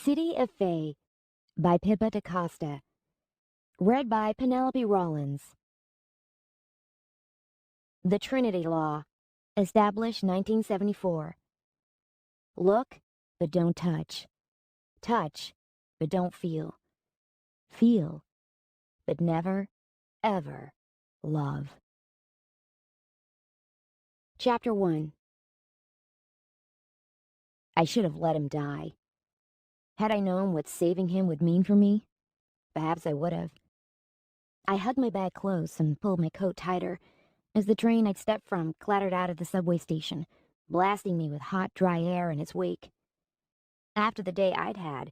City of Fae by Pippa DaCosta. Read by Penelope Rollins. The Trinity Law. Established 1974. Look, but don't touch. Touch, but don't feel. Feel, but never, ever love. Chapter 1. I should have let him die. Had I known what saving him would mean for me, perhaps I would have. I hugged my bag close and pulled my coat tighter as the train I'd stepped from clattered out of the subway station, blasting me with hot, dry air in its wake. After the day I'd had,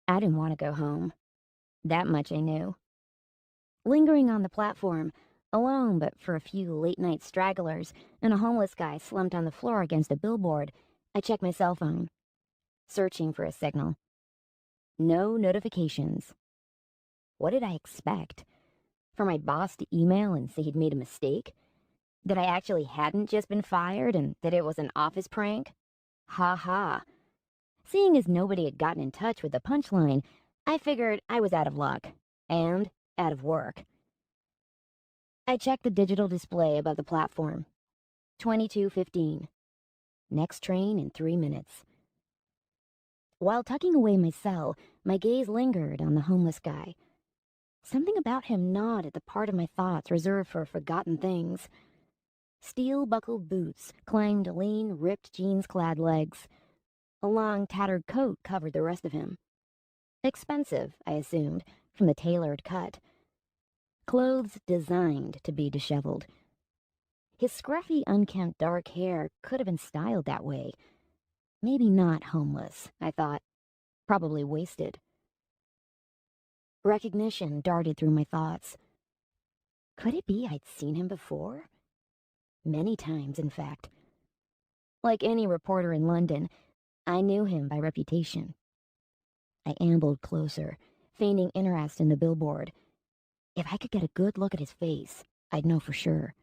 I didn't want to go home. That much I knew. Lingering on the platform, alone but for a few late-night stragglers and a homeless guy slumped on the floor against a billboard, I checked my cell phone, searching for a signal. No notifications. What did I expect? For my boss to email and say he'd made a mistake? That I actually hadn't just been fired and that it was an office prank? Ha ha. Seeing as nobody had gotten in touch with the punchline, I figured I was out of luck and out of work. I checked the digital display above the platform. 22:15. Next train in 3 minutes. While tucking away my cell, my gaze lingered on the homeless guy. Something about him gnawed at the part of my thoughts reserved for forgotten things. Steel-buckled boots climbed lean, ripped jeans-clad legs. A long, tattered coat covered the rest of him. Expensive, I assumed, from the tailored cut. Clothes designed to be disheveled. His scruffy, unkempt dark hair could have been styled that way. Maybe not homeless, I thought. Probably wasted. Recognition darted through my thoughts. Could it be I'd seen him before? Many times, in fact. Like any reporter in London, I knew him by reputation. I ambled closer, feigning interest in the billboard. If I could get a good look at his face, I'd know for sure.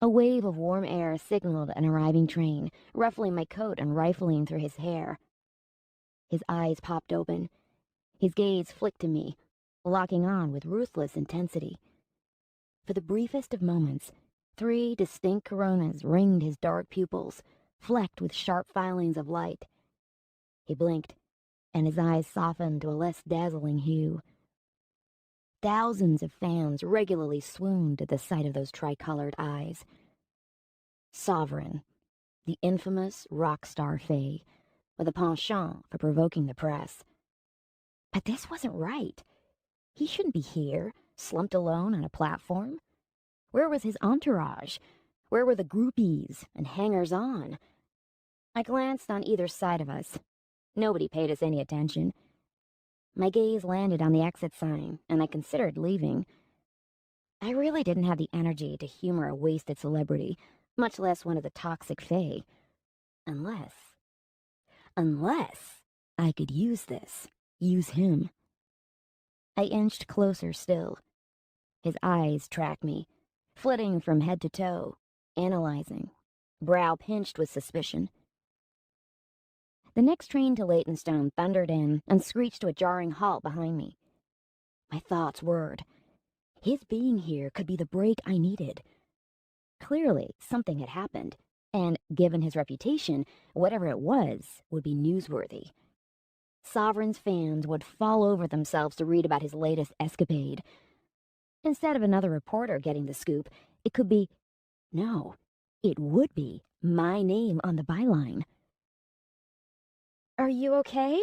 A wave of warm air signaled an arriving train, ruffling my coat and rifling through his hair. His eyes popped open. His gaze flicked to me, locking on with ruthless intensity. For the briefest of moments, 3 distinct coronas ringed his dark pupils, flecked with sharp filings of light. He blinked, and his eyes softened to a less dazzling hue. Thousands of fans regularly swooned at the sight of those tricolored eyes. Sovereign, the infamous rock star Fae, with a penchant for provoking the press. But this wasn't right. He shouldn't be here, slumped alone on a platform. Where was his entourage? Where were the groupies and hangers-on? I glanced on either side of us. Nobody paid us any attention. My gaze landed on the exit sign, and I considered leaving. I really didn't have the energy to humor a wasted celebrity, much less one of the toxic Fae. Unless I could use this, use him. I inched closer still. His eyes tracked me, flitting from head to toe, analyzing, brow pinched with suspicion. The next train to Leytonstone thundered in and screeched to a jarring halt behind me. My thoughts whirred. His being here could be the break I needed. Clearly, something had happened, and given his reputation, whatever it was would be newsworthy. Sovereign's fans would fall over themselves to read about his latest escapade. Instead of another reporter getting the scoop, it could be, no, it would be my name on the byline. Are you okay?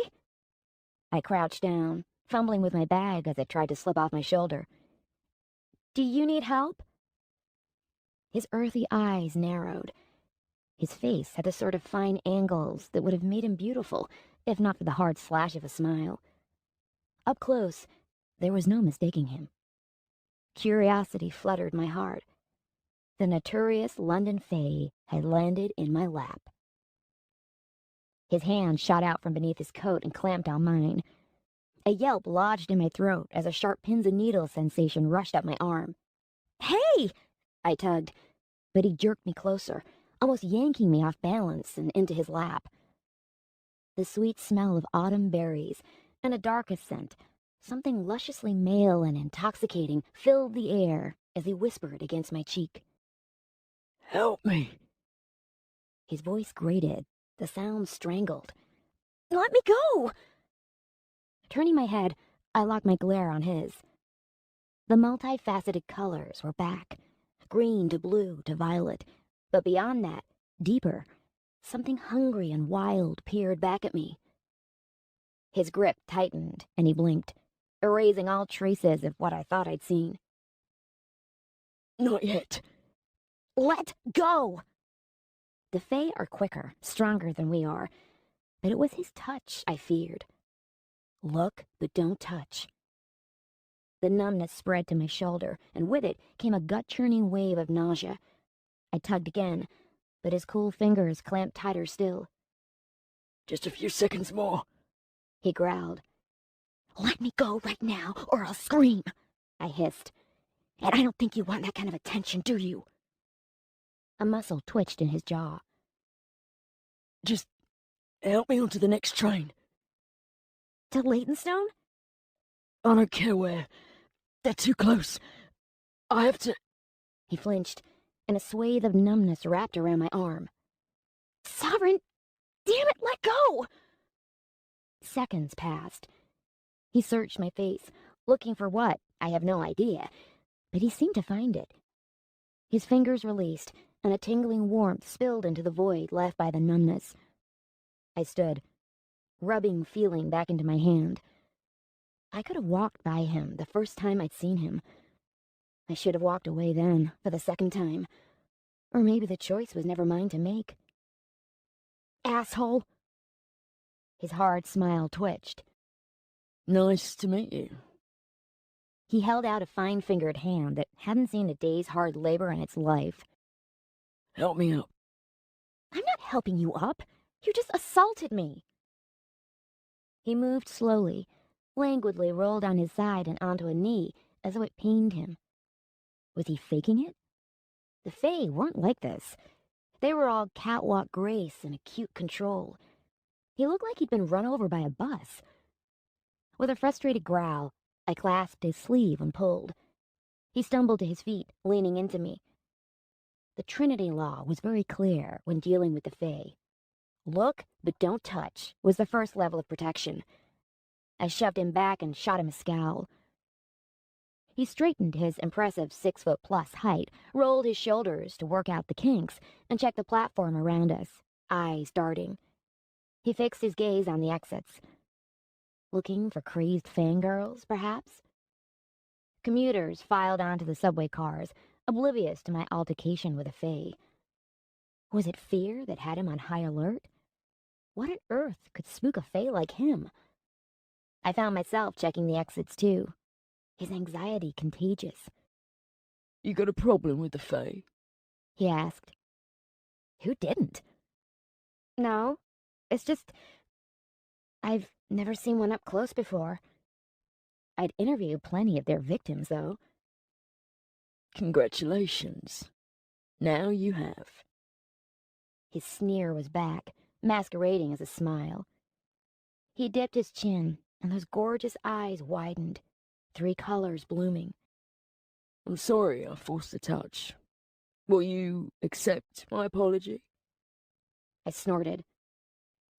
I crouched down, fumbling with my bag as it tried to slip off my shoulder. Do you need help? His earthy eyes narrowed. His face had the sort of fine angles that would have made him beautiful, if not for the hard slash of a smile. Up close, there was no mistaking him. Curiosity fluttered my heart. The notorious London Fae had landed in my lap. His hand shot out from beneath his coat and clamped on mine. A yelp lodged in my throat as a sharp pins-and-needles sensation rushed up my arm. Hey! I tugged, but he jerked me closer, almost yanking me off balance and into his lap. The sweet smell of autumn berries and a darkest scent, something lusciously male and intoxicating, filled the air as he whispered against my cheek. Help me. His voice grated, the sound strangled. Let me go! Turning my head, I locked my glare on his. The multifaceted colors were back, green to blue to violet, but beyond that, deeper, something hungry and wild peered back at me. His grip tightened, and he blinked, erasing all traces of what I thought I'd seen. Not yet. Let go! The Fae are quicker, stronger than we are, but it was his touch I feared. Look, but don't touch. The numbness spread to my shoulder, and with it came a gut-churning wave of nausea. I tugged again, but his cool fingers clamped tighter still. Just a few seconds more. He growled. Let me go right now, or I'll scream, I hissed. And I don't think you want that kind of attention, do you? A muscle twitched in his jaw. Just help me onto the next train. To Leytonstone? I don't care where. They're too close. I have to... He flinched, and a swathe of numbness wrapped around my arm. Sovereign! Damn it, let go! Seconds passed. He searched my face, looking for what, I have no idea, but he seemed to find it. His fingers released, and a tingling warmth spilled into the void left by the numbness. I stood, rubbing feeling back into my hand. I could have walked by him the first time I'd seen him. I should have walked away then, for the second time. Or maybe the choice was never mine to make. Asshole! His hard smile twitched. Nice to meet you. He held out a fine-fingered hand that hadn't seen a day's hard labor in its life. Help me up. I'm not helping you up. You just assaulted me. He moved slowly, languidly rolled on his side and onto a knee, as though it pained him. Was he faking it? The Fae weren't like this. They were all catwalk grace and acute control. He looked like he'd been run over by a bus. With a frustrated growl, I clasped his sleeve and pulled. He stumbled to his feet, leaning into me. The Trinity law was very clear when dealing with the Fae. Look, but don't touch was the first level of protection. I shoved him back and shot him a scowl. He straightened his impressive 6-foot-plus height, rolled his shoulders to work out the kinks, and checked the platform around us, eyes darting. He fixed his gaze on the exits. Looking for crazed fangirls, perhaps? Commuters filed onto the subway cars, oblivious to my altercation with a Fae. Was it fear that had him on high alert? What on earth could spook a Fae like him? I found myself checking the exits too. His anxiety contagious. You got a problem with the Fae? He asked. Who didn't? No, it's just... I've never seen one up close before. I'd interviewed plenty of their victims, though. Congratulations. Now you have. His sneer was back, masquerading as a smile. He dipped his chin, and those gorgeous eyes widened, 3 colors blooming. I'm sorry I forced the touch. Will you accept my apology? I snorted.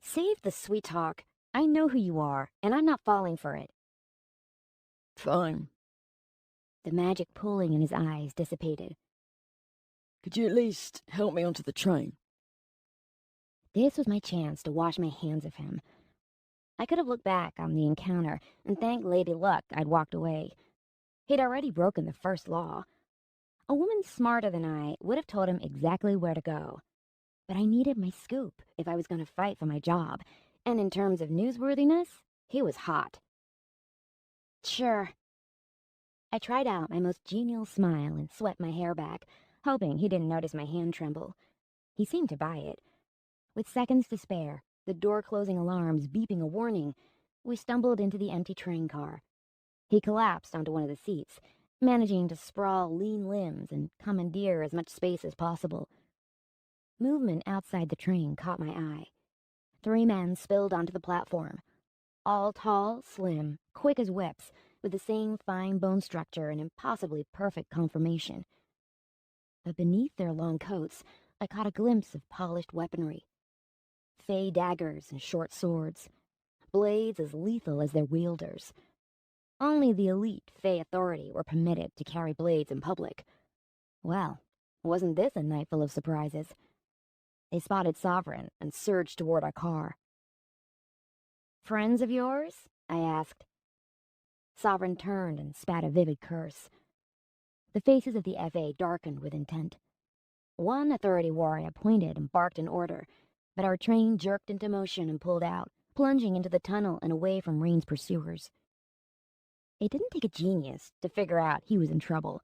Save the sweet talk. I know who you are, and I'm not falling for it. Fine. The magic pulling in his eyes dissipated. Could you at least help me onto the train? This was my chance to wash my hands of him. I could have looked back on the encounter and thanked Lady Luck I'd walked away. He'd already broken the first law. A woman smarter than I would have told him exactly where to go. But I needed my scoop if I was going to fight for my job, and in terms of newsworthiness, he was hot. Sure. I tried out my most genial smile and swept my hair back, hoping he didn't notice my hand tremble. He seemed to buy it. With seconds to spare, the door-closing alarms beeping a warning, we stumbled into the empty train car. He collapsed onto one of the seats, managing to sprawl lean limbs and commandeer as much space as possible. Movement outside the train caught my eye. 3 men spilled onto the platform, all tall, slim, quick as whips, with the same fine bone structure and impossibly perfect conformation. But beneath their long coats, I caught a glimpse of polished weaponry. Fae daggers and short swords, blades as lethal as their wielders. Only the elite Fae authority were permitted to carry blades in public. Well, wasn't this a night full of surprises? They spotted Sovereign and surged toward our car. "Friends of yours?" I asked. Sovereign turned and spat a vivid curse. The faces of the FA darkened with intent. One authority warrior pointed and barked an order, but our train jerked into motion and pulled out, plunging into the tunnel and away from Rain's pursuers. It didn't take a genius to figure out he was in trouble.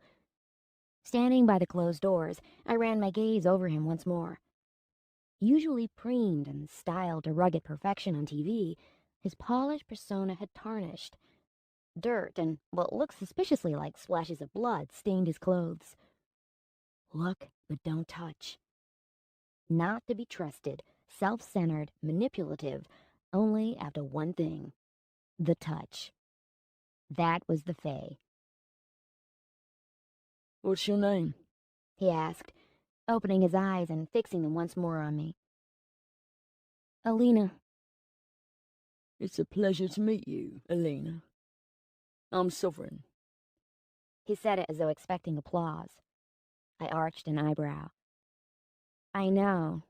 Standing by the closed doors, I ran my gaze over him once more. Usually preened and styled to rugged perfection on TV, his polished persona had tarnished. Dirt and what looked suspiciously like splashes of blood stained his clothes. Look, but don't touch. Not to be trusted, self-centered, manipulative, only after one thing: the touch. That was the Fae. What's your name? He asked, opening his eyes and fixing them once more on me. Alina. It's a pleasure to meet you, Alina. I'm Sovereign. He said it as though expecting applause. I arched an eyebrow. I know.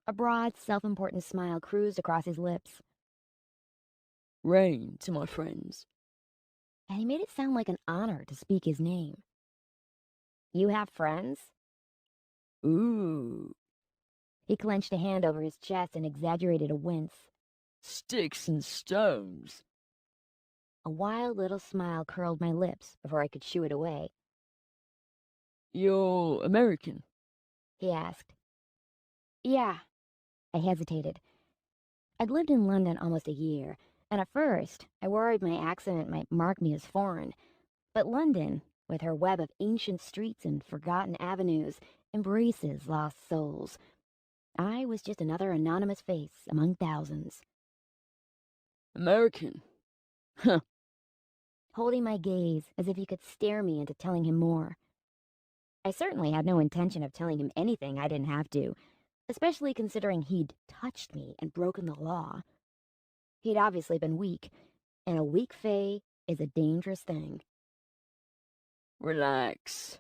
A broad, self-important smile cruised across his lips. Rain to my friends. And he made it sound like an honor to speak his name. You have friends? Ooh, He clenched a hand over his chest and exaggerated a wince. sticks and stones. A wild little smile curled my lips before I could shoo it away. You're American. He asked. Yeah. I hesitated. I'd lived in London almost a year, and at first I worried my accent might mark me as foreign. But London, with her web of ancient streets and forgotten avenues, embraces lost souls. I was just another anonymous face among thousands. American. Huh. Holding my gaze as if he could stare me into telling him more. I certainly had no intention of telling him anything I didn't have to, especially considering he'd touched me and broken the law. He'd obviously been weak, and a weak Fae is a dangerous thing. Relax.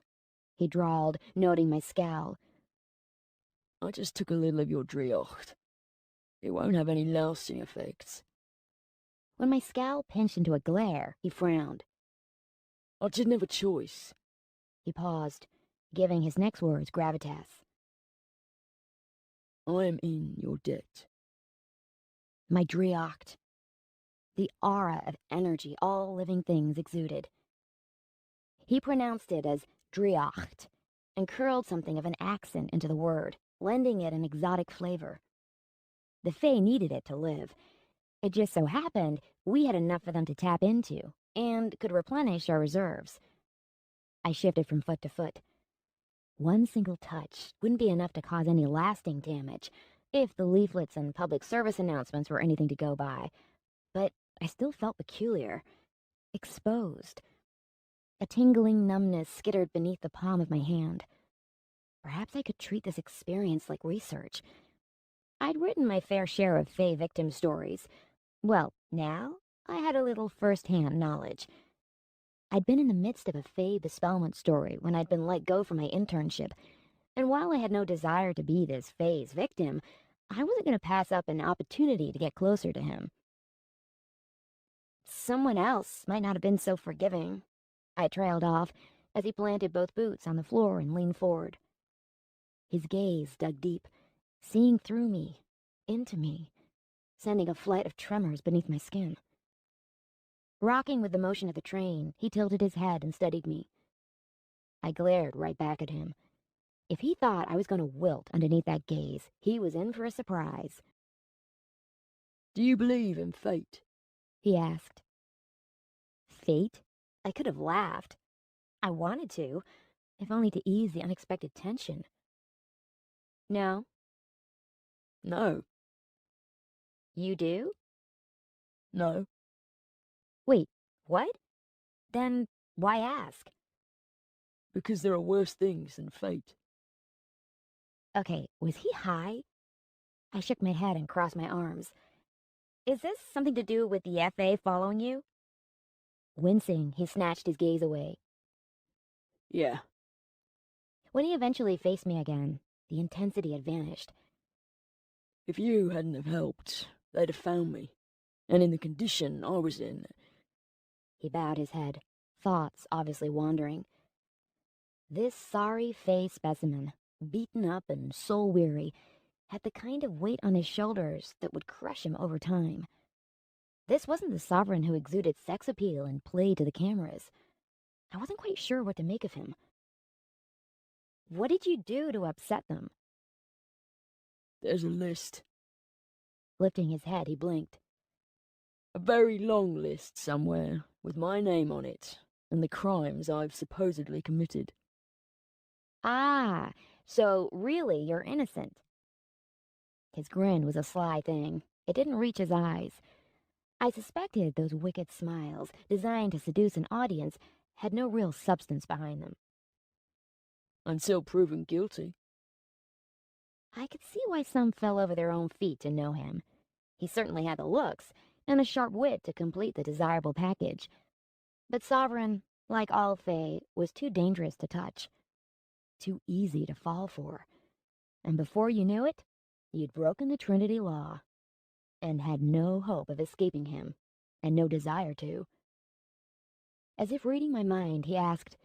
He drawled, noting my scowl. I just took a little of your driocht. It won't have any lasting effects. When my scowl pinched into a glare, he frowned. I didn't have a choice. He paused, giving his next words gravitas. I am in your debt. My driocht. The aura of energy all living things exuded. He pronounced it as driocht, and curled something of an accent into the word, lending it an exotic flavor. The Fae needed it to live. It just so happened we had enough for them to tap into, and could replenish our reserves. I shifted from foot to foot. One single touch wouldn't be enough to cause any lasting damage, if the leaflets and public service announcements were anything to go by. But I still felt peculiar. Exposed. A tingling numbness skittered beneath the palm of my hand. Perhaps I could treat this experience like research. I'd written my fair share of Fae victim stories. Well, now I had a little first-hand knowledge. I'd been in the midst of a Fae bespellment story when I'd been let go from my internship, and while I had no desire to be this Fae's victim, I wasn't going to pass up an opportunity to get closer to him. Someone else might not have been so forgiving, I trailed off as he planted both boots on the floor and leaned forward. His gaze dug deep, seeing through me, into me, sending a flight of tremors beneath my skin. Rocking with the motion of the train, he tilted his head and studied me. I glared right back at him. If he thought I was going to wilt underneath that gaze, he was in for a surprise. Do you believe in fate? He asked. Fate? I could have laughed. I wanted to, if only to ease the unexpected tension. No. No. You do? No, Wait, what? Then why ask? because there are worse things than fate. Okay, was he high? I shook my head and crossed my arms. Is this something to do with the FA following you? Wincing, he snatched his gaze away. Yeah, When he eventually faced me again, the intensity had vanished. if you hadn't have helped, they'd have found me. And in the condition I was in, He bowed his head, thoughts obviously wandering. This sorry Fae specimen, beaten up and soul-weary, had the kind of weight on his shoulders that would crush him over time. This wasn't the sovereign who exuded sex appeal and played to the cameras. I wasn't quite sure what to make of him. What did you do to upset them? there's a list. Lifting his head, he blinked. A very long list somewhere, with my name on it, and the crimes I've supposedly committed. Ah, so really you're innocent. His grin was a sly thing. It didn't reach his eyes. I suspected those wicked smiles, designed to seduce an audience, had no real substance behind them. Until proven guilty. I could see why some fell over their own feet to know him. He certainly had the looks, and a sharp wit to complete the desirable package. But Sovereign, like all Fae, was too dangerous to touch. Too easy to fall for. And before you knew it, you'd broken the Trinity law, and had no hope of escaping him, and no desire to. As if reading my mind, he asked,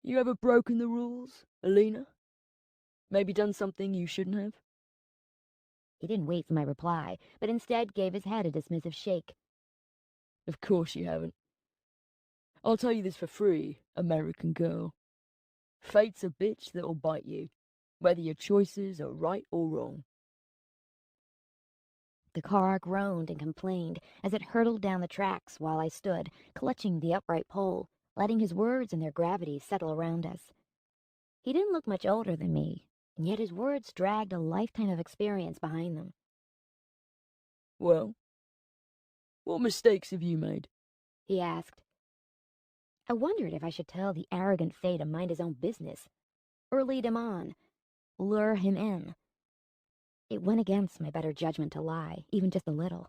You ever broken the rules, Alina? Maybe done something you shouldn't have? he didn't wait for my reply, but instead gave his head a dismissive shake. Of course you haven't. I'll tell you this for free, American girl. Fate's a bitch that'll bite you, whether your choices are right or wrong. The car groaned and complained as it hurtled down the tracks while I stood, clutching the upright pole, letting his words and their gravity settle around us. He didn't look much older than me, and yet his words dragged a lifetime of experience behind them. Well, what mistakes have you made? He asked. I wondered if I should tell the arrogant Fae to mind his own business, or lead him on, lure him in. It went against my better judgment to lie, even just a little,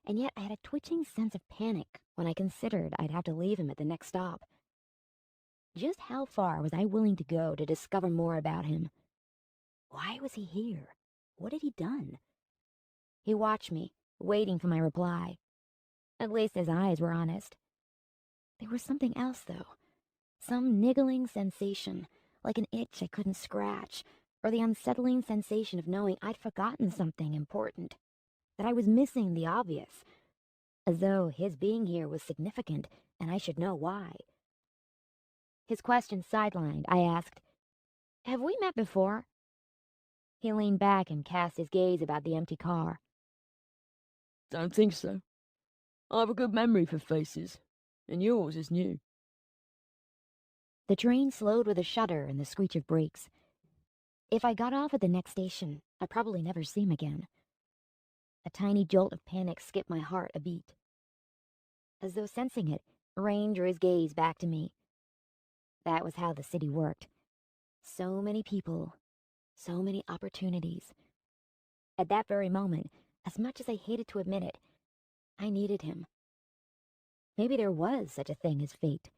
and yet I had a twitching sense of panic when I considered I'd have to leave him at the next stop. Just how far was I willing to go to discover more about him? Why was he here? What had he done? He watched me, waiting for my reply. At least his eyes were honest. There was something else, though. Some niggling sensation, like an itch I couldn't scratch, or the unsettling sensation of knowing I'd forgotten something important, that I was missing the obvious, as though his being here was significant and I should know why. His question sidelined, I asked, Have we met before? He leaned back and cast his gaze about the empty car. Don't think so. I have a good memory for faces, and yours is new. The train slowed with a shudder and the screech of brakes. If I got off at the next station, I'd probably never see him again. A tiny jolt of panic skipped my heart a beat. As though sensing it, Rain drew his gaze back to me. That was how the city worked. So many people, so many opportunities. At that very moment, as much as I hated to admit it, I needed him. Maybe there was such a thing as fate.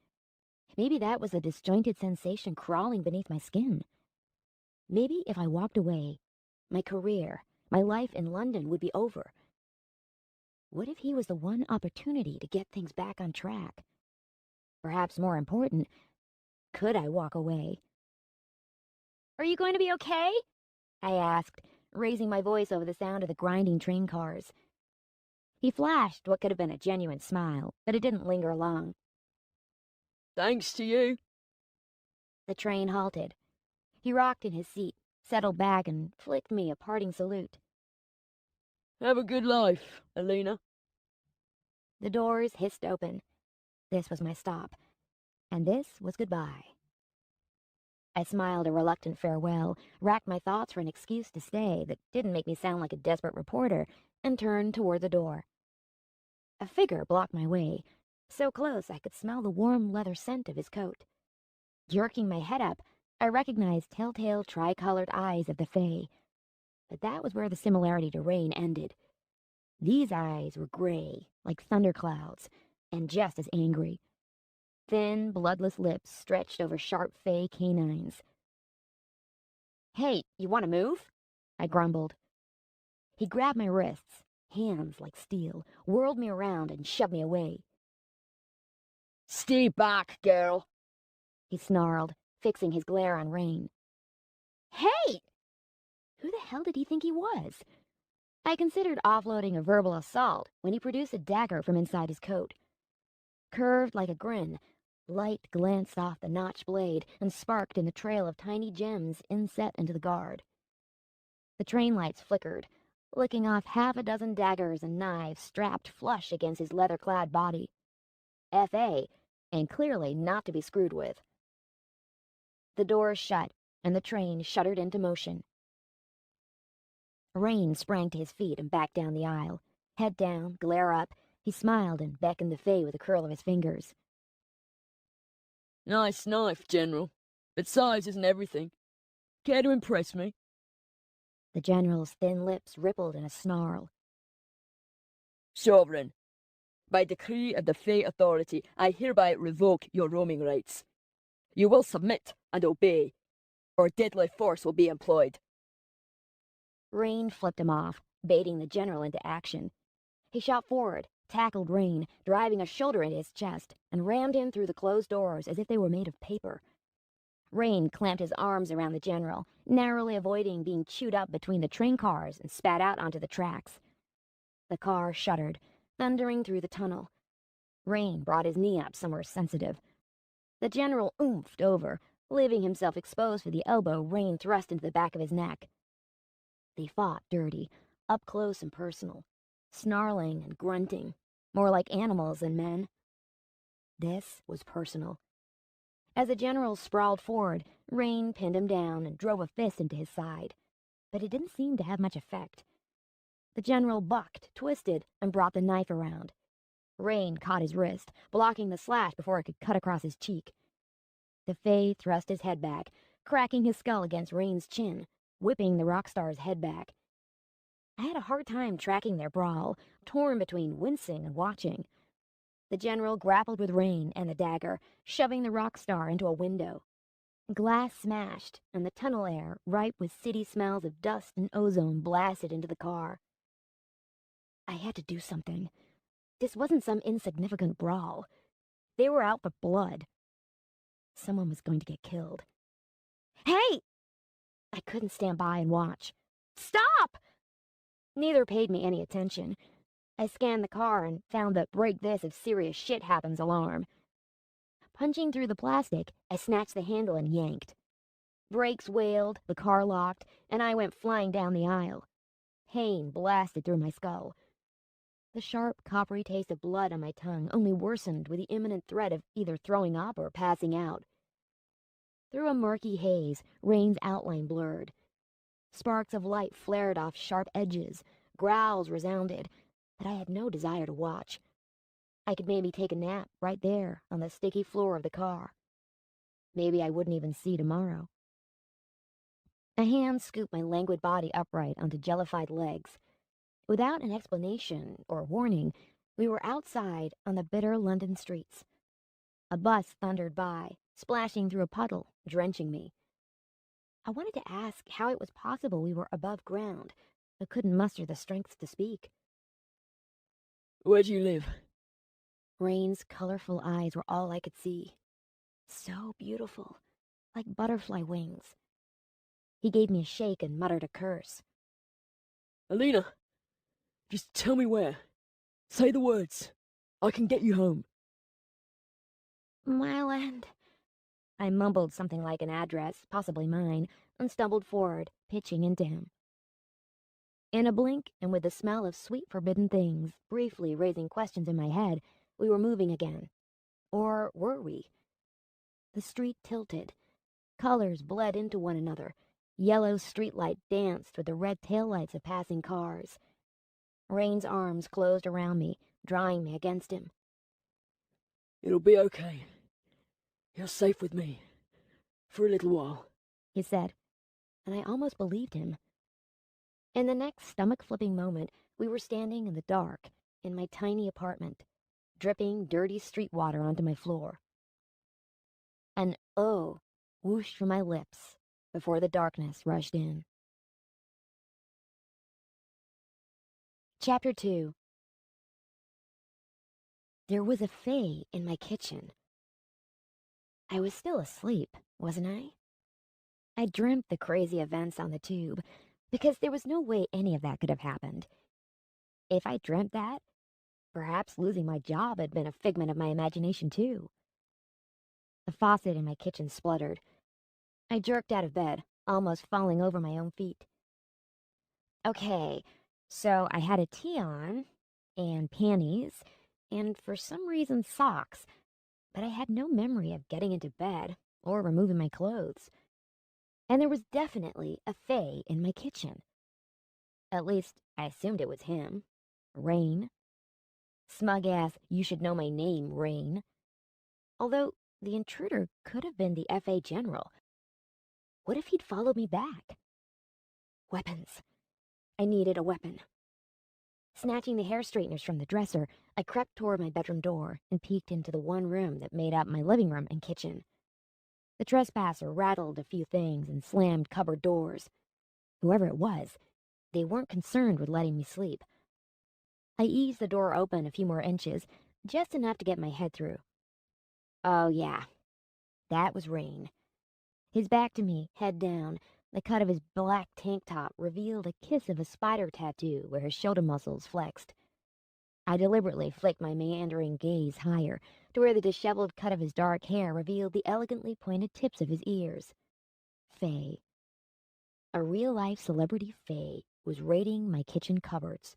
Maybe that was a disjointed sensation crawling beneath my skin. Maybe if I walked away, my career, my life in London would be over. What if he was the one opportunity to get things back on track? Perhaps more important, could I walk away? Are you going to be okay? I asked, raising my voice over the sound of the grinding train cars. He flashed what could have been a genuine smile, but it didn't linger long. Thanks to you. The train halted. He rocked in his seat, settled back, and flicked me a parting salute. Have a good life, Alina. The doors hissed open. This was my stop, and this was goodbye. I smiled a reluctant farewell, racked my thoughts for an excuse to stay that didn't make me sound like a desperate reporter, and turned toward the door. A figure blocked my way, so close I could smell the warm leather scent of his coat. Jerking my head up, I recognized telltale tricolored eyes of the Fae, but that was where the similarity to Rain ended. These eyes were gray, like thunderclouds, and just as angry. Thin, bloodless lips stretched over sharp Fae canines. "Hey, you want to move?" I grumbled. He grabbed my wrists, hands like steel, whirled me around, and shoved me away. "Stay back, girl," He snarled, fixing his glare on Rain. "Hey!" Who the hell did he think he was? I considered offloading a verbal assault when he produced a dagger from inside his coat. Curved like a grin, light glanced off the notched blade and sparked in the trail of tiny gems inset into the guard. The train lights flickered, licking off half a dozen daggers and knives strapped flush against his leather-clad body. F.A., and clearly not to be screwed with. The doors shut, and the train shuddered into motion. Rain sprang to his feet and backed down the aisle. Head down, glare up, he smiled and beckoned the Fae with a curl of his fingers. "Nice knife, General, but size isn't everything. Care to impress me?" The general's thin lips rippled in a snarl. "Sovereign, by decree of the Fae Authority, I hereby revoke your roaming rights. You will submit and obey, or deadly force will be employed." Rain flipped him off, baiting the general into action. He shot forward, tackled Rain, driving a shoulder into his chest, and rammed him through the closed doors as if they were made of paper. Rain clamped his arms around the general, narrowly avoiding being chewed up between the train cars and spat out onto the tracks. The car shuddered, thundering through the tunnel. Rain brought his knee up somewhere sensitive. The general oomphed over, leaving himself exposed for the elbow Rain thrust into the back of his neck. They fought dirty, up close and personal, snarling and grunting, more like animals than men. This was personal. As the general sprawled forward, Rain pinned him down and drove a fist into his side, but it didn't seem to have much effect. The general bucked, twisted, and brought the knife around. Rain caught his wrist, blocking the slash before it could cut across his cheek. The Fae thrust his head back, cracking his skull against Rain's chin, whipping the rock star's head back. I had a hard time tracking their brawl, torn between wincing and watching. The general grappled with Rain and the dagger, shoving the rock star into a window. Glass smashed, and the tunnel air, ripe with city smells of dust and ozone, blasted into the car. I had to do something. This wasn't some insignificant brawl. They were out for blood. Someone was going to get killed. "Hey!" I couldn't stand by and watch. "Stop!" Neither paid me any attention. I scanned the car and found the break this if serious shit happens alarm. Punching through the plastic, I snatched the handle and yanked. Brakes wailed, the car locked, and I went flying down the aisle. Pain blasted through my skull. The sharp, coppery taste of blood on my tongue only worsened with the imminent threat of either throwing up or passing out. Through a murky haze, Rain's outline blurred. Sparks of light flared off sharp edges, growls resounded, but I had no desire to watch. I could maybe take a nap right there on the sticky floor of the car. Maybe I wouldn't even see tomorrow. A hand scooped my languid body upright onto jellified legs. Without an explanation or warning, we were outside on the bitter London streets. A bus thundered by, splashing through a puddle, drenching me. I wanted to ask how it was possible we were above ground, but couldn't muster the strength to speak. "Where do you live?" Rain's colorful eyes were all I could see. So beautiful, like butterfly wings. He gave me a shake and muttered a curse. "Alina, just tell me where. Say the words. I can get you home." Mile End. I mumbled something like an address, possibly mine, and stumbled forward, pitching into him. In a blink, and with the smell of sweet forbidden things briefly raising questions in my head, we were moving again. Or were we? The street tilted. Colors bled into one another. Yellow streetlight danced with the red taillights of passing cars. Rain's arms closed around me, drawing me against him. It'll be okay. You're safe with me. For a little while, He said, and I almost believed him. In the next stomach-flipping moment, we were standing in the dark in my tiny apartment, dripping dirty street water onto my floor. An "oh" whooshed from my lips before the darkness rushed in. Chapter 2. There was a Fae in my kitchen. I was still asleep, wasn't I? I dreamt the crazy events on the tube, because there was no way any of that could have happened. If I dreamt that, perhaps losing my job had been a figment of my imagination too. The faucet in my kitchen spluttered. I jerked out of bed, almost falling over my own feet. Okay, so I had a tee on, and panties, and for some reason socks, but I had no memory of getting into bed or removing my clothes. And there was definitely a Fae in my kitchen. At least, I assumed it was him. Rain. Smug ass, you should know my name, Rain. Although, the intruder could have been the FA General. What if he'd followed me back? Weapons. I needed a weapon. Snatching the hair straighteners from the dresser, I crept toward my bedroom door and peeked into the one room that made up my living room and kitchen. The trespasser rattled a few things and slammed cupboard doors. Whoever it was, they weren't concerned with letting me sleep. I eased the door open a few more inches, just enough to get my head through. Oh yeah, that was Rain. His back to me, head down, the cut of his black tank top revealed a kiss of a spider tattoo where his shoulder muscles flexed. I deliberately flicked my meandering gaze higher, to where the disheveled cut of his dark hair revealed the elegantly pointed tips of his ears. Fae. A real-life celebrity Fae was raiding my kitchen cupboards.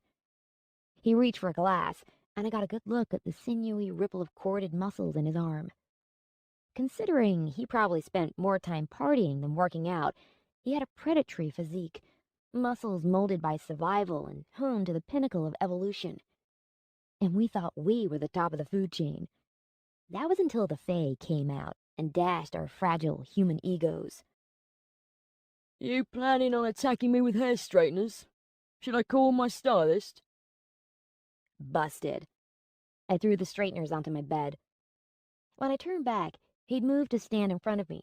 He reached for a glass, and I got a good look at the sinewy ripple of corded muscles in his arm. Considering he probably spent more time partying than working out, he had a predatory physique, muscles molded by survival and honed to the pinnacle of evolution. And we thought we were the top of the food chain. That was until the Fae came out and dashed our fragile human egos. you planning on attacking me with hair straighteners? Should I call my stylist? Busted. I threw the straighteners onto my bed. When I turned back, he'd moved to stand in front of me,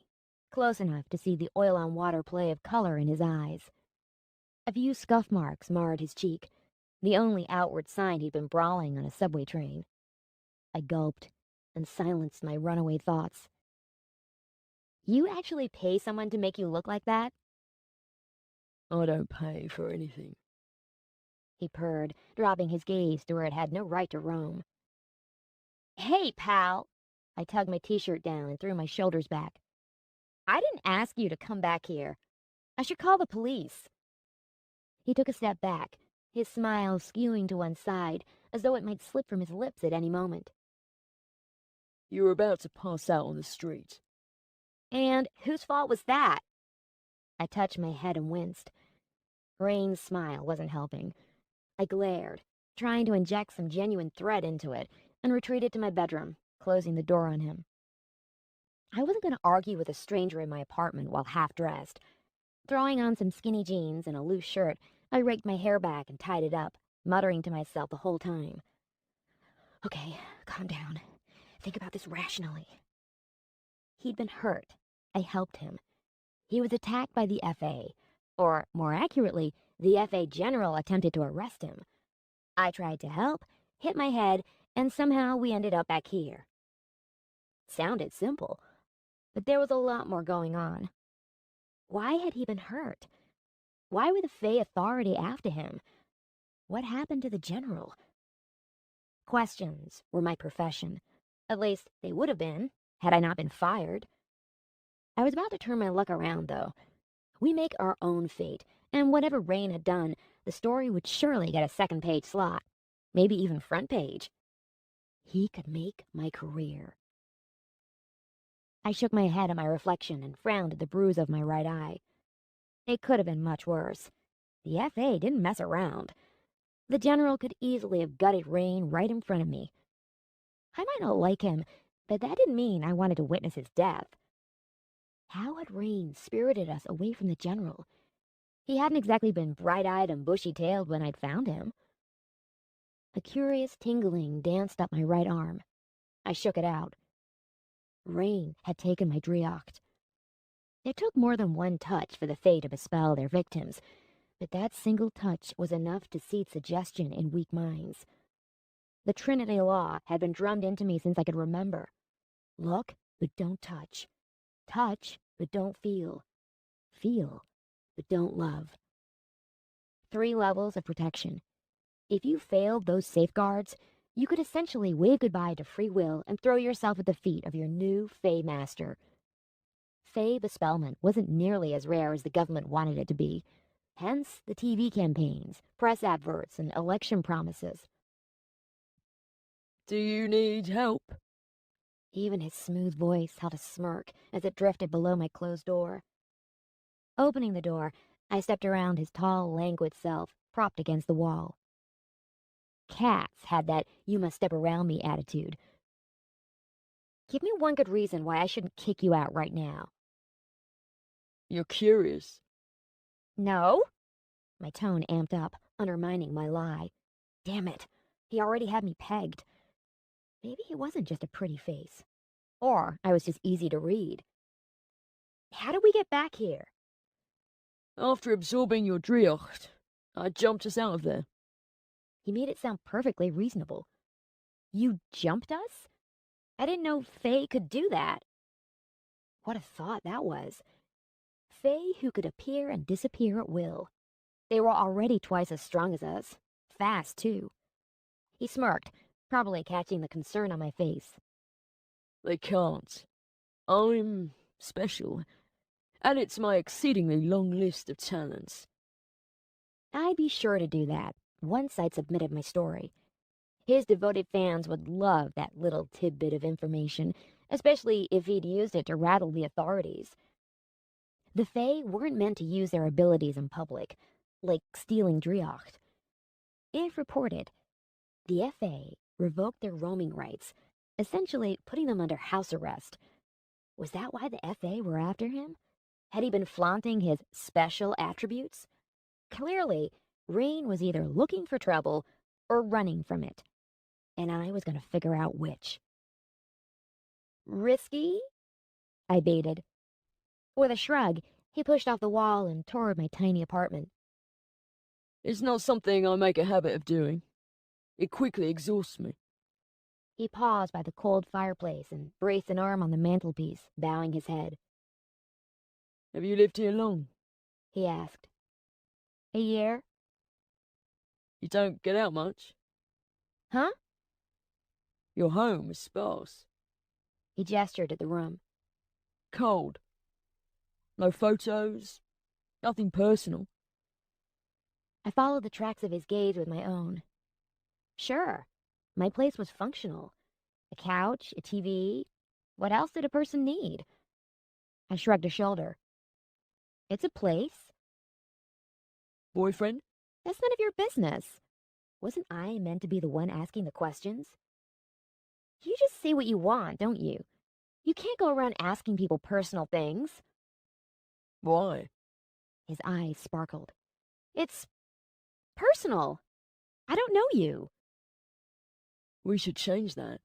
close enough to see the oil-on-water play of color in his eyes. A few scuff marks marred his cheek, the only outward sign he'd been brawling on a subway train. I gulped and silenced my runaway thoughts. You actually pay someone to make you look like that? I don't pay for anything. He purred, dropping his gaze to where it had no right to roam. Hey, pal! I tugged my t-shirt down and threw my shoulders back. I didn't ask you to come back here. I should call the police. He took a step back, his smile skewing to one side, as though it might slip from his lips at any moment. You were about to pass out on the street. And whose fault was that? I touched my head and winced. Rain's smile wasn't helping. I glared, trying to inject some genuine threat into it, and retreated to my bedroom, closing the door on him. I wasn't going to argue with a stranger in my apartment while half-dressed. Throwing on some skinny jeans and a loose shirt, I raked my hair back and tied it up, muttering to myself the whole time. Okay, calm down. Think about this rationally. He'd been hurt. I helped him. He was attacked by the FA, or more accurately, the FA General attempted to arrest him. I tried to help, hit my head, and somehow we ended up back here. Sounded simple, but there was a lot more going on. Why had he been hurt? Why were the Fae Authority after him? What happened to the General? Questions were my profession. At least they would have been, had I not been fired. I was about to turn my luck around, though. We make our own fate, and whatever Rain had done, the story would surely get a second-page slot. Maybe even front page. He could make my career. I shook my head at my reflection and frowned at the bruise of my right eye. It could have been much worse. The FA didn't mess around. The general could easily have gutted Rain right in front of me. I might not like him, but that didn't mean I wanted to witness his death. How had Rain spirited us away from the general? He hadn't exactly been bright-eyed and bushy-tailed when I'd found him. A curious tingling danced up my right arm. I shook it out. Rain had taken my driocht. It took more than one touch for the Fae to bespell their victims, but that single touch was enough to seed suggestion in weak minds. The Trinity law had been drummed into me since I could remember. Look, but don't touch. Touch, but don't feel. Feel, but don't love. 3 levels of protection. If you failed those safeguards, you could essentially wave goodbye to free will and throw yourself at the feet of your new Fae master. Fae bespellment wasn't nearly as rare as the government wanted it to be. Hence the TV campaigns, press adverts, and election promises. Do you need help? Even his smooth voice held a smirk as it drifted below my closed door. Opening the door, I stepped around his tall, languid self, propped against the wall. Cats had that you must step around me attitude. Give me one good reason why I shouldn't kick you out right now. You're curious. No? My tone amped up, undermining my lie. Damn it, he already had me pegged. Maybe he wasn't just a pretty face. Or I was just easy to read. How did we get back here? After absorbing your driocht, I jumped us out of there. He made it sound perfectly reasonable. You jumped us? I didn't know Faye could do that. What a thought that was. Faye who could appear and disappear at will. They were already twice as strong as us. Fast, too. He smirked, probably catching the concern on my face. They can't. I'm special. And it's my exceedingly long list of talents. I'd be sure to do that once I'd submitted my story. His devoted fans would love that little tidbit of information, especially if he'd used it to rattle the authorities. The Fae weren't meant to use their abilities in public, like stealing Driocht. If reported, the FA revoked their roaming rights, essentially putting them under house arrest. Was that why the FA were after him? Had he been flaunting his special attributes? Clearly, Rain was either looking for trouble or running from it, and I was going to figure out which. Risky? I baited. With a shrug, he pushed off the wall and toward my tiny apartment. It's not something I make a habit of doing. It quickly exhausts me. He paused by the cold fireplace and braced an arm on the mantelpiece, bowing his head. Have you lived here long? He asked. A year? You don't get out much. Huh? Your home is sparse. He gestured at the room. Cold. No photos. Nothing personal. I followed the tracks of his gaze with my own. Sure, my place was functional. A couch, a TV. What else did a person need? I shrugged a shoulder. It's a place. Boyfriend? That's none of your business. Wasn't I meant to be the one asking the questions? You just say what you want, don't you? You can't go around asking people personal things. Why? His eyes sparkled. It's personal. I don't know you. We should change that.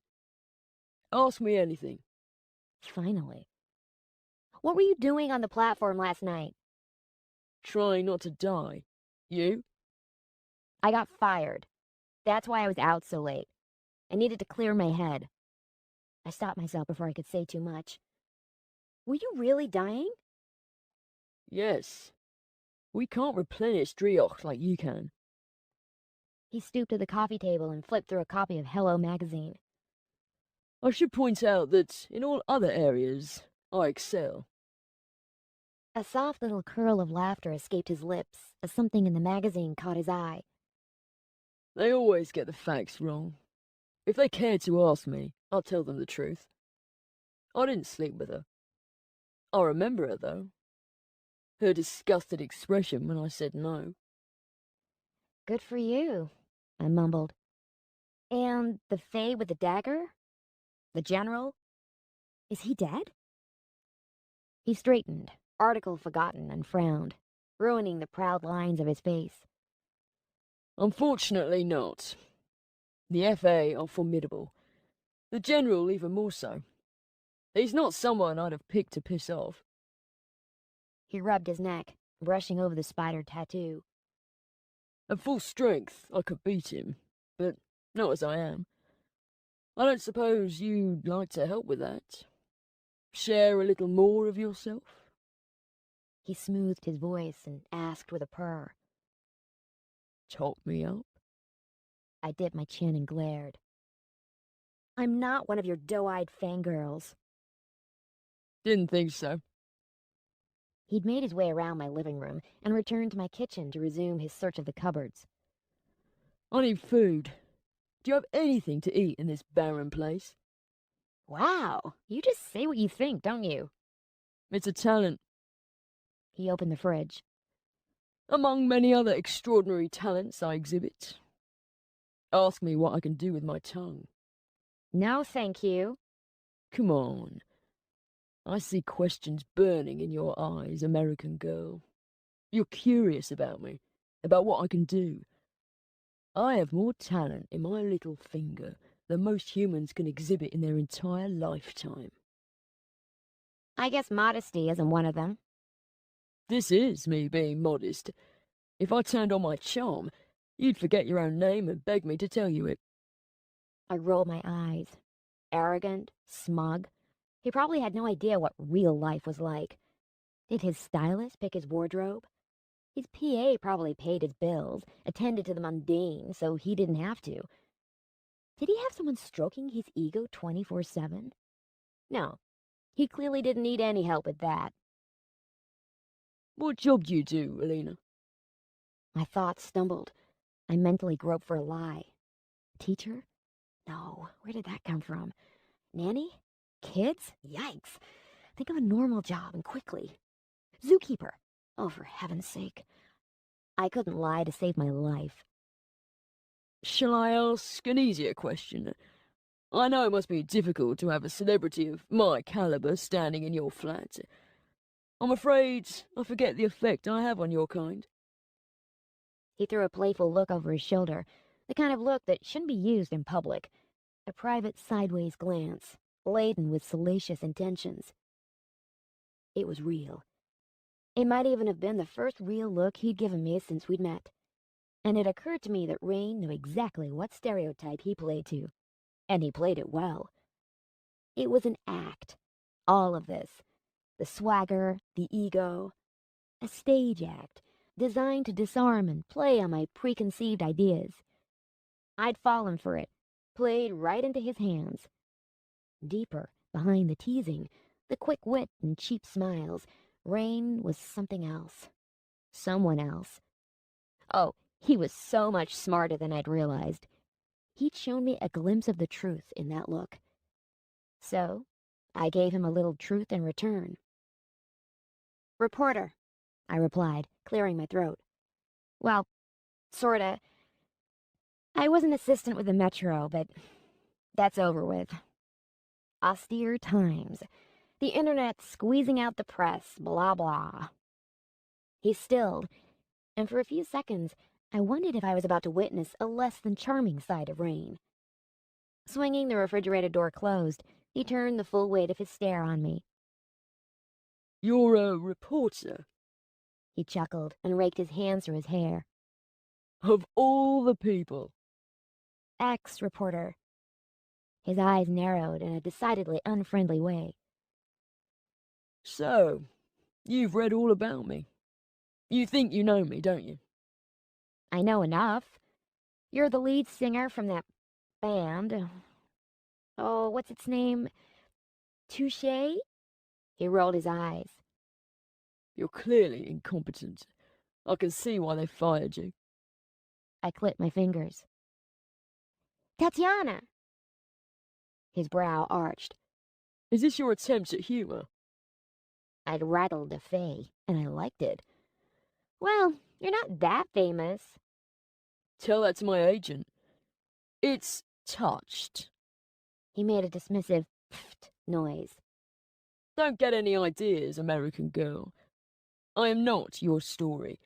Ask me anything. Finally. What were you doing on the platform last night? Trying not to die. You? I got fired. That's why I was out so late. I needed to clear my head. I stopped myself before I could say too much. Were you really dying? Yes. We can't replenish Driocht like you can. He stooped to the coffee table and flipped through a copy of Hello magazine. I should point out that in all other areas, I excel. A soft little curl of laughter escaped his lips as something in the magazine caught his eye. They always get the facts wrong. If they care to ask me, I'll tell them the truth. I didn't sleep with her. I remember her, though. Her disgusted expression when I said no. Good for you, I mumbled. And the Fae with the dagger? The general? Is he dead? He straightened, article forgotten, and frowned, ruining the proud lines of his face. Unfortunately not. The FA are formidable. The General even more so. He's not someone I'd have picked to piss off. He rubbed his neck, brushing over the spider tattoo. At full strength, I could beat him, but not as I am. I don't suppose you'd like to help with that? Share a little more of yourself? He smoothed his voice and asked with a purr. Top me up? I dipped my chin and glared. I'm not one of your doe-eyed fangirls. Didn't think so. He'd made his way around my living room and returned to my kitchen to resume his search of the cupboards. I need food. Do you have anything to eat in this barren place? Wow, you just say what you think, don't you? It's a talent, He opened the fridge. among many other extraordinary talents I exhibit. Ask me what I can do with my tongue. No, thank you. Come on. I see questions burning in your eyes, American girl. You're curious about me, about what I can do. I have more talent in my little finger than most humans can exhibit in their entire lifetime. I guess modesty isn't one of them. This is me being modest. If I turned on my charm, you'd forget your own name and beg me to tell you it. I rolled my eyes. Arrogant, smug. He probably had no idea what real life was like. Did his stylist pick his wardrobe? His PA probably paid his bills, attended to the mundane, so he didn't have to. Did he have someone stroking his ego 24/7? No, he clearly didn't need any help with that. What job do you do, Alina? My thoughts stumbled. I mentally groped for a lie. Teacher? No, where did that come from? Nanny? Kids? Yikes. Think of a normal job and quickly. Zookeeper. Oh, for heaven's sake. I couldn't lie to save my life. Shall I ask an easier question? I know it must be difficult to have a celebrity of my caliber standing in your flat. I'm afraid I forget the effect I have on your kind. He threw a playful look over his shoulder, the kind of look that shouldn't be used in public. A private sideways glance, laden with salacious intentions. It was real. It might even have been the first real look he'd given me since we'd met. And it occurred to me that Rain knew exactly what stereotype he played to. And he played it well. It was an act. All of this. The swagger, the ego. A stage act, designed to disarm and play on my preconceived ideas. I'd fallen for it, played right into his hands. Deeper, behind the teasing, the quick wit and cheap smiles, Rain was something else. Someone else. Oh, he was so much smarter than I'd realized. He'd shown me a glimpse of the truth in that look. So, I gave him a little truth in return. Reporter, I replied, clearing my throat. Well, sorta. I was an assistant with the Metro, but that's over with. Austere times. The internet squeezing out the press, blah blah. He stilled, and for a few seconds, I wondered if I was about to witness a less than charming side of Rain. Swinging the refrigerator door closed, he turned the full weight of his stare on me. You're a reporter? He chuckled and raked his hands through his hair. Of all the people. Ex-reporter. His eyes narrowed in a decidedly unfriendly way. So, you've read all about me. You think you know me, don't you? I know enough. You're the lead singer from that band. Oh, what's its name? Touche? He rolled his eyes. You're clearly incompetent. I can see why they fired you. I clipped my fingers. Tatiana! His brow arched. Is this your attempt at humour? I'd rattled a Fae, and I liked it. Well, you're not that famous. Tell that to my agent. It's touched. He made a dismissive pfft noise. Don't get any ideas, American girl. I am not your story.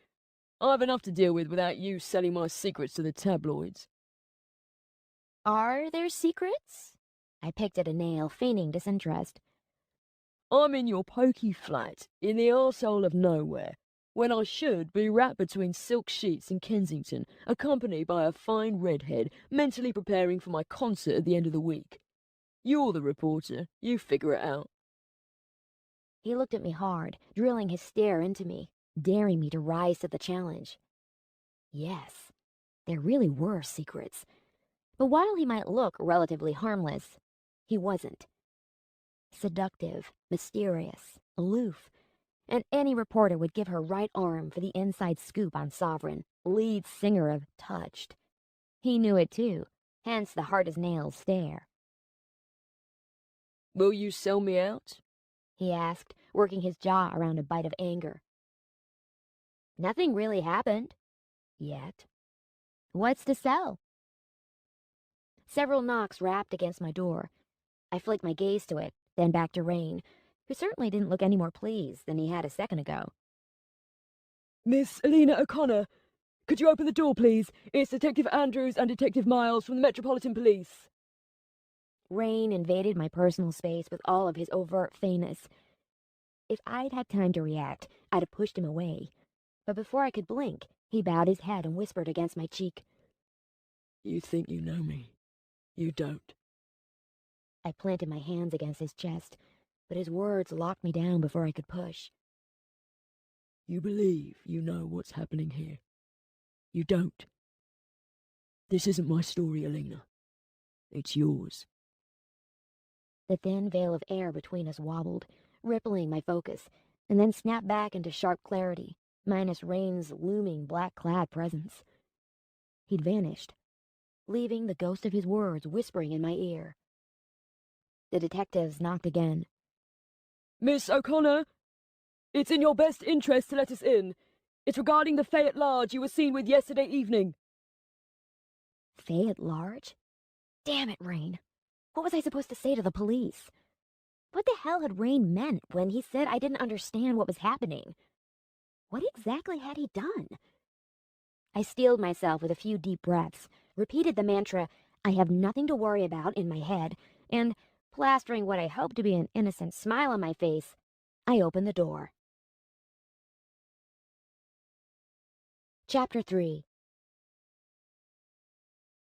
I have enough to deal with without you selling my secrets to the tabloids. Are there secrets? I picked at a nail, feigning disinterest. I'm in your pokey flat, in the arsehole of nowhere, when I should be wrapped between silk sheets in Kensington, accompanied by a fine redhead, mentally preparing for my concert at the end of the week. You're the reporter. You figure it out. He looked at me hard, drilling his stare into me, daring me to rise to the challenge. Yes, there really were secrets. But while he might look relatively harmless, he wasn't. Seductive, mysterious, aloof, and any reporter would give her right arm for the inside scoop on Sovereign, lead singer of Touched. He knew it too, hence the hard-as-nails stare. Will you sell me out? He asked, working his jaw around a bite of anger. Nothing really happened. Yet. What's to sell? Several knocks rapped against my door. I flicked my gaze to it, then back to Rain, who certainly didn't look any more pleased than he had a second ago. Miss Alina O'Connor, could you open the door, please? It's Detective Andrews and Detective Miles from the Metropolitan Police. Rain invaded my personal space with all of his overt fayness. If I'd had time to react, I'd have pushed him away. But before I could blink, he bowed his head and whispered against my cheek. You think you know me. You don't. I planted my hands against his chest, but his words locked me down before I could push. You believe you know what's happening here. You don't. This isn't my story, Alina. It's yours. The thin veil of air between us wobbled, rippling my focus, and then snapped back into sharp clarity, minus Rain's looming black-clad presence. He'd vanished, leaving the ghost of his words whispering in my ear. The detectives knocked again. Miss O'Connor, it's in your best interest to let us in. It's regarding the Fae at large you were seen with yesterday evening. Fae at large? Damn it, Rain. What was I supposed to say to the police? What the hell had Rain meant when he said I didn't understand what was happening? What exactly had he done? I steeled myself with a few deep breaths, repeated the mantra, "I have nothing to worry about," in my head, and, plastering what I hoped to be an innocent smile on my face, I opened the door. Chapter 3.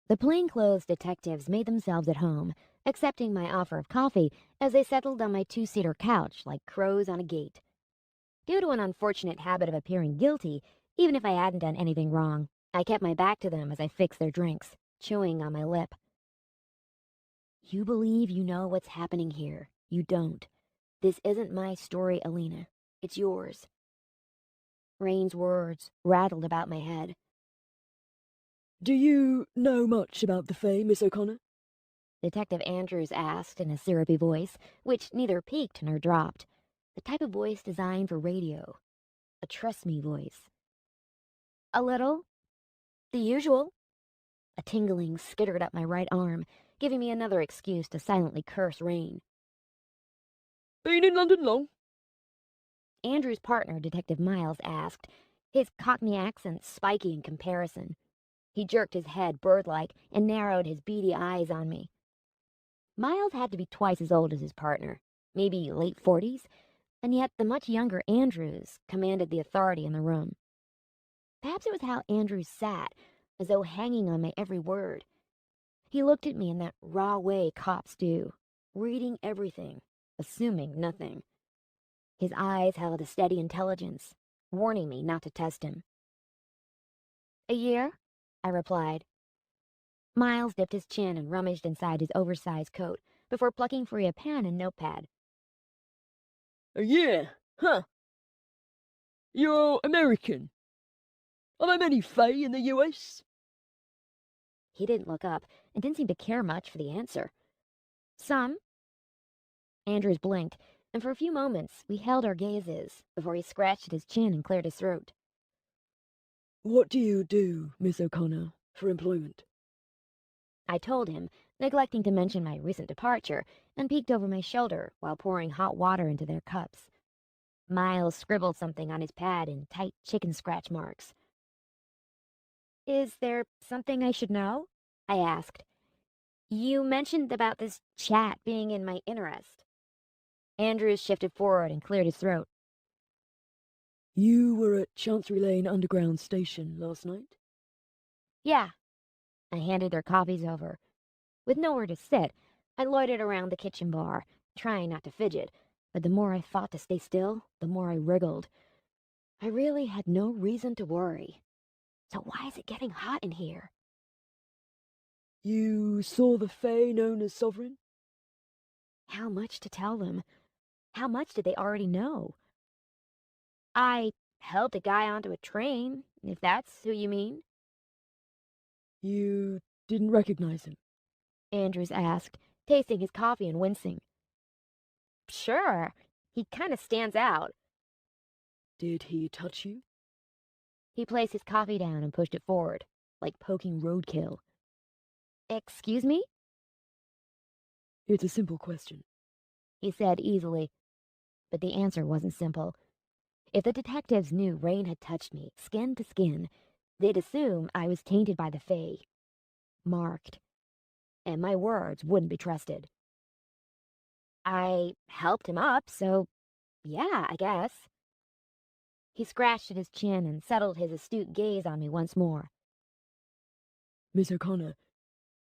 The plainclothes detectives made themselves at home, accepting my offer of coffee as they settled on my two-seater couch like crows on a gate. Due to an unfortunate habit of appearing guilty, even if I hadn't done anything wrong, I kept my back to them as I fixed their drinks, chewing on my lip. You believe you know what's happening here. You don't. This isn't my story, Alina. It's yours. Rain's words rattled about my head. Do you know much about the Fae, Miss O'Connor? Detective Andrews asked in a syrupy voice, which neither peaked nor dropped. The type of voice designed for radio. A trust-me voice. A little. The usual. A tingling skittered up my right arm, giving me another excuse to silently curse Rain. Been in London long? Andrew's partner, Detective Miles, asked, his Cockney accent spiky in comparison. He jerked his head bird-like and narrowed his beady eyes on me. Miles had to be twice as old as his partner, maybe late 40s, and yet the much younger Andrews commanded the authority in the room. Perhaps it was how Andrews sat, as though hanging on my every word. He looked at me in that raw way cops do, reading everything, assuming nothing. His eyes held a steady intelligence, warning me not to test him. "A year?" I replied. Miles dipped his chin and rummaged inside his oversized coat before plucking free a pen and notepad. A year, huh? You're American. Are there many Fae in the US? He didn't look up and didn't seem to care much for the answer. Some. Andrews blinked, and for a few moments we held our gazes before he scratched at his chin and cleared his throat. What do you do, Miss O'Connor, for employment? I told him, neglecting to mention my recent departure, and peeked over my shoulder while pouring hot water into their cups. Miles scribbled something on his pad in tight chicken scratch marks. Is there something I should know? I asked. You mentioned about this chat being in my interest. Andrews shifted forward and cleared his throat. You were at Chancery Lane Underground Station last night? Yeah. I handed their coffees over. With nowhere to sit, I loitered around the kitchen bar, trying not to fidget, but the more I fought to stay still, the more I wriggled. I really had no reason to worry. So why is it getting hot in here? You saw the Fae known as Sovereign? How much to tell them? How much did they already know? I helped a guy onto a train, if that's who you mean, You didn't recognize him? Andrews asked, tasting his coffee and wincing. Sure, he kind of stands out. Did he touch you? He placed his coffee down and pushed it forward, like poking roadkill. Excuse me? It's a simple question. He said easily, but the answer wasn't simple. If the detectives knew Rain had touched me, skin to skin, they'd assume I was tainted by the Fae. Marked. And my words wouldn't be trusted. I helped him up, so yeah, I guess. He scratched at his chin and settled his astute gaze on me once more. Miss O'Connor,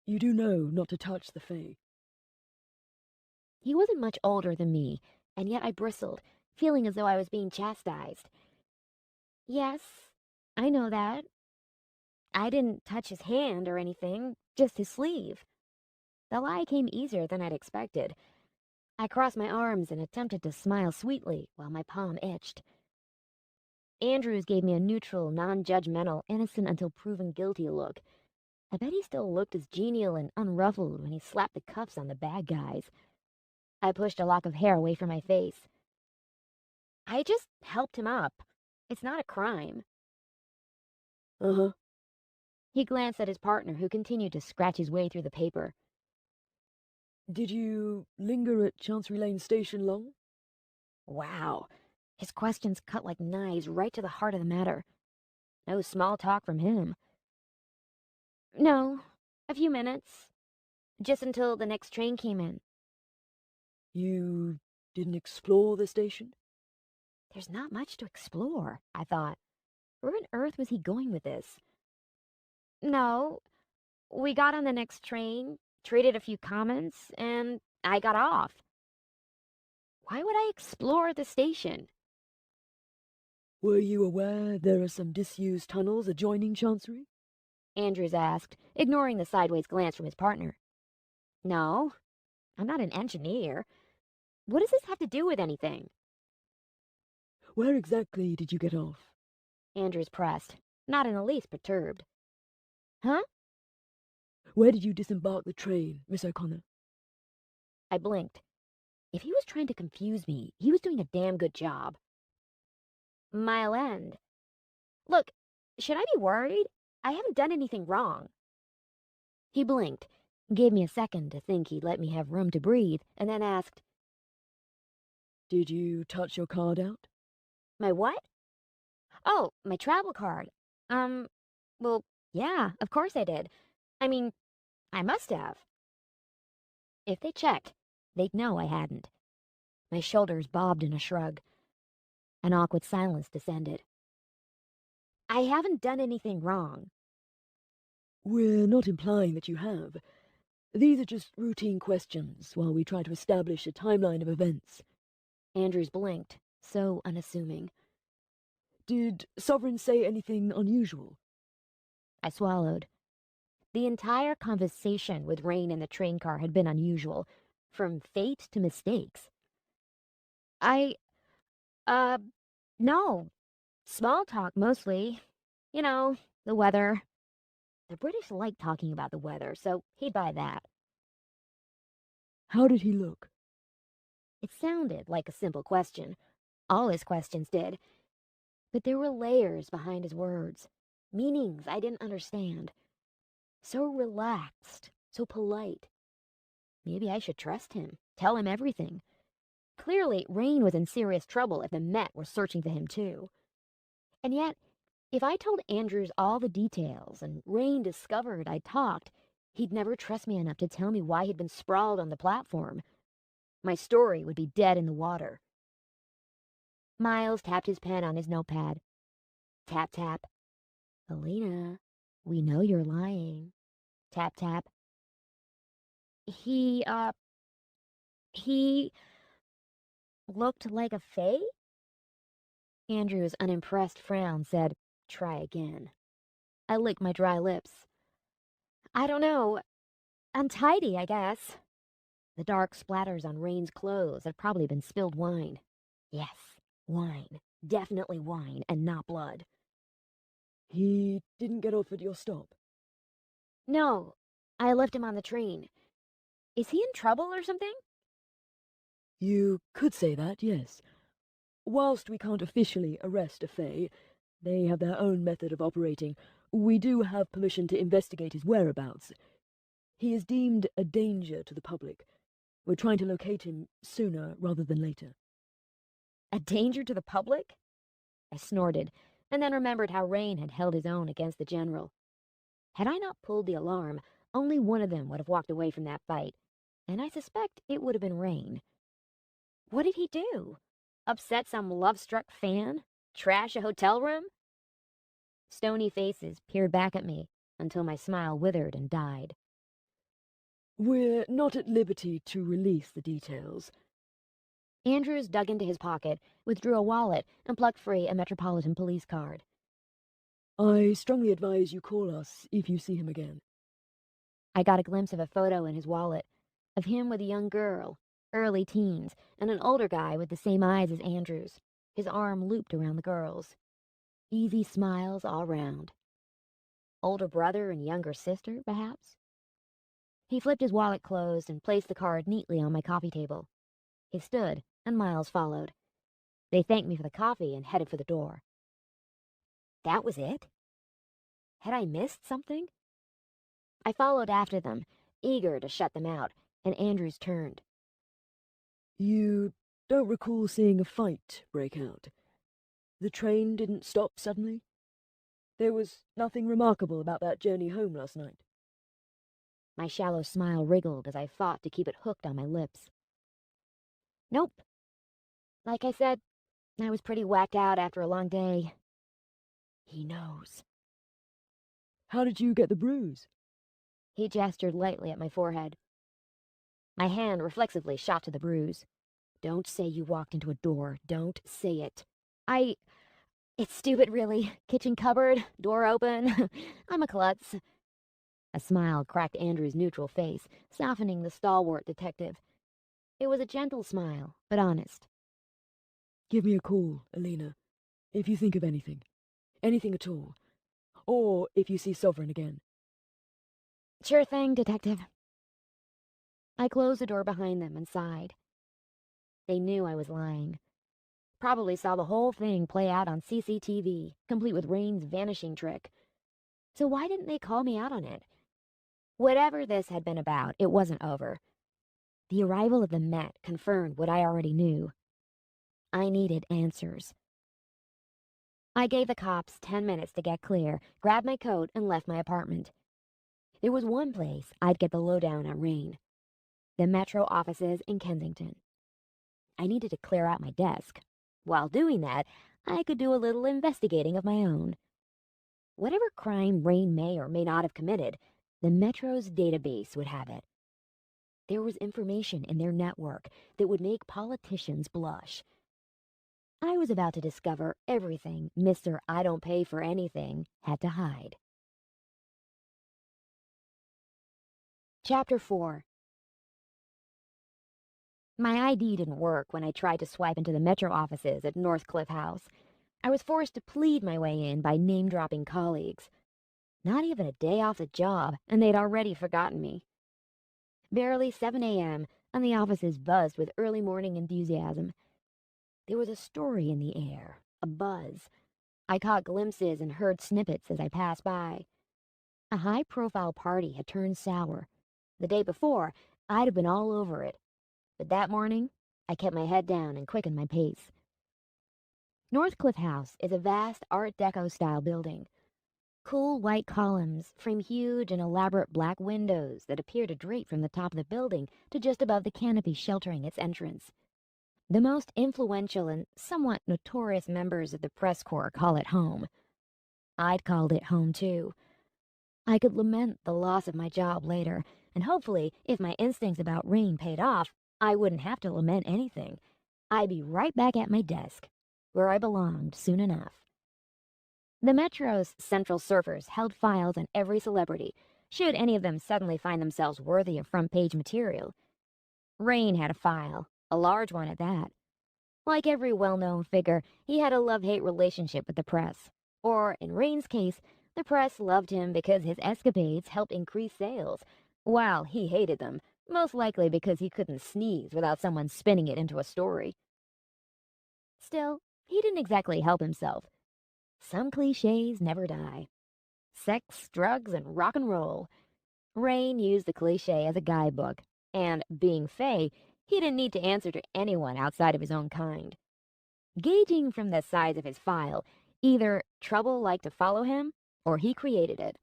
you do know not to touch the Fae. He wasn't much older than me, and yet I bristled, feeling as though I was being chastised. Yes, I know that. I didn't touch his hand or anything, just his sleeve. The lie came easier than I'd expected. I crossed my arms and attempted to smile sweetly while my palm itched. Andrews gave me a neutral, non-judgmental, innocent until proven guilty look. I bet he still looked as genial and unruffled when he slapped the cuffs on the bad guys. I pushed a lock of hair away from my face. I just helped him up. It's not a crime. Uh-huh. He glanced at his partner, who continued to scratch his way through the paper. Did you linger at Chancery Lane Station long? Wow. His questions cut like knives right to the heart of the matter. No small talk from him. No, a few minutes. Just until the next train came in. You didn't explore the station? There's not much to explore, I thought. Where on earth was he going with this? No, we got on the next train, traded a few comments, and I got off. Why would I explore the station? Were you aware there are some disused tunnels adjoining Chancery? Andrews asked, ignoring the sideways glance from his partner. No, I'm not an engineer. What does this have to do with anything? Where exactly did you get off? Andrews pressed, not in the least perturbed. Huh? Where did you disembark the train, Miss O'Connor? I blinked. If he was trying to confuse me, he was doing a damn good job. Mile End. Look, should I be worried? I haven't done anything wrong. He blinked, gave me a second to think he'd let me have room to breathe, and then asked, Did you touch your card out? My what? Oh, my travel card. Well, yeah, of course I did. I mean, I must have. If they checked, they'd know I hadn't. My shoulders bobbed in a shrug. An awkward silence descended. I haven't done anything wrong. We're not implying that you have. These are just routine questions while we try to establish a timeline of events. Andrews blinked, so unassuming. Did Sovereign say anything unusual? I swallowed. The entire conversation with Rain in the train car had been unusual, from fate to mistakes. I, uh, no. Small talk mostly. You know, the weather. The British like talking about the weather, so he'd buy that. How did he look? It sounded like a simple question. All his questions did. But there were layers behind his words, meanings I didn't understand. So relaxed, so polite. Maybe I should trust him, tell him everything. Clearly, Rain was in serious trouble if the Met were searching for him too. And yet, if I told Andrews all the details and Rain discovered I'd talked, he'd never trust me enough to tell me why he'd been sprawled on the platform. My story would be dead in the water. Miles tapped his pen on his notepad. Tap, tap. Elena, we know you're lying. Tap, tap. He looked like a fae? Andrew's unimpressed frown said, try again. I licked my dry lips. I don't know. Untidy, I guess. The dark splatters on Rain's clothes had probably been spilled wine. Yes, wine. Definitely wine, and not blood. He didn't get off at your stop? No, I left him on the train. Is he in trouble or something? You could say that, yes. Whilst we can't officially arrest a Fae, they have their own method of operating, we do have permission to investigate his whereabouts. He is deemed a danger to the public. We're trying to locate him sooner rather than later. A danger to the public? I snorted, and then remembered how Rain had held his own against the general. Had I not pulled the alarm, only one of them would have walked away from that fight, and I suspect it would have been Rain. What did he do? Upset some love-struck fan? Trash a hotel room? Stony faces peered back at me until my smile withered and died. We're not at liberty to release the details. Andrews dug into his pocket, withdrew a wallet, and plucked free a Metropolitan Police card. I strongly advise you call us if you see him again. I got a glimpse of a photo in his wallet, of him with a young girl, early teens, and an older guy with the same eyes as Andrews, his arm looped around the girl's. Easy smiles all round. Older brother and younger sister, perhaps? He flipped his wallet closed and placed the card neatly on my coffee table. He stood, and Miles followed. They thanked me for the coffee and headed for the door. That was it? Had I missed something? I followed after them, eager to shut them out, and Andrews turned. You don't recall seeing a fight break out? The train didn't stop suddenly? There was nothing remarkable about that journey home last night? My shallow smile wriggled as I fought to keep it hooked on my lips. Nope. Like I said, I was pretty whacked out after a long day. He knows. How did you get the bruise? He gestured lightly at my forehead. My hand reflexively shot to the bruise. Don't say you walked into a door. Don't say it. It's stupid, really. Kitchen cupboard, door open. I'm a klutz. A smile cracked Andrew's neutral face, softening the stalwart detective. It was a gentle smile, but honest. Give me a call, Elena, if you think of anything. Anything at all. Or if you see Sovereign again. Sure thing, detective. I closed the door behind them and sighed. They knew I was lying. Probably saw the whole thing play out on CCTV, complete with Rain's vanishing trick. So why didn't they call me out on it? Whatever this had been about, it wasn't over. The arrival of the Met confirmed what I already knew. I needed answers. I gave the cops 10 minutes to get clear, grabbed my coat, and left my apartment. There was one place I'd get the lowdown on Rain. The Metro offices in Kensington. I needed to clear out my desk. While doing that, I could do a little investigating of my own. Whatever crime Rain may or may not have committed, the Metro's database would have it. There was information in their network that would make politicians blush. I was about to discover everything Mr. I Don't Pay for Anything had to hide. Chapter 4. My ID didn't work when I tried to swipe into the Metro offices at Northcliffe House. I was forced to plead my way in by name-dropping colleagues. Not even a day off the job, and they'd already forgotten me. Barely 7 a.m., and the offices buzzed with early morning enthusiasm. There was a story in the air, a buzz. I caught glimpses and heard snippets as I passed by. A high-profile party had turned sour. The day before, I'd have been all over it. But that morning, I kept my head down and quickened my pace. Northcliffe House is a vast Art Deco-style building. Cool white columns frame huge and elaborate black windows that appear to drape from the top of the building to just above the canopy sheltering its entrance. The most influential and somewhat notorious members of the press corps call it home. I'd called it home too. I could lament the loss of my job later, and hopefully, if my instincts about rain paid off, I wouldn't have to lament anything. I'd be right back at my desk, where I belonged soon enough. The Metro's Central Surfers held files on every celebrity, should any of them suddenly find themselves worthy of front-page material. Rain had a file, a large one at that. Like every well-known figure, he had a love-hate relationship with the press. Or, in Rain's case, the press loved him because his escapades helped increase sales, while he hated them, most likely because he couldn't sneeze without someone spinning it into a story. Still, he didn't exactly help himself. Some cliches never die. Sex, drugs, and rock and roll. Rain used the cliche as a guidebook, and, being Fae, he didn't need to answer to anyone outside of his own kind. Gauging from the size of his file, either trouble liked to follow him, or he created it.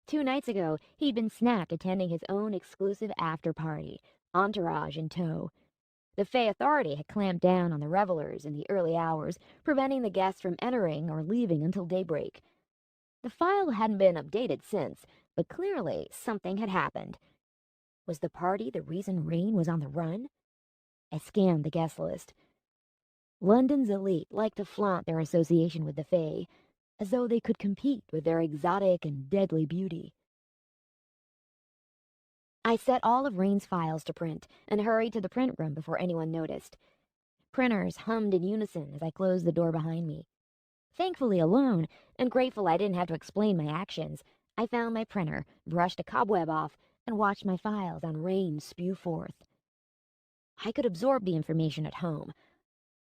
2 nights ago, he'd been snapped attending his own exclusive after-party, entourage in tow. The Fae Authority had clamped down on the revelers in the early hours, preventing the guests from entering or leaving until daybreak. The file hadn't been updated since, but clearly something had happened. Was the party the reason Rain was on the run? I scanned the guest list. London's elite liked to flaunt their association with the Fae, as though they could compete with their exotic and deadly beauty. I set all of Rain's files to print and hurried to the print room before anyone noticed. Printers hummed in unison as I closed the door behind me. Thankfully alone, and grateful I didn't have to explain my actions, I found my printer, brushed a cobweb off, and watched my files on Rain spew forth. I could absorb the information at home.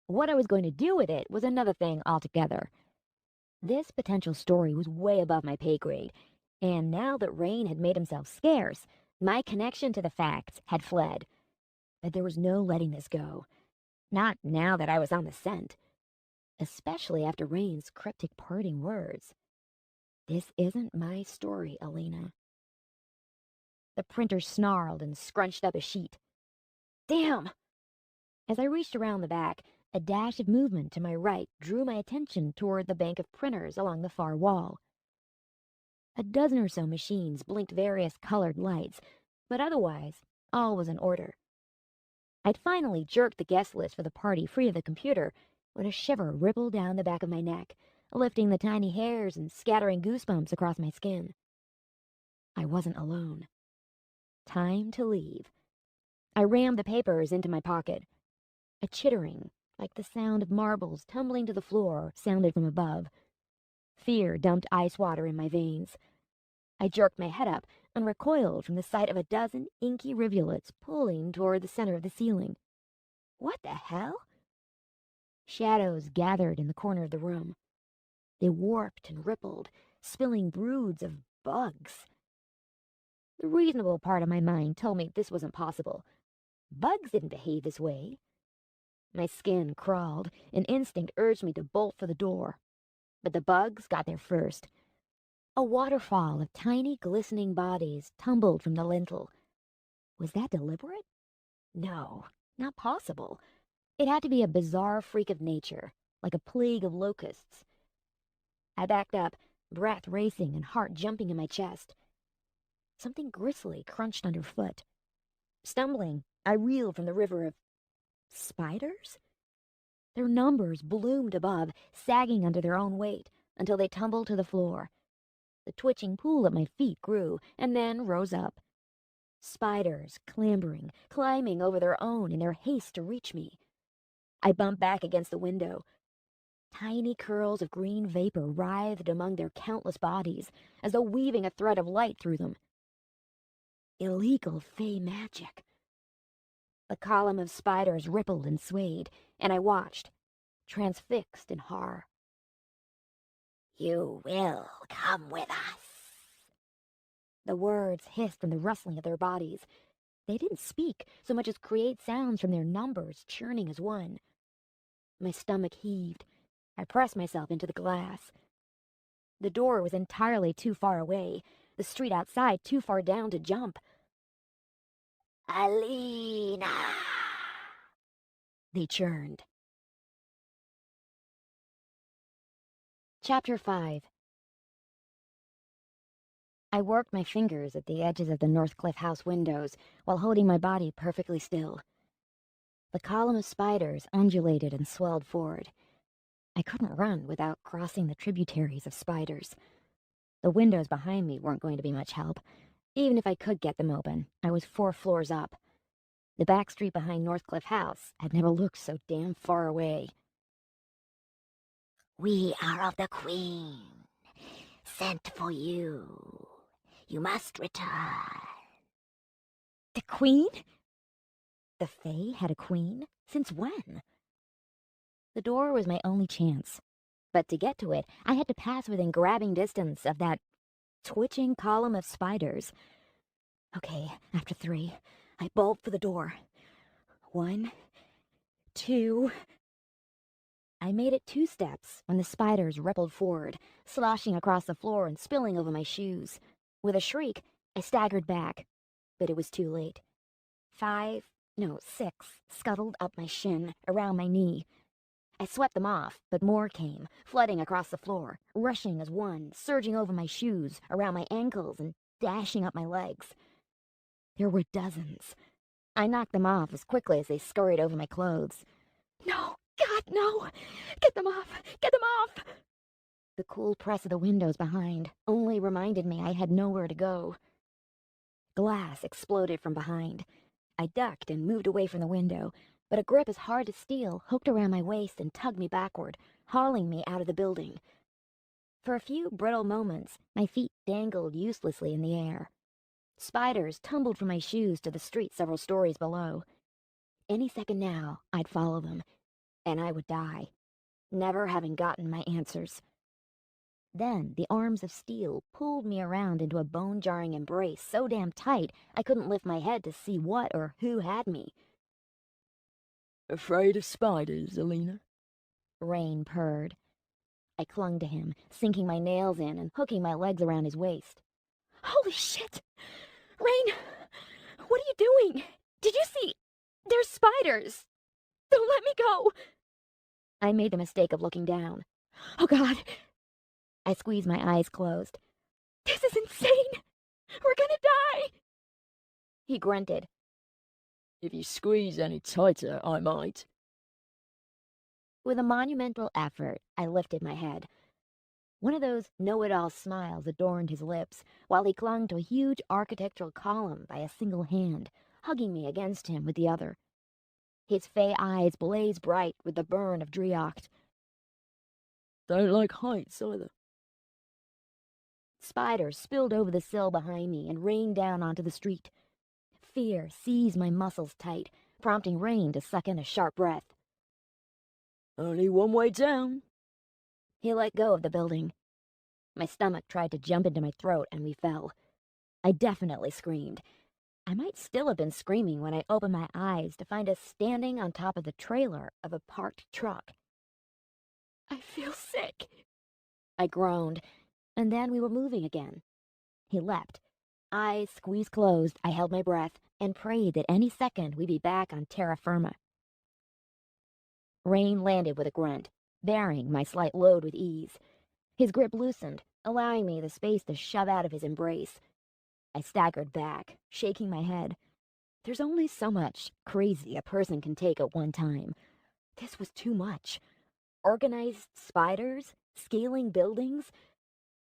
What I was going to do with it was another thing altogether. This potential story was way above my pay grade, and now that Rain had made himself scarce, my connection to the facts had fled. But there was no letting this go. Not now that I was on the scent. Especially after Rain's cryptic parting words. This isn't my story, Elena. The printer snarled and scrunched up a sheet. Damn! As I reached around the back, a dash of movement to my right drew my attention toward the bank of printers along the far wall. A dozen or so machines blinked various colored lights, but otherwise, all was in order. I'd finally jerked the guest list for the party free of the computer when a shiver rippled down the back of my neck, lifting the tiny hairs and scattering goosebumps across my skin. I wasn't alone. Time to leave. I rammed the papers into my pocket. A chittering, like the sound of marbles tumbling to the floor, sounded from above. Fear dumped ice water in my veins. I jerked my head up and recoiled from the sight of a dozen inky rivulets pulling toward the center of the ceiling. What the hell? Shadows gathered in the corner of the room. They warped and rippled, spilling broods of bugs. The reasonable part of my mind told me this wasn't possible. Bugs didn't behave this way. My skin crawled, and instinct urged me to bolt for the door. But the bugs got there first. A waterfall of tiny, glistening bodies tumbled from the lintel. Was that deliberate? No, not possible. It had to be a bizarre freak of nature, like a plague of locusts. I backed up, breath racing and heart jumping in my chest. Something gristly crunched underfoot. Stumbling, I reeled from the river of spiders? Their numbers bloomed above, sagging under their own weight, until they tumbled to the floor. The twitching pool at my feet grew, and then rose up. Spiders clambering, climbing over their own in their haste to reach me. I bumped back against the window. Tiny curls of green vapor writhed among their countless bodies, as though weaving a thread of light through them. Illegal Fae magic. The column of spiders rippled and swayed, and I watched, transfixed in horror. "You will come with us." The words hissed from the rustling of their bodies. They didn't speak so much as create sounds from their numbers churning as one. My stomach heaved. I pressed myself into the glass. The door was entirely too far away, the street outside too far down to jump. "Alina!" They churned. Chapter 5. I worked my fingers at the edges of the Northcliffe house windows while holding my body perfectly still. The column of spiders undulated and swelled forward. I couldn't run without crossing the tributaries of spiders. The windows behind me weren't going to be much help. Even if I could get them open, I was 4 floors up. The back street behind Northcliffe House had never looked so damn far away. "We are of the Queen, sent for you. You must return." The Queen? The Fae had a queen? Since when? The door was my only chance. But to get to it, I had to pass within grabbing distance of that twitching column of spiders. Okay, after 3, I bolt for the door. 1, 2... I made it 2 steps when the spiders rippled forward, sloshing across the floor and spilling over my shoes. With a shriek, I staggered back, but it was too late. 6 scuttled up my shin, around my knee. I swept them off, but more came, flooding across the floor, rushing as one, surging over my shoes, around my ankles, and dashing up my legs. There were dozens. I knocked them off as quickly as they scurried over my clothes. "No! God, no! Get them off! Get them off!" The cool press of the windows behind only reminded me I had nowhere to go. Glass exploded from behind. I ducked and moved away from the window, but a grip as hard as steel hooked around my waist and tugged me backward, hauling me out of the building. For a few brittle moments, my feet dangled uselessly in the air. Spiders tumbled from my shoes to the street several stories below. Any second now, I'd follow them, and I would die, never having gotten my answers. Then the arms of steel pulled me around into a bone-jarring embrace so damn tight I couldn't lift my head to see what or who had me. Afraid of spiders, Alina? Rain purred. I clung to him, sinking my nails in and hooking my legs around his waist. "Holy shit! Rain! What are you doing? Did you see? There's spiders! Don't let me go!" I made the mistake of looking down. "Oh God!" I squeezed my eyes closed. "This is insane! We're gonna die!" He grunted. If you squeeze any tighter, I might. With a monumental effort, I lifted my head. One of those know-it-all smiles adorned his lips, while he clung to a huge architectural column by a single hand, hugging me against him with the other. His Fae eyes blazed bright with the burn of Driocht. Don't like heights either. Spiders spilled over the sill behind me and rained down onto the street. Fear seized my muscles tight, prompting Rain to suck in a sharp breath. Only one way down. He let go of the building. My stomach tried to jump into my throat, and we fell. I definitely screamed. I might still have been screaming when I opened my eyes to find us standing on top of the trailer of a parked truck. "I feel sick," I groaned, and then we were moving again. He leapt. Eyes squeezed closed, I held my breath and prayed that any second we'd be back on terra firma. Rain landed with a grunt, bearing my slight load with ease. His grip loosened, allowing me the space to shove out of his embrace. I staggered back, shaking my head. There's only so much crazy a person can take at one time. This was too much. Organized spiders, scaling buildings.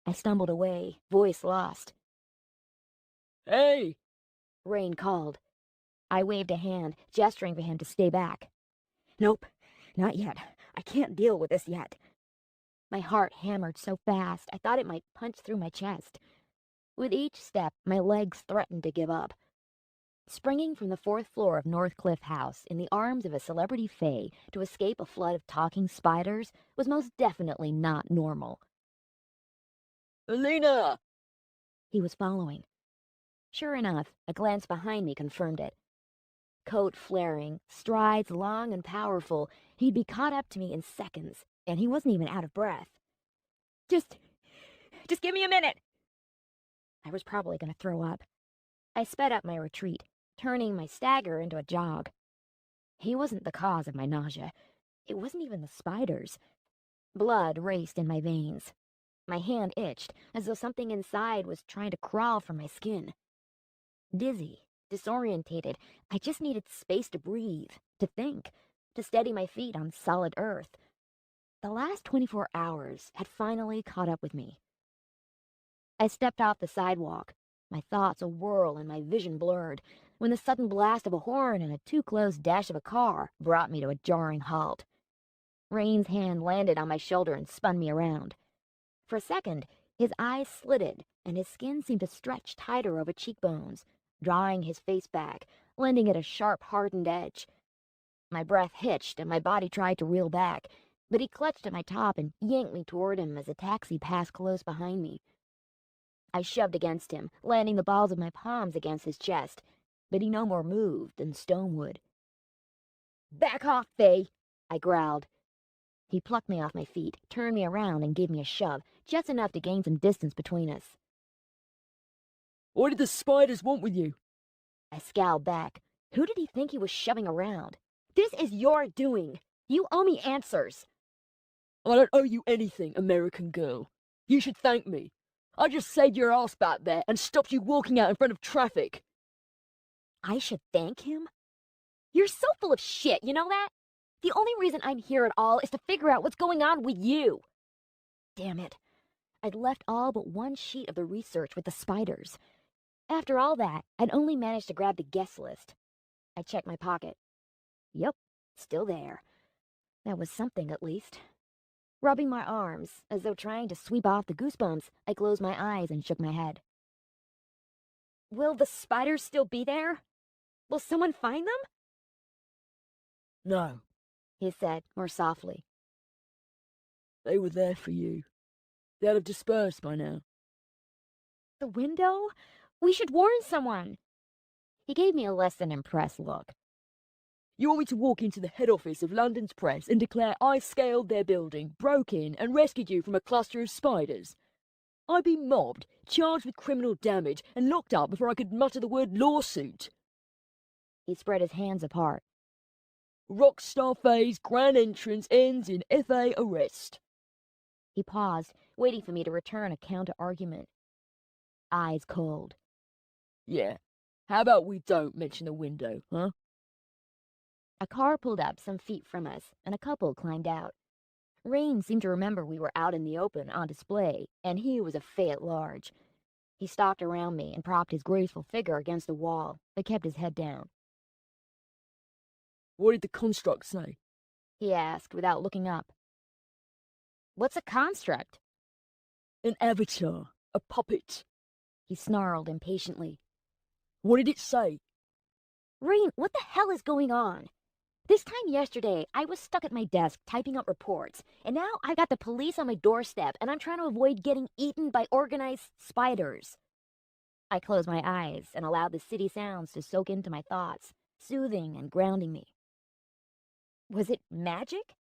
I stumbled away, voice lost. Hey! Rain called. I waved a hand, gesturing for him to stay back. "Nope, not yet. I can't deal with this yet." My heart hammered so fast I thought it might punch through my chest. With each step, my legs threatened to give up. Springing from the fourth floor of Northcliffe House in the arms of a celebrity fae to escape a flood of talking spiders was most definitely not normal. Alina! He was following. Sure enough, a glance behind me confirmed it. Coat flaring, strides long and powerful, he'd be caught up to me in seconds, and he wasn't even out of breath. Just give me a minute! I was probably going to throw up. I sped up my retreat, turning my stagger into a jog. He wasn't the cause of my nausea. It wasn't even the spiders. Blood raced in my veins. My hand itched, as though something inside was trying to crawl from my skin. Dizzy, disorientated, I just needed space to breathe, to think, to steady my feet on solid earth. The last 24 hours had finally caught up with me. I stepped off the sidewalk, my thoughts a whirl and my vision blurred, when the sudden blast of a horn and a too-close dash of a car brought me to a jarring halt. Rain's hand landed on my shoulder and spun me around. For a second, his eyes slitted, and his skin seemed to stretch tighter over cheekbones, drawing his face back, lending it a sharp, hardened edge. My breath hitched, and my body tried to reel back, but he clutched at my top and yanked me toward him as a taxi passed close behind me. I shoved against him, landing the balls of my palms against his chest, but he no more moved than stone would. "Back off, Faye!" I growled. He plucked me off my feet, turned me around, and gave me a shove, just enough to gain some distance between us. What did the spiders want with you? I scowled back. Who did he think he was shoving around? This is your doing. You owe me answers. I don't owe you anything, American girl. You should thank me. I just saved your ass back there and stopped you walking out in front of traffic. I should thank him? You're so full of shit, you know that? The only reason I'm here at all is to figure out what's going on with you. Damn it. I'd left all but one sheet of the research with the spiders. After all that, I'd only managed to grab the guest list. I checked my pocket. Yep, still there. That was something, at least. Rubbing my arms, as though trying to sweep off the goosebumps, I closed my eyes and shook my head. Will the spiders still be there? Will someone find them? No, He said, more softly. they were there for you. They'd have dispersed by now. The window? We should warn someone. He gave me a less than impressed look. You want me to walk into the head office of London's press and declare I scaled their building, broke in, and rescued you from a cluster of spiders? I'd be mobbed, charged with criminal damage, and locked up before I could mutter the word lawsuit. He spread his hands apart. Rockstar Faye's grand entrance ends in Fae arrest. He paused, waiting for me to return a counter-argument. Eyes cold. Yeah, how about we don't mention the window, huh? A car pulled up some feet from us, and a couple climbed out. Rain seemed to remember we were out in the open on display, and he was a Fae at large. He stalked around me and propped his graceful figure against the wall, but kept his head down. What did the construct say? He asked without looking up. What's a construct? An avatar, a puppet. He snarled impatiently. What did it say? Rain, what the hell is going on? This time yesterday, I was stuck at my desk typing up reports, and now I've got the police on my doorstep, and I'm trying to avoid getting eaten by organized spiders. I closed my eyes and allowed the city sounds to soak into my thoughts, soothing and grounding me. Was it magic?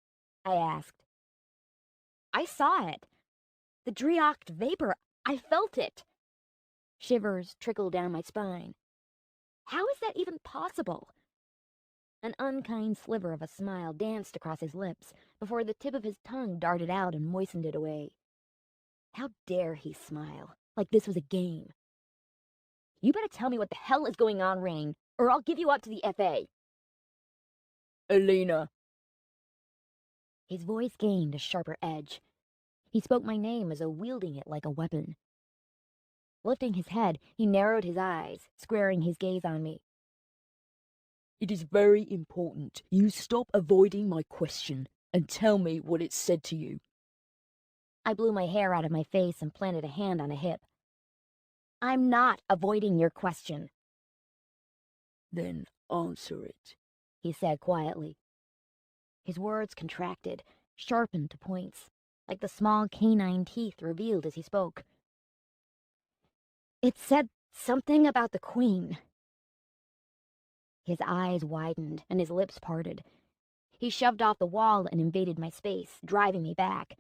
I asked. I saw it. The Driocht vapor. I felt it. Shivers trickled down my spine. How is that even possible? An unkind sliver of a smile danced across his lips before the tip of his tongue darted out and moistened it away. How dare he smile, like this was a game. You better tell me what the hell is going on, Rain, or I'll give you up to the FA. Alina. His voice gained a sharper edge. He spoke my name as though wielding it like a weapon. Lifting his head, he narrowed his eyes, squaring his gaze on me. It is very important you stop avoiding my question and tell me what it said to you. I blew my hair out of my face and planted a hand on a hip. I'm not avoiding your question. Then answer it, he said quietly. His words contracted, sharpened to points, like the small canine teeth revealed as he spoke. It said something about the Queen. His eyes widened and his lips parted. He shoved off the wall and invaded my space, driving me back.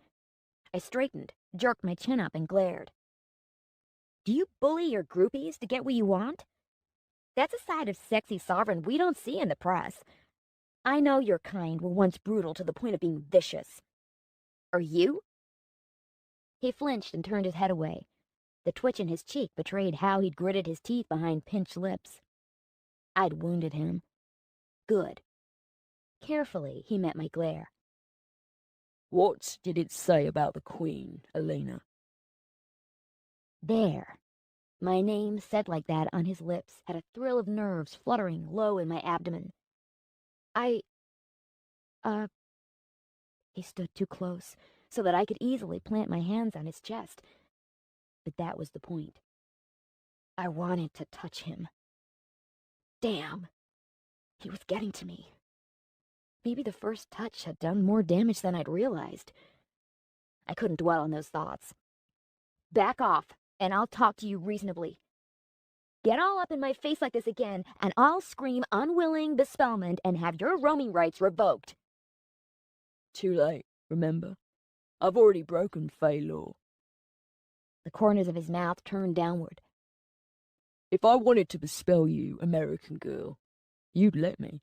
I straightened, jerked my chin up, and glared. Do you bully your groupies to get what you want? That's a side of sexy sovereign we don't see in the press. I know your kind were once brutal to the point of being vicious. Are you? He flinched and turned his head away. The twitch in his cheek betrayed how he'd gritted his teeth behind pinched lips. I'd wounded him. Good. Carefully, he met my glare. What did it say about the Queen, Elena? There. My name, said like that on his lips, had a thrill of nerves fluttering low in my abdomen. He stood too close, so that I could easily plant my hands on his chest. But that was the point. I wanted to touch him. Damn. He was getting to me. Maybe the first touch had done more damage than I'd realized. I couldn't dwell on those thoughts. Back off, and I'll talk to you reasonably. Get all up in my face like this again, and I'll scream unwilling bespellment and have your roaming rights revoked. Too late, remember? I've already broken Fae law. The corners of his mouth turned downward. If I wanted to bespell you, American girl, you'd let me.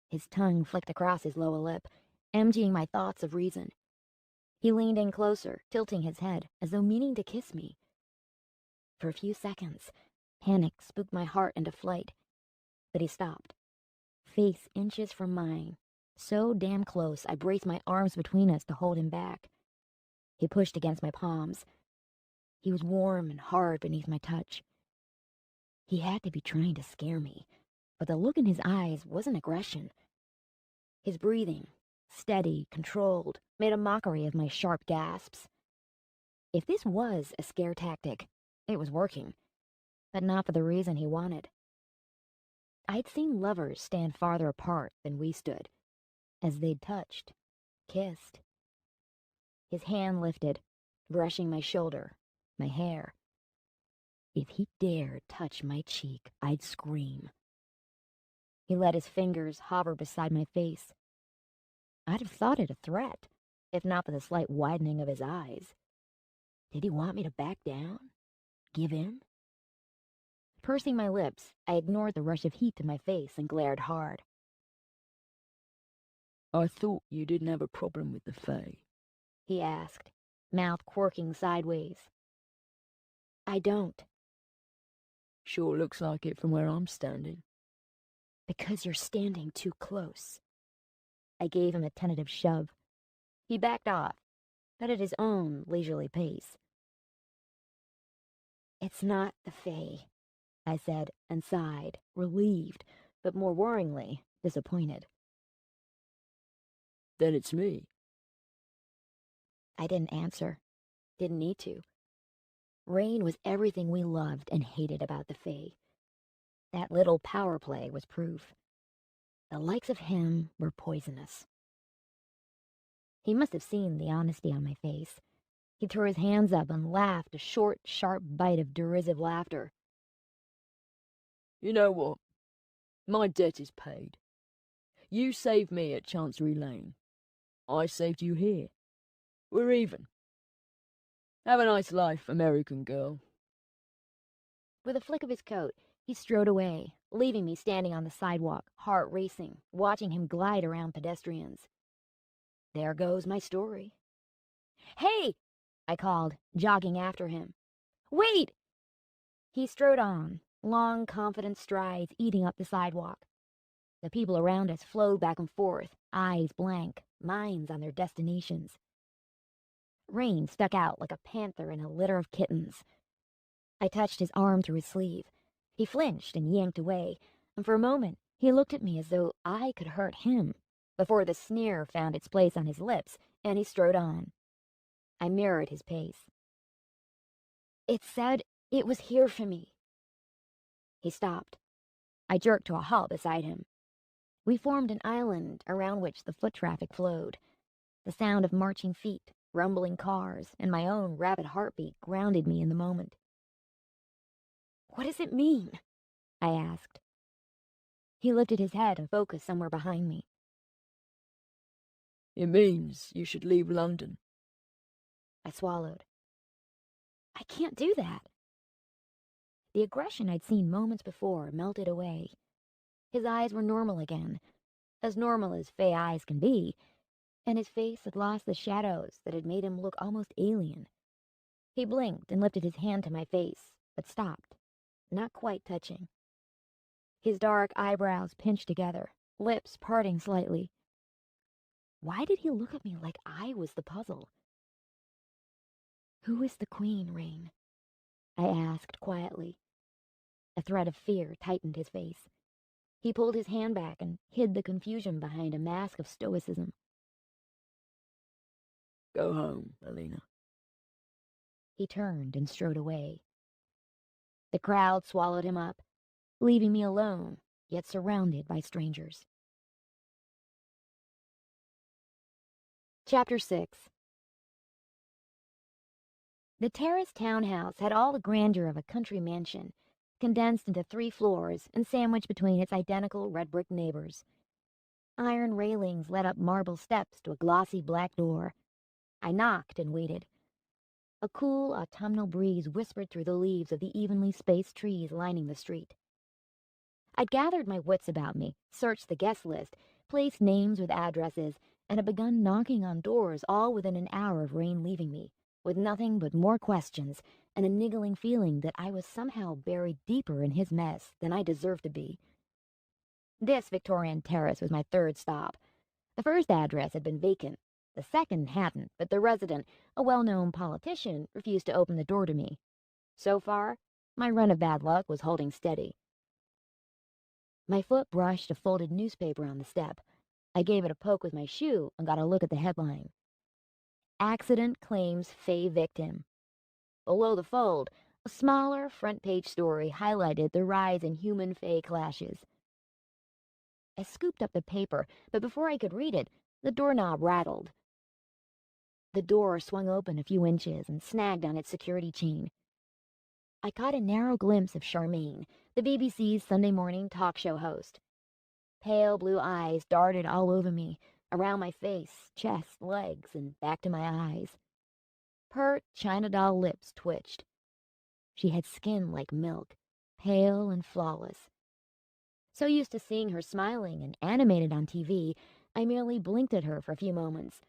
His tongue flicked across his lower lip, emptying my thoughts of reason. He leaned in closer, tilting his head, as though meaning to kiss me. For a few seconds, panic spooked my heart into flight, but he stopped. Face inches from mine, so damn close I braced my arms between us to hold him back. He pushed against my palms. He was warm and hard beneath my touch. He had to be trying to scare me, but the look in his eyes wasn't aggression. His breathing, steady, controlled, made a mockery of my sharp gasps. If this was a scare tactic, it was working, but not for the reason he wanted. I'd seen lovers stand farther apart than we stood, as they'd touched, kissed. His hand lifted, brushing my shoulder, my hair. If he dared touch my cheek, I'd scream. He let his fingers hover beside my face. I'd have thought it a threat, if not for the slight widening of his eyes. Did he want me to back down? Give in? Pursing my lips, I ignored the rush of heat to my face and glared hard. I thought you didn't have a problem with the Fae. He asked, mouth quirking sideways. I don't. Sure looks like it from where I'm standing. Because you're standing too close. I gave him a tentative shove. He backed off, but at his own leisurely pace. It's not the Fae, I said and sighed, relieved, but more worryingly, disappointed. Then it's me. I didn't answer. Didn't need to. Rain was everything we loved and hated about the Fae. That little power play was proof. The likes of him were poisonous. He must have seen the honesty on my face. He threw his hands up and laughed a short, sharp bite of derisive laughter. You know what? My debt is paid. You saved me at Chancery Lane. I saved you here. We're even. Have a nice life, American girl. With a flick of his coat, he strode away, leaving me standing on the sidewalk, heart racing, watching him glide around pedestrians. There goes my story. Hey! I called, jogging after him. Wait! He strode on, long, confident strides eating up the sidewalk. The people around us flowed back and forth, eyes blank, minds on their destinations. Rain stuck out like a panther in a litter of kittens. I touched his arm through his sleeve. He flinched and yanked away, and for a moment he looked at me as though I could hurt him, before the sneer found its place on his lips, and he strode on. I mirrored his pace. It said it was here for me. He stopped. I jerked to a halt beside him. We formed an island around which the foot traffic flowed. The sound of marching feet, rumbling cars, and my own rapid heartbeat grounded me in the moment. "What does it mean?" I asked. He lifted his head and focused somewhere behind me. "It means you should leave London." I swallowed. "I can't do that." The aggression I'd seen moments before melted away. His eyes were normal again, as normal as Fae eyes can be, and his face had lost the shadows that had made him look almost alien. He blinked and lifted his hand to my face, but stopped, not quite touching. His dark eyebrows pinched together, lips parting slightly. Why did he look at me like I was the puzzle? "Who is the queen, Rain?" I asked quietly. A thread of fear tightened his face. He pulled his hand back and hid the confusion behind a mask of stoicism. "Go home, Alina." He turned and strode away. The crowd swallowed him up, leaving me alone, yet surrounded by strangers. Chapter 6. The terraced townhouse had all the grandeur of a country mansion, condensed into 3 floors and sandwiched between its identical red brick neighbors. Iron railings led up marble steps to a glossy black door. I knocked and waited. A cool autumnal breeze whispered through the leaves of the evenly spaced trees lining the street. I'd gathered my wits about me, searched the guest list, placed names with addresses, and had begun knocking on doors all within an hour of Rain leaving me, with nothing but more questions and a niggling feeling that I was somehow buried deeper in his mess than I deserved to be. This Victorian terrace was my 3rd stop. The first address had been vacant. The second hadn't, but the resident, a well-known politician, refused to open the door to me. So far, my run of bad luck was holding steady. My foot brushed a folded newspaper on the step. I gave it a poke with my shoe and got a look at the headline. "Accident claims Fae victim." Below the fold, a smaller front-page story highlighted the rise in human-Fae clashes. I scooped up the paper, but before I could read it, the doorknob rattled. The door swung open a few inches and snagged on its security chain. I caught a narrow glimpse of Charmaine, the BBC's Sunday morning talk show host. Pale blue eyes darted all over me, around my face, chest, legs, and back to my eyes. Pert China doll lips twitched. She had skin like milk, pale and flawless. So used to seeing her smiling and animated on TV, I merely blinked at her for a few moments.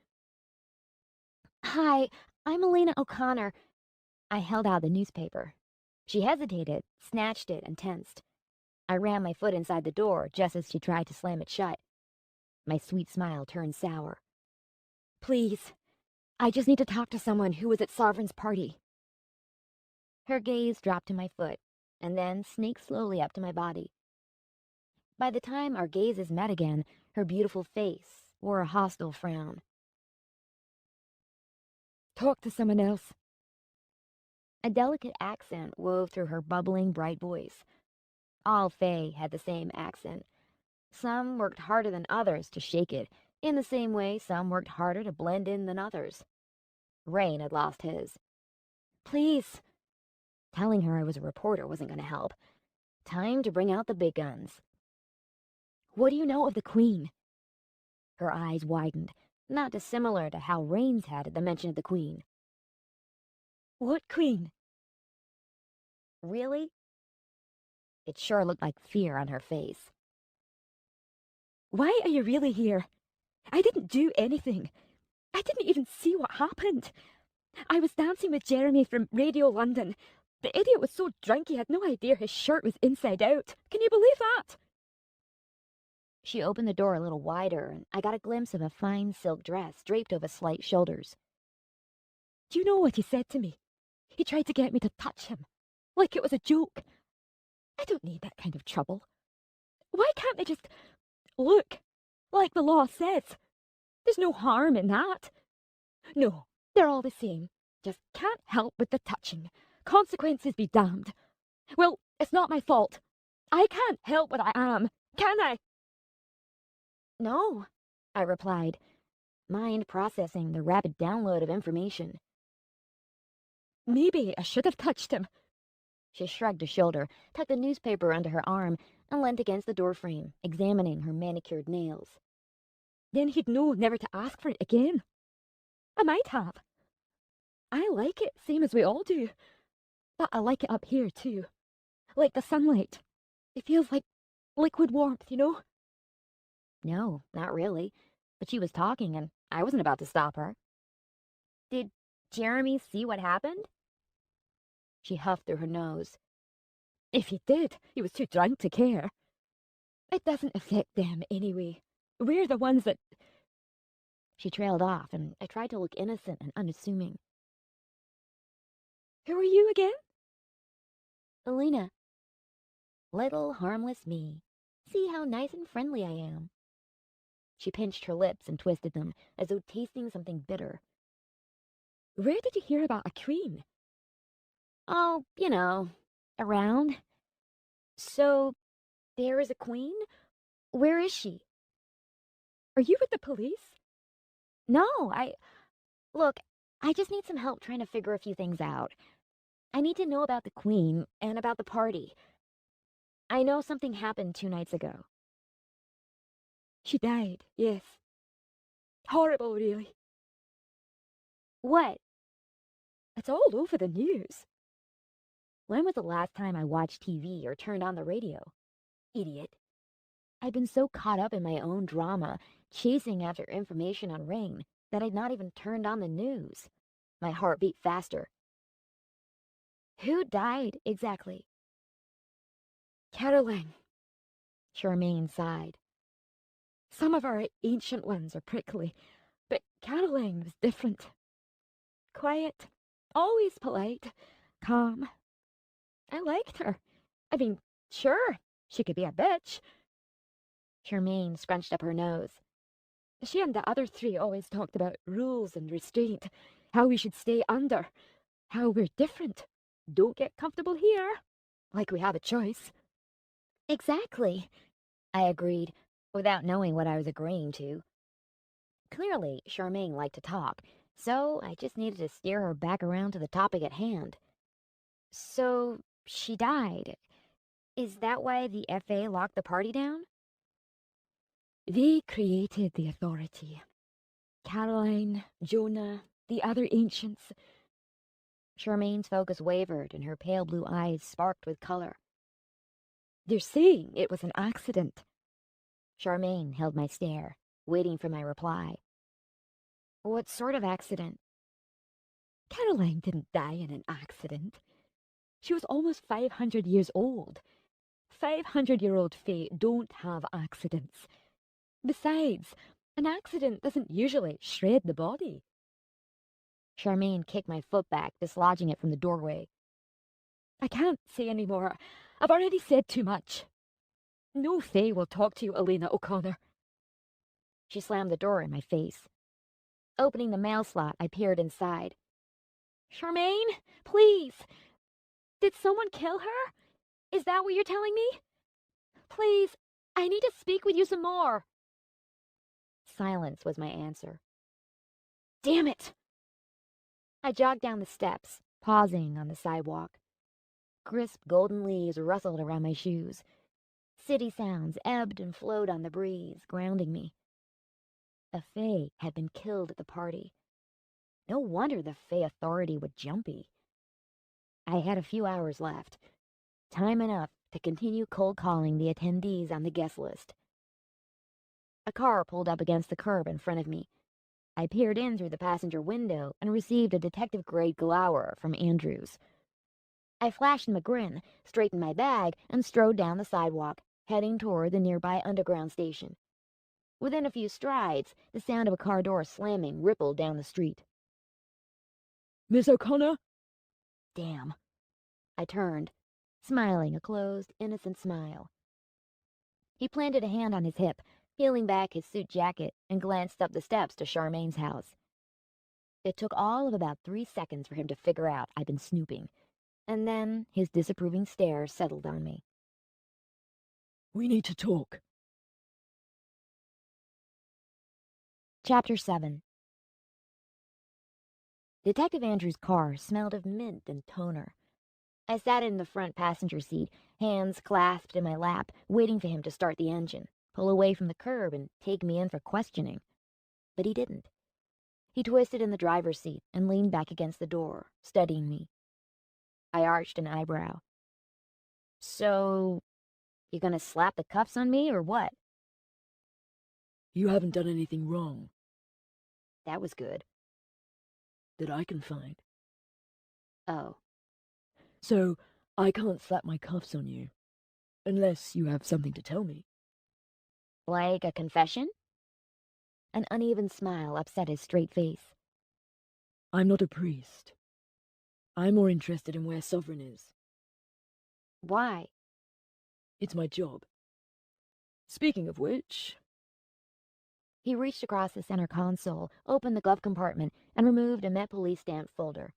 "Hi, I'm Elena O'Connor." I held out the newspaper. She hesitated, snatched it, and tensed. I ran my foot inside the door just as she tried to slam it shut. My sweet smile turned sour. "Please, I just need to talk to someone who was at Sovereign's party." Her gaze dropped to my foot, and then snaked slowly up to my body. By the time our gazes met again, her beautiful face wore a hostile frown. "Talk to someone else." A delicate accent wove through her bubbling, bright voice. All Fae had the same accent. Some worked harder than others to shake it, in the same way some worked harder to blend in than others. Rain had lost his. "Please." Telling her I was a reporter wasn't going to help. Time to bring out the big guns. "What do you know of the Queen?" Her eyes widened, not dissimilar to how Rain's had at the mention of the Queen. "What Queen?" "Really?" It sure looked like fear on her face. "Why are you really here? I didn't do anything. I didn't even see what happened. I was dancing with Jeremy from Radio London. The idiot was so drunk he had no idea his shirt was inside out. Can you believe that?" She opened the door a little wider, and I got a glimpse of a fine silk dress draped over slight shoulders. "Do you know what he said to me? He tried to get me to touch him, like it was a joke. I don't need that kind of trouble. Why can't they just look, like the law says? There's no harm in that. No, they're all the same. Just can't help with the touching. Consequences be damned. Well, it's not my fault. I can't help what I am, can I? No, I replied, mind processing the rapid download of information. Maybe I should have touched him. She shrugged a shoulder, tucked the newspaper under her arm, and leant against the doorframe, examining her manicured nails. Then he'd know never to ask for it again. I might have. I like it, same as we all do. But I like it up here, too. Like the sunlight. It feels like liquid warmth, you know? No, not really. But she was talking, and I wasn't about to stop her. Did Jeremy see what happened? She huffed through her nose. If he did, he was too drunk to care. It doesn't affect them anyway. We're the ones that... She trailed off, and I tried to look innocent and unassuming. Who are you again? Alina. Little harmless me. See how nice and friendly I am. She pinched her lips and twisted them, as though tasting something bitter. Where did you hear about a queen? Oh, around. So, there is a queen? Where is she? Are you with the police? No, Look, I just need some help trying to figure a few things out. I need to know about the queen and about the party. I know something happened 2 nights ago. She died, yes. Horrible, really. What? It's all over the news. When was the last time I watched TV or turned on the radio? Idiot. I'd been so caught up in my own drama, chasing after information on Rain, that I'd not even turned on the news. My heart beat faster. Who died, exactly? Caroline. Charmaine sighed. Some of our ancient ones are prickly, but Caroline was different. Quiet, always polite, calm. I liked her. I mean, sure, she could be a bitch. Charmaine scrunched up her nose. She and the other 3 always talked about rules and restraint, how we should stay under, how we're different. Don't get comfortable here, like we have a choice. Exactly, I agreed, without knowing what I was agreeing to. Clearly, Charmaine liked to talk, so I just needed to steer her back around to the topic at hand. So, she died. Is that why the FA locked the party down? They created the authority. Caroline, Jonah, the other ancients. Charmaine's focus wavered and her pale blue eyes sparked with color. They're saying it was an accident. Charmaine held my stare, waiting for my reply. What sort of accident? Caroline didn't die in an accident. She was almost 500 years old. 500-year-old Fae don't have accidents. Besides, an accident doesn't usually shred the body. Charmaine kicked my foot back, dislodging it from the doorway. I can't say any more. I've already said too much. No Fae will talk to you, Elena O'Connor. She slammed the door in my face. Opening the mail slot, I peered inside. Charmaine, please. Did someone kill her? Is that what you're telling me? Please, I need to speak with you some more. Silence was my answer. Damn it! I jogged down the steps, pausing on the sidewalk. Crisp golden leaves rustled around my shoes. City sounds ebbed and flowed on the breeze, grounding me. A Fae had been killed at the party. No wonder the Fae authority would jumpy. I had a few hours left. Time enough to continue cold calling the attendees on the guest list. A car pulled up against the curb in front of me. I peered in through the passenger window and received a detective-grade glower from Andrews. I flashed him a grin, straightened my bag, and strode down the sidewalk, heading toward the nearby underground station. Within a few strides, the sound of a car door slamming rippled down the street. Miss O'Connor? Damn. I turned, smiling a closed, innocent smile. He planted a hand on his hip, peeling back his suit jacket, and glanced up the steps to Charmaine's house. It took all of about 3 seconds for him to figure out I'd been snooping, and then his disapproving stare settled on me. We need to talk. Chapter 7. Detective Andrews' car smelled of mint and toner. I sat in the front passenger seat, hands clasped in my lap, waiting for him to start the engine, pull away from the curb, and take me in for questioning. But he didn't. He twisted in the driver's seat and leaned back against the door, studying me. I arched an eyebrow. So, you gonna slap the cuffs on me, or what? You haven't done anything wrong. That was good. That I can find. Oh. So, I can't slap my cuffs on you. Unless you have something to tell me. Like a confession? An uneven smile upset his straight face. I'm not a priest. I'm more interested in where Sovereign is. Why? It's my job. Speaking of which... He reached across the center console, opened the glove compartment, and removed a Met Police stamp folder.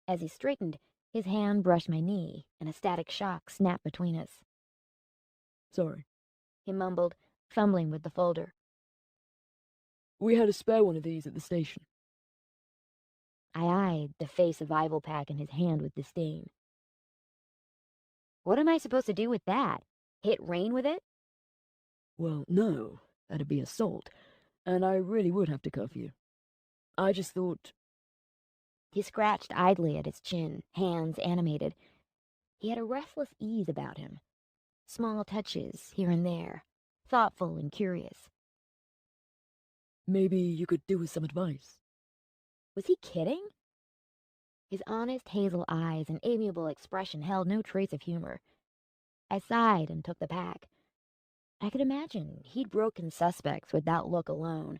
As he straightened, his hand brushed my knee, and a static shock snapped between us. Sorry. He mumbled, fumbling with the folder. We had a spare one of these at the station. I eyed the Fae survival pack in his hand with disdain. What am I supposed to do with that? Hit Rain with it? Well, no. That'd be assault. And I really would have to cuff you. I just thought... He scratched idly at his chin, hands animated. He had a restless ease about him. Small touches here and there, thoughtful and curious. Maybe you could do with some advice. Was he kidding? His honest hazel eyes and amiable expression held no trace of humor. I sighed and took the pack. I could imagine he'd broken suspects with that look alone.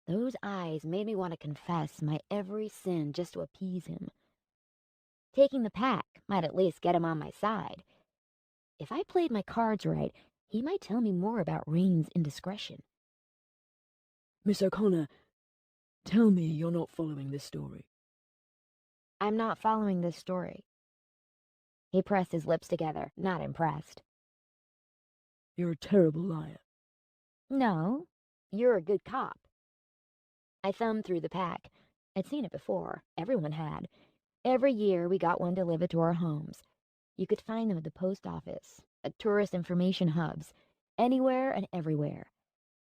Those eyes made me want to confess my every sin just to appease him. Taking the pack might at least get him on my side. If I played my cards right, he might tell me more about Rain's indiscretion. Miss O'Connor, tell me you're not following this story. I'm not following this story. He pressed his lips together, not impressed. You're a terrible liar. No, you're a good cop. I thumbed through the pack. I'd seen it before. Everyone had. Every year we got one delivered to our homes. You could find them at the post office, at tourist information hubs, anywhere and everywhere.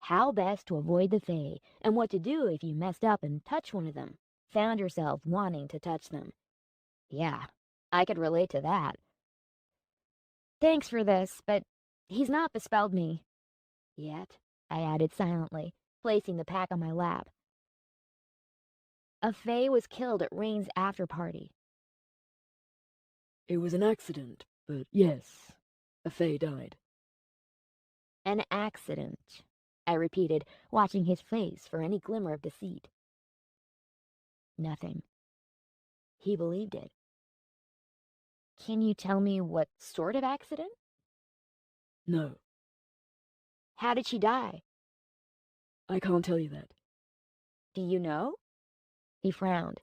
How best to avoid the Fae, and what to do if you messed up and touched one of them, found yourself wanting to touch them. Yeah, I could relate to that. Thanks for this, but he's not bespelled me. Yet, I added silently, placing the pack on my lap. A Fae was killed at Rain's after-party. It was an accident, but yes, a Fae died. An accident, I repeated, watching his face for any glimmer of deceit. Nothing. He believed it. Can you tell me what sort of accident? No, How did she die? I can't tell you that. Do you know? He frowned.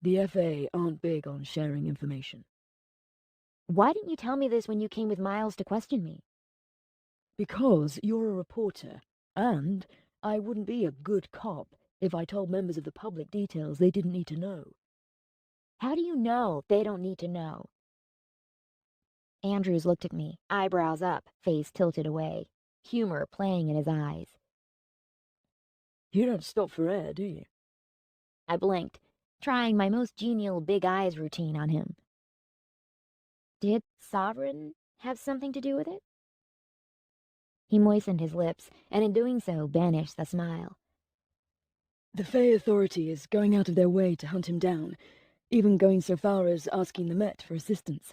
The FA aren't big on sharing information. Why didn't you tell me this when you came with Miles to question me? Because you're a reporter, and I wouldn't be a good cop if I told members of the public details they didn't need to know. How do you know they don't need to know? Andrews looked at me, eyebrows up, face tilted away, humor playing in his eyes. You don't stop for air, do you? I blinked, trying my most genial big eyes routine on him. Did Sovereign have something to do with it? He moistened his lips, and in doing so banished the smile. The Fae Authority is going out of their way to hunt him down, even going so far as asking the Met for assistance.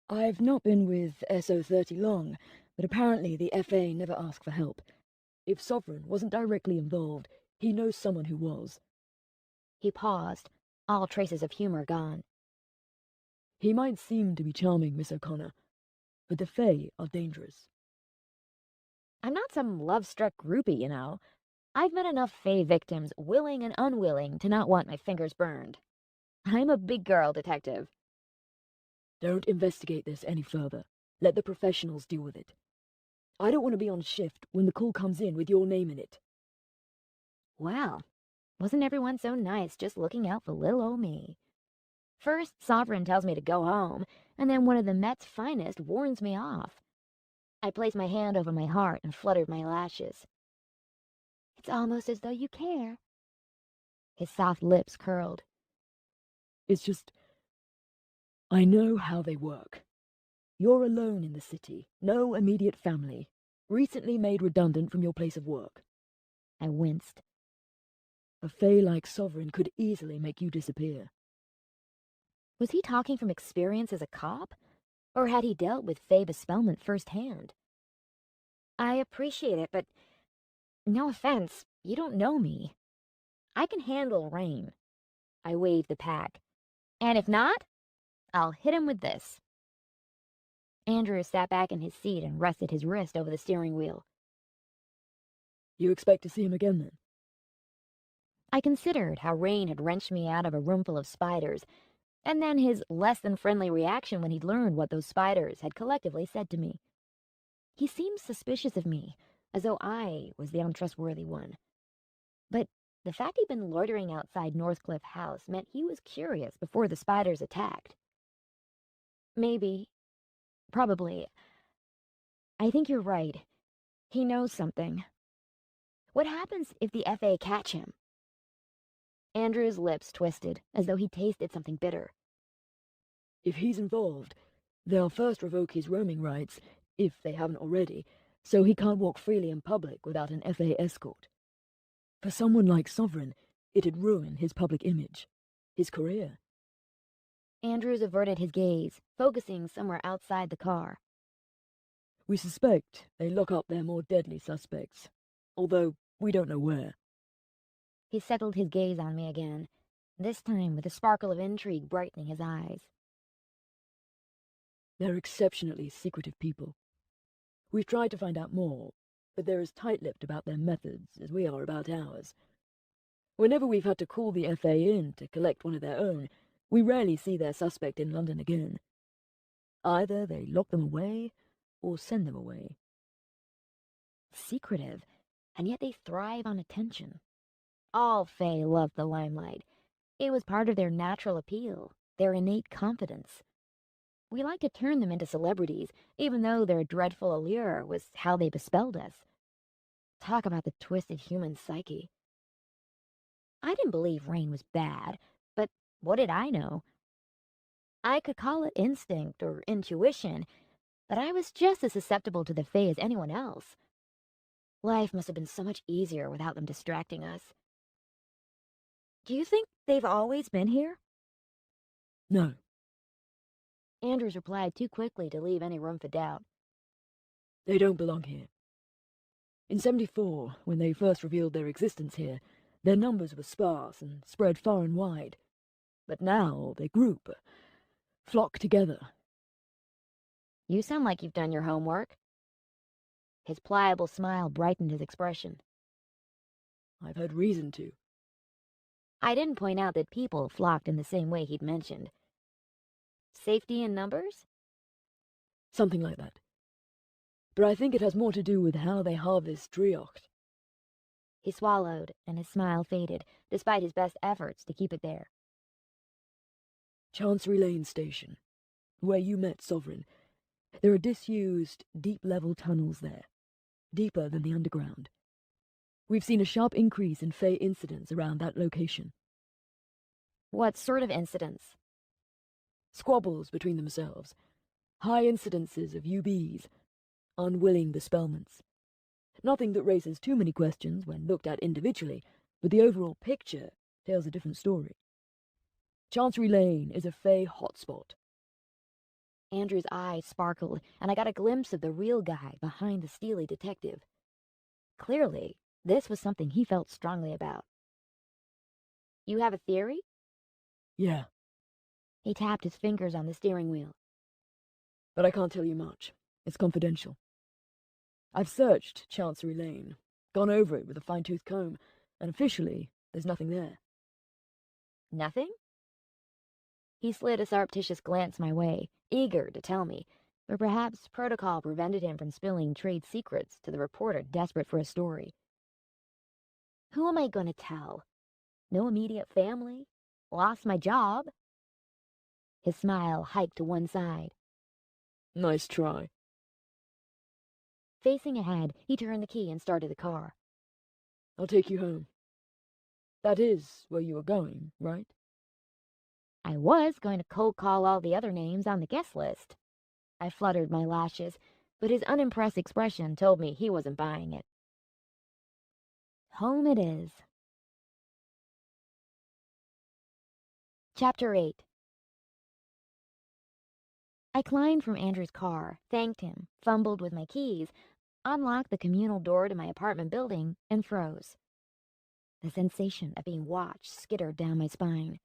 I've not been with SO30 long, but apparently the FA never ask for help. If Sovereign wasn't directly involved, he knows someone who was. He paused, all traces of humor gone. He might seem to be charming, Miss O'Connor, but the Fae are dangerous. I'm not some love-struck groupie, you know. I've met enough Fae victims, willing and unwilling, to not want my fingers burned. I'm a big girl, detective. Don't investigate this any further. Let the professionals deal with it. I don't want to be on shift when the call comes in with your name in it. Well, wasn't everyone so nice just looking out for little old me? First, Sovereign tells me to go home, and then one of the Met's finest warns me off. I placed my hand over my heart and fluttered my lashes. It's almost as though you care. His soft lips curled. It's just, I know how they work. You're alone in the city, no immediate family, recently made redundant from your place of work. I winced. A Fae like Sovereign could easily make you disappear. Was he talking from experience as a cop? Or had he dealt with Fae bespellment firsthand? I appreciate it, but no offense, you don't know me. I can handle rain. I waved the pack. And if not, I'll hit him with this. Andrew sat back in his seat and rested his wrist over the steering wheel. You expect to see him again, then? I considered how rain had wrenched me out of a roomful of spiders, and then his less-than-friendly reaction when he'd learned what those spiders had collectively said to me. He seemed suspicious of me, as though I was the untrustworthy one. But the fact he'd been loitering outside Northcliffe House meant he was curious before the spiders attacked. Maybe. Probably. I think you're right. He knows something. What happens if the FA catch him? Andrew's lips twisted, as though he tasted something bitter. If he's involved, they'll first revoke his roaming rights, if they haven't already, so he can't walk freely in public without an FA escort. For someone like Sovereign, it'd ruin his public image, his career. Andrews averted his gaze, focusing somewhere outside the car. We suspect they lock up their more deadly suspects, although we don't know where. He settled his gaze on me again, this time with a sparkle of intrigue brightening his eyes. They're exceptionally secretive people. We've tried to find out more, but they're as tight-lipped about their methods as we are about ours. Whenever we've had to call the FA in to collect one of their own, we rarely see their suspect in London again. Either they lock them away, or send them away. Secretive, and yet they thrive on attention. All Fae loved the limelight. It was part of their natural appeal, their innate confidence. We like to turn them into celebrities, even though their dreadful allure was how they bespelled us. Talk about the twisted human psyche. I didn't believe rain was bad, but what did I know? I could call it instinct or intuition, but I was just as susceptible to the Fae as anyone else. Life must have been so much easier without them distracting us. Do you think they've always been here? No. Andrews replied too quickly to leave any room for doubt. They don't belong here. In '74, when they first revealed their existence here, their numbers were sparse and spread far and wide. But now they group, flock together. You sound like you've done your homework. His pliable smile brightened his expression. I've had reason to. I didn't point out that people flocked in the same way he'd mentioned. Safety in numbers? Something like that. But I think it has more to do with how they harvest driocht. He swallowed, and his smile faded, despite his best efforts to keep it there. Chancery Lane Station, where you met Sovereign. There are disused, deep-level tunnels there, deeper than the underground. We've seen a sharp increase in Fae incidents around that location. What sort of incidents? Squabbles between themselves. High incidences of UBs. Unwilling bespellments. Nothing that raises too many questions when looked at individually, but the overall picture tells a different story. Chancery Lane is a Fae hotspot. Andrew's eyes sparkled, and I got a glimpse of the real guy behind the steely detective. Clearly, this was something he felt strongly about. You have a theory? Yeah, He tapped his fingers on the steering wheel. but I can't tell you much. It's confidential. I've searched Chancery Lane, gone over it with a fine-tooth comb, and officially, there's nothing there. Nothing? He slid a surreptitious glance my way, eager to tell me, Or perhaps protocol prevented him from spilling trade secrets to the reporter desperate for a story. Who am I going to tell? No immediate family? Lost my job? His smile hiked to one side. Nice try. Facing ahead, he turned the key and started the car. I'll take you home. That is where you were going, right? I was going to cold call all the other names on the guest list. I fluttered my lashes, but his unimpressed expression told me he wasn't buying it. Home it is. Chapter 8. I climbed from Andrew's car, thanked him, fumbled with my keys, unlocked the communal door to my apartment building, and froze. The sensation of being watched skittered down my spine.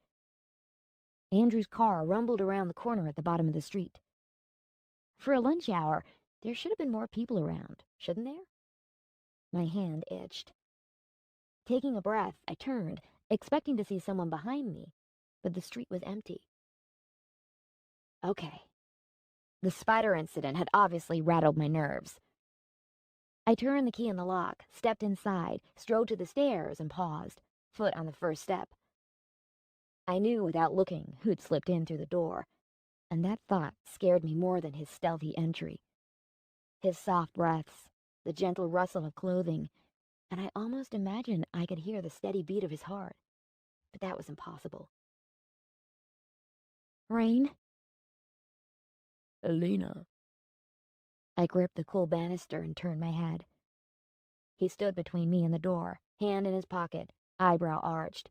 Andrew's car rumbled around the corner at the bottom of the street. For a lunch hour, there should have been more people around, shouldn't there? My hand itched. Taking a breath, I turned, expecting to see someone behind me, but the street was empty. Okay. The spider incident had obviously rattled my nerves. I turned the key in the lock, stepped inside, strode to the stairs, and paused, foot on the first step. I knew without looking who'd slipped in through the door, and that thought scared me more than his stealthy entry. His soft breaths, the gentle rustle of clothing, and I almost imagined I could hear the steady beat of his heart. But that was impossible. Rain? Alina. I gripped the cool banister and turned my head. He stood between me and the door, hand in his pocket, eyebrow arched,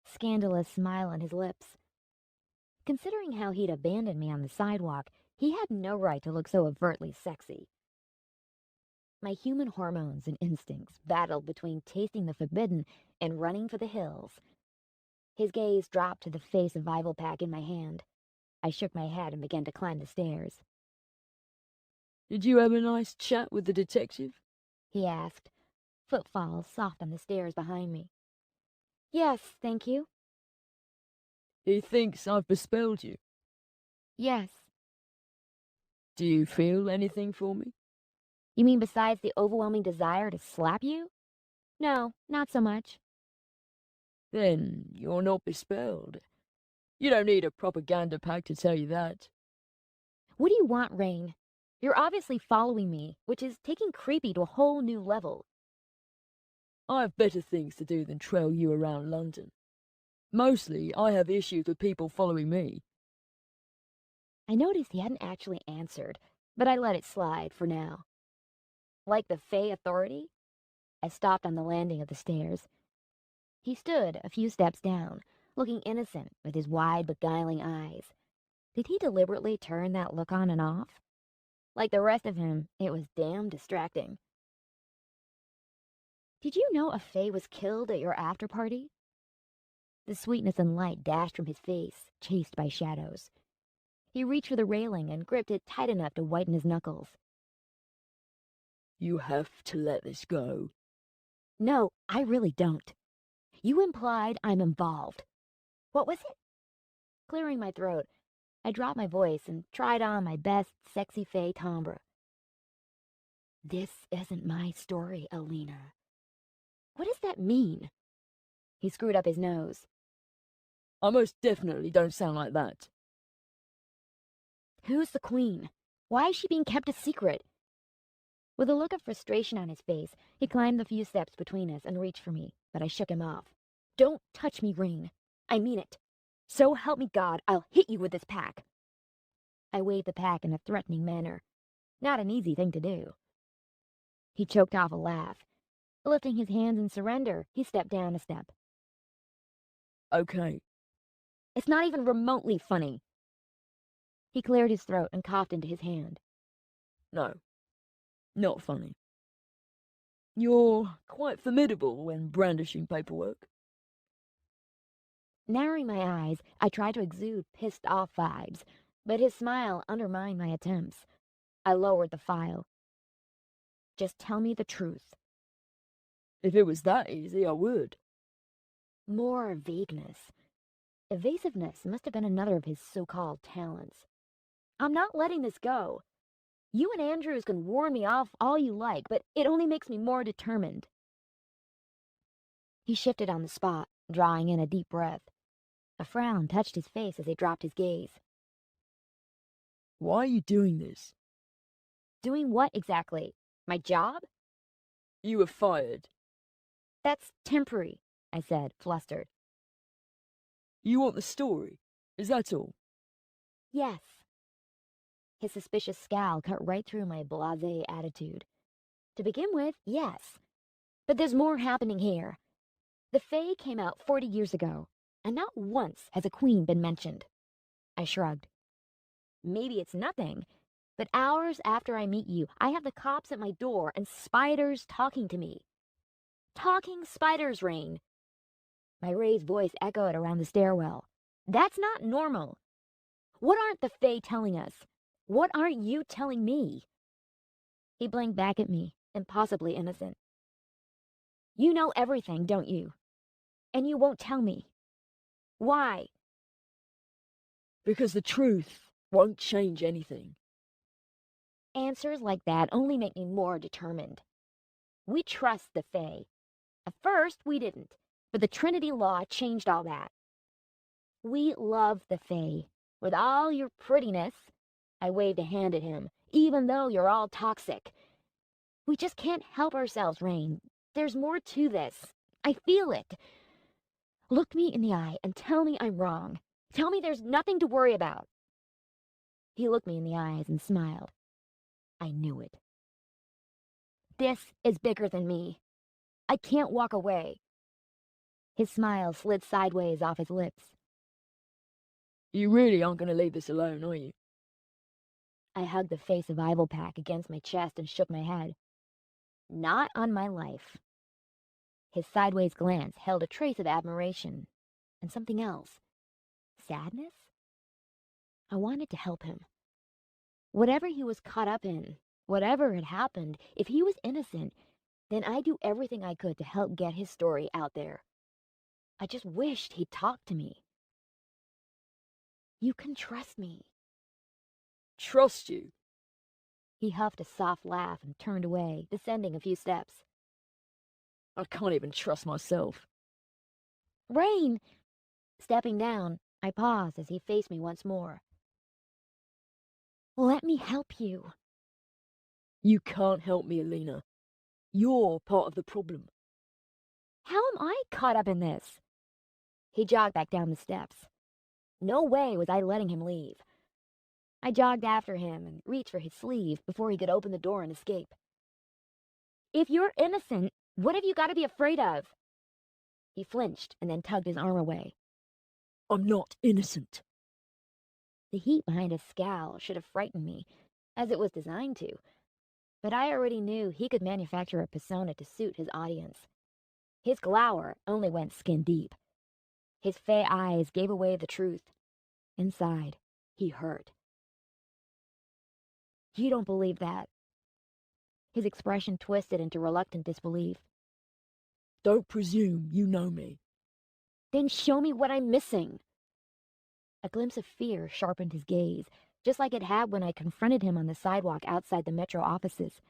scandalous smile on his lips. Considering how he'd abandoned me on the sidewalk, he had no right to look so overtly sexy. My human hormones and instincts battled between tasting the forbidden and running for the hills. His gaze dropped to the Fae survival pack in my hand. I shook my head and began to climb the stairs. Did you have a nice chat with the detective? He asked, footfalls soft on the stairs behind me. Yes, thank you. He thinks I've bespelled you. Yes. Do you feel anything for me? You mean besides the overwhelming desire to slap you? No, not so much. Then you're not bespelled. You don't need a propaganda pack to tell you that. What do you want, Rain? You're obviously following me, which is taking creepy to a whole new level. I have better things to do than trail you around London. Mostly, I have issues with people following me. I noticed he hadn't actually answered, but I let it slide for now. Like the Fae Authority? I stopped on the landing of the stairs. He stood a few steps down, looking innocent with his wide, beguiling eyes. Did he deliberately turn that look on and off? Like the rest of him, it was damn distracting. Did you know a Fae was killed at your after-party? The sweetness and light dashed from his face, chased by shadows. He reached for the railing and gripped it tight enough to whiten his knuckles. You have to let this go. No, I really don't. You implied I'm involved. What was it? Clearing my throat, I dropped my voice and tried on my best sexy Fae timbre. This isn't my story, Alina. What does that mean? He screwed up his nose. I most definitely don't sound like that. Who's the queen? Why is she being kept a secret? With a look of frustration on his face, he climbed the few steps between us and reached for me, but I shook him off. Don't touch me, Rain. I mean it. So help me God, I'll hit you with this pack. I waved the pack in a threatening manner. Not an easy thing to do. He choked off a laugh. Lifting his hands in surrender, he stepped down a step. Okay. It's not even remotely funny. He cleared his throat and coughed into his hand. No. Not funny. You're quite formidable when brandishing paperwork. Narrowing my eyes, I tried to exude pissed-off vibes, but his smile undermined my attempts. I lowered the file. Just tell me the truth. If it was that easy, I would. More vagueness. Evasiveness must have been another of his so-called talents. I'm not letting this go. You and Andrews can warn me off all you like, but it only makes me more determined. He shifted on the spot, drawing in a deep breath. A frown touched his face as he dropped his gaze. Why are you doing this? Doing what exactly? My job? You were fired. That's temporary, I said, flustered. You want the story? Is that all? Yes. His suspicious scowl cut right through my blasé attitude. To begin with, yes. But there's more happening here. The Fae came out 40 years ago, and not once has a queen been mentioned. I shrugged. Maybe it's nothing, but hours after I meet you, I have the cops at my door and spiders talking to me. Talking spiders, Rain. My raised voice echoed around the stairwell. That's not normal. What aren't the Fae telling us? What aren't you telling me? He blinked back at me, impossibly innocent. You know everything, don't you? And you won't tell me. Why? Because the truth won't change anything. Answers like that only make me more determined. We trust the Fae. At first, we didn't, but the Trinity Law changed all that. We love the Fae. With all your prettiness, I waved a hand at him, even though you're all toxic. We just can't help ourselves, Rain. There's more to this. I feel it. Look me in the eye and tell me I'm wrong. Tell me there's nothing to worry about. He looked me in the eyes and smiled. I knew it. This is bigger than me. I can't walk away. His smile slid sideways off his lips. You really aren't going to leave this alone, are you? I hugged the Fae survival pack against my chest and shook my head. Not on my life. His sideways glance held a trace of admiration and something else. Sadness? I wanted to help him. Whatever he was caught up in, whatever had happened, if he was innocent, then I'd do everything I could to help get his story out there. I just wished he'd talk to me. You can trust me. Trust you? He huffed a soft laugh and turned away, descending a few steps. I can't even trust myself. Rain! Stepping down, I paused as he faced me once more. Let me help you. You can't help me, Alina. You're part of the problem. How am I caught up in this? He jogged back down the steps. No way was I letting him leave. I jogged after him and reached for his sleeve before he could open the door and escape. If you're innocent, what have you got to be afraid of? He flinched and then tugged his arm away. I'm not innocent. The heat behind his scowl should have frightened me, as it was designed to. But I already knew he could manufacture a persona to suit his audience. His glower only went skin deep. His Fae eyes gave away the truth. Inside, he hurt. You don't believe that. His expression twisted into reluctant disbelief. Don't presume you know me. Then show me what I'm missing. A glimpse of fear sharpened his gaze, just like it had when I confronted him on the sidewalk outside the Metro offices.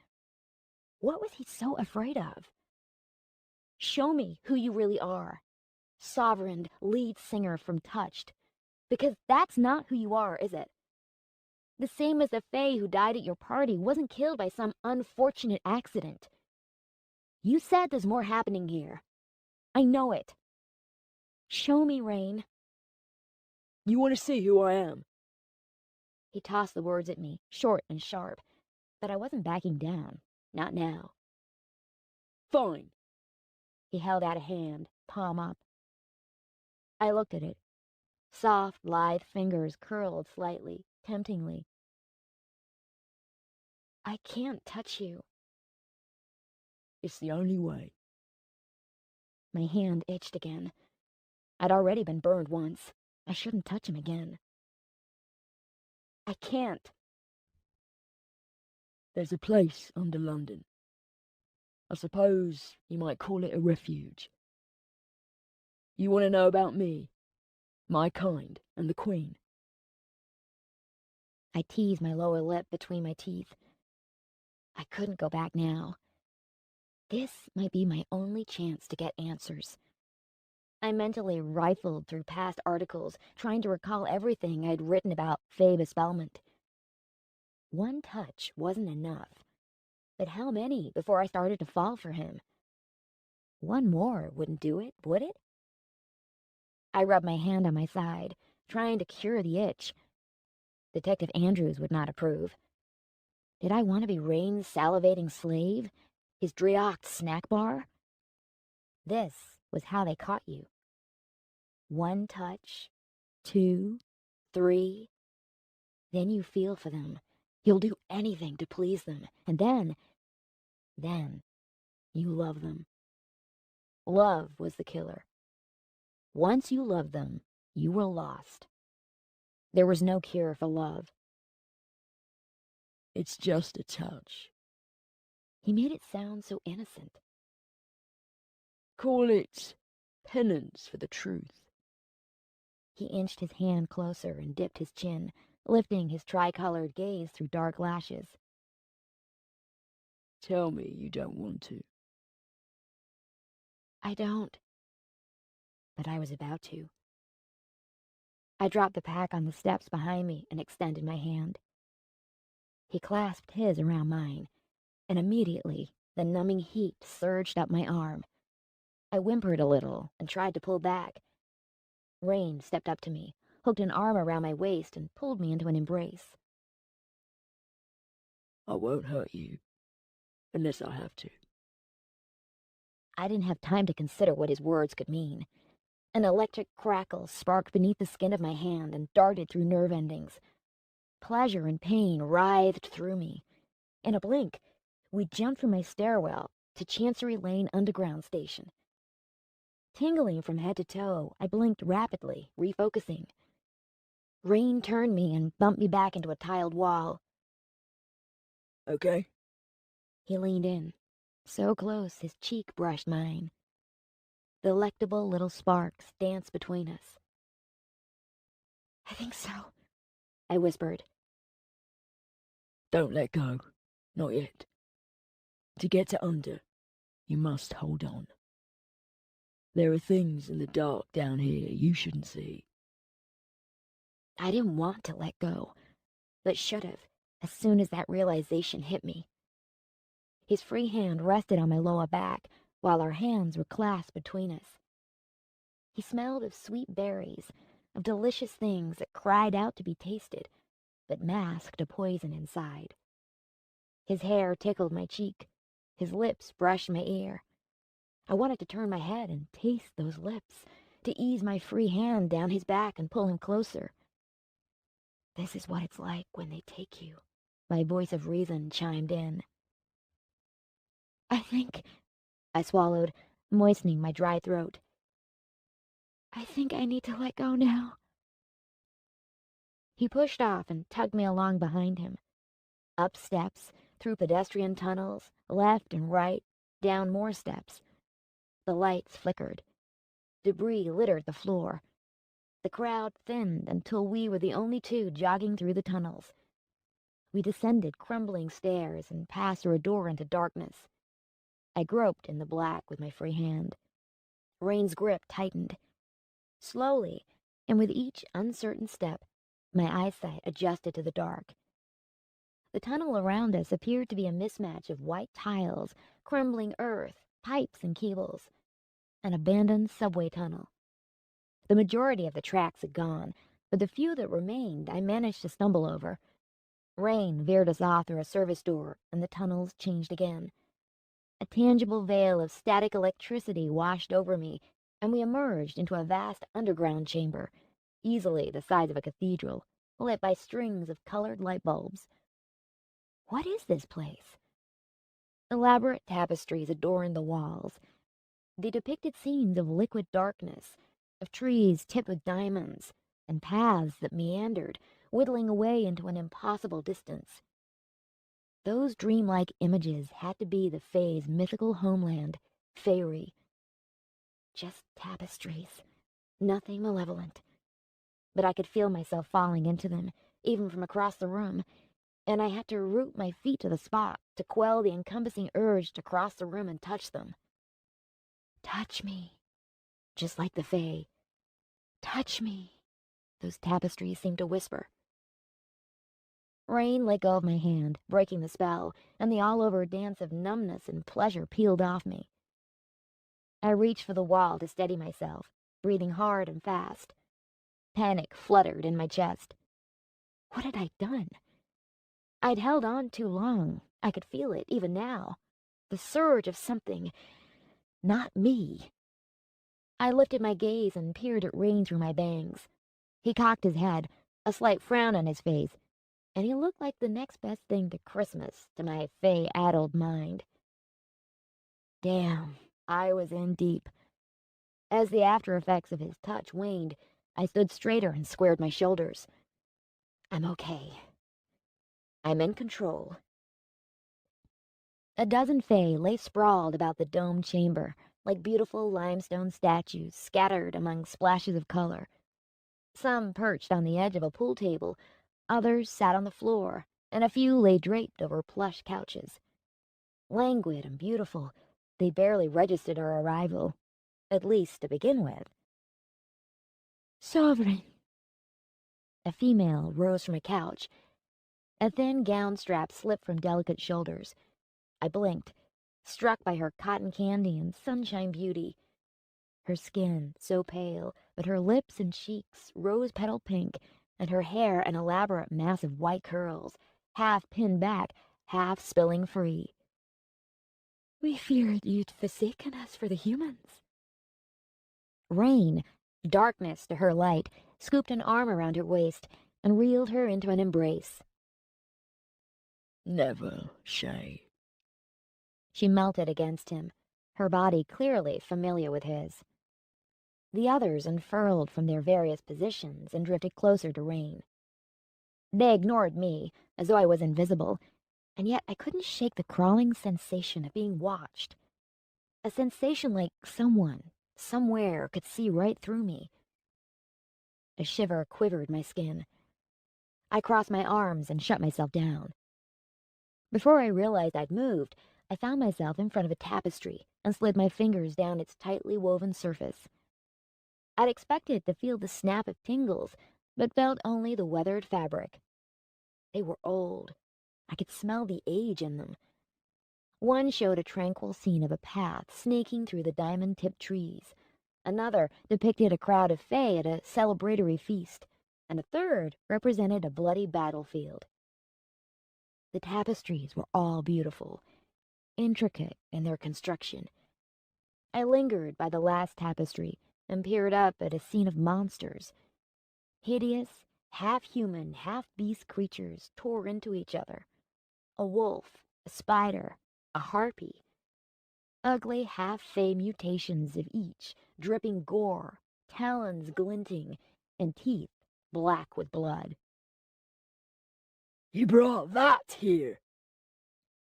What was he so afraid of? Show me who you really are. Sovereign lead singer from Touched. Because that's not who you are, is it? The same as the Fae who died at your party wasn't killed by some unfortunate accident. You said there's more happening here. I know it. Show me, Rain. You want to see who I am? He tossed the words at me, short and sharp, but I wasn't backing down. Not now. Fine. He held out a hand, palm up. I looked at it. Soft, lithe fingers curled slightly, temptingly. I can't touch you. It's the only way. My hand itched again. I'd already been burned once. I shouldn't touch him again. I can't. There's a place under London. I suppose you might call it a refuge. You want to know about me, my kind, and the Queen? I teased my lower lip between my teeth. I couldn't go back now. This might be my only chance to get answers. I mentally rifled through past articles, trying to recall everything I'd written about Fae Bespellment. One touch wasn't enough. But how many before I started to fall for him? One more wouldn't do it, would it? I rubbed my hand on my side, trying to cure the itch. Detective Andrews would not approve. Did I want to be Rain's salivating slave? His Driocht snack bar? This was how they caught you. One touch, two, three. Then you feel for them. You'll do anything to please them. And then you love them. Love was the killer. Once you loved them, you were lost. There was no cure for love. It's just a touch. He made it sound so innocent. Call it penance for the truth. He inched his hand closer and dipped his chin, lifting his tricolored gaze through dark lashes. Tell me you don't want to. I don't. But I was about to. I dropped the pack on the steps behind me and extended my hand. He clasped his around mine, and immediately the numbing heat surged up my arm. I whimpered a little and tried to pull back. Rain stepped up to me, hooked an arm around my waist, and pulled me into an embrace. I won't hurt you, unless I have to. I didn't have time to consider what his words could mean. An electric crackle sparked beneath the skin of my hand and darted through nerve endings. Pleasure and pain writhed through me. In a blink, we jumped from my stairwell to Chancery Lane Underground Station. Tingling from head to toe, I blinked rapidly, refocusing. Rain turned me and bumped me back into a tiled wall. Okay? He leaned in, so close his cheek brushed mine. Delectable little sparks danced between us. I think so, I whispered. Don't let go. Not yet. To get to under, you must hold on. There are things in the dark down here you shouldn't see. I didn't want to let go, but should have, as soon as that realization hit me. His free hand rested on my lower back, while our hands were clasped between us. He smelled of sweet berries, of delicious things that cried out to be tasted, but masked a poison inside. His hair tickled my cheek. His lips brushed my ear. I wanted to turn my head and taste those lips, to ease my free hand down his back and pull him closer. This is what it's like when they take you, my voice of reason chimed in. I swallowed, moistening my dry throat. I think I need to let go now. He pushed off and tugged me along behind him. Up steps, through pedestrian tunnels, left and right, down more steps. The lights flickered. Debris littered the floor. The crowd thinned until we were the only two jogging through the tunnels. We descended crumbling stairs and passed through a door into darkness. I groped in the black with my free hand. Rain's grip tightened. Slowly, and with each uncertain step, my eyesight adjusted to the dark. The tunnel around us appeared to be a mismatch of white tiles, crumbling earth, pipes and cables. An abandoned subway tunnel. The majority of the tracks had gone, but the few that remained I managed to stumble over. Rain veered us off through a service door, and the tunnels changed again. A tangible veil of static electricity washed over me, and we emerged into a vast underground chamber, easily the size of a cathedral, lit by strings of colored light bulbs. What is this place? Elaborate tapestries adorned the walls. They depicted scenes of liquid darkness, of trees tipped with diamonds, and paths that meandered, whittling away into an impossible distance. Those dreamlike images had to be the Fae's mythical homeland, Faerie. Just tapestries, nothing malevolent. But I could feel myself falling into them, even from across the room, and I had to root my feet to the spot to quell the encompassing urge to cross the room and touch them. Touch me, just like the Fae. Touch me, those tapestries seemed to whisper. Rain let go of my hand, breaking the spell, and the all-over dance of numbness and pleasure peeled off me. I reached for the wall to steady myself, breathing hard and fast. Panic fluttered in my chest. What had I done? I'd held on too long. I could feel it, even now. The surge of something, not me. I lifted my gaze and peered at Rain through my bangs. He cocked his head, a slight frown on his face, and he looked like the next best thing to Christmas to my Fae-addled mind. Damn, I was in deep. As the after effects of his touch waned, I stood straighter and squared my shoulders. I'm okay. I'm in control. A dozen Fae lay sprawled about the domed chamber, like beautiful limestone statues scattered among splashes of color. Some perched on the edge of a pool table, others sat on the floor, and a few lay draped over plush couches. Languid and beautiful, they barely registered our arrival, at least to begin with. Sovereign. A female rose from a couch. A thin gown strap slipped from delicate shoulders. I blinked, struck by her cotton candy and sunshine beauty. Her skin so pale, but her lips and cheeks rose-petal pink, and her hair an elaborate mass of white curls, half pinned back, half spilling free. We feared you'd forsaken us for the humans. Rain, darkness to her light, scooped an arm around her waist and reeled her into an embrace. Never, Shay. She melted against him, her body clearly familiar with his. The others unfurled from their various positions and drifted closer to Rain. They ignored me, as though I was invisible, and yet I couldn't shake the crawling sensation of being watched. A sensation like someone, somewhere, could see right through me. A shiver quivered my skin. I crossed my arms and shut myself down. Before I realized I'd moved, I found myself in front of a tapestry and slid my fingers down its tightly woven surface. I'd expected to feel the snap of tingles, but felt only the weathered fabric. They were old. I could smell the age in them. One showed a tranquil scene of a path snaking through the diamond-tipped trees. Another depicted a crowd of Fae at a celebratory feast, and a third represented a bloody battlefield. The tapestries were all beautiful, intricate in their construction. I lingered by the last tapestry and peered up at a scene of monsters. Hideous, half-human, half-beast creatures tore into each other. A wolf, a spider, a harpy. Ugly half-Fae mutations of each, dripping gore, talons glinting, and teeth black with blood. You brought that here.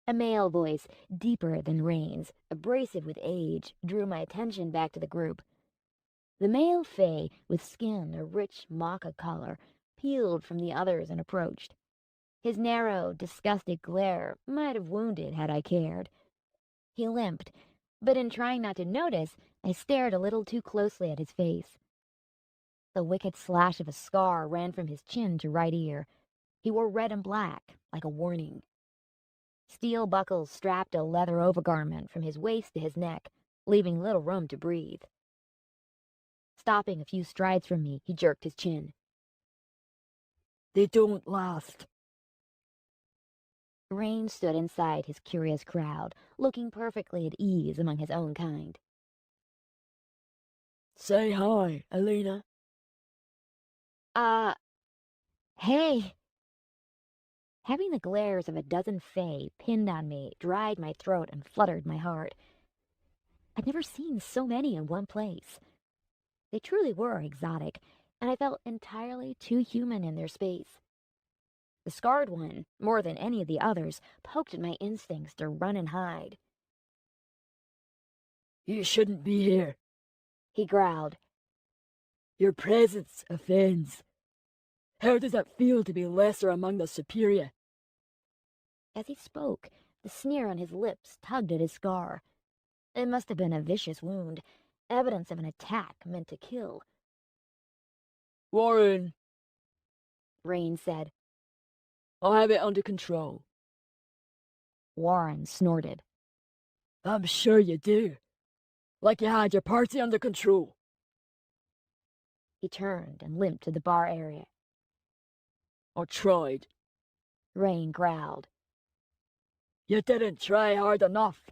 A male voice, deeper than Rain's, abrasive with age, drew my attention back to the group. The male Fae, with skin a rich maca color, peeled from the others and approached. His narrow, disgusted glare might have wounded had I cared. He limped, but in trying not to notice, I stared a little too closely at his face. The wicked slash of a scar ran from his chin to right ear. He wore red and black, like a warning. Steel buckles strapped a leather overgarment from his waist to his neck, leaving little room to breathe. Stopping a few strides from me, he jerked his chin. They don't last. Rain stood inside his curious crowd, looking perfectly at ease among his own kind. Say hi, Alina. Hey! Having the glares of a dozen Fae pinned on me dried my throat and fluttered my heart. I'd never seen so many in one place. They truly were exotic, and I felt entirely too human in their space. The scarred one, more than any of the others, poked at my instincts to run and hide. You shouldn't be here. He growled. Your presence offends. How does it feel to be lesser among the superior? As he spoke, the sneer on his lips tugged at his scar. It must have been a vicious wound, evidence of an attack meant to kill. Warren, Rain said. I have it under control. Warren snorted. I'm sure you do. Like you had your party under control. He turned and limped to the bar area. I tried. Rain growled. You didn't try hard enough.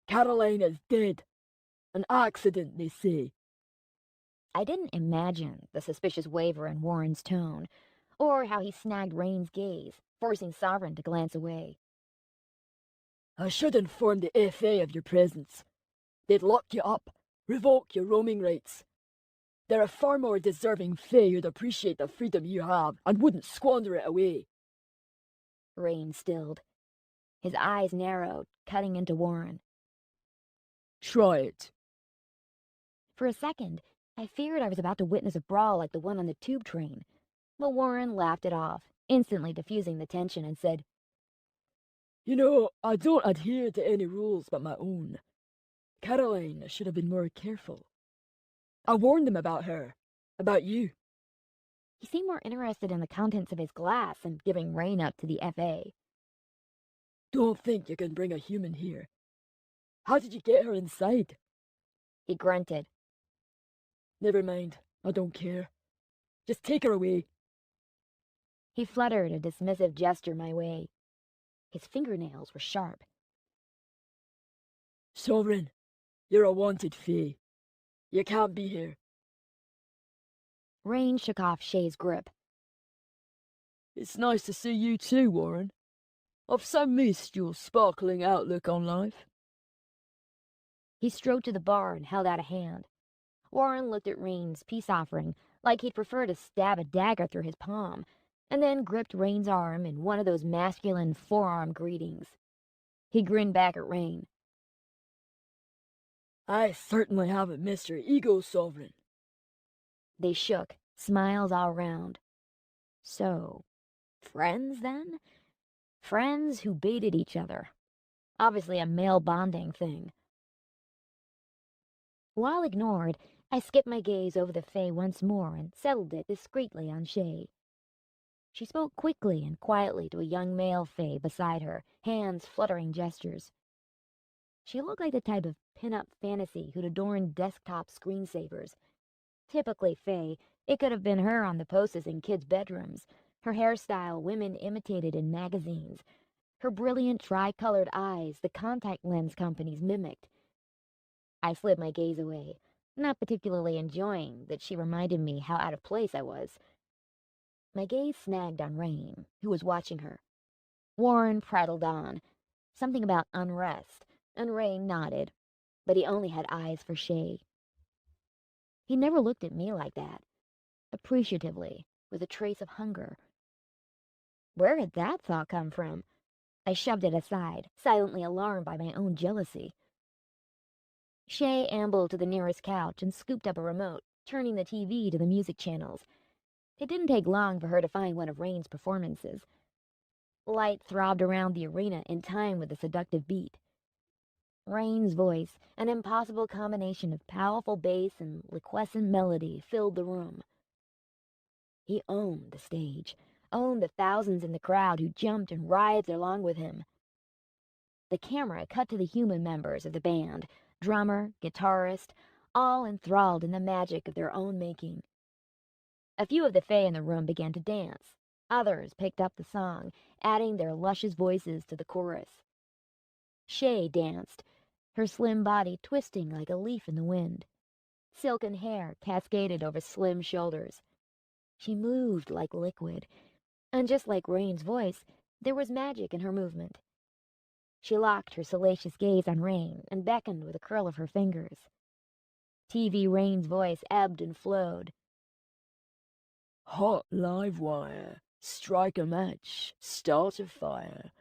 Caroline is dead. An accident, they say. I didn't imagine the suspicious waver in Warren's tone, or how he snagged Rain's gaze, forcing Sovereign to glance away. I should inform the FA of your presence. They'd lock you up, revoke your roaming rights. There are far more deserving Fae who'd appreciate the freedom you have and wouldn't squander it away. Rain stilled. His eyes narrowed, cutting into Warren. Try it. For a second, I feared I was about to witness a brawl like the one on the tube train, but Warren laughed it off, instantly diffusing the tension, and said, You know, I don't adhere to any rules but my own. Caroline should have been more careful. I warned them about her, about you. He seemed more interested in the contents of his glass than giving Rain up to the FA. Don't think you can bring a human here. How did you get her inside? He grunted. Never mind, I don't care. Just take her away. He fluttered a dismissive gesture my way. His fingernails were sharp. Sovereign, you're a wanted Fae. You can't be here. Rain shook off Shay's grip. It's nice to see you too, Warren. I've so missed your sparkling outlook on life. He strode to the bar and held out a hand. Warren looked at Rain's peace offering like he'd prefer to stab a dagger through his palm, and then gripped Rain's arm in one of those masculine forearm greetings. He grinned back at Rain. I certainly haven't missed your ego, Sovereign. They shook, smiles all round. So, friends then? Friends who baited each other. Obviously a male bonding thing. While ignored, I skipped my gaze over the Fae once more and settled it discreetly on Shay. She spoke quickly and quietly to a young male Fae beside her, hands fluttering gestures. She looked like the type of pin-up fantasy who'd adorn desktop screensavers. Typically Fae, it could have been her on the posters in kids' bedrooms, her hairstyle women imitated in magazines, her brilliant tri-colored eyes the contact lens companies mimicked. I slid my gaze away, not particularly enjoying that she reminded me how out of place I was. My gaze snagged on Rain, who was watching her. Warren prattled on, something about unrest, and Rain nodded, but he only had eyes for Shay. He never looked at me like that, appreciatively, with a trace of hunger. Where had that thought come from? I shoved it aside, silently alarmed by my own jealousy. Shay ambled to the nearest couch and scooped up a remote, turning the TV to the music channels. It didn't take long for her to find one of Rain's performances. Light throbbed around the arena in time with the seductive beat. Rain's voice, an impossible combination of powerful bass and liquescent melody, filled the room. He owned the stage, owned the thousands in the crowd who jumped and writhed along with him. The camera cut to the human members of the band, drummer, guitarist, all enthralled in the magic of their own making. A few of the Fae in the room began to dance. Others picked up the song, adding their luscious voices to the chorus. Shay danced, her slim body twisting like a leaf in the wind. Silken hair cascaded over slim shoulders. She moved like liquid, and just like Rain's voice, there was magic in her movement. She locked her salacious gaze on Rain and beckoned with a curl of her fingers. TV Rain's voice ebbed and flowed. Hot live wire. Strike a match. Start a fire.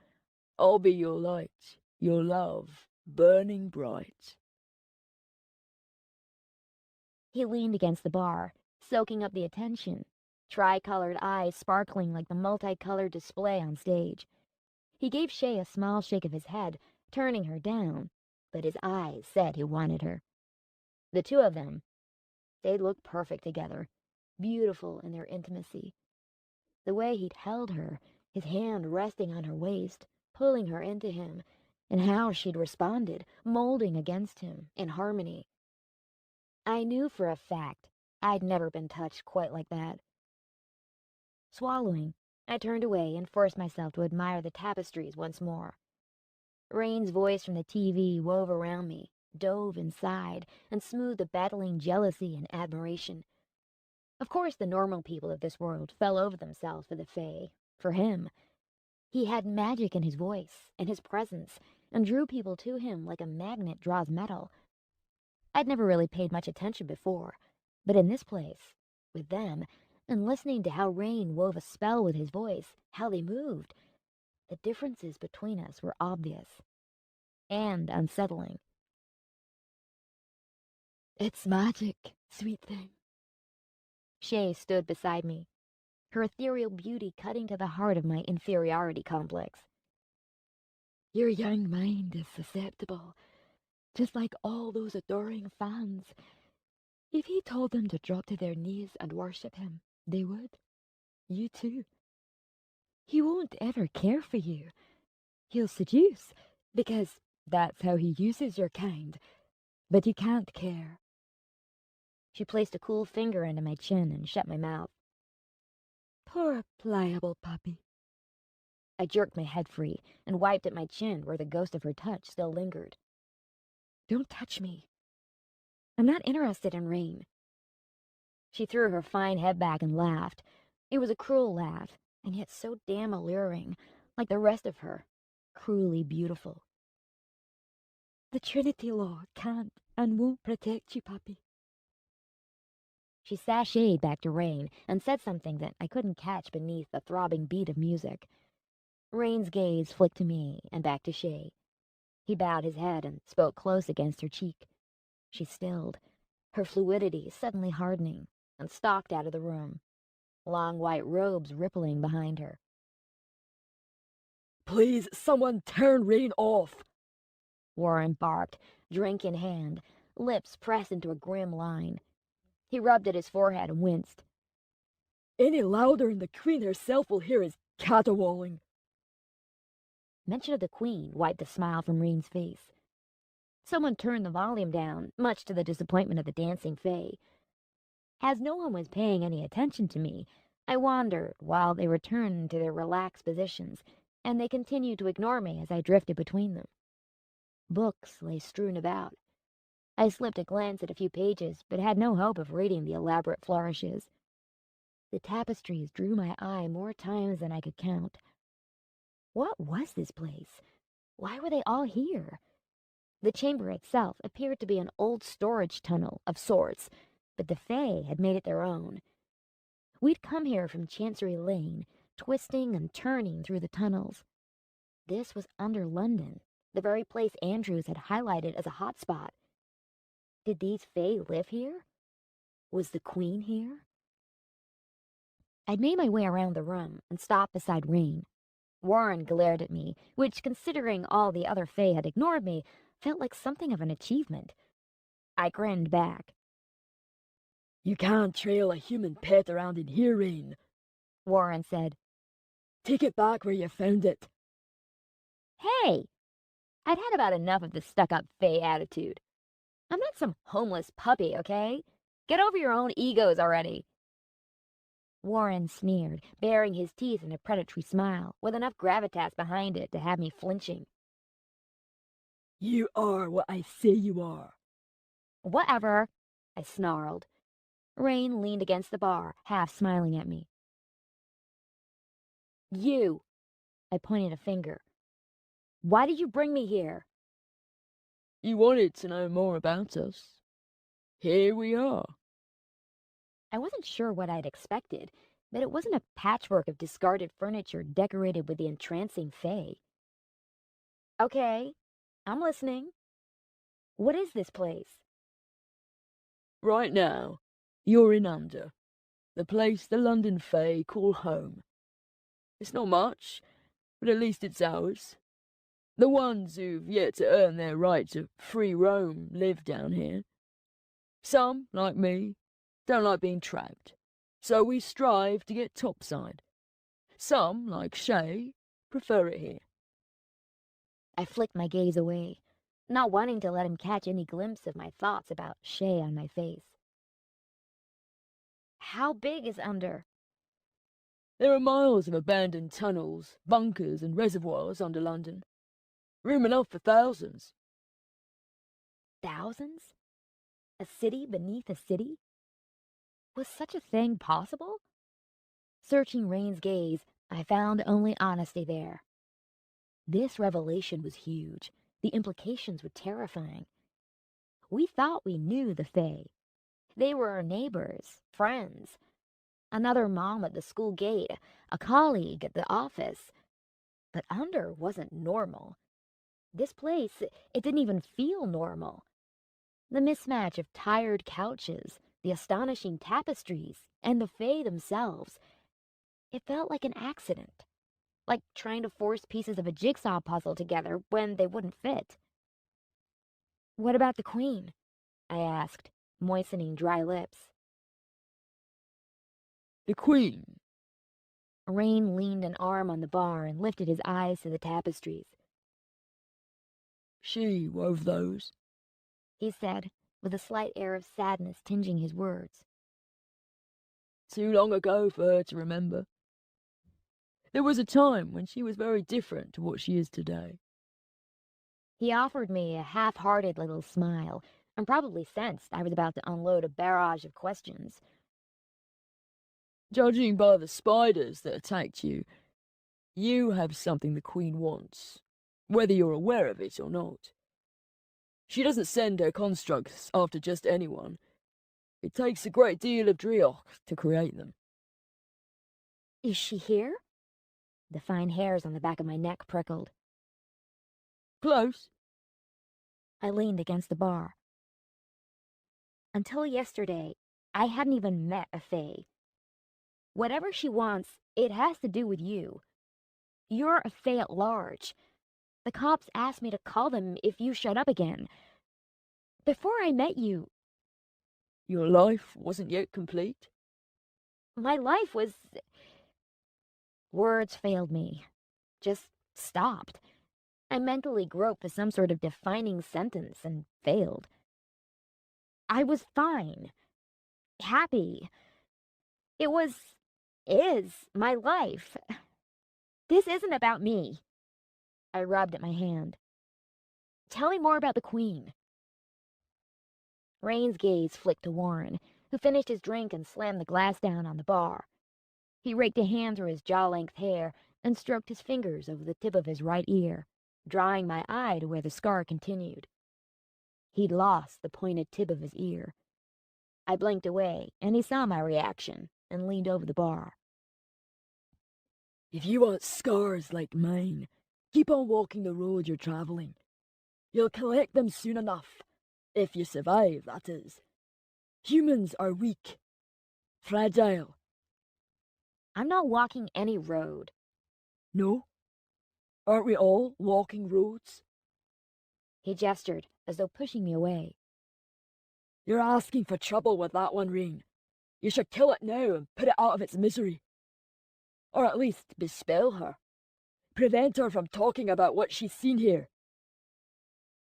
I'll be your light, your love, burning bright. He leaned against the bar, soaking up the attention, tri-colored eyes sparkling like the multicolored display on stage. He gave Shay a small shake of his head, turning her down, but his eyes said he wanted her. The two of them, they looked perfect together, beautiful in their intimacy. The way he'd held her, his hand resting on her waist, pulling her into him, and how she'd responded, molding against him in harmony. I knew for a fact I'd never been touched quite like that. Swallowing, I turned away and forced myself to admire the tapestries once more. Rain's voice from the TV wove around me, dove inside, and smoothed the battling jealousy and admiration. Of course, the normal people of this world fell over themselves for the Fae. For him, he had magic in his voice and his presence, and drew people to him like a magnet draws metal. I'd never really paid much attention before, but in this place, with them, and listening to how Rain wove a spell with his voice, how they moved, the differences between us were obvious and unsettling. It's magic, sweet thing. Shay stood beside me, her ethereal beauty cutting to the heart of my inferiority complex. Your young mind is susceptible, just like all those adoring fans. If he told them to drop to their knees and worship him, they would. You too. He won't ever care for you. He'll seduce, because that's how he uses your kind. But he can't care. She placed a cool finger into my chin and shut my mouth. Poor pliable puppy. I jerked my head free and wiped at my chin where the ghost of her touch still lingered. Don't touch me. I'm not interested in Rain. She threw her fine head back and laughed. It was a cruel laugh, and yet so damn alluring, like the rest of her, cruelly beautiful. The Trinity Law can't and won't protect you, puppy. She sashayed back to Rain and said something that I couldn't catch beneath the throbbing beat of music. Rain's gaze flicked to me and back to Shay. He bowed his head and spoke close against her cheek. She stilled, her fluidity suddenly hardening, and stalked out of the room, long white robes rippling behind her. Please, someone turn Rain off! Warren barked, drink in hand, lips pressed into a grim line. He rubbed at his forehead and winced. Any louder and the Queen herself will hear his caterwauling. Mention of the Queen wiped the smile from Rain's face. Someone turned the volume down, much to the disappointment of the dancing Fae. As no one was paying any attention to me, I wandered while they returned to their relaxed positions, and they continued to ignore me as I drifted between them. Books lay strewn about. I slipped a glance at a few pages, but had no hope of reading the elaborate flourishes. The tapestries drew my eye more times than I could count. What was this place? Why were they all here? The chamber itself appeared to be an old storage tunnel of sorts, but the Fae had made it their own. We'd come here from Chancery Lane, twisting and turning through the tunnels. This was under London, the very place Andrews had highlighted as a hot spot. Did these Fae live here? Was the Queen here? I'd made my way around the room and stopped beside Rain. Warren glared at me, which, considering all the other Fae had ignored me, felt like something of an achievement. I grinned back. You can't trail a human pet around in here, Rain, Warren said. Take it back where you found it. Hey! I'd had about enough of the stuck-up Fae attitude. I'm not some homeless puppy, okay? Get over your own egos already. Warren sneered, baring his teeth in a predatory smile, with enough gravitas behind it to have me flinching. You are what I say you are. Whatever, I snarled. Rain leaned against the bar, half smiling at me. You, I pointed a finger. Why did you bring me here? You wanted to know more about us. Here we are. I wasn't sure what I'd expected, but it wasn't a patchwork of discarded furniture decorated with the entrancing Fae. Okay, I'm listening. What is this place? Right now, you're in under, the place the London Fae call home. It's not much, but at least it's ours. The ones who've yet to earn their right to free roam live down here. Some, like me, don't like being trapped, so we strive to get topside. Some, like Shay, prefer it here. I flicked my gaze away, not wanting to let him catch any glimpse of my thoughts about Shay on my face. How big is under? There are miles of abandoned tunnels, bunkers, and reservoirs under London. Room enough for thousands. Thousands? A city beneath a city? Was such a thing possible? Searching Rain's gaze, I found only honesty there. This revelation was huge. The implications were terrifying. We thought we knew the Fae. They were our neighbors, friends. Another mom at the school gate, a colleague at the office. But Under wasn't normal. This place, it didn't even feel normal. The mismatch of tired couches, the astonishing tapestries, and the Fae themselves. It felt like an accident. Like trying to force pieces of a jigsaw puzzle together when they wouldn't fit. "What about the Queen?" I asked, moistening dry lips. The Queen. Rain leaned an arm on the bar and lifted his eyes to the tapestries. She wove those, He said, with a slight air of sadness tinging his words. too long ago for her to remember. There was a time when she was very different to what she is today. He offered me a half-hearted little smile, and probably sensed I was about to unload a barrage of questions. Judging by the spiders that attacked you, you have something the Queen wants, whether you're aware of it or not. She doesn't send her constructs after just anyone. It takes a great deal of Drioch to create them. "Is she here?" The fine hairs on the back of my neck prickled. Close. I leaned against the bar. Until yesterday, I hadn't even met a Fae. Whatever she wants, it has to do with you. You're a Fae at large. The cops asked me to call them if you showed up again. Before I met you, Your life wasn't yet complete? my life was... Words failed me. Just stopped. I mentally groped for some sort of defining sentence and failed. I was fine. Happy. It is my life. This isn't about me. I rubbed at my hand. Tell me more about the Queen. Rain's gaze flicked to Warren, who finished his drink and slammed the glass down on the bar. He raked a hand through his jaw-length hair and stroked his fingers over the tip of his right ear, drawing my eye to where the scar continued. He'd lost the pointed tip of his ear. I blinked away, and he saw my reaction and leaned over the bar. If you want scars like mine, keep on walking the road you're traveling. You'll collect them soon enough. If you survive, that is. Humans are weak, fragile. I'm not walking any road. No? Aren't we all walking roads? He gestured, as though pushing me away. You're asking for trouble with that one, Rain. You should kill it now and put it out of its misery. Or at least bespell her. Prevent her from talking about what she's seen here.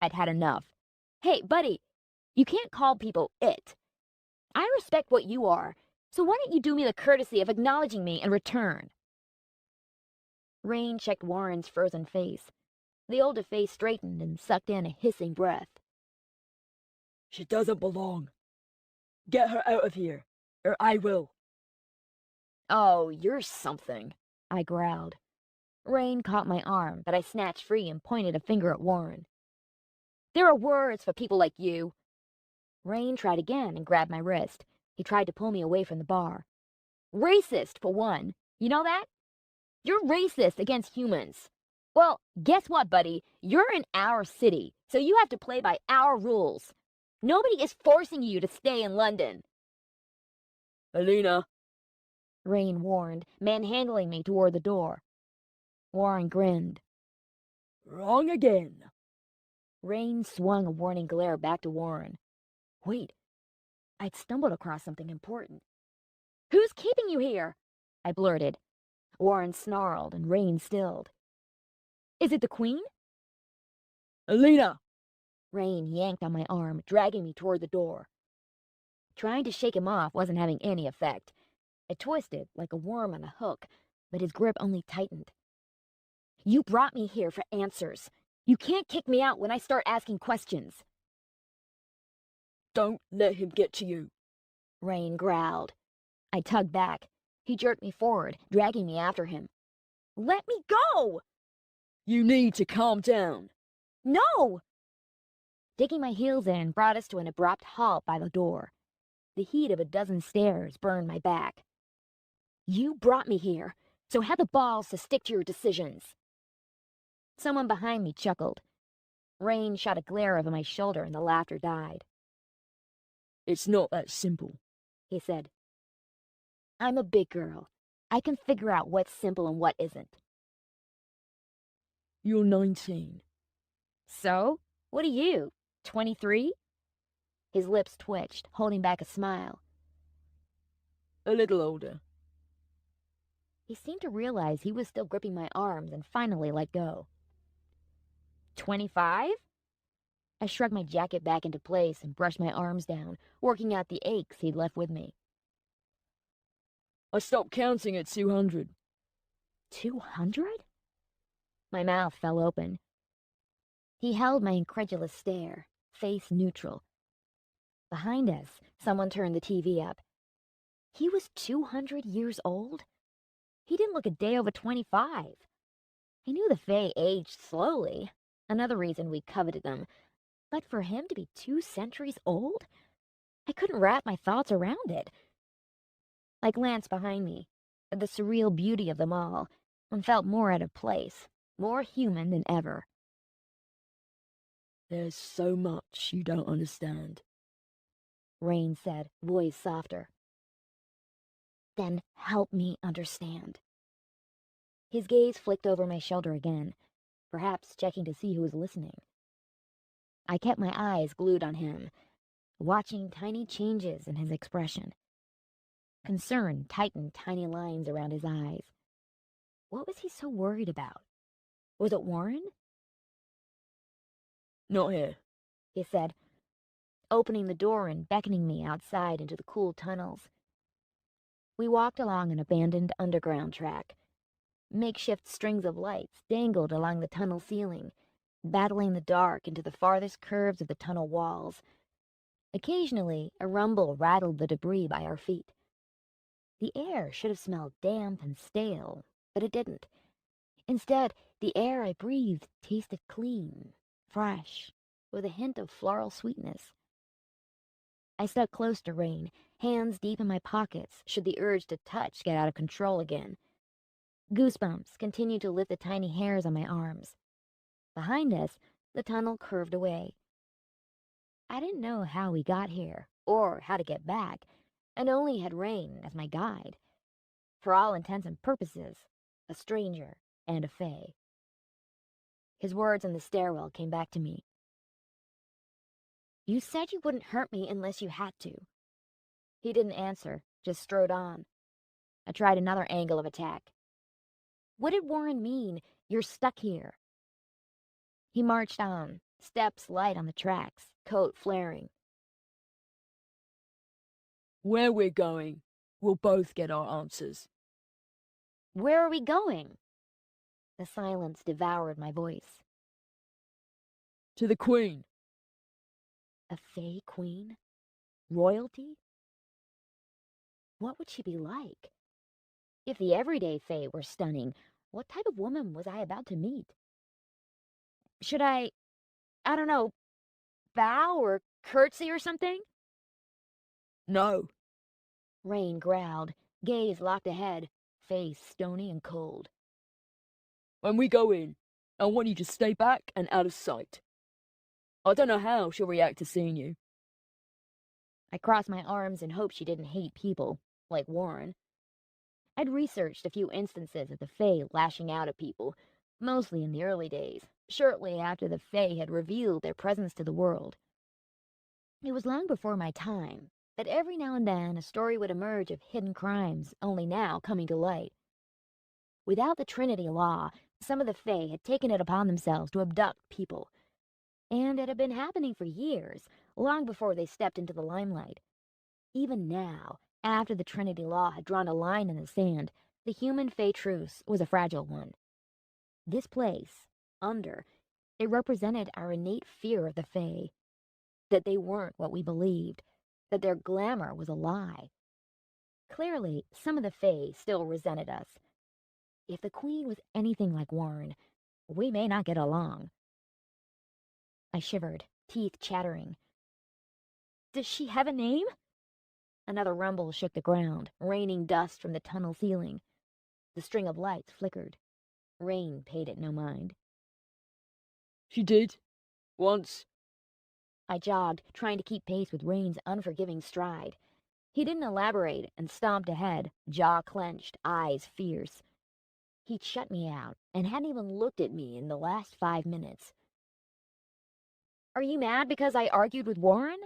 I'd had enough. Hey, buddy, you can't call people it. I respect what you are, so why don't you do me the courtesy of acknowledging me in return? Rain checked Warren's frozen face. The older face straightened and sucked in a hissing breath. She doesn't belong. Get her out of here, or I will. Oh, you're something, I growled. Rain caught my arm, but I snatched free and pointed a finger at Warren. There are words for people like you. Rain tried again and grabbed my wrist. He tried to pull me away from the bar. Racist, for one. You know that? You're racist against humans. Well, guess what, buddy? You're in our city, so you have to play by our rules. Nobody is forcing you to stay in London. Alina. Rain warned, manhandling me toward the door. Warren grinned. Wrong again. Rain swung a warning glare back to Warren. Wait, I'd stumbled across something important. Who's keeping you here? I blurted. Warren snarled and Rain stilled. Is it the Queen? Alina! Rain yanked on my arm, dragging me toward the door. Trying to shake him off wasn't having any effect. It twisted like a worm on a hook, but his grip only tightened. You brought me here for answers. You can't kick me out when I start asking questions. Don't let him get to you. Rain growled. I tugged back. He jerked me forward, dragging me after him. Let me go! You need to calm down. No! Digging my heels in brought us to an abrupt halt by the door. The heat of a dozen stairs burned my back. You brought me here, so have the balls to stick to your decisions. Someone behind me chuckled. Rain shot a glare over my shoulder and the laughter died. It's not that simple, He said. I'm a big girl. I can figure out what's simple and what isn't. You're 19. So? What are you, 23? His lips twitched, holding back a smile. A little older. He seemed to realize he was still gripping my arms and finally let go. 25? I shrugged my jacket back into place and brushed my arms down, working out the aches he'd left with me. I stopped counting at 200. 200? My mouth fell open. He held my incredulous stare, face neutral. Behind us, someone turned the TV up. He was 200 years old? He didn't look a day over 25. I knew the Fae aged slowly, another reason we coveted them. But for him to be 2 centuries old? I couldn't wrap my thoughts around it. I glanced behind me, at the surreal beauty of them all, and felt more out of place, more human than ever. There's so much you don't understand, Rain said, voice softer. Then help me understand. His gaze flicked over my shoulder again, perhaps checking to see who was listening. I kept my eyes glued on him, watching tiny changes in his expression. Concern tightened tiny lines around his eyes. What was he so worried about? Was it Warren? Not here. He said, opening the door and beckoning me outside into the cool tunnels. We walked along an abandoned underground track. Makeshift strings of lights dangled along the tunnel ceiling, battling the dark into the farthest curves of the tunnel walls. Occasionally, a rumble rattled the debris by our feet. The air should have smelled damp and stale, but it didn't. Instead, the air I breathed tasted clean, fresh, with a hint of floral sweetness. I stuck close to Rain, hands deep in my pockets should the urge to touch get out of control again. Goosebumps continued to lift the tiny hairs on my arms. Behind us, the tunnel curved away. I didn't know how we got here, or how to get back, and only had Rain as my guide. For all intents and purposes, a stranger and a fae. His words in the stairwell came back to me. You said you wouldn't hurt me unless you had to. He didn't answer, just strode on. I tried another angle of attack. What did Warren mean, you're stuck here? He marched on, steps light on the tracks, coat flaring. Where we're going, we'll both get our answers. Where are we going? The silence devoured my voice. To the Queen. A fae queen? Royalty? What would she be like? If the everyday fae were stunning, what type of woman was I about to meet? Should I don't know, bow or curtsy or something? No. Rain growled, gaze locked ahead, face stony and cold. When we go in, I want you to stay back and out of sight. I don't know how she'll react to seeing you. I crossed my arms and hoped she didn't hate people, like Warren. I'd researched a few instances of the Fae lashing out at people, mostly in the early days, shortly after the Fae had revealed their presence to the world. It was long before my time, but every now and then a story would emerge of hidden crimes only now coming to light. Without the Trinity Law, some of the Fae had taken it upon themselves to abduct people, and it had been happening for years, long before they stepped into the limelight. Even now, after the Trinity Law had drawn a line in the sand, the human-Fae truce was a fragile one. This place, Under, it represented our innate fear of the Fae, that they weren't what we believed, that their glamour was a lie. Clearly, some of the Fae still resented us. If the Queen was anything like Warren, we may not get along. I shivered, teeth chattering. Does she have a name? Another rumble shook the ground, raining dust from the tunnel ceiling. The string of lights flickered. Rain paid it no mind. She did. Once. I jogged, trying to keep pace with Rain's unforgiving stride. He didn't elaborate and stomped ahead, jaw clenched, eyes fierce. He'd shut me out and hadn't even looked at me in the last 5 minutes. Are you mad because I argued with Warren?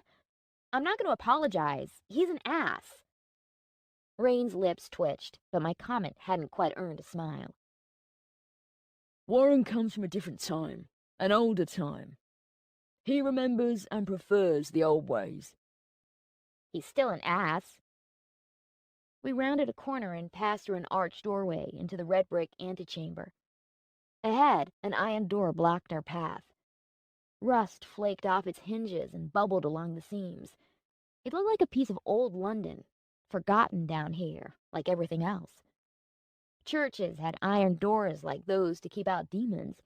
I'm not going to apologize. He's an ass. Rain's lips twitched, but my comment hadn't quite earned a smile. Warren comes from a different time, an older time. He remembers and prefers the old ways. He's still an ass. We rounded a corner and passed through an arched doorway into the red brick antechamber. Ahead, an iron door blocked our path. Rust flaked off its hinges and bubbled along the seams. It looked like a piece of old London, forgotten down here, like everything else. Churches had iron doors like those to keep out demons.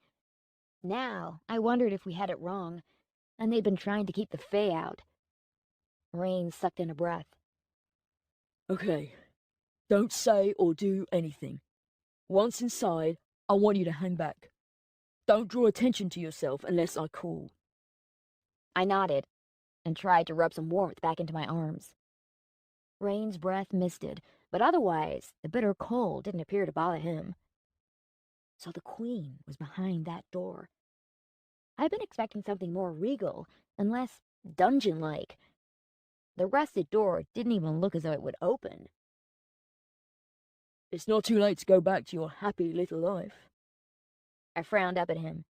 Now, I wondered if we had it wrong, and they'd been trying to keep the Fae out. Rain sucked in a breath. Okay. Don't say or do anything. Once inside, I want you to hang back. Don't draw attention to yourself unless I call. I nodded and tried to rub some warmth back into my arms. Rain's breath misted, but otherwise, the bitter cold didn't appear to bother him. So the Queen was behind that door. I'd been expecting something more regal and less dungeon-like. The rusted door didn't even look as though it would open. It's not too late to go back to your happy little life. I frowned up at him.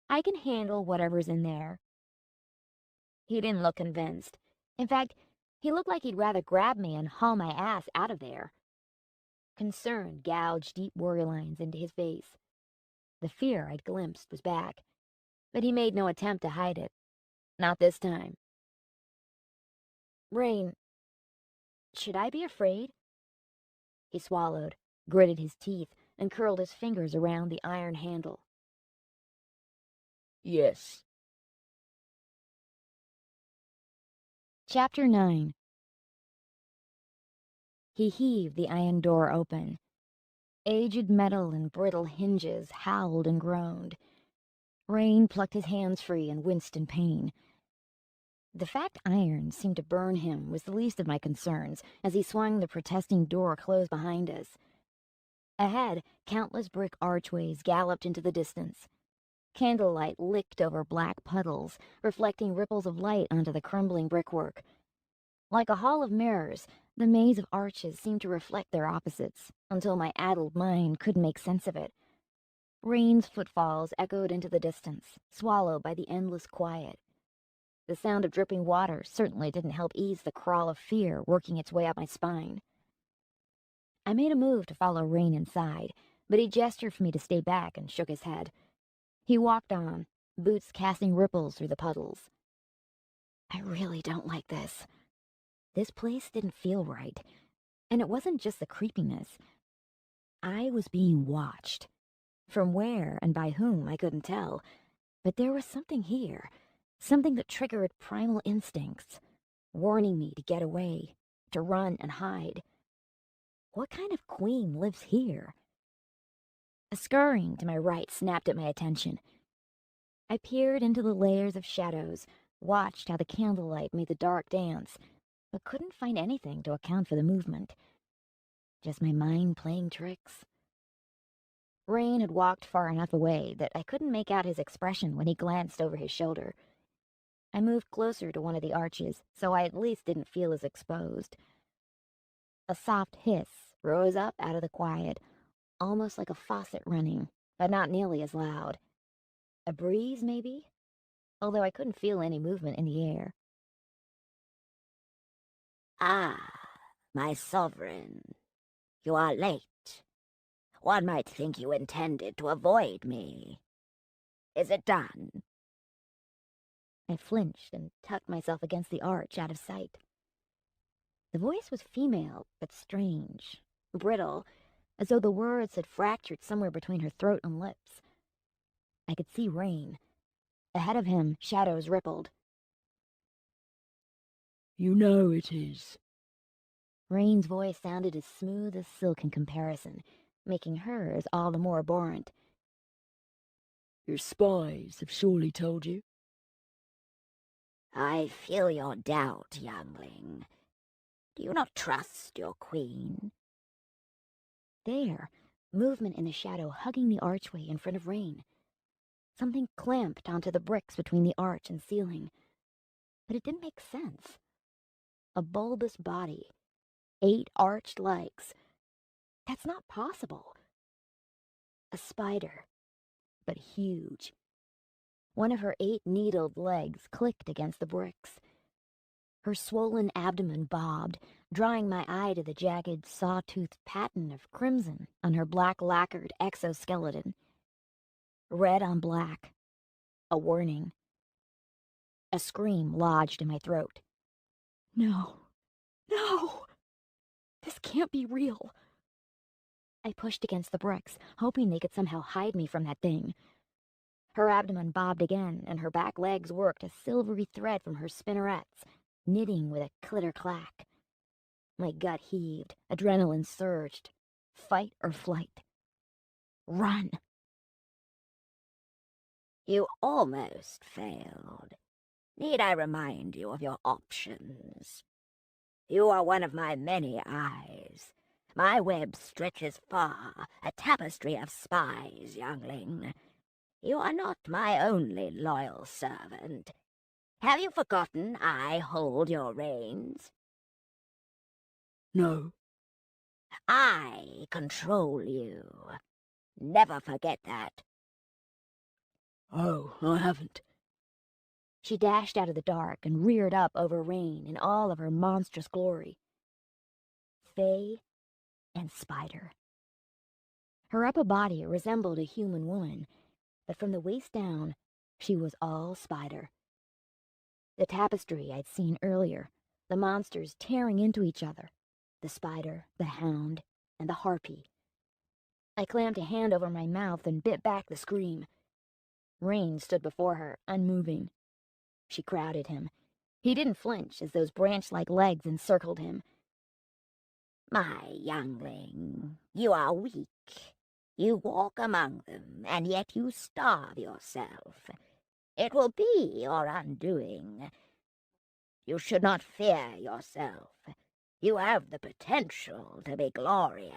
I can handle whatever's in there. He didn't look convinced. In fact, he looked like he'd rather grab me and haul my ass out of there. Concern gouged deep worry lines into his face. The fear I'd glimpsed was back, but he made no attempt to hide it. Not this time. Rain, should I be afraid? He swallowed, gritted his teeth, and curled his fingers around the iron handle. Yes. Chapter 9. He heaved the iron door open. Aged metal and brittle hinges howled and groaned. Rain plucked his hands free and winced in pain. The fact iron seemed to burn him was the least of my concerns as he swung the protesting door closed behind us. Ahead, countless brick archways galloped into the distance. Candlelight licked over black puddles, reflecting ripples of light onto the crumbling brickwork. Like a hall of mirrors, the maze of arches seemed to reflect their opposites, until my addled mind couldn't make sense of it. Rain's footfalls echoed into the distance, swallowed by the endless quiet. The sound of dripping water certainly didn't help ease the crawl of fear working its way up my spine. I made a move to follow Rain inside, but he gestured for me to stay back and shook his head. He walked on, boots casting ripples through the puddles. I really don't like this. This place didn't feel right, and it wasn't just the creepiness. I was being watched. From where and by whom I couldn't tell, but there was something here, something that triggered primal instincts, warning me to get away, to run and hide. What kind of queen lives here? A scurrying to my right snapped at my attention. I peered into the layers of shadows, watched how the candlelight made the dark dance, but couldn't find anything to account for the movement. Just my mind playing tricks. Rain had walked far enough away that I couldn't make out his expression when he glanced over his shoulder. I moved closer to one of the arches, so I at least didn't feel as exposed. A soft hiss rose up out of the quiet, almost like a faucet running, but not nearly as loud. A breeze, maybe? Although I couldn't feel any movement in the air. Ah, my sovereign, you are late. One might think you intended to avoid me. Is it done? I flinched and tucked myself against the arch out of sight. The voice was female, but strange, brittle, as though the words had fractured somewhere between her throat and lips. I could see Rain. Ahead of him, shadows rippled. You know it is. Rain's voice sounded as smooth as silk in comparison, making hers all the more abhorrent. Your spies have surely told you. I feel your doubt, youngling. Do you not trust your queen? There, movement in the shadow hugging the archway in front of Rain. Something clamped onto the bricks between the arch and ceiling. But it didn't make sense. A bulbous body, 8 arched legs. That's not possible. A spider, but huge. One of her 8 needled legs clicked against the bricks. Her swollen abdomen bobbed, drawing my eye to the jagged, saw-toothed pattern of crimson on her black lacquered exoskeleton. Red on black. A warning. A scream lodged in my throat. No. No! This can't be real. I pushed against the bricks, hoping they could somehow hide me from that thing. Her abdomen bobbed again, and her back legs worked a silvery thread from her spinnerets, knitting with a clitter-clack. My gut heaved, adrenaline surged. Fight or flight. Run! You almost failed. Need I remind you of your options? You are one of my many eyes. My web stretches far, a tapestry of spies, youngling. You are not my only loyal servant. Have you forgotten I hold your reins? No. I control you. Never forget that. Oh, I haven't. She dashed out of the dark and reared up over Rain in all of her monstrous glory. Fae and spider. Her upper body resembled a human woman, but from the waist down, she was all spider. The tapestry I'd seen earlier, the monsters tearing into each other, the spider, the hound, and the harpy. I clamped a hand over my mouth and bit back the scream. Rain stood before her, unmoving. She crowded him. He didn't flinch as those branch-like legs encircled him. My youngling, you are weak. You walk among them, and yet you starve yourself. It will be your undoing. You should not fear yourself. You have the potential to be glorious.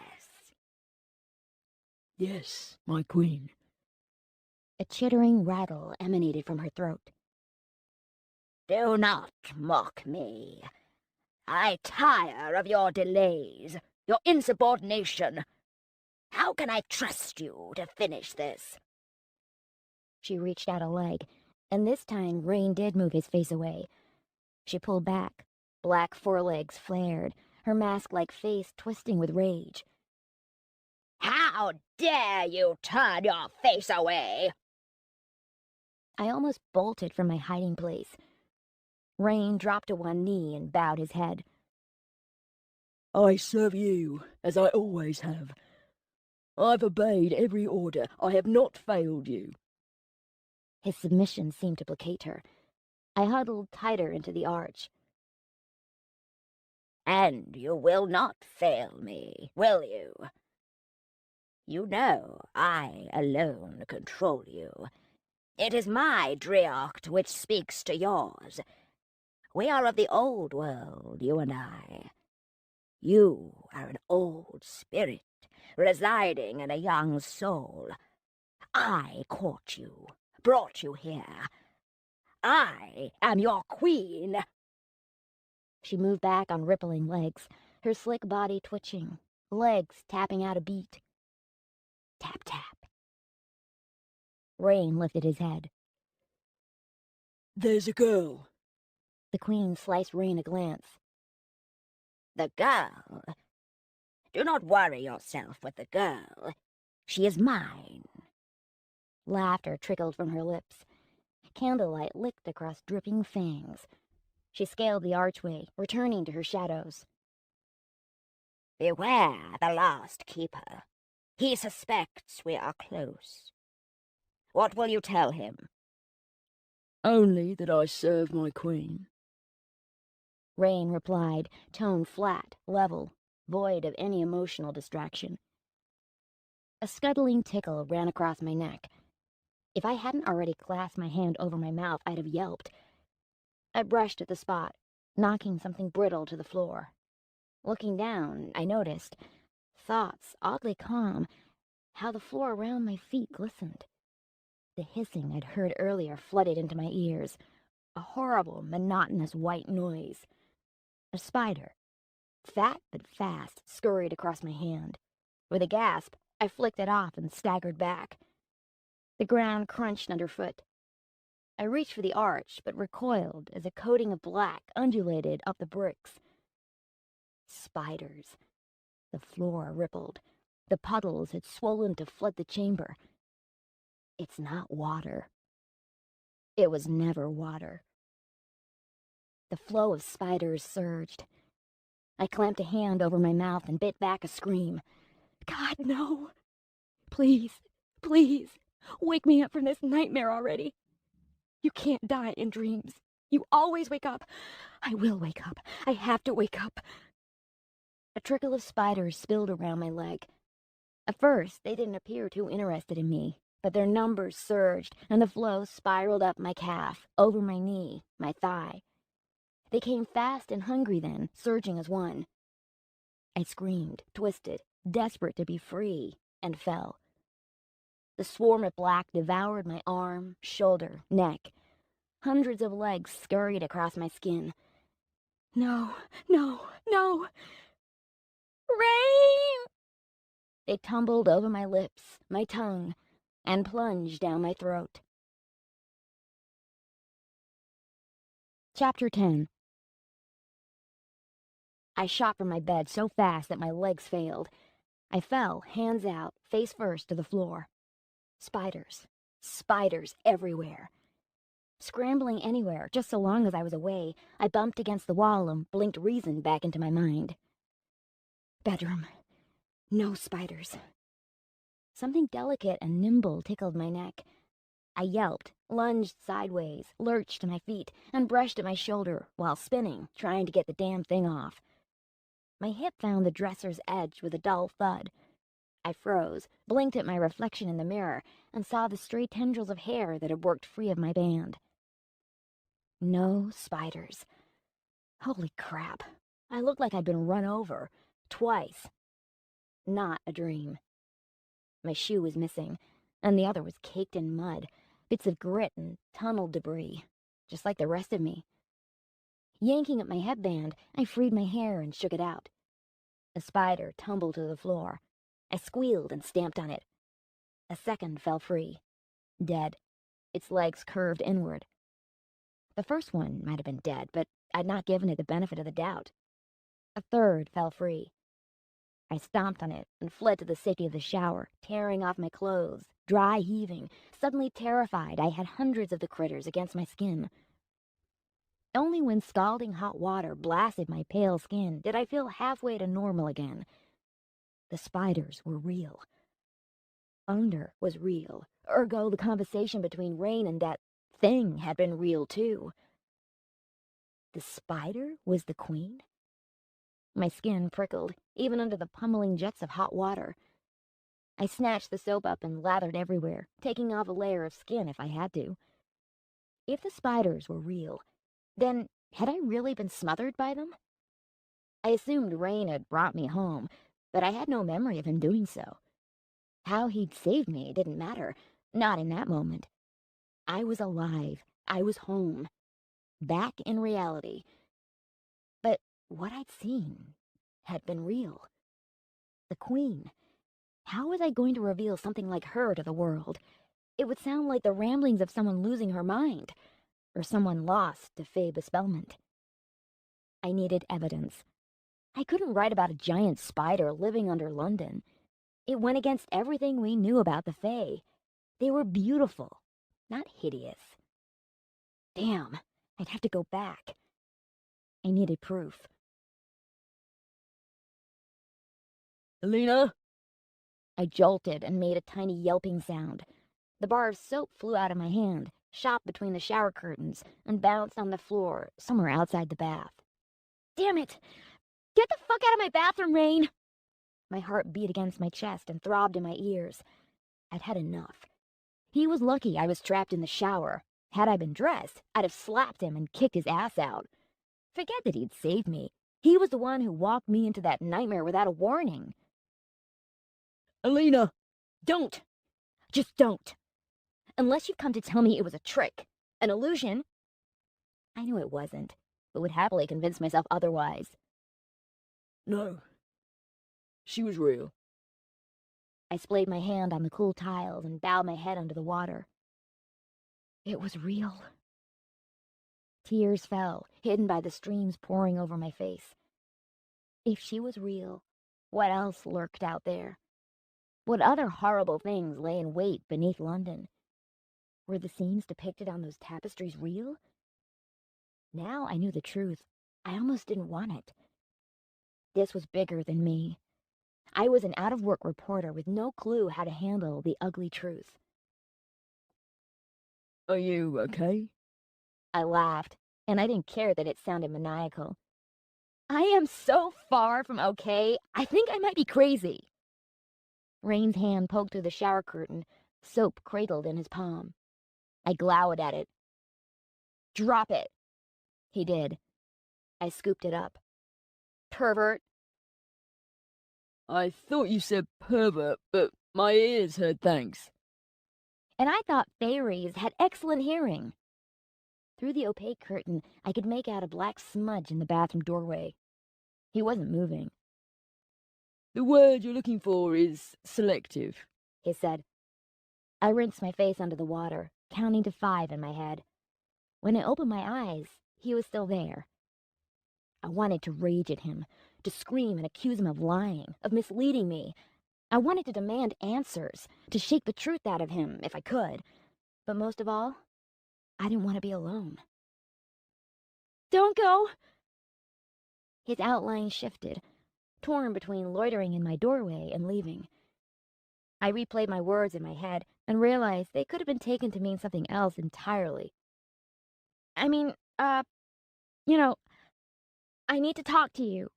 Yes, my queen. A chittering rattle emanated from her throat. Do not mock me. I tire of your delays, your insubordination. How can I trust you to finish this? She reached out a leg, and this time Rain did move his face away. She pulled back. Black forelegs flared, her mask-like face twisting with rage. How dare you turn your face away? I almost bolted from my hiding place. Rain dropped to one knee and bowed his head. I serve you, as I always have. I've obeyed every order. I have not failed you. His submission seemed to placate her. I huddled tighter into the arch. And you will not fail me, will you? You know I alone control you. It is my Driocht which speaks to yours. We are of the old world, you and I. You are an old spirit residing in a young soul. I caught you, brought you here. I am your queen. She moved back on rippling legs, her slick body twitching, legs tapping out a beat. Tap, tap. Rain lifted his head. There's a girl. The queen sliced Rain a glance. The girl? Do not worry yourself with the girl. She is mine. Laughter trickled from her lips. Candlelight licked across dripping fangs. She scaled the archway, returning to her shadows. Beware the last keeper. He suspects we are close. What will you tell him? Only that I serve my queen. Rain replied, tone flat, level, void of any emotional distraction. A scuttling tickle ran across my neck. If I hadn't already clasped my hand over my mouth, I'd have yelped. I brushed at the spot, knocking something brittle to the floor. Looking down, I noticed, thoughts oddly calm, how the floor around my feet glistened. The hissing I'd heard earlier flooded into my ears, a horrible, monotonous white noise. A spider, fat but fast, scurried across my hand. With a gasp, I flicked it off and staggered back. The ground crunched underfoot. I reached for the arch, but recoiled as a coating of black undulated up the bricks. Spiders. The floor rippled. The puddles had swollen to flood the chamber. It's not water. It was never water. The flow of spiders surged. I clamped a hand over my mouth and bit back a scream. God, no. Please, please, wake me up from this nightmare already. You can't die in dreams. You always wake up. I will wake up. I have to wake up. A trickle of spiders spilled around my leg. At first, they didn't appear too interested in me, but their numbers surged, and the flow spiraled up my calf, over my knee, my thigh. They came fast and hungry then, surging as one. I screamed, twisted, desperate to be free, and fell. The swarm of black devoured my arm, shoulder, neck. Hundreds of legs scurried across my skin. No, no, no. Rain! They tumbled over my lips, my tongue, and plunged down my throat. Chapter 10. I shot from my bed so fast that my legs failed. I fell, hands out, face first to the floor. Spiders. Spiders everywhere. Scrambling anywhere, just so long as I was away, I bumped against the wall and blinked reason back into my mind. Bedroom. No spiders. Something delicate and nimble tickled my neck. I yelped, lunged sideways, lurched to my feet, and brushed at my shoulder while spinning, trying to get the damn thing off. My hip found the dresser's edge with a dull thud. I froze, blinked at my reflection in the mirror, and saw the stray tendrils of hair that had worked free of my band. No spiders. Holy crap. I looked like I'd been run over. Twice. Not a dream. My shoe was missing, and the other was caked in mud, bits of grit and tunnel debris, just like the rest of me. Yanking at my headband, I freed my hair and shook it out. A spider tumbled to the floor. I squealed and stamped on it. A second fell free. Dead. Its legs curved inward. The first one might have been dead, but I'd not given it the benefit of the doubt. A third fell free. I stomped on it and fled to the safety of the shower, tearing off my clothes, dry heaving, suddenly terrified I had hundreds of the critters against my skin. Only when scalding hot water blasted my pale skin did I feel halfway to normal again. The spiders were real. Thunder was real, ergo the conversation between Rain and that thing had been real too. The spider was the queen? My skin prickled, even under the pummeling jets of hot water. I snatched the soap up and lathered everywhere, taking off a layer of skin if I had to. If the spiders were real, then had I really been smothered by them? I assumed Rain had brought me home, but I had no memory of him doing so. How he'd saved me didn't matter, not in that moment. I was alive. I was home. Back in reality. But what I'd seen had been real. The Queen. How was I going to reveal something like her to the world? It would sound like the ramblings of someone losing her mind, or someone lost to Fae bespellment. I needed evidence. I couldn't write about a giant spider living under London. It went against everything we knew about the Fae. They were beautiful, not hideous. Damn, I'd have to go back. I needed proof. Alina? I jolted and made a tiny yelping sound. The bar of soap flew out of my hand, shot between the shower curtains, and bounced on the floor somewhere outside the bath. Damn it! Get the fuck out of my bathroom, Rain! My heart beat against my chest and throbbed in my ears. I'd had enough. He was lucky I was trapped in the shower. Had I been dressed, I'd have slapped him and kicked his ass out. Forget that he'd saved me. He was the one who walked me into that nightmare without a warning. Alina! Don't! Just don't! Unless you've come to tell me it was a trick, an illusion. I knew it wasn't, but would happily convince myself otherwise. No. She was real. I splayed my hand on the cool tiles and bowed my head under the water. It was real. Tears fell, hidden by the streams pouring over my face. If she was real, what else lurked out there? What other horrible things lay in wait beneath London? Were the scenes depicted on those tapestries real? Now I knew the truth. I almost didn't want it. This was bigger than me. I was an out-of-work reporter with no clue how to handle the ugly truth. Are you okay? I laughed, and I didn't care that it sounded maniacal. I am so far from okay, I think I might be crazy. Rain's hand poked through the shower curtain, soap cradled in his palm. I glowered at it. Drop it. He did. I scooped it up. Pervert. I thought you said pervert, but my ears heard thanks. And I thought fairies had excellent hearing. Through the opaque curtain, I could make out a black smudge in the bathroom doorway. He wasn't moving. The word you're looking for is selective. He said. I rinsed my face under the water, counting to 5 in my head. When I opened my eyes, he was still there. I wanted to rage at him, to scream and accuse him of lying, of misleading me. I wanted to demand answers, to shake the truth out of him if I could. But most of all, I didn't want to be alone. Don't go! His outline shifted, torn between loitering in my doorway and leaving. I replayed my words in my head and realized they could have been taken to mean something else entirely. I mean, I need to talk to you.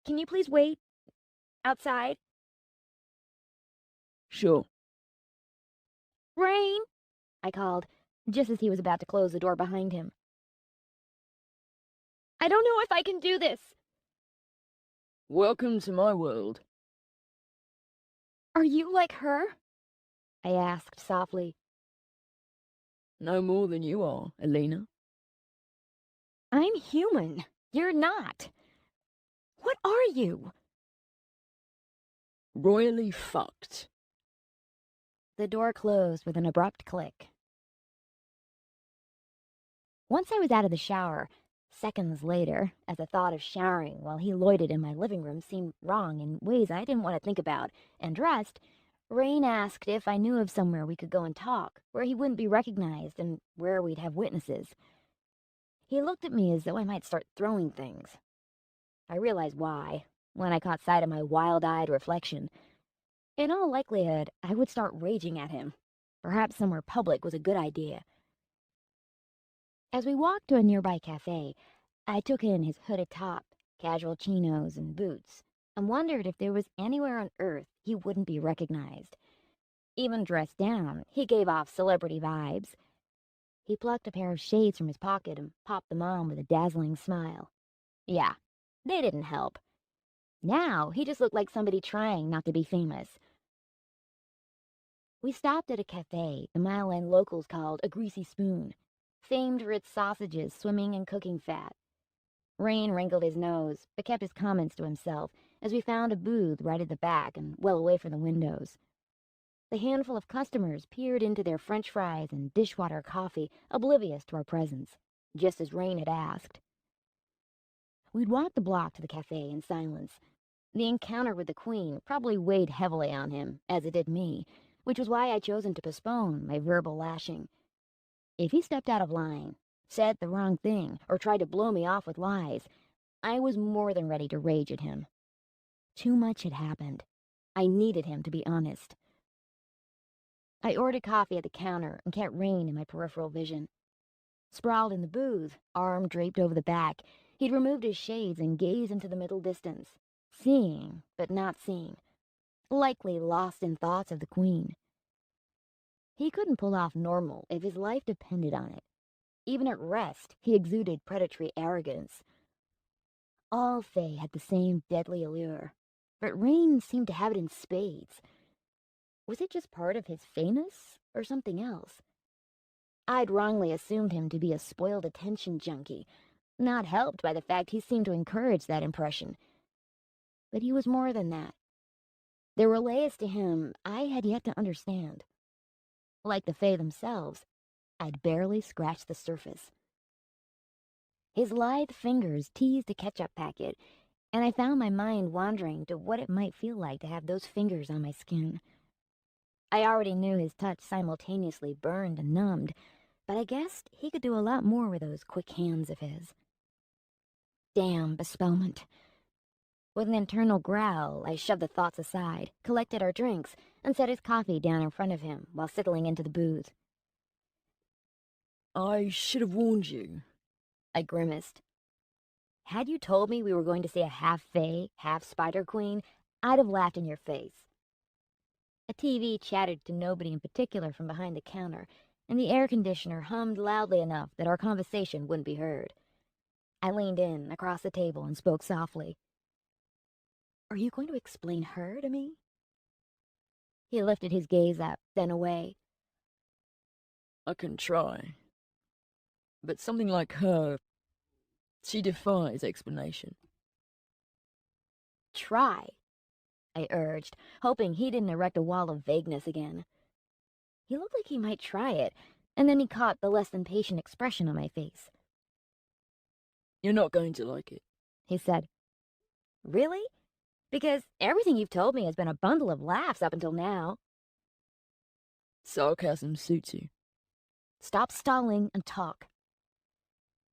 Can you please wait outside? Sure. Rain, I called, just as he was about to close the door behind him. I don't know if I can do this. Welcome to my world. Are you like her? I asked softly. No more than you are, Alina. I'm human. You're not. What are you? Royally fucked. The door closed with an abrupt click. Once I was out of the shower, seconds later, as the thought of showering while he loitered in my living room seemed wrong in ways I didn't want to think about, and dressed, Rain asked if I knew of somewhere we could go and talk, where he wouldn't be recognized and where we'd have witnesses. He looked at me as though I might start throwing things. I realized why, when I caught sight of my wild-eyed reflection. In all likelihood, I would start raging at him. Perhaps somewhere public was a good idea. As we walked to a nearby cafe, I took in his hooded top, casual chinos, and boots, and wondered if there was anywhere on earth he wouldn't be recognized. Even dressed down, he gave off celebrity vibes. He plucked a pair of shades from his pocket and popped them on with a dazzling smile. Yeah, They didn't help. Now, he just looked like somebody trying not to be famous. We stopped at a cafe the Mile End locals called a Greasy Spoon, famed for its sausages swimming in cooking fat. Rain wrinkled his nose, but kept his comments to himself as we found a booth right at the back and well away from the windows. The handful of customers peered into their French fries and dishwater coffee, oblivious to our presence, just as Rain had asked. We'd walked the block to the cafe in silence. The encounter with the Queen probably weighed heavily on him, as it did me, which was why I'd chosen to postpone my verbal lashing. If he stepped out of line, said the wrong thing, or tried to blow me off with lies, I was more than ready to rage at him. Too much had happened. I needed him to be honest. I ordered coffee at the counter and kept Rain in my peripheral vision. Sprawled in the booth, arm draped over the back, he'd removed his shades and gazed into the middle distance, seeing, but not seeing, likely lost in thoughts of the Queen. He couldn't pull off normal if his life depended on it. Even at rest, he exuded predatory arrogance. All Fae had the same deadly allure, but Rain seemed to have it in spades. Was it just part of his famous, or something else? I'd wrongly assumed him to be a spoiled attention junkie, not helped by the fact he seemed to encourage that impression. But he was more than that. There were layers to him I had yet to understand. Like the Fae themselves, I'd barely scratched the surface. His lithe fingers teased a ketchup packet, and I found my mind wandering to what it might feel like to have those fingers on my skin. I already knew his touch simultaneously burned and numbed, but I guessed he could do a lot more with those quick hands of his. Damn bespellment. With an internal growl, I shoved the thoughts aside, collected our drinks, and set his coffee down in front of him while settling into the booth. I should have warned you. I grimaced. Had you told me we were going to see a half-Fae, half-Spider Queen, I'd have laughed in your face. A TV chattered to nobody in particular from behind the counter, and the air conditioner hummed loudly enough that our conversation wouldn't be heard. I leaned in across the table and spoke softly. Are you going to explain her to me? He lifted his gaze up, then away. I can try. But something like her, she defies explanation. Try, I urged, hoping he didn't erect a wall of vagueness again. He looked like he might try it, and then he caught the less than patient expression on my face. You're not going to like it, He said. Really? Because everything you've told me has been a bundle of laughs up until now. Sarcasm suits you. Stop stalling and talk.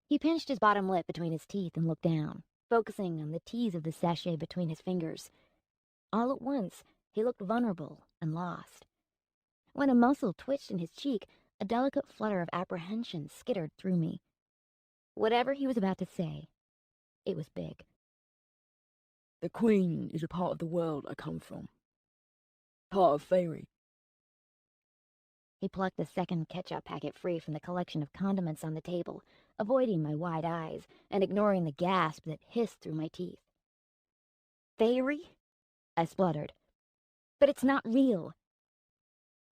He pinched his bottom lip between his teeth and looked down, focusing on the tease of the sachet between his fingers. All at once, he looked vulnerable and lost. When a muscle twitched in his cheek, a delicate flutter of apprehension skittered through me. Whatever he was about to say, it was big. The Queen is a part of the world I come from. Part of Fairy. He plucked the second ketchup packet free from the collection of condiments on the table, avoiding my wide eyes and ignoring the gasp that hissed through my teeth. Fairy? I spluttered. But it's not real.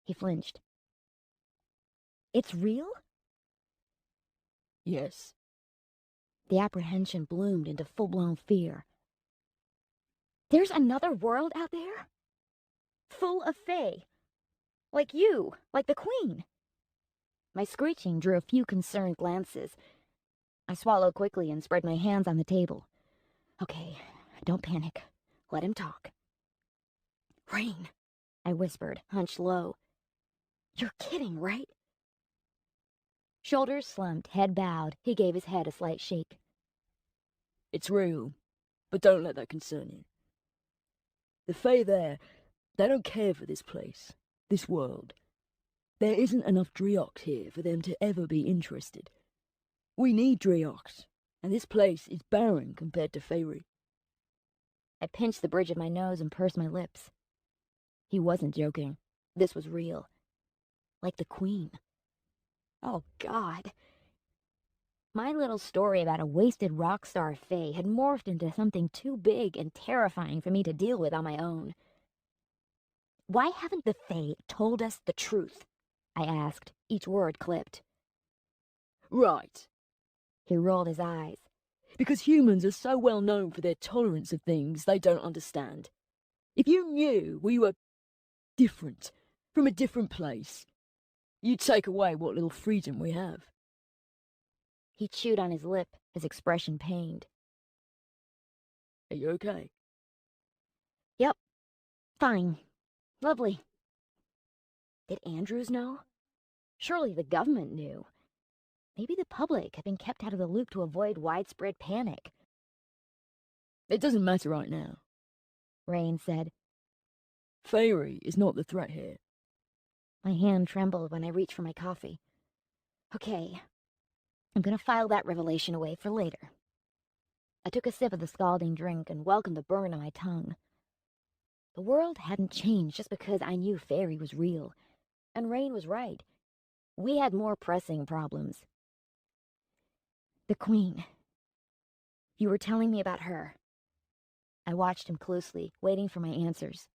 He flinched. It's real? Yes. The apprehension bloomed into full-blown fear. There's another world out there? Full of Fae. Like you, like the Queen. My screeching drew a few concerned glances. I swallowed quickly and spread my hands on the table. Okay, don't panic. Let him talk. Rain, I whispered, hunched low. You're kidding, right? Shoulders slumped, head bowed, he gave his head a slight shake. It's real, but don't let that concern you. The Fae there, they don't care for this place, this world. There isn't enough Driox here for them to ever be interested. We need Driox, and this place is barren compared to Fairy. I pinched the bridge of my nose and pursed my lips. He wasn't joking. This was real. Like the Queen. Oh, God. My little story about a wasted rock star Fae had morphed into something too big and terrifying for me to deal with on my own. Why haven't the Fae told us the truth? I asked, each word clipped. Right. He rolled his eyes. Because humans are so well known for their tolerance of things they don't understand. If you knew we were different, from a different place, you'd take away what little freedom we have. He chewed on his lip, his expression pained. Are you okay? Yep. Fine. Lovely. Did Andrews know? Surely the government knew. Maybe the public had been kept out of the loop to avoid widespread panic. It doesn't matter right now. Rain said. Faerie is not the threat here. My hand trembled when I reached for my coffee. Okay. I'm gonna file that revelation away for later. I took a sip of the scalding drink and welcomed the burn on my tongue. The world hadn't changed just because I knew Faerie was real. And Rain was right. We had more pressing problems. The Queen. You were telling me about her. I watched him closely, waiting for my answers.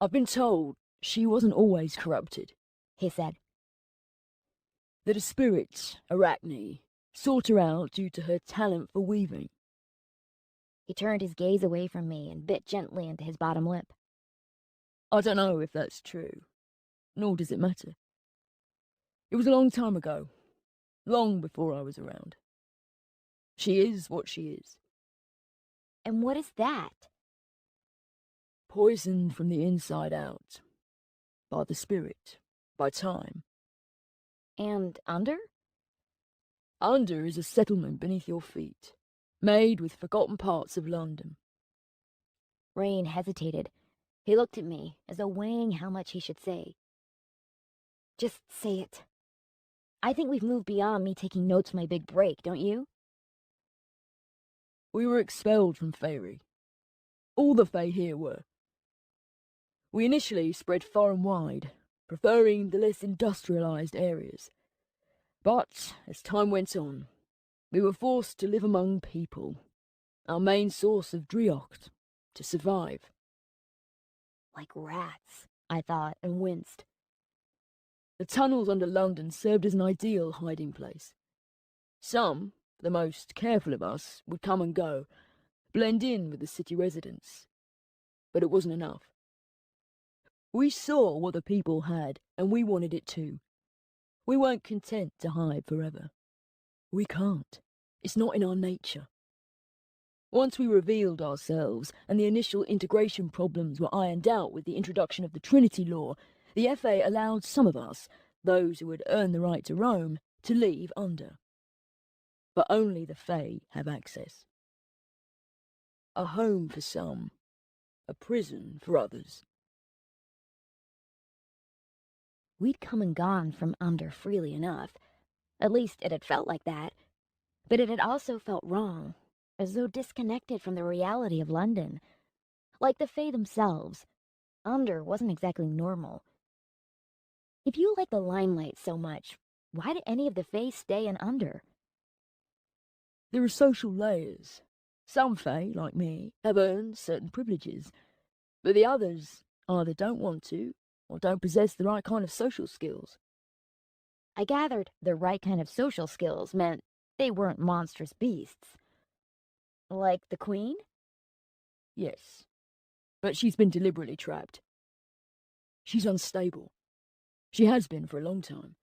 I've been told she wasn't always corrupted. He said. That a spirit, Arachne, sought her out due to her talent for weaving. He turned his gaze away from me and bit gently into his bottom lip. I don't know if that's true, nor does it matter. It was a long time ago, long before I was around. She is what she is. And what is that? Poisoned from the inside out. By the spirit. By time. And under? Under is a settlement beneath your feet, made with forgotten parts of London. Rain hesitated. He looked at me, as though weighing how much he should say. Just say it. I think we've moved beyond me taking notes for my big break, don't you? We were expelled from Faerie. All the Fae here were. We initially spread far and wide, preferring the less industrialized areas. But, as time went on, we were forced to live among people, our main source of driocht, to survive. Like rats, I thought, and winced. The tunnels under London served as an ideal hiding place. Some, the most careful of us, would come and go, blend in with the city residents. But it wasn't enough. We saw what the people had, and we wanted it too. We weren't content to hide forever. We can't. It's not in our nature. Once we revealed ourselves, and the initial integration problems were ironed out with the introduction of the Trinity Law, the FA allowed some of us, those who had earned the right to roam, to leave under. But only the Fae have access. A home for some, a prison for others. We'd come and gone from under freely enough. At least it had felt like that. But it had also felt wrong, as though disconnected from the reality of London. Like the Fae themselves, under wasn't exactly normal. If you like the limelight so much, why did any of the Fae stay in under? There are social layers. Some Fae, like me, have earned certain privileges, but the others either don't want to, or don't possess the right kind of social skills. I gathered the right kind of social skills meant they weren't monstrous beasts. Like the Queen? Yes, but she's been deliberately trapped. She's unstable. She has been for a long time.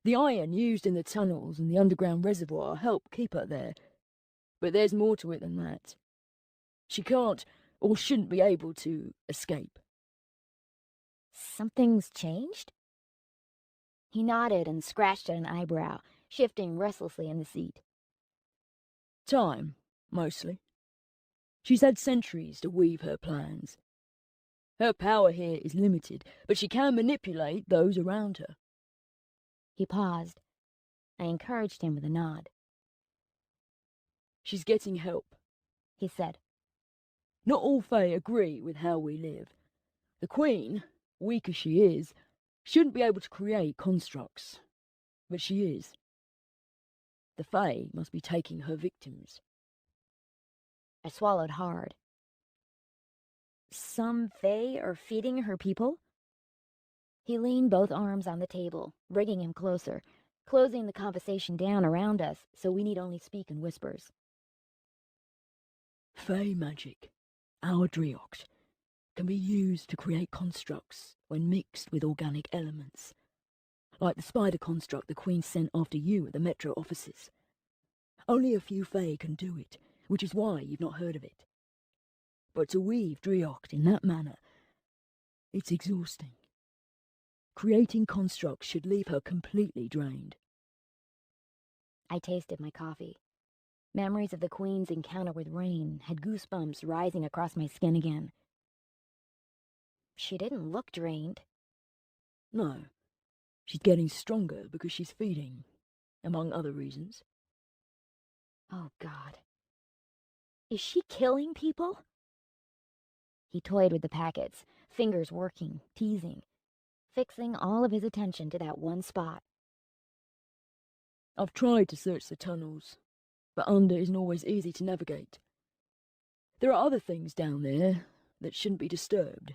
The iron used in the tunnels and the underground reservoir help keep her there, but there's more to it than that. She can't, or shouldn't be able to, escape. Something's changed? He nodded and scratched at an eyebrow, shifting restlessly in the seat. Time, mostly. She's had centuries to weave her plans. Her power here is limited, but she can manipulate those around her. He paused. I encouraged him with a nod. She's getting help, He said. Not all Fae agree with how we live. The Queen, weak as she is, shouldn't be able to create constructs. But she is. The Fae must be taking her victims. I swallowed hard. Some Fae are feeding her people? He leaned both arms on the table, bringing him closer, closing the conversation down around us so we need only speak in whispers. Fae magic, our Driox, can be used to create constructs when mixed with organic elements, like the spider construct the Queen sent after you at the Metro offices. Only a few Fae can do it, which is why you've not heard of it. But to weave Driox in that manner, it's exhausting. Creating constructs should leave her completely drained. I tasted my coffee. Memories of the Queen's encounter with Rain had goosebumps rising across my skin again. She didn't look drained. No, she's getting stronger because she's feeding, among other reasons. Oh, God. Is she killing people? He toyed with the packets, fingers working, teasing, fixing all of his attention to that one spot. I've tried to search the tunnels, but under isn't always easy to navigate. There are other things down there that shouldn't be disturbed.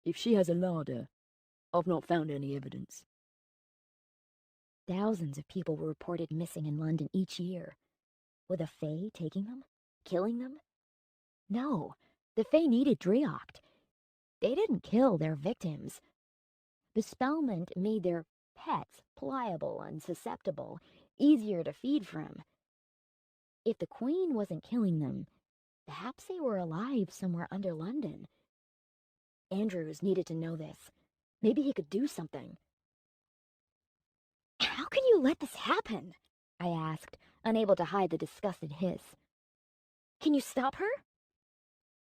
If she has a larder, I've not found any evidence. Thousands of people were reported missing in London each year. Were the Fae taking them? Killing them? No, the Fae needed Driocht. They didn't kill their victims. The Spellment made their pets pliable and susceptible, easier to feed from. If the Queen wasn't killing them, perhaps they were alive somewhere under London. Andrews needed to know this. Maybe he could do something. How can you let this happen? I asked, unable to hide the disgusted hiss. Can you stop her?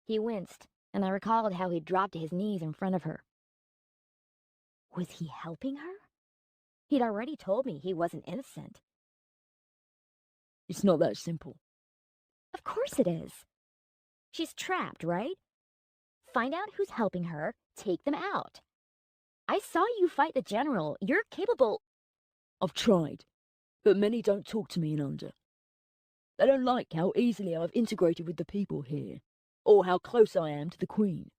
He winced, and I recalled how he'd dropped to his knees in front of her. Was he helping her? He'd already told me he wasn't innocent. It's not that simple. Of course it is. She's trapped, right? Find out who's helping her, take them out. I saw you fight the general. You're capable. I've tried, but many don't talk to me in under. They don't like how easily I've integrated with the people here, or how close I am to the Queen.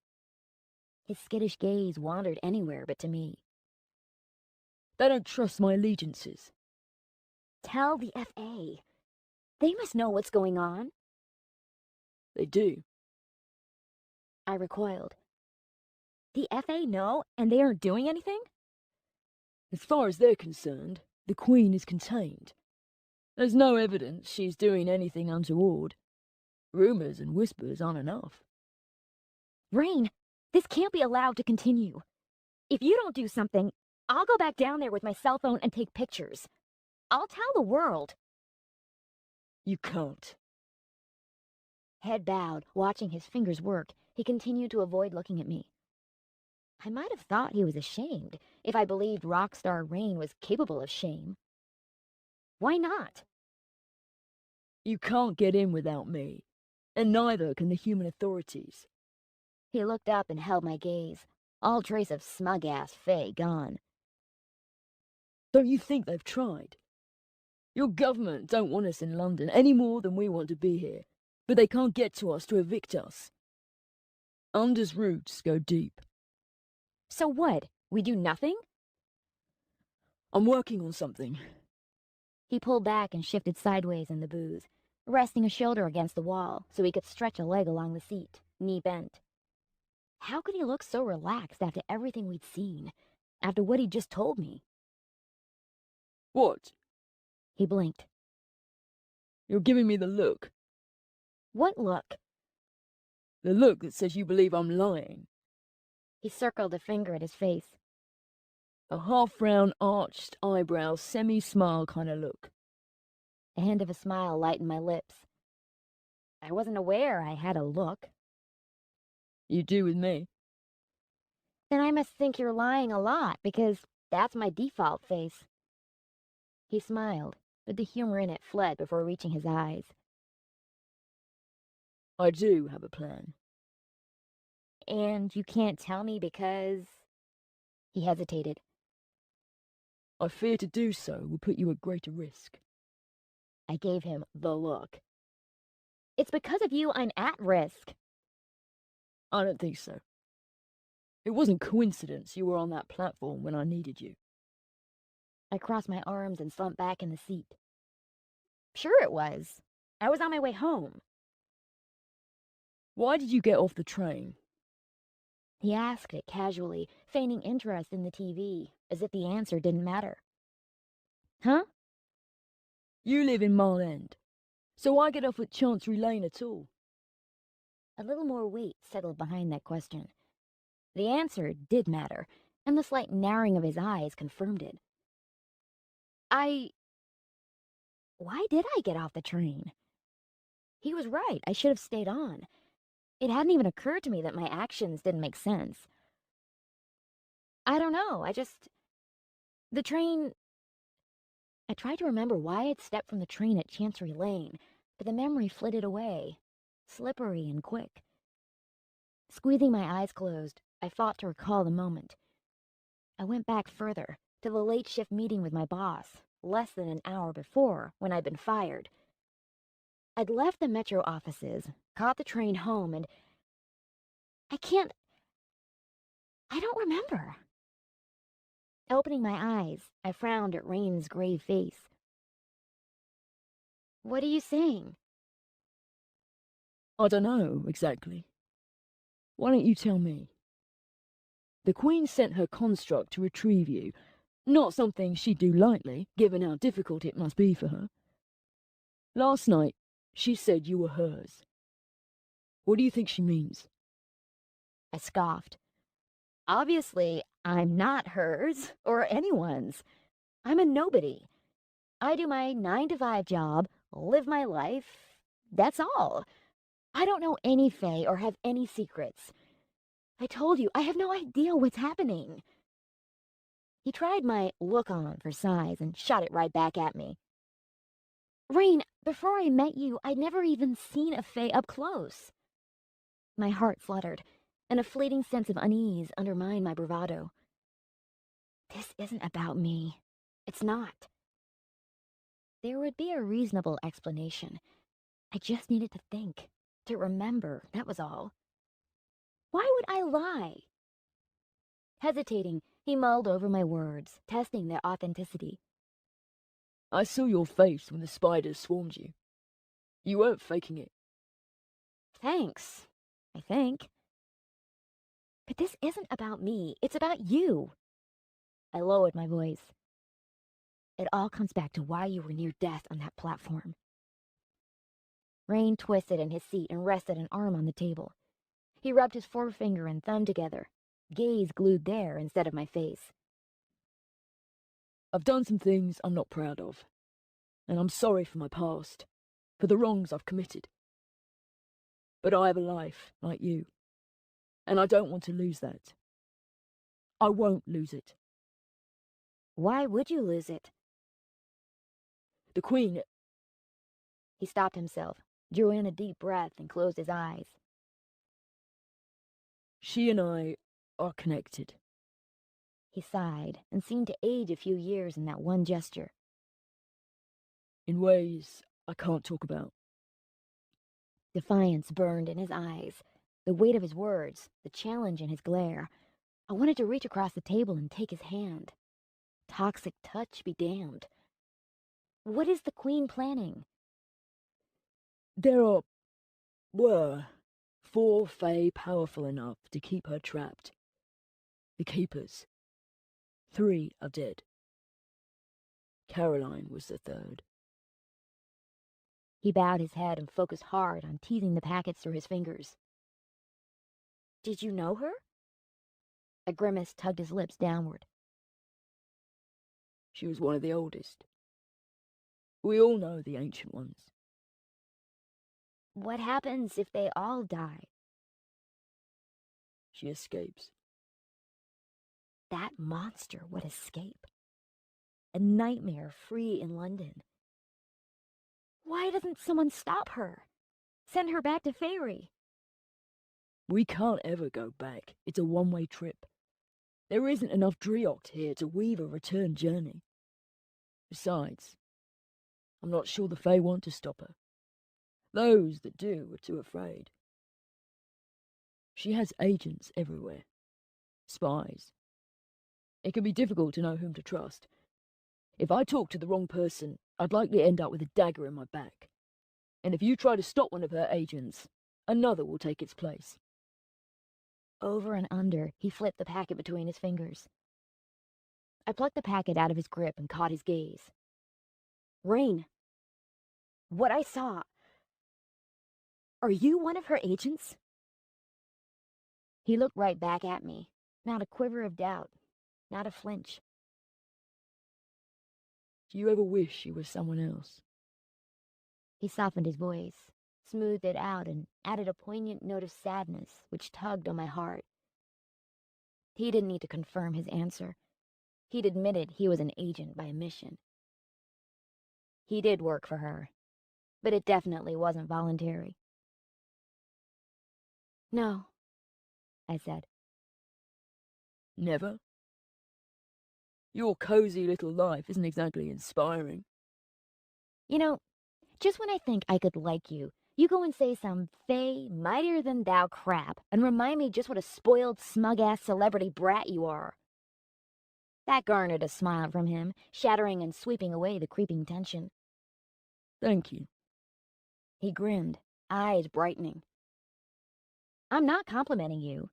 His skittish gaze wandered anywhere but to me. They don't trust my allegiances. Tell the FA. They must know what's going on. They do. I recoiled. The FA know, and they aren't doing anything? As far as they're concerned, the Queen is contained. There's no evidence she's doing anything untoward. Rumours and whispers aren't enough. Rain, this can't be allowed to continue. If you don't do something, I'll go back down there with my cell phone and take pictures. I'll tell the world. You can't. Head bowed, watching his fingers work, he continued to avoid looking at me. I might have thought he was ashamed if I believed Rockstar Rain was capable of shame. Why not? You can't get in without me, and neither can the human authorities. He looked up and held my gaze, all trace of smug-ass Faye gone. Don't you think they've tried? Your government don't want us in London any more than we want to be here, but they can't get to us to evict us. Under's roots go deep. So what? We do nothing? I'm working on something. He pulled back and shifted sideways in the booze, resting a shoulder against the wall so he could stretch a leg along the seat, knee bent. How could he look so relaxed after everything we'd seen, after what he'd just told me? What? He blinked. You're giving me the look. What look? The look that says you believe I'm lying. He circled a finger at his face. A half-round, arched eyebrow, semi-smile kind of look. A hint of a smile lightened my lips. I wasn't aware I had a look. You do with me. Then I must think you're lying a lot, because that's my default face. He smiled, but the humor in it fled before reaching his eyes. I do have a plan. And you can't tell me because... He hesitated. I fear to do so will put you at greater risk. I gave him the look. It's because of you I'm at risk. I don't think so. It wasn't coincidence you were on that platform when I needed you. I crossed my arms and slumped back in the seat. Sure it was. I was on my way home. Why did you get off the train? He asked it casually, feigning interest in the TV, as if the answer didn't matter. Huh? You live in Mile End, so I get off at Chancery Lane at all. A little more weight settled behind that question. The answer did matter, and the slight narrowing of his eyes confirmed it. Why did I get off the train? He was right. I should have stayed on. It hadn't even occurred to me that my actions didn't make sense. I don't know. The train... I tried to remember why I'd stepped from the train at Chancery Lane, but the memory flitted away, slippery and quick. Squeezing my eyes closed, I fought to recall the moment. I went back further, to the late shift meeting with my boss, less than an hour before, when I'd been fired. I'd left the Metro offices, caught the train home, and I don't remember. Opening my eyes, I frowned at Rain's grave face. What are you saying? I don't know, exactly. Why don't you tell me? The Queen sent her construct to retrieve you. Not something she'd do lightly, given how difficult it must be for her. Last night, she said you were hers. What do you think she means? I scoffed. Obviously, I'm not hers, or anyone's. I'm a nobody. I do my 9-to-5 job, live my life. That's all. I don't know any Fae or have any secrets. I told you, I have no idea what's happening. He tried my look on for size and shot it right back at me. Rain, before I met you, I'd never even seen a Fae up close. My heart fluttered, and a fleeting sense of unease undermined my bravado. This isn't about me. It's not. There would be a reasonable explanation. I just needed to think, to remember, that was all. Why would I lie? Hesitating, he mulled over my words, testing their authenticity. I saw your face when the spiders swarmed you. You weren't faking it. Thanks, I think. But this isn't about me. It's about you. I lowered my voice. It all comes back to why you were near death on that platform. Rain twisted in his seat and rested an arm on the table. He rubbed his forefinger and thumb together, gaze glued there instead of my face. I've done some things I'm not proud of, and I'm sorry for my past, for the wrongs I've committed. But I have a life like you, and I don't want to lose that. I won't lose it. Why would you lose it? The Queen... He stopped himself, drew in a deep breath, and closed his eyes. She and I are connected. He sighed and seemed to age a few years in that one gesture. In ways I can't talk about. Defiance burned in his eyes, the weight of his words, the challenge in his glare. I wanted to reach across the table and take his hand. Toxic touch be damned. What is the Queen planning? There were 4 Fae powerful enough to keep her trapped. The Keepers. 3 are dead. Caroline was the 3rd. He bowed his head and focused hard on teasing the packets through his fingers. Did you know her? A grimace tugged his lips downward. She was one of the oldest. We all know the ancient ones. What happens if they all die? She escapes. That monster would escape. A nightmare free in London. Why doesn't someone stop her? Send her back to Fairy. We can't ever go back. It's a one-way trip. There isn't enough Drioct here to weave a return journey. Besides, I'm not sure the Fae want to stop her. Those that do are too afraid. She has agents everywhere. Spies. It can be difficult to know whom to trust. If I talk to the wrong person, I'd likely end up with a dagger in my back. And if you try to stop one of her agents, another will take its place. Over and under, he flipped the packet between his fingers. I plucked the packet out of his grip and caught his gaze. Rain, what I saw. Are you one of her agents? He looked right back at me, not a quiver of doubt, not a flinch. Do you ever wish you were someone else? He softened his voice, smoothed it out, and added a poignant note of sadness which tugged on my heart. He didn't need to confirm his answer. He'd admitted he was an agent by omission. He did work for her, but it definitely wasn't voluntary. No, I said. Never? Your cozy little life isn't exactly inspiring. You know, just when I think I could like you, you go and say some Fae, mightier-than-thou crap and remind me just what a spoiled, smug-ass celebrity brat you are. That garnered a smile from him, shattering and sweeping away the creeping tension. Thank you. He grinned, eyes brightening. I'm not complimenting you.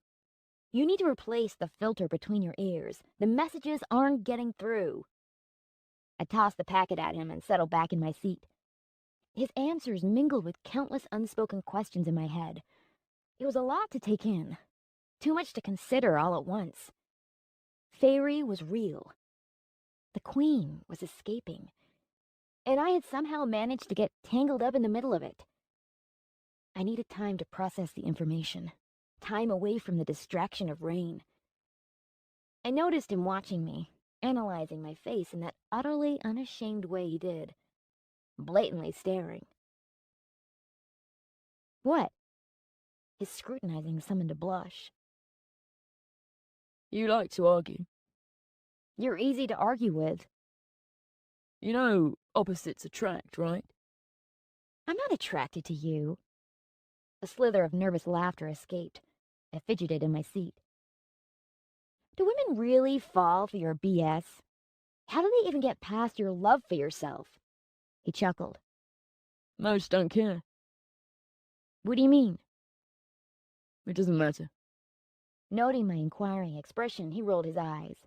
You need to replace the filter between your ears. The messages aren't getting through. I tossed the packet at him and settled back in my seat. His answers mingled with countless unspoken questions in my head. It was a lot to take in. Too much to consider all at once. Faerie was real. The Queen was escaping. And I had somehow managed to get tangled up in the middle of it. I needed time to process the information. Time away from the distraction of Rain. I noticed him watching me, analyzing my face in that utterly unashamed way he did. Blatantly staring. What? His scrutinizing summoned a blush. You like to argue. You're easy to argue with. You know, opposites attract, right? I'm not attracted to you. A slither of nervous laughter escaped. I fidgeted in my seat. Do women really fall for your BS? How do they even get past your love for yourself? He chuckled. Most don't care. What do you mean? It doesn't matter. Noting my inquiring expression, he rolled his eyes.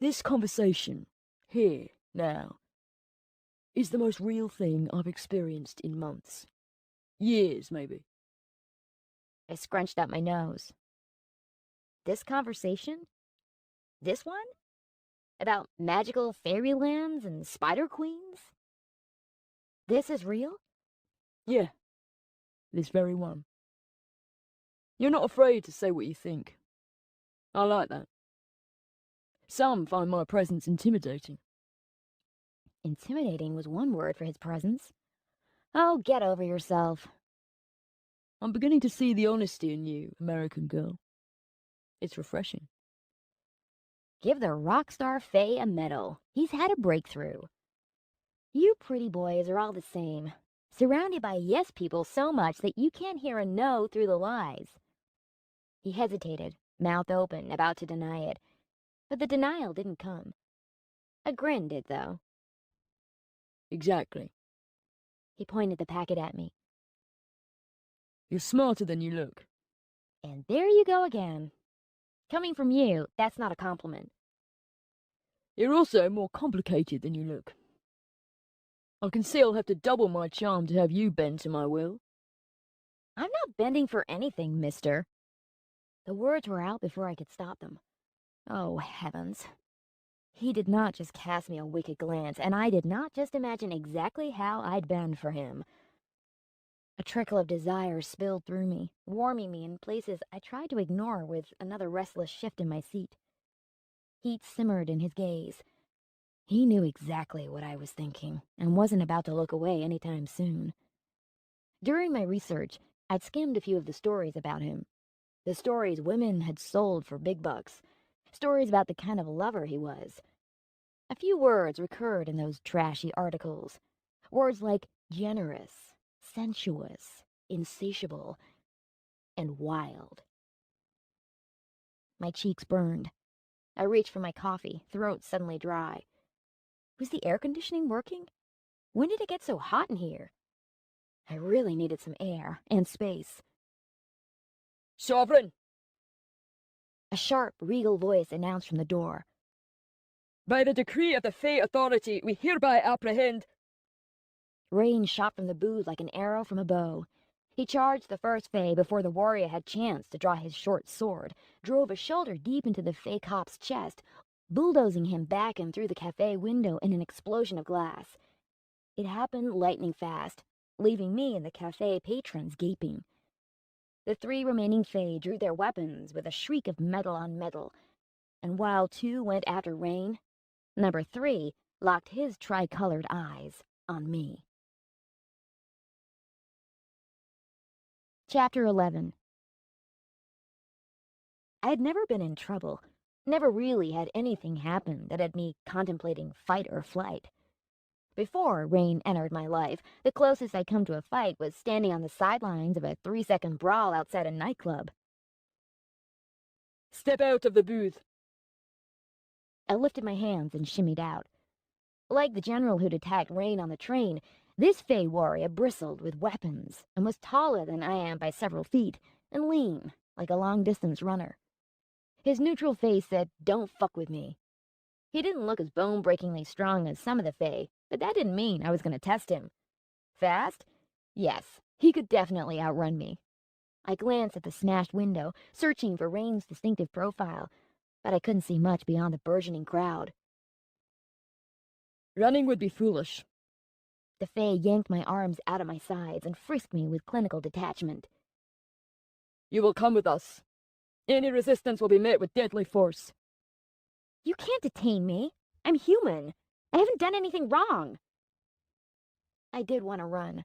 This conversation, here, now, is the most real thing I've experienced in months. Years, maybe. I scrunched up my nose. This conversation? This one? About magical fairylands and spider queens? This is real? Yeah, this very one. You're not afraid to say what you think. I like that. Some find my presence intimidating. Intimidating was one word for his presence. Oh, get over yourself. I'm beginning to see the honesty in you, American girl. It's refreshing. Give the rock star Fae a medal. He's had a breakthrough. You pretty boys are all the same, surrounded by yes people so much that you can't hear a no through the lies. He hesitated, mouth open, about to deny it, but the denial didn't come. A grin did, though. Exactly. He pointed the packet at me. You're smarter than you look. And there you go again. Coming from you, that's not a compliment. You're also more complicated than you look. I can see I'll have to double my charm to have you bend to my will. I'm not bending for anything, mister. The words were out before I could stop them. Oh, heavens. He did not just cast me a wicked glance, and I did not just imagine exactly how I'd bend for him. A trickle of desire spilled through me, warming me in places I tried to ignore with another restless shift in my seat. Heat simmered in his gaze. He knew exactly what I was thinking, and wasn't about to look away anytime soon. During my research, I'd skimmed a few of the stories about him. The stories women had sold for big bucks. Stories about the kind of lover he was. A few words recurred in those trashy articles. Words like generous, sensuous, insatiable, and wild. My cheeks burned. I reached for my coffee, throat suddenly dry. Was the air conditioning working? When did it get so hot in here? I really needed some air and space. Sovereign! A sharp, regal voice announced from the door. By the decree of the Fae Authority, we hereby apprehend... Rain shot from the booth like an arrow from a bow. He charged the first Fae before the warrior had chance to draw his short sword, drove a shoulder deep into the Fae cop's chest, bulldozing him back and through the cafe window in an explosion of glass. It happened lightning fast, leaving me and the cafe patrons gaping. The 3 remaining Fae drew their weapons with a shriek of metal on metal, and while 2 went after Rain, number 3 locked his tricolored eyes on me. Chapter 11. I had never been in trouble, never really had anything happen that had me contemplating fight or flight. Before Rain entered my life, the closest I'd come to a fight was standing on the sidelines of a 3-second brawl outside a nightclub. Step out of the booth. I lifted my hands and shimmied out. Like the general who'd attacked Rain on the train, this Fae warrior bristled with weapons and was taller than I am by several feet and lean like a long-distance runner. His neutral face said, "Don't fuck with me." He didn't look as bone-breakingly strong as some of the Fae, but that didn't mean I was going to test him. Fast? Yes, he could definitely outrun me. I glanced at the smashed window, searching for Rain's distinctive profile, but I couldn't see much beyond the burgeoning crowd. Running would be foolish. The Fae yanked my arms out of my sides and frisked me with clinical detachment. You will come with us. Any resistance will be met with deadly force. You can't detain me. I'm human. I haven't done anything wrong. I did want to run.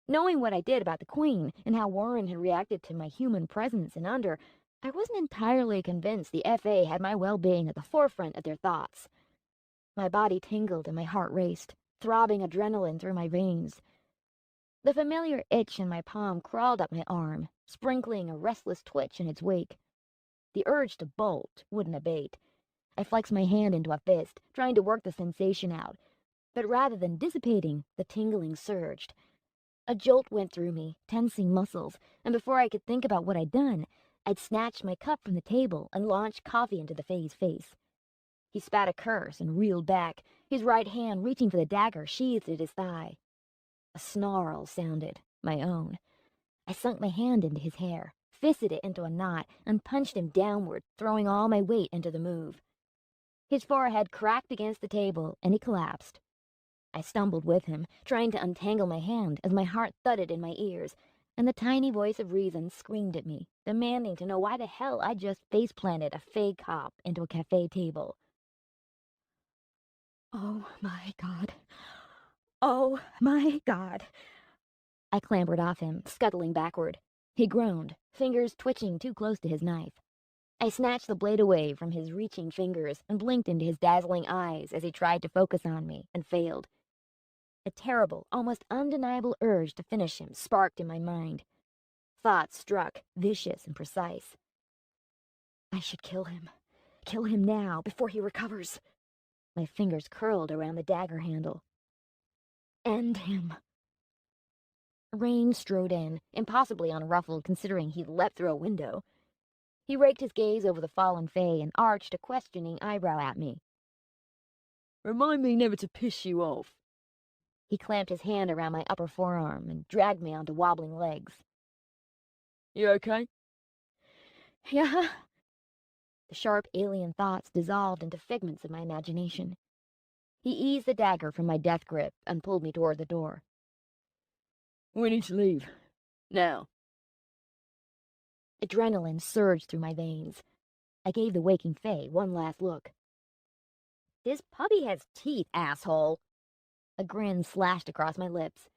Knowing what I did about the Queen and how Warren had reacted to my human presence and under, I wasn't entirely convinced the FA had my well-being at the forefront of their thoughts. My body tingled and my heart raced, throbbing adrenaline through my veins. The familiar itch in my palm crawled up my arm, sprinkling a restless twitch in its wake. The urge to bolt wouldn't abate. I flexed my hand into a fist, trying to work the sensation out, but rather than dissipating, the tingling surged. A jolt went through me, tensing muscles, and before I could think about what I'd done, I'd snatched my cup from the table and launched coffee into the Fae's face. He spat a curse and reeled back, his right hand reaching for the dagger sheathed at his thigh. A snarl sounded, my own. I sunk my hand into his hair, fisted it into a knot, and punched him downward, throwing all my weight into the move. His forehead cracked against the table, and he collapsed. I stumbled with him, trying to untangle my hand as my heart thudded in my ears, and the tiny voice of reason screamed at me, demanding to know why the hell I just face-planted a Fae cop into a cafe table. Oh my God. Oh my God. I clambered off him, scuttling backward. He groaned, fingers twitching too close to his knife. I snatched the blade away from his reaching fingers and blinked into his dazzling eyes as he tried to focus on me and failed. A terrible, almost undeniable urge to finish him sparked in my mind. Thoughts struck, vicious and precise. I should kill him. Kill him now, before he recovers. My fingers curled around the dagger handle. End him. Rain strode in, impossibly unruffled considering he'd leapt through a window. He raked his gaze over the fallen Fae and arched a questioning eyebrow at me. Remind me never to piss you off. He clamped his hand around my upper forearm and dragged me onto wobbling legs. You okay? Yeah. The sharp alien thoughts dissolved into figments of my imagination. He eased the dagger from my death grip and pulled me toward the door. We need to leave. Now. Adrenaline surged through my veins. I gave the waking Fae one last look. This puppy has teeth, asshole. A grin slashed across my lips.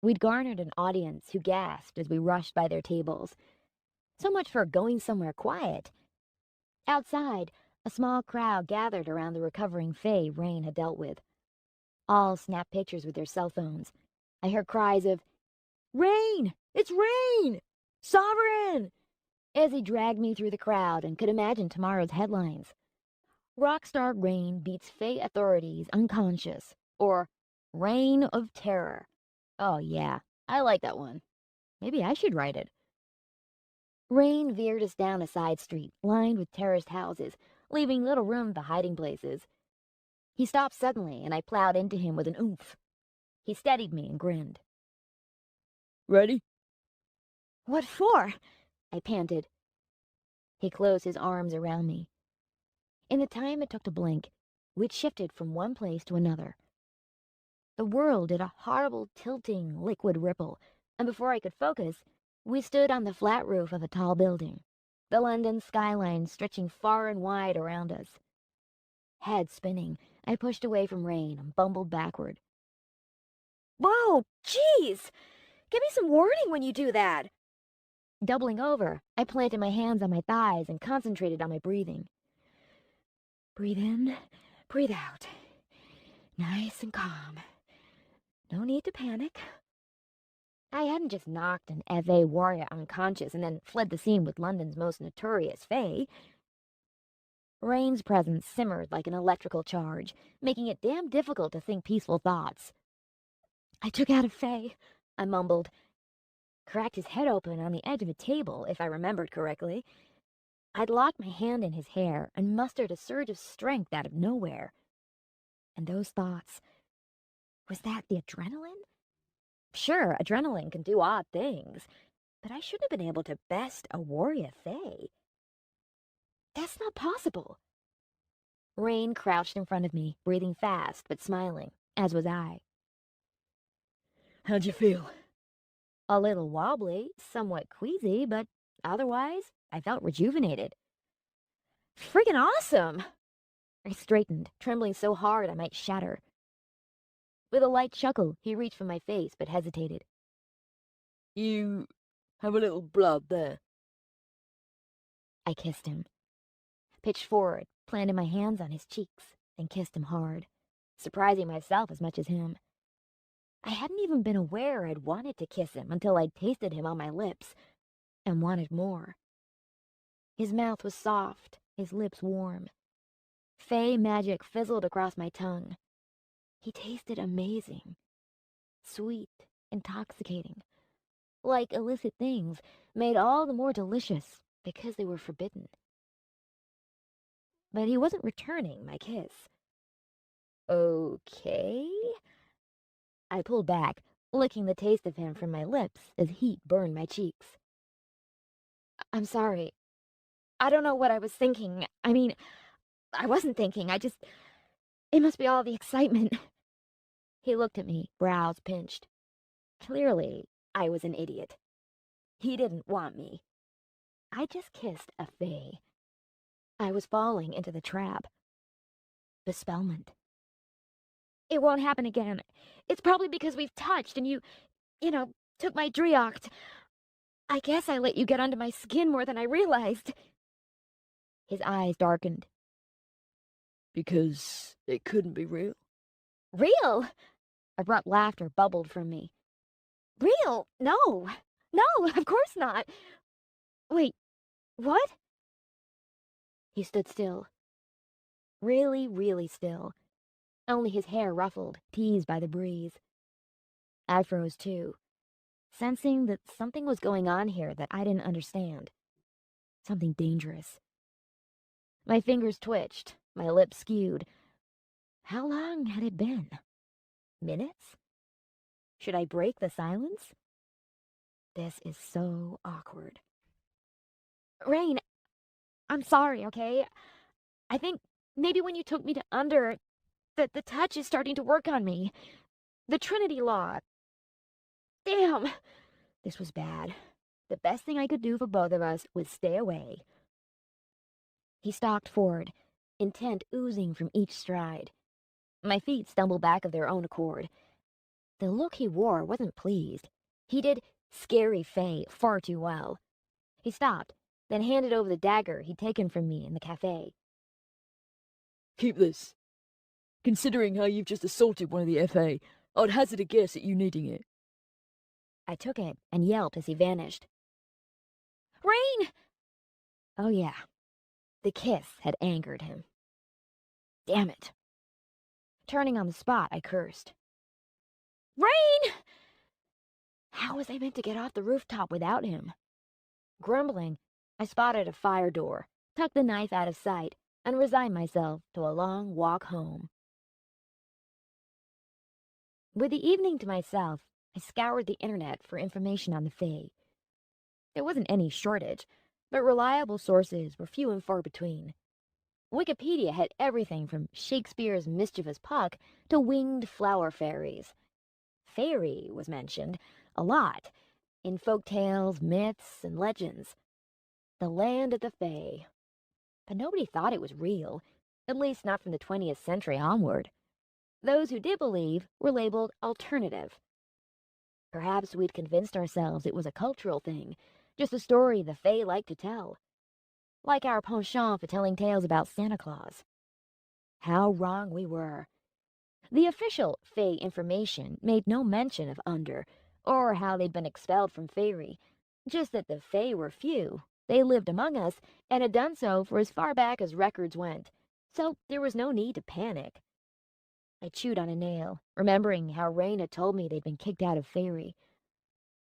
We'd garnered an audience who gasped as we rushed by their tables. So much for going somewhere quiet. Outside, a small crowd gathered around the recovering Fae Rain had dealt with. All snapped pictures with their cell phones. I heard cries of, "Rain! It's Rain! Sovereign!" as he dragged me through the crowd and could imagine tomorrow's headlines. Rockstar Rain beats Fae authorities unconscious, or Reign of Terror. Oh yeah, I like that one. Maybe I should write it. Rain veered us down a side street lined with terraced houses, leaving little room for hiding places. He stopped suddenly, and I plowed into him with an oomph. He steadied me and grinned. Ready? "What for?" I panted. He closed his arms around me. In the time it took to blink, we'd shifted from one place to another. The world did a horrible, tilting, liquid ripple, and before I could focus, we stood on the flat roof of a tall building, the London skyline stretching far and wide around us. Head spinning, I pushed away from Rain and bumbled backward. Whoa, jeez! Give me some warning when you do that. Doubling over, I planted my hands on my thighs and concentrated on my breathing. Breathe in, breathe out. Nice and calm. No need to panic. I hadn't just knocked an Fae warrior unconscious and then fled the scene with London's most notorious Fae. Rain's presence simmered like an electrical charge, making it damn difficult to think peaceful thoughts. "I took out a Fae," I mumbled. Cracked his head open on the edge of a table, if I remembered correctly. I'd locked my hand in his hair and mustered a surge of strength out of nowhere. And those thoughts... Was that the adrenaline? Sure, adrenaline can do odd things, but I shouldn't have been able to best a warrior Fae. That's not possible. Rain crouched in front of me, breathing fast but smiling, as was I. How'd you feel? A little wobbly, somewhat queasy, but otherwise, I felt rejuvenated. "Friggin' awesome!" I straightened, trembling so hard I might shatter. With a light chuckle, he reached for my face but hesitated. You have a little blood there. I kissed him. Pitched forward, planted my hands on his cheeks, and kissed him hard, surprising myself as much as him. I hadn't even been aware I'd wanted to kiss him until I'd tasted him on my lips, and wanted more. His mouth was soft, his lips warm. Fae magic fizzled across my tongue. He tasted amazing. Sweet, intoxicating. Like illicit things, made all the more delicious because they were forbidden. But he wasn't returning my kiss. Okay? I pulled back, licking the taste of him from my lips as heat burned my cheeks. "I'm sorry. I don't know what I was thinking. I mean, I wasn't thinking. It must be all the excitement." He looked at me, brows pinched. Clearly, I was an idiot. He didn't want me. I just kissed a Fae. I was falling into the trap. Bespellment. "It won't happen again. It's probably because we've touched and you took my Drioct. I guess I let you get under my skin more than I realized." His eyes darkened. Because it couldn't be real. "Real?" Abrupt laughter bubbled from me. "Real? No. No, of course not. Wait, what?" He stood still. Really, really still. Only his hair ruffled, teased by the breeze. I froze too, sensing that something was going on here that I didn't understand. Something dangerous. My fingers twitched, my lips skewed. How long had it been? Minutes? Should I break the silence? This is so awkward. "Rain, I'm sorry, okay? I think maybe when you took me to under, the touch is starting to work on me. The Trinity Law. Damn! This was bad. The best thing I could do for both of us was stay away." He stalked forward, intent oozing from each stride. My feet stumbled back of their own accord. The look he wore wasn't pleased. He did scary Fae far too well. He stopped, then handed over the dagger he'd taken from me in the cafe. Keep this. Considering how you've just assaulted one of the FA, I'd hazard a guess at you needing it. I took it and yelped as he vanished. Rain! Oh yeah, the kiss had angered him. Damn it. Turning on the spot, I cursed. Rain! How was I meant to get off the rooftop without him? Grumbling, I spotted a fire door, tucked the knife out of sight, and resigned myself to a long walk home. With the evening to myself, I scoured the internet for information on the Fae. There wasn't any shortage, but reliable sources were few and far between. Wikipedia had everything from Shakespeare's mischievous Puck to winged flower fairies. Fairy was mentioned a lot in folk tales, myths, and legends. The land of the Fae. But nobody thought it was real, at least not from the 20th century onward. Those who did believe were labeled alternative. Perhaps we'd convinced ourselves it was a cultural thing, just a story the Fae liked to tell. Like our penchant for telling tales about Santa Claus. How wrong we were. The official Fae information made no mention of Under, or how they'd been expelled from Fairy, just that the Fae were few. They lived among us, and had done so for as far back as records went, so there was no need to panic. I chewed on a nail, remembering how Rain had told me they'd been kicked out of Fairy.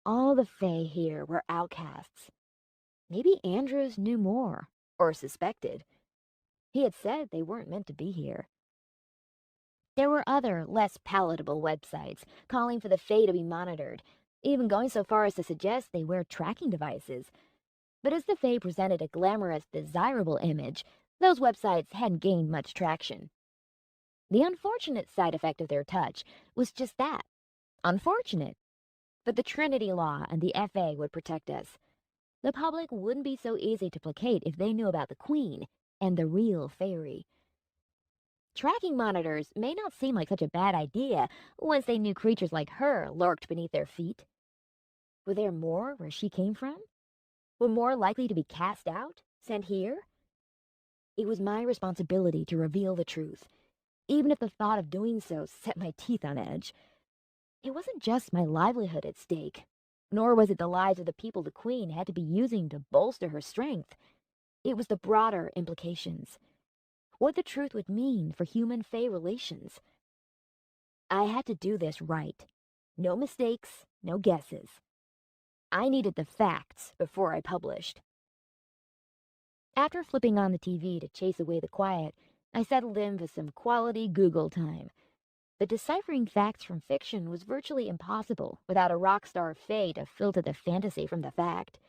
All the Fae here were outcasts. Maybe Andrews knew more, or suspected. He had said they weren't meant to be here. There were other, less palatable websites calling for the Fae to be monitored, even going so far as to suggest they wear tracking devices. But as the Fae presented a glamorous, desirable image, those websites hadn't gained much traction. The unfortunate side effect of their touch was just that, unfortunate. But the Trinity Law and the FA would protect us. The public wouldn't be so easy to placate if they knew about the Queen and the real Fairy. Tracking monitors may not seem like such a bad idea once they knew creatures like her lurked beneath their feet. Were there more where she came from? Were more likely to be cast out, sent here? It was my responsibility to reveal the truth, even if the thought of doing so set my teeth on edge. It wasn't just my livelihood at stake, nor was it the lives of the people the Queen had to be using to bolster her strength. It was the broader implications. What the truth would mean for human-Fae relations. I had to do this right. No mistakes, no guesses. I needed the facts before I published. After flipping on the TV to chase away the quiet, I settled in for some quality Google time. But deciphering facts from fiction was virtually impossible without a rock star Fae to filter the fantasy from the fact.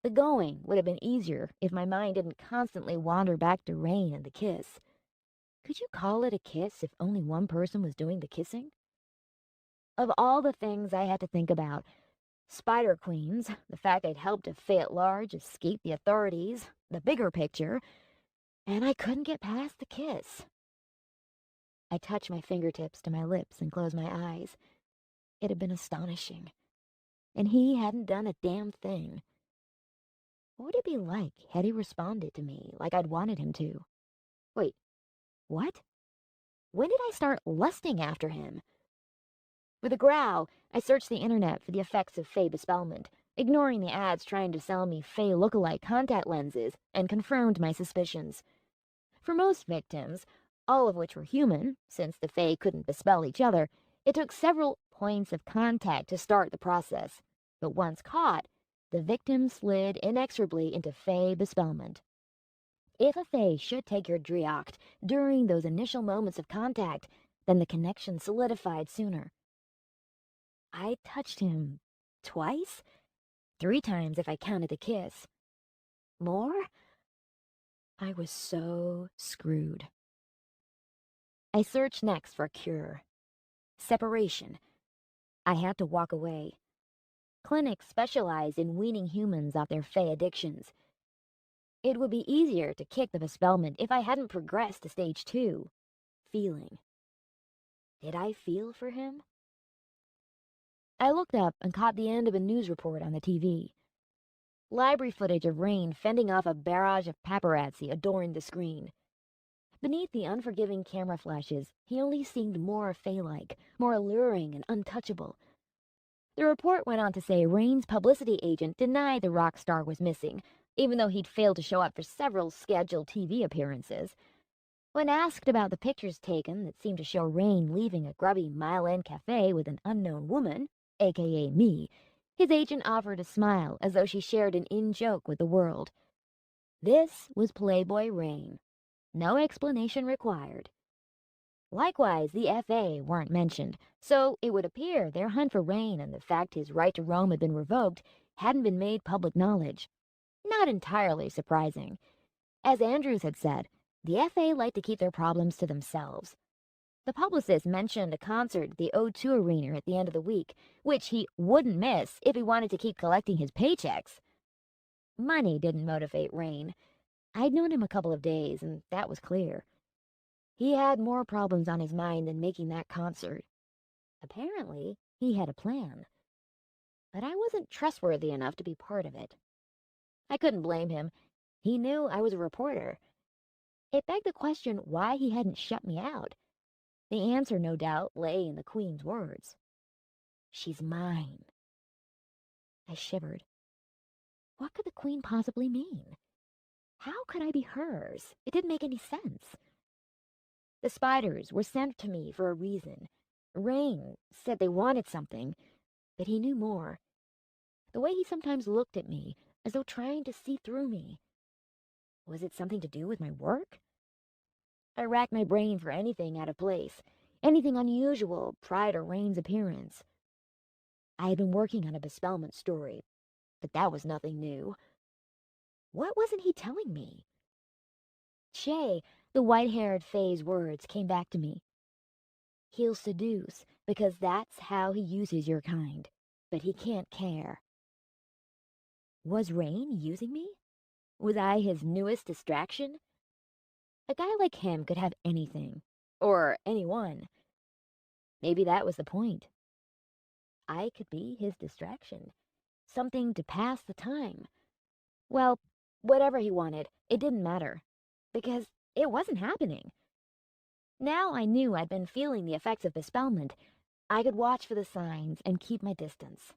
The going would have been easier if my mind didn't constantly wander back to Rain and the kiss. Could you call it a kiss if only one person was doing the kissing? Of all the things I had to think about, Spider Queens, the fact I'd helped a Fae at large escape the authorities, the bigger picture, and I couldn't get past the kiss. I touched my fingertips to my lips and closed my eyes. It had been astonishing. And he hadn't done a damn thing. What would it be like had he responded to me like I'd wanted him to? Wait, what? When did I start lusting after him? With a growl, I searched the internet for the effects of Fae bespellment, ignoring the ads trying to sell me Fae look-alike contact lenses, and confirmed my suspicions. For most victims, all of which were human, since the Fae couldn't bespell each other, it took several points of contact to start the process. But once caught, the victim slid inexorably into Fae bespellment. If a Fae should take your Drioct during those initial moments of contact, then the connection solidified sooner. I touched him twice? 3 times if I counted the kiss. More? I was so screwed. I searched next for a cure. Separation. I had to walk away. Clinics specialize in weaning humans off their Fae addictions. It would be easier to kick the bespellment if I hadn't progressed to stage 2. Feeling. Did I feel for him? I looked up and caught the end of a news report on the TV. Library footage of Rain fending off a barrage of paparazzi adorned the screen. Beneath the unforgiving camera flashes, he only seemed more Fae-like, more alluring and untouchable. The report went on to say Rain's publicity agent denied the rock star was missing, even though he'd failed to show up for several scheduled TV appearances. When asked about the pictures taken that seemed to show Rain leaving a grubby Mile-End cafe with an unknown woman, aka me, his agent offered a smile as though she shared an in-joke with the world. This was Playboy Rain. No explanation required. Likewise, the FA weren't mentioned, so it would appear their hunt for Rain and the fact his right to roam had been revoked hadn't been made public knowledge. Not entirely surprising. As Andrews had said, the FA like to keep their problems to themselves. The publicist mentioned a concert at the O2 Arena at the end of the week, which he wouldn't miss if he wanted to keep collecting his paychecks. Money didn't motivate Rain. I'd known him a couple of days, and that was clear. He had more problems on his mind than making that concert. Apparently, he had a plan. But I wasn't trustworthy enough to be part of it. I couldn't blame him. He knew I was a reporter. It begged the question why he hadn't shut me out. The answer, no doubt, lay in the Queen's words. She's mine. I shivered. What could the Queen possibly mean? How could I be hers? It didn't make any sense. The spiders were sent to me for a reason. Rain said they wanted something, but he knew more. The way he sometimes looked at me, as though trying to see through me. Was it something to do with my work? I racked my brain for anything out of place, anything unusual prior to Rain's appearance. I had been working on a bespellment story, but that was nothing new. What wasn't he telling me? Shay, the white-haired Fae's words came back to me. He'll seduce, because that's how he uses your kind, but he can't care. Was Rain using me? Was I his newest distraction? A guy like him could have anything, or anyone. Maybe that was the point. I could be his distraction, something to pass the time. Well, whatever he wanted, it didn't matter, because it wasn't happening. Now I knew I'd been feeling the effects of bespellment. I could watch for the signs and keep my distance.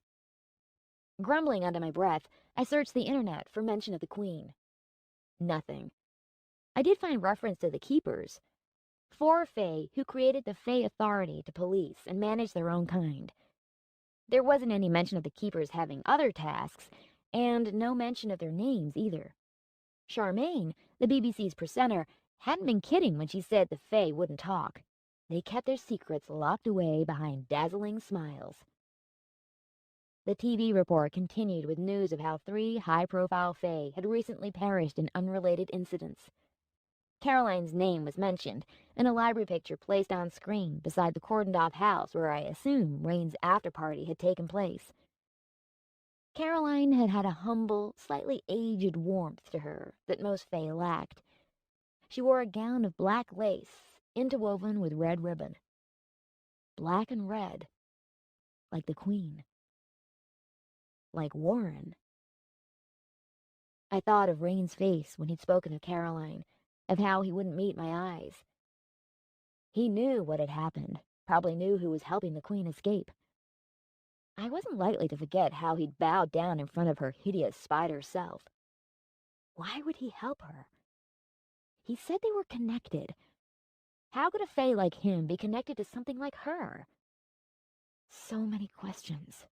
Grumbling under my breath, I searched the internet for mention of the Queen. Nothing. I did find reference to the Keepers, 4 Fae who created the Fae Authority to police and manage their own kind. There wasn't any mention of the Keepers having other tasks, and no mention of their names either. Charmaine, the BBC's presenter, hadn't been kidding when she said the Fae wouldn't talk. They kept their secrets locked away behind dazzling smiles. The TV report continued with news of how 3 high-profile Fae had recently perished in unrelated incidents. Caroline's name was mentioned, and a library picture placed on screen beside the cordoned-off house where I assume Rain's after-party had taken place. Caroline had had a humble, slightly aged warmth to her that most Fae lacked. She wore a gown of black lace, interwoven with red ribbon. Black and red, like the Queen. Like Warren. I thought of Rain's face when he'd spoken of Caroline, of how he wouldn't meet my eyes. He knew what had happened, probably knew who was helping the Queen escape. I wasn't likely to forget how he'd bowed down in front of her hideous spider self. Why would he help her? He said they were connected. How could a Fae like him be connected to something like her? So many questions.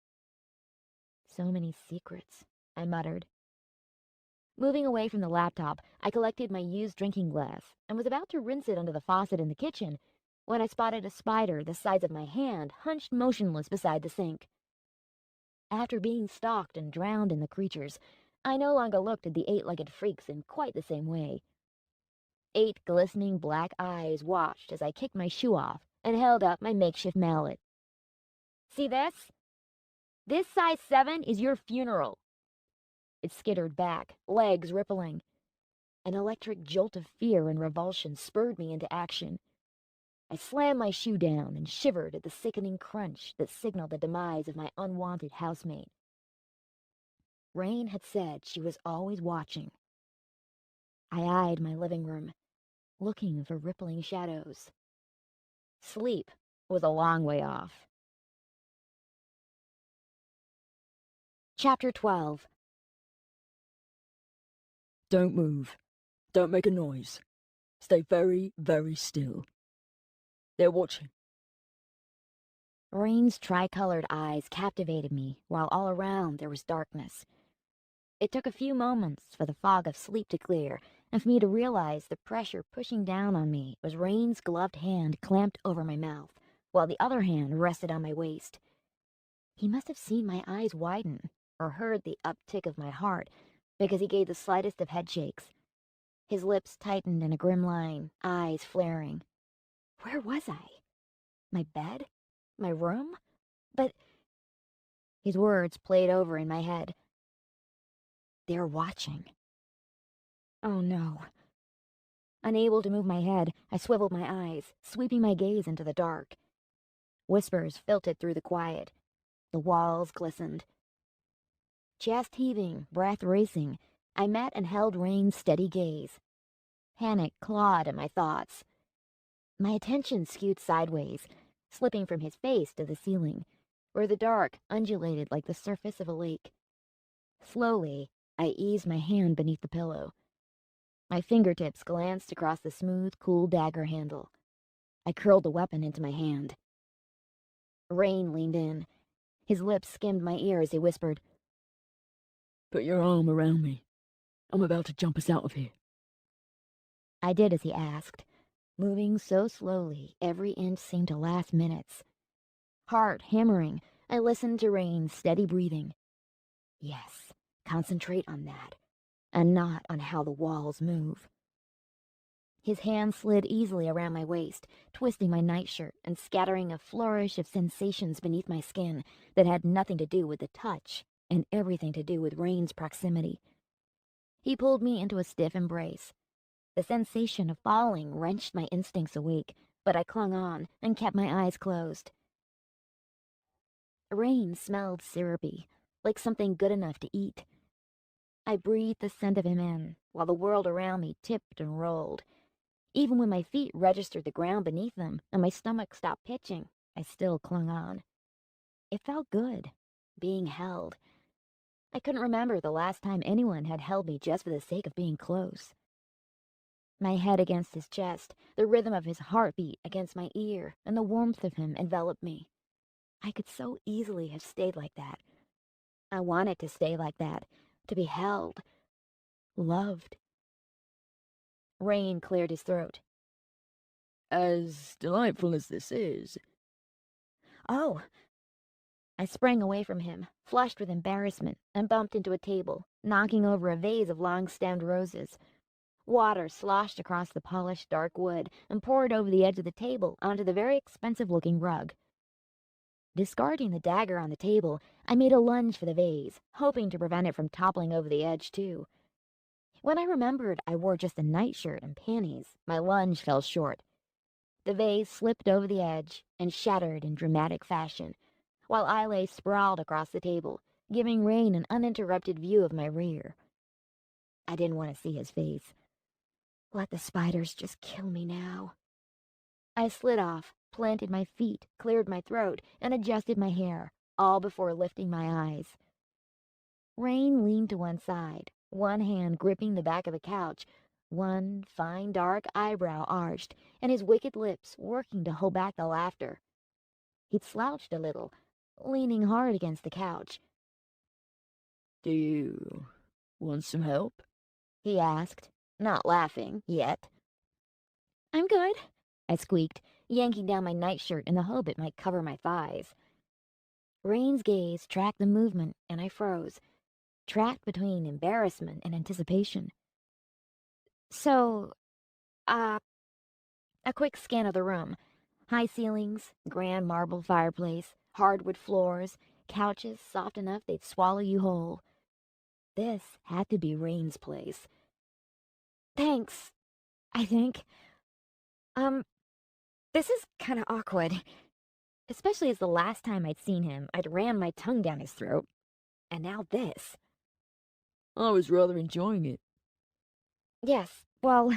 So many secrets, I muttered. Moving away from the laptop, I collected my used drinking glass and was about to rinse it under the faucet in the kitchen when I spotted a spider the size of my hand hunched motionless beside the sink. After being stalked and drowned in the creatures, I no longer looked at the 8-legged freaks in quite the same way. 8 glistening black eyes watched as I kicked my shoe off and held up my makeshift mallet. See this? This size 7 is your funeral. It skittered back, legs rippling. An electric jolt of fear and revulsion spurred me into action. I slammed my shoe down and shivered at the sickening crunch that signaled the demise of my unwanted housemate. Rain had said she was always watching. I eyed my living room. looking for rippling shadows. Sleep was a long way off. Chapter 12. Don't move. Don't make a noise. Stay very, very still. They're watching. Rain's tricolored eyes captivated me, while all around there was darkness. It took a few moments for the fog of sleep to clear, and for me to realize the pressure pushing down on me was Rain's gloved hand clamped over my mouth, while the other hand rested on my waist. He must have seen my eyes widen, or heard the uptick of my heart, because he gave the slightest of head shakes. His lips tightened in a grim line, eyes flaring. Where was I? My bed? My room? But his words played over in my head. They're watching. Oh no. Unable to move my head, I swiveled my eyes, sweeping my gaze into the dark. Whispers filtered through the quiet. The walls glistened. Chest heaving, breath racing, I met and held Rain's steady gaze. Panic clawed at my thoughts. My attention skewed sideways, slipping from his face to the ceiling, where the dark undulated like the surface of a lake. Slowly, I eased my hand beneath the pillow. My fingertips glanced across the smooth, cool dagger handle. I curled the weapon into my hand. Rain leaned in. His lips skimmed my ear as he whispered, Put your arm around me. I'm about to jump us out of here. I did as he asked, moving so slowly every inch seemed to last minutes. Heart hammering, I listened to Rain's steady breathing. Yes, concentrate on that, and not on how the walls move. His hand slid easily around my waist, twisting my nightshirt and scattering a flourish of sensations beneath my skin that had nothing to do with the touch and everything to do with Rain's proximity. He pulled me into a stiff embrace. The sensation of falling wrenched my instincts awake, but I clung on and kept my eyes closed. Rain smelled syrupy, like something good enough to eat. I breathed the scent of him in, while the world around me tipped and rolled. Even when my feet registered the ground beneath them and my stomach stopped pitching, I still clung on. It felt good, being held. I couldn't remember the last time anyone had held me just for the sake of being close. My head against his chest, the rhythm of his heartbeat against my ear, and the warmth of him enveloped me. I could so easily have stayed like that. I wanted to stay like that, to be held, loved. Rain cleared his throat. As delightful as this is. Oh! I sprang away from him, flushed with embarrassment, and bumped into a table, knocking over a vase of long-stemmed roses. Water sloshed across the polished dark wood and poured over the edge of the table onto the very expensive-looking rug. Discarding the dagger on the table, I made a lunge for the vase, hoping to prevent it from toppling over the edge, too. When I remembered I wore just a nightshirt and panties, my lunge fell short. The vase slipped over the edge and shattered in dramatic fashion, while I lay sprawled across the table, giving Rain an uninterrupted view of my rear. I didn't want to see his face. Let the spiders just kill me now. I slid off, planted my feet, cleared my throat, and adjusted my hair, all before lifting my eyes. Rain leaned to one side, one hand gripping the back of the couch, one fine dark eyebrow arched, and his wicked lips working to hold back the laughter. He'd slouched a little, leaning hard against the couch. Do you want some help? He asked, not laughing, yet. I'm good, I squeaked, yanking down my nightshirt in the hope it might cover my thighs. Rain's gaze tracked the movement, and I froze, trapped between embarrassment and anticipation. So, a quick scan of the room. High ceilings, grand marble fireplace, hardwood floors, couches soft enough they'd swallow you whole. This had to be Rain's place. Thanks, I think. This is kinda awkward. Especially as the last time I'd seen him, I'd ran my tongue down his throat. And now this. I was rather enjoying it. Yes, well,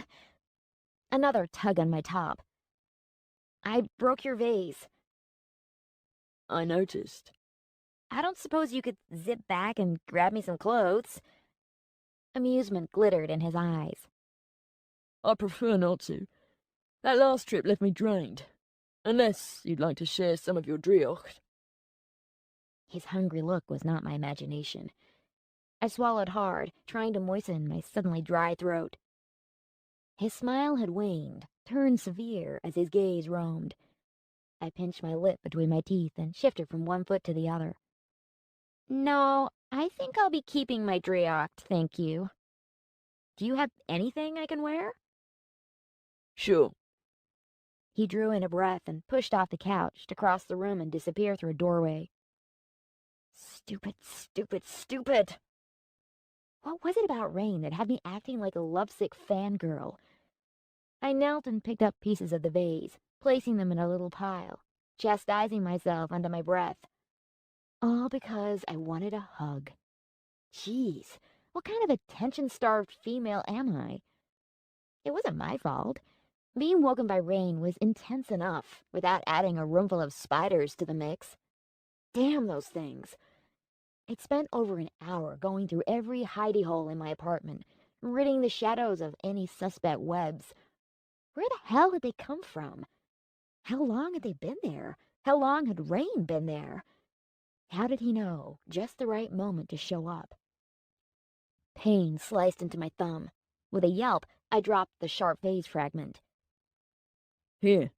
Another tug on my top. I broke your vase. I noticed. I don't suppose you could zip back and grab me some clothes. Amusement glittered in his eyes. I prefer not to. That last trip left me drained. Unless you'd like to share some of your driocht. His hungry look was not my imagination. I swallowed hard, trying to moisten my suddenly dry throat. His smile had waned, turned severe as his gaze roamed. I pinched my lip between my teeth and shifted from one foot to the other. No, I think I'll be keeping my driocht, thank you. Do you have anything I can wear? Sure. He drew in a breath and pushed off the couch to cross the room and disappear through a doorway. Stupid, stupid, stupid! What was it about Rain that had me acting like a lovesick fangirl? I knelt and picked up pieces of the vase, placing them in a little pile, chastising myself under my breath. All because I wanted a hug. Jeez, what kind of attention-starved female am I? It wasn't my fault. Being woken by Rain was intense enough without adding a roomful of spiders to the mix. Damn those things. I'd spent over an hour going through every hidey hole in my apartment, ridding the shadows of any suspect webs. Where the hell had they come from? How long had they been there? How long had Rain been there? How did he know just the right moment to show up? Pain sliced into my thumb. With a yelp, I dropped the sharp vase fragment. Here.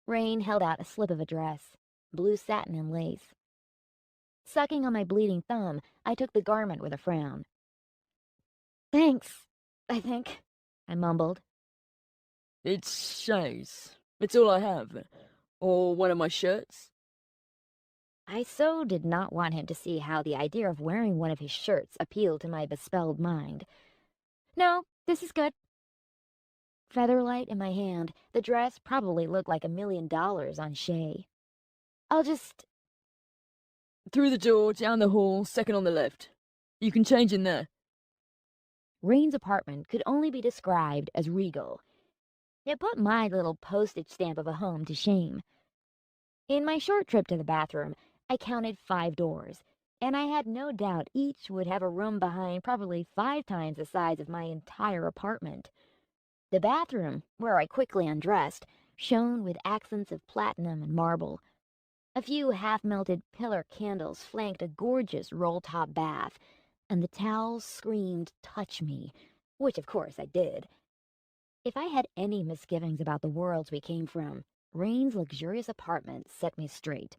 Rain held out a slip of a dress, blue satin and lace. Sucking on my bleeding thumb, I took the garment with a frown. Thanks, I think, I mumbled. It's chaise. It's all I have. Or one of my shirts. I so did not want him to see how the idea of wearing one of his shirts appealed to my bespelled mind. No, this is good. Featherlight in my hand, the dress probably looked like $1 million on Shay. I'll just... Through the door, down the hall, second on the left. You can change in there. Rain's apartment could only be described as regal. It put my little postage stamp of a home to shame. In my short trip to the bathroom, I counted 5 doors, and I had no doubt each would have a room behind probably 5 times the size of my entire apartment. The bathroom, where I quickly undressed, shone with accents of platinum and marble. A few half-melted pillar candles flanked a gorgeous roll-top bath, and the towels screamed, "Touch me," which of course I did. If I had any misgivings about the worlds we came from, Rain's luxurious apartment set me straight.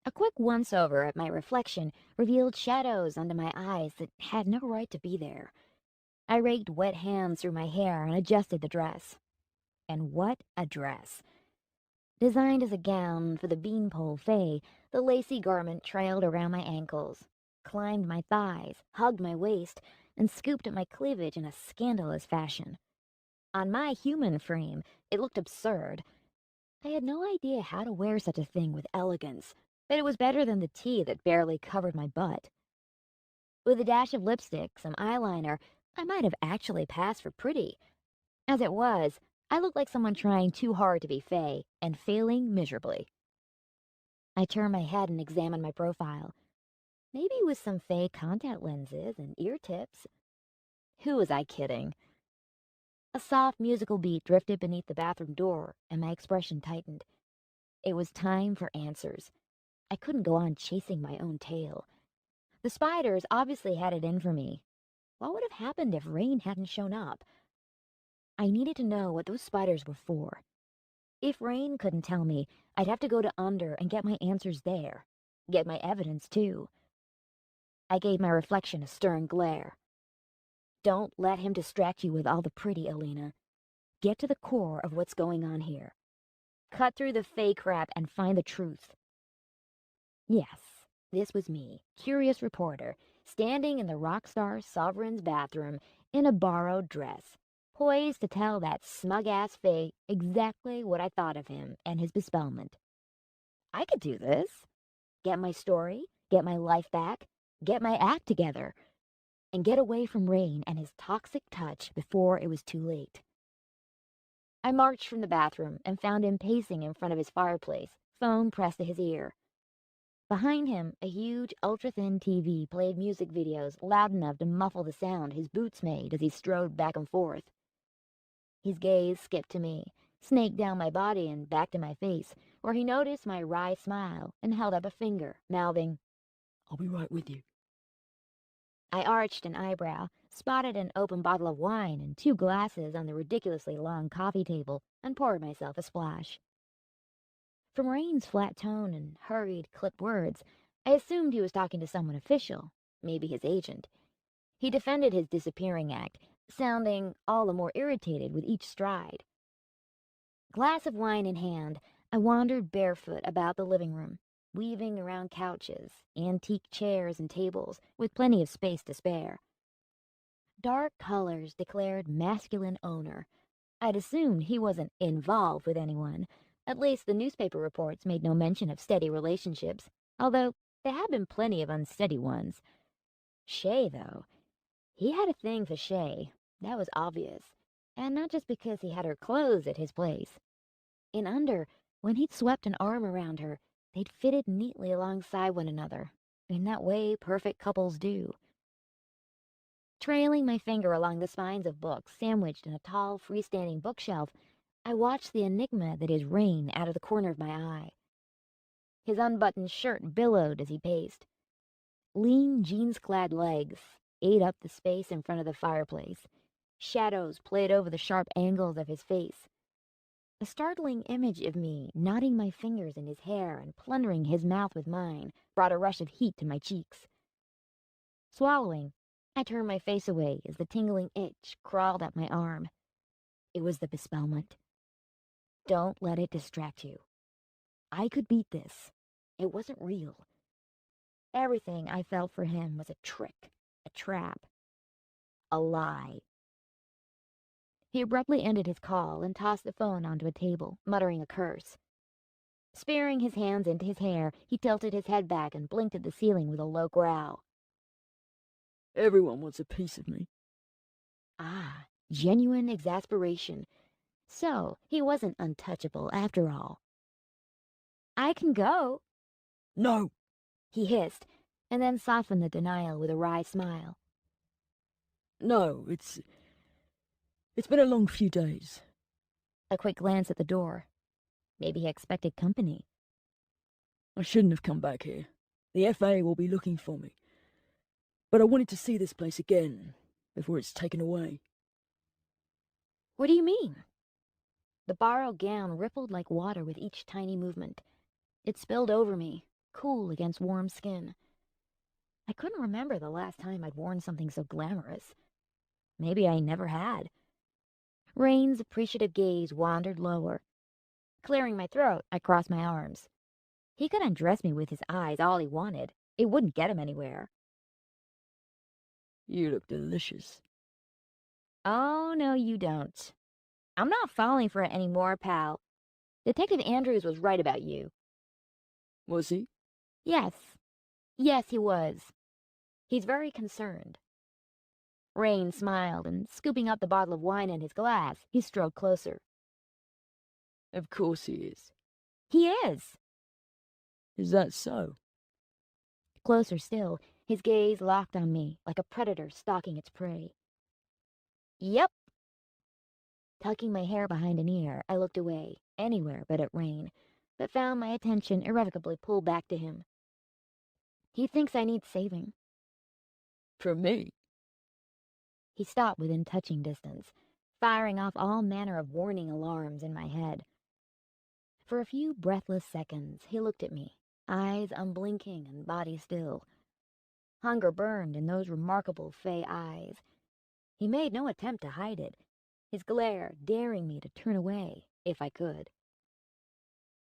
A quick once-over at my reflection revealed shadows under my eyes that had no right to be there. I raked wet hands through my hair and adjusted the dress. And what a dress! Designed as a gown for the beanpole Fae, the lacy garment trailed around my ankles, climbed my thighs, hugged my waist, and scooped at my cleavage in a scandalous fashion. On my human frame, it looked absurd. I had no idea how to wear such a thing with elegance, but it was better than the tee that barely covered my butt. With a dash of lipstick, some eyeliner, I might have actually passed for pretty. As it was, I looked like someone trying too hard to be Fae and failing miserably. I turned my head and examined my profile. Maybe with some Fae contact lenses and ear tips. Who was I kidding? A soft musical beat drifted beneath the bathroom door, and my expression tightened. It was time for answers. I couldn't go on chasing my own tail. The spiders obviously had it in for me. What would have happened if Rain hadn't shown up? I needed to know what those spiders were for. If Rain couldn't tell me, I'd have to go to Under and get my answers there. Get my evidence, too. I gave my reflection a stern glare. Don't let him distract you with all the pretty, Alina. Get to the core of what's going on here. Cut through the fake crap and find the truth. Yes, this was me, curious reporter, standing in the rockstar sovereign's bathroom in a borrowed dress, poised to tell that smug-ass Fae exactly what I thought of him and his bespellment. I could do this. Get my story, get my life back, get my act together, and get away from Rain and his toxic touch before it was too late. I marched from the bathroom and found him pacing in front of his fireplace, phone pressed to his ear. Behind him, a huge, ultra-thin TV played music videos loud enough to muffle the sound his boots made as he strode back and forth. His gaze skipped to me, snaked down my body and back to my face, where he noticed my wry smile and held up a finger, mouthing, I'll be right with you. I arched an eyebrow, spotted an open bottle of wine and 2 glasses on the ridiculously long coffee table, and poured myself a splash. From Rain's flat tone and hurried, clipped words, I assumed he was talking to someone official, maybe his agent. He defended his disappearing act, sounding all the more irritated with each stride. Glass of wine in hand, I wandered barefoot about the living room, weaving around couches, antique chairs and tables, with plenty of space to spare. Dark colors declared masculine owner. I'd assumed he wasn't involved with anyone. At least the newspaper reports made no mention of steady relationships, although there had been plenty of unsteady ones. Shay, though. He had a thing for Shay. That was obvious. And not just because he had her clothes at his place. In under, when he'd swept an arm around her, they'd fitted neatly alongside one another, in that way perfect couples do. Trailing my finger along the spines of books sandwiched in a tall, freestanding bookshelf, I watched the enigma that is Rain out of the corner of my eye. His unbuttoned shirt billowed as he paced. Lean, jeans-clad legs ate up the space in front of the fireplace. Shadows played over the sharp angles of his face. A startling image of me knotting my fingers in his hair and plundering his mouth with mine brought a rush of heat to my cheeks. Swallowing, I turned my face away as the tingling itch crawled up my arm. It was the bespellment. Don't let it distract you. I could beat this. It wasn't real. Everything I felt for him was a trick, a trap, a lie. He abruptly ended his call and tossed the phone onto a table, muttering a curse. Spearing his hands into his hair, he tilted his head back and blinked at the ceiling with a low growl. Everyone wants a piece of me. Ah, genuine exasperation. So, he wasn't untouchable after all. I can go, No! he hissed, and then softened the denial with a wry smile. No, it's been a long few days. A quick glance at the door. Maybe he expected company. I shouldn't have come back here. The FA will be looking for me. But I wanted to see this place again before it's taken away. What do you mean? The borrowed gown rippled like water with each tiny movement. It spilled over me, cool against warm skin. I couldn't remember the last time I'd worn something so glamorous. Maybe I never had. Rain's appreciative gaze wandered lower. Clearing my throat, I crossed my arms. He could undress me with his eyes all he wanted. It wouldn't get him anywhere. You look delicious. Oh, no, you don't. I'm not falling for it anymore, pal. Detective Andrews was right about you. Was he? Yes. Yes, he was. He's very concerned. Rain smiled, and scooping up the bottle of wine in his glass, he strode closer. Of course he is. He is. Is that so? Closer still, his gaze locked on me like a predator stalking its prey. Yep. Tucking my hair behind an ear, I looked away, anywhere but at Rain, but found my attention irrevocably pulled back to him. He thinks I need saving. From me? He stopped within touching distance, firing off all manner of warning alarms in my head. For a few breathless seconds, he looked at me, eyes unblinking and body still. Hunger burned in those remarkable Fae eyes. He made no attempt to hide it, his glare daring me to turn away, if I could.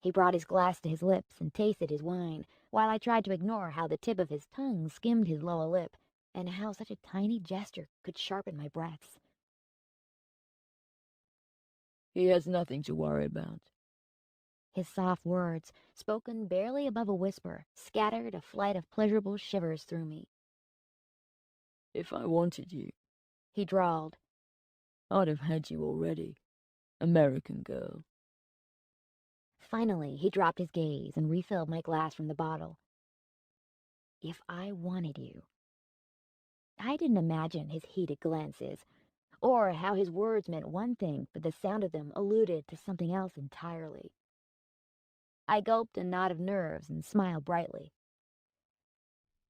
He brought his glass to his lips and tasted his wine, while I tried to ignore how the tip of his tongue skimmed his lower lip, and how such a tiny gesture could sharpen my breaths. He has nothing to worry about. His soft words, spoken barely above a whisper, scattered a flight of pleasurable shivers through me. If I wanted you, He drawled. I'd have had you already. American girl. Finally, he dropped his gaze and refilled my glass from the bottle. If I wanted you. I didn't imagine his heated glances, or how his words meant one thing, but the sound of them alluded to something else entirely. I gulped a knot of nerves and smiled brightly.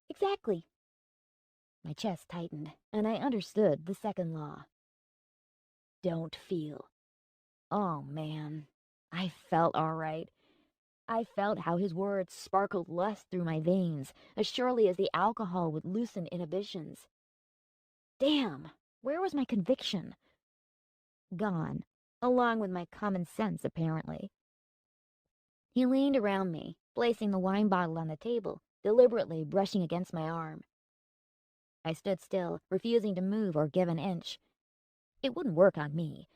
Exactly. My chest tightened, and I understood the second law. Don't feel. Oh, man. I felt all right. I felt how his words sparkled lust through my veins, as surely as the alcohol would loosen inhibitions. Damn, where was my conviction? Gone, along with my common sense, apparently. He leaned around me, placing the wine bottle on the table, deliberately brushing against my arm. I stood still, refusing to move or give an inch. It wouldn't work on me.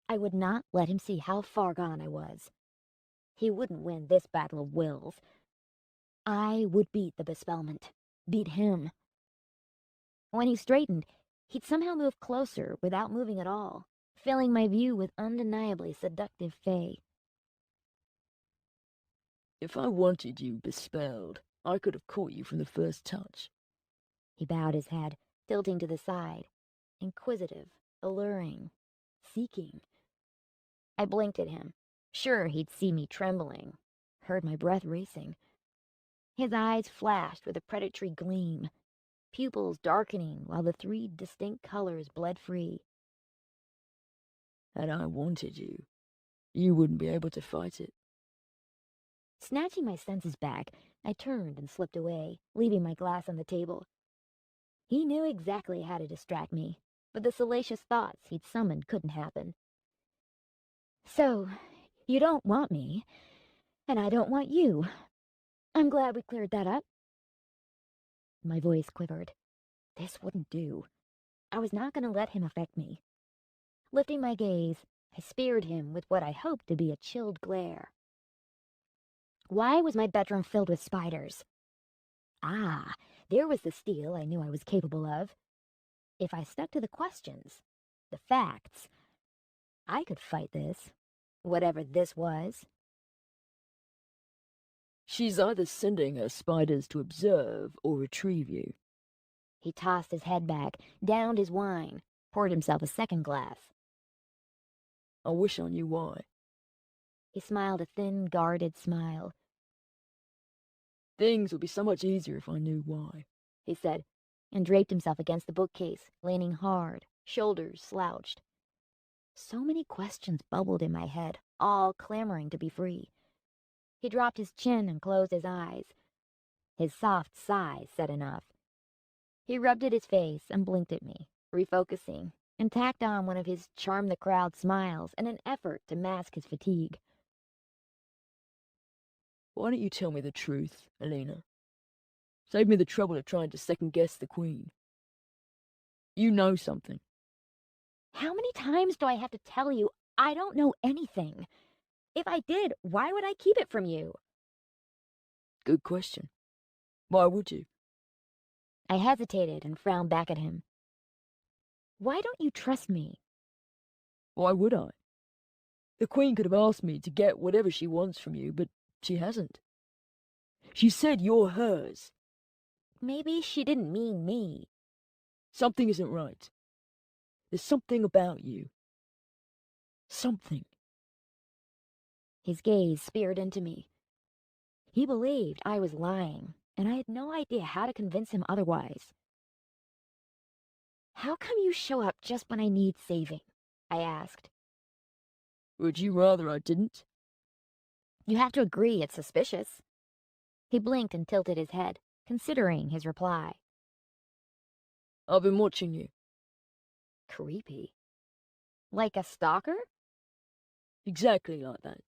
I would not let him see how far gone I was. He wouldn't win this battle of wills. I would beat the bespellment. Beat him. When he straightened, he'd somehow move closer without moving at all, filling my view with undeniably seductive Fae. If I wanted you bespelled, I could have caught you from the first touch. He bowed his head, tilting to the side, inquisitive, alluring, seeking. I blinked at him, sure he'd see me trembling, heard my breath racing. His eyes flashed with a predatory gleam, pupils darkening while the three distinct colors bled free. Had I wanted you, you wouldn't be able to fight it. Snatching my senses back, I turned and slipped away, leaving my glass on the table. He knew exactly how to distract me, but the salacious thoughts he'd summoned couldn't happen. So, you don't want me, and I don't want you. I'm glad we cleared that up. My voice quivered. This wouldn't do. I was not going to let him affect me. Lifting my gaze, I speared him with what I hoped to be a chilled glare. Why was my bedroom filled with spiders? Ah, there was the steel I knew I was capable of. If I stuck to the questions, the facts, I could fight this, whatever this was. She's either sending her spiders to observe or retrieve you. He tossed his head back, downed his wine, poured himself a second glass. I wish I knew why. He smiled a thin, guarded smile. Things would be so much easier if I knew why. He said, and draped himself against the bookcase, leaning hard, shoulders slouched. So many questions bubbled in my head, all clamoring to be free. He dropped his chin and closed his eyes. His soft sigh said enough. He rubbed at his face and blinked at me, refocusing, and tacked on one of his charm-the-crowd smiles in an effort to mask his fatigue. Why don't you tell me the truth, Elena? Save me the trouble of trying to second-guess the Queen. You know something. How many times do I have to tell you I don't know anything? If I did, why would I keep it from you? Good question. Why would you? I hesitated and frowned back at him. Why don't you trust me? Why would I? The Queen could have asked me to get whatever she wants from you, but she hasn't. She said you're hers. Maybe she didn't mean me. Something isn't right. There's something about you. Something. His gaze speared into me. He believed I was lying, and I had no idea how to convince him otherwise. How come you show up just when I need saving? I asked. Would you rather I didn't? You have to agree it's suspicious. He blinked and tilted his head, considering his reply. I've been watching you. Creepy. Like a stalker? Exactly like that.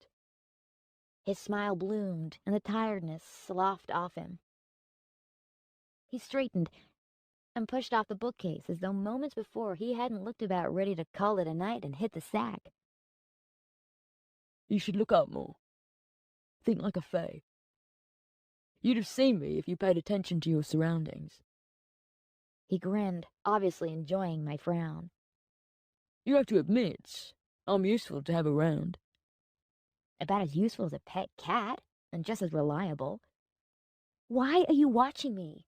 His smile bloomed, and the tiredness sloughed off him. He straightened and pushed off the bookcase as though moments before he hadn't looked about ready to call it a night and hit the sack. You should look up more. Think like a fae. You'd have seen me if you paid attention to your surroundings. He grinned, obviously enjoying my frown. You have to admit, I'm useful to have around. About as useful as a pet cat, and just as reliable. Why are you watching me?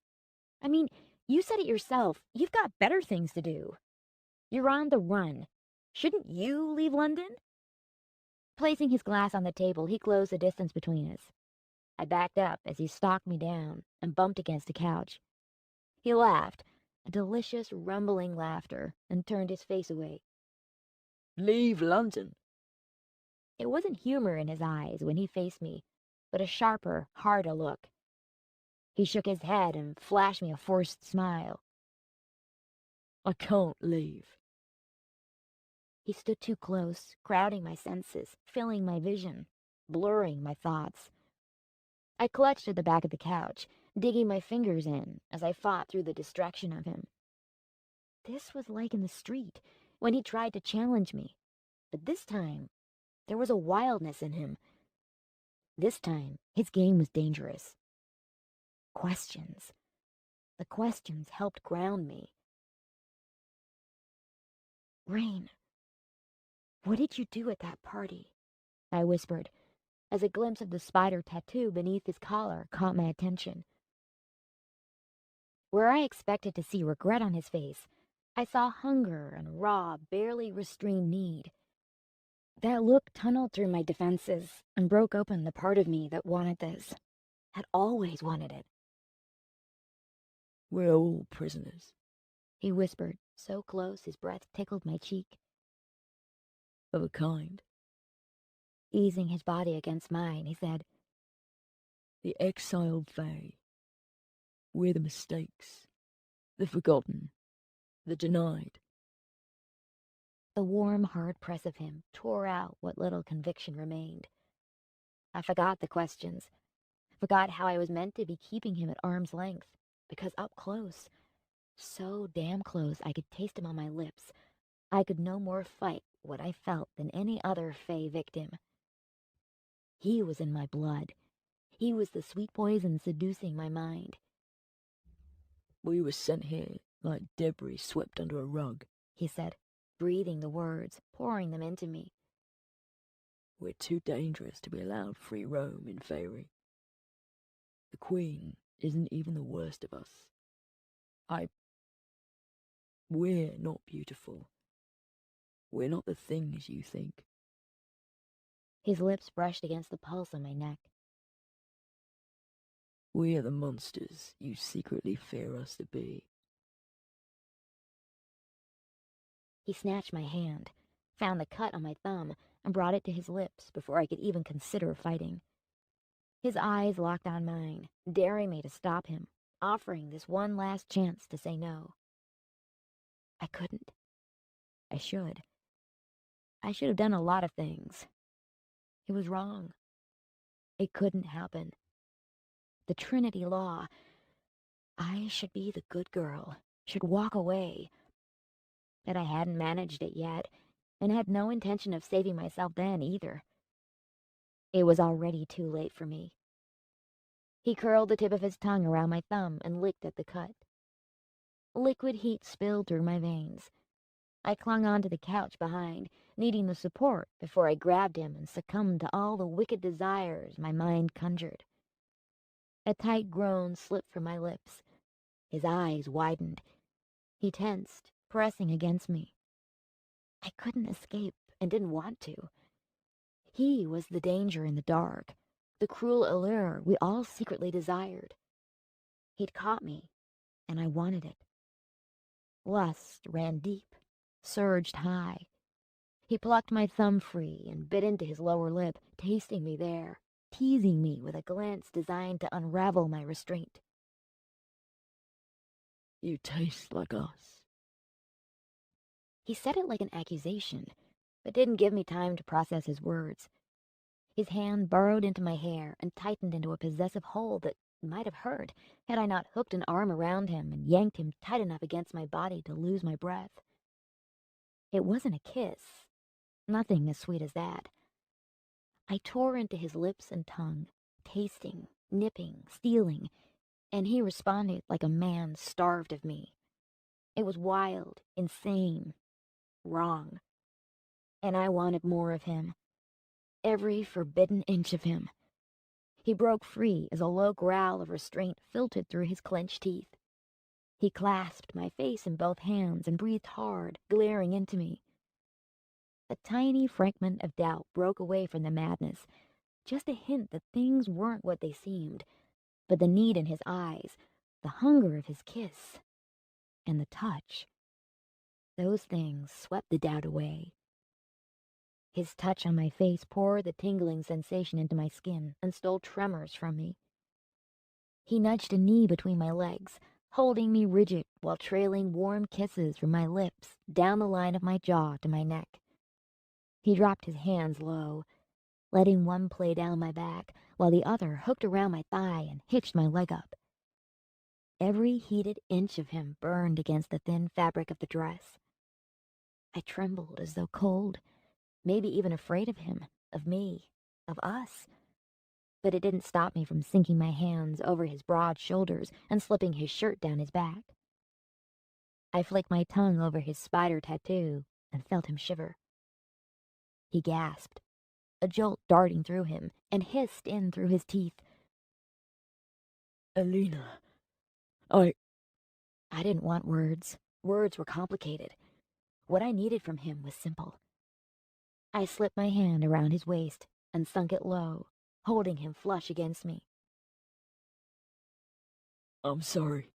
I mean, you said it yourself. You've got better things to do. You're on the run. Shouldn't you leave London? Placing his glass on the table, he closed the distance between us. I backed up as he stalked me down and bumped against the couch. He laughed, a delicious, rumbling laughter, and turned his face away. Leave London? It wasn't humor in his eyes when he faced me, but a sharper, harder look. He shook his head and flashed me a forced smile. I can't leave. He stood too close, crowding my senses, filling my vision, blurring my thoughts. I clutched at the back of the couch, digging my fingers in as I fought through the distraction of him. This was like in the street, when he tried to challenge me. But this time, there was a wildness in him. This time, his game was dangerous. Questions. The questions helped ground me. Rain, what did you do at that party? I whispered, as a glimpse of the spider tattoo beneath his collar caught my attention. Where I expected to see regret on his face, I saw hunger and raw, barely restrained need. That look tunneled through my defenses and broke open the part of me that wanted this, had always wanted it. We're all prisoners. He whispered, so close his breath tickled my cheek. Of a kind. Easing his body against mine, he said, The exiled Fae. We're the mistakes, the forgotten, the denied. The warm, hard press of him tore out what little conviction remained. I forgot the questions, forgot how I was meant to be keeping him at arm's length, because up close, so damn close I could taste him on my lips, I could no more fight what I felt than any other Fae victim. He was in my blood. He was the sweet poison seducing my mind. We were sent here like debris swept under a rug, He said, breathing the words, pouring them into me. We're too dangerous to be allowed free roam in Faerie. The Queen isn't even the worst of us. We're not beautiful. We're not the things you think. His lips brushed against the pulse on my neck. We are the monsters you secretly fear us to be. He snatched my hand, found the cut on my thumb, and brought it to his lips before I could even consider fighting. His eyes locked on mine, daring me to stop him, offering this one last chance to say no. I couldn't. I should. I should have done a lot of things. It was wrong. It couldn't happen. The Trinity law. I should be the good girl, should walk away. But I hadn't managed it yet, and had no intention of saving myself then either. It was already too late for me. He curled the tip of his tongue around my thumb and licked at the cut. Liquid heat spilled through my veins. I clung onto the couch behind, needing the support before I grabbed him and succumbed to all the wicked desires my mind conjured. A tight groan slipped from my lips. His eyes widened. He tensed, pressing against me. I couldn't escape and didn't want to. He was the danger in the dark, the cruel allure we all secretly desired. He'd caught me, and I wanted it. Lust ran deep, surged high. He plucked my thumb free and bit into his lower lip, tasting me there, teasing me with a glance designed to unravel my restraint. You taste like us. He said it like an accusation, but didn't give me time to process his words. His hand burrowed into my hair and tightened into a possessive hold that might have hurt had I not hooked an arm around him and yanked him tight enough against my body to lose my breath. It wasn't a kiss, nothing as sweet as that. I tore into his lips and tongue, tasting, nipping, stealing, and he responded like a man starved of me. It was wild, insane, wrong. and I wanted more of him. Every forbidden inch of him. He broke free as a low growl of restraint filtered through his clenched teeth. He clasped my face in both hands and breathed hard, glaring into me. A tiny fragment of doubt broke away from the madness, just a hint that things weren't what they seemed, but the need in his eyes, the hunger of his kiss, and the touch. Those things swept the doubt away. His touch on my face poured the tingling sensation into my skin and stole tremors from me. He nudged a knee between my legs, holding me rigid while trailing warm kisses from my lips down the line of my jaw to my neck. He dropped his hands low, letting one play down my back while the other hooked around my thigh and hitched my leg up. Every heated inch of him burned against the thin fabric of the dress. I trembled as though cold, maybe even afraid of him, of me, of us. But it didn't stop me from sinking my hands over his broad shoulders and slipping his shirt down his back. I flicked my tongue over his spider tattoo and felt him shiver. He gasped, a jolt darting through him, and hissed in through his teeth. Alina, I didn't want words. Words were complicated. What I needed from him was simple. I slipped my hand around his waist and sunk it low, holding him flush against me. I'm sorry.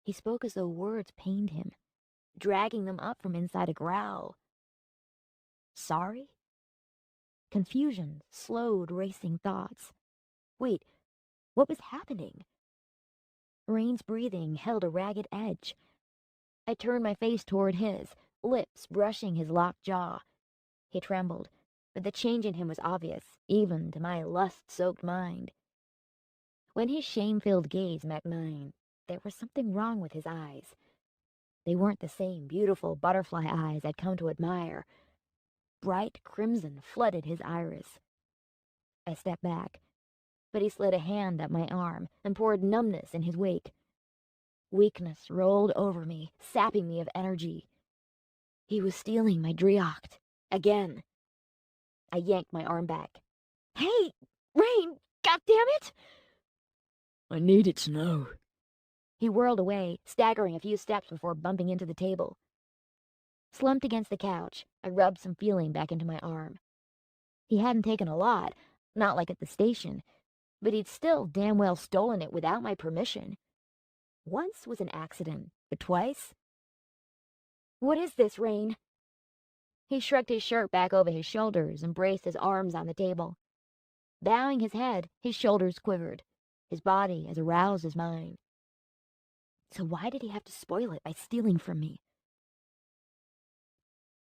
He spoke as though words pained him, dragging them up from inside a growl. Sorry? Confusion slowed racing thoughts. Wait, what was happening? Rain's breathing held a ragged edge. I turned my face toward his, lips brushing his locked jaw. He trembled, but the change in him was obvious, even to my lust-soaked mind. When his shame-filled gaze met mine, there was something wrong with his eyes. They weren't the same beautiful butterfly eyes I'd come to admire. Bright crimson flooded his iris. I stepped back, but he slid a hand up my arm and poured numbness in his wake. Weakness rolled over me, sapping me of energy. He was stealing my Driocht. Again. I yanked my arm back. Hey, Rain! Goddammit! I needed to know. He whirled away, staggering a few steps before bumping into the table. Slumped against the couch, I rubbed some feeling back into my arm. He hadn't taken a lot, not like at the station, but he'd still damn well stolen it without my permission. Once was an accident, but twice? What is this, Rain? He shrugged his shirt back over his shoulders and braced his arms on the table. Bowing his head, his shoulders quivered, his body as aroused as mine. So why did he have to spoil it by stealing from me?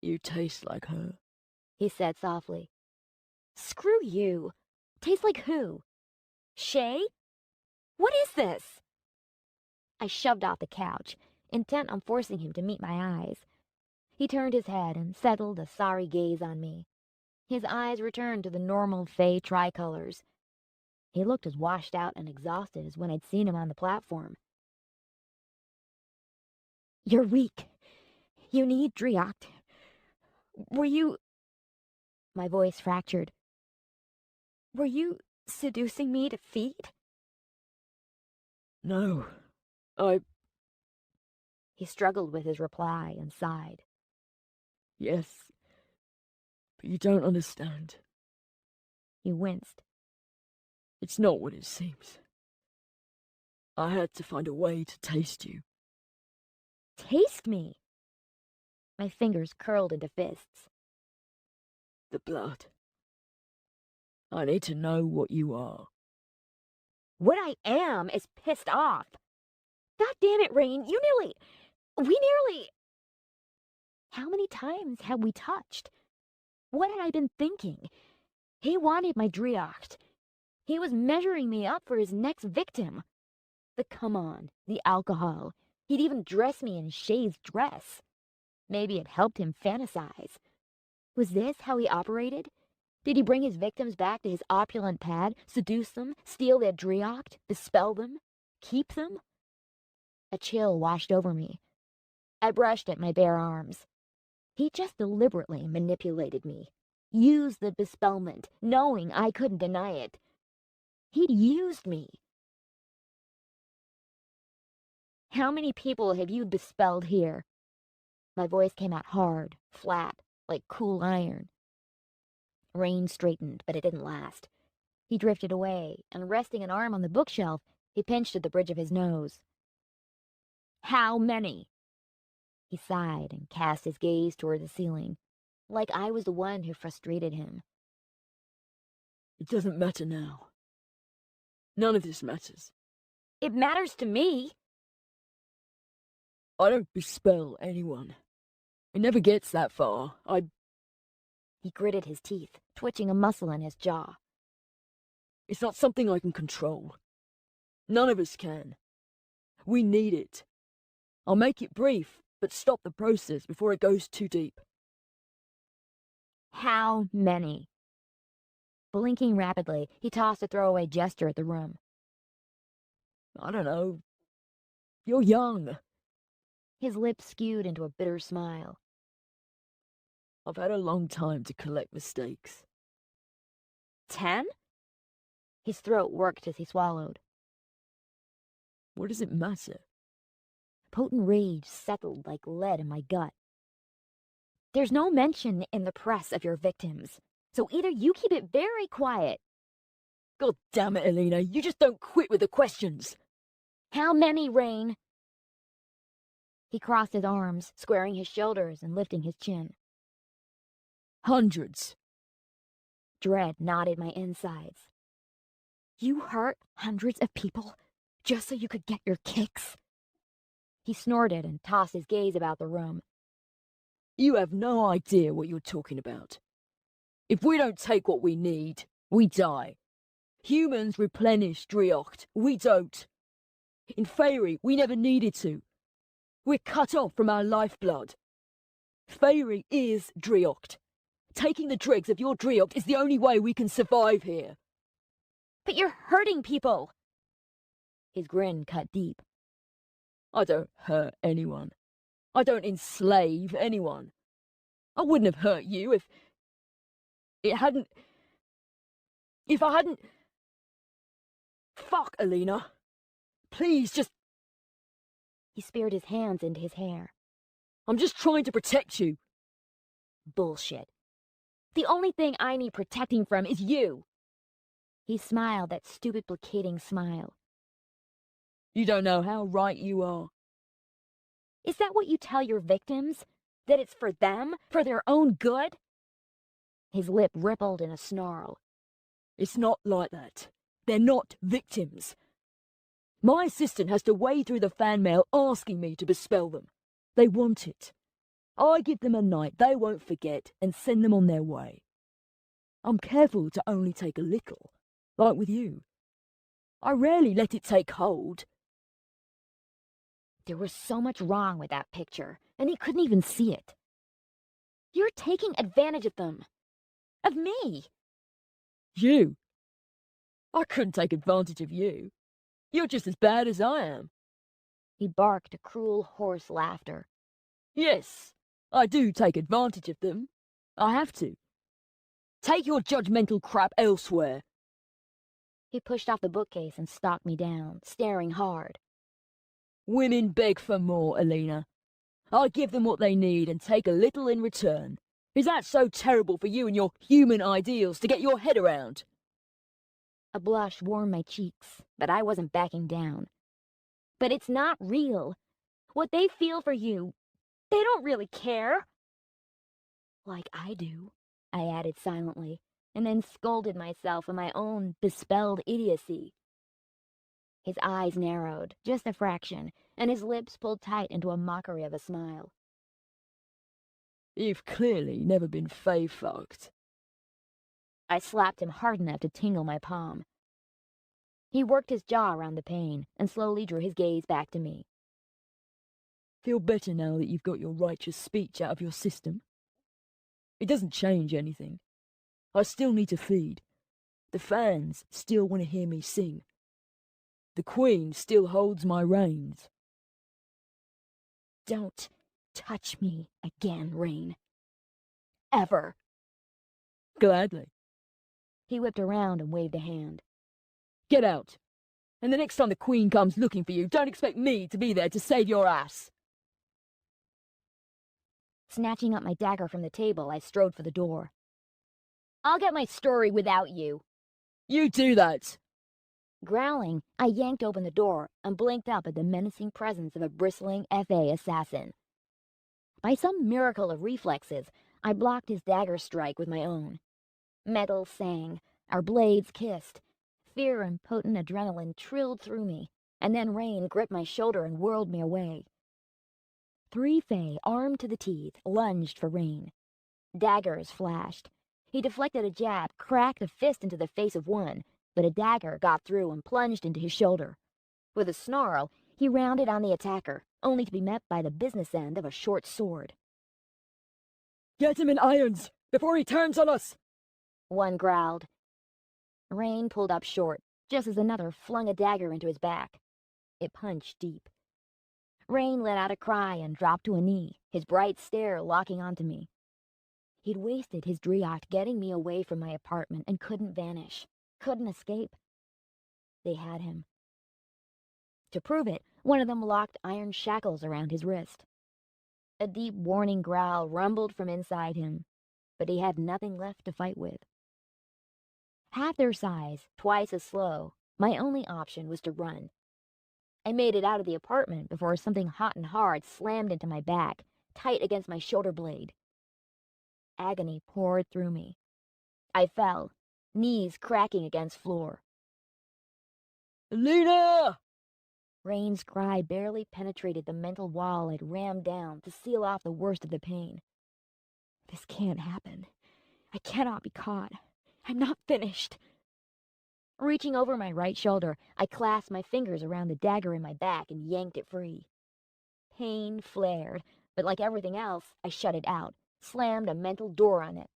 You taste like her. He said softly. Screw you. Taste like who? Shay? What is this? I shoved off the couch, intent on forcing him to meet my eyes. He turned his head and settled a sorry gaze on me. His eyes returned to the normal Fae tricolors. He looked as washed out and exhausted as when I'd seen him on the platform. You're weak. You need Driocht. Were you... My voice fractured. Were you seducing me to feed? No, He struggled with his reply and sighed. yes, but you don't understand. He winced. It's not what it seems. I had to find a way to taste you. Taste me! My fingers curled into fists. The blood. I need to know what you are. What I am is pissed off. God damn it, Rain, we nearly... How many times had we touched? What had I been thinking? He wanted my Driocht. He was measuring me up for his next victim. The come on, the alcohol. He'd even dress me in Shay's dress. Maybe it helped him fantasize. Was this how he operated? Did he bring his victims back to his opulent pad, seduce them, steal their Driocht, bespell them, keep them? A chill washed over me. I brushed at my bare arms. He just deliberately manipulated me. Used the bespellment, knowing I couldn't deny it. He'd used me. How many people have you bespelled here? My voice came out hard, flat, like cool iron. Rain straightened, but it didn't last. He drifted away, and resting an arm on the bookshelf, he pinched at the bridge of his nose. How many? He sighed and cast his gaze toward the ceiling, like I was the one who frustrated him. It doesn't matter now. None of this matters. It matters to me. I don't bespell anyone. It never gets that far. He gritted his teeth, twitching a muscle in his jaw. It's not something I can control. None of us can. We need it. I'll make it brief, but stop the process before it goes too deep. How many? Blinking rapidly, he tossed a throwaway gesture at the room. I don't know. You're young. His lips skewed into a bitter smile. I've had a long time to collect mistakes. 10? His throat worked as he swallowed. What does it matter? Potent rage settled like lead in my gut. There's no mention in the press of your victims, so either you keep it very quiet. God damn it, Alina, you just don't quit with the questions. How many, Rain? He crossed his arms, squaring his shoulders and lifting his chin. Hundreds. Dread knotted my insides. You hurt hundreds of people just so you could get your kicks? He snorted and tossed his gaze about the room. You have no idea what you're talking about. If we don't take what we need, we die. Humans replenish Driocht. We don't. In Faerie, we never needed to. We're cut off from our lifeblood. Faerie is Driocht. Taking the dregs of your Driocht is the only way we can survive here. But you're hurting people. His grin cut deep. I don't hurt anyone. I don't enslave anyone. I wouldn't have hurt you if I hadn't... Fuck, Alina. Please, just... He speared his hands into his hair. I'm just trying to protect you. Bullshit. The only thing I need protecting from is you. He smiled that stupid placating smile. You don't know how right you are. Is that what you tell your victims? That it's for them? For their own good? His lip rippled in a snarl. It's not like that. They're not victims. My assistant has to wade through the fan mail asking me to bespell them. They want it. I give them a night they won't forget and send them on their way. I'm careful to only take a little, like with you. I rarely let it take hold. There was so much wrong with that picture, and he couldn't even see it. You're taking advantage of them. Of me. You? I couldn't take advantage of you. You're just as bad as I am. He barked a cruel, hoarse laughter. Yes, I do take advantage of them. I have to. Take your judgmental crap elsewhere. He pushed off the bookcase and stalked me down, staring hard. Women beg for more, Alina. I give them what they need and take a little in return. Is that so terrible for you and your human ideals to get your head around? A blush warmed my cheeks, but I wasn't backing down. But it's not real. What they feel for you, they don't really care. Like I do, I added silently, and then scolded myself for my own bespelled idiocy. His eyes narrowed, just a fraction, and his lips pulled tight into a mockery of a smile. You've clearly never been Fae-fucked. I slapped him hard enough to tingle my palm. He worked his jaw around the pain and slowly drew his gaze back to me. Feel better now that you've got your righteous speech out of your system? It doesn't change anything. I still need to feed. The fans still want to hear me sing. The Queen still holds my reins. Don't touch me again, Rain. ever. Gladly. He whipped around and waved a hand. Get out. And the next time the Queen comes looking for you, don't expect me to be there to save your ass. Snatching up my dagger from the table, I strode for the door. I'll get my story without you. You do that. Growling, I yanked open the door and blinked up at the menacing presence of a bristling Fae assassin. By some miracle of reflexes, I blocked his dagger strike with my own. Metal sang, our blades kissed. Fear and potent adrenaline trilled through me, and then Rain gripped my shoulder and whirled me away. 3 Fae, armed to the teeth, lunged for Rain. Daggers flashed. He deflected a jab, cracked a fist into the face of one, but a dagger got through and plunged into his shoulder. With a snarl, he rounded on the attacker, only to be met by the business end of a short sword. Get him in irons before he turns on us. One growled. Rain pulled up short, just as another flung a dagger into his back. It punched deep. Rain let out a cry and dropped to a knee, his bright stare locking onto me. He'd wasted his Driat getting me away from my apartment and couldn't vanish, couldn't escape. They had him. To prove it, one of them locked iron shackles around his wrist. A deep warning growl rumbled from inside him, but he had nothing left to fight with. Half their size, twice as slow, my only option was to run. I made it out of the apartment before something hot and hard slammed into my back, tight against my shoulder blade. Agony poured through me. I fell, knees cracking against floor. Lena! Rain's cry barely penetrated the mental wall I'd rammed down to seal off the worst of the pain. This can't happen. I cannot be caught. I'm not finished. Reaching over my right shoulder, I clasped my fingers around the dagger in my back and yanked it free. Pain flared, but like everything else, I shut it out, slammed a mental door on it.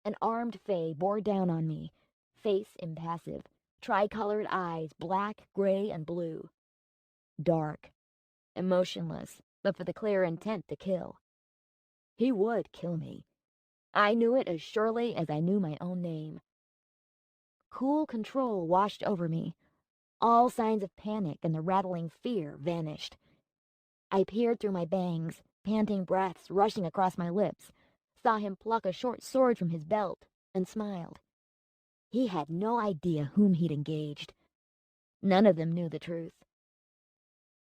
An armed Fae bore down on me, face impassive, tricolored eyes black, gray, and blue. Dark, emotionless, but for the clear intent to kill. He would kill me. I knew it as surely as I knew my own name. Cool control washed over me. All signs of panic and the rattling fear vanished. I peered through my bangs, panting breaths rushing across my lips, saw him pluck a short sword from his belt, and smiled. He had no idea whom he'd engaged. None of them knew the truth.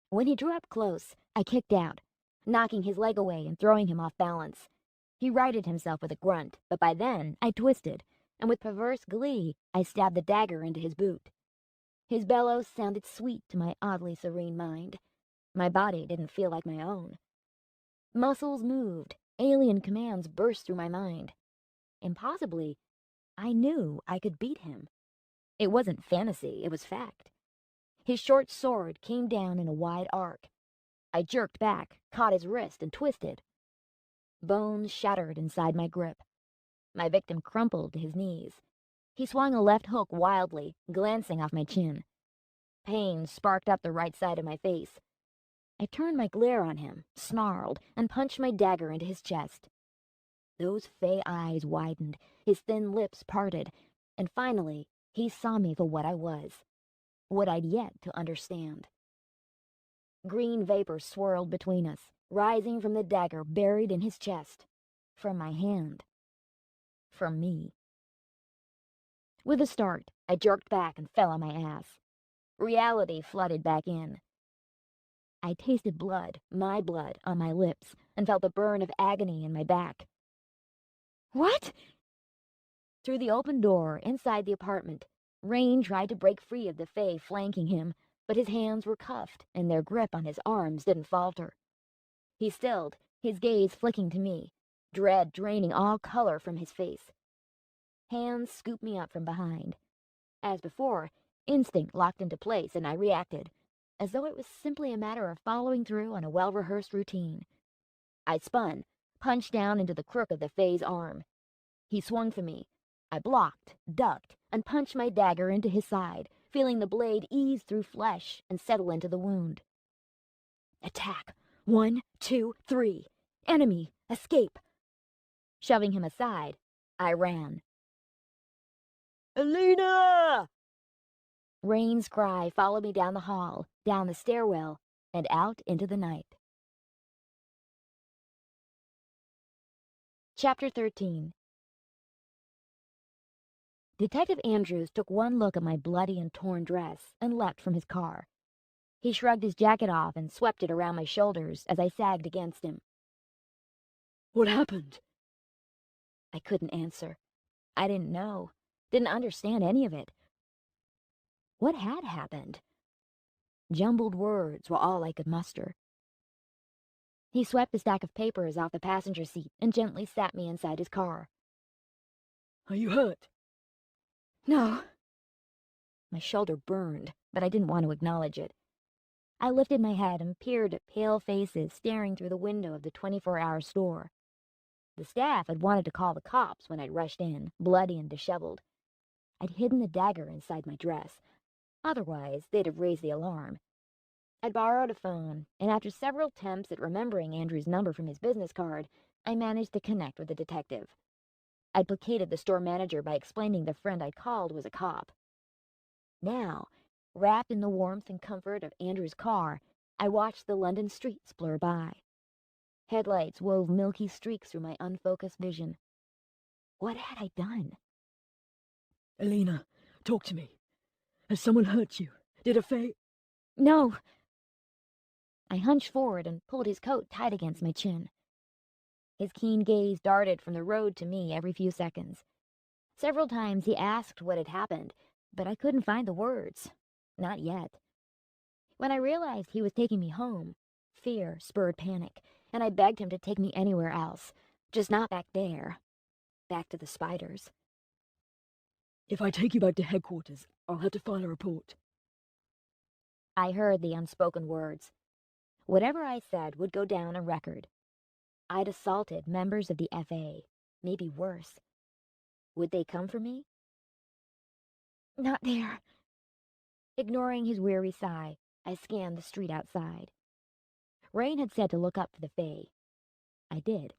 When he drew up close, I kicked out, knocking his leg away and throwing him off balance. He righted himself with a grunt, but by then I twisted, and with perverse glee, I stabbed the dagger into his boot. His bellows sounded sweet to my oddly serene mind. My body didn't feel like my own. Muscles moved, alien commands burst through my mind. Impossibly, I knew I could beat him. It wasn't fantasy, it was fact. His short sword came down in a wide arc. I jerked back, caught his wrist, and twisted. Bones shattered inside my grip. My victim crumpled to his knees. He swung a left hook wildly, glancing off my chin. Pain sparked up the right side of my face. I turned my glare on him, snarled, and punched my dagger into his chest. Those Fae eyes widened, his thin lips parted, and finally he saw me for what I was, what I'd yet to understand. Green vapor swirled between us, rising from the dagger buried in his chest, from my hand, from me. With a start, I jerked back and fell on my ass. Reality flooded back in. I tasted blood, my blood, on my lips, and felt the burn of agony in my back. What? Through the open door, inside the apartment, Rain tried to break free of the Fae flanking him, but his hands were cuffed, and their grip on his arms didn't falter. He stilled, his gaze flicking to me, dread draining all color from his face. Hands scooped me up from behind. As before, instinct locked into place, and I reacted, as though it was simply a matter of following through on a well-rehearsed routine. I spun, punched down into the crook of the Fae's arm. He swung for me. I blocked, ducked, and punched my dagger into his side, feeling the blade ease through flesh and settle into the wound. Attack. 1, 2, 3. Enemy. Escape. Shoving him aside, I ran. Alina! Rain's cry followed me down the hall, down the stairwell, and out into the night. Chapter 13. Detective Andrews took one look at my bloody and torn dress and leapt from his car. He shrugged his jacket off and swept it around my shoulders as I sagged against him. What happened? I couldn't answer. I didn't know. Didn't understand any of it. What had happened? Jumbled words were all I could muster. He swept a stack of papers off the passenger seat and gently sat me inside his car. Are you hurt? No. My shoulder burned, but I didn't want to acknowledge it. I lifted my head and peered at pale faces staring through the window of the 24-hour store. The staff had wanted to call the cops when I'd rushed in, bloody and disheveled. I'd hidden the dagger inside my dress. Otherwise, they'd have raised the alarm. I'd borrowed a phone, and after several attempts at remembering Andrew's number from his business card, I managed to connect with the detective. I'd placated the store manager by explaining the friend I'd called was a cop. Now, wrapped in the warmth and comfort of Andrew's car, I watched the London streets blur by. Headlights wove milky streaks through my unfocused vision. What had I done? Alina, talk to me. Has someone hurt you? Did a Fae... No. I hunched forward and pulled his coat tight against my chin. His keen gaze darted from the road to me every few seconds. Several times he asked what had happened, but I couldn't find the words. Not yet. When I realized he was taking me home, fear spurred panic, and I begged him to take me anywhere else, just not back there. Back to the spiders. If I take you back to headquarters, I'll have to file a report. I heard the unspoken words. Whatever I said would go down on record. I'd assaulted members of the FA, maybe worse. Would they come for me? Not there. Ignoring his weary sigh, I scanned the street outside. Rain had said to look up for the Fae. I did,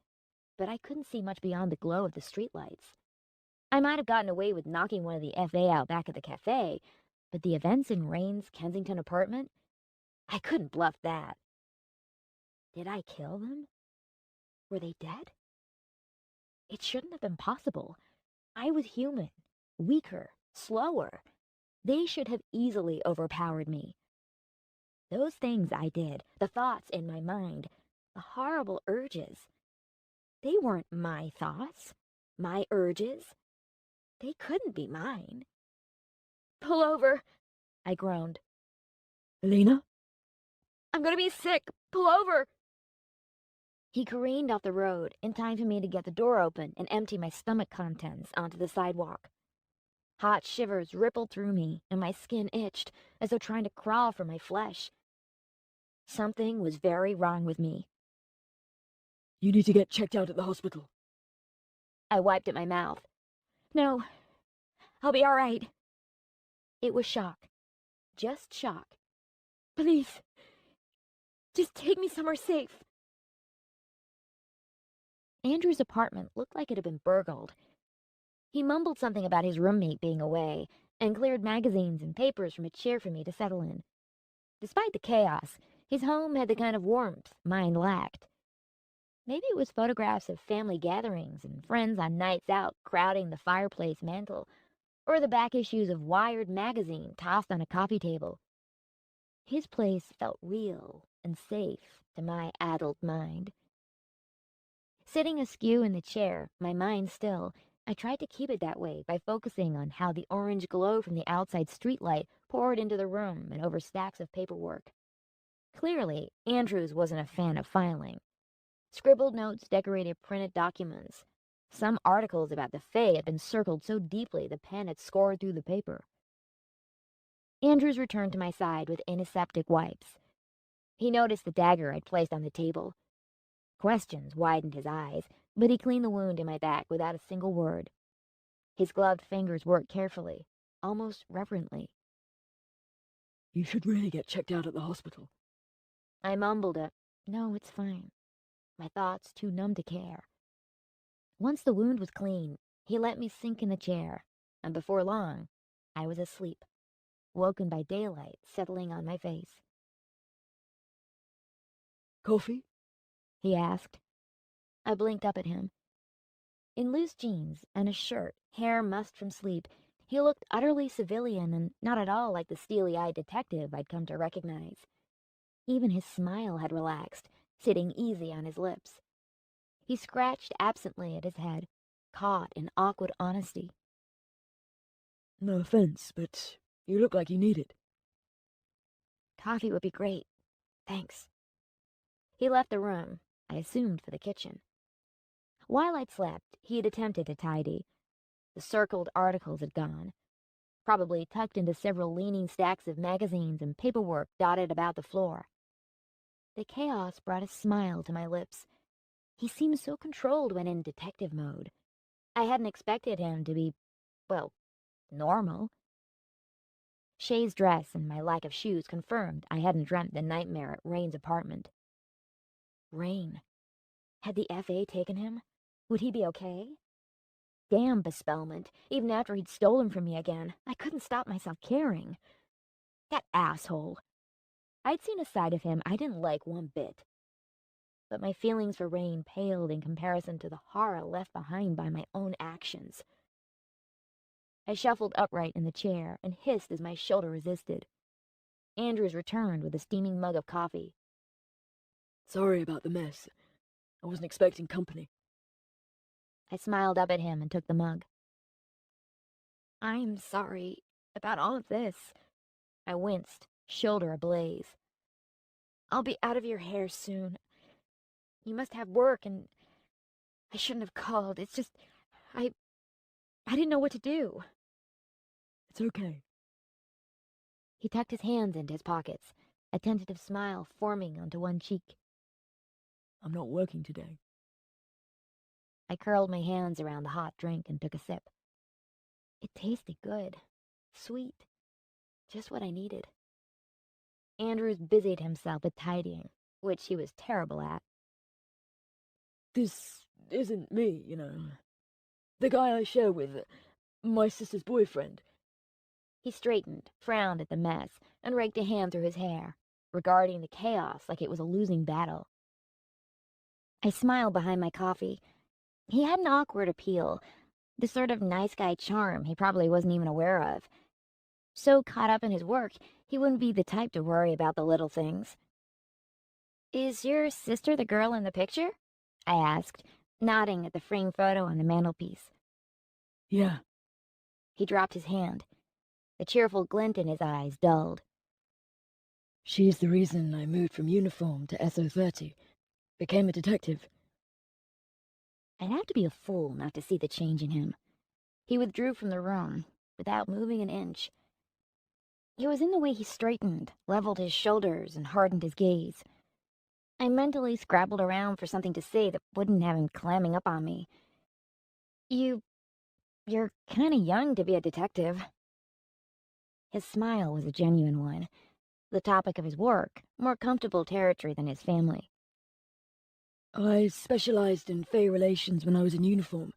but I couldn't see much beyond the glow of the streetlights. I might have gotten away with knocking one of the FA out back at the cafe, but the events in Rain's Kensington apartment? I couldn't bluff that. Did I kill them? Were they dead? It shouldn't have been possible. I was human, weaker, slower. They should have easily overpowered me. Those things I did, the thoughts in my mind, the horrible urges, they weren't my thoughts, my urges. They couldn't be mine. Pull over, I groaned. Alina? I'm gonna be sick. Pull over. He careened off the road in time for me to get the door open and empty my stomach contents onto the sidewalk. Hot shivers rippled through me, and my skin itched as though trying to crawl from my flesh. Something was very wrong with me. You need to get checked out at the hospital. I wiped at my mouth. No, I'll be all right. It was shock. Just shock. Please, just take me somewhere safe. Andrew's apartment looked like it had been burgled. He mumbled something about his roommate being away and cleared magazines and papers from a chair for me to settle in. Despite the chaos, his home had the kind of warmth mine lacked. Maybe it was photographs of family gatherings and friends on nights out crowding the fireplace mantel, or the back issues of Wired magazine tossed on a coffee table. His place felt real and safe to my addled mind. Sitting askew in the chair, my mind still, I tried to keep it that way by focusing on how the orange glow from the outside streetlight poured into the room and over stacks of paperwork. Clearly, Andrews wasn't a fan of filing. Scribbled notes decorated printed documents. Some articles about the Fae had been circled so deeply the pen had scored through the paper. Andrews returned to my side with antiseptic wipes. He noticed the dagger I'd placed on the table. Questions widened his eyes, but he cleaned the wound in my back without a single word. His gloved fingers worked carefully, almost reverently. You should really get checked out at the hospital. I mumbled it. No, it's fine. My thoughts too numb to care. Once the wound was clean, he let me sink in the chair, and before long, I was asleep, woken by daylight settling on my face. Coffee? He asked. I blinked up at him. In loose jeans and a shirt, hair mussed from sleep, he looked utterly civilian and not at all like the steely-eyed detective I'd come to recognize. Even his smile had relaxed, sitting easy on his lips. He scratched absently at his head, caught in awkward honesty. No offense, but you look like you need it. Coffee would be great. Thanks. He left the room, I assumed for the kitchen. While I'd slept, he had attempted to tidy. The circled articles had gone, probably tucked into several leaning stacks of magazines and paperwork dotted about the floor. The chaos brought a smile to my lips. He seemed so controlled when in detective mode. I hadn't expected him to be, well, normal. Shay's dress and my lack of shoes confirmed I hadn't dreamt the nightmare at Rain's apartment. Rain. Had the FA taken him? Would he be okay? Damn bespellment. Even after he'd stolen from me again, I couldn't stop myself caring. That asshole. I'd seen a side of him I didn't like one bit. But my feelings for Rain paled in comparison to the horror left behind by my own actions. I shuffled upright in the chair and hissed as my shoulder resisted. Andrews returned with a steaming mug of coffee. Sorry about the mess. I wasn't expecting company. I smiled up at him and took the mug. I'm sorry about all of this. I winced, shoulder ablaze. I'll be out of your hair soon. You must have work, and I shouldn't have called. It's just, I didn't know what to do. It's okay. He tucked his hands into his pockets, a tentative smile forming onto one cheek. I'm not working today. I curled my hands around the hot drink and took a sip. It tasted good, sweet, just what I needed. Andrews busied himself with tidying, which he was terrible at. This isn't me, The guy I share with, my sister's boyfriend. He straightened, frowned at the mess, and raked a hand through his hair, regarding the chaos like it was a losing battle. I smiled behind my coffee. He had an awkward appeal, the sort of nice guy charm he probably wasn't even aware of. So caught up in his work, he wouldn't be the type to worry about the little things. Is your sister the girl in the picture? I asked, nodding at the framed photo on the mantelpiece. Yeah. He dropped his hand. The cheerful glint in his eyes dulled. She's the reason I moved from uniform to SO30. Became a detective. I'd have to be a fool not to see the change in him. He withdrew from the room, without moving an inch. It was in the way he straightened, leveled his shoulders, and hardened his gaze. I mentally scrabbled around for something to say that wouldn't have him clamming up on me. You're kinda young to be a detective. His smile was a genuine one. The topic of his work, more comfortable territory than his family. I specialized in Fae relations when I was in uniform.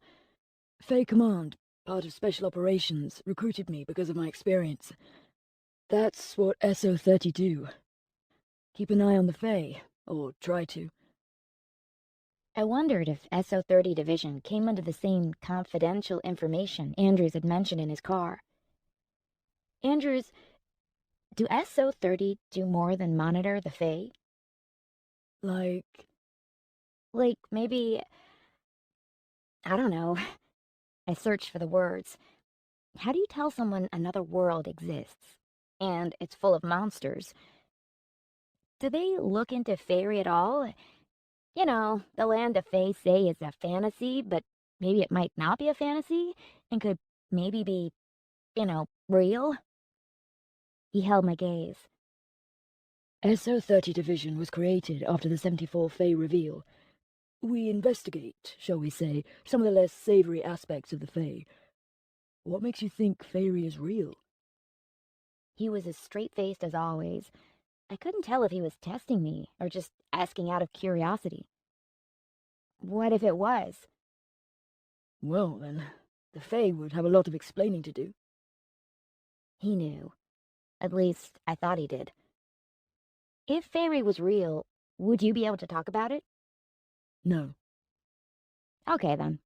Fae Command, part of Special Operations, recruited me because of my experience. That's what SO30 do. Keep an eye on the Fae, or try to. I wondered if SO30 Division came under the same confidential information Andrews had mentioned in his car. Andrews, do SO30 do more than monitor the Fae? Like, Maybe, I don't know. I searched for the words. How do you tell someone another world exists? And it's full of monsters. Do they look into fairy at all? You know, the land of Fae say is a fantasy, but maybe it might not be a fantasy, and could maybe be, real? He held my gaze. SO30 Division was created after the 74 Fae reveal. We investigate, shall we say, some of the less savory aspects of the Fae. What makes you think Faerie is real? He was as straight-faced as always. I couldn't tell if he was testing me or just asking out of curiosity. What if it was? Well, then, the Fae would have a lot of explaining to do. He knew. At least, I thought he did. If fairy was real, would you be able to talk about it? No. Okay, then.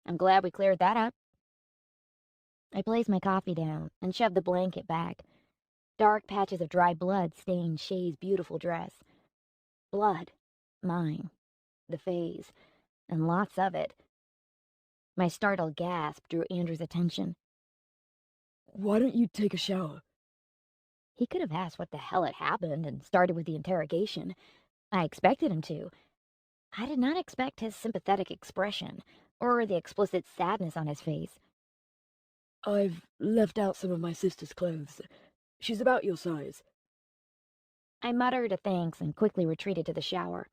I'm glad we cleared that up. I placed my coffee down and shoved the blanket back. Dark patches of dry blood stained Shay's beautiful dress. Blood. Mine. The Fae's. And lots of it. My startled gasp drew Andrew's attention. Why don't you take a shower? He could have asked what the hell had happened and started with the interrogation. I expected him to. I did not expect his sympathetic expression, or the explicit sadness on his face. I've left out some of my sister's clothes. She's about your size. I muttered a thanks and quickly retreated to the shower.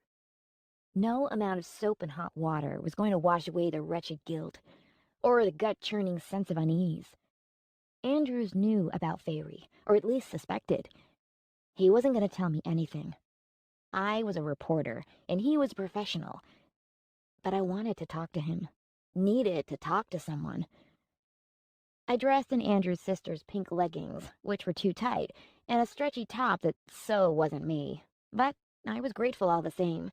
No amount of soap and hot water was going to wash away the wretched guilt, or the gut-churning sense of unease. Andrews knew about Fairy, or at least suspected. He wasn't going to tell me anything. I was a reporter, and he was a professional. But I wanted to talk to him. Needed to talk to someone. I dressed in Andrew's sister's pink leggings, which were too tight, and a stretchy top that so wasn't me. But I was grateful all the same.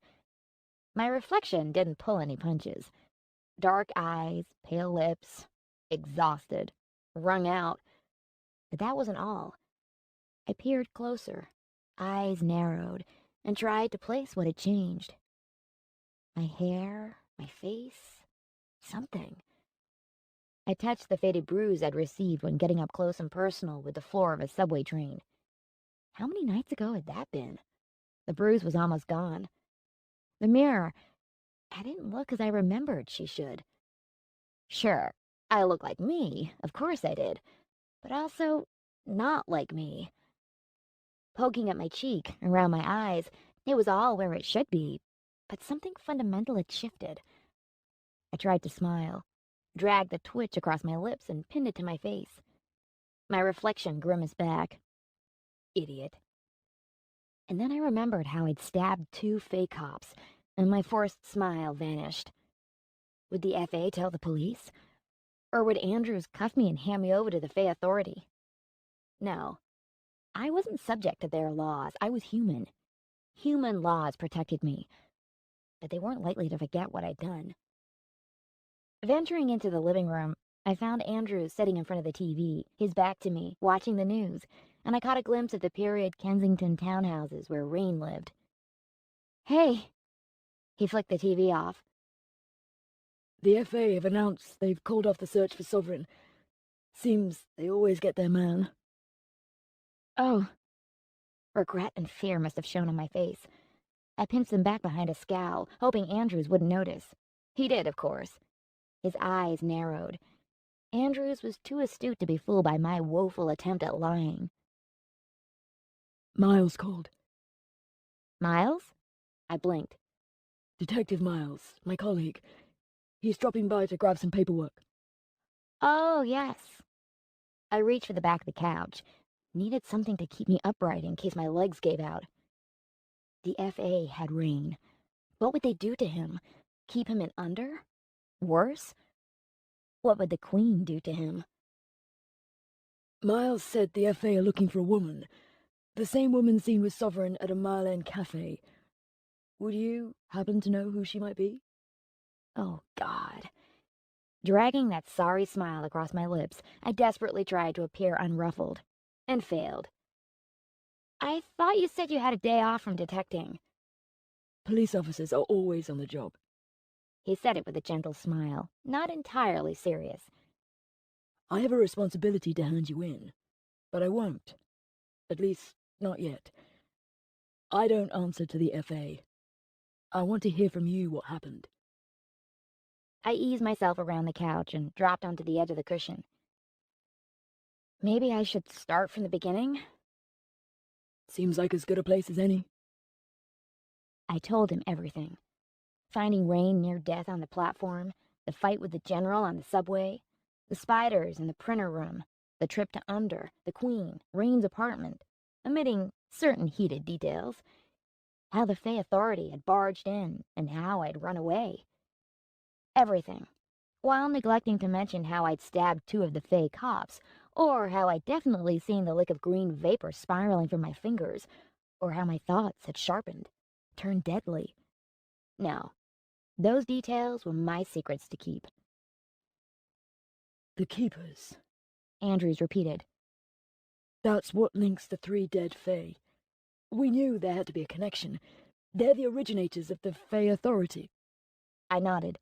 My reflection didn't pull any punches. Dark eyes, pale lips, exhausted, wrung out. But that wasn't all. I peered closer, eyes narrowed, and tried to place what had changed. My hair, my face, something. I touched the faded bruise I'd received when getting up close and personal with the floor of a subway train. How many nights ago had that been? The bruise was almost gone. The mirror. I didn't look as I remembered she should. Sure, I look like me, of course I did, but also not like me. Poking at my cheek, around my eyes, it was all where it should be, but something fundamental had shifted. I tried to smile, dragged the twitch across my lips and pinned it to my face. My reflection grimaced back. Idiot. And then I remembered how I'd stabbed 2 fake cops, and my forced smile vanished. Would the FA tell the police? Or would Andrews cuff me and hand me over to the Fae Authority? No. I wasn't subject to their laws. I was human. Human laws protected me. But they weren't likely to forget what I'd done. Venturing into the living room, I found Andrews sitting in front of the TV, his back to me, watching the news, and I caught a glimpse of the period Kensington townhouses where Rain lived. Hey! He flicked the TV off. The FA have announced they've called off the search for Sovereign. Seems they always get their man. Oh. Regret and fear must have shown on my face. I pinched them back behind a scowl, hoping Andrews wouldn't notice. He did, of course. His eyes narrowed. Andrews was too astute to be fooled by my woeful attempt at lying. Miles called. Miles? I blinked. Detective Miles, my colleague. He's dropping by to grab some paperwork. Oh, yes. I reached for the back of the couch. Needed something to keep me upright in case my legs gave out. The FA had Rain. What would they do to him? Keep him in under? Worse? What would the Queen do to him? Miles said the FA are looking for a woman. The same woman seen with Sovereign at a Mile End cafe. Would you happen to know who she might be? Oh, God. Dragging that sorry smile across my lips, I desperately tried to appear unruffled, and failed. I thought you said you had a day off from detecting. Police officers are always on the job. He said it with a gentle smile, not entirely serious. I have a responsibility to hand you in, but I won't. At least, not yet. I don't answer to the FA. I want to hear from you what happened. I eased myself around the couch and dropped onto the edge of the cushion. Maybe I should start from the beginning? Seems like as good a place as any. I told him everything. Finding Rain near death on the platform, the fight with the general on the subway, the spiders in the printer room, the trip to Under, the Queen, Rain's apartment, omitting certain heated details, how the Fae Authority had barged in, and how I'd run away. Everything. while neglecting to mention how I'd stabbed 2 of the Fae cops, or how I'd definitely seen the lick of green vapor spiraling from my fingers, or how my thoughts had sharpened, turned deadly. No, those details were my secrets to keep. The Keepers. Andrews repeated. That's what links the 3 dead Fae. We knew there had to be a connection. They're the originators of the Fae Authority. I nodded.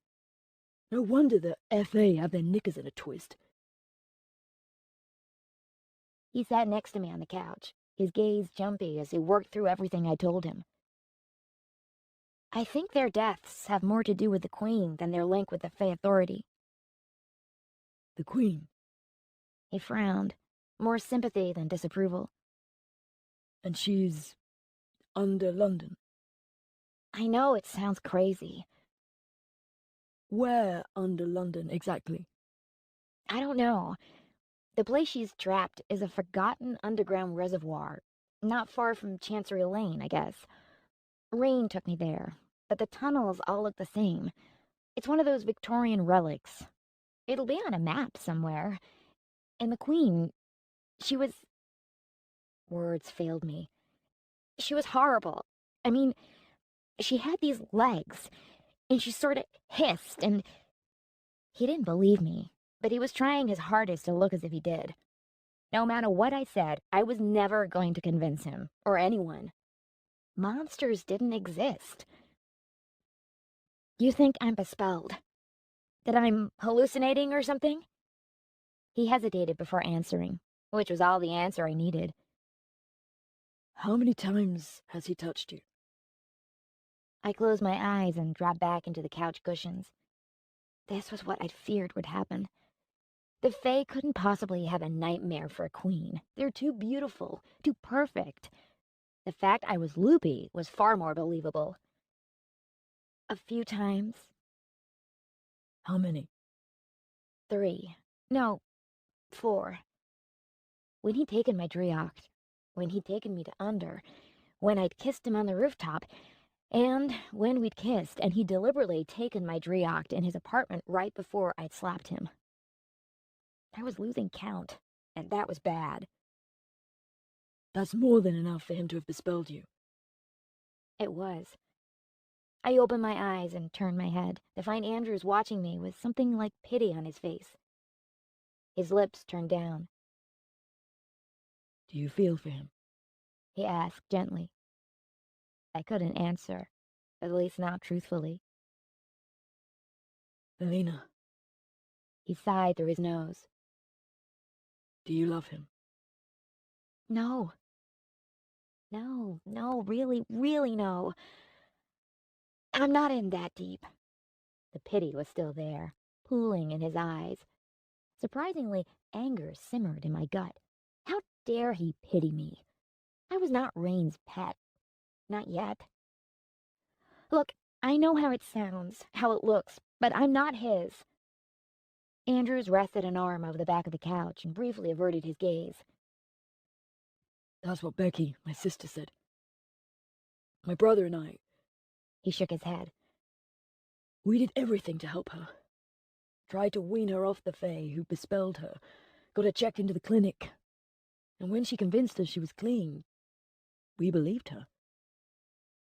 No wonder the FA have their knickers in a twist. He sat next to me on the couch, his gaze jumpy as he worked through everything I told him. I think their deaths have more to do with the Queen than their link with the Fae Authority. The Queen. He frowned, more sympathy than disapproval. And she's under London. I know it sounds crazy. Where under London exactly? I don't know. The place she's trapped is a forgotten underground reservoir, not far from Chancery Lane, I guess. Rain took me there, but the tunnels all look the same. It's one of those Victorian relics. It'll be on a map somewhere. And the Queen, she was... Words failed me. She was horrible. I mean, she had these legs, and she sort of hissed, and... He didn't believe me, but he was trying his hardest to look as if he did. No matter what I said, I was never going to convince him, or anyone. Monsters didn't exist. You think I'm bespelled? That I'm hallucinating or something? He hesitated before answering, which was all the answer I needed. How many times has he touched you? I closed my eyes and dropped back into the couch cushions. This was what I'd feared would happen. The Fae couldn't possibly have a nightmare for a queen. They're too beautiful, too perfect. The fact I was loopy was far more believable. A few times. How many? 3. No, 4. When he'd taken my Driocht, when he'd taken me to Under, when I'd kissed him on the rooftop, and when we'd kissed and he'd deliberately taken my Driocht in his apartment right before I'd slapped him. I was losing count, and that was bad. That's more than enough for him to have bespelled you. It was. I opened my eyes and turned my head to find Andrews watching me with something like pity on his face. His lips turned down. Do you feel for him? He asked gently. I couldn't answer, at least not truthfully. Elena. He sighed through his nose. Do you love him? No. No, really, really no. I'm not in that deep. The pity was still there, pooling in his eyes. Surprisingly, anger simmered in my gut. How dare he pity me? I was not Rain's pet. Not yet. Look, I know how it sounds, how it looks, but I'm not his. Andrews rested an arm over the back of the couch and briefly averted his gaze. That's what Becky, my sister, said. My brother and I... He shook his head. We did everything to help her. Tried to wean her off the Fae who bespelled her. Got her checked into the clinic. And when she convinced us she was clean, we believed her.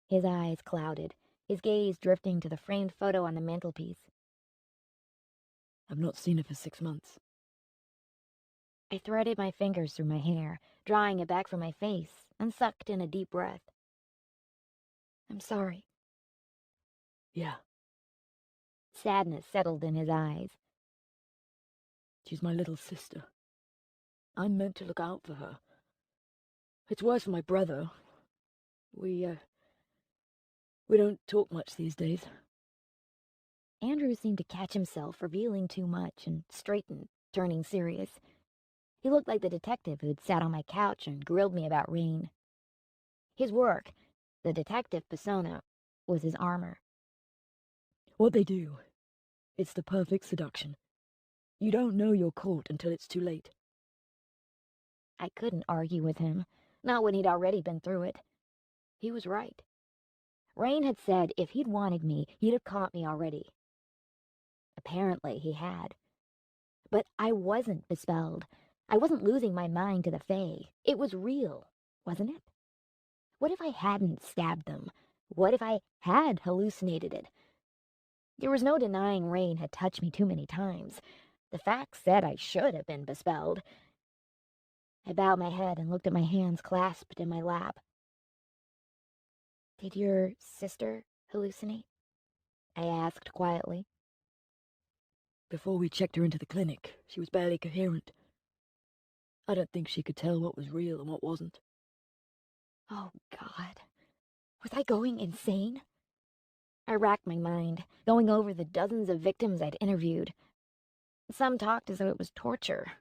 His eyes clouded, his gaze drifting to the framed photo on the mantelpiece. I've not seen her for 6 months. I threaded my fingers through my hair, drawing it back from my face, and sucked in a deep breath. I'm sorry. Yeah. Sadness settled in his eyes. She's my little sister. I'm meant to look out for her. It's worse for my brother. We don't talk much these days. Andrew seemed to catch himself revealing too much and straightened, turning serious. He looked like the detective who'd sat on my couch and grilled me about Rain. His work, the detective persona, was his armor. What they do, it's the perfect seduction. You don't know you're caught until it's too late. I couldn't argue with him, not when he'd already been through it. He was right. Rain had said if he'd wanted me, he'd have caught me already. Apparently he had. But I wasn't bespelled. I wasn't losing my mind to the Fae. It was real, wasn't it? What if I hadn't stabbed them? What if I had hallucinated it? There was no denying Rain had touched me too many times. The facts said I should have been bespelled. I bowed my head and looked at my hands clasped in my lap. Did your sister hallucinate? I asked quietly. Before we checked her into the clinic, she was barely coherent. I don't think she could tell what was real and what wasn't. Oh, God. Was I going insane? I racked my mind, going over the dozens of victims I'd interviewed. Some talked as though it was torture.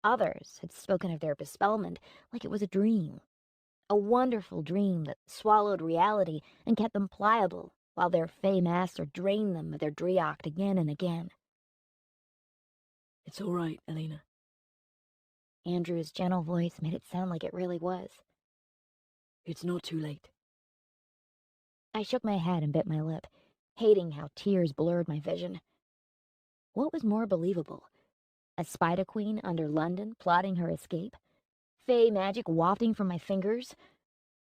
Others had spoken of their bespellment like it was a dream. A wonderful dream that swallowed reality and kept them pliable, while their Fae master drained them of their drioct again and again. It's all right, Elena. Andrew's gentle voice made it sound like it really was. It's not too late. I shook my head and bit my lip, hating how tears blurred my vision. What was more believable? A spider queen under London plotting her escape? Fae magic wafting from my fingers?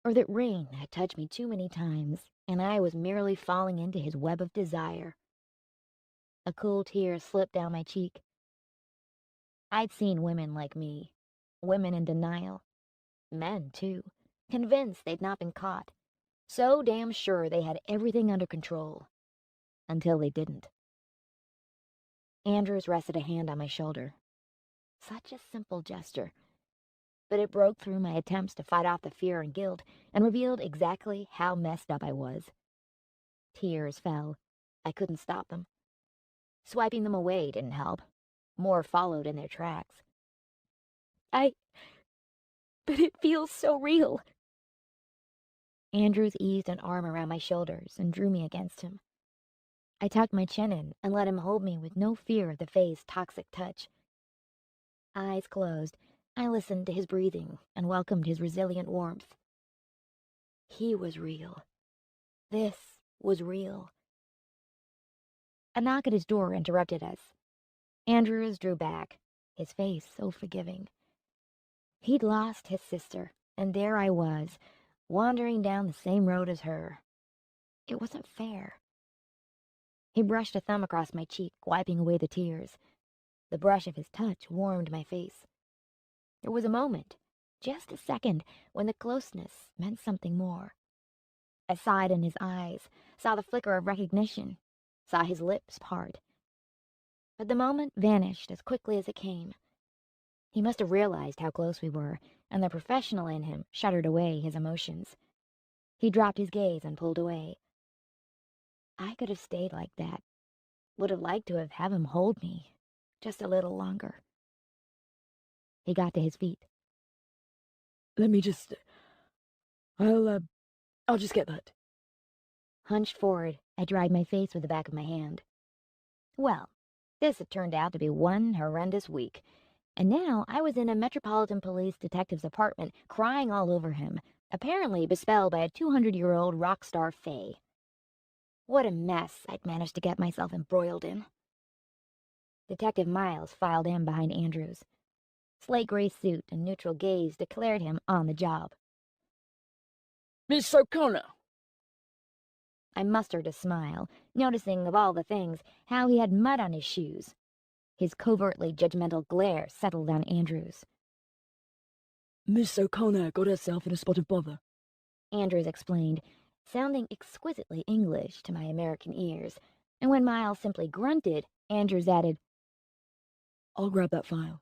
Or that Rain had touched me too many times, and I was merely falling into his web of desire? A cool tear slipped down my cheek. I'd seen women like me, women in denial. Men, too, convinced they'd not been caught, so damn sure they had everything under control. Until they didn't. Andrews rested a hand on my shoulder. Such a simple gesture, but it broke through my attempts to fight off the fear and guilt and revealed exactly how messed up I was. Tears fell. I couldn't stop them. Swiping them away didn't help. More followed in their tracks. But it feels so real. Andrews eased an arm around my shoulders and drew me against him. I tucked my chin in and let him hold me with no fear of the Fae's toxic touch. Eyes closed, I listened to his breathing and welcomed his resilient warmth. He was real. This was real. A knock at his door interrupted us. Andrews drew back, his face so forgiving. He'd lost his sister, and there I was, wandering down the same road as her. It wasn't fair. He brushed a thumb across my cheek, wiping away the tears. The brush of his touch warmed my face. There was a moment, just a second, when the closeness meant something more. I saw it in his eyes, saw the flicker of recognition, saw his lips part. But the moment vanished as quickly as it came. He must have realized how close we were, and the professional in him shuttered away his emotions. He dropped his gaze and pulled away. I could have stayed like that. Would have liked to have had him hold me just a little longer. He got to his feet. Let me just... I'll just get that. Hunched forward, I dried my face with the back of my hand. Well, this had turned out to be one horrendous week, and now I was in a Metropolitan Police detective's apartment crying all over him, apparently bespelled by a 200-year-old rock star Fae. What a mess I'd managed to get myself embroiled in. Detective Miles filed in behind Andrews. Slate gray suit and neutral gaze declared him on the job. Miss O'Connor! I mustered a smile, noticing, of all the things, how he had mud on his shoes. His covertly judgmental glare settled on Andrews. Miss O'Connor got herself in a spot of bother. Andrews explained, sounding exquisitely English to my American ears, and when Miles simply grunted, Andrews added, I'll grab that file.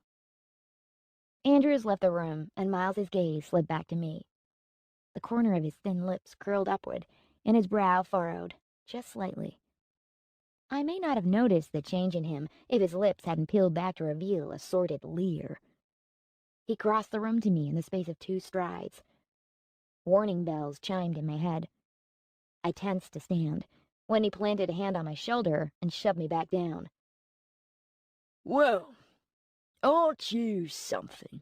Andrews left the room, and Miles's gaze slid back to me. The corner of his thin lips curled upward, and his brow furrowed, just slightly. I may not have noticed the change in him if his lips hadn't peeled back to reveal a sordid leer. He crossed the room to me in the space of 2 strides. Warning bells chimed in my head. I tensed to stand, when he planted a hand on my shoulder and shoved me back down. Well, aren't you something?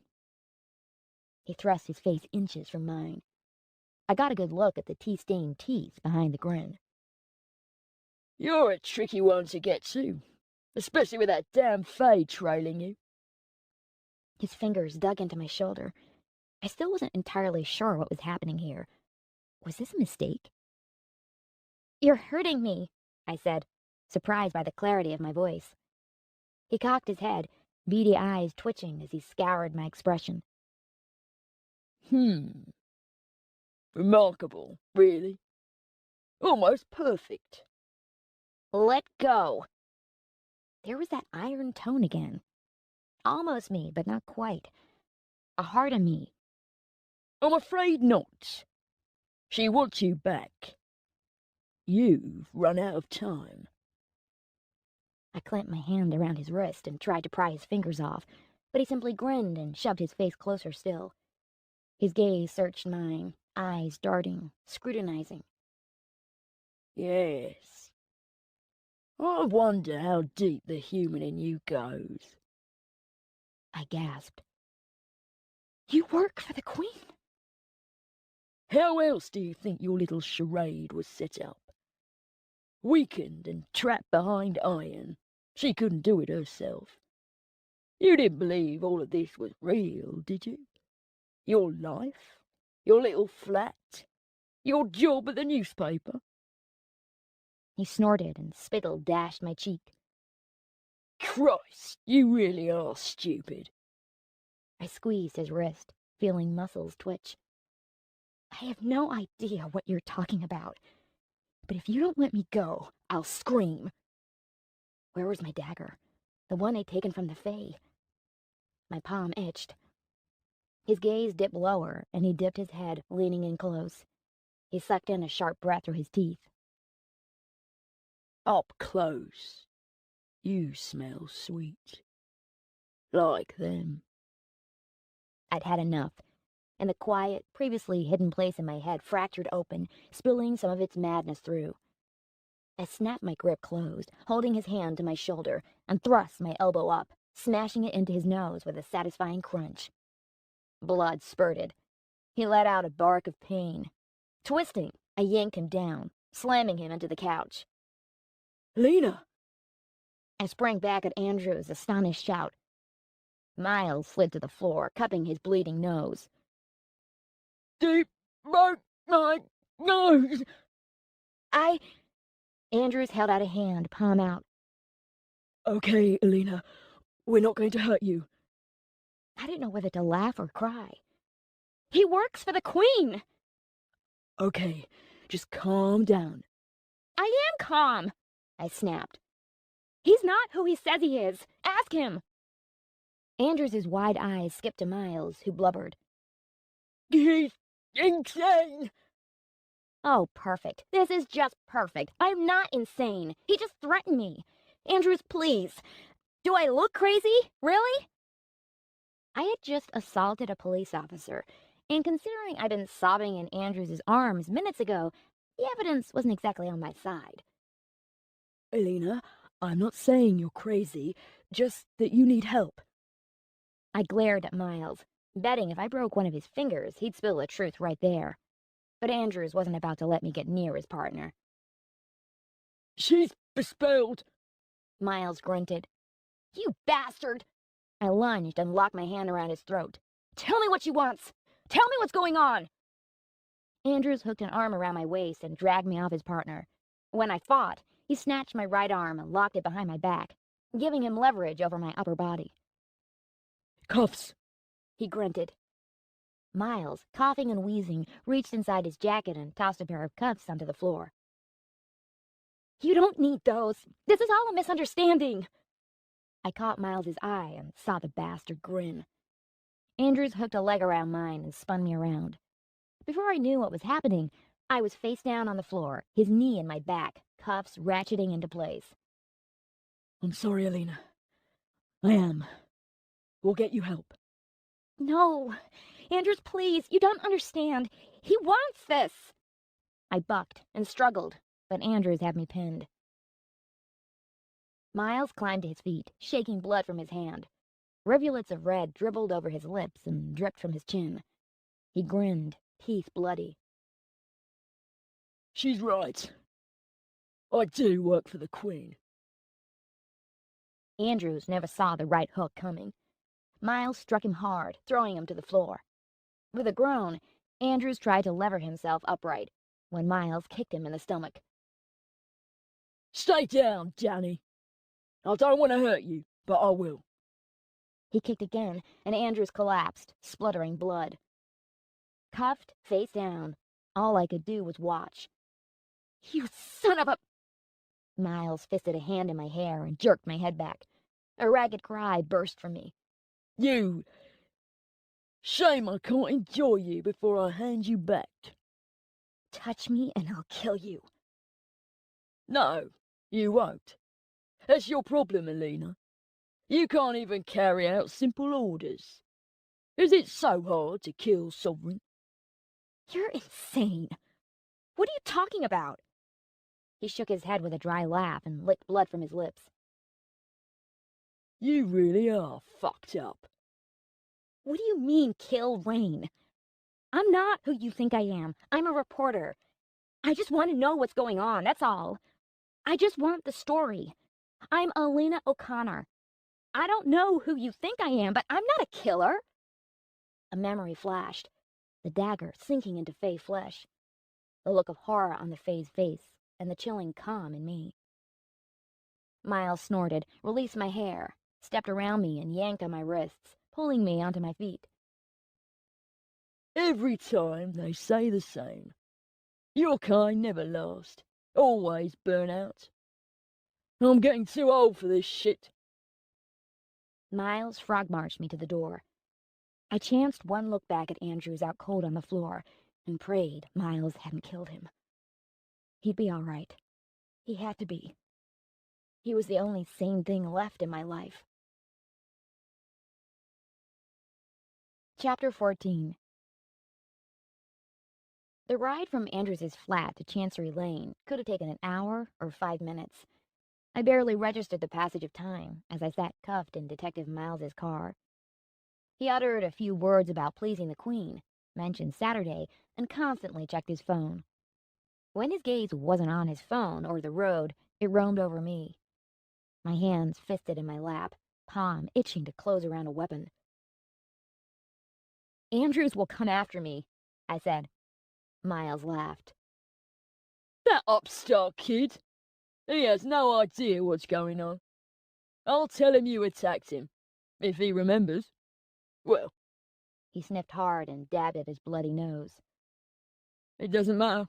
He thrust his face inches from mine. I got a good look at the tea-stained teeth behind the grin. You're a tricky one to get to. Especially with that damn Fae trailing you. His fingers dug into my shoulder. I still wasn't entirely sure what was happening here. Was this a mistake? "You're hurting me," I said, surprised by the clarity of my voice. He cocked his head, beady eyes twitching as he scoured my expression. Remarkable, really. Almost perfect. "Let go." There was that iron tone again. Almost me, but not quite. A heart of me. I'm afraid not. She wants you back. You've run out of time. I clamped my hand around his wrist and tried to pry his fingers off, but he simply grinned and shoved his face closer still. His gaze searched mine, eyes darting, scrutinizing. Yes. I wonder how deep the human in you goes. I gasped. "You work for the Queen?" How else do you think your little charade was set up? Weakened and trapped behind iron. She couldn't do it herself. You didn't believe all of this was real, did you? Your life? Your little flat? Your job at the newspaper? He snorted and spittle dashed my cheek. Christ, you really are stupid. I squeezed his wrist, feeling muscles twitch. "I have no idea what you're talking about, but if you don't let me go, I'll scream." Where was my dagger? The one I'd taken from the Fae. My palm itched. His gaze dipped lower, and he dipped his head, leaning in close. He sucked in a sharp breath through his teeth. Up close, you smell sweet. Like them. I'd had enough, and the quiet, previously hidden place in my head fractured open, spilling some of its madness through. I snapped my grip closed, holding his hand to my shoulder, and thrust my elbow up, smashing it into his nose with a satisfying crunch. Blood spurted. He let out a bark of pain. Twisting, I yanked him down, slamming him into the couch. Lena! I sprang back at Andrew's astonished shout. Miles slid to the floor, cupping his bleeding nose. Deep broke my nose! Andrews held out a hand, palm out. Okay, Lena, we're not going to hurt you. I didn't know whether to laugh or cry. "He works for the Queen!" Okay, just calm down. "I am calm," I snapped. "He's not who he says he is. Ask him." Andrews' wide eyes skipped to Miles, who blubbered. He's insane! "Oh, perfect. This is just perfect. I'm not insane. He just threatened me. Andrews, please. Do I look crazy? Really?" I had just assaulted a police officer, and considering I'd been sobbing in Andrews' arms minutes ago, the evidence wasn't exactly on my side. Lena, I'm not saying you're crazy, just that you need help. I glared at Miles, betting if I broke one of his fingers, he'd spill the truth right there. But Andrews wasn't about to let me get near his partner. She's bespelled. Miles grunted. "You bastard!" I lunged and locked my hand around his throat. "Tell me what she wants! Tell me what's going on!" Andrews hooked an arm around my waist and dragged me off his partner. When I fought, he snatched my right arm and locked it behind my back, giving him leverage over my upper body. Cuffs. He grunted. Miles, coughing and wheezing, reached inside his jacket and tossed a pair of cuffs onto the floor. "You don't need those. This is all a misunderstanding." I caught Miles's eye and saw the bastard grin. Andrews hooked a leg around mine and spun me around. Before I knew what was happening, I was face down on the floor, his knee in my back, cuffs ratcheting into place. I'm sorry, Alina. I am. We'll get you help. "No, Andrews, please, you don't understand. He wants this." I bucked and struggled, but Andrews had me pinned. Miles climbed to his feet, shaking blood from his hand. Rivulets of red dribbled over his lips and dripped from his chin. He grinned, teeth bloody. She's right. I do work for the Queen. Andrews never saw the right hook coming. Miles struck him hard, throwing him to the floor. With a groan, Andrews tried to lever himself upright when Miles kicked him in the stomach. Stay down, Danny. I don't want to hurt you, but I will. He kicked again, and Andrews collapsed, spluttering blood. Cuffed, face down, all I could do was watch. You son of a... Miles fisted a hand in my hair and jerked my head back. A ragged cry burst from me. You... Shame I can't enjoy you before I hand you back. Touch me and I'll kill you. No, you won't. That's your problem, Elena. You can't even carry out simple orders. Is it so hard to kill Sovereign? You're insane. What are you talking about? He shook his head with a dry laugh and licked blood from his lips. You really are fucked up. What do you mean, kill Rain? I'm not who you think I am. I'm a reporter. I just want to know what's going on, that's all. I just want the story. I'm Elena O'Connor. I don't know who you think I am, but I'm not a killer. A memory flashed, the dagger sinking into Fae's flesh, the look of horror on the Fae's face, and the chilling calm in me. Miles snorted, released my hair, stepped around me, and yanked on my wrists, pulling me onto my feet. Every time they say the same. Your kind never last. Always burn out. I'm getting too old for this shit. Miles frog-marched me to the door. I chanced one look back at Andrews out cold on the floor and prayed Miles hadn't killed him. He'd be all right. He had to be. He was the only sane thing left in my life. Chapter 14. The ride from Andrews's flat to Chancery Lane could have taken an hour or 5 minutes. I barely registered the passage of time as I sat cuffed in Detective Miles's car. He uttered a few words about pleasing the Queen, mentioned Saturday, and constantly checked his phone. When his gaze wasn't on his phone or the road, it roamed over me. My hands fisted in my lap, palm itching to close around a weapon. Andrews will come after me, I said. Miles laughed. That upstart kid. He has no idea what's going on. I'll tell him you attacked him, if he remembers. Well, he sniffed hard and dabbed at his bloody nose. It doesn't matter.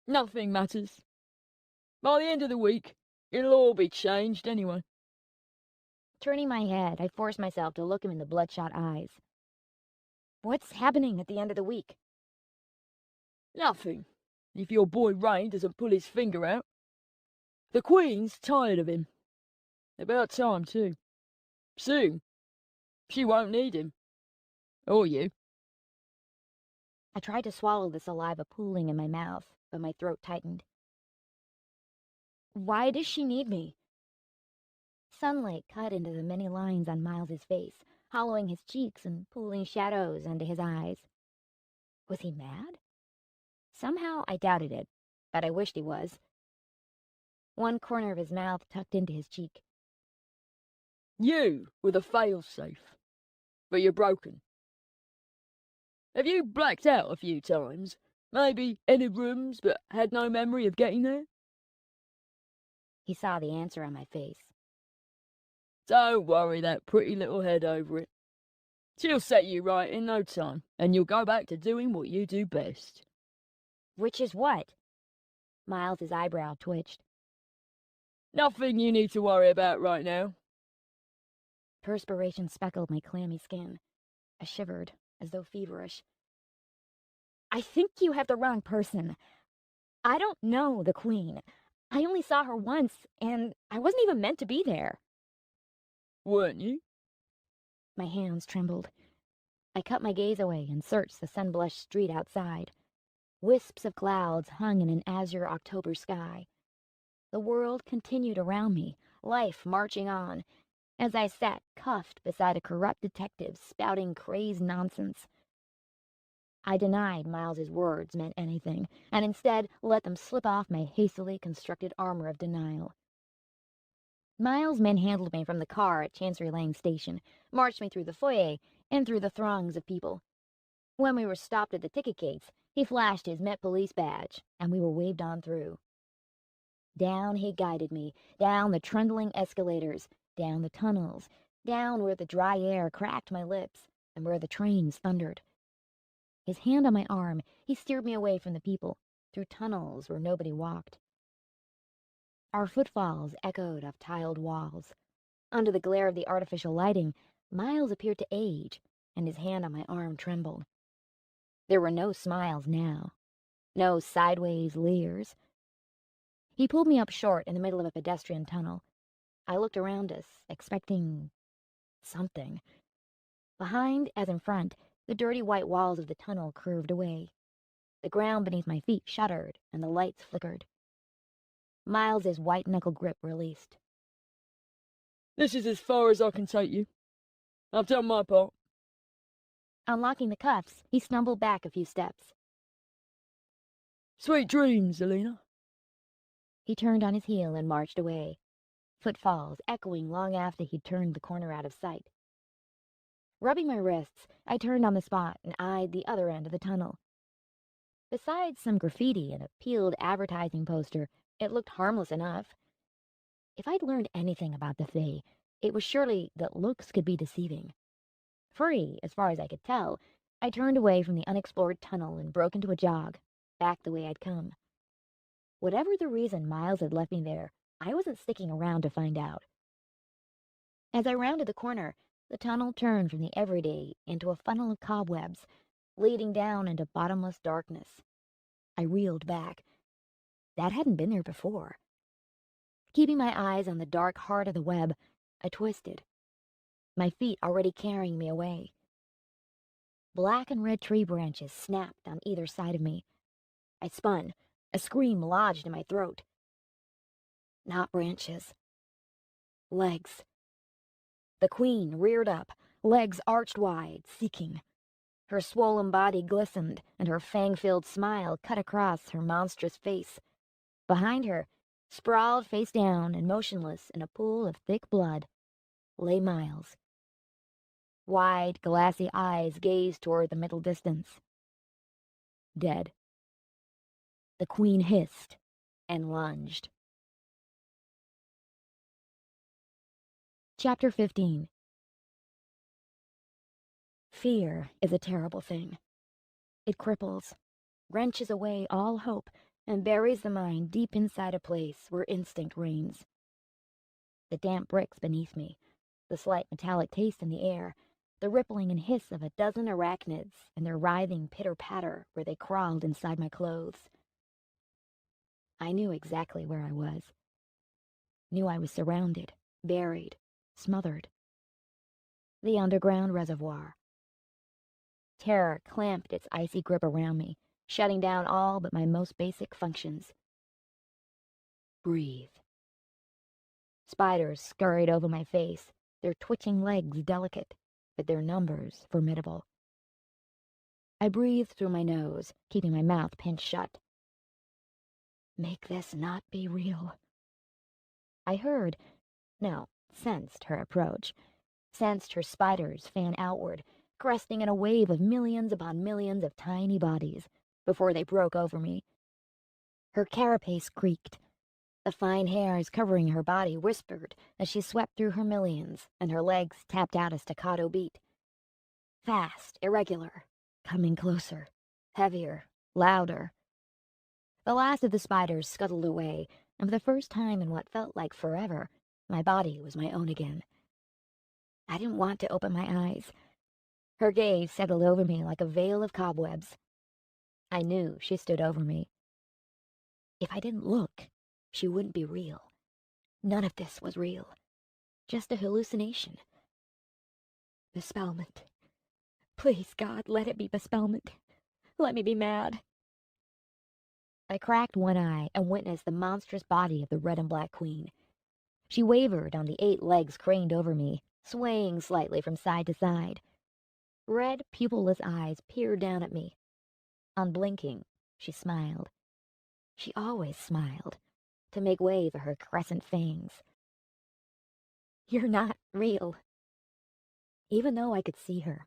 Nothing matters. By the end of the week, it'll all be changed anyway. Turning my head, I forced myself to look him in the bloodshot eyes. What's happening at the end of the week? Nothing, if your boy Rain doesn't pull his finger out. The Queen's tired of him. About time, too. Soon, she won't need him. Or you. I tried to swallow the saliva pooling in my mouth, but my throat tightened. Why does she need me? Sunlight cut into the many lines on Miles's face, hollowing his cheeks and pooling shadows into his eyes. Was he mad? Somehow I doubted it, but I wished he was. One corner of his mouth tucked into his cheek. You were the fail-safe, but you're broken. Have you blacked out a few times? Maybe entered rooms, but had no memory of getting there? He saw the answer on my face. Don't worry that pretty little head over it. She'll set you right in no time, and you'll go back to doing what you do best. Which is what? Miles's eyebrow twitched. Nothing you need to worry about right now. Perspiration speckled my clammy skin. I shivered, as though feverish. I think you have the wrong person. I don't know the Queen. I only saw her once, and I wasn't even meant to be there. Weren't you? My hands trembled. I cut my gaze away and searched the sun-blushed street outside. Wisps of clouds hung in an azure October sky. The world continued around me, life marching on, as I sat cuffed beside a corrupt detective spouting crazed nonsense. I denied Miles's words meant anything, and instead let them slip off my hastily constructed armor of denial. Miles manhandled me from the car at Chancery Lane Station, marched me through the foyer, and through the throngs of people. When we were stopped at the ticket gates, he flashed his Met Police badge, and we were waved on through. Down he guided me, down the trundling escalators, down the tunnels, down where the dry air cracked my lips, and where the trains thundered. His hand on my arm, he steered me away from the people, through tunnels where nobody walked. Our footfalls echoed off tiled walls. Under the glare of the artificial lighting, Miles appeared to age, and his hand on my arm trembled. There were no smiles now, no sideways leers. He pulled me up short in the middle of a pedestrian tunnel. I looked around us, expecting something. Behind, as in front, the dirty white walls of the tunnel curved away. The ground beneath my feet shuddered, and the lights flickered. Miles's white-knuckle grip released. This is as far as I can take you. I've done my part. Unlocking the cuffs, he stumbled back a few steps. Sweet dreams, Elena. He turned on his heel and marched away, footfalls echoing long after he'd turned the corner out of sight. Rubbing my wrists, I turned on the spot and eyed the other end of the tunnel. Besides some graffiti and a peeled advertising poster, it looked harmless enough. If I'd learned anything about the Fae, it was surely that looks could be deceiving. Free, as far as I could tell, I turned away from the unexplored tunnel and broke into a jog, back the way I'd come. Whatever the reason Miles had left me there, I wasn't sticking around to find out. As I rounded the corner, the tunnel turned from the everyday into a funnel of cobwebs, leading down into bottomless darkness. I reeled back. That hadn't been there before. Keeping my eyes on the dark heart of the web, I twisted, my feet already carrying me away. Black and red tree branches snapped on either side of me. I spun, a scream lodged in my throat. Not branches. Legs. The queen reared up, legs arched wide, seeking. Her swollen body glistened, and her fang-filled smile cut across her monstrous face. Behind her, sprawled face down and motionless in a pool of thick blood, lay Miles. Wide, glassy eyes gazed toward the middle distance. Dead. The queen hissed and lunged. Chapter 15. Fear is a terrible thing. It cripples, wrenches away all hope, and buries the mind deep inside a place where instinct reigns. The damp bricks beneath me, the slight metallic taste in the air, the rippling and hiss of a dozen arachnids and their writhing pitter-patter where they crawled inside my clothes. I knew exactly where I was. Knew I was surrounded, buried, smothered. The underground reservoir. Terror clamped its icy grip around me, shutting down all but my most basic functions. Breathe. Spiders scurried over my face, their twitching legs delicate, but their numbers formidable. I breathed through my nose, keeping my mouth pinched shut. Make this not be real. I heard, no, sensed her approach, sensed her spiders fan outward, cresting in a wave of millions upon millions of tiny bodies, before they broke over me. Her carapace creaked. The fine hairs covering her body whispered as she swept through her millions, and her legs tapped out a staccato beat. Fast, irregular, coming closer, heavier, louder. The last of the spiders scuttled away, and for the first time in what felt like forever, my body was my own again. I didn't want to open my eyes. Her gaze settled over me like a veil of cobwebs. I knew she stood over me. If I didn't look, she wouldn't be real. None of this was real. Just a hallucination. Bespellment. Please, God, let it be bespellment. Let me be mad. I cracked one eye and witnessed the monstrous body of the red and black queen. She wavered on the 8 legs craned over me, swaying slightly from side to side. Red, pupilless eyes peered down at me. Unblinking, she smiled. She always smiled, to make way for her crescent fangs. You're not real. Even though I could see her,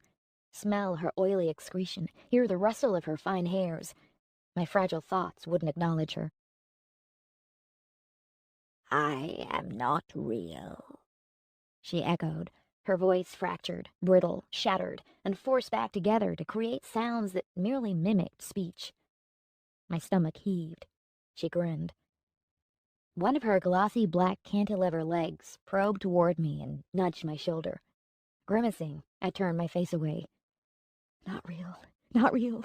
smell her oily excretion, hear the rustle of her fine hairs, my fragile thoughts wouldn't acknowledge her. I am not real, She echoed, her voice fractured, brittle, shattered, and forced back together to create sounds that merely mimicked speech. My stomach heaved. She grinned. One of her glossy black cantilever legs probed toward me and nudged my shoulder. Grimacing, I turned my face away. Not real. Not real.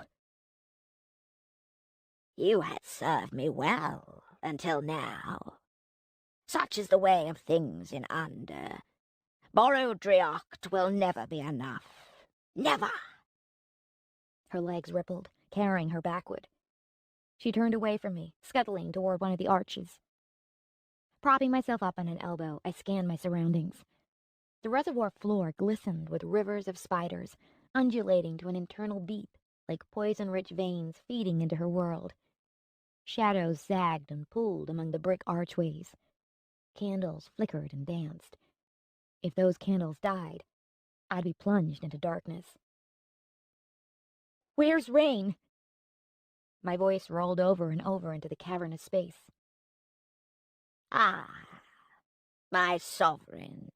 You had served me well until now. Such is the way of things in Under. Borrowed Driocht will never be enough. Never! Her legs rippled, carrying her backward. She turned away from me, scuttling toward one of the arches. Propping myself up on an elbow, I scanned my surroundings. The reservoir floor glistened with rivers of spiders, undulating to an internal beat, like poison-rich veins feeding into her world. Shadows sagged and pulled among the brick archways. Candles flickered and danced. If those candles died, I'd be plunged into darkness. Where's Rain? My voice rolled over and over into the cavernous space. Ah, my sovereign,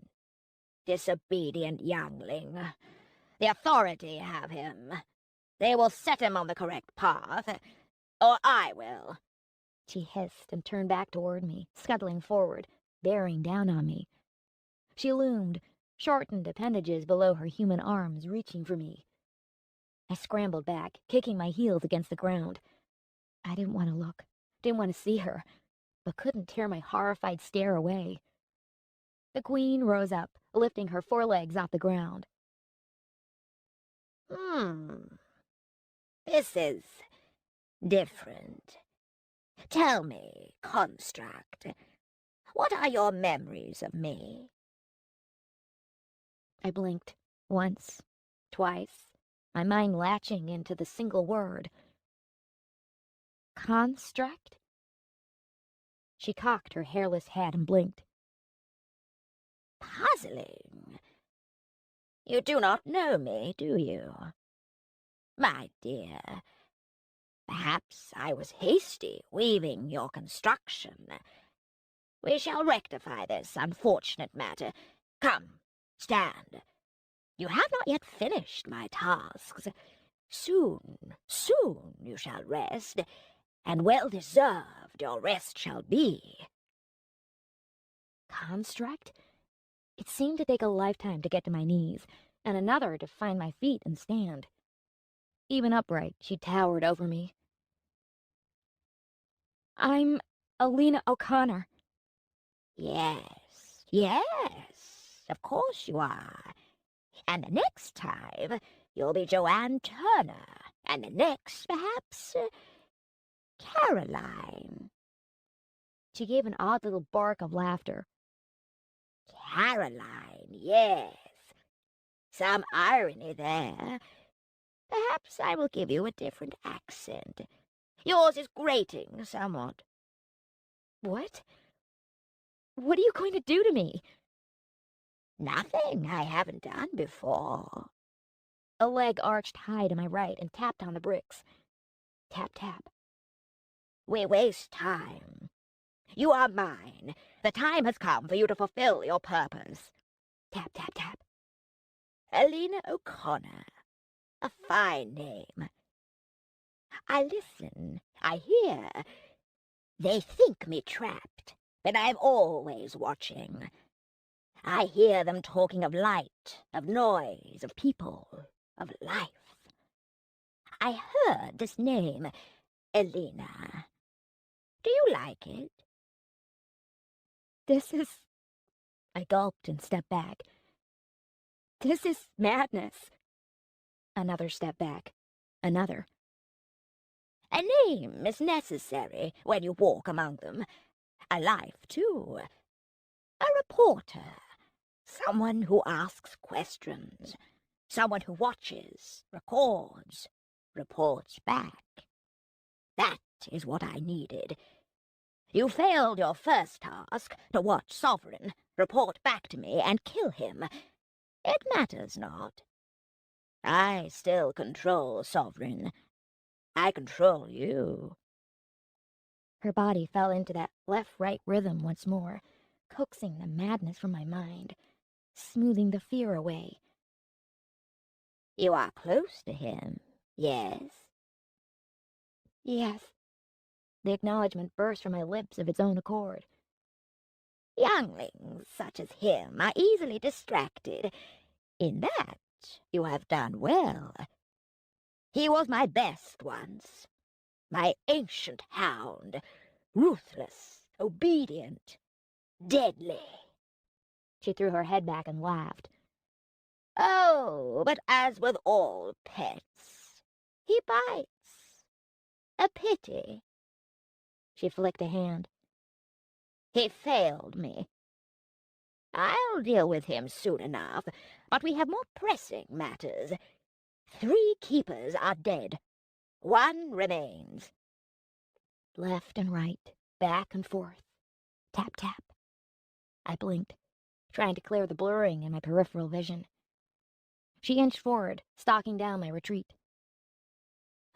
disobedient youngling. The authority have him. They will set him on the correct path, or I will. She hissed and turned back toward me, scuttling forward, bearing down on me. She loomed, shortened appendages below her human arms reaching for me. I scrambled back, kicking my heels against the ground. I didn't want to look, didn't want to see her, but couldn't tear my horrified stare away. The queen rose up, lifting her forelegs off the ground. This is different. Tell me, construct, what are your memories of me? I blinked, once, twice, my mind latching into the single word. Construct? She cocked her hairless head and blinked. Puzzling. You do not know me, do you? My dear, perhaps I was hasty weaving your construction. We shall rectify this unfortunate matter. Come, stand. You have not yet finished my tasks. Soon, soon you shall rest, and well-deserved your rest shall be. Construct? It seemed to take a lifetime to get to my knees, and another to find my feet and stand. Even upright, she towered over me. I'm Alina O'Connor. Yes, yes, of course you are. And the next time, you'll be Joanne Turner, and the next, perhaps, Caroline. She gave an odd little bark of laughter. Caroline, yes. Some irony there. Perhaps I will give you a different accent. Yours is grating somewhat. What? What are you going to do to me? Nothing I haven't done before. A leg arched high to my right and tapped on the bricks. Tap, tap. We waste time. You are mine. The time has come for you to fulfill your purpose. Tap, tap, tap. Alina O'Connor. A fine name. I listen. I hear. They think me trapped, but I'm always watching. I hear them talking of light, of noise, of people, of life. I heard this name, Alina. Do you like it? This is... I gulped and stepped back. This is madness. Another step back. Another. A name is necessary when you walk among them. A life, too. A reporter. Someone who asks questions. Someone who watches, records, reports back. That is what I needed. You failed your first task, to watch Sovereign, report back to me, and kill him. It matters not. I still control, Sovereign. I control you. Her body fell into that left-right rhythm once more, coaxing the madness from my mind, smoothing the fear away. You are close to him, yes? Yes. The acknowledgement burst from my lips of its own accord. Younglings such as him are easily distracted. In that you have done well. He was my best once, my ancient hound, ruthless, obedient, deadly. She threw her head back and laughed. Oh, but as with all pets, he bites. A pity. She flicked a hand. He failed me. I'll deal with him soon enough, but we have more pressing matters. 3 keepers are dead. 1 remains. Left and right, back and forth. Tap, tap. I blinked, trying to clear the blurring in my peripheral vision. She inched forward, stalking down my retreat.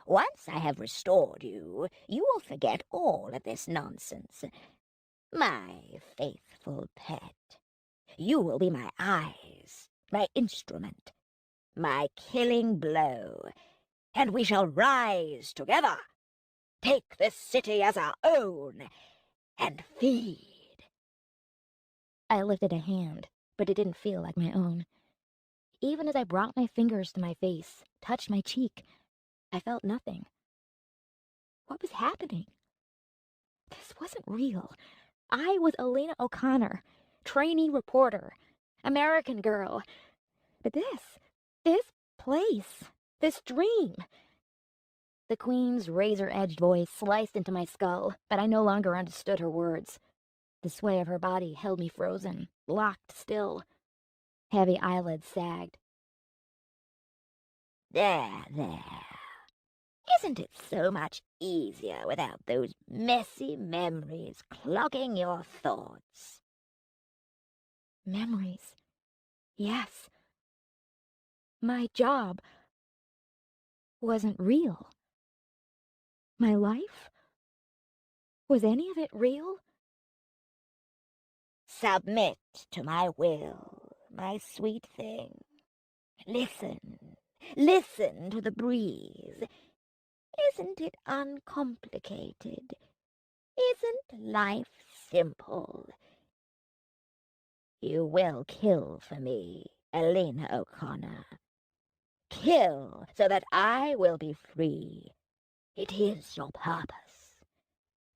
Once I have restored you, you will forget all of this nonsense. My faithful pet, you will be my eyes, my instrument, my killing blow, and we shall rise together, take this city as our own, and feed. I lifted a hand, but it didn't feel like my own. Even as I brought my fingers to my face, touched my cheek, I felt nothing. What was happening? This wasn't real. I was Elena O'Connor, trainee reporter, American girl. But this place, this dream. The Queen's razor-edged voice sliced into my skull, but I no longer understood her words. The sway of her body held me frozen, locked still. Heavy eyelids sagged. There, there. Isn't it so much easier without those messy memories clogging your thoughts? Memories. Yes. My job wasn't real. My life? Was any of it real? Submit to my will, my sweet thing. Listen, listen to the breeze. Isn't it uncomplicated? Isn't life simple? You will kill for me, Elena O'Connor. Kill so that I will be free. It is your purpose.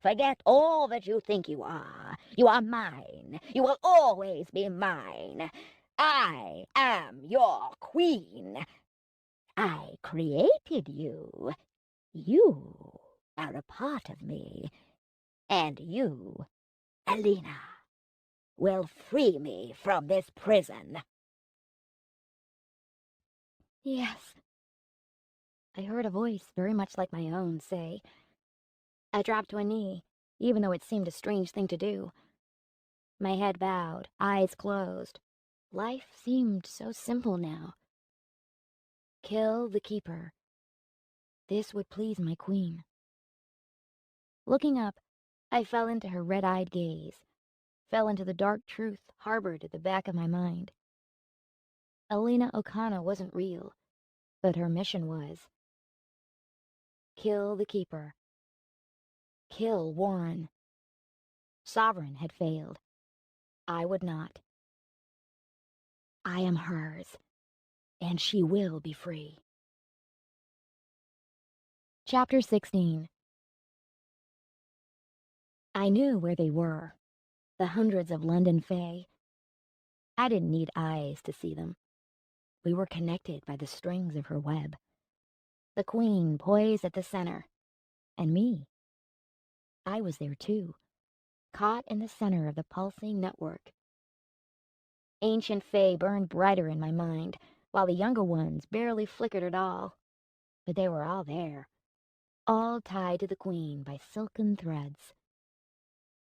Forget all that you think you are. You are mine. You will always be mine. I am your queen. I created you. You are a part of me. And you, Alina, will free me from this prison. Yes. I heard a voice very much like my own say. I dropped to a knee, even though it seemed a strange thing to do. My head bowed, eyes closed. Life seemed so simple now. Kill the keeper. This would please my queen. Looking up, I fell into her red-eyed gaze, fell into the dark truth harbored at the back of my mind. Elena O'Connor wasn't real, but her mission was. Kill the keeper. Kill Warren. Sovereign had failed. I would not. I am hers, and she will be free. Chapter 16. I knew where they were, the hundreds of London Fae. I didn't need eyes to see them. We were connected by the strings of her web. The Queen poised at the center, and me. I was there too, caught in the center of the pulsing network. Ancient Fae burned brighter in my mind, while the younger ones barely flickered at all. But they were all there, all tied to the Queen by silken threads.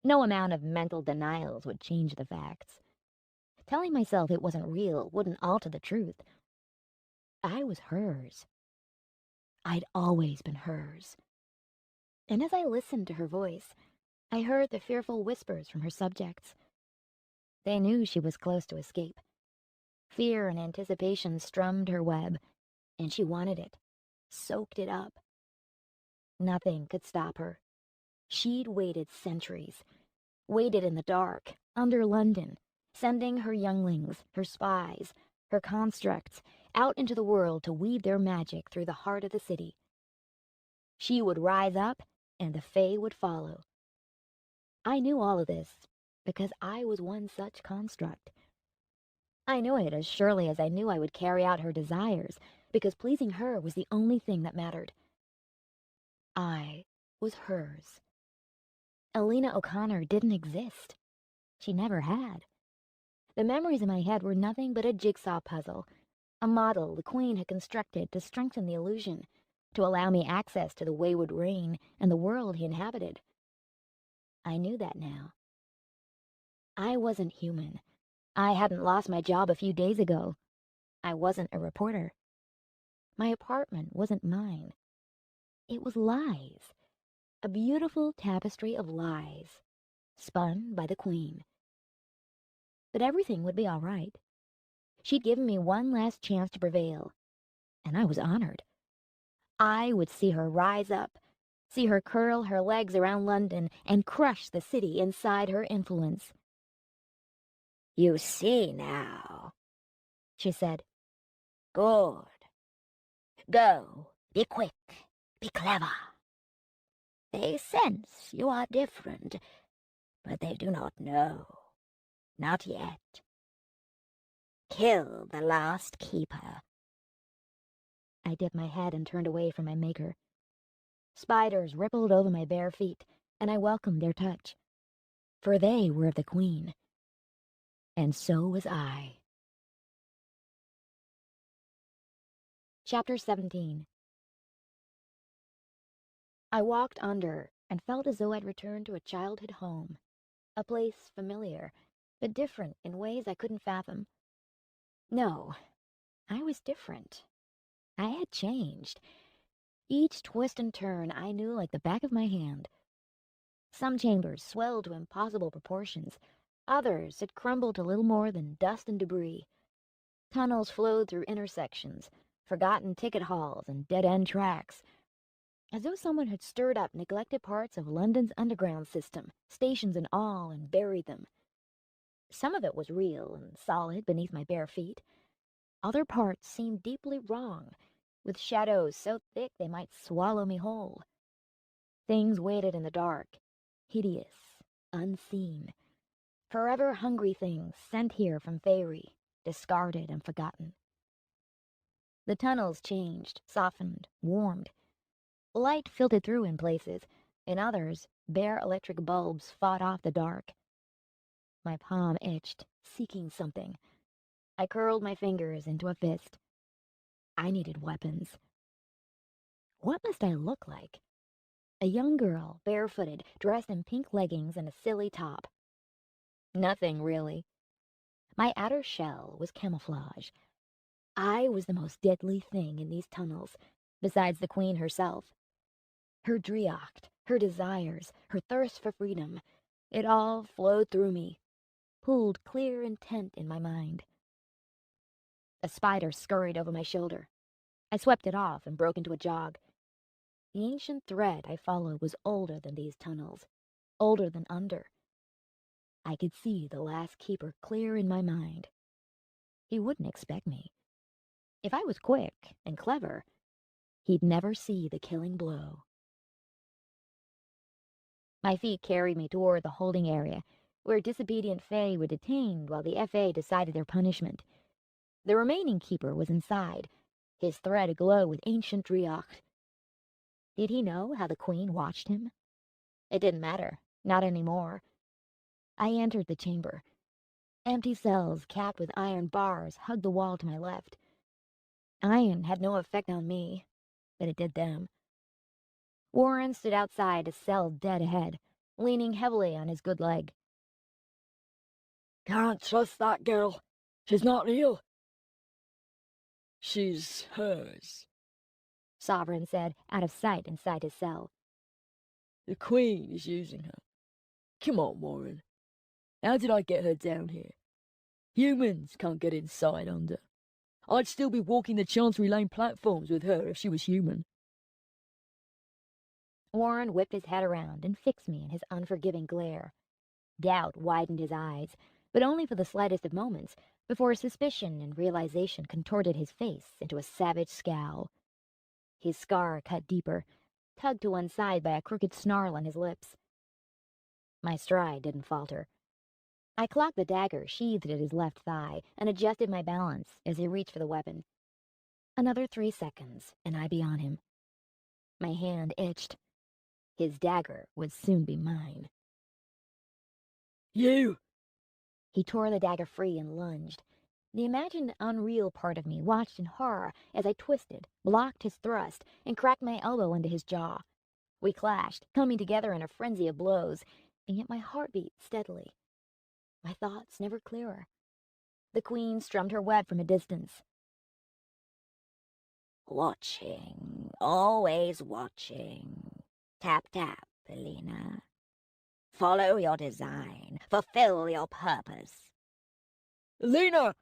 No amount of mental denials would change the facts. Telling myself it wasn't real wouldn't alter the truth. I was hers. I'd always been hers. And as I listened to her voice, I heard the fearful whispers from her subjects. They knew she was close to escape. Fear and anticipation strummed her web, and she wanted it, soaked it up. Nothing could stop her. She'd waited centuries, waited in the dark, under London, sending her younglings, her spies, her constructs, out into the world to weave their magic through the heart of the city. She would rise up, and the Fae would follow. I knew all of this because I was one such construct. I knew it as surely as I knew I would carry out her desires, because pleasing her was the only thing that mattered. I was hers. Alina O'Connor didn't exist. She never had. The memories in my head were nothing but a jigsaw puzzle, a model the Queen had constructed to strengthen the illusion, to allow me access to the wayward rain and the world he inhabited. I knew that now. I wasn't human. I hadn't lost my job a few days ago. I wasn't a reporter. My apartment wasn't mine. It was lies. A beautiful tapestry of lies, spun by the Queen. But everything would be all right. She'd given me one last chance to prevail, and I was honored. I would see her rise up, see her curl her legs around London and crush the city inside her influence. You see now, She said. Good. Go, be quick, be clever. They sense you are different, but they do not know. Not yet. Kill the last keeper. I dipped my head and turned away from my maker. Spiders rippled over my bare feet, and I welcomed their touch, for they were of the Queen, and so was I. Chapter 17. I walked under and felt as though I'd returned to a childhood home, a place familiar, but different in ways I couldn't fathom. No, I was different. I had changed. Each twist and turn I knew like the back of my hand. Some chambers swelled to impossible proportions. Others had crumbled to little more than dust and debris. Tunnels flowed through intersections, forgotten ticket halls and dead-end tracks, as though someone had stirred up neglected parts of London's underground system, stations and all, and buried them. Some of it was real and solid beneath my bare feet. Other parts seemed deeply wrong, with shadows so thick they might swallow me whole. Things waited in the dark, hideous, unseen. Forever hungry things sent here from Faerie, discarded and forgotten. The tunnels changed, softened, warmed. Light filtered through in places. In others, bare electric bulbs fought off the dark. My palm itched, seeking something. I curled my fingers into a fist. I needed weapons. What must I look like? A young girl, barefooted, dressed in pink leggings and a silly top. Nothing, really. My outer shell was camouflage. I was the most deadly thing in these tunnels, besides the Queen herself. Her Driocht, her desires, her thirst for freedom, it all flowed through me, pooled clear intent in my mind. A spider scurried over my shoulder. I swept it off and broke into a jog. The ancient thread I followed was older than these tunnels, older than under. I could see the last keeper clear in my mind. He wouldn't expect me. If I was quick and clever, he'd never see the killing blow. My feet carried me toward the holding area, where disobedient Fae were detained while the FA decided their punishment. The remaining keeper was inside, his thread aglow with ancient Driocht. Did he know how the Queen watched him? It didn't matter, not anymore. I entered the chamber. Empty cells capped with iron bars hugged the wall to my left. Iron had no effect on me, but it did them. Warren stood outside a cell dead ahead, leaning heavily on his good leg. Can't trust that girl. She's not real. She's hers, Sovereign said, out of sight inside his cell. the Queen is using her. Come on, Warren. How did I get her down here? Humans can't get inside under. I'd still be walking the Chancery Lane platforms with her if she was human. Warren whipped his head around and fixed me in his unforgiving glare. Doubt widened his eyes, but only for the slightest of moments, before suspicion and realization contorted his face into a savage scowl. His scar cut deeper, tugged to one side by a crooked snarl on his lips. My stride didn't falter. I clocked the dagger sheathed at his left thigh and adjusted my balance as he reached for the weapon. Another 3 seconds, and I'd be on him. My hand itched. His dagger would soon be mine. You! He tore the dagger free and lunged. The imagined unreal part of me watched in horror as I twisted, blocked his thrust, and cracked my elbow into his jaw. We clashed, coming together in a frenzy of blows, and yet my heart beat steadily. My thoughts never clearer. The Queen strummed her web from a distance. Watching, always watching. Tap, tap, Elena. Follow your design. Fulfill your purpose. Lena!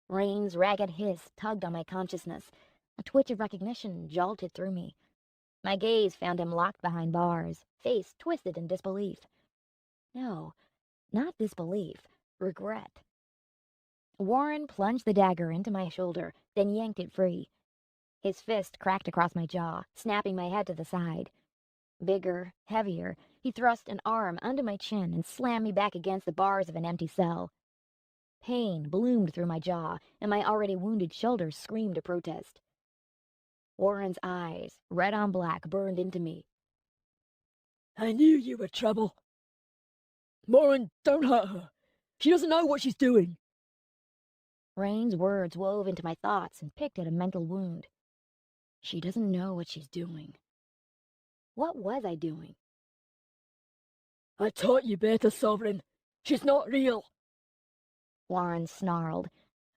Rain's ragged hiss tugged on my consciousness. A twitch of recognition jolted through me. My gaze found him locked behind bars, face twisted in disbelief. No, not disbelief, regret. Warren plunged the dagger into my shoulder, then yanked it free. His fist cracked across my jaw, snapping my head to the side. Bigger, heavier, he thrust an arm under my chin and slammed me back against the bars of an empty cell. Pain bloomed through my jaw, and my already wounded shoulders screamed a protest. Warren's eyes, red on black, burned into me. I knew you were trouble. Warren, don't hurt her. She doesn't know what she's doing. Rain's words wove into my thoughts and picked at a mental wound. She doesn't know what she's doing. What was I doing? I taught you better, Sovereign. She's not real. Warren snarled.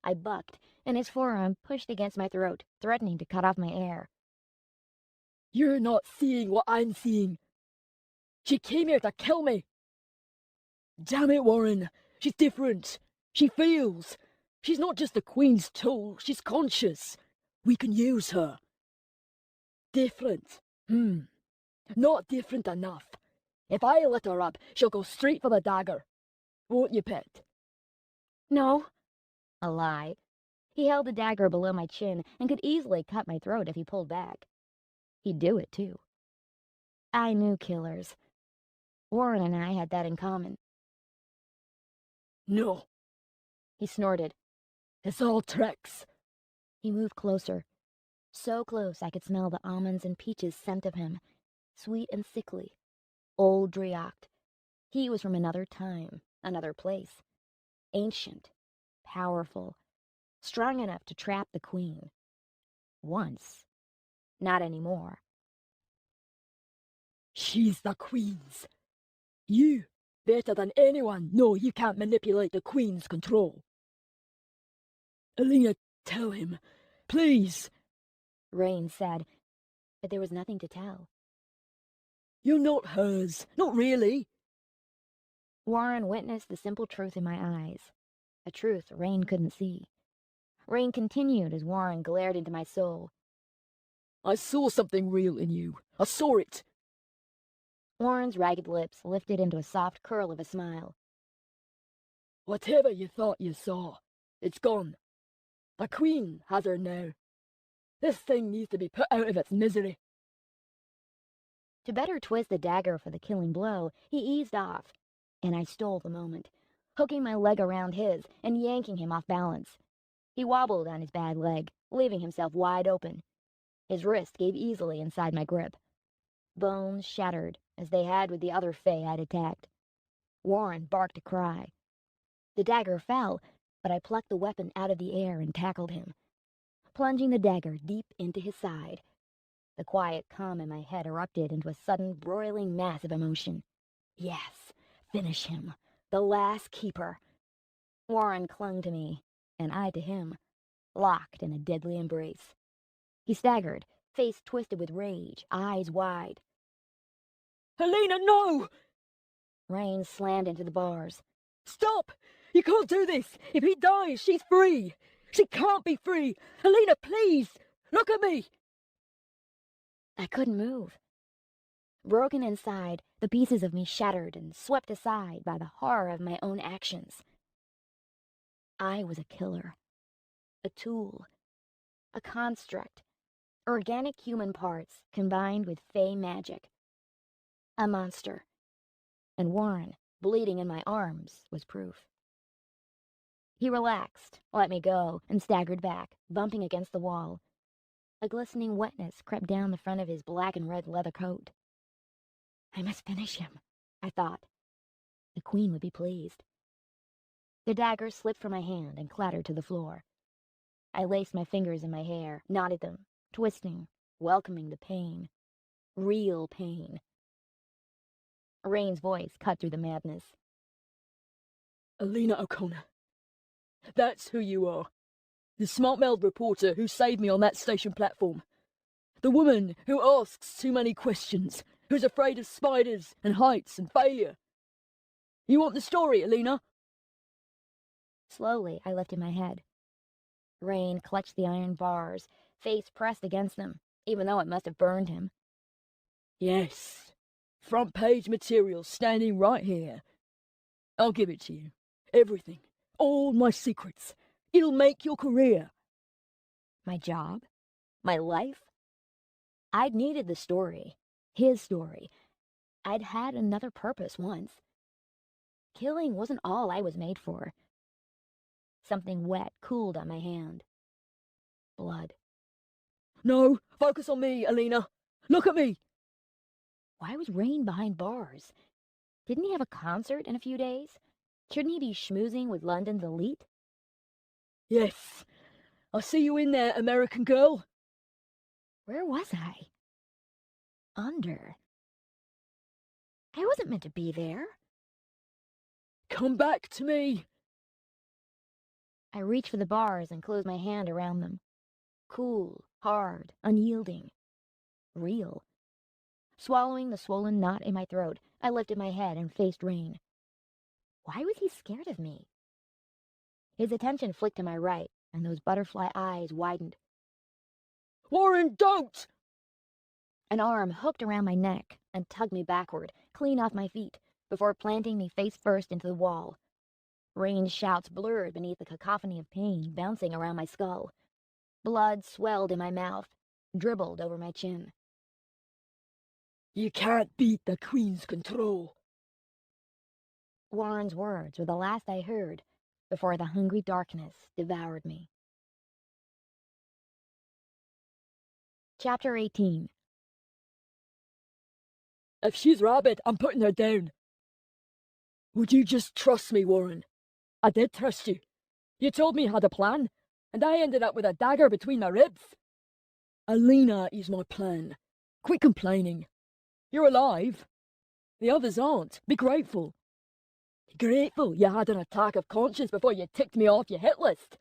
I bucked, and his forearm pushed against my throat, threatening to cut off my air. You're not seeing what I'm seeing. She came here to kill me. Damn it, Warren. She's different. She feels. She's not just the Queen's tool. She's conscious. We can use her. Different. Not different enough. If I let her up, she'll go straight for the dagger. Won't you, pet? No. A lie. He held the dagger below my chin and could easily cut my throat if he pulled back. He'd do it, too. I knew killers. Warren and I had that in common. No. He snorted. It's all tricks. He moved closer. So close I could smell the almonds and peaches scent of him. Sweet and sickly. Old Driocht. He was from another time, another place. Ancient. Powerful. Strong enough to trap the Queen. Once. Not anymore. She's the Queen's. You, better than anyone, know you can't manipulate the Queen's control. Elena, tell him. Please. Rain said, but there was nothing to tell. You're not hers. Not really. Warren witnessed the simple truth in my eyes. A truth Rain couldn't see. Rain continued as Warren glared into my soul. I saw something real in you. I saw it. Warren's ragged lips lifted into a soft curl of a smile. Whatever you thought you saw, it's gone. The Queen has her now. This thing needs to be put out of its misery. To better twist the dagger for the killing blow, he eased off, and I stole the moment, hooking my leg around his and yanking him off balance. He wobbled on his bad leg, leaving himself wide open. His wrist gave easily inside my grip. Bones shattered, as they had with the other Fae I'd attacked. Warren barked a cry. The dagger fell, but I plucked the weapon out of the air and tackled him, plunging the dagger deep into his side. The quiet calm in my head erupted into a sudden broiling mass of emotion. Yes, finish him. The last keeper. Warren clung to me, and I to him, locked in a deadly embrace. He staggered, face twisted with rage, eyes wide. Helena, no! Rain slammed into the bars. Stop! You can't do this! If he dies, she's free! She can't be free! Helena, please! Look at me! I couldn't move. Broken inside, the pieces of me shattered and swept aside by the horror of my own actions. I was a killer, a tool, a construct, organic human parts combined with Fae magic. A monster. And Warren, bleeding in my arms, was proof. He relaxed, let me go, and staggered back, bumping against the wall. A glistening wetness crept down the front of his black and red leather coat. I must finish him, I thought. The queen would be pleased. The dagger slipped from my hand and clattered to the floor. I laced my fingers in my hair, knotted them, twisting, welcoming the pain. Real pain. Rain's voice cut through the madness. Helena O'Connor. That's who you are. The smart-mouthed reporter who saved me on that station platform. The woman who asks too many questions, who's afraid of spiders and heights and failure. You want the story, Helena? Slowly, I lifted my head. Rain clutched the iron bars, face pressed against them, even though it must have burned him. Yes. Front page material standing right here. I'll give it to you. Everything. All my secrets. It'll make your career. My job? My life? I'd needed the story. His story. I'd had another purpose once. Killing wasn't all I was made for. Something wet cooled on my hand. Blood. No, focus on me, Helena. Look at me. Why was Rain behind bars? Didn't he have a concert in a few days? Shouldn't he be schmoozing with London's elite? Yes. I see you in there, American girl. Where was I? Under. I wasn't meant to be there. Come back to me. I reached for the bars and closed my hand around them. Cool, hard, unyielding. Real. Swallowing the swollen knot in my throat, I lifted my head and faced Rain. Why was he scared of me? His attention flicked to my right, and those butterfly eyes widened. Warren, don't! An arm hooked around my neck and tugged me backward, clean off my feet, before planting me face first into the wall. Rain's shouts blurred beneath the cacophony of pain bouncing around my skull. Blood swelled in my mouth, dribbled over my chin. You can't beat the Queen's control. Warren's words were the last I heard before the hungry darkness devoured me. Chapter 18. If she's rabid, I'm putting her down. Would you just trust me, Warren? I did trust you. You told me you had a plan, and I ended up with a dagger between my ribs. Helena is my plan. Quit complaining. You're alive. The others aren't. Be grateful. Grateful you had an attack of conscience before you ticked me off your hit list.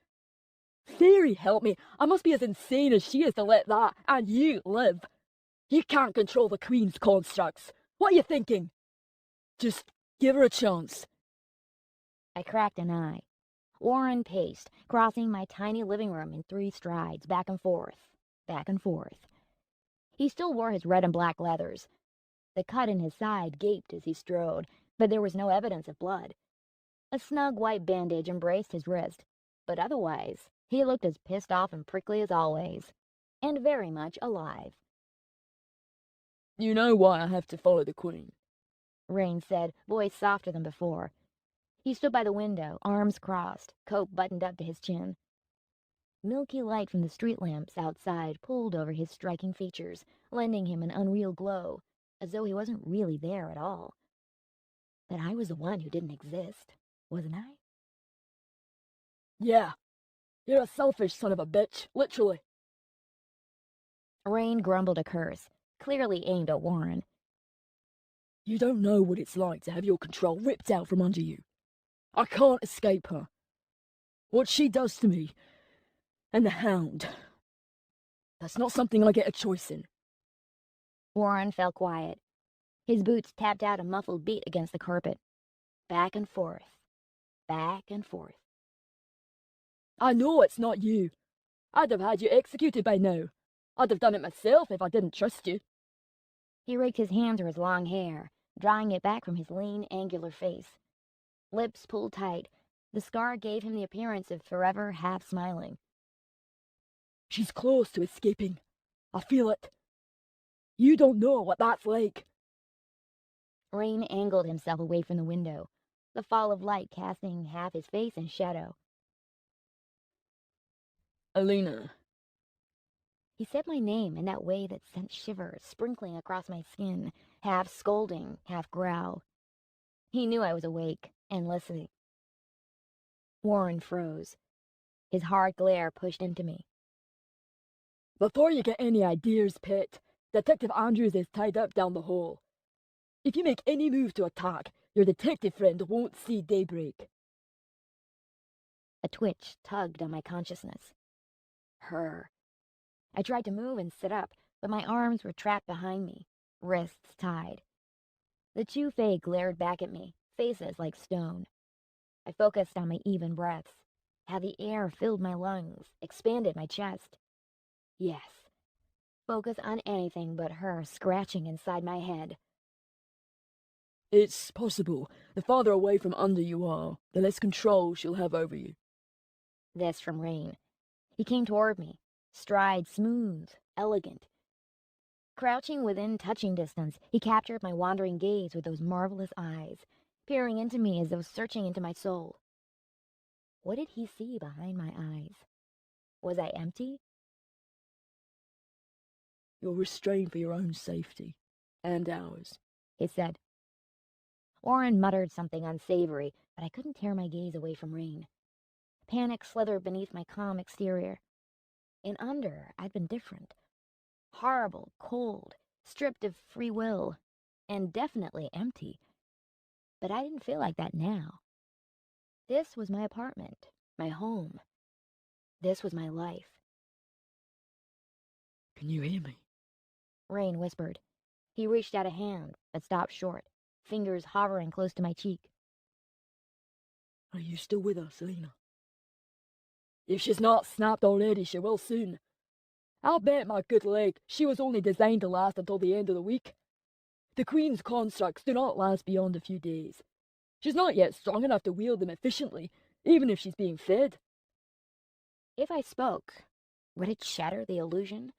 Fairy help me, I must be as insane as she is to let that, and you, live. You can't control the Queen's constructs. What are you thinking? Just give her a chance. I cracked an eye. Warren paced, crossing my tiny living room in 3 strides, back and forth, back and forth. He still wore his red and black leathers. The cut in his side gaped as he strode, but there was no evidence of blood. A snug white bandage embraced his wrist, but otherwise, he looked as pissed off and prickly as always, and very much alive. You know why I have to follow the Queen. Rain said, voice softer than before. He stood by the window, arms crossed, coat buttoned up to his chin. Milky light from the street lamps outside pulled over his striking features, lending him an unreal glow, as though he wasn't really there at all. That I was the one who didn't exist, wasn't I? Yeah. You're a selfish son of a bitch, literally. Rain grumbled a curse, clearly aimed at Warren. You don't know what it's like to have your control ripped out from under you. I can't escape her. What she does to me, and the Hound, that's not something I get a choice in. Warren fell quiet. His boots tapped out a muffled beat against the carpet. Back and forth. Back and forth. I know it's not you. I'd have had you executed by now. I'd have done it myself if I didn't trust you. He raked his hand through his long hair, drawing it back from his lean, angular face. Lips pulled tight, the scar gave him the appearance of forever half-smiling. She's close to escaping. I feel it. You don't know what that's like. Rain angled himself away from the window, the fall of light casting half his face in shadow. Alina. He said my name in that way that sent shivers sprinkling across my skin, half scolding, half growl. He knew I was awake and listening. Warren froze. His hard glare pushed into me. Before you get any ideas, Pet, Detective Andrews is tied up down the hall. If you make any move to attack, your detective friend won't see daybreak. A twitch tugged on my consciousness. Her. I tried to move and sit up, but my arms were trapped behind me, wrists tied. The two Fae glared back at me, faces like stone. I focused on my even breaths, how the air filled my lungs, expanded my chest. Yes. Focus on anything but her scratching inside my head. It's possible. The farther away from under you are, the less control she'll have over you. This from Rain. He came toward me, stride smooth, elegant. Crouching within touching distance, he captured my wandering gaze with those marvelous eyes, peering into me as though searching into my soul. What did he see behind my eyes? Was I empty? You're restrained for your own safety, and ours, He said. Warren muttered something unsavory, but I couldn't tear my gaze away from Rain. Panic slithered beneath my calm exterior. In under, I'd been different. Horrible, cold, stripped of free will, and definitely empty. But I didn't feel like that now. This was my apartment, my home. This was my life. Can you hear me? Rain whispered. He reached out a hand, but stopped short, fingers hovering close to my cheek. Are you still with us, Alina? If she's not snapped already, she will soon. I'll bet my good leg she was only designed to last until the end of the week. The Queen's constructs do not last beyond a few days. She's not yet strong enough to wield them efficiently, even if she's being fed. If I spoke, would it shatter the illusion?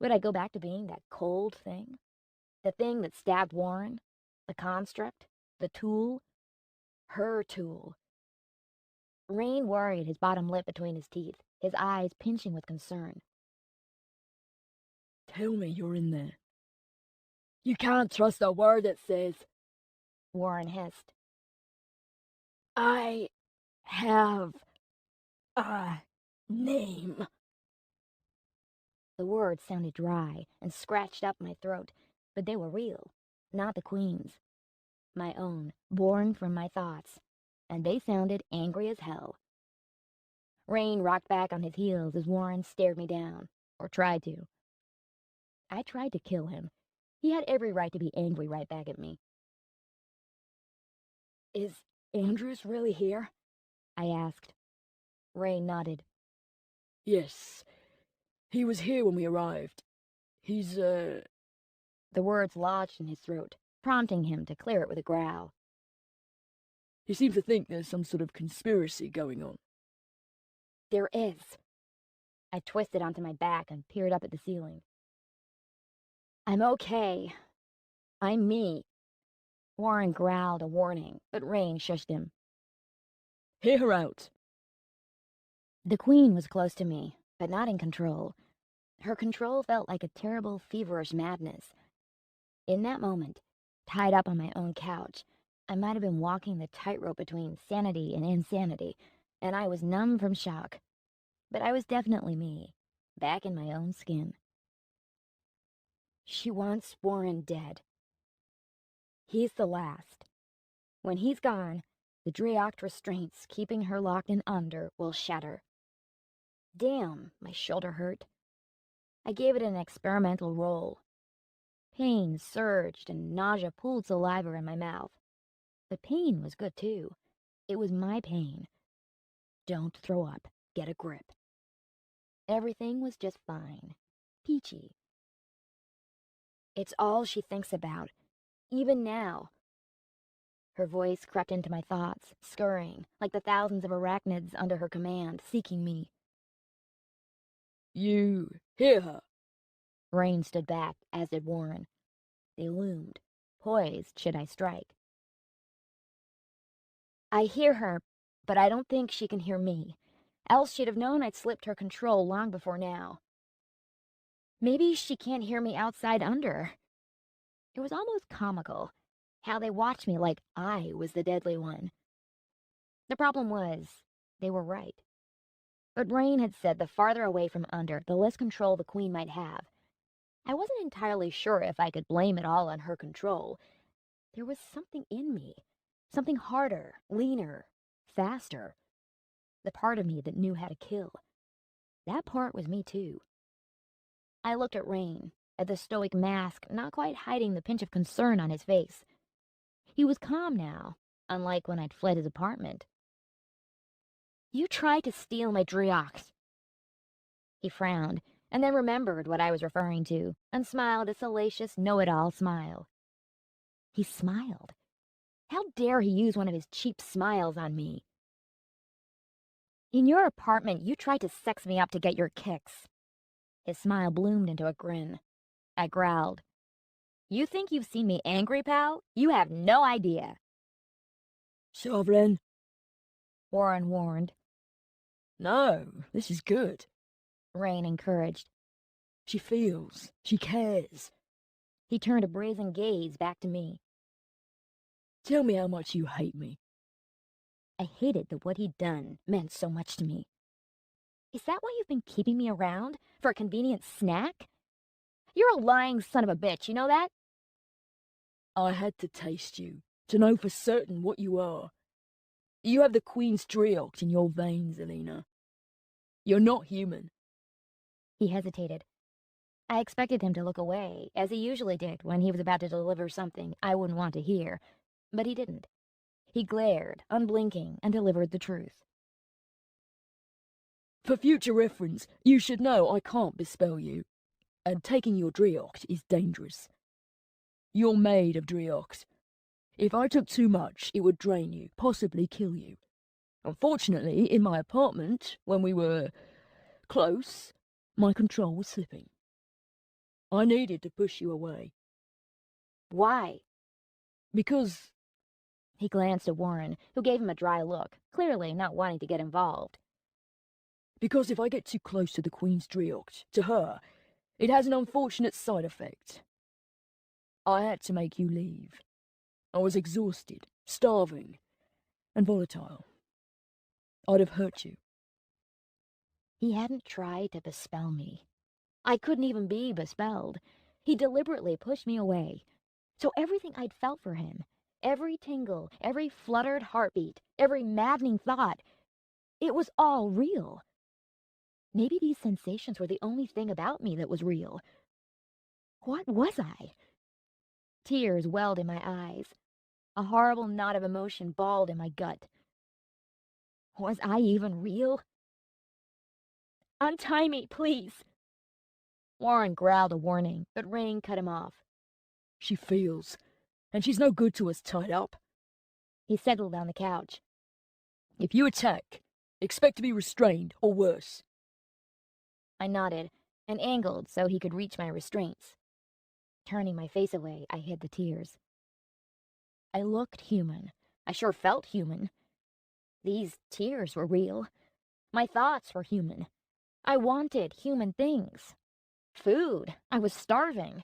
Would I go back to being that cold thing? The thing that stabbed Warren? The construct? The tool? Her tool. Rain worried, his bottom lip between his teeth, his eyes pinching with concern. Tell me you're in there. You can't trust a word it says. Warren hissed. I have a name. The words sounded dry and scratched up my throat, but they were real, not the Queen's. My own, born from my thoughts, and they sounded angry as hell. Rain rocked back on his heels as Warren stared me down, or tried to. I tried to kill him. He had every right to be angry right back at me. Is Andrews really here? I asked. Rain nodded. Yes, he was here when we arrived. He's, The words lodged in his throat, prompting him to clear it with a growl. he seems to think there's some sort of conspiracy going on. There is. I twisted onto my back and peered up at the ceiling. I'm okay. I'm me. Warren growled a warning, but Rain shushed him. Hear her out. The Queen was close to me, but not in control. Her control felt like a terrible, feverish madness. In that moment, tied up on my own couch, I might have been walking the tightrope between sanity and insanity, and I was numb from shock. But I was definitely me, back in my own skin. She wants Warren dead. He's the last. When he's gone, The Drioct restraints keeping her locked in under will shatter. Damn, my shoulder hurt. I gave it an experimental roll. Pain surged and nausea pulled saliva in my mouth. The pain was good too. It was my pain. Don't throw up. Get a grip. Everything was just fine. Peachy. It's all she thinks about, even now. Her voice crept into my thoughts, scurrying, like the thousands of arachnids under her command, seeking me. You hear her? Rain stood back, as did Warren. They loomed, poised should I strike. I hear her, but I don't think she can hear me. Else she'd have known I'd slipped her control long before now. Maybe she can't hear me outside under. It was almost comical, how they watched me like I was the deadly one. The problem was, they were right. But Rain had said the farther away from under, the less control the Queen might have. I wasn't entirely sure if I could blame it all on her control. There was something in me. Something harder, leaner, faster. The part of me that knew how to kill. That part was me too. I looked at Rain, at the stoic mask not quite hiding the pinch of concern on his face. He was calm now, unlike when I'd fled his apartment. You tried to steal my Driox. He frowned, and then remembered what I was referring to, and smiled a salacious know-it-all smile. He smiled. How dare he use one of his cheap smiles on me? In your apartment, you tried to sex me up to get your kicks. His smile bloomed into a grin. I growled. You think you've seen me angry, pal? You have no idea. Sovereign? Warren warned. No, this is good. Rain encouraged. She feels. She cares. He turned a brazen gaze back to me. Tell me how much you hate me. I hated that what he'd done meant so much to me. Is that why you've been keeping me around? For a convenient snack? You're a lying son of a bitch, you know that? I had to taste you, to know for certain what you are. You have the Queen's Drioct in your veins, Alina. You're not human. He hesitated. I expected him to look away, as he usually did when he was about to deliver something I wouldn't want to hear, but he didn't. He glared, unblinking, and delivered the truth. For future reference, you should know I can't bespell you, and taking your Drioct is dangerous. You're made of Drioct. If I took too much, it would drain you, possibly kill you. Unfortunately, in my apartment, when we were close, my control was slipping. I needed to push you away. Why? Because He glanced at Warren, who gave him a dry look, clearly not wanting to get involved. Because if I get too close to the Queen's Drioct, to her, it has an unfortunate side effect. I had to make you leave. I was exhausted, starving, and volatile. I'd have hurt you. He hadn't tried to bespell me. I couldn't even be bespelled. He deliberately pushed me away. So everything I'd felt for him, every tingle, every fluttered heartbeat, every maddening thought, it was all real. Maybe these sensations were the only thing about me that was real. What was I? Tears welled in my eyes. A horrible knot of emotion balled in my gut. Was I even real? Untie me, please. Warren growled a warning, but Rain cut him off. She feels, and she's no good to us tied up. He settled on the couch. If you attack, expect to be restrained, or worse. I nodded, and angled so he could reach my restraints. Turning my face away, I hid the tears. I looked human. I sure felt human. These tears were real. My thoughts were human. I wanted human things. Food. I was starving.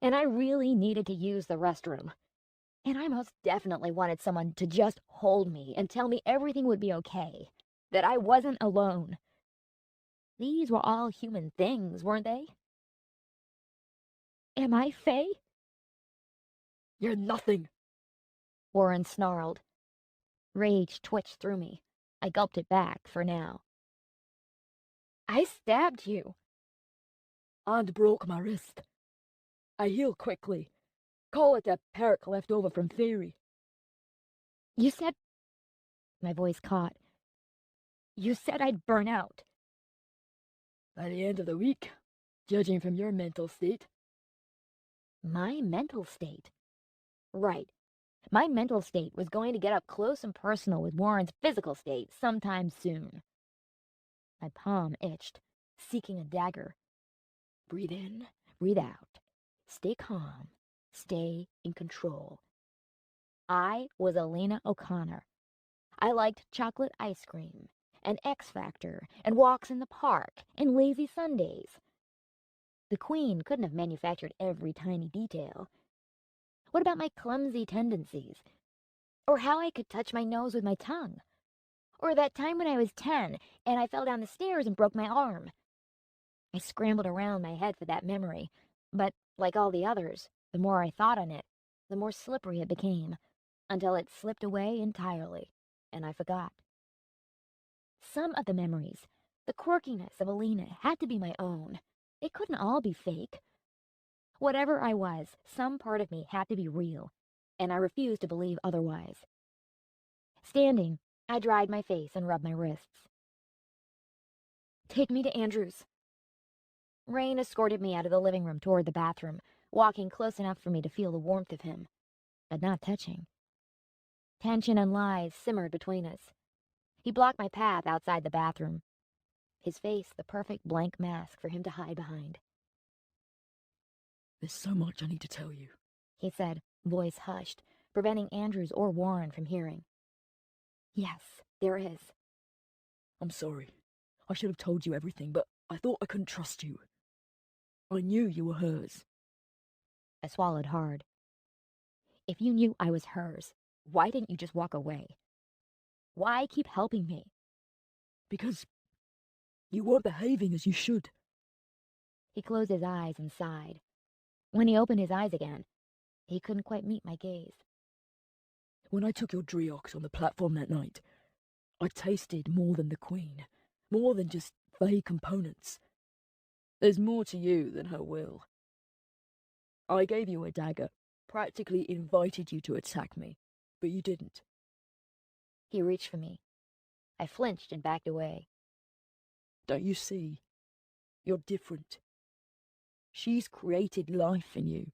And I really needed to use the restroom. And I most definitely wanted someone to just hold me and tell me everything would be okay. That I wasn't alone. These were all human things, weren't they? Am I Fae? You're nothing. Warren snarled. Rage twitched through me. I gulped it back for now. I stabbed you. And broke my wrist. I heal quickly. Call it a perk left over from theory. You said... My voice caught. You said I'd burn out. By the end of the week, judging from your mental state. My mental state? Right. My mental state was going to get up close and personal with Warren's physical state sometime soon. My palm itched, seeking a dagger. Breathe in, breathe out. Stay calm. Stay in control. I was Elena O'Connor. I liked chocolate ice cream, and X Factor, and walks in the park, and lazy Sundays. The Queen couldn't have manufactured every tiny detail. What about my clumsy tendencies? Or how I could touch my nose with my tongue? Or that time when I was 10 and I fell down the stairs and broke my arm? I scrambled around my head for that memory, but like all the others, the more I thought on it, the more slippery it became, until it slipped away entirely, and I forgot. Some of the memories, the quirkiness of Alina, had to be my own. It couldn't all be fake. Whatever I was, some part of me had to be real, and I refused to believe otherwise. Standing, I dried my face and rubbed my wrists. Take me to Andrew's. Rain escorted me out of the living room toward the bathroom, walking close enough for me to feel the warmth of him, but not touching. Tension and lies simmered between us. He blocked my path outside the bathroom, his face the perfect blank mask for him to hide behind. There's so much I need to tell you, He said, voice hushed, preventing Andrews or Warren from hearing. Yes, there is. I'm sorry. I should have told you everything, but I thought I couldn't trust you. I knew you were hers. I swallowed hard. If you knew I was hers, why didn't you just walk away? Why keep helping me? Because you weren't behaving as you should. He closed his eyes and sighed. When he opened his eyes again, he couldn't quite meet my gaze. When I took your Driox on the platform that night, I tasted more than the Queen, more than just Fae components. There's more to you than her will. I gave you a dagger, practically invited you to attack me, but you didn't. He reached for me. I flinched and backed away. Don't you see? You're different. She's created life in you.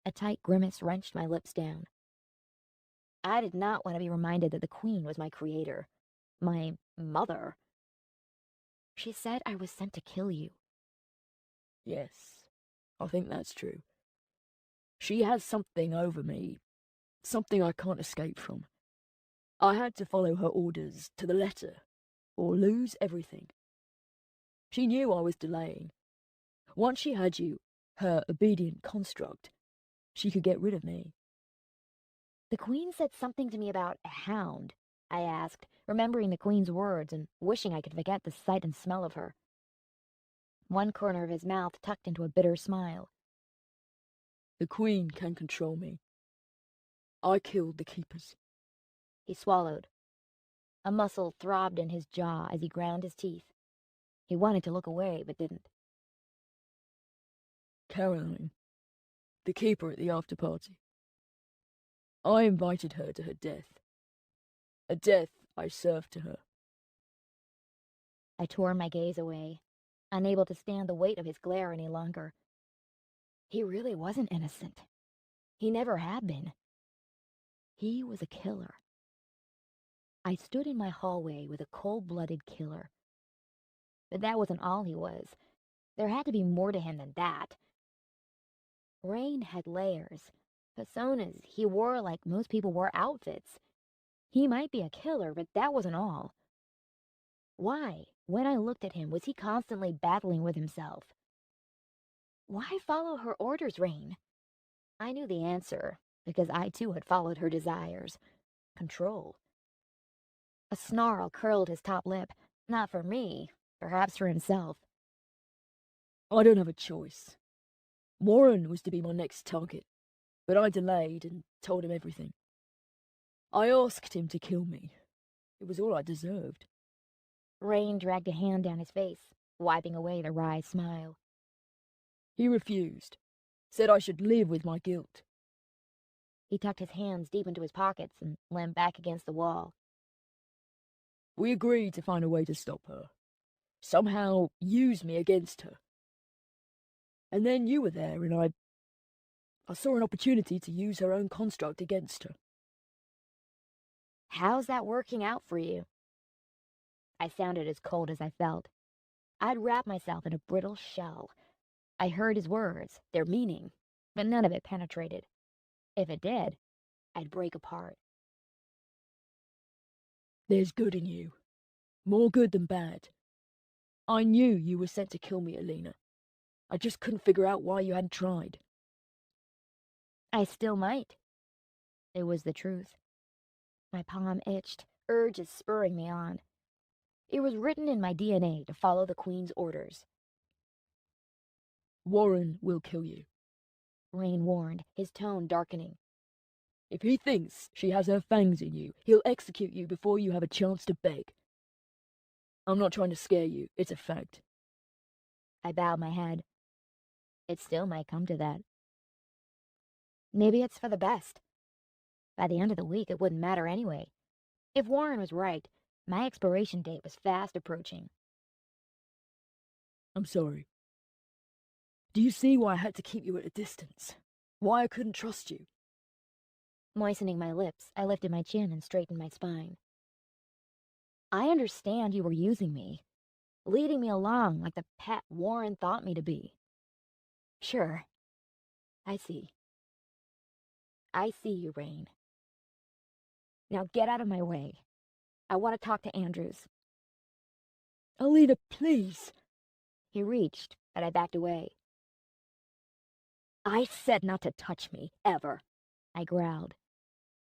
A tight grimace wrenched my lips down. I did not want to be reminded that the Queen was my creator, my mother. She said I was sent to kill you. Yes, I think that's true. She has something over me, something I can't escape from. I had to follow her orders to the letter, or lose everything. She knew I was delaying. Once she had you, her obedient construct, she could get rid of me. The Queen said something to me about a hound, I asked, remembering the Queen's words and wishing I could forget the sight and smell of her. One corner of his mouth tucked into a bitter smile. The Queen can control me. I killed the keepers. He swallowed. A muscle throbbed in his jaw as he ground his teeth. He wanted to look away, but didn't. Caroline, the keeper at the after party. I invited her to her death. A death I served to her. I tore my gaze away, unable to stand the weight of his glare any longer. He really wasn't innocent. He never had been. He was a killer. I stood in my hallway with a cold-blooded killer. But that wasn't all he was. There had to be more to him than that. Rain had layers, personas he wore like most people wore outfits. He might be a killer, but that wasn't all. Why, when I looked at him, was he constantly battling with himself? Why follow her orders, Rain? I knew the answer, because I too had followed her desires. Control. A snarl curled his top lip, not for me, perhaps for himself. I don't have a choice. Warren was to be my next target, but I delayed and told him everything. I asked him to kill me. It was all I deserved. Rain dragged a hand down his face, wiping away the wry smile. He refused. Said I should live with my guilt. He tucked his hands deep into his pockets and leaned back against the wall. We agreed to find a way to stop her. Somehow use me against her. And then you were there, and I saw an opportunity to use her own construct against her. How's that working out for you? I sounded as cold as I felt. I'd wrapped myself in a brittle shell. I heard his words, their meaning, but none of it penetrated. If it did, I'd break apart. There's good in you. More good than bad. I knew you were sent to kill me, Alina. I just couldn't figure out why you hadn't tried. I still might. It was the truth. My palm itched, urges spurring me on. It was written in my DNA to follow the Queen's orders. Warren will kill you. Rain warned, his tone darkening. If he thinks she has her fangs in you, he'll execute you before you have a chance to beg. I'm not trying to scare you, it's a fact. I bowed my head. It still might come to that. Maybe it's for the best. By the end of the week, it wouldn't matter anyway. If Warren was right, my expiration date was fast approaching. I'm sorry. Do you see why I had to keep you at a distance? Why I couldn't trust you? Moistening my lips, I lifted my chin and straightened my spine. I understand you were using me, leading me along like the pet Warren thought me to be. Sure. I see. I see you, Rain. Now get out of my way. I want to talk to Andrews. Alina, please. He reached, but I backed away. I said not to touch me, ever, I growled.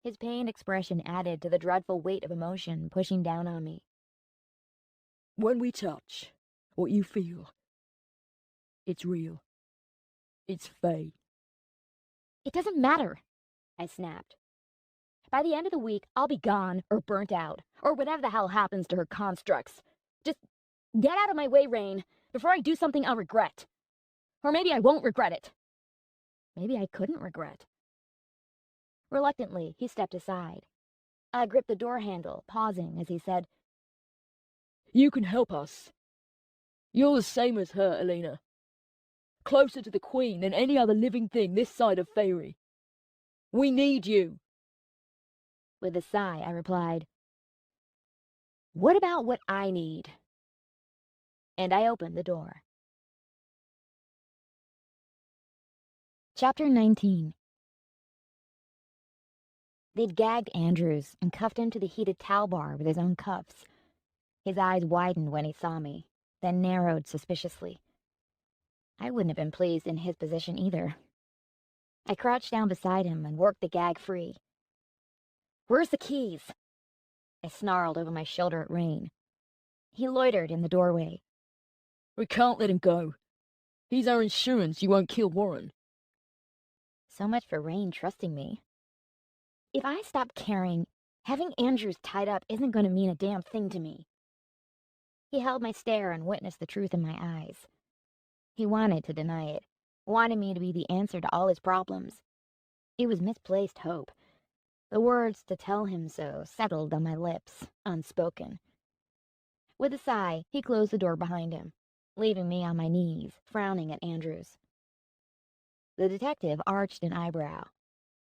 His pained expression added to the dreadful weight of emotion pushing down on me. When we touch, what you feel, it's real. It's Fae. It doesn't matter, I snapped. By the end of the week, I'll be gone or burnt out, or whatever the hell happens to her constructs. Just get out of my way, Rain, before I do something I'll regret. Or maybe I won't regret it. Maybe I couldn't regret. Reluctantly, he stepped aside. I gripped the door handle, pausing as he said, You can help us. You're the same as her, Alina. Closer to the Queen than any other living thing this side of Faerie. We need you. With a sigh, I replied, What about what I need? And I opened the door. Chapter 19. They'd gagged Andrews and cuffed him to the heated towel bar with his own cuffs. His eyes widened when he saw me, then narrowed suspiciously. I wouldn't have been pleased in his position either. I crouched down beside him and worked the gag free. Where's the keys? I snarled over my shoulder at Rain. He loitered in the doorway. We can't let him go. He's our insurance you won't kill Warren. So much for Rain trusting me. If I stop caring, having Andrews tied up isn't going to mean a damn thing to me. He held my stare and witnessed the truth in my eyes. He wanted to deny it, wanted me to be the answer to all his problems. It was misplaced hope. The words to tell him so settled on my lips, unspoken. With a sigh, he closed the door behind him, leaving me on my knees, frowning at Andrews. The detective arched an eyebrow.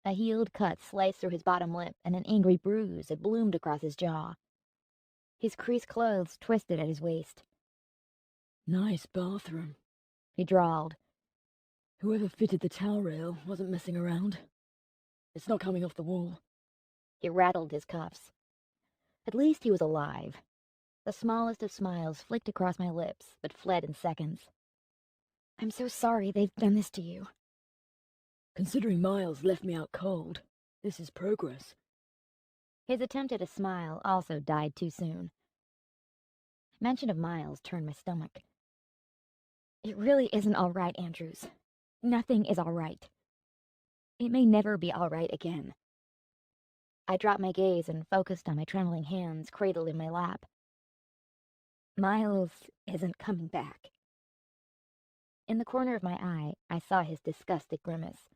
A healed cut sliced through his bottom lip, and an angry bruise had bloomed across his jaw. His creased clothes twisted at his waist. Nice bathroom, He drawled. Whoever fitted the towel rail wasn't messing around. It's not coming off the wall. He rattled his cuffs. At least he was alive. The smallest of smiles flicked across my lips, but fled in seconds. I'm so sorry they've done this to you. Considering Miles left me out cold, this is progress. His attempt at a smile also died too soon. Mention of Miles turned my stomach. It really isn't all right, Andrews. Nothing is all right. It may never be all right again. I dropped my gaze and focused on my trembling hands cradled in my lap. Miles isn't coming back. In the corner of my eye, I saw his disgusted grimace.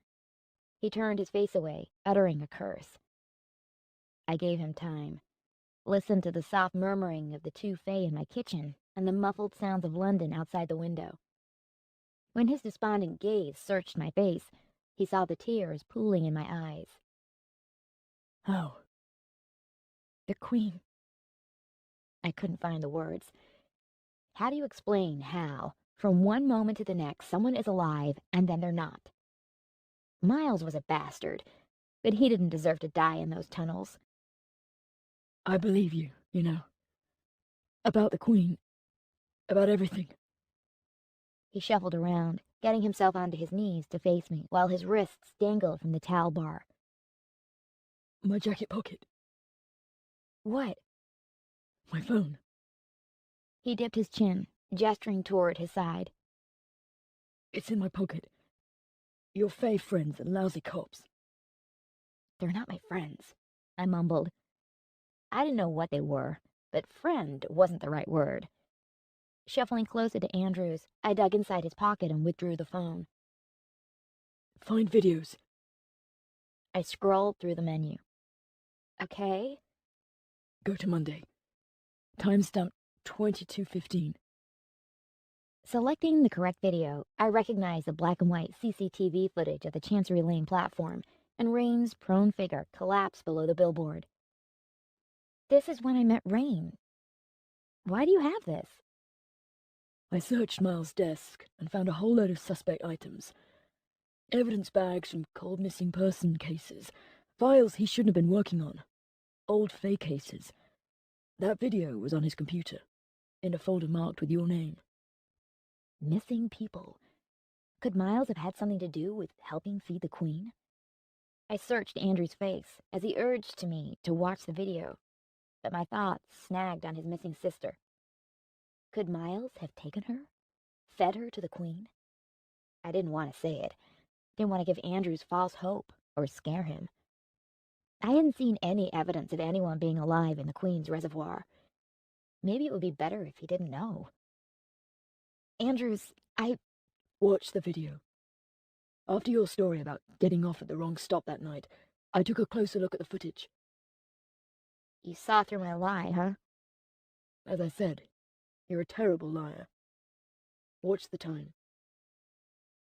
He turned his face away, uttering a curse. I gave him time, listened to the soft murmuring of the two Fae in my kitchen and the muffled sounds of London outside the window. When his despondent gaze searched my face, he saw the tears pooling in my eyes. How? The Queen. I couldn't find the words. How do you explain how, from one moment to the next, someone is alive and then they're not? Miles was a bastard, but he didn't deserve to die in those tunnels. I believe you, you know. About the Queen. About everything. He shuffled around, getting himself onto his knees to face me, while his wrists dangled from the towel bar. My jacket pocket. What? My phone. He dipped his chin, gesturing toward his side. It's in my pocket. Your Fae friends and lousy cops. They're not my friends, I mumbled. I didn't know what they were, but friend wasn't the right word. Shuffling closer to Andrews, I dug inside his pocket and withdrew the phone. Find videos. I scrolled through the menu. Okay. Go to Monday. Timestamp 22:15. Selecting the correct video, I recognized the black and white CCTV footage of the Chancery Lane platform and Rain's prone figure collapsed below the billboard. This is when I met Rain. Why do you have this? I searched Miles' desk and found a whole load of suspect items. Evidence bags from cold missing person cases. Files he shouldn't have been working on. Old Fae cases. That video was on his computer, in a folder marked with your name. Missing people. Could Miles have had something to do with helping feed the Queen? I searched Andrew's face as he urged to me to watch the video, but my thoughts snagged on his missing sister. Could Miles have taken her? Fed her to the Queen? I didn't want to say it. Didn't want to give Andrews false hope or scare him. I hadn't seen any evidence of anyone being alive in the Queen's reservoir. Maybe it would be better if he didn't know. Andrews, Watch the video. After your story about getting off at the wrong stop that night, I took a closer look at the footage. You saw through my lie, huh? As I said, you're a terrible liar. Watch the time.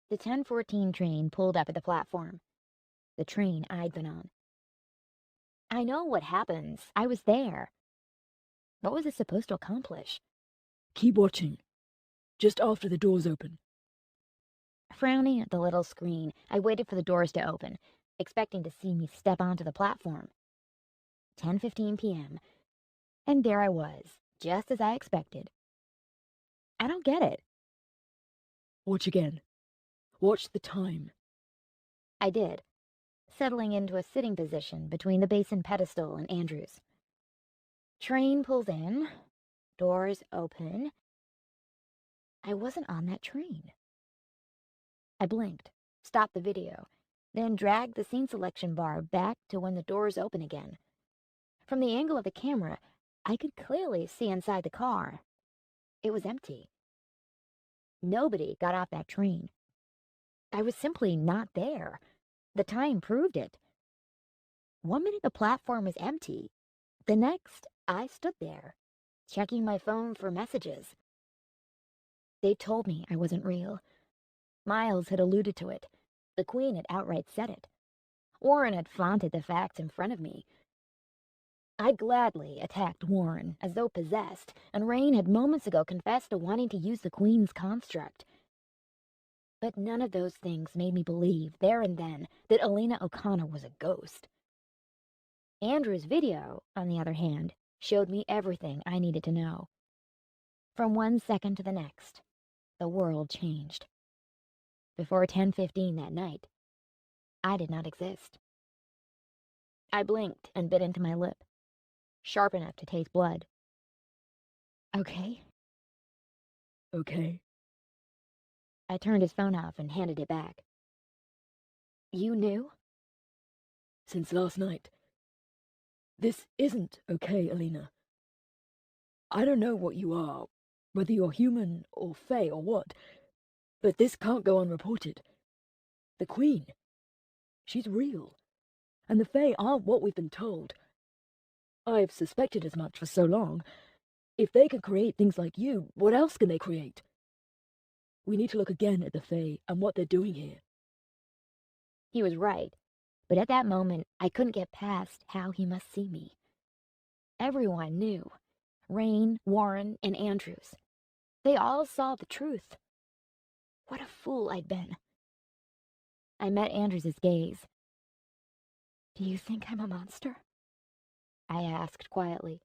The 10:14 train pulled up at the platform. The train I'd been on. I know what happens. I was there. What was it supposed to accomplish? Keep watching. Just after the doors open. Frowning at the little screen, I waited for the doors to open, expecting to see me step onto the platform. 10:15 p.m. And there I was, just as I expected. I don't get it. Watch again. Watch the time. I did, settling into a sitting position between the basin pedestal and Andrews. Train pulls in. Doors open. I wasn't on that train. I blinked, stopped the video, then dragged the scene selection bar back to when the doors open again. From the angle of the camera, I could clearly see inside the car. It was empty. Nobody got off that train. I was simply not there. The time proved it. 1 minute the platform was empty. The next, I stood there, checking my phone for messages. They told me I wasn't real. Miles had alluded to it. The Queen had outright said it. Warren had flaunted the facts in front of me. I'd gladly attacked Warren as though possessed, and Rain had moments ago confessed to wanting to use the Queen's construct. But none of those things made me believe, there and then, that Elena O'Connor was a ghost. Andrew's video, on the other hand, showed me everything I needed to know. From 1 second to the next, the world changed. Before 10:15 that night, I did not exist. I blinked and bit into my lip, sharp enough to taste blood. Okay. Okay. I turned his phone off and handed it back. You knew? Since last night. This isn't okay, Alina. I don't know what you are, whether you're human or Fae or what, but this can't go unreported. The Queen, she's real, and the Fae aren't what we've been told. I've suspected as much for so long. If they can create things like you, what else can they create? We need to look again at the Fae and what they're doing here. He was right, but at that moment I couldn't get past how he must see me. Everyone knew. Rain, Warren, and Andrews. They all saw the truth. What a fool I'd been. I met Andrews's gaze. Do you think I'm a monster? I asked quietly.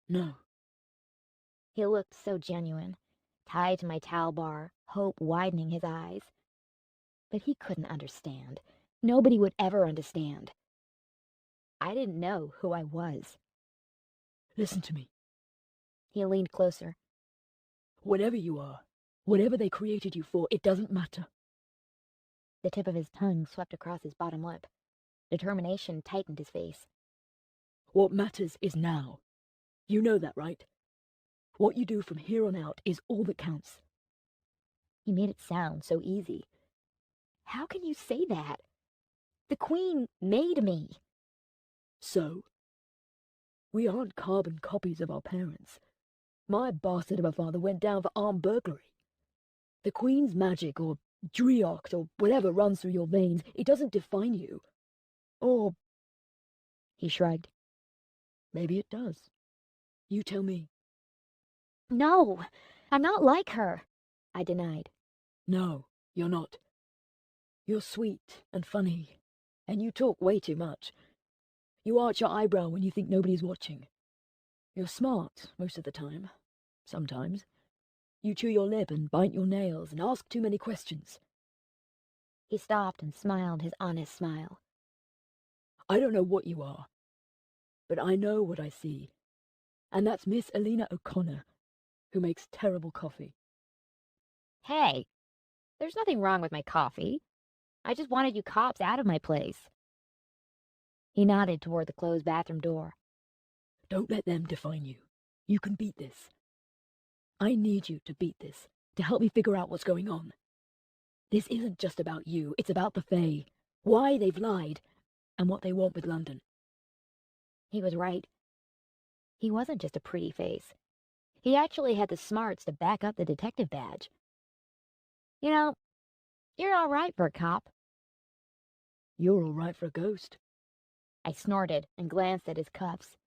No. He looked so genuine, tied to my towel bar, hope widening his eyes. But he couldn't understand. Nobody would ever understand. I didn't know who I was. Listen to me. He leaned closer. Whatever you are, whatever they created you for, it doesn't matter. The tip of his tongue swept across his bottom lip. Determination tightened his face. What matters is now. You know that, right? What you do from here on out is all that counts. He made it sound so easy. How can you say that? The Queen made me. So, we aren't carbon copies of our parents. My bastard of a father went down for armed burglary. The Queen's magic, or Drioct, or whatever runs through your veins, it doesn't define you. Or, He shrugged. maybe it does. You tell me. No, I'm not like her, I denied. No, you're not. You're sweet and funny, and you talk way too much. You arch your eyebrow when you think nobody's watching. You're smart most of the time. Sometimes. You chew your lip and bite your nails and ask too many questions. He stopped and smiled his honest smile. I don't know what you are, but I know what I see. And that's Miss Alina O'Connor, who makes terrible coffee. Hey, there's nothing wrong with my coffee. I just wanted you cops out of my place. He nodded toward the closed bathroom door. Don't let them define you. You can beat this. I need you to beat this, to help me figure out what's going on. This isn't just about you, it's about the Fae, why they've lied, and what they want with London. He was right. He wasn't just a pretty face. He actually had the smarts to back up the detective badge. You know, you're all right for a cop. You're all right for a ghost. I snorted and glanced at his cuffs.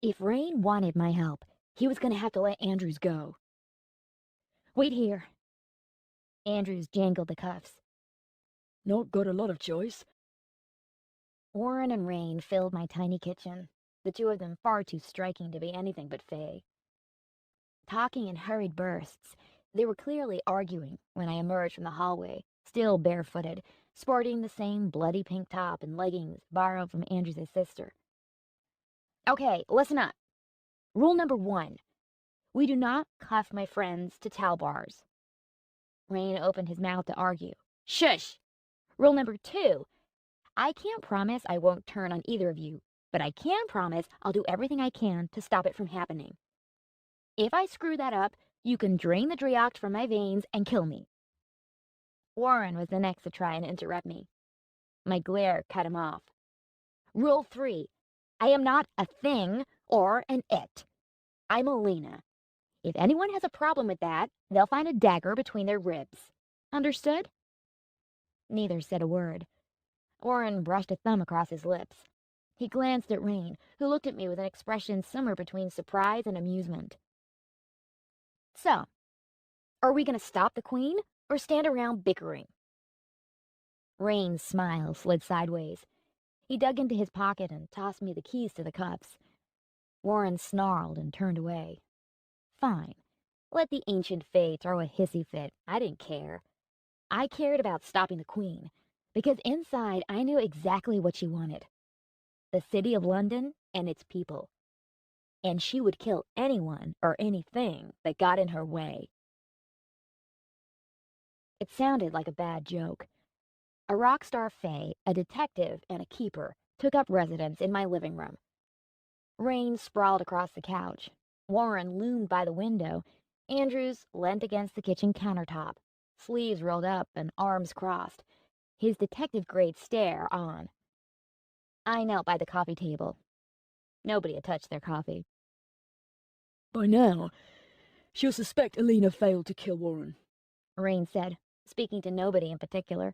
If Rain wanted my help, he was going to have to let Andrews go. Wait here. Andrews jangled the cuffs. Not got a lot of choice. Warren and Rain filled my tiny kitchen, the two of them far too striking to be anything but Fae. Talking in hurried bursts, they were clearly arguing when I emerged from the hallway, still barefooted, sporting the same bloody pink top and leggings borrowed from Andrews' sister. Okay, listen up. Rule number 1. We do not cuff my friends to towel bars. Rain opened his mouth to argue. Shush! Rule number 2. I can't promise I won't turn on either of you, but I can promise I'll do everything I can to stop it from happening. If I screw that up, you can drain the Drioct from my veins and kill me. Warren was the next to try and interrupt me. My glare cut him off. Rule 3. I am not a thing or an it. I'm Alina. If anyone has a problem with that, they'll find a dagger between their ribs. Understood? Neither said a word. Warren brushed a thumb across his lips. He glanced at Rain, who looked at me with an expression somewhere between surprise and amusement. So, are we going to stop the Queen or stand around bickering? Rain's smile slid sideways. He dug into his pocket and tossed me the keys to the cups. Warren snarled and turned away. Fine. Let the ancient Fae throw a hissy fit. I didn't care. I cared about stopping the Queen, because inside I knew exactly what she wanted. The city of London and its people. And she would kill anyone or anything that got in her way. It sounded like a bad joke. A rock star Fae, a detective, and a keeper took up residence in my living room. Rain sprawled across the couch. Warren loomed by the window. Andrews leant against the kitchen countertop, sleeves rolled up and arms crossed, his detective-grade stare on. I knelt by the coffee table. Nobody had touched their coffee. By now, she'll suspect Alina failed to kill Warren. Rain said, speaking to nobody in particular.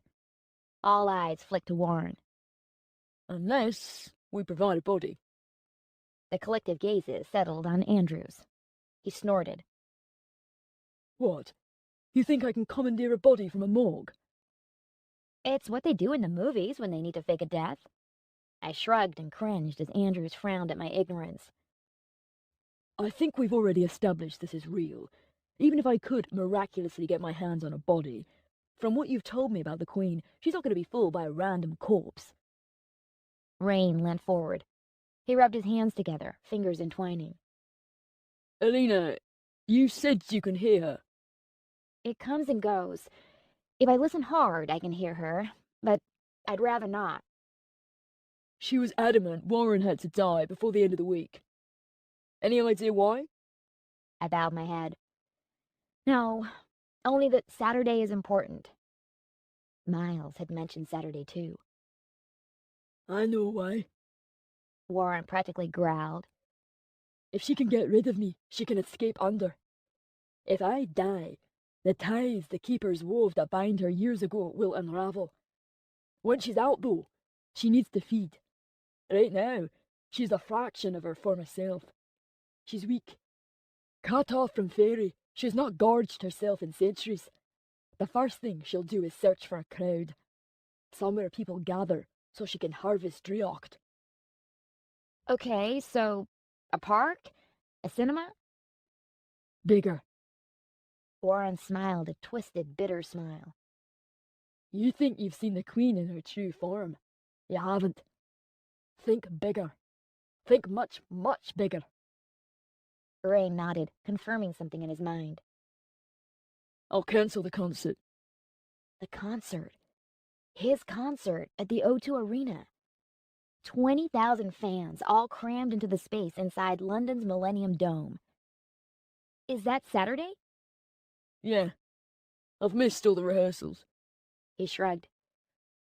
All eyes flicked to Warren. Unless we provide a body. The collective gazes settled on Andrews. He snorted. What? You think I can commandeer a body from a morgue? It's what they do in the movies when they need to fake a death. I shrugged and cringed as Andrews frowned at my ignorance. I think we've already established this is real. Even if I could miraculously get my hands on a body, from what you've told me about the Queen, she's not going to be fooled by a random corpse. Rain leant forward. He rubbed his hands together, fingers entwining. Alina, you said you can hear her. It comes and goes. If I listen hard, I can hear her, but I'd rather not. She was adamant Warren had to die before the end of the week. Any idea why? I bowed my head. No, only that Saturday is important. Miles had mentioned Saturday too. I know why. Warren practically growled. If she can get rid of me, she can escape under. If I die, the ties the keepers wove that bind her years ago will unravel. Once she's out, though, she needs to feed. Right now, she's a fraction of her former self. She's weak. Cut off from Fairy, she's not gorged herself in centuries. The first thing she'll do is search for a crowd. Somewhere people gather, so she can harvest Driocht. Okay, so a park? A cinema? Bigger. Warren smiled a twisted, bitter smile. You think you've seen the Queen in her true form. You haven't. Think bigger. Think much, much bigger. Rain nodded, confirming something in his mind. I'll cancel the concert. The concert. His concert at the O2 Arena. 20,000 fans, all crammed into the space inside London's Millennium Dome. Is that Saturday? Yeah. I've missed all the rehearsals. He shrugged.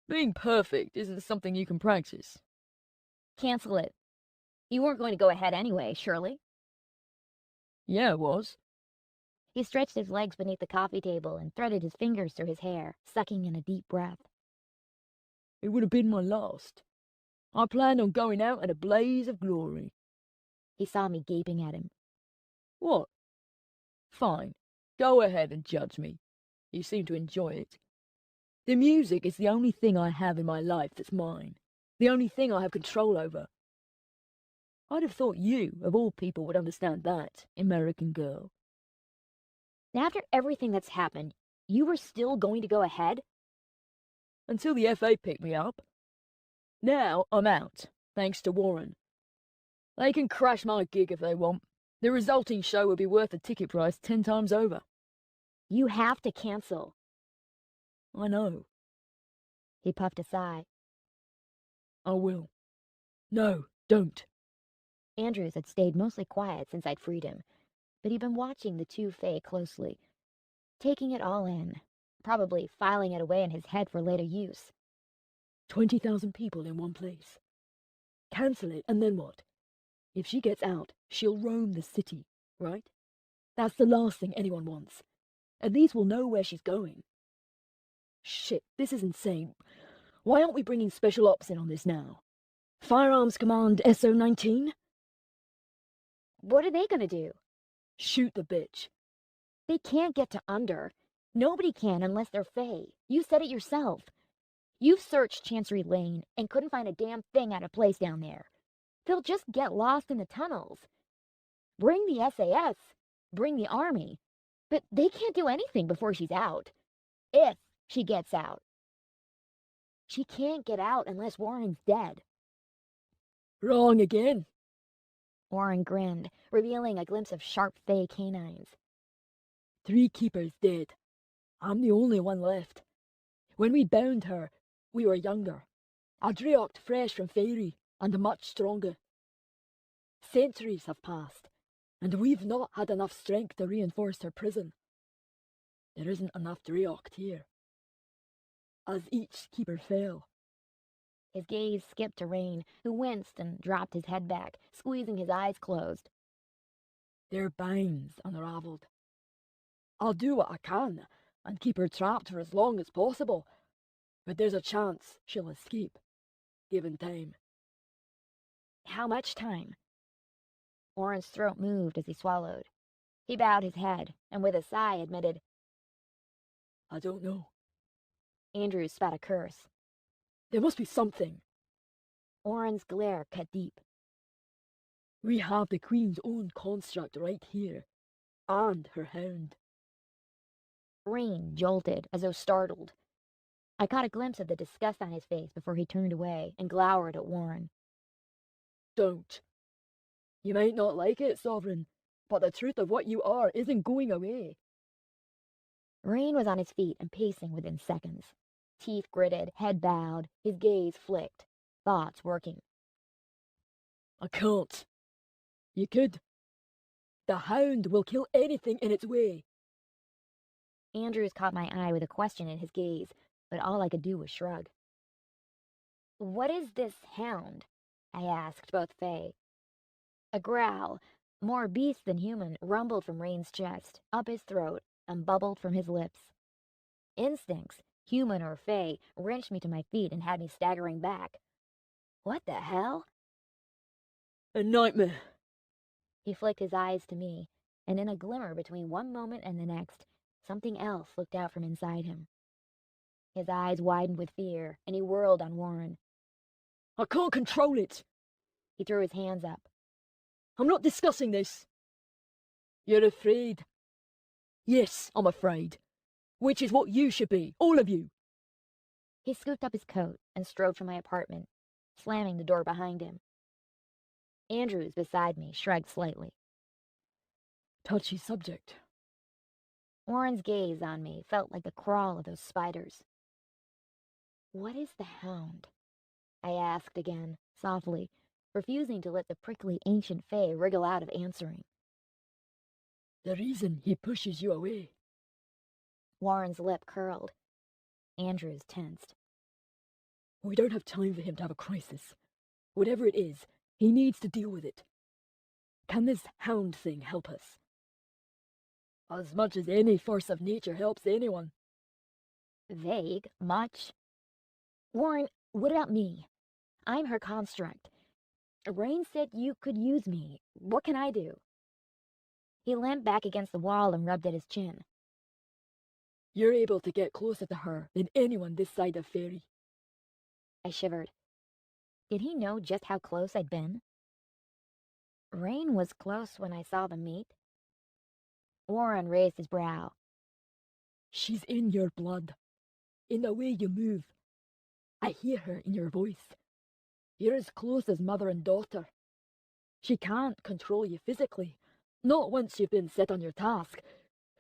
Being perfect isn't something you can practice. Cancel it. You weren't going to go ahead anyway, surely? Yeah, it was. He stretched his legs beneath the coffee table and threaded his fingers through his hair, sucking in a deep breath. It would have been my last. I planned on going out in a blaze of glory. He saw me gaping at him. What? Fine. Go ahead and judge me. You seem to enjoy it. The music is the only thing I have in my life that's mine. The only thing I have control over. I'd have thought you, of all people, would understand that, American girl. After everything that's happened, you were still going to go ahead? Until the FA picked me up. Now I'm out, thanks to Warren. They can crash my gig if they want. The resulting show will be worth the ticket price 10 times over. You have to cancel. I know. He puffed a sigh. I will. No, don't. Andrews had stayed mostly quiet since I'd freed him, but he'd been watching the two Fae closely, taking it all in, probably filing it away in his head for later use. 20,000 people in one place. Cancel it, and then what? If she gets out, she'll roam the city, right? That's the last thing anyone wants. At least we'll know where she's going. Shit, this is insane. Why aren't we bringing Special Ops in on this now? Firearms Command SO-19? What are they gonna do? Shoot the bitch. They can't get to Under. Nobody can unless they're Fae. You said it yourself. You've searched Chancery Lane and couldn't find a damn thing out of place down there. They'll just get lost in the tunnels. Bring the SAS. Bring the army. But they can't do anything before she's out. If she gets out. She can't get out unless Warren's dead. Wrong again. Warren grinned, revealing a glimpse of sharp Fae canines. 3 keepers dead. I'm the only one left. When we bound her, we were younger. A Dreocht fresh from Fairy, and much stronger. Centuries have passed, and we've not had enough strength to reinforce her prison. There isn't enough Dreocht here. As each keeper fell, His gaze skipped to Rain, who winced and dropped his head back, squeezing his eyes closed. their binds unravelled. I'll do what I can, and keep her trapped for as long as possible, but there's a chance she'll escape, given time. How much time? Warren's throat moved as he swallowed. He bowed his head, and with a sigh admitted, I don't know. Andrews spat a curse. There must be something. Warren's glare cut deep. We have the Queen's own construct right here, and her hound. Rain jolted, as though startled. I caught a glimpse of the disgust on his face before he turned away and glowered at Warren. Don't. You might not like it, Sovereign, but the truth of what you are isn't going away. Rain was on his feet and pacing within seconds. Teeth gritted, head bowed, his gaze flicked, thoughts working. I can't. You could. The hound will kill anything in its way. Andrews caught my eye with a question in his gaze, but all I could do was shrug. What is this hound? I asked both Fae. A growl, more beast than human, rumbled from Rain's chest, up his throat, and bubbled from his lips. Instincts, human or Fae, wrenched me to my feet and had me staggering back. What the hell? A nightmare. He flicked his eyes to me, and in a glimmer between one moment and the next, something else looked out from inside him. His eyes widened with fear, and he whirled on Warren. I can't control it. He threw his hands up. I'm not discussing this. You're afraid. Yes, I'm afraid. Which is what you should be, all of you. He scooped up his coat and strode from my apartment, slamming the door behind him. Andrews, beside me, shrugged slightly. Touchy subject. Warren's gaze on me felt like the crawl of those spiders. What is the hound? I asked again, softly, refusing to let the prickly ancient Fae wriggle out of answering. The reason he pushes you away. Warren's lip curled. Andrews tensed. We don't have time for him to have a crisis. Whatever it is, he needs to deal with it. Can this hound thing help us? As much as any force of nature helps anyone. Vague, much. Warren, what about me? I'm her construct. Rain said you could use me. What can I do? He leant back against the wall and rubbed at his chin. You're able to get closer to her than anyone this side of Fairy. I shivered. Did he know just how close I'd been? Rain was close when I saw them meet. Warren raised his brow. She's in your blood, in the way you move. I hear her in your voice. You're as close as mother and daughter. She can't control you physically, not once you've been set on your task.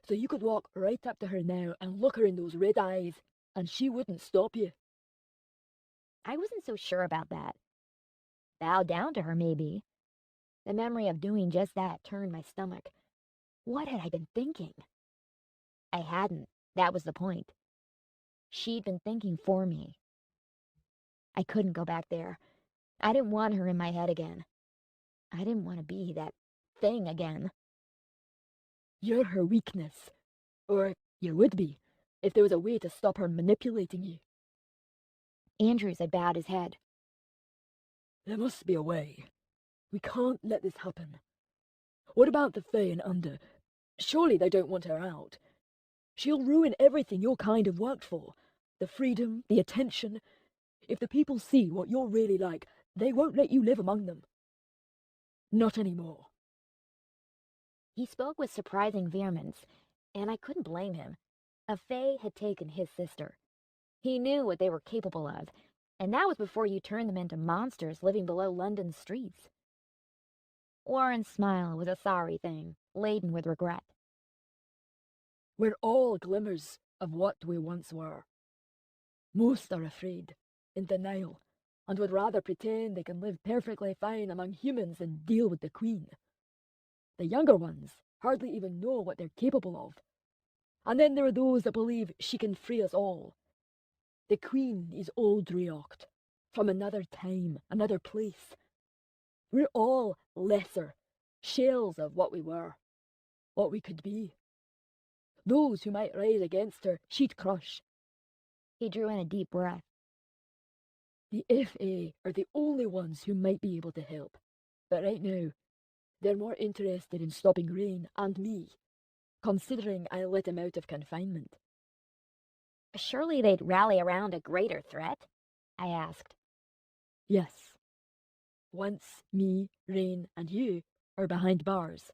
So you could walk right up to her now and look her in those red eyes, and she wouldn't stop you. I wasn't so sure about that. Bow down to her, maybe. The memory of doing just that turned my stomach. What had I been thinking? I hadn't. That was the point. She'd been thinking for me. I couldn't go back there. I didn't want her in my head again. I didn't want to be that thing again. You're her weakness. Or you would be, if there was a way to stop her manipulating you. Andrews had bowed his head. There must be a way. We can't let this happen. What about the Fae and Under? Surely they don't want her out. She'll ruin everything your kind have worked for. The freedom, the attention. If the people see what you're really like, they won't let you live among them. Not anymore. He spoke with surprising vehemence, and I couldn't blame him. A Fae had taken his sister. He knew what they were capable of, and that was before you turned them into monsters living below London's streets. Warren's smile was a sorry thing, laden with regret. We're all glimmers of what we once were. Most are afraid, in denial, and would rather pretend they can live perfectly fine among humans than deal with the Queen. The younger ones hardly even know what they're capable of. And then there are those that believe she can free us all. The Queen is old Driocht, from another time, another place. We're all lesser, shells of what we were, what we could be. Those who might rise against her, she'd crush. He drew in a deep breath. The FA are the only ones who might be able to help. But right now, they're more interested in stopping Rain and me, considering I let him out of confinement. Surely they'd rally around a greater threat? I asked. Yes. Once me, Rain, and you are behind bars.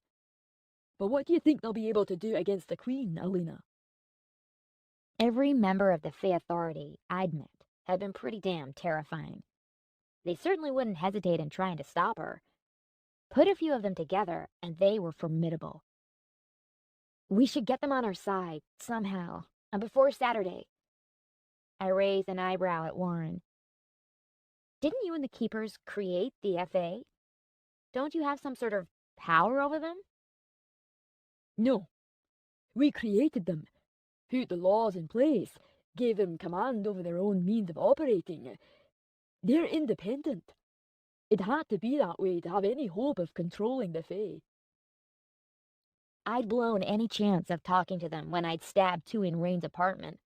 But what do you think they'll be able to do against the Queen, Alina? Every member of the Fae Authority I'd met had been pretty damn terrifying. They certainly wouldn't hesitate in trying to stop her. Put a few of them together, and they were formidable. We should get them on our side, somehow, and before Saturday. I raised an eyebrow at Warren. Didn't you and the Keepers create the FA? Don't you have some sort of power over them? No. We created them, put the laws in place, gave them command over their own means of operating. They're independent. It had to be that way to have any hope of controlling the Fae. I'd blown any chance of talking to them when I'd stabbed two in Rain's apartment,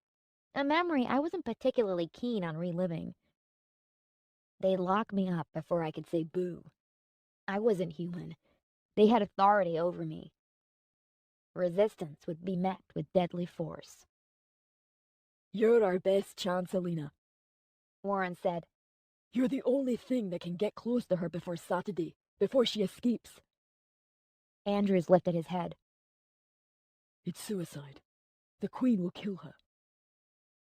a memory I wasn't particularly keen on reliving. They locked me up before I could say boo. I wasn't human. They had authority over me. Resistance would be met with deadly force. You're our best chance, Alina. Warren said. You're the only thing that can get close to her before Saturday, before she escapes. Andrews lifted his head. It's suicide. The Queen will kill her.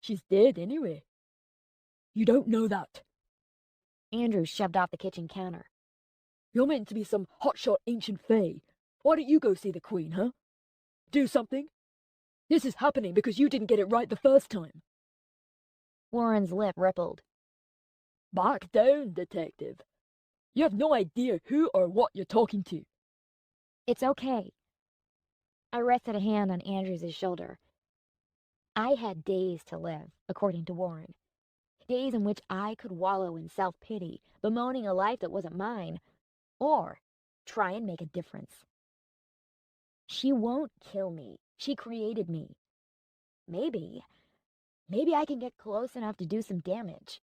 She's dead anyway. You don't know that. Andrews shoved off the kitchen counter. You're meant to be some hotshot ancient fae. Why don't you go see the Queen, huh? Do something? This is happening because you didn't get it right the first time. Warren's lip rippled. Back down, detective. You have no idea who or what you're talking to. It's okay. I rested a hand on Andrews' shoulder. I had days to live, according to Warren. Days in which I could wallow in self-pity, bemoaning a life that wasn't mine, or try and make a difference. She won't kill me. She created me. Maybe I can get close enough to do some damage.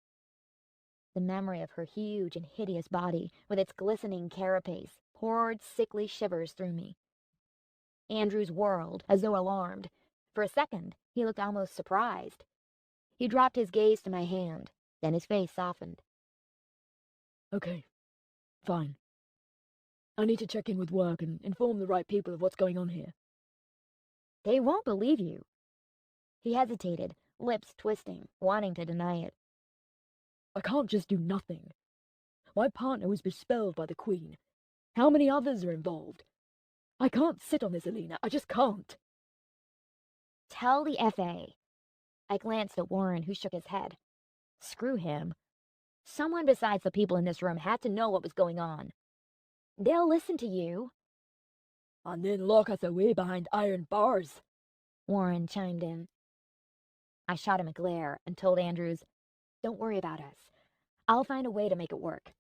The memory of her huge and hideous body, with its glistening carapace, poured sickly shivers through me. Andrews whirled, as though alarmed. For a second, he looked almost surprised. He dropped his gaze to my hand, then his face softened. Okay, fine. I need to check in with work and inform the right people of what's going on here. They won't believe you. He hesitated, lips twisting, wanting to deny it. I can't just do nothing. My partner was bespelled by the Queen. How many others are involved? I can't sit on this, Alina. I just can't. Tell the FA. I glanced at Warren, who shook his head. Screw him. Someone besides the people in this room had to know what was going on. They'll listen to you. And then lock us away behind iron bars. Warren chimed in. I shot him a glare and told Andrews, "Don't worry about us. I'll find a way to make it work."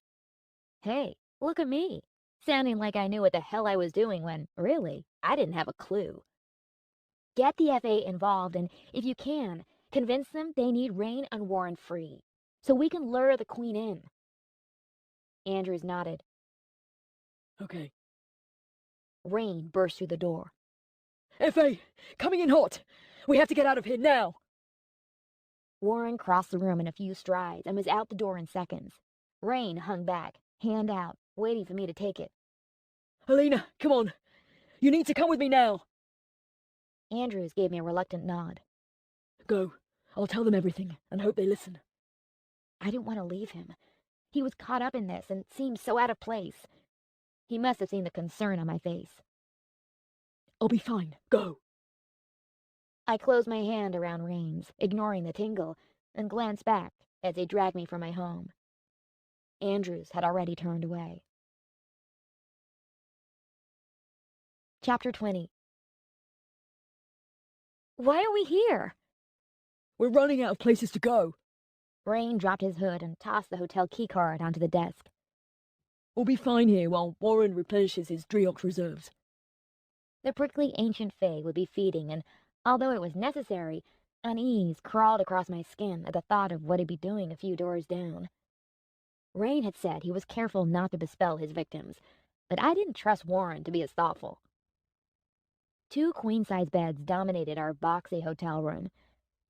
Hey, look at me, sounding like I knew what the hell I was doing when, really, I didn't have a clue. Get the FA involved, and if you can, convince them they need Rain and Warren free, so we can lure the Queen in. Andrews nodded. Okay. Rain burst through the door. FA, coming in hot. We have to get out of here now. Warren crossed the room in a few strides and was out the door in seconds. Rain hung back, hand out, waiting for me to take it. Alina, come on. You need to come with me now. Andrews gave me a reluctant nod. Go. I'll tell them everything and hope they listen. I didn't want to leave him. He was caught up in this and seemed so out of place. He must have seen the concern on my face. I'll be fine. Go. I closed my hand around Rain's, ignoring the tingle, and glanced back as they dragged me from my home. Andrews had already turned away. Chapter 20. Why are we here? We're running out of places to go. Rain dropped his hood and tossed the hotel keycard onto the desk. We'll be fine here while Warren replenishes his Driox reserves. The prickly ancient Fae would be feeding, and although it was necessary, unease crawled across my skin at the thought of what he'd be doing a few doors down. Rain had said he was careful not to bespell his victims, but I didn't trust Warren to be as thoughtful. 2 queen-size beds dominated our boxy hotel room.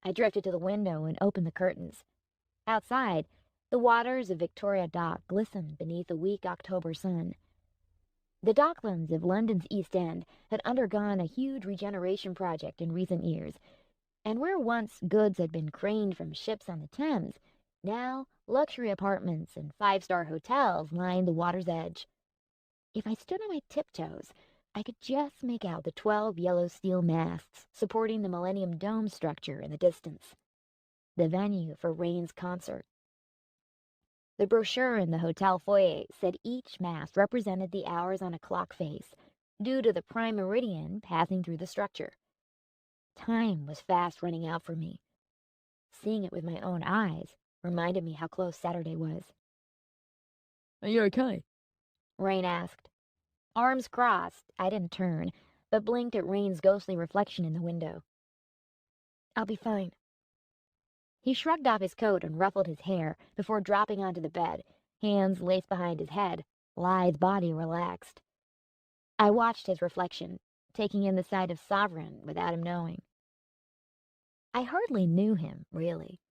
I drifted to the window and opened the curtains. Outside, the waters of Victoria Dock glistened beneath the weak October sun. The docklands of London's East End had undergone a huge regeneration project in recent years, and where once goods had been craned from ships on the Thames, now luxury apartments and 5-star hotels lined the water's edge. If I stood on my tiptoes, I could just make out the 12 yellow steel masts supporting the Millennium Dome structure in the distance, the venue for Rain's concert. The brochure in the hotel foyer said each mast represented the hours on a clock face, due to the prime meridian passing through the structure. Time was fast running out for me. Seeing it with my own eyes reminded me how close Saturday was. Are you okay? Rain asked. Arms crossed, I didn't turn, but blinked at Rain's ghostly reflection in the window. I'll be fine. He shrugged off his coat and ruffled his hair before dropping onto the bed, hands laced behind his head, lithe body relaxed. I watched his reflection, taking in the sight of Sovereign without him knowing. I hardly knew him, really.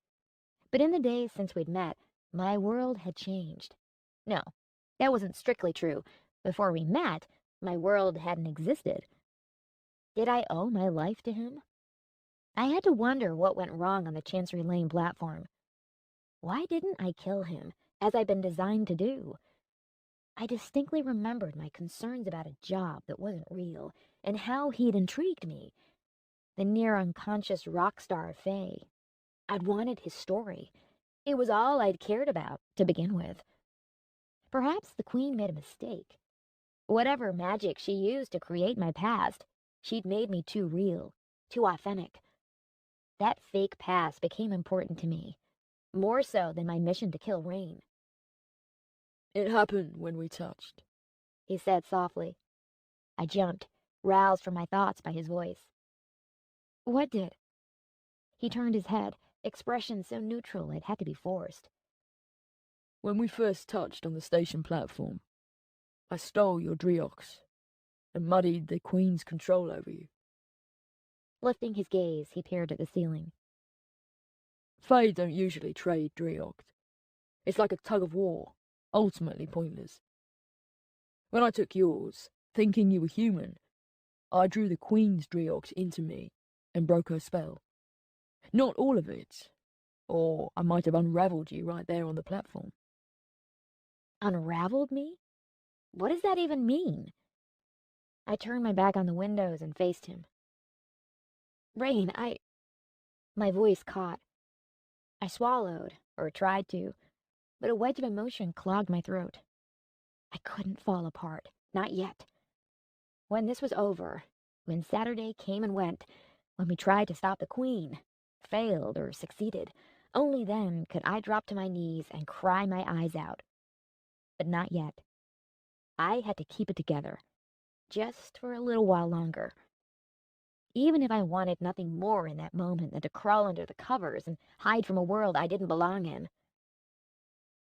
But in the days since we'd met, my world had changed. No, that wasn't strictly true. Before we met, my world hadn't existed. Did I owe my life to him? I had to wonder what went wrong on the Chancery Lane platform. Why didn't I kill him, as I'd been designed to do? I distinctly remembered my concerns about a job that wasn't real, and how he'd intrigued me. The near-unconscious rock star Fae. I'd wanted his story. It was all I'd cared about, to begin with. Perhaps the Queen made a mistake. Whatever magic she used to create my past, she'd made me too real, too authentic. That fake past became important to me, more so than my mission to kill Rain. It happened when we touched, He said softly. I jumped, roused from my thoughts by his voice. What did? He turned his head, expression so neutral it had to be forced. When we first touched on the station platform, I stole your Driox and muddied the Queen's control over you. Lifting his gaze, he peered at the ceiling. Fae don't usually trade Driox. It's like a tug of war, ultimately pointless. When I took yours, thinking you were human, I drew the Queen's Driox into me and broke her spell. Not all of it, or I might have unraveled you right there on the platform. Unraveled me? What does that even mean? I turned my back on the windows and faced him. Rain, My voice caught. I swallowed, or tried to, but a wedge of emotion clogged my throat. I couldn't fall apart, not yet. When this was over, when Saturday came and went, when we tried to stop the Queen, failed or succeeded, only then could I drop to my knees and cry my eyes out. But not yet. I had to keep it together, just for a little while longer. Even if I wanted nothing more in that moment than to crawl under the covers and hide from a world I didn't belong in.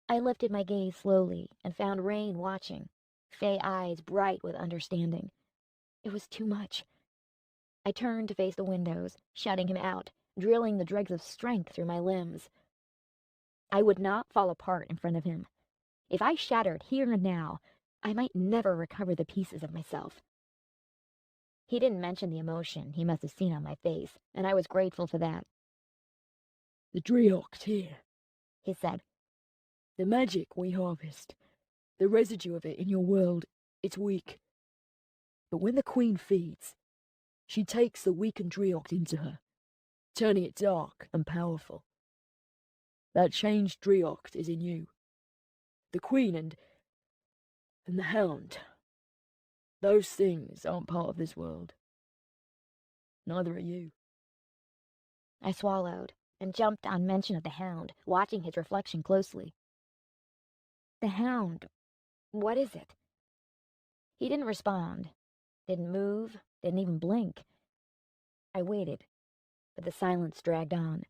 I lifted my gaze slowly and found Rain watching, Fae eyes bright with understanding. It was too much. I turned to face the windows, shutting him out, drilling the dregs of strength through my limbs. I would not fall apart in front of him. If I shattered here and now, I might never recover the pieces of myself. He didn't mention the emotion he must have seen on my face, and I was grateful for that. The Driox here, He said. the magic we harvest, the residue of it in your world, it's weak. But when the Queen feeds, she takes the weakened Driox into her, turning it dark and powerful. That changed Driox is in you. the Queen and the Hound. Those things aren't part of this world. Neither are you. I swallowed and jumped on mention of the Hound, watching his reflection closely. The Hound, what is it? He didn't respond, didn't move, didn't even blink. I waited, but the silence dragged on.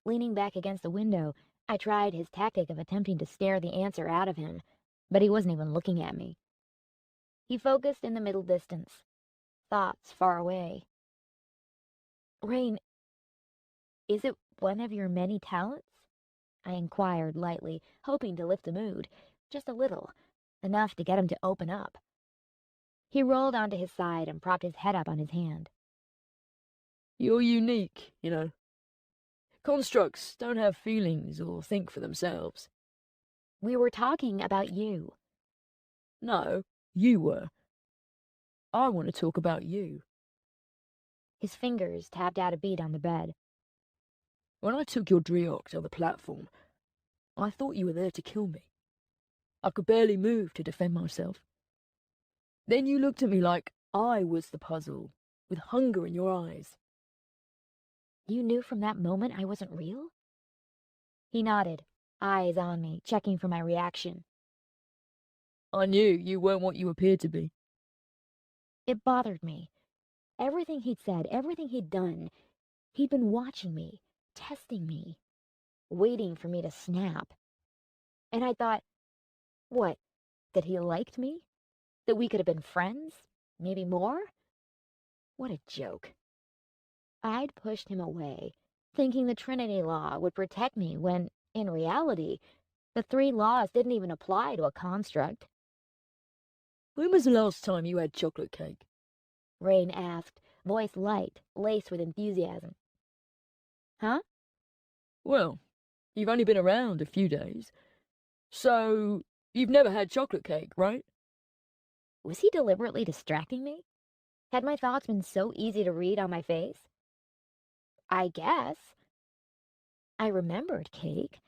Leaning back against the window, I tried his tactic of attempting to stare the answer out of him, but he wasn't even looking at me. He focused in the middle distance, thoughts far away. Rain, is it one of your many talents? I inquired lightly, hoping to lift the mood, just a little, enough to get him to open up. He rolled onto his side and propped his head up on his hand. You're unique, you know. Constructs don't have feelings or think for themselves. We were talking about you. No, you were. I want to talk about you. His fingers tapped out a beat on the bed. When I took your Driox on the platform, I thought you were there to kill me. I could barely move to defend myself. Then you looked at me like I was the puzzle, with hunger in your eyes. You knew from that moment I wasn't real? He nodded, eyes on me, checking for my reaction. I knew you weren't what you appeared to be. It bothered me. Everything he'd said, everything he'd done, he'd been watching me, testing me, waiting for me to snap. And I thought, what, that he liked me? That we could have been friends? Maybe more? What a joke. I'd pushed him away, thinking the Trinity Law would protect me when, in reality, the three laws didn't even apply to a construct. When was the last time you had chocolate cake? Rain asked, voice light, laced with enthusiasm. Huh? Well, you've only been around a few days, so you've never had chocolate cake, right? Was he deliberately distracting me? Had my thoughts been so easy to read on my face? I guess. I remembered cake,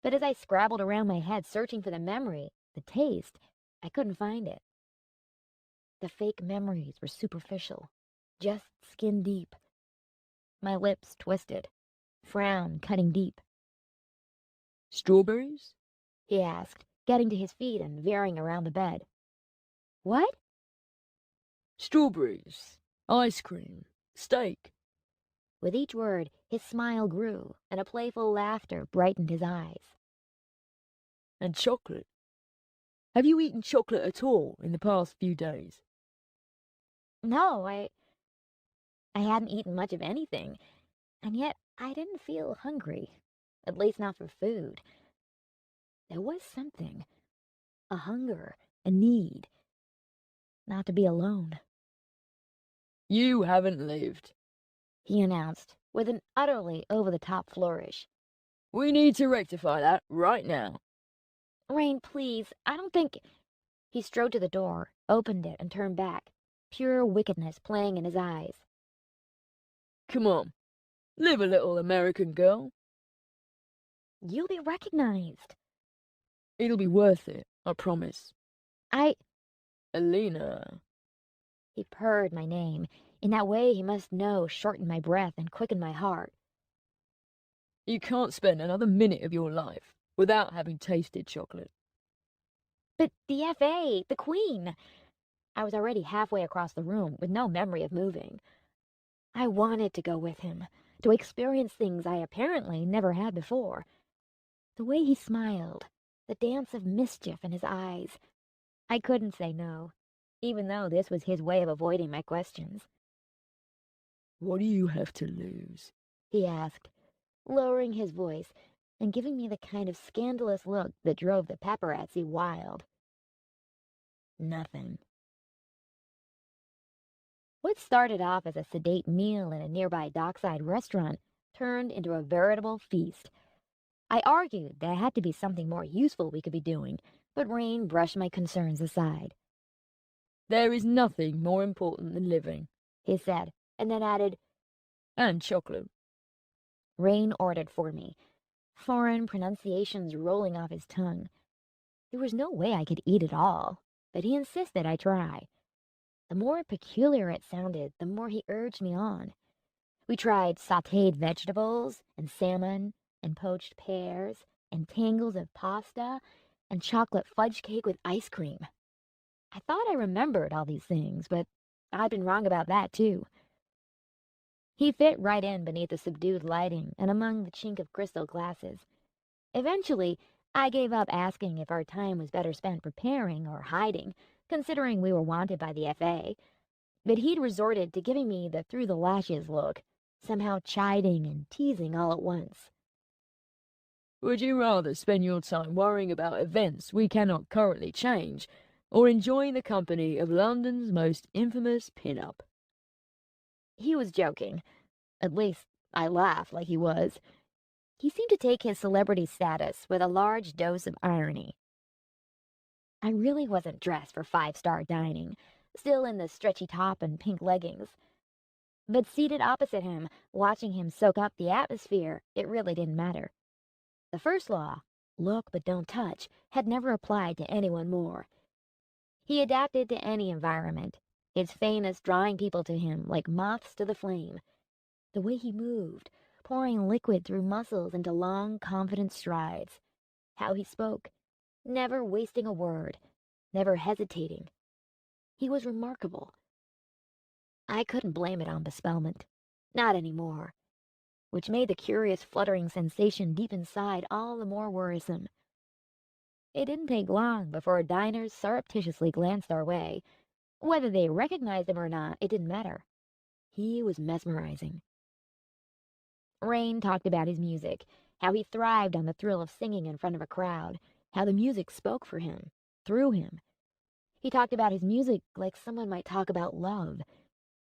but as I scrabbled around my head searching for the memory, the taste, I couldn't find it. The fake memories were superficial, just skin deep. My lips twisted, frown cutting deep. Strawberries? He asked, getting to his feet and veering around the bed. What? Strawberries, ice cream, steak. With each word, his smile grew, and a playful laughter brightened his eyes. And chocolate. Have you eaten chocolate at all in the past few days? No, I hadn't eaten much of anything, and yet I didn't feel hungry, at least not for food. There was something, a hunger, a need, not to be alone, You haven't lived. he announced with an utterly over-the-top flourish. We need to rectify that right now. Rain, please, I don't think... He strode to the door, opened it, and turned back, pure wickedness playing in his eyes. Come on, live a little, American girl. You'll be recognized. It'll be worth it, I promise. I... Alina. He purred my name. In that way he must know shortened my breath and quickened my heart. You can't spend another minute of your life without having tasted chocolate. But the Fae, the Queen! I was already halfway across the room, with no memory of moving. I wanted to go with him, to experience things I apparently never had before. The way he smiled, the dance of mischief in his eyes. I couldn't say no, even though this was his way of avoiding my questions. What do you have to lose? He asked, lowering his voice and giving me the kind of scandalous look that drove the paparazzi wild. Nothing. What started off as a sedate meal in a nearby dockside restaurant turned into a veritable feast. I argued there had to be something more useful we could be doing, but Rain brushed my concerns aside. There is nothing more important than living. He said, and then added, And chocolate. Rain ordered for me, foreign pronunciations rolling off his tongue. There was no way I could eat it all, but he insisted I try. The more peculiar it sounded, the more he urged me on. We tried sautéed vegetables, and salmon, and poached pears, and tangles of pasta, and chocolate fudge cake with ice cream. I thought I remembered all these things, but I'd been wrong about that, too. He fit right in beneath the subdued lighting and among the chink of crystal glasses. Eventually, I gave up asking if our time was better spent preparing or hiding, considering we were wanted by the FA, but he'd resorted to giving me the through-the-lashes look, somehow chiding and teasing all at once. Would you rather spend your time worrying about events we cannot currently change, or enjoying the company of London's most infamous pin-up? He was joking. At least, I laughed like he was. He seemed to take his celebrity status with a large dose of irony. I really wasn't dressed for five-star dining, still in the stretchy top and pink leggings. But seated opposite him, watching him soak up the atmosphere, it really didn't matter. The first law, look but don't touch, had never applied to anyone more. He adapted to any environment, his faintness drawing people to him like moths to the flame. The way he moved, pouring liquid through muscles into long, confident strides. How he spoke, never wasting a word, never hesitating. He was remarkable. I couldn't blame it on bespellment. Not anymore. Which made the curious fluttering sensation deep inside all the more worrisome. It didn't take long before diners surreptitiously glanced our way. Whether they recognized him or not, it didn't matter. He was mesmerizing. Rain talked about his music, how he thrived on the thrill of singing in front of a crowd, how the music spoke for him, through him. He talked about his music like someone might talk about love,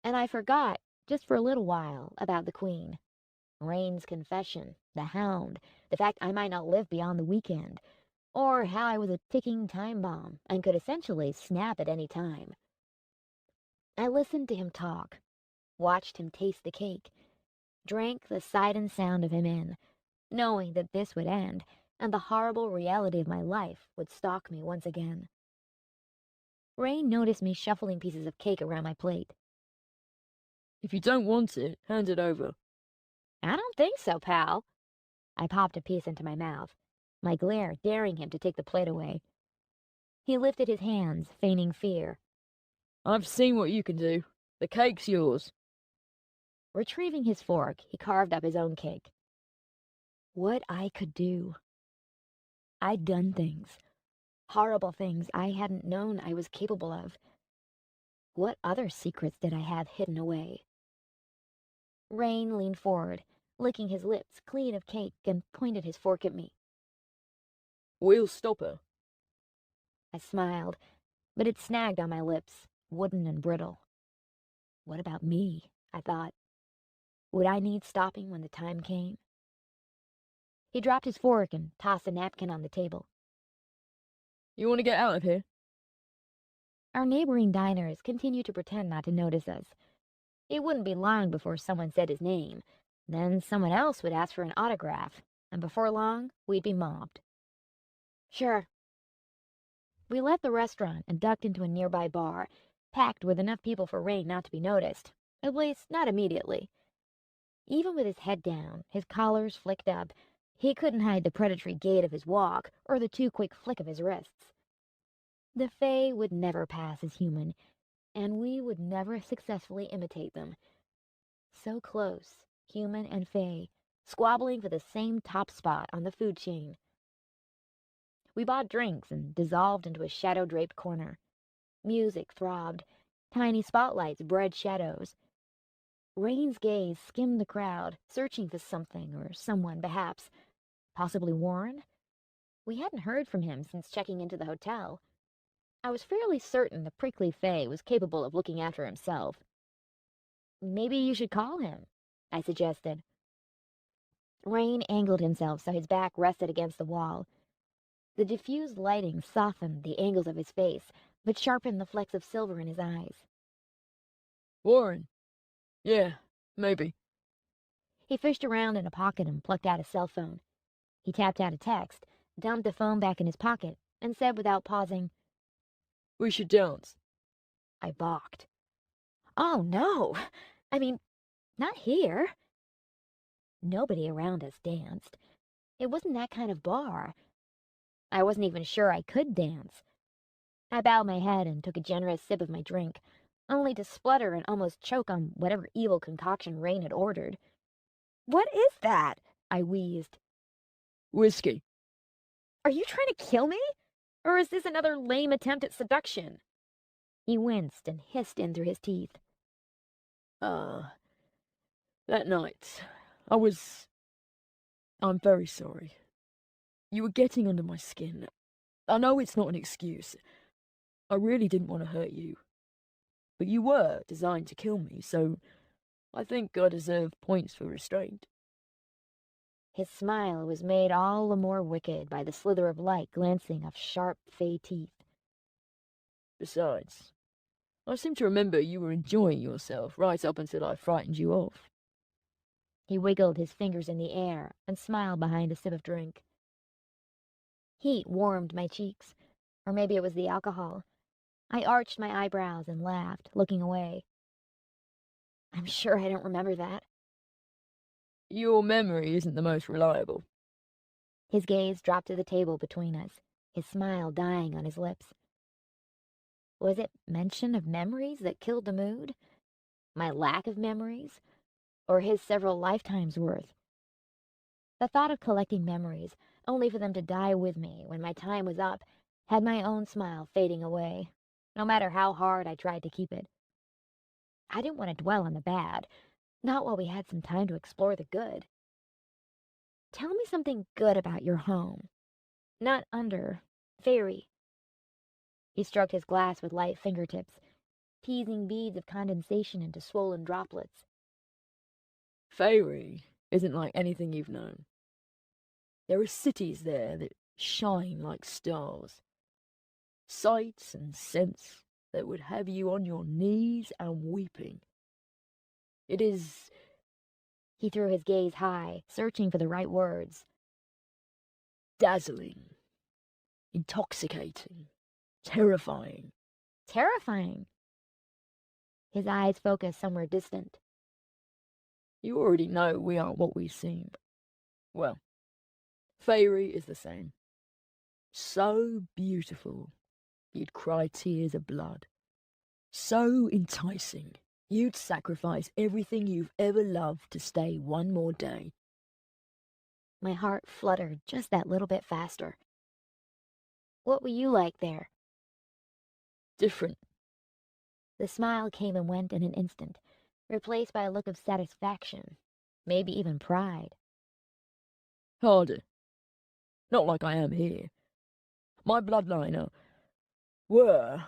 and I forgot, just for a little while, about the Queen. Rain's confession, the hound, the fact I might not live beyond the weekend, or how I was a ticking time bomb and could essentially snap at any time. I listened to him talk, watched him taste the cake, drank the sight and sound of him in, knowing that this would end and the horrible reality of my life would stalk me once again. Rain noticed me shuffling pieces of cake around my plate. If you don't want it, hand it over. I don't think so, pal. I popped a piece into my mouth, my glare daring him to take the plate away. He lifted his hands, feigning fear. I've seen what you can do. The cake's yours. Retrieving his fork, he carved up his own cake. What I could do. I'd done things, horrible things I hadn't known I was capable of. What other secrets did I have hidden away? Rain leaned forward, licking his lips clean of cake, and pointed his fork at me. We'll stop her. I smiled, but it snagged on my lips, wooden and brittle. What about me? I thought. Would I need stopping when the time came? He dropped his fork and tossed a napkin on the table. You want to get out of here? Our neighboring diners continued to pretend not to notice us. It wouldn't be long before someone said his name. Then someone else would ask for an autograph, and before long, we'd be mobbed. Sure. We left the restaurant and ducked into a nearby bar, packed with enough people for Rain not to be noticed, at least not immediately. Even with his head down, his collars flicked up, he couldn't hide the predatory gait of his walk or the too quick flick of his wrists. The Fae would never pass as human, and we would never successfully imitate them. So close, human and Fae, squabbling for the same top spot on the food chain. We bought drinks and dissolved into a shadow-draped corner. Music throbbed. Tiny spotlights bred shadows. Rain's gaze skimmed the crowd, searching for something or someone, perhaps. Possibly Warren? We hadn't heard from him since checking into the hotel. I was fairly certain the prickly Fae was capable of looking after himself. Maybe you should call him, I suggested. Rain angled himself so his back rested against the wall. The diffused lighting softened the angles of his face, but sharpened the flecks of silver in his eyes. Warren. Yeah, maybe. He fished around in a pocket and plucked out a cell phone. He tapped out a text, dumped the phone back in his pocket, and said without pausing, We should dance. I balked. Oh, no! I mean, not here. Nobody around us danced. It wasn't that kind of bar. I wasn't even sure I could dance. I bowed my head and took a generous sip of my drink, only to splutter and almost choke on whatever evil concoction Rain had ordered. What is that? I wheezed. Whiskey. Are you trying to kill me? Or is this another lame attempt at seduction? He winced and hissed in through his teeth. Ah, that night, I'm very sorry. You were getting under my skin. I know it's not an excuse. I really didn't want to hurt you. But you were designed to kill me, so I think I deserve points for restraint. His smile was made all the more wicked by the slither of light glancing off sharp Fae teeth. Besides, I seem to remember you were enjoying yourself right up until I frightened you off. He wiggled his fingers in the air and smiled behind a sip of drink. Heat warmed my cheeks, or maybe it was the alcohol. I arched my eyebrows and laughed, looking away. I'm sure I don't remember that. Your memory isn't the most reliable. His gaze dropped to the table between us, his smile dying on his lips. Was it mention of memories that killed the mood? My lack of memories? Or his several lifetimes' worth? The thought of collecting memories, only for them to die with me when my time was up, had my own smile fading away, no matter how hard I tried to keep it. I didn't want to dwell on the bad, not while we had some time to explore the good. Tell me something good about your home. Not under. Fairy. He stroked his glass with light fingertips, teasing beads of condensation into swollen droplets. Faerie isn't like anything you've known. There are cities there that shine like stars. Sights and scents that would have you on your knees and weeping. It is... He threw his gaze high, searching for the right words. dazzling, intoxicating, terrifying. Terrifying. His eyes focused somewhere distant. You already know we aren't what we seem. Well, Faerie is the same. So beautiful, you'd cry tears of blood. So enticing, you'd sacrifice everything you've ever loved to stay one more day. My heart fluttered just that little bit faster. What were you like there? Different. The smile came and went in an instant, replaced by a look of satisfaction, maybe even pride. Harder. Not like I am here. My bloodline were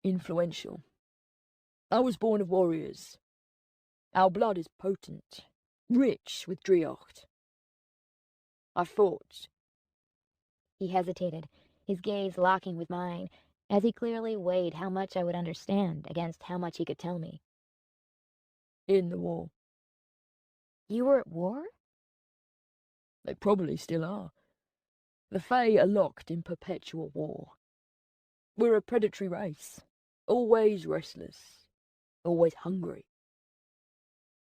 influential. I was born of warriors. Our blood is potent, rich with driocht. I fought. He hesitated, his gaze locking with mine, as he clearly weighed how much I would understand against how much he could tell me. In the war. You were at war? They probably still are. The Fae are locked in perpetual war. We're a predatory race, always restless, always hungry.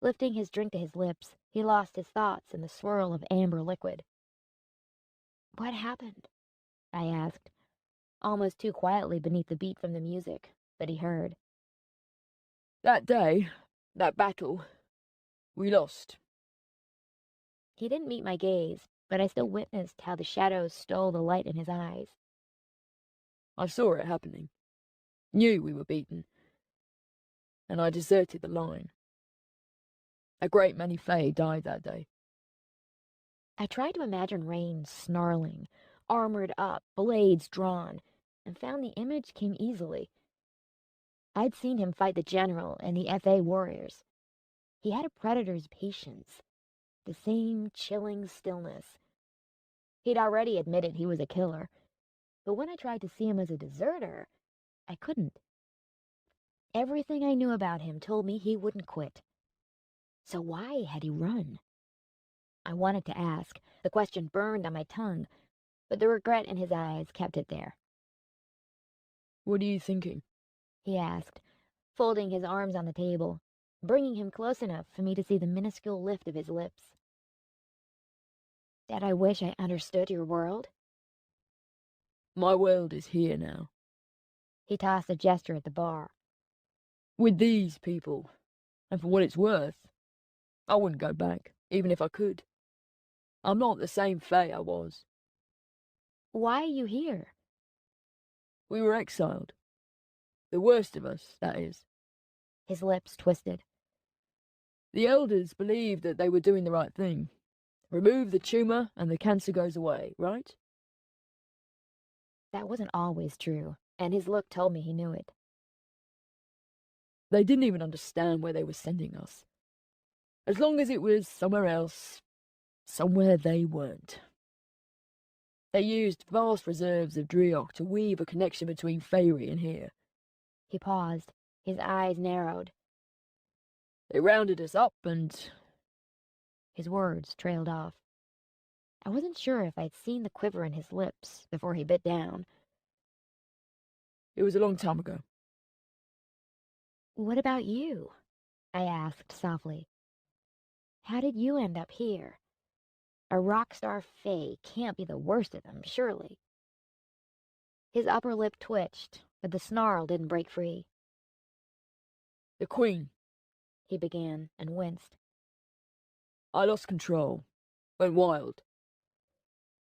Lifting his drink to his lips, he lost his thoughts in the swirl of amber liquid. What happened? I asked, almost too quietly beneath the beat from the music, but he heard. That day, that battle, we lost. He didn't meet my gaze, but I still witnessed how the shadows stole the light in his eyes. I saw it happening, knew we were beaten, and I deserted the line. A great many Fae died that day. I tried to imagine Rain snarling, armored up, blades drawn, and found the image came easily. I'd seen him fight the general and the FA warriors. He had a predator's patience, the same chilling stillness. He'd already admitted he was a killer, but when I tried to see him as a deserter, I couldn't. Everything I knew about him told me he wouldn't quit. So why had he run? I wanted to ask. The question burned on my tongue, but the regret in his eyes kept it there. What are you thinking? he asked, folding his arms on the table, bringing him close enough for me to see the minuscule lift of his lips. That I wish I understood your world? My world is here now. He tossed a gesture at the bar. With these people. And for what it's worth, I wouldn't go back, even if I could. I'm not the same Fae I was. Why are you here? We were exiled. The worst of us, that is. His lips twisted. The elders believed that they were doing the right thing. Remove the tumor and the cancer goes away, right? That wasn't always true, and his look told me he knew it. They didn't even understand where they were sending us. As long as it was somewhere else, somewhere they weren't. They used vast reserves of Driok to weave a connection between Faerie and here. He paused, his eyes narrowed. They rounded us up and His words trailed off. I wasn't sure if I'd seen the quiver in his lips before he bit down. it was a long time ago. What about you? I asked softly. How did you end up here? A rock star Fae can't be the worst of them, surely. His upper lip twitched, but the snarl didn't break free. The Queen. He began and winced. I lost control. Went wild.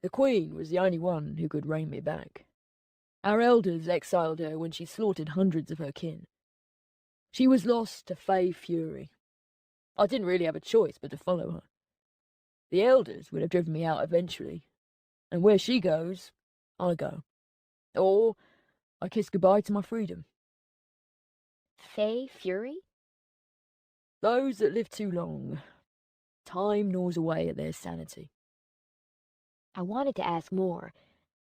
The Queen was the only one who could rein me back. Our elders exiled her when she slaughtered hundreds of her kin. She was lost to Fae fury. I didn't really have a choice but to follow her. The elders would have driven me out eventually, and where she goes, I go. Or I kiss goodbye to my freedom. Fae Fury? Those that live too long, time gnaws away at their sanity. I wanted to ask more,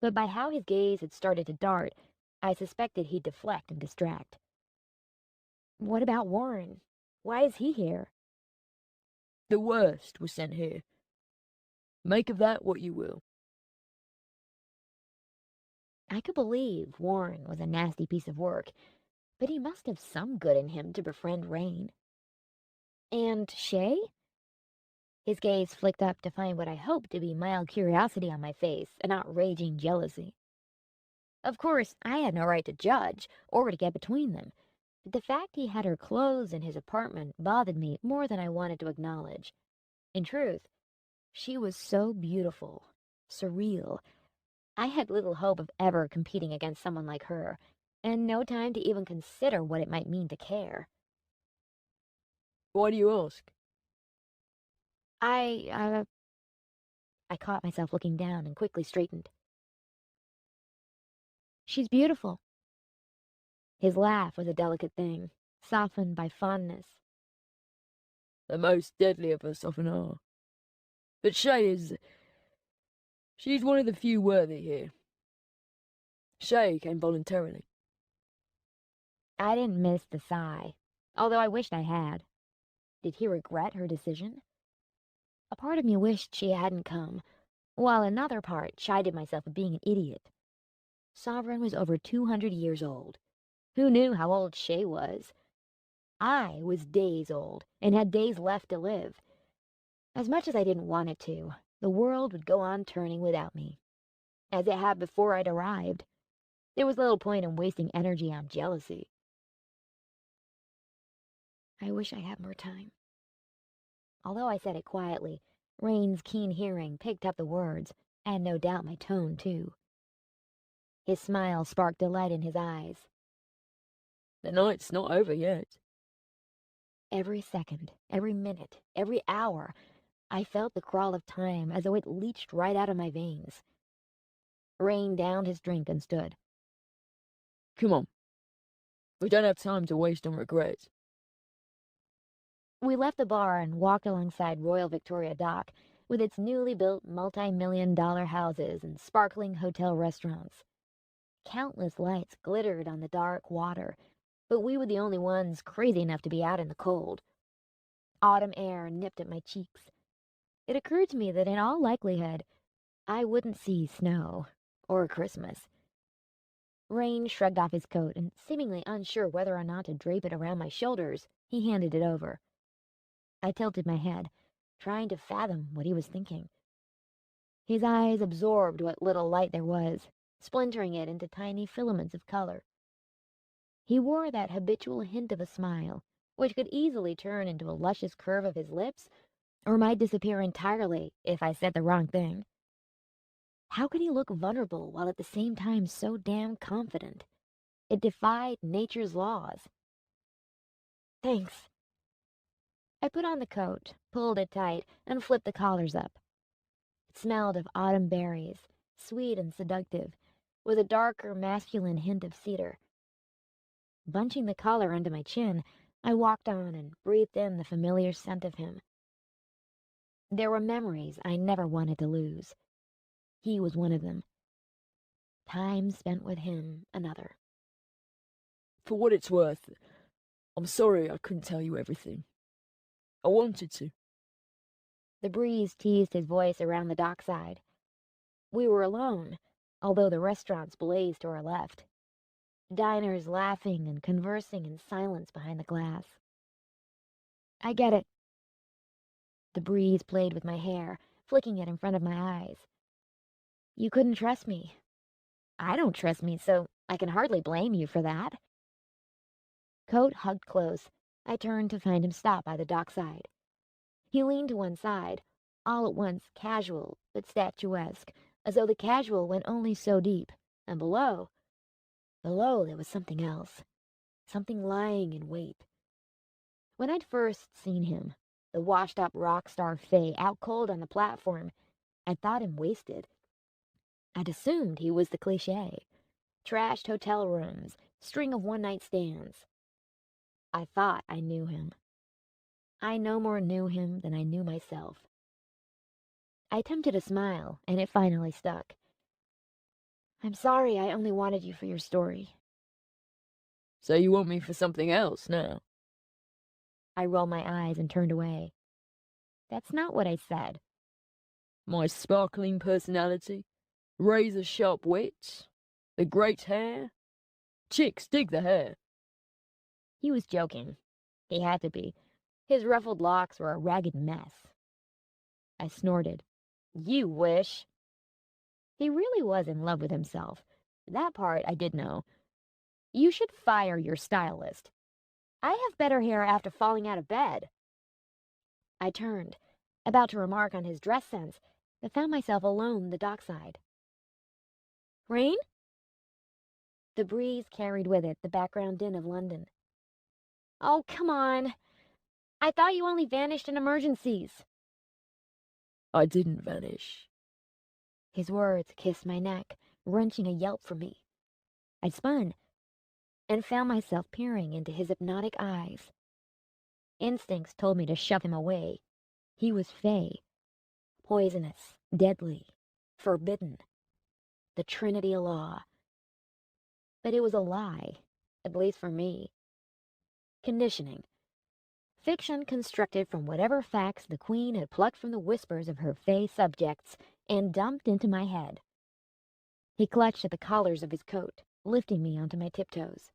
but by how his gaze had started to dart, I suspected he'd deflect and distract. What about Warren? Why is he here? The worst was sent here. Make of that what you will. I could believe Warren was a nasty piece of work, but he must have some good in him to befriend Rain. And Shay? His gaze flicked up to find what I hoped to be mild curiosity on my face and not raging jealousy. Of course, I had no right to judge or to get between them, but the fact he had her clothes in his apartment bothered me more than I wanted to acknowledge. In truth, she was so beautiful, surreal. I had little hope of ever competing against someone like her, and no time to even consider what it might mean to care. Why do you ask? I caught myself looking down and quickly straightened. She's beautiful. His laugh was a delicate thing, softened by fondness. The most deadly of us often are. But she's one of the few worthy here. Shay came voluntarily. I didn't miss the sigh, although I wished I had. Did he regret her decision? A part of me wished she hadn't come, while another part chided myself for being an idiot. Sovereign was over 200 years old. Who knew how old Shay was? I was days old, and had days left to live. As much as I didn't want it to, the world would go on turning without me, as it had before I'd arrived. There was little point in wasting energy on jealousy. I wish I had more time. Although I said it quietly, Rain's keen hearing picked up the words, and no doubt my tone, too. His smile sparked delight in his eyes. The night's not over yet. Every second, every minute, every hour, I felt the crawl of time as though it leached right out of my veins. Rain downed his drink and stood. Come on. We don't have time to waste on regret. We left the bar and walked alongside Royal Victoria Dock, with its newly built multi-million-dollar houses and sparkling hotel restaurants. Countless lights glittered on the dark water, but we were the only ones crazy enough to be out in the cold. Autumn air nipped at my cheeks. It occurred to me that in all likelihood, I wouldn't see snow or Christmas. Rain shrugged off his coat, and seemingly unsure whether or not to drape it around my shoulders, he handed it over. I tilted my head, trying to fathom what he was thinking. His eyes absorbed what little light there was, splintering it into tiny filaments of color. He wore that habitual hint of a smile, which could easily turn into a luscious curve of his lips, or might disappear entirely if I said the wrong thing. How could he look vulnerable while at the same time so damn confident? It defied nature's laws. Thanks. I put on the coat, pulled it tight, and flipped the collars up. It smelled of autumn berries, sweet and seductive, with a darker masculine hint of cedar. Bunching the collar under my chin, I walked on and breathed in the familiar scent of him. There were memories I never wanted to lose. He was one of them. Time spent with him another. For what it's worth, I'm sorry I couldn't tell you everything. I wanted to. The breeze teased his voice around the dockside. We were alone, although the restaurants blazed to our left. Diners laughing and conversing in silence behind the glass. I get it. The breeze played with my hair, flicking it in front of my eyes. You couldn't trust me. I don't trust me, so I can hardly blame you for that. Coat hugged close. I turned to find him stop by the dockside. He leaned to one side, all at once casual but statuesque, as though the casual went only so deep, and below there was something else, something lying in wait. When I'd first seen him, the washed-up rock star Fae out cold on the platform, I'd thought him wasted. I'd assumed he was the cliché. Trashed hotel rooms, string of one-night stands. I thought I knew him. I no more knew him than I knew myself. I attempted a smile, and it finally stuck. I'm sorry I only wanted you for your story. So you want me for something else now? I rolled my eyes and turned away. That's not what I said. My sparkling personality? Razor-sharp wit? The great hair? Chicks dig the hair. He was joking. He had to be. His ruffled locks were a ragged mess. I snorted. You wish. He really was in love with himself. That part I did know. You should fire your stylist. I have better hair after falling out of bed. I turned, about to remark on his dress sense, but found myself alone the dockside. Rain? The breeze carried with it the background din of London. Oh, come on. I thought you only vanished in emergencies. I didn't vanish. His words kissed my neck, wrenching a yelp from me. I spun, and found myself peering into his hypnotic eyes. Instincts told me to shove him away. He was Fae. Poisonous, deadly, forbidden. The Trinity law. But it was a lie, at least for me. Conditioning. Fiction constructed from whatever facts the Queen had plucked from the whispers of her Fae subjects and dumped into my head. He clutched at the collars of his coat, lifting me onto my tiptoes.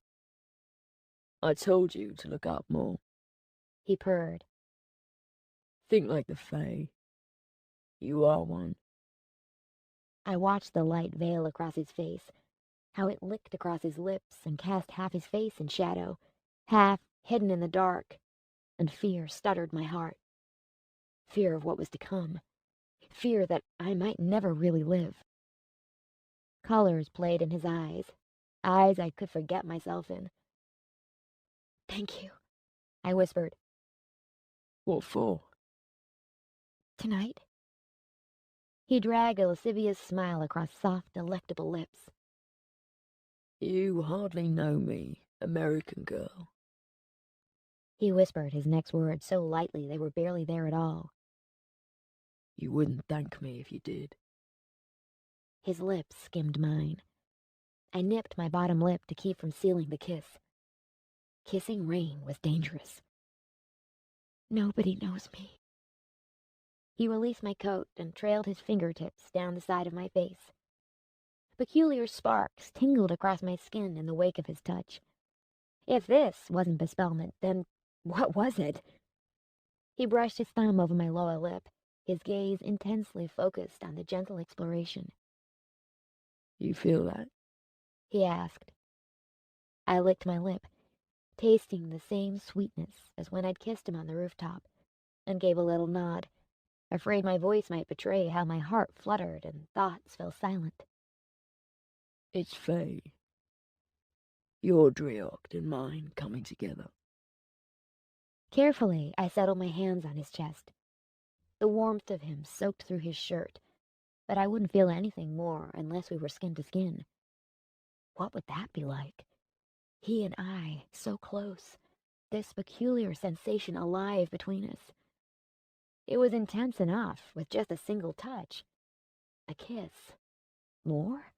I told you to look up more. He purred. Think like the Fae. You are one. I watched the light veil across his face, how it licked across his lips and cast half his face in shadow, half hidden in the dark, and fear stuttered my heart. Fear of what was to come. Fear that I might never really live. Colors played in his eyes I could forget myself in. Thank you, I whispered. What for? Tonight? He dragged a lascivious smile across soft, delectable lips. You hardly know me, American girl. He whispered his next words so lightly they were barely there at all. You wouldn't thank me if you did. His lips skimmed mine. I nipped my bottom lip to keep from sealing the kiss. Kissing Rain was dangerous. Nobody knows me. He released my coat and trailed his fingertips down the side of my face. Peculiar sparks tingled across my skin in the wake of his touch. If this wasn't bespellment, then what was it? He brushed his thumb over my lower lip, his gaze intensely focused on the gentle exploration. You feel that? He asked. I licked my lip, tasting the same sweetness as when I'd kissed him on the rooftop, and gave a little nod, afraid my voice might betray how my heart fluttered and thoughts fell silent. It's Fae. Your Driocht and mine coming together. Carefully, I settled my hands on his chest. The warmth of him soaked through his shirt, but I wouldn't feel anything more unless we were skin to skin. What would that be like? He and I, so close, this peculiar sensation alive between us. It was intense enough with just a single touch. A kiss. More?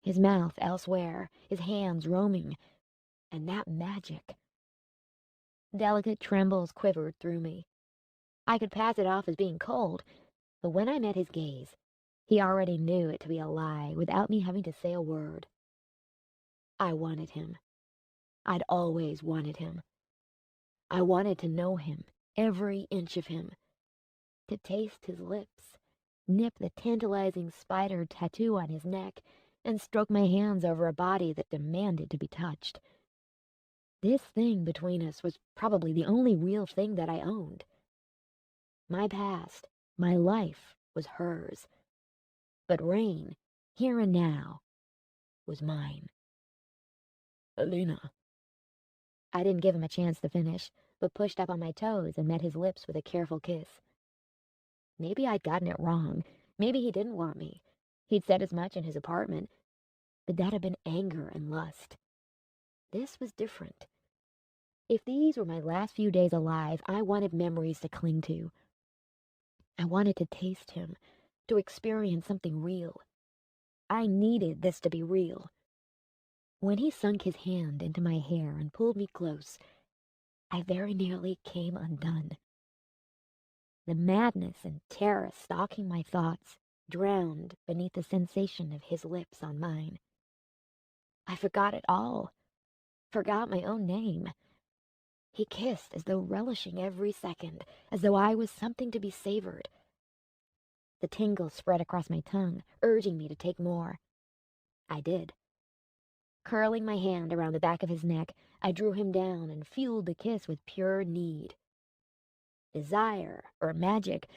His mouth elsewhere, his hands roaming, and that magic. Delicate trembles quivered through me. I could pass it off as being cold, but when I met his gaze, he already knew it to be a lie without me having to say a word. I wanted him. I'd always wanted him. I wanted to know him, every inch of him, to taste his lips, nip the tantalizing spider tattoo on his neck, and stroke my hands over a body that demanded to be touched. This thing between us was probably the only real thing that I owned. My past, my life, was hers. But Rain, here and now, was mine. Alina. I didn't give him a chance to finish, but pushed up on my toes and met his lips with a careful kiss. Maybe I'd gotten it wrong. Maybe he didn't want me. He'd said as much in his apartment. But that had been anger and lust. This was different. If these were my last few days alive, I wanted memories to cling to. I wanted to taste him, to experience something real. I needed this to be real. When he sunk his hand into my hair and pulled me close, I very nearly came undone. The madness and terror stalking my thoughts drowned beneath the sensation of his lips on mine. I forgot it all, forgot my own name. He kissed as though relishing every second, as though I was something to be savored. The tingle spread across my tongue, urging me to take more. I did. Curling my hand around the back of his neck, I drew him down and fueled the kiss with pure need. Desire, or magic,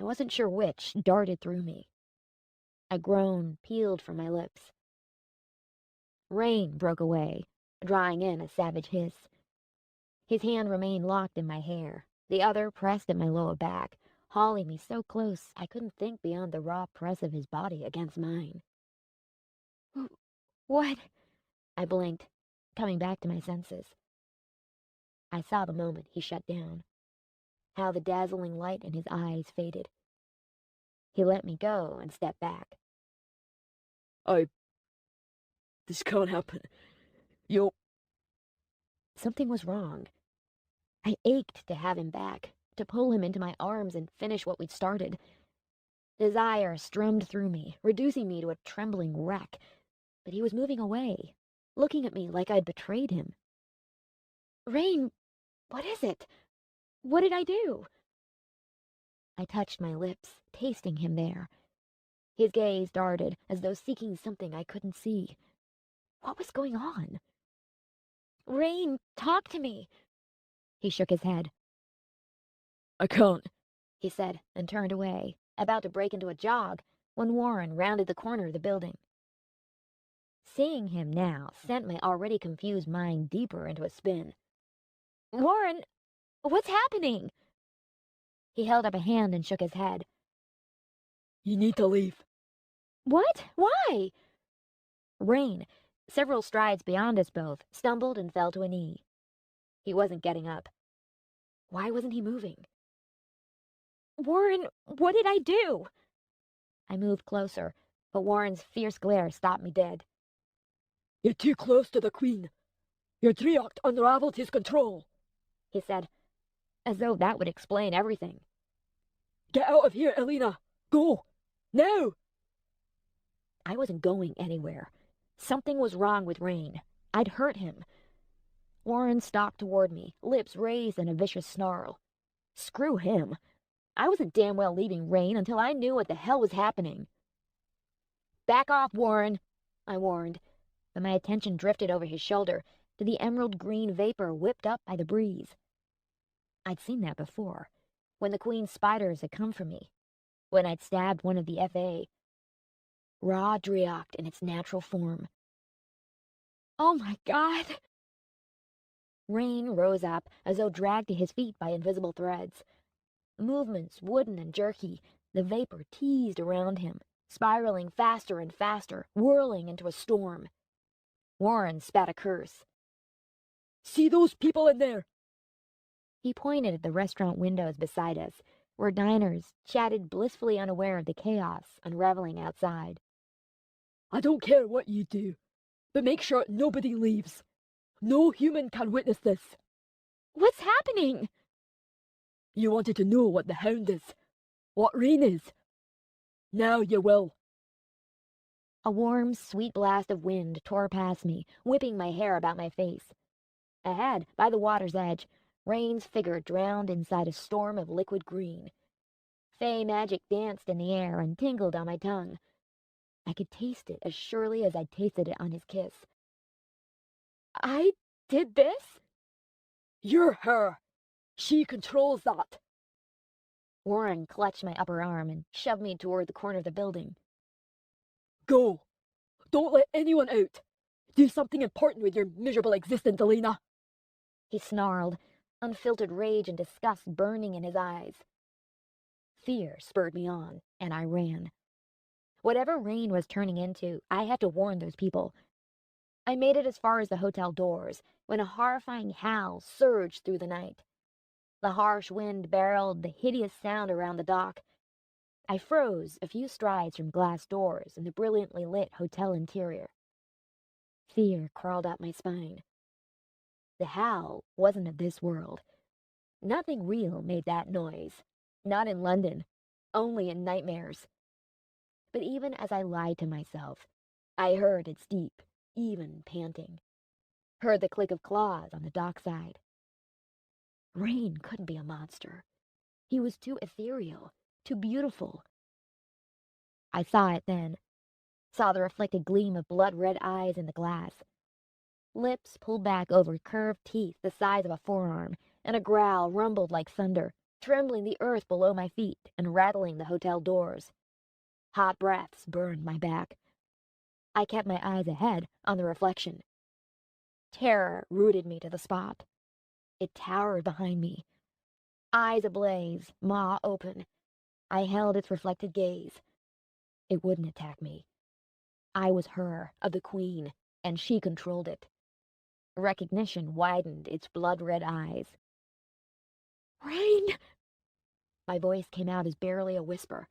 I wasn't sure which, darted through me. A groan peeled from my lips. Rain broke away, drawing in a savage hiss. His hand remained locked in my hair, the other pressed at my lower back, hauling me so close I couldn't think beyond the raw press of his body against mine. What? I blinked, coming back to my senses. I saw the moment he shut down, how the dazzling light in his eyes faded. He let me go and stepped back. This can't happen. You're... Something was wrong. I ached to have him back, to pull him into my arms and finish what we'd started. Desire strummed through me, reducing me to a trembling wreck, but he was moving away, looking at me like I'd betrayed him. Rain, what is it? What did I do? I touched my lips, tasting him there. His gaze darted, as though seeking something I couldn't see. What was going on? Rain, talk to me. He shook his head. I can't. He said, and turned away, about to break into a jog, when Warren rounded the corner of the building. Seeing him now sent my already confused mind deeper into a spin. Warren, what's happening? He held up a hand and shook his head. You need to leave. What? Why? Rain, several strides beyond us both, stumbled and fell to a knee. He wasn't getting up. Why wasn't he moving? Warren, what did I do? I moved closer, but Warren's fierce glare stopped me dead. You're too close to the Queen. Your Driocht unraveled his control, he said, as though that would explain everything. Get out of here, Alina. Go. Now. I wasn't going anywhere. Something was wrong with Rain. I'd hurt him. Warren stalked toward me, lips raised in a vicious snarl. Screw him. I wasn't damn well leaving Rain until I knew what the hell was happening. Back off, Warren, I warned, but my attention drifted over his shoulder to the emerald green vapor whipped up by the breeze. I'd seen that before, when the queen spiders had come for me, when I'd stabbed one of the Fae. Raw Driocht in its natural form. Oh my God! Rain rose up as though dragged to his feet by invisible threads. Movements wooden and jerky, the vapor teased around him, spiraling faster and faster, whirling into a storm. Warren spat a curse. See those people in there? He pointed at the restaurant windows beside us, where diners chatted blissfully unaware of the chaos unraveling outside. I don't care what you do, but make sure nobody leaves. No human can witness this. What's happening? You wanted to know what the hound is, what Rain is. Now you will. A warm, sweet blast of wind tore past me, whipping my hair about my face. Ahead, by the water's edge, Rain's figure drowned inside a storm of liquid green. Fae magic danced in the air and tingled on my tongue. I could taste it as surely as I'd tasted it on his kiss. I did this? You're her. She controls that. Warren clutched my upper arm and shoved me toward the corner of the building. Go. Don't let anyone out. Do something important with your miserable existence, Elena. He snarled, unfiltered rage and disgust burning in his eyes. Fear spurred me on, and I ran. Whatever Rain was turning into, I had to warn those people. I made it as far as the hotel doors, when a horrifying howl surged through the night. The harsh wind barreled the hideous sound around the dock. I froze a few strides from glass doors in the brilliantly lit hotel interior. Fear crawled up my spine. The howl wasn't of this world. Nothing real made that noise. Not in London. Only in nightmares. But even as I lied to myself, I heard its deep, even panting. Heard the click of claws on the dockside. Rain couldn't be a monster. He was too ethereal, too beautiful. I saw it then. Saw the reflected gleam of blood-red eyes in the glass. Lips pulled back over curved teeth the size of a forearm, and a growl rumbled like thunder, trembling the earth below my feet and rattling the hotel doors. Hot breaths burned my back. I kept my eyes ahead on the reflection. Terror rooted me to the spot. It towered behind me. Eyes ablaze, maw open. I held its reflected gaze. It wouldn't attack me. I was her, of the queen, and she controlled it. Recognition widened its blood-red eyes. Rain! My voice came out as barely a whisper.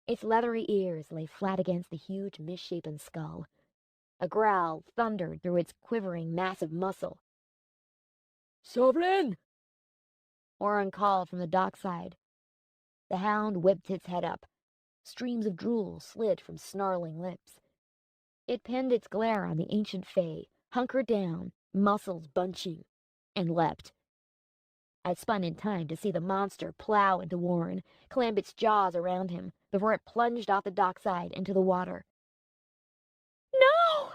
Its leathery ears lay flat against the huge, misshapen skull. A growl thundered through its quivering mass of muscle. Sovereign! Warren called from the dockside. The hound whipped its head up. Streams of drool slid from snarling lips. It pinned its glare on the ancient Fae, hunkered down, muscles bunching, and leapt. I spun in time to see the monster plow into Warren, clamp its jaws around him, before it plunged off the dockside into the water. No!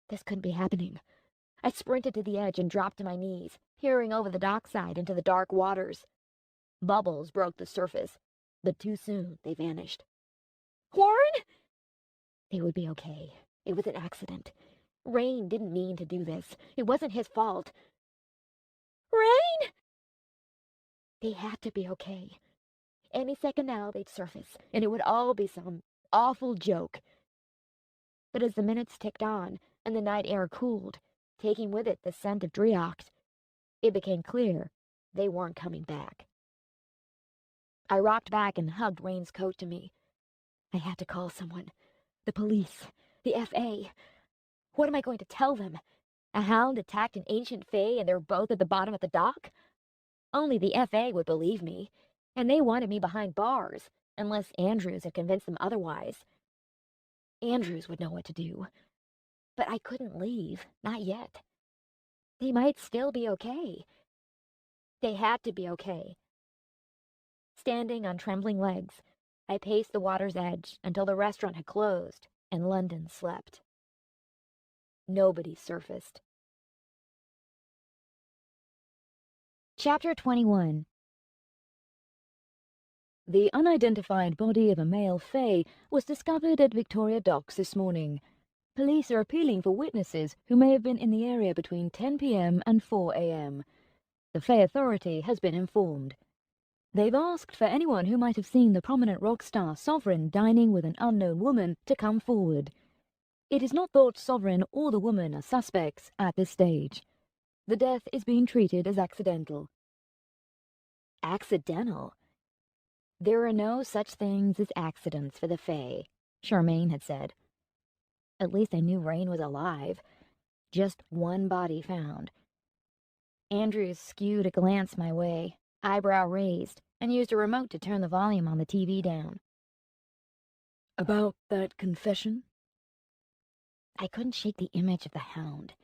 This couldn't be happening. I sprinted to the edge and dropped to my knees, peering over the dockside into the dark waters. Bubbles broke the surface, but too soon they vanished. Warren? They would be okay. It was an accident. Rain didn't mean to do this. It wasn't his fault. Rain? They had to be okay. Any second now they'd surface, and it would all be some awful joke. But as the minutes ticked on, and the night air cooled, taking with it the scent of Driocht, it became clear they weren't coming back. I rocked back and hugged Rain's coat to me. I had to call someone. The police. The Fae. What am I going to tell them? A hound attacked an ancient Fae and they're both at the bottom of the dock? Only the Fae would believe me, and they wanted me behind bars, unless Andrews had convinced them otherwise. Andrews would know what to do. But I couldn't leave, not yet. They might still be okay. They had to be okay. Standing on trembling legs, I paced the water's edge until the restaurant had closed and London slept. Nobody surfaced. Chapter 21. The unidentified body of a male Fae was discovered at Victoria Docks this morning. Police are appealing for witnesses who may have been in the area between 10 p.m. and 4 a.m. The Fae Authority has been informed. They've asked for anyone who might have seen the prominent rock star Sovereign dining with an unknown woman to come forward. It is not thought Sovereign or the woman are suspects at this stage. The death is being treated as accidental. Accidental? There are no such things as accidents for the Fae, Charmaine had said. At least I knew Rain was alive. Just one body found. Andrews skewed a glance my way, eyebrow raised, and used a remote to turn the volume on the TV down. About that confession? I couldn't shake the image of the hound.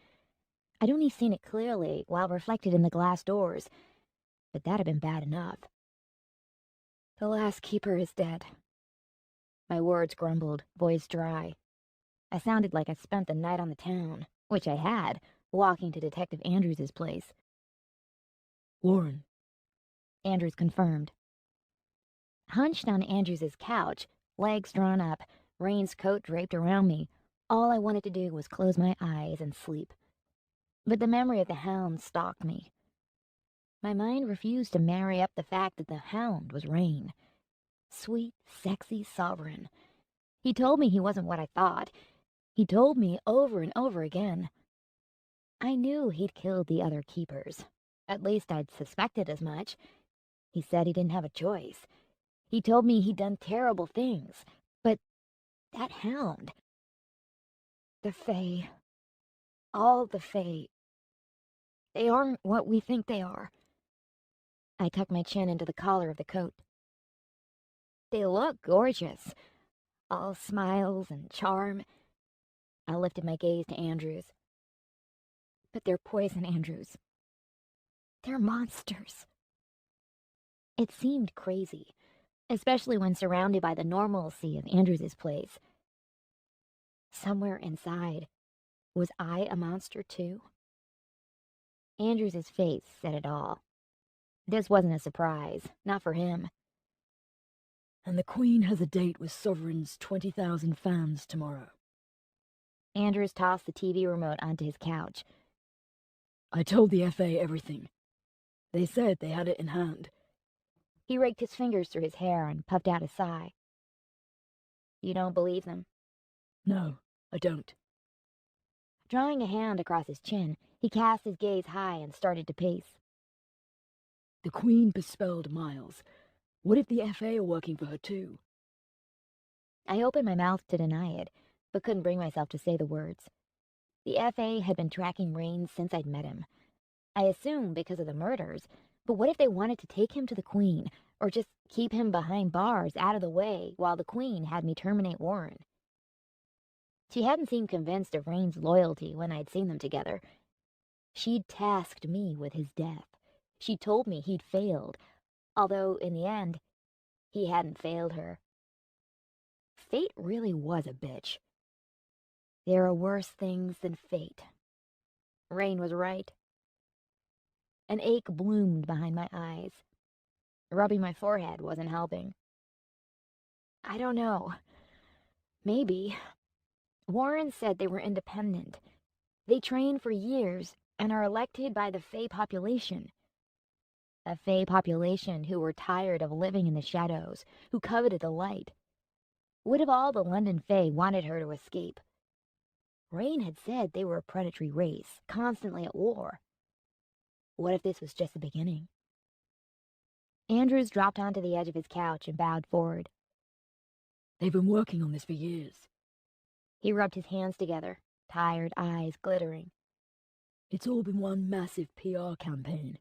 I'd only seen it clearly while reflected in the glass doors, but that had been bad enough. The last keeper is dead. My words grumbled, voice dry. I sounded like I'd spent the night on the town, which I had, walking to Detective Andrews' place. Warren. Andrews confirmed. Hunched on Andrews' couch, legs drawn up, Rain's coat draped around me, all I wanted to do was close my eyes and sleep. But the memory of the hound stalked me. My mind refused to marry up the fact that the hound was Rain. Sweet, sexy Sovereign. He told me he wasn't what I thought. He told me over and over again. I knew he'd killed the other keepers. At least I'd suspected as much. He said he didn't have a choice. He told me he'd done terrible things. But that hound... The Fae... All the Fae... They aren't what we think they are. I tucked my chin into the collar of the coat. They look gorgeous. All smiles and charm. I lifted my gaze to Andrews. But they're poison, Andrews. They're monsters. It seemed crazy, especially when surrounded by the normalcy of Andrews' place. Somewhere inside, was I a monster too? Andrews' face said it all. This wasn't a surprise, not for him. And the Queen has a date with Sovereign's 20,000 fans tomorrow. Andrews tossed the TV remote onto his couch. I told the FA everything. They said they had it in hand. He raked his fingers through his hair and puffed out a sigh. You don't believe them? No, I don't. Drawing a hand across his chin, he cast his gaze high and started to pace. The Queen bespelled Miles. What if the FA are working for her too? I opened my mouth to deny it, but couldn't bring myself to say the words. The FA had been tracking Rain since I'd met him. I assumed because of the murders, but what if they wanted to take him to the Queen, or just keep him behind bars out of the way while the Queen had me terminate Warren? She hadn't seemed convinced of Rain's loyalty when I'd seen them together. She'd tasked me with his death. She told me he'd failed, although in the end, he hadn't failed her. Fate really was a bitch. There are worse things than fate. Rain was right. An ache bloomed behind my eyes. Rubbing my forehead wasn't helping. I don't know. Maybe. Warren said they were independent. They train for years and are elected by the Fae population. A Fae population who were tired of living in the shadows, who coveted the light. What if all the London Fae wanted her to escape? Rain had said they were a predatory race, constantly at war. What if this was just the beginning? Andrews dropped onto the edge of his couch and bowed forward. They've been working on this for years. He rubbed his hands together, tired eyes glittering. It's all been one massive PR campaign.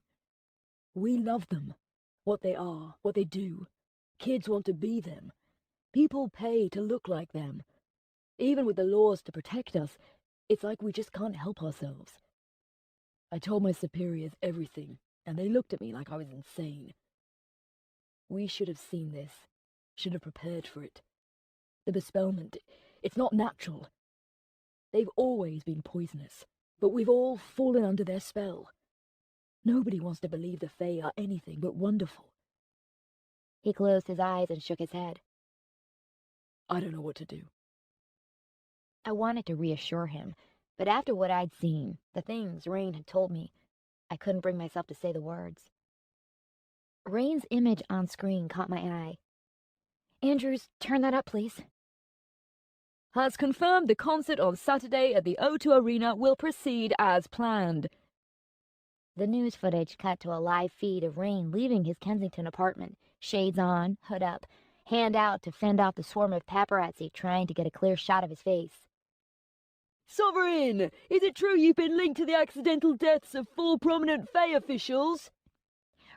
We love them. What they are, what they do. Kids want to be them. People pay to look like them. Even with the laws to protect us, it's like we just can't help ourselves. I told my superiors everything, and they looked at me like I was insane. We should have seen this, should have prepared for it. The bespellment, it's not natural. They've always been poisonous, but we've all fallen under their spell. Nobody wants to believe the Fae are anything but wonderful. He closed his eyes and shook his head. I don't know what to do. I wanted to reassure him, but after what I'd seen, the things Rain had told me, I couldn't bring myself to say the words. Rain's image on screen caught my eye. Andrews, turn that up, please. Has confirmed the concert on Saturday at the O2 Arena will proceed as planned. The news footage cut to a live feed of Rain leaving his Kensington apartment, shades on, hood up, hand out to fend off the swarm of paparazzi trying to get a clear shot of his face. Sovereign, is it true you've been linked to the accidental deaths of 4 prominent Fae officials?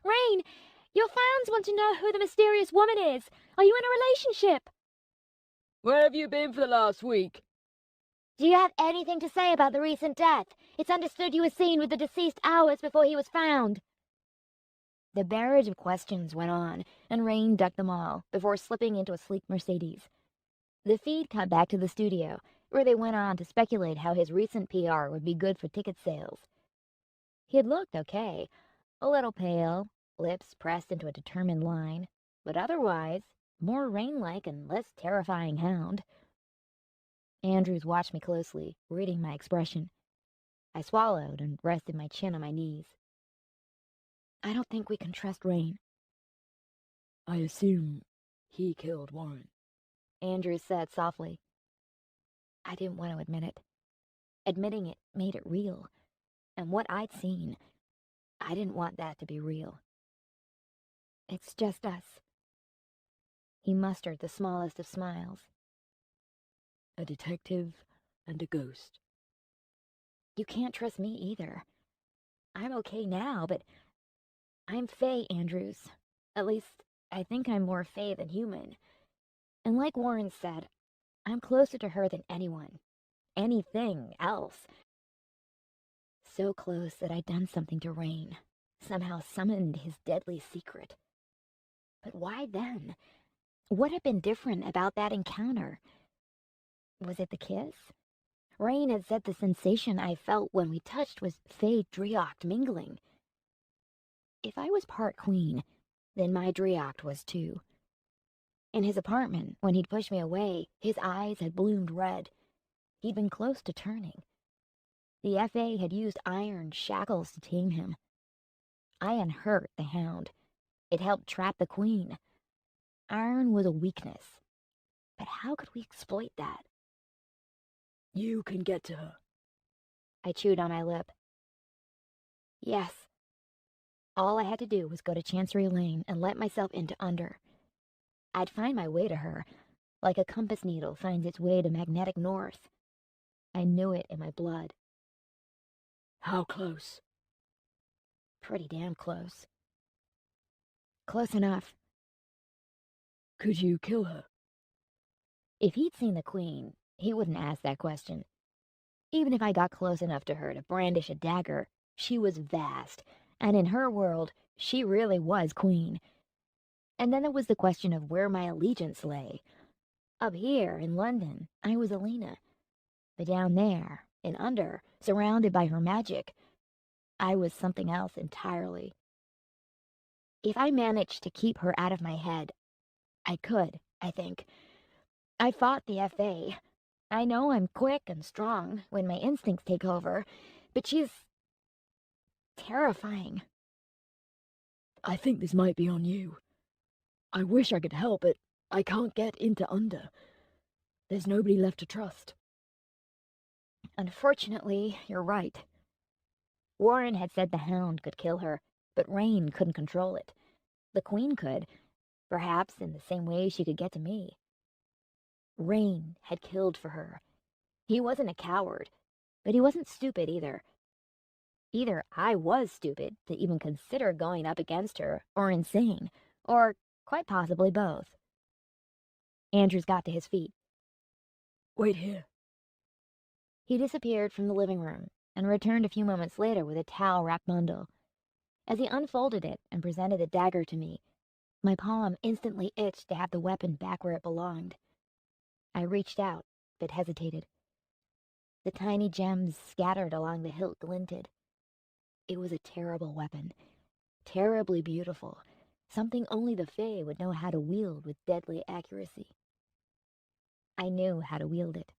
Rain, your fans want to know who the mysterious woman is. Are you in a relationship? Where have you been for the last week? Do you have anything to say about the recent death? It's understood you were seen with the deceased hours before he was found. The barrage of questions went on, and Rain ducked them all before slipping into a sleek Mercedes. The feed cut back to the studio, where they went on to speculate how his recent PR would be good for ticket sales. He had looked okay, a little pale, lips pressed into a determined line, but otherwise more Rain-like and less terrifying hound. Andrews watched me closely, reading my expression. I swallowed and rested my chin on my knees. I don't think we can trust Rain. I assume he killed Warren. Andrews said softly. I didn't want to admit it. Admitting it made it real. And what I'd seen, I didn't want that to be real. It's just us. He mustered the smallest of smiles. A detective and a ghost. You can't trust me either. I'm okay now, but I'm Fae Andrews. At least, I think I'm more Fae than human. And like Warren said, I'm closer to her than anyone. Anything else. So close that I'd done something to Rain. Somehow summoned his deadly secret. But why then? What had been different about that encounter? Was it the kiss? Rain had said the sensation I felt when we touched was Fae Driocht mingling. If I was part queen, then my Driocht was too. In his apartment, when he'd pushed me away, his eyes had bloomed red. He'd been close to turning. The FA had used iron shackles to tame him. I unhurt the hound. It helped trap the queen. Iron was a weakness. But how could we exploit that? You can get to her. I chewed on my lip. Yes. All I had to do was go to Chancery Lane and let myself into Under. I'd find my way to her, like a compass needle finds its way to magnetic north. I knew it in my blood. How close? Pretty damn close. Close enough. Could you kill her? If he'd seen the queen, he wouldn't ask that question. Even if I got close enough to her to brandish a dagger, she was vast, and in her world, she really was queen. And then there was the question of where my allegiance lay. Up here, in London, I was Alina. But down there, in Under, surrounded by her magic, I was something else entirely. If I managed to keep her out of my head, I could, I think. I fought the FA. I know I'm quick and strong when my instincts take over, but she's terrifying. I think this might be on you. I wish I could help, but I can't get into Under. There's nobody left to trust. Unfortunately, you're right. Warren had said the hound could kill her, but Rain couldn't control it. The queen could, perhaps in the same way she could get to me. Rain had killed for her. He wasn't a coward, but he wasn't stupid either. Either I was stupid to even consider going up against her, or insane, or quite possibly both. Andrews got to his feet. Wait here. He disappeared from the living room and returned a few moments later with a towel-wrapped bundle. As he unfolded it and presented the dagger to me, my palm instantly itched to have the weapon back where it belonged. I reached out, but hesitated. The tiny gems scattered along the hilt glinted. It was a terrible weapon, terribly beautiful, something only the Fae would know how to wield with deadly accuracy. I knew how to wield it,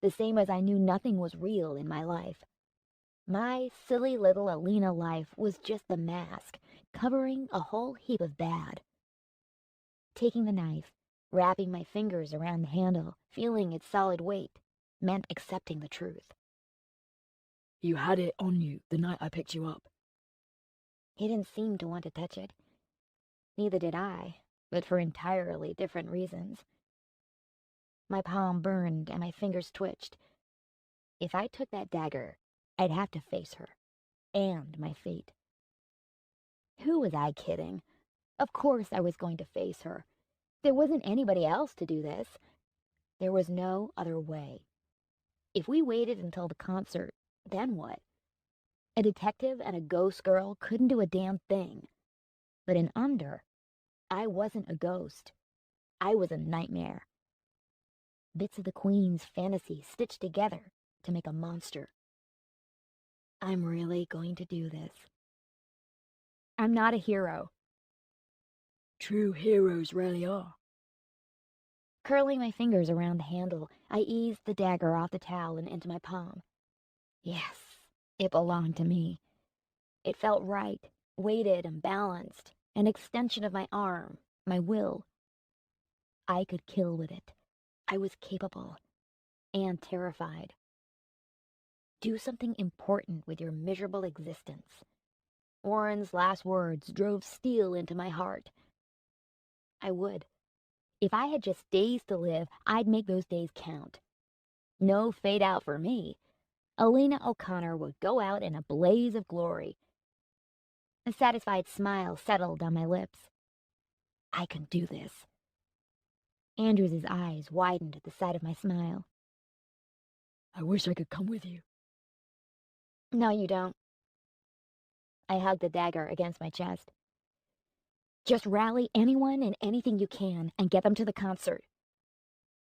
the same as I knew nothing was real in my life. My silly little Alina life was just the mask, covering a whole heap of bad. Taking the knife, wrapping my fingers around the handle, feeling its solid weight, meant accepting the truth. You had it on you the night I picked you up. He didn't seem to want to touch it. Neither did I, but for entirely different reasons. My palm burned and my fingers twitched. If I took that dagger, I'd have to face her, and my fate. Who was I kidding? Of course I was going to face her. There wasn't anybody else to do this. There was no other way. If we waited until the concert, then what? A detective and a ghost girl couldn't do a damn thing. But in Under, I wasn't a ghost. I was a nightmare. Bits of the Queen's fantasy stitched together to make a monster. I'm really going to do this. I'm not a hero. True heroes rarely are. Curling my fingers around the handle, I eased the dagger off the towel and into my palm. Yes, it belonged to me. It felt right, weighted and balanced, an extension of my arm, my will. I could kill with it. I was capable and terrified. Do something important with your miserable existence. Warren's last words drove steel into my heart. I would. If I had just days to live, I'd make those days count. No fade out for me. Alina O'Connor would go out in a blaze of glory. A satisfied smile settled on my lips. I can do this. Andrew's eyes widened at the sight of my smile. I wish I could come with you. No, you don't. I hugged the dagger against my chest. Just rally anyone and anything you can and get them to the concert.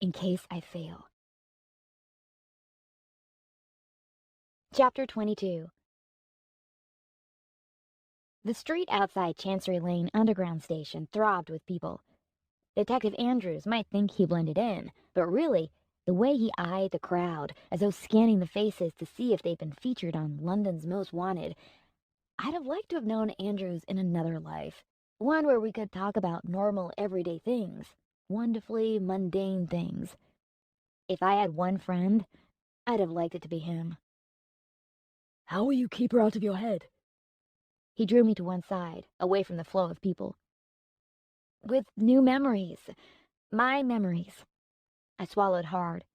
In case I fail. Chapter 22. The street outside Chancery Lane Underground Station throbbed with people. Detective Andrews might think he blended in, but really, the way he eyed the crowd, as though scanning the faces to see if they'd been featured on London's Most Wanted, I'd have liked to have known Andrews in another life. One where we could talk about normal, everyday things. Wonderfully mundane things. If I had one friend, I'd have liked it to be him. How will you keep her out of your head? He drew me to one side, away from the flow of people. With new memories. My memories. I swallowed hard.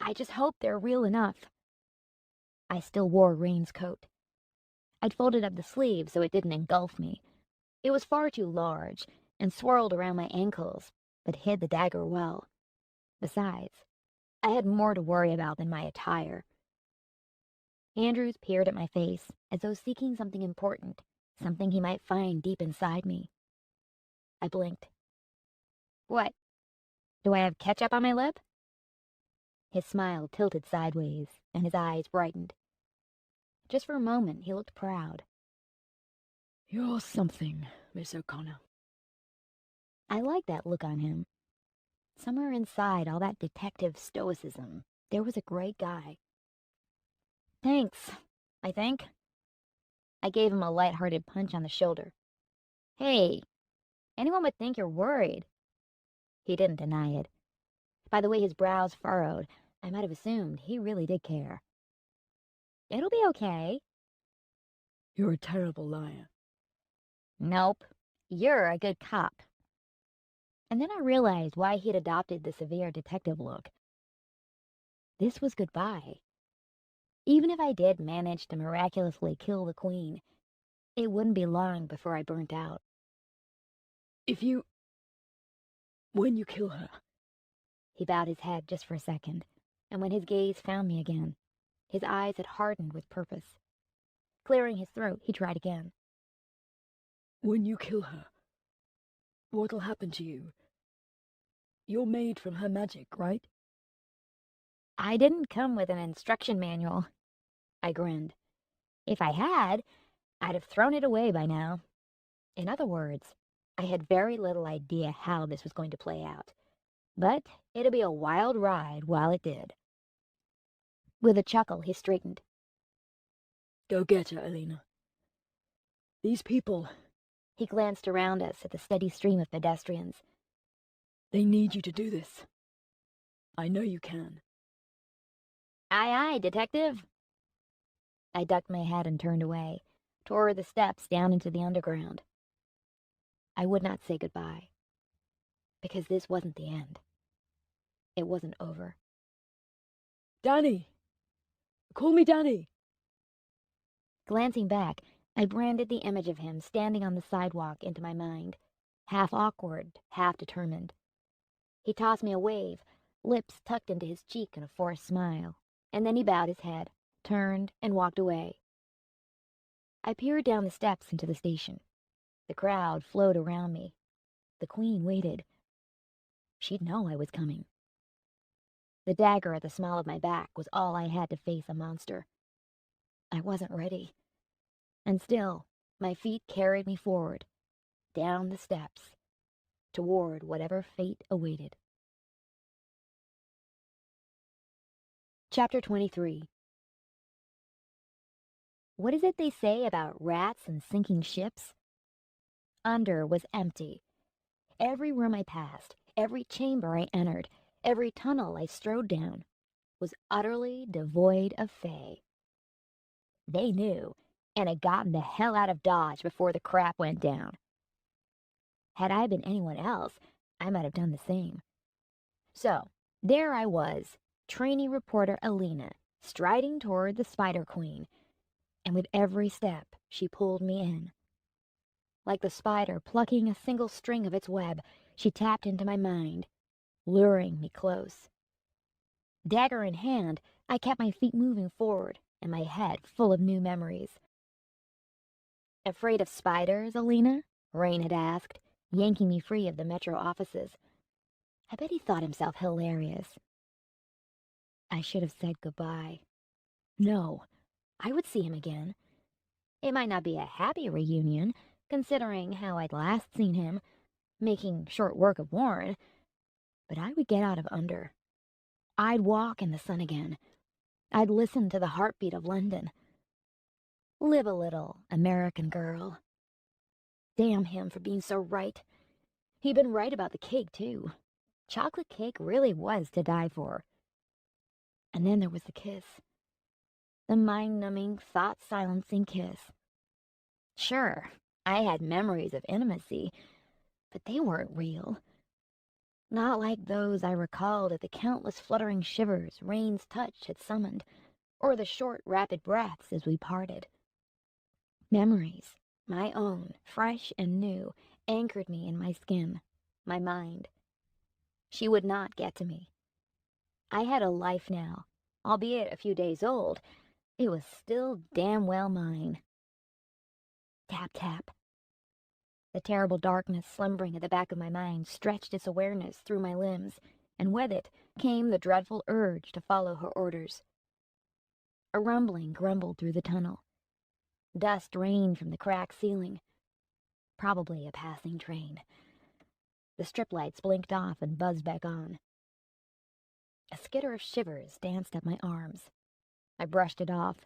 I just hope they're real enough. I still wore Rain's coat. I'd folded up the sleeve so it didn't engulf me. It was far too large and swirled around my ankles, but hid the dagger well. Besides, I had more to worry about than my attire. Andrews peered at my face as though seeking something important, something he might find deep inside me. I blinked. What? Do I have ketchup on my lip? His smile tilted sideways, and his eyes brightened. Just for a moment, he looked proud. You're something, Miss O'Connor. I liked that look on him. Somewhere inside all that detective stoicism, there was a great guy. Thanks, I think. I gave him a light-hearted punch on the shoulder. Hey, anyone would think you're worried. He didn't deny it. By the way his brows furrowed, I might have assumed he really did care. It'll be okay. You're a terrible liar. Nope, you're a good cop. And then I realized why he'd adopted the severe detective look. This was goodbye. Even if I did manage to miraculously kill the Queen, it wouldn't be long before I burnt out. When you kill her, He bowed his head just for a second, and when his gaze found me again, his eyes had hardened with purpose. Clearing his throat, he tried again. When you kill her, what'll happen to you? You're made from her magic, right? I didn't come with an instruction manual. I grinned. If I had, I'd have thrown it away by now. In other words, I had very little idea how this was going to play out, but it'd be a wild ride while it did. With a chuckle, he straightened. Go get her, Elena. These people, He glanced around us at the steady stream of pedestrians. they need you to do this. I know you can. Aye, aye, detective. I ducked my head and turned away, toward the steps down into the underground. I would not say goodbye, because this wasn't the end. It wasn't over. Danny! Call me Danny! Glancing back, I branded the image of him standing on the sidewalk into my mind, half awkward, half determined. He tossed me a wave, lips tucked into his cheek in a forced smile, and then he bowed his head, turned, and walked away. I peered down the steps into the station. The crowd flowed around me. The Queen waited. She'd know I was coming. The dagger at the small of my back was all I had to face a monster. I wasn't ready. And still, my feet carried me forward, down the steps, toward whatever fate awaited. Chapter 23. What is it they say about rats and sinking ships? Under was empty. Every room I passed, every chamber I entered, every tunnel I strode down, was utterly devoid of Fae. They knew, and had gotten the hell out of Dodge before the crap went down. Had I been anyone else, I might have done the same. So, there I was, trainee reporter Elena, striding toward the Spider Queen, and with every step she pulled me in. Like the spider plucking a single string of its web, she tapped into my mind, luring me close. Dagger in hand, I kept my feet moving forward and my head full of new memories. Afraid of spiders, Alina? Rain had asked, yanking me free of the metro offices. I bet he thought himself hilarious. I should have said goodbye. No, I would see him again. It might not be a happy reunion, considering how I'd last seen him, making short work of Warren, but I would get out of under. I'd walk in the sun again. I'd listen to the heartbeat of London. Live a little, American girl. Damn him for being so right. He'd been right about the cake, too. Chocolate cake really was to die for. And then there was the kiss. The mind-numbing, thought-silencing kiss. Sure, I had memories of intimacy, but they weren't real. Not like those I recalled at the countless fluttering shivers Rain's touch had summoned, or the short, rapid breaths as we parted. Memories, my own, fresh and new, anchored me in my skin, my mind. She would not get to me. I had a life now, albeit a few days old. It was still damn well mine. Tap, tap. The terrible darkness slumbering at the back of my mind stretched its awareness through my limbs, and with it came the dreadful urge to follow her orders. A rumbling grumbled through the tunnel. Dust rained from the cracked ceiling. Probably a passing train. The strip lights blinked off and buzzed back on. A skitter of shivers danced up my arms. I brushed it off.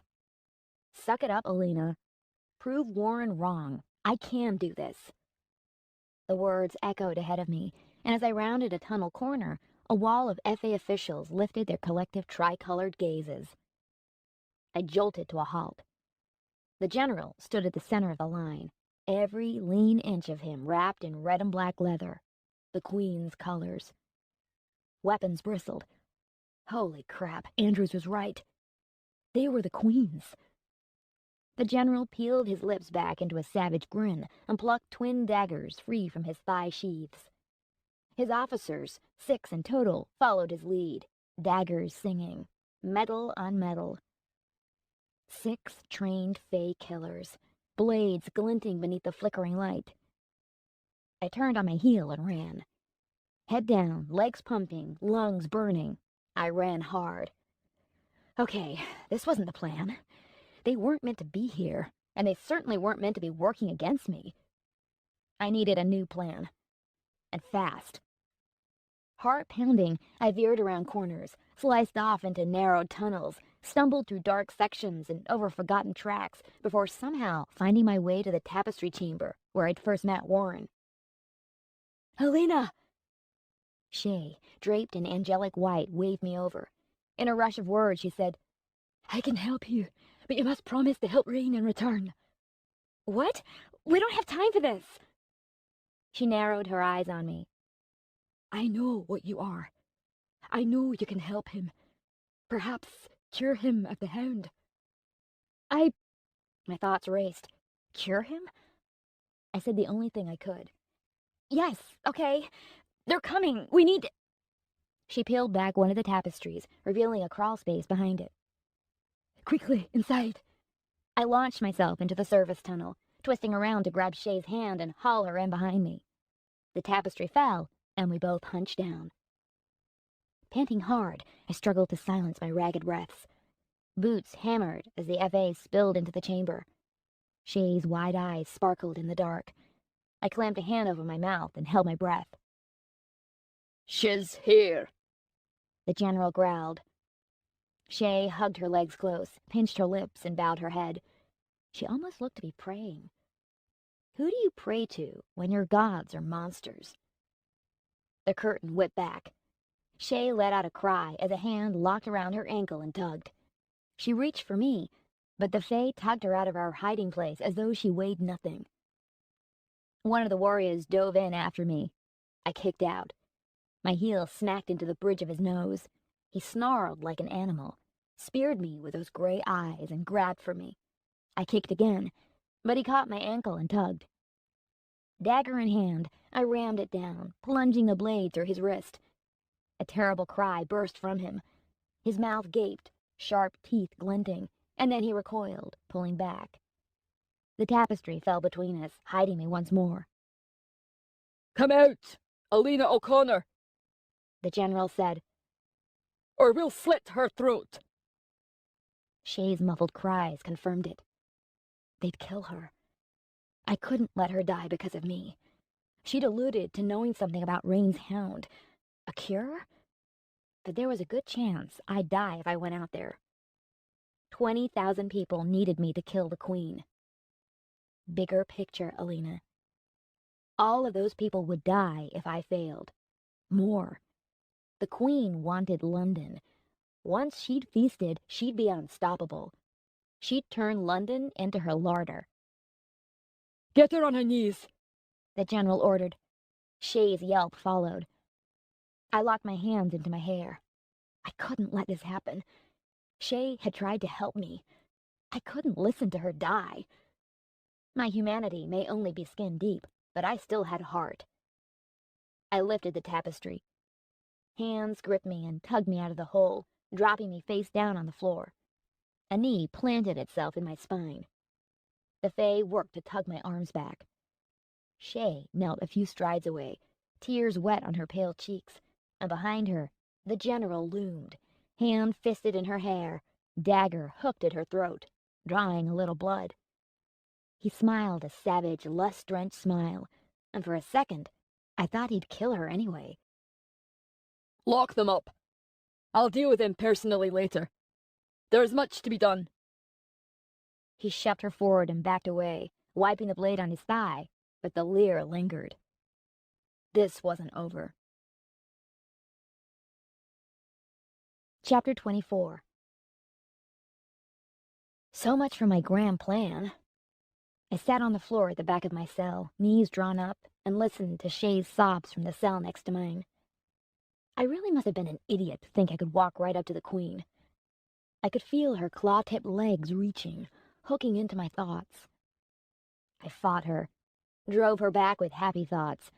Suck it up, Alina. Prove Warren wrong. I can do this. The words echoed ahead of me, and as I rounded a tunnel corner, a wall of FA officials lifted their collective tricolored gazes. I jolted to a halt. The general stood at the center of the line, every lean inch of him wrapped in red and black leather, the Queen's colors. Weapons bristled. Holy crap, Andrews was right. They were the Queen's. The general peeled his lips back into a savage grin and plucked twin daggers free from his thigh sheaths. His officers, 6 in total, followed his lead, daggers singing, metal on metal. 6 trained Fae killers, blades glinting beneath the flickering light. I turned on my heel and ran. Head down, legs pumping, lungs burning. I ran hard. Okay, this wasn't the plan. They weren't meant to be here, and they certainly weren't meant to be working against me. I needed a new plan. And fast. Heart pounding, I veered around corners, sliced off into narrow tunnels, stumbled through dark sections and over forgotten tracks before somehow finding my way to the tapestry chamber where I'd first met Warren. "Helena!" Shay, draped in angelic white, waved me over. In a rush of words, she said, "I can help you, but you must promise to help Rain in return." "What? We don't have time for this." She narrowed her eyes on me. "I know what you are. I know you can help him. Perhaps cure him of the Hound." My thoughts raced. Cure him? I said the only thing I could. "Yes, okay. They're coming. We need..." She peeled back one of the tapestries, revealing a crawl space behind it. "Quickly, inside." I launched myself into the service tunnel, twisting around to grab Shay's hand and haul her in behind me. The tapestry fell, and we both hunched down. Panting hard, I struggled to silence my ragged breaths. Boots hammered as the FA spilled into the chamber. Shay's wide eyes sparkled in the dark. I clamped a hand over my mouth and held my breath. "She's here," The general growled. Shay hugged her legs close, pinched her lips, and bowed her head. She almost looked to be praying. Who do you pray to when your gods are monsters? The curtain whipped back. Shay let out a cry as a hand locked around her ankle and tugged. She reached for me, but the Fae tugged her out of our hiding place as though she weighed nothing. One of the warriors dove in after me. I kicked out. My heel smacked into the bridge of his nose. He snarled like an animal, speared me with those gray eyes, and grabbed for me. I kicked again, but he caught my ankle and tugged. Dagger in hand, I rammed it down, plunging the blade through his wrist. A terrible cry burst from him. His mouth gaped, sharp teeth glinting, and then he recoiled, pulling back. The tapestry fell between us, hiding me once more. "Come out, Alina O'Connor," The general said. "or we'll slit her throat." Shay's muffled cries confirmed it. They'd kill her. I couldn't let her die because of me. She'd alluded to knowing something about Rain's hound. A cure? But there was a good chance I'd die if I went out there. 20,000 people needed me to kill the queen. Bigger picture, Alina. All of those people would die if I failed. More. The queen wanted London. Once she'd feasted, she'd be unstoppable. She'd turn London into her larder. "Get her on her knees," The general ordered. Shay's yelp followed. I locked my hands into my hair. I couldn't let this happen. Shay had tried to help me. I couldn't listen to her die. My humanity may only be skin deep, but I still had heart. I lifted the tapestry. Hands gripped me and tugged me out of the hole, dropping me face down on the floor. A knee planted itself in my spine. The Fae worked to tug my arms back. Shay knelt a few strides away, tears wet on her pale cheeks, and behind her, the general loomed, hand fisted in her hair, dagger hooked at her throat, drawing a little blood. He smiled a savage, lust-drenched smile, and for a second, I thought he'd kill her anyway. "Lock them up. I'll deal with them personally later. There's much to be done." He shoved her forward and backed away, wiping the blade on his thigh, but the leer lingered. This wasn't over. Chapter 24. So much for my grand plan. I sat on the floor at the back of my cell, knees drawn up, and listened to Shay's sobs from the cell next to mine. I really must have been an idiot to think I could walk right up to the queen. I could feel her claw-tipped legs reaching, hooking into my thoughts. I fought her, drove her back with happy thoughts,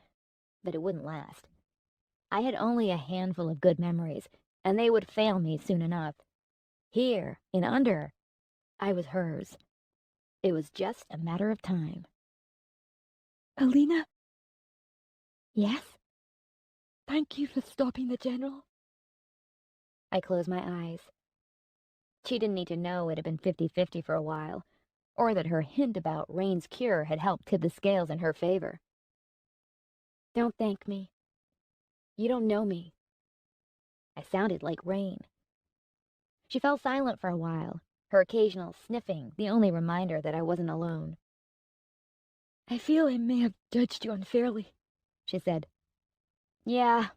but it wouldn't last. I had only a handful of good memories, and they would fail me soon enough. Here, in under, I was hers. It was just a matter of time. Alina, Yes? thank you for stopping the General. I closed my eyes. She didn't need to know it had been 50-50 for a while, or that her hint about Rain's cure had helped tip the scales in her favor. Don't thank me. You don't know me. I sounded like Rain. She fell silent for a while, her occasional sniffing the only reminder that I wasn't alone. I feel I may have judged you unfairly, She said. Yeah,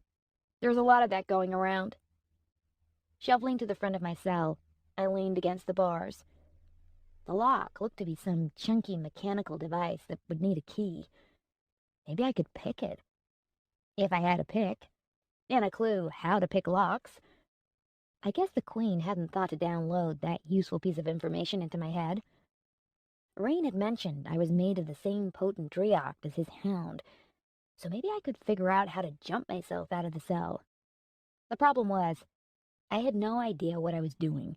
there's a lot of that going around. Shuffling to the front of my cell, I leaned against the bars. The lock looked to be some chunky mechanical device that would need a key. Maybe I could pick it. If I had a pick, and a clue how to pick locks. I guess the Queen hadn't thought to download that useful piece of information into my head. Rain had mentioned I was made of the same potent Drioct as his hound, so maybe I could figure out how to jump myself out of the cell. The problem was, I had no idea what I was doing.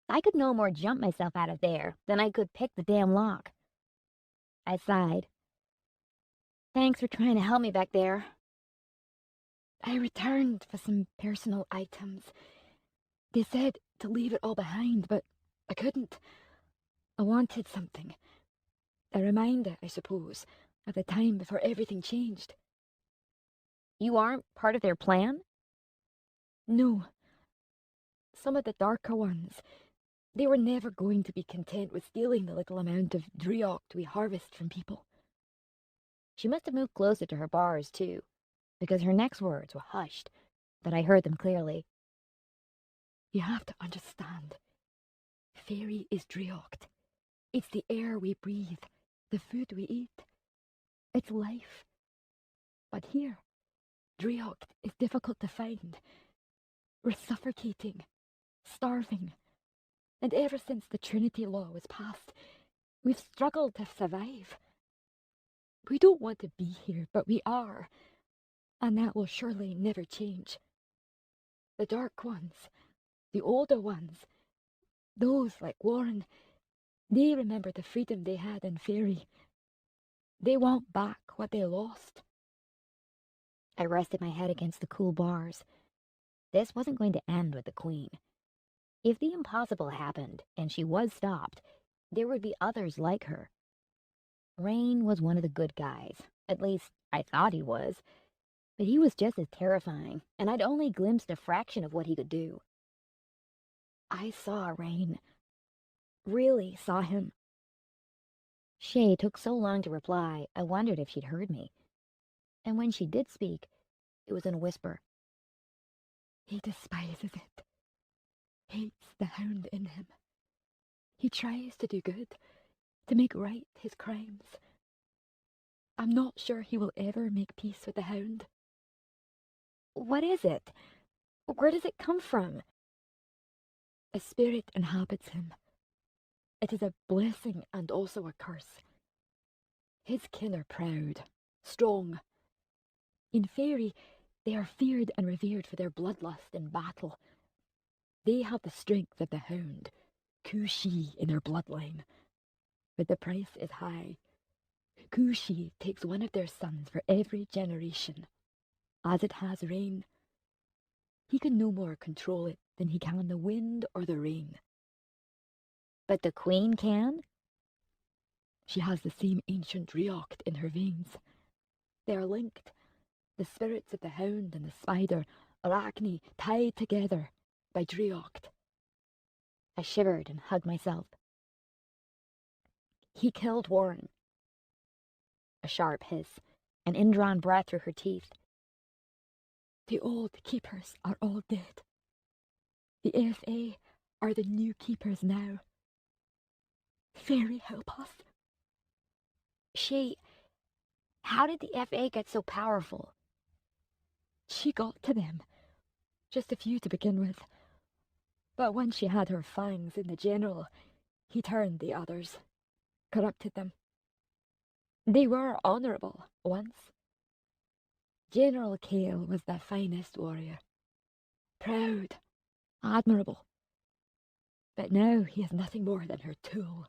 I could no more jump myself out of there than I could pick the damn lock. I sighed. Thanks for trying to help me back there. I returned for some personal items. They said to leave it all behind, but I couldn't. I wanted something. A reminder, I suppose, of the time before everything changed. You aren't part of their plan? No. Some of the darker ones, they were never going to be content with stealing the little amount of Drioct we harvest from people. She must have moved closer to her bars, too, because her next words were hushed, but I heard them clearly. You have to understand. Fairy is Drioct. It's the air we breathe, the food we eat. It's life. But here, Drioct is difficult to find. We're suffocating, starving. And ever since the Trinity Law was passed, we've struggled to survive. We don't want to be here, but we are. And that will surely never change. The dark ones, the older ones, those like Warren, they remember the freedom they had in Fairy. They want back what they lost. I rested my head against the cool bars. This wasn't going to end with the Queen. If the impossible happened, and she was stopped, there would be others like her. Rain was one of the good guys. At least, I thought he was. But he was just as terrifying, and I'd only glimpsed a fraction of what he could do. I saw Rain. Really saw him. Shay took so long to reply, I wondered if she'd heard me. And when she did speak, it was in a whisper. He despises it. Hates the hound in him. He tries to do good, to make right his crimes. I'm not sure he will ever make peace with the hound. What is it? Where does it come from? A spirit inhabits him. It is a blessing and also a curse. His kin are proud, strong. In Fairy, they are feared and revered for their bloodlust in battle. They have the strength of the hound, Kushi in their bloodline. But the price is high. Kushi takes one of their sons for every generation. As it has Rain, he can no more control it than he can the wind or the rain. But the Queen can? She has the same ancient Drioct in her veins. They are linked. The spirits of the hound and the spider, Arachne, tied together by Drioct. I shivered and hugged myself. He killed Warren. A sharp hiss, an indrawn breath through her teeth. The old keepers are all dead. The FA are the new keepers now. Fairy, help us. How did the FA get so powerful? She got to them. Just a few to begin with. But once she had her fangs in the general, he turned the others, corrupted them. They were honourable once. General Kale was the finest warrior. Proud, admirable. But now he is nothing more than her tool.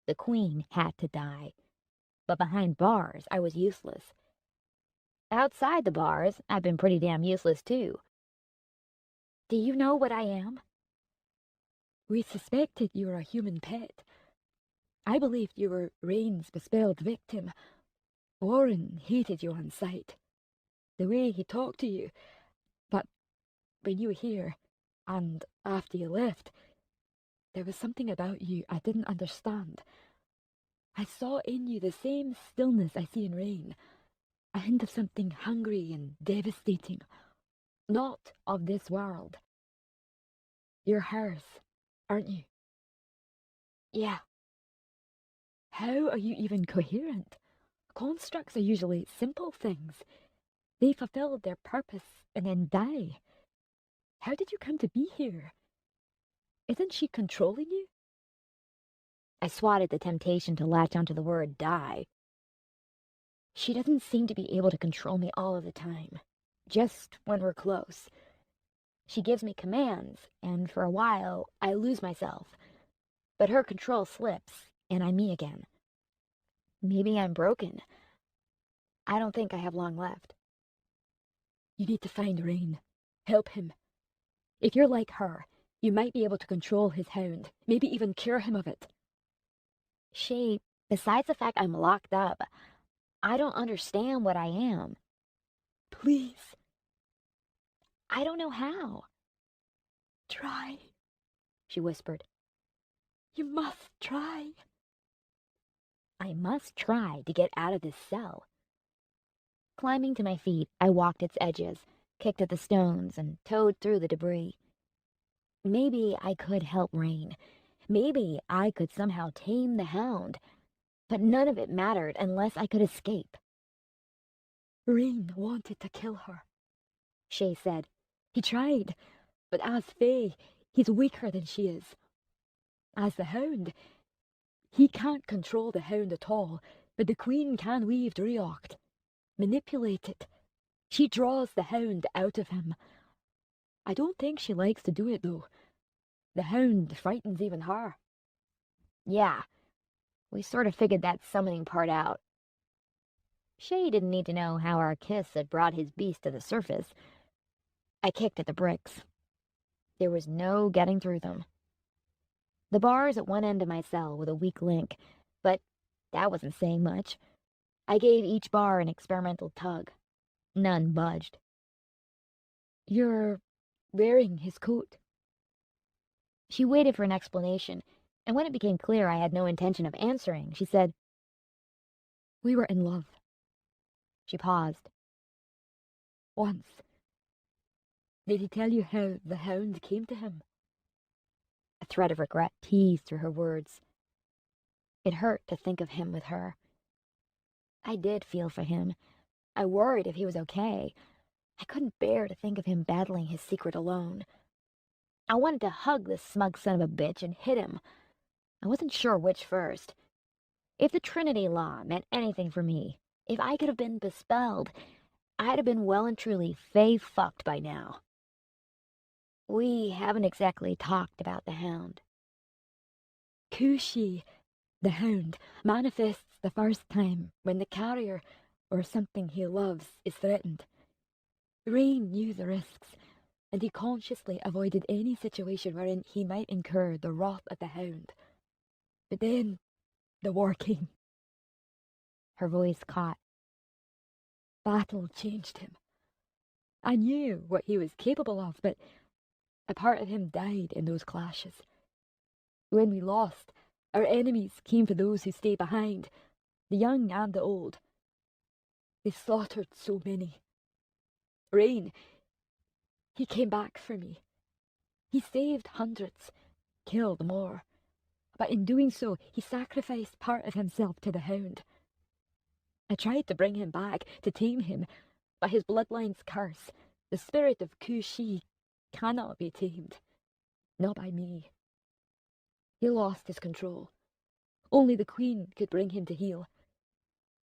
The queen had to die, but behind bars I was useless. Outside the bars, I've been pretty damn useless too. Do you know what I am? We suspected you were a human pet. I believed you were Rain's bespelled victim. Warren hated you on sight. The way he talked to you. But when you were here, and after you left, there was something about you I didn't understand. I saw in you the same stillness I see in Rain. A hint of something hungry and devastating. Not of this world. You're hers, aren't you? Yeah. How are you even coherent? Constructs are usually simple things. They fulfill their purpose and then die. How did you come to be here? Isn't she controlling you? I swatted the temptation to latch onto the word die. She doesn't seem to be able to control me all of the time, just when we're close. She gives me commands, and for a while, I lose myself. But her control slips, and I'm me again. Maybe I'm broken. I don't think I have long left. You need to find Rain. Help him. If you're like her, you might be able to control his hound, maybe even cure him of it. Shay, besides the fact I'm locked up, I don't understand what I am. Please, I don't know how. try. She whispered. You must try. I must try to get out of this cell. Climbing to my feet, I walked its edges, kicked at the stones, and towed through the debris. Maybe I could help Rain. Maybe I could somehow tame the hound. But none of it mattered unless I could escape. Rain wanted to kill her, Shay said. He tried, but as Fae, he's weaker than she is. As the hound, he can't control the hound at all, but the queen can weave Driocht, manipulate it. She draws the hound out of him. I don't think she likes to do it, though. The hound frightens even her. Yeah, we sort of figured that summoning part out. Shay didn't need to know how our kiss had brought his beast to the surface. I kicked at the bricks. There was no getting through them. The bars at one end of my cell were the weak link, but that wasn't saying much. I gave each bar an experimental tug. None budged. You're wearing his coat. She waited for an explanation, and when it became clear I had no intention of answering, she said, We were in love. She paused. Once. Did he tell you how the hound came to him? A thread of regret teased through her words. It hurt to think of him with her. I did feel for him. I worried if he was okay. I couldn't bear to think of him battling his secret alone. I wanted to hug this smug son of a bitch and hit him. I wasn't sure which first. If the Trinity Law meant anything for me, if I could have been bespelled, I'd have been well and truly Fae fucked by now. We haven't exactly talked about the hound. Kushi, the hound, manifests the first time when the carrier, or something he loves, is threatened. Rain knew the risks, and he consciously avoided any situation wherein he might incur the wrath of the hound. But then, the war came. Her voice caught. Battle changed him. I knew what he was capable of, but a part of him died in those clashes. When we lost, our enemies came for those who stayed behind, the young and the old. They slaughtered so many. Rain, he came back for me. He saved hundreds, killed more. But in doing so, he sacrificed part of himself to the hound. I tried to bring him back, to tame him, but his bloodline's curse, the spirit of Kushi, cannot be tamed. Not by me. He lost his control. Only the queen could bring him to heel.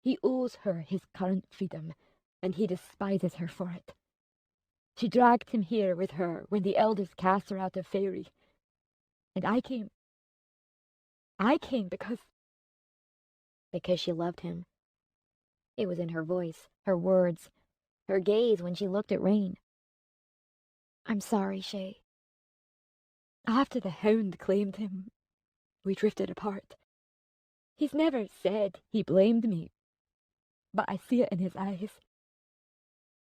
He owes her his current freedom, and he despises her for it. She dragged him here with her when the elders cast her out of Fairy. And I came because She loved him. It was in her voice, her words, her gaze when she looked at Rain. I'm sorry, Shay. after the hound claimed him, we drifted apart. He's never said he blamed me, but I see it in his eyes.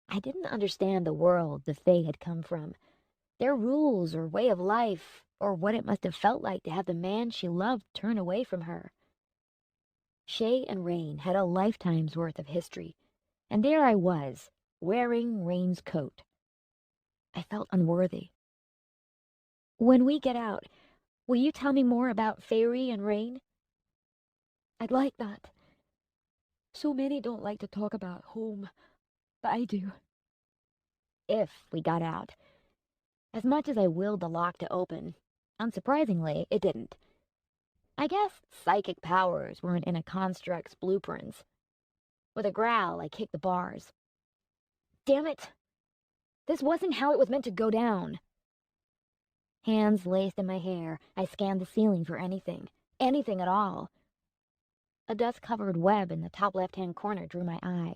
I didn't understand the world the Fae had come from, their rules or way of life, or what it must have felt like to have the man she loved turn away from her. Shay and Rain had a lifetime's worth of history, and there I was, wearing Rain's coat. I felt unworthy. When we get out, will you tell me more about Fairy and Rain? I'd like that. So many don't like to talk about home, but I do. If we got out. As much as I willed the lock to open, unsurprisingly, it didn't. I guess psychic powers weren't in a construct's blueprints. With a growl, I kicked the bars. Damn it! This wasn't how it was meant to go down. Hands laced in my hair, I scanned the ceiling for anything at all. A dust-covered web in the top left-hand corner drew my eye.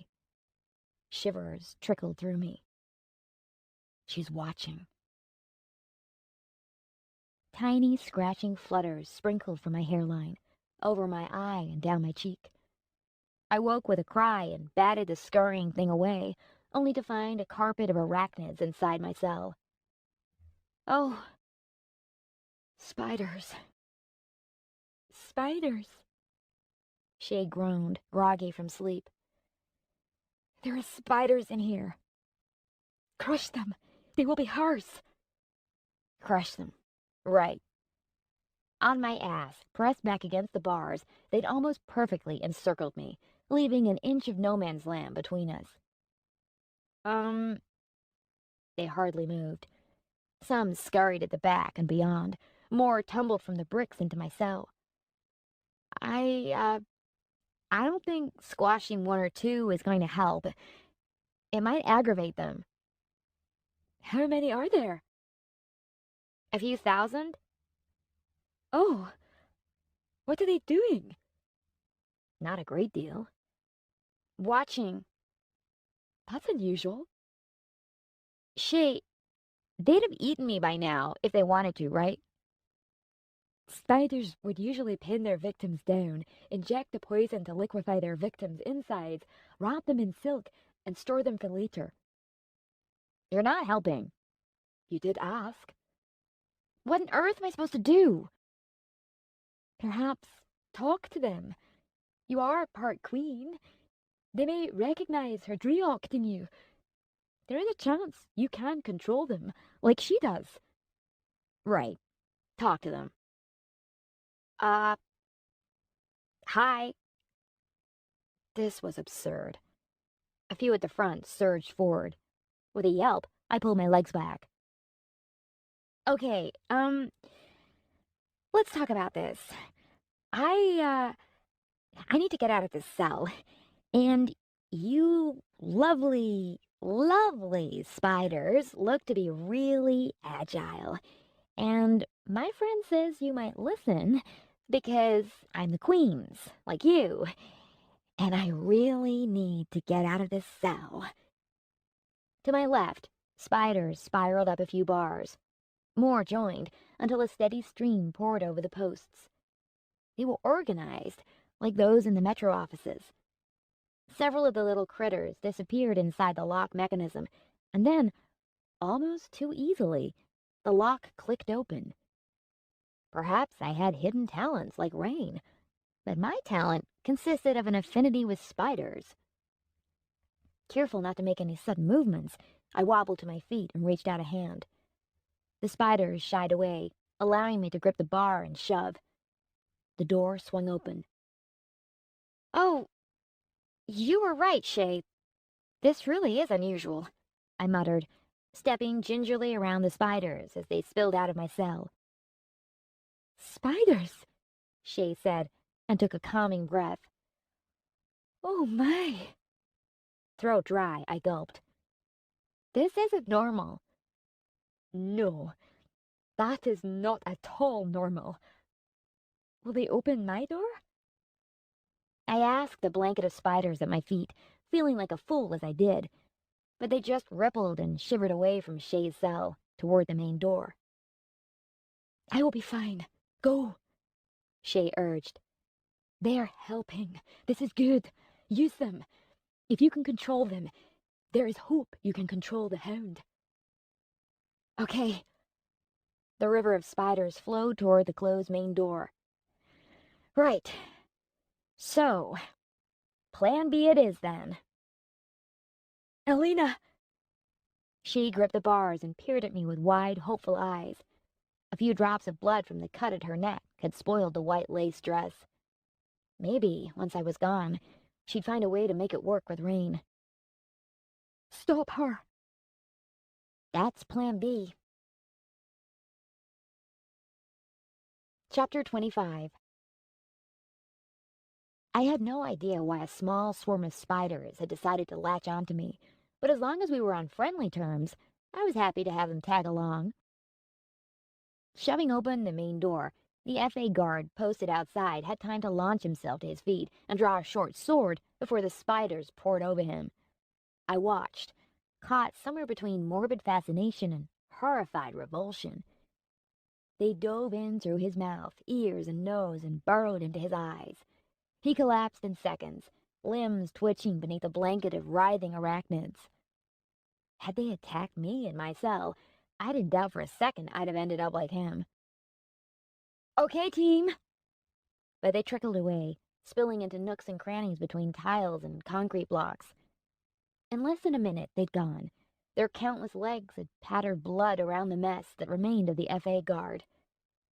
Shivers trickled through me. She's watching. Tiny scratching flutters sprinkled from my hairline, over my eye and down my cheek. I woke with a cry and batted the scurrying thing away, only to find a carpet of arachnids inside my cell. Oh, spiders. Spiders. Shay groaned, groggy from sleep. There are spiders in here. Crush them. They will be hers. Crush them. Right. On my ass, pressed back against the bars, they'd almost perfectly encircled me, leaving an inch of no man's land between us. They hardly moved. Some scurried at the back and beyond. More tumbled from the bricks into my cell. I don't think squashing one or two is going to help. It might aggravate them. How many are there? A few thousand? Oh, what are they doing? Not a great deal. Watching. That's unusual. Shay, they'd have eaten me by now if they wanted to, right? Spiders would usually pin their victims down, inject the poison to liquefy their victims' insides, wrap them in silk, and store them for later. You're not helping. You did ask. What on earth am I supposed to do? Perhaps talk to them. You are part queen. They may recognize her Driocht in you. There is a chance you can control them, like she does. Right. Talk to them. Hi. This was absurd. A few at the front surged forward. With a yelp, I pulled my legs back. Okay, let's talk about this. I need to get out of this cell. And you lovely, lovely spiders look to be really agile. And my friend says you might listen because I'm the queen's, like you. And I really need to get out of this cell. To my left, spiders spiraled up a few bars. More joined until a steady stream poured over the posts. They were organized, like those in the metro offices. Several of the little critters disappeared inside the lock mechanism, and then, almost too easily, the lock clicked open. Perhaps I had hidden talents like Rain, but my talent consisted of an affinity with spiders. Careful not to make any sudden movements, I wobbled to my feet and reached out a hand. The spiders shied away, allowing me to grip the bar and shove. The door swung open. Oh, you were right, Shay. This really is unusual, I muttered, stepping gingerly around the spiders as they spilled out of my cell. Spiders, Shay said, and took a calming breath. oh my. throat dry, I gulped. This isn't normal. No, that is not at all normal. Will they open my door? I asked the blanket of spiders at my feet, feeling like a fool as I did, but they just rippled and shivered away from Shay's cell toward the main door. I will be fine. Go, Shay urged. they are helping. This is good. Use them. If you can control them, there is hope you can control the hound. Okay. The river of spiders flowed toward the closed main door. Right. So, plan B it is then. Elena! She gripped the bars and peered at me with wide, hopeful eyes. A few drops of blood from the cut at her neck had spoiled the white lace dress. Maybe, once I was gone, she'd find a way to make it work with Rain. Stop her! That's plan B. Chapter 25. I had no idea why a small swarm of spiders had decided to latch onto me, but as long as we were on friendly terms, I was happy to have them tag along. Shoving open the main door, the FA guard posted outside had time to launch himself to his feet and draw a short sword before the spiders poured over him. I watched, caught somewhere between morbid fascination and horrified revulsion. They dove in through his mouth, ears, and nose and burrowed into his eyes. He collapsed in seconds, limbs twitching beneath a blanket of writhing arachnids. Had they attacked me in my cell, I didn't doubt for a second I'd have ended up like him. Okay, team! But they trickled away, spilling into nooks and crannies between tiles and concrete blocks. In less than a minute, they'd gone. Their countless legs had pattered blood around the mess that remained of the FA guard.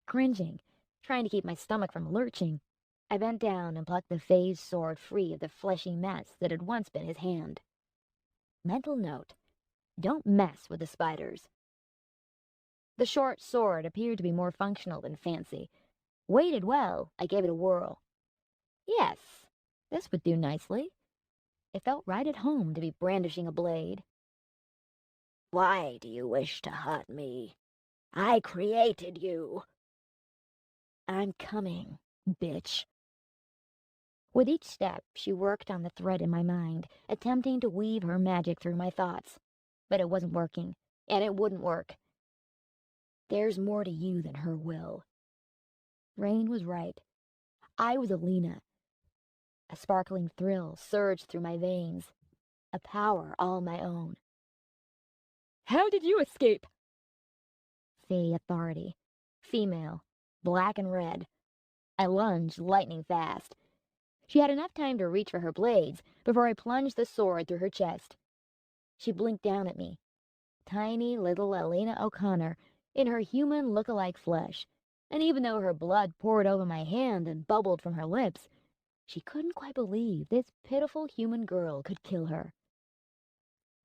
Cringing, trying to keep my stomach from lurching, I bent down and plucked the Fae's sword free of the fleshy mess that had once been his hand. Mental note: don't mess with the spiders. The short sword appeared to be more functional than fancy. Weighted well, I gave it a whirl. Yes, this would do nicely. It felt right at home to be brandishing a blade. Why do you wish to hurt me? I created you. I'm coming, bitch. With each step, she worked on the thread in my mind, attempting to weave her magic through my thoughts. But it wasn't working, and it wouldn't work. There's more to you than her will. Rain was right. I was Alina. A sparkling thrill surged through my veins, a power all my own. How did you escape? Fae authority. Female. Black and red. I lunged lightning fast. She had enough time to reach for her blades before I plunged the sword through her chest. She blinked down at me. Tiny little Elena O'Connor in her human look-alike flesh, and even though her blood poured over my hand and bubbled from her lips, she couldn't quite believe this pitiful human girl could kill her.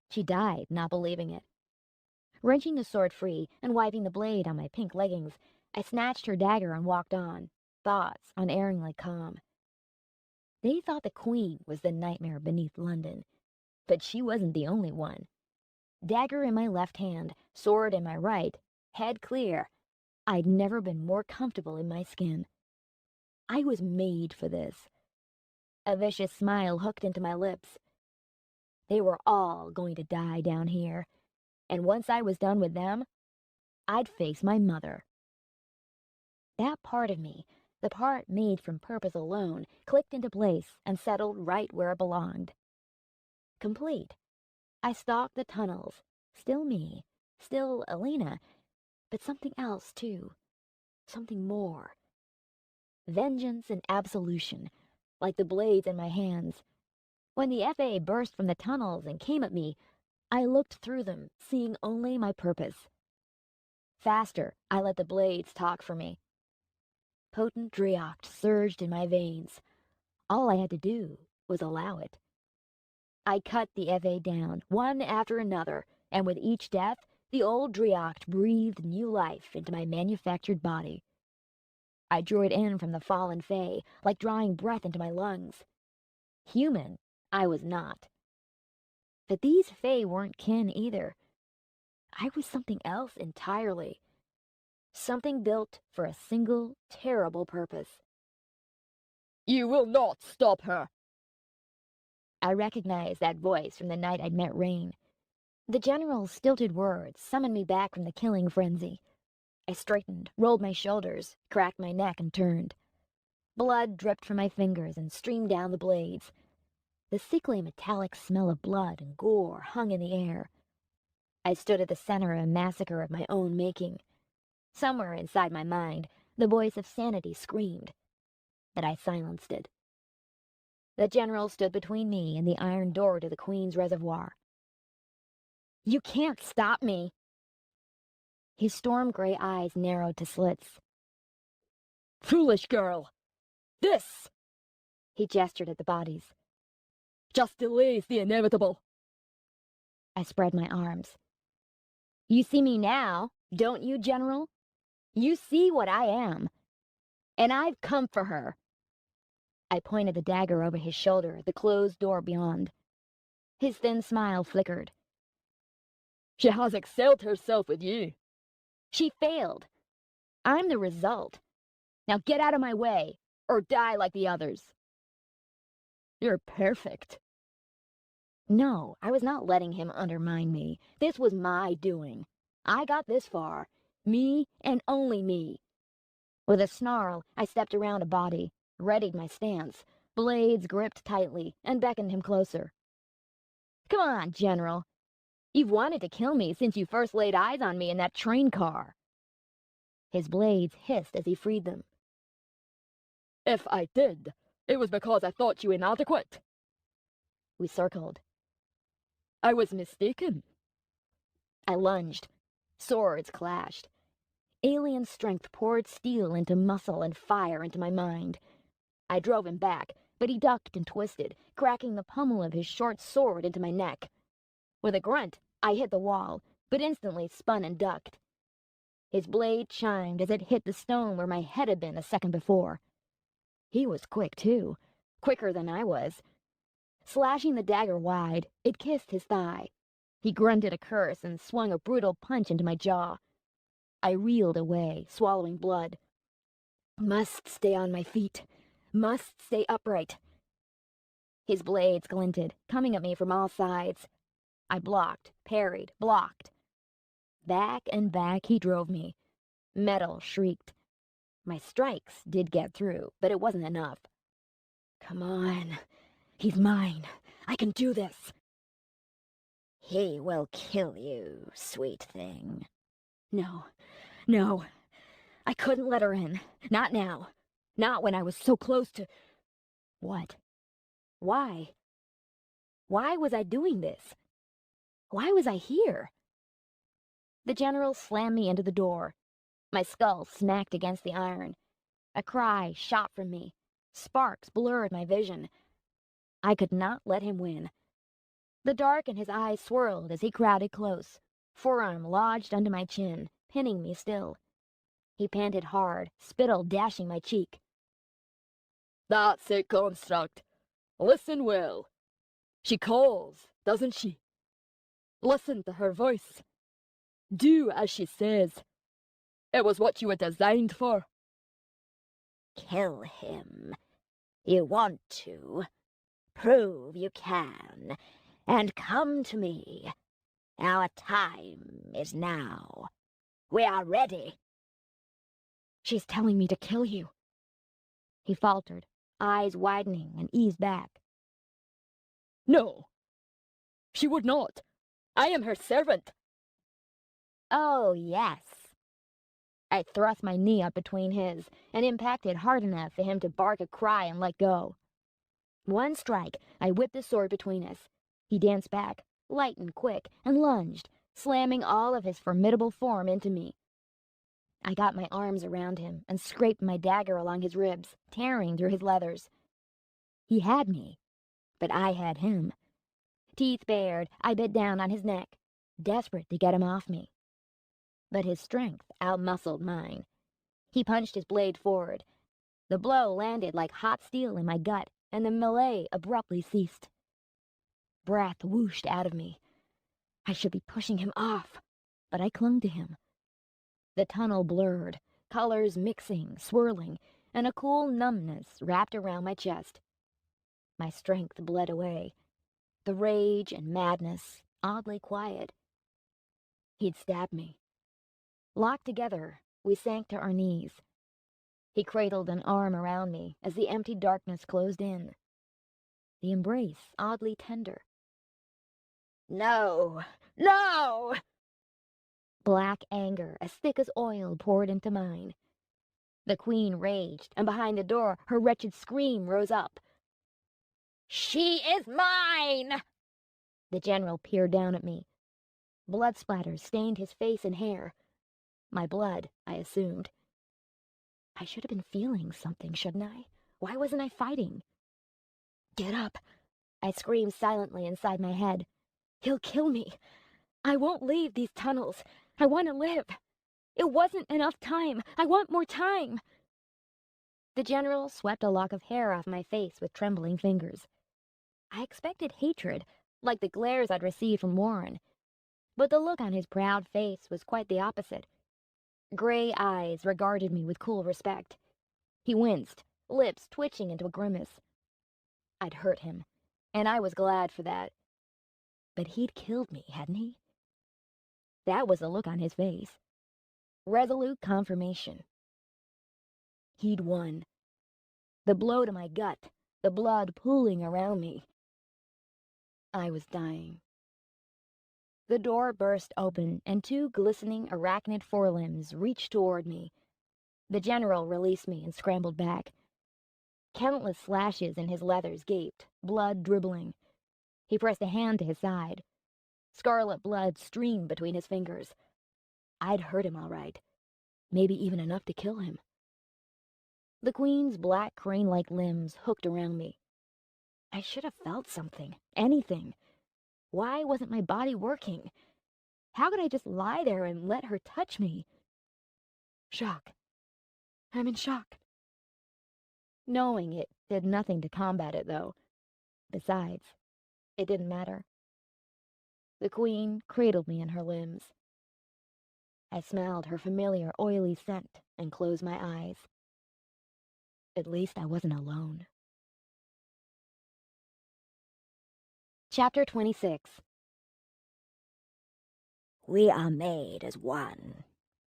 She died not believing it. Wrenching the sword free and wiping the blade on my pink leggings, I snatched her dagger and walked on, thoughts unerringly calm. They thought the Queen was the nightmare beneath London, but she wasn't the only one. Dagger in my left hand, sword in my right, head clear. I'd never been more comfortable in my skin. I was made for this. A vicious smile hooked into my lips. They were all going to die down here, and once I was done with them, I'd face my mother. That part of me, the part made from purpose alone, clicked into place and settled right where it belonged. Complete. I stalked the tunnels, still me, still Alina, but something else too, something more. Vengeance and absolution, like the blades in my hands. When the FA burst from the tunnels and came at me, I looked through them, seeing only my purpose. Faster, I let the blades talk for me. Potent Drioct surged in my veins. All I had to do was allow it. I cut the FA down, one after another, and with each death, the old Drioct breathed new life into my manufactured body. I drew it in from the fallen Fae, like drawing breath into my lungs. Human, I was not. But these Fae weren't kin either. I was something else entirely. Something built for a single, terrible purpose. You will not stop her. I recognized that voice from the night I'd met Rain. The general's stilted words summoned me back from the killing frenzy. I straightened, rolled my shoulders, cracked my neck, and turned. Blood dripped from my fingers and streamed down the blades. The sickly metallic smell of blood and gore hung in the air. I stood at the center of a massacre of my own making. Somewhere inside my mind, the voice of sanity screamed, but I silenced it. The general stood between me and the iron door to the Queen's reservoir. "You can't stop me!" His storm-gray eyes narrowed to slits. Foolish girl! This, He gestured at the bodies. just delays the inevitable. I spread my arms. "You see me now, don't you, General? You see what I am. And I've come for her." I pointed the dagger over his shoulder at the closed door beyond. His thin smile flickered. She has excelled herself with you. She failed. I'm the result. Now get out of my way, or die like the others. You're perfect. No, I was not letting him undermine me. This was my doing. I got this far. Me and only me. With a snarl, I stepped around a body, readied my stance, blades gripped tightly, and beckoned him closer. "Come on, General. You've wanted to kill me since you first laid eyes on me in that train car." His blades hissed as he freed them. If I did, it was because I thought you inadequate. We circled. I was mistaken. I lunged. Swords clashed. Alien strength poured steel into muscle and fire into my mind. I drove him back, but he ducked and twisted, cracking the pommel of his short sword into my neck. With a grunt, I hit the wall, but instantly spun and ducked. His blade chimed as it hit the stone where my head had been a second before. He was quick, too. Quicker than I was. Slashing the dagger wide, it kissed his thigh. He grunted a curse and swung a brutal punch into my jaw. I reeled away, swallowing blood. Must stay on my feet. Must stay upright. His blades glinted, coming at me from all sides. I blocked, parried, blocked. Back and back he drove me. Metal shrieked. My strikes did get through, but it wasn't enough. "Come on. He's mine. I can do this." He will kill you, sweet thing. No. No. I couldn't let her in. Not now. Not when I was so close to... What? Why? Why was I doing this? Why was I here? The general slammed me into the door. My skull smacked against the iron. A cry shot from me. Sparks blurred my vision. I could not let him win. The dark in his eyes swirled as he crowded close, forearm lodged under my chin, pinning me still. He panted hard, spittle dashing my cheek. That's it, Construct. Listen well. She calls, doesn't she? Listen to her voice. Do as she says. It was what you were designed for. Kill him. You want to. Prove you can. And come to me. Our time is now. We are ready. "She's telling me to kill you." He faltered, eyes widening, and eased back. No. She would not. I am her servant. "Oh, yes." I thrust my knee up between his and impacted hard enough for him to bark a cry and let go. One strike, I whipped the sword between us. He danced back, light and quick, and lunged, slamming all of his formidable form into me. I got my arms around him and scraped my dagger along his ribs, tearing through his leathers. He had me, but I had him. Teeth bared, I bit down on his neck, desperate to get him off me. But his strength outmuscled mine. He punched his blade forward. The blow landed like hot steel in my gut, and the melee abruptly ceased. breath whooshed out of me. I should be pushing him off, but I clung to him. The tunnel blurred, colors mixing, swirling, and a cool numbness wrapped around my chest. My strength bled away, the rage and madness oddly quiet. He'd stabbed me. Locked together, we sank to our knees. He cradled an arm around me as the empty darkness closed in. The embrace oddly tender. No! No! Black anger, as thick as oil, poured into mine. The queen raged, and behind the door her wretched scream rose up. She is mine! The general peered down at me. Blood splatters stained his face and hair. My blood, I assumed. I should have been feeling something, shouldn't I? Why wasn't I fighting? Get up! I screamed silently inside my head. He'll kill me. I won't leave these tunnels. I want to live. It wasn't enough time. I want more time. The general swept a lock of hair off my face with trembling fingers. I expected hatred, like the glares I'd received from Warren. But the look on his proud face was quite the opposite. Gray eyes regarded me with cool respect. He winced, lips twitching into a grimace. I'd hurt him, and I was glad for that. But he'd killed me, hadn't he? That was the look on his face. Resolute confirmation. He'd won. The blow to my gut, the blood pooling around me. I was dying. The door burst open, and two glistening arachnid forelimbs reached toward me. The general released me and scrambled back. Countless slashes in his leathers gaped, blood dribbling. He pressed a hand to his side. Scarlet blood streamed between his fingers. I'd hurt him all right, maybe even enough to kill him. The queen's black crane-like limbs hooked around me. I should have felt something, anything. Why wasn't my body working? How could I just lie there and let her touch me? Shock. I'm in shock. Knowing it did nothing to combat it, though. Besides, it didn't matter. The queen cradled me in her limbs. I smelled her familiar oily scent and closed my eyes. At least I wasn't alone. Chapter 26. We are made as one,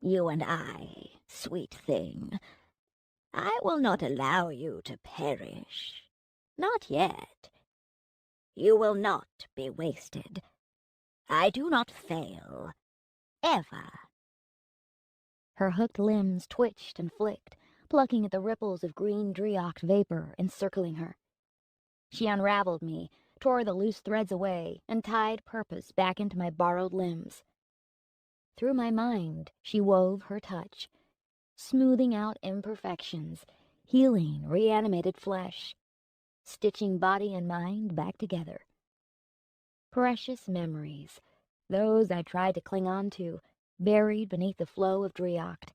you and I, sweet thing. I will not allow you to perish. Not yet. You will not be wasted. I do not fail. Ever. Her hooked limbs twitched and flicked, plucking at the ripples of green drioct vapor encircling her. She unraveled me, tore the loose threads away, and tied purpose back into my borrowed limbs. Through my mind, she wove her touch, smoothing out imperfections, healing reanimated flesh, stitching body and mind back together. Precious memories, those I tried to cling on to, buried beneath the flow of drioct.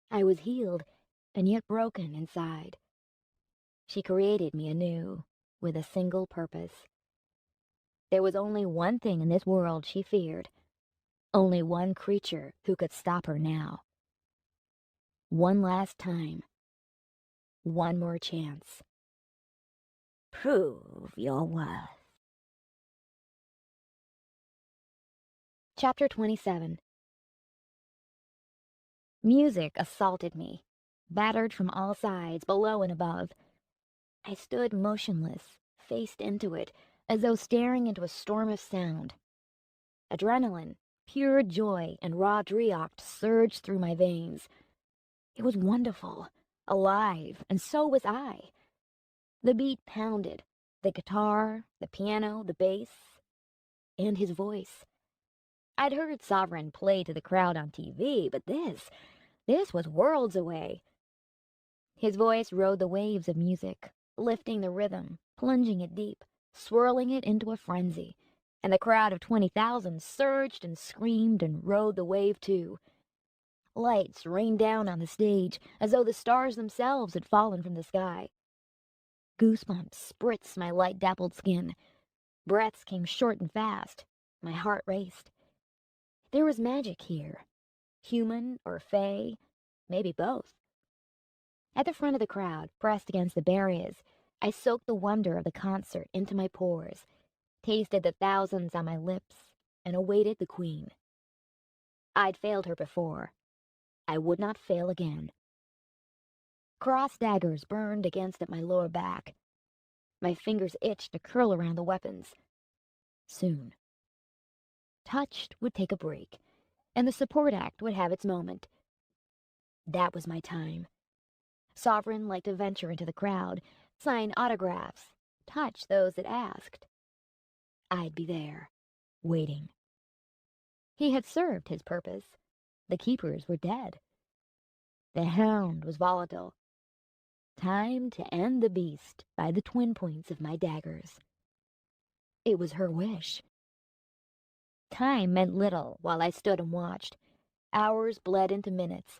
I was healed, and yet broken inside. She created me anew, with a single purpose. There was only one thing in this world she feared, only one creature who could stop her now. One last time. One more chance. Prove your worth. Chapter 27. Music assaulted me, battered from all sides, below and above. I stood motionless, faced into it, as though staring into a storm of sound. Adrenaline, pure joy, and raw drioct surged through my veins. It was wonderful, alive, and so was I. The beat pounded, the guitar, the piano, the bass, and his voice. I'd heard Sovereign play to the crowd on TV, but this was worlds away. His voice rode the waves of music, lifting the rhythm, plunging it deep, swirling it into a frenzy, and the crowd of 20,000 surged and screamed and rode the wave too. Lights rained down on the stage as though the stars themselves had fallen from the sky. Goosebumps spritzed my light-dappled skin. Breaths came short and fast. My heart raced. There was magic here. Human or fae, maybe both. At the front of the crowd, pressed against the barriers, I soaked the wonder of the concert into my pores, tasted the thousands on my lips, and awaited the queen. I'd failed her before. I would not fail again. Cross daggers burned against at my lower back. My fingers itched to curl around the weapons. Soon. Touched would take a break, and the support act would have its moment. That was my time. Sovereign liked to venture into the crowd, sign autographs, touch those that asked. I'd be there, waiting. He had served his purpose. The keepers were dead. The hound was volatile. Time to end the beast by the twin points of my daggers. It was her wish. Time meant little while I stood and watched. Hours bled into minutes.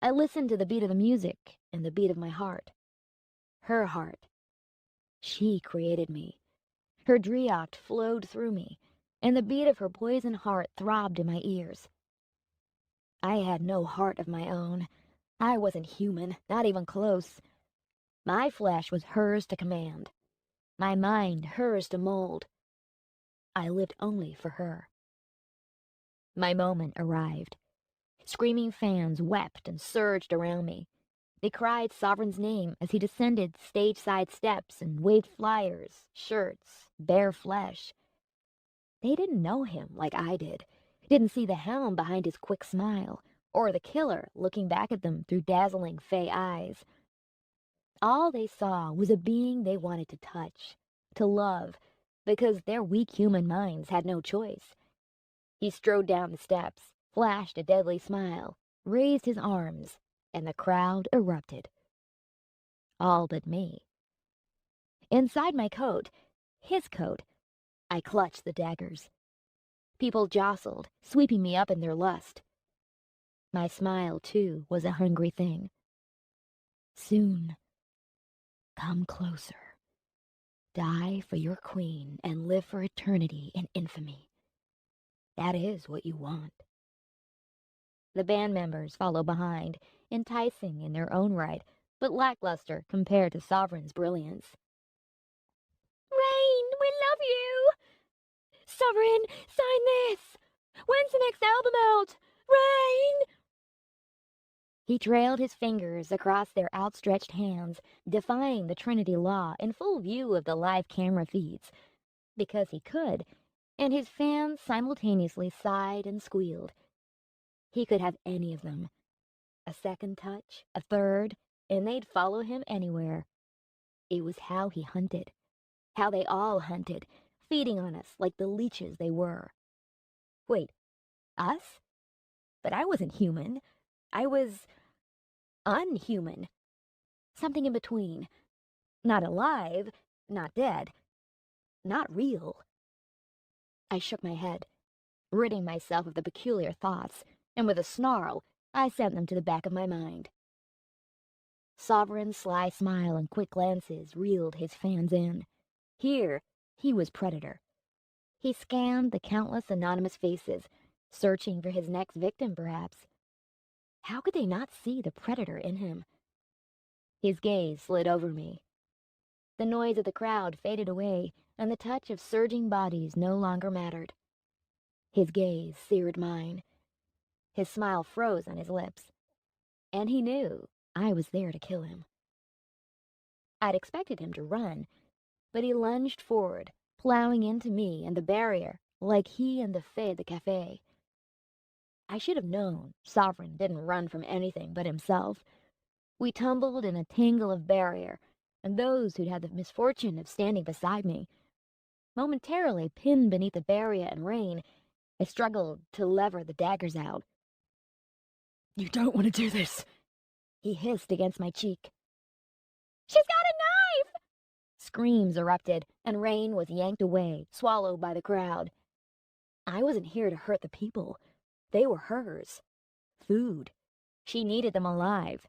I listened to the beat of the music and the beat of my heart. Her heart. She created me. Her drioct flowed through me, and the beat of her poison heart throbbed in my ears. I had no heart of my own. I wasn't human, not even close. My flesh was hers to command. My mind hers to mold. I lived only for her. My moment arrived. Screaming fans wept and surged around me. They cried Sovereign's name as he descended stage-side steps and waved flyers, shirts, bare flesh. They didn't know him like I did, didn't see the hound behind his quick smile, or the killer looking back at them through dazzling fey eyes. All they saw was a being they wanted to touch, to love, because their weak human minds had no choice. He strode down the steps, flashed a deadly smile, raised his arms, and the crowd erupted. All but me. Inside my coat, his coat, I clutched the daggers. People jostled, sweeping me up in their lust. My smile, too, was a hungry thing. Soon. Come closer. Die for your queen and live for eternity in infamy. That is what you want. The band members follow behind, enticing in their own right, but lackluster compared to Sovereign's brilliance. Rain, we love you! Sovereign, sign this! When's the next album out? Rain! He trailed his fingers across their outstretched hands, defying the Trinity law in full view of the live camera feeds, because he could, and his fans simultaneously sighed and squealed. He could have any of them. A second touch, a third, and they'd follow him anywhere. It was how he hunted, how they all hunted, feeding on us like the leeches they were. Wait, us? But I wasn't human. I was unhuman. Something in between. Not alive, not dead, not real. I shook my head, ridding myself of the peculiar thoughts, and with a snarl, I sent them to the back of my mind. Sovereign's sly smile and quick glances reeled his fans in. Here, he was predator. He scanned the countless anonymous faces, searching for his next victim, perhaps. How could they not see the predator in him? His gaze slid over me. The noise of the crowd faded away, and the touch of surging bodies no longer mattered. His gaze seared mine. His smile froze on his lips. And he knew I was there to kill him. I'd expected him to run, but he lunged forward, plowing into me and the barrier like he and the Fae at the cafe. I should have known Sovereign didn't run from anything but himself. We tumbled in a tangle of barrier, and those who'd had the misfortune of standing beside me. Momentarily pinned beneath the barrier and rain, I struggled to lever the daggers out. You don't want to do this, He hissed against my cheek. She's got a knife! Screams erupted, and Rain was yanked away, swallowed by the crowd. I wasn't here to hurt the people. They were hers. Food. She needed them alive.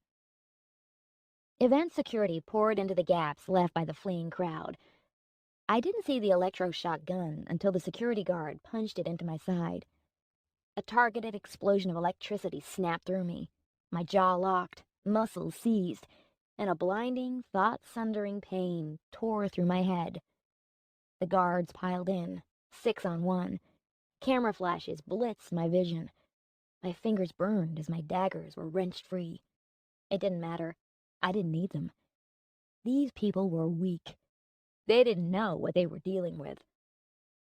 Event security poured into the gaps left by the fleeing crowd. I didn't see the electroshock gun until the security guard punched it into my side. A targeted explosion of electricity snapped through me. My jaw locked, muscles seized, and a blinding, thought-sundering pain tore through my head. The guards piled in, 6 on 1. Camera flashes blitzed my vision. My fingers burned as my daggers were wrenched free. It didn't matter. I didn't need them. These people were weak. They didn't know what they were dealing with.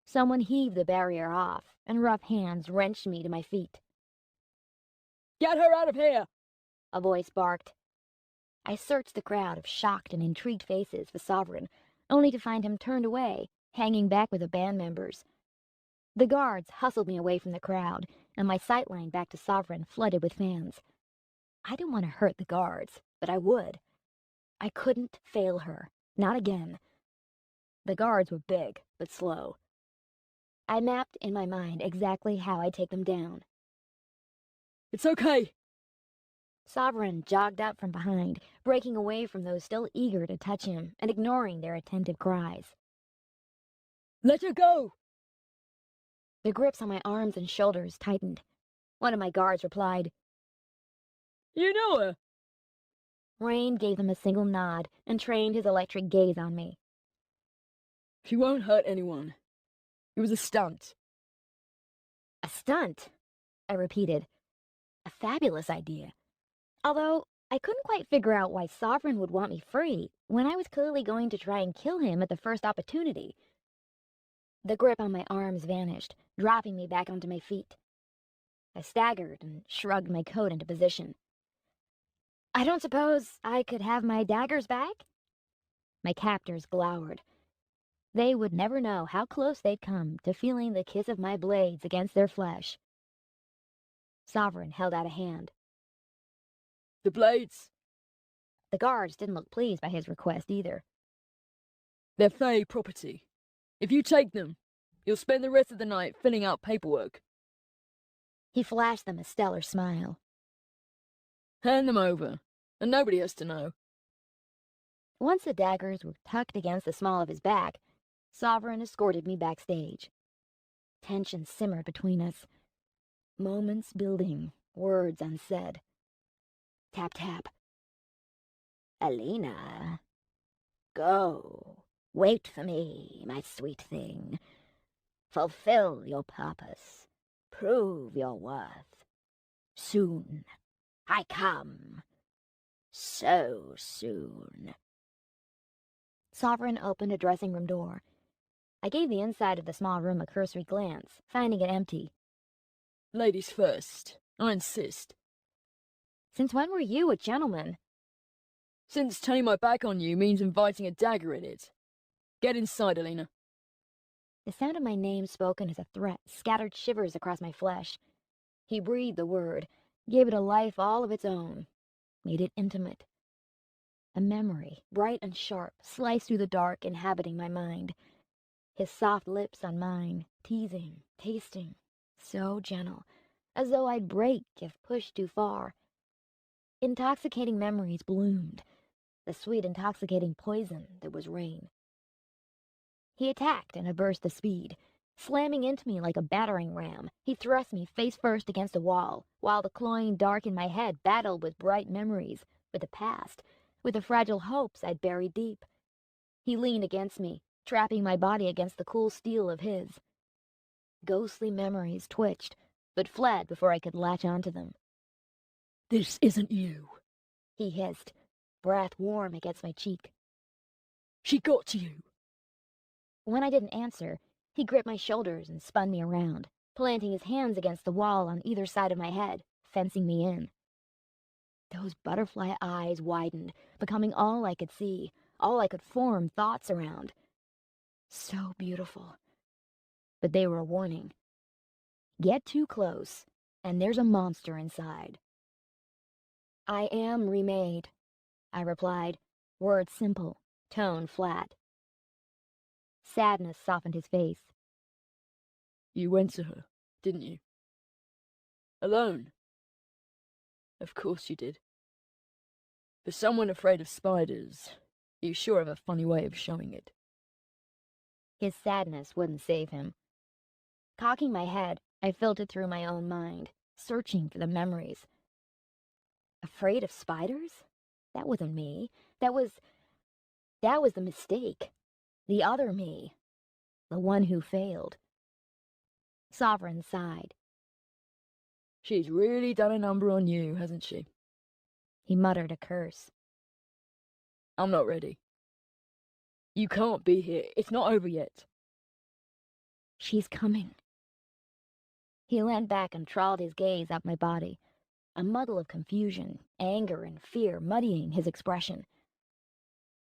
Someone heaved the barrier off, and rough hands wrenched me to my feet. Get her out of here! A voice barked. I searched the crowd of shocked and intrigued faces for Sovereign, only to find him turned away, hanging back with the band members. The guards hustled me away from the crowd, and my sightline back to Sovereign flooded with fans. I didn't want to hurt the guards, but I would. I couldn't fail her. Not again. The guards were big, but slow. I mapped in my mind exactly how I'd take them down. It's okay. Sovereign jogged up from behind, breaking away from those still eager to touch him and ignoring their attentive cries. Let her go! The grips on my arms and shoulders tightened. One of my guards replied, You know her. Rain gave them a single nod and trained his electric gaze on me. She won't hurt anyone. It was a stunt. A stunt, I repeated. A fabulous idea. Although I couldn't quite figure out why Sovereign would want me free when I was clearly going to try and kill him at the first opportunity. The grip on my arms vanished, dropping me back onto my feet. I staggered and shrugged my coat into position. I don't suppose I could have my daggers back? My captors glowered. They would never know how close they'd come to feeling the kiss of my blades against their flesh. Sovereign held out a hand. The blades. The guards didn't look pleased by his request either. They're Fae property. If you take them, you'll spend the rest of the night filling out paperwork. He flashed them a stellar smile. Hand them over, and nobody has to know. Once the daggers were tucked against the small of his back, Sovereign escorted me backstage. Tension simmered between us. Moments building, words unsaid. Tap, tap. Alina, go. Wait for me, my sweet thing. Fulfill your purpose. Prove your worth. Soon. I come. So soon. Sovereign opened a dressing room door. I gave the inside of the small room a cursory glance, finding it empty. Ladies first. I insist. Since when were you a gentleman? Since turning my back on you means inviting a dagger in it. Get inside, Alina. The sound of my name spoken as a threat scattered shivers across my flesh. He breathed the word, gave it a life all of its own, made it intimate. A memory, bright and sharp, sliced through the dark, inhabiting my mind. His soft lips on mine, teasing, tasting, so gentle, as though I'd break if pushed too far. Intoxicating memories bloomed, the sweet intoxicating poison that was rain. He attacked in a burst of speed. Slamming into me like a battering ram, he thrust me face first against a wall, while the cloying dark in my head battled with bright memories, with the past, with the fragile hopes I'd buried deep. He leaned against me, trapping my body against the cool steel of his. Ghostly memories twitched, but fled before I could latch onto them. This isn't you. He hissed, breath warm against my cheek. She got to you. When I didn't answer, he gripped my shoulders and spun me around, planting his hands against the wall on either side of my head, fencing me in. Those butterfly eyes widened, becoming all I could see, all I could form thoughts around. So beautiful. But they were a warning. Get too close, and there's a monster inside. I am remade, I replied, words simple, tone flat. Sadness softened his face. You went to her, didn't you? Alone? Of course you did. For someone afraid of spiders, you sure have a funny way of showing it. His sadness wouldn't save him. Cocking my head, I filtered through my own mind, searching for the memories. Afraid of spiders? That wasn't me. That was the mistake. The other me. The one who failed. Sovereign sighed. She's really done a number on you, hasn't she? He muttered a curse. I'm not ready. You can't be here. It's not over yet. She's coming. He leaned back and trawled his gaze up my body, a muddle of confusion, anger, and fear muddying his expression.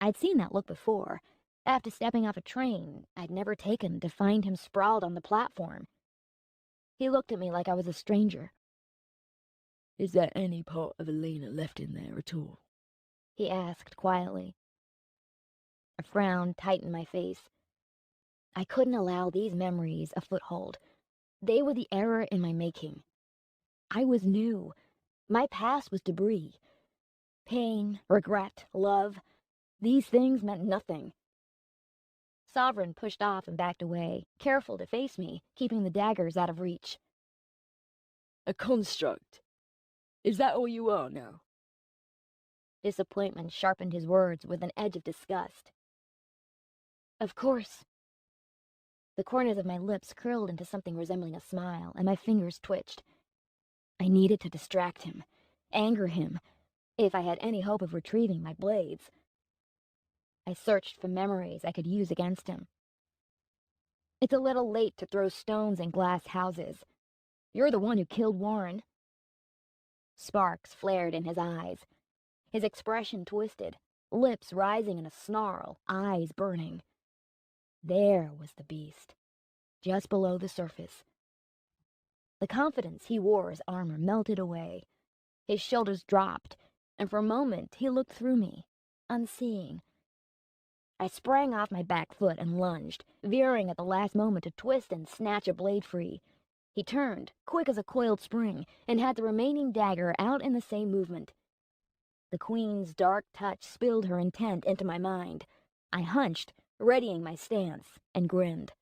I'd seen that look before, after stepping off a train I'd never taken to find him sprawled on the platform. He looked at me like I was a stranger. Is there any part of Elena left in there at all? He asked quietly. A frown tightened my face. I couldn't allow these memories a foothold. They were the error in my making. I was new. My past was debris. Pain, regret, love. These things meant nothing. Sovereign pushed off and backed away, careful to face me, keeping the daggers out of reach. A construct. Is that all you are now? Disappointment sharpened his words with an edge of disgust. Of course. The corners of my lips curled into something resembling a smile, and my fingers twitched. I needed to distract him, anger him, if I had any hope of retrieving my blades. I searched for memories I could use against him. It's a little late to throw stones in glass houses. You're the one who killed Warren. Sparks flared in his eyes. His expression twisted, lips rising in a snarl, eyes burning. There was the beast, just below the surface. The confidence he wore as armor melted away. His shoulders dropped, and for a moment he looked through me, unseeing. I sprang off my back foot and lunged, veering at the last moment to twist and snatch a blade free. He turned, quick as a coiled spring, and had the remaining dagger out in the same movement. The Queen's dark touch spilled her intent into my mind. I hunched, readying my stance, and grinned.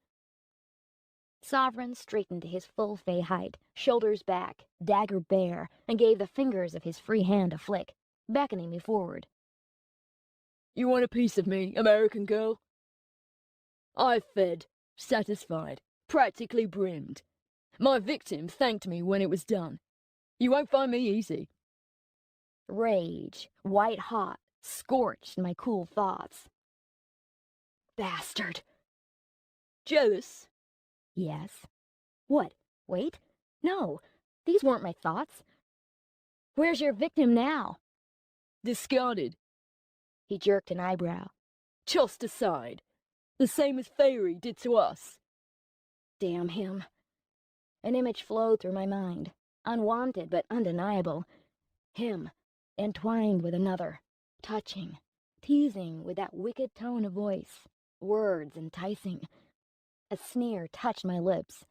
Sovereign straightened to his full Fae height, shoulders back, dagger bare, and gave the fingers of his free hand a flick, beckoning me forward. You want a piece of me, American girl? I fed, satisfied, practically brimmed. My victim thanked me when it was done. You won't find me easy. Rage, white hot, scorched my cool thoughts. Bastard! Jealous? Yes. What? Wait? No, these weren't my thoughts. Where's your victim now? Discarded. He jerked an eyebrow. Tossed aside. The same as Faerie did to us. Damn him. An image flowed through my mind, unwanted but undeniable. Him, entwined with another, touching, teasing with that wicked tone of voice, words enticing. A sneer touched my lips.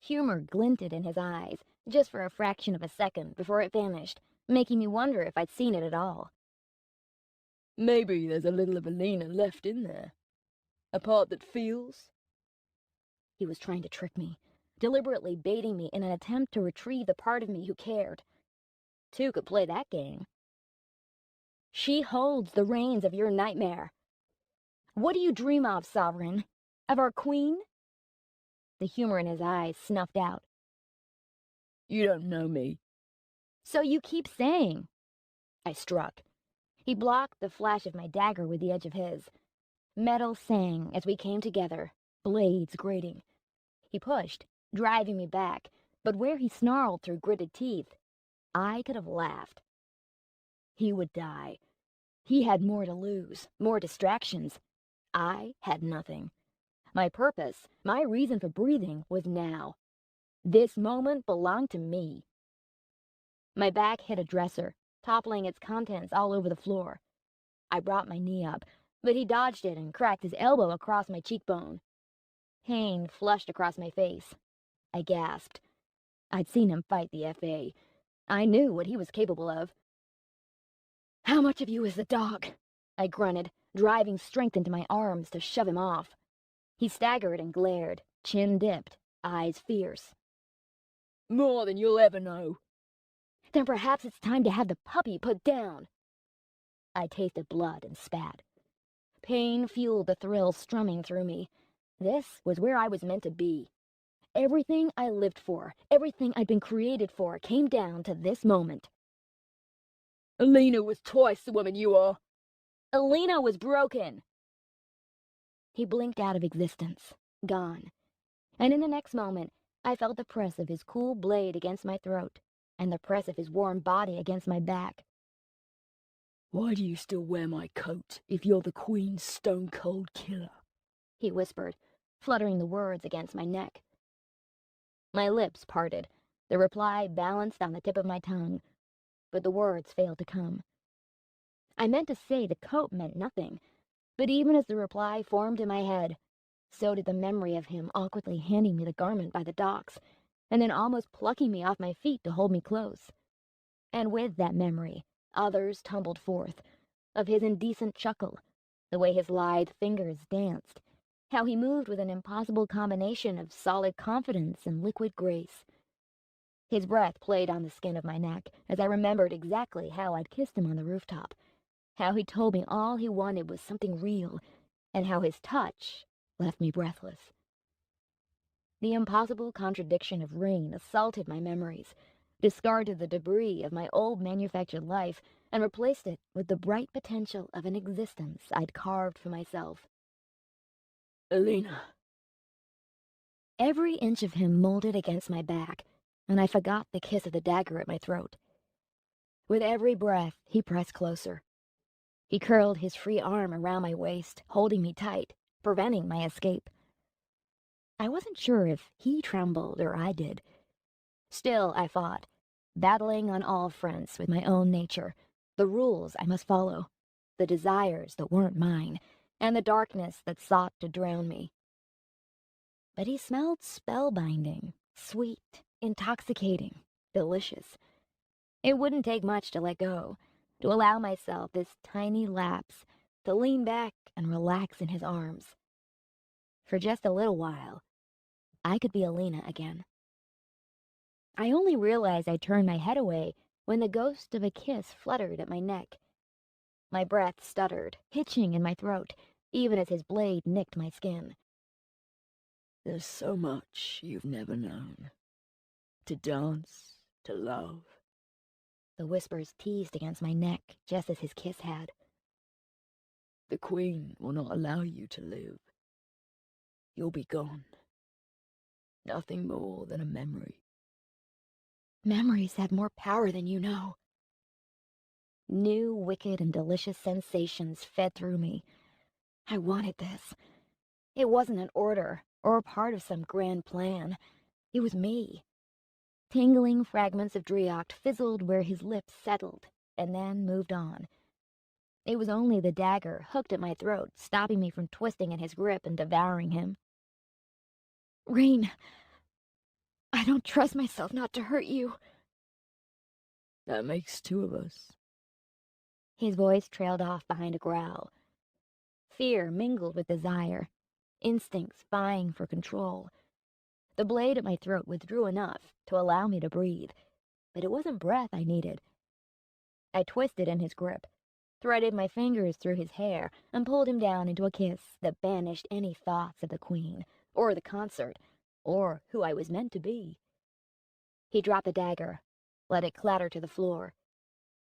Humor glinted in his eyes, just for a fraction of a second before it vanished, making me wonder if I'd seen it at all. Maybe there's a little of Elena left in there. A part that feels. He was trying to trick me, deliberately baiting me in an attempt to retrieve the part of me who cared. Two could play that game. She holds the reins of your nightmare. What do you dream of, Sovereign? Of our queen? The humor in his eyes snuffed out. You don't know me. So you keep saying. I struck. He blocked the flash of my dagger with the edge of his. Metal sang as we came together, blades grating. He pushed, driving me back, but where he snarled through gritted teeth, I could have laughed. He would die. He had more to lose, more distractions. I had nothing. My purpose, my reason for breathing, was now. This moment belonged to me. My back hit a dresser, toppling its contents all over the floor. I brought my knee up, but he dodged it and cracked his elbow across my cheekbone. Pain flushed across my face. I gasped. I'd seen him fight the Fae. I knew what he was capable of. How much of you is the dog? I grunted, driving strength into my arms to shove him off. He staggered and glared, chin dipped, eyes fierce. More than you'll ever know. Then perhaps it's time to have the puppy put down. I tasted blood and spat. Pain fueled the thrill strumming through me. This was where I was meant to be. Everything I lived for, everything I'd been created for, came down to this moment. Alina was twice the woman you are. Alina was broken. He blinked out of existence, gone. And in the next moment, I felt the press of his cool blade against my throat, and the press of his warm body against my back. Why do you still wear my coat if you're the Queen's stone-cold killer? He whispered, fluttering the words against my neck. My lips parted, the reply balanced on the tip of my tongue, but the words failed to come. I meant to say the coat meant nothing, but even as the reply formed in my head, so did the memory of him awkwardly handing me the garment by the docks, and then almost plucking me off my feet to hold me close. And with that memory, others tumbled forth, of his indecent chuckle, the way his lithe fingers danced, how he moved with an impossible combination of solid confidence and liquid grace. His breath played on the skin of my neck as I remembered exactly how I'd kissed him on the rooftop, how he told me all he wanted was something real, and how his touch left me breathless. The impossible contradiction of rain assaulted my memories, discarded the debris of my old manufactured life, and replaced it with the bright potential of an existence I'd carved for myself. Alina. Every inch of him molded against my back, and I forgot the kiss of the dagger at my throat. With every breath, he pressed closer. He curled his free arm around my waist, holding me tight, preventing my escape. I wasn't sure if he trembled or I did. Still, I fought, battling on all fronts with my own nature, the rules I must follow, the desires that weren't mine, and the darkness that sought to drown me. But he smelled spellbinding, sweet, intoxicating, delicious. It wouldn't take much to let go, to allow myself this tiny lapse, to lean back and relax in his arms. For just a little while, I could be Alina again. I only realized I turned my head away when the ghost of a kiss fluttered at my neck. My breath stuttered, hitching in my throat, even as his blade nicked my skin. There's so much you've never known. To dance, to love. The whispers teased against my neck, just as his kiss had. The Queen will not allow you to live. You'll be gone. Nothing more than a memory. Memories have more power than you know. New, wicked, and delicious sensations fed through me. I wanted this. It wasn't an order or a part of some grand plan. It was me. Tingling fragments of Driocht fizzled where his lips settled, and then moved on. It was only the dagger hooked at my throat, stopping me from twisting in his grip and devouring him. Rain, I don't trust myself not to hurt you. That makes two of us. His voice trailed off behind a growl. Fear mingled with desire, instincts vying for control. The blade at my throat withdrew enough to allow me to breathe, but it wasn't breath I needed. I twisted in his grip, threaded my fingers through his hair, and pulled him down into a kiss that banished any thoughts of the Queen, or the concert, or who I was meant to be. He dropped the dagger, let it clatter to the floor.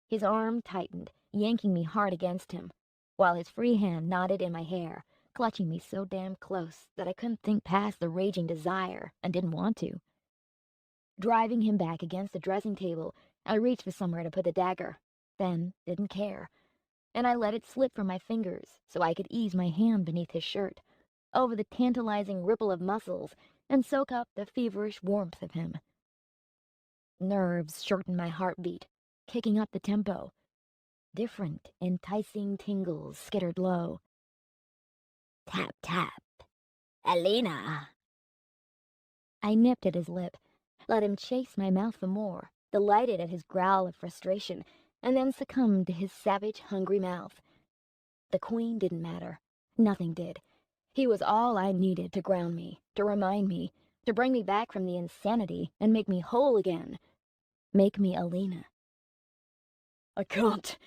His arm tightened, yanking me hard against him, while his free hand knotted in my hair, clutching me so damn close that I couldn't think past the raging desire and didn't want to. Driving him back against the dressing table, I reached for somewhere to put the dagger, then didn't care, and I let it slip from my fingers so I could ease my hand beneath his shirt, over the tantalizing ripple of muscles, and soak up the feverish warmth of him. Nerves shortened my heartbeat, kicking up the tempo. Different, enticing tingles skittered low. Tap, tap. Alina. I nipped at his lip, let him chase my mouth for more, delighted at his growl of frustration, and then succumbed to his savage, hungry mouth. The Queen didn't matter. Nothing did. He was all I needed to ground me, to remind me, to bring me back from the insanity and make me whole again. Make me Alina. I can't.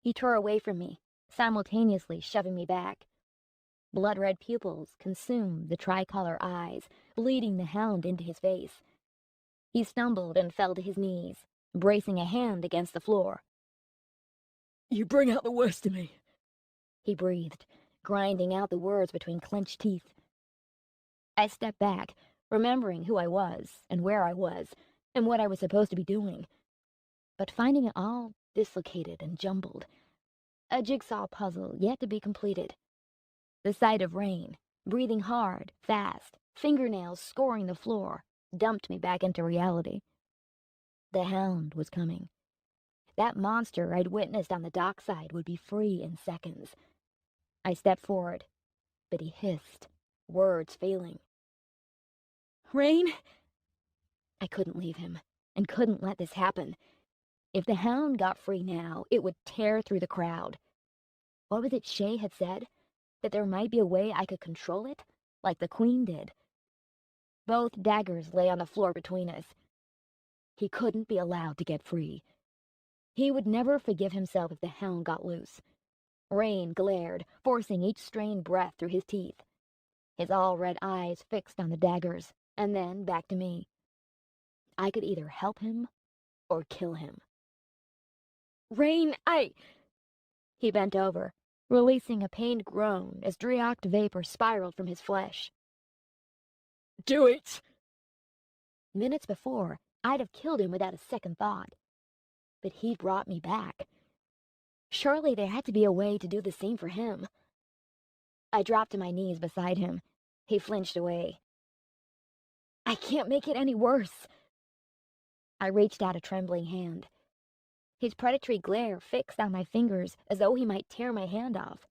He tore away from me, simultaneously shoving me back. Blood-red pupils consumed the tricolor eyes, bleeding the hound into his face. He stumbled and fell to his knees, bracing a hand against the floor. You bring out the worst in me. He breathed, grinding out the words between clenched teeth. I stepped back, remembering who I was, and where I was, and what I was supposed to be doing, but finding it all dislocated and jumbled. A jigsaw puzzle yet to be completed. The sight of Rain, breathing hard, fast, fingernails scoring the floor, dumped me back into reality. The hound was coming. That monster I'd witnessed on the dockside would be free in seconds. I stepped forward, but he hissed, words failing. Rain? I couldn't leave him, and couldn't let this happen. If the hound got free now, it would tear through the crowd. What was it Shay had said? That there might be a way I could control it, like the Queen did. Both daggers lay on the floor between us. He couldn't be allowed to get free. He would never forgive himself if the hound got loose. Rain glared, forcing each strained breath through his teeth. His all-red eyes fixed on the daggers, and then back to me. I could either help him or kill him. Rain, He bent over, releasing a pained groan as Drioct vapor spiraled from his flesh. Do it! Minutes before, I'd have killed him without a second thought. But he brought me back. Surely there had to be a way to do the same for him. I dropped to my knees beside him. He flinched away. I can't make it any worse. I reached out a trembling hand. His predatory glare fixed on my fingers as though he might tear my hand off.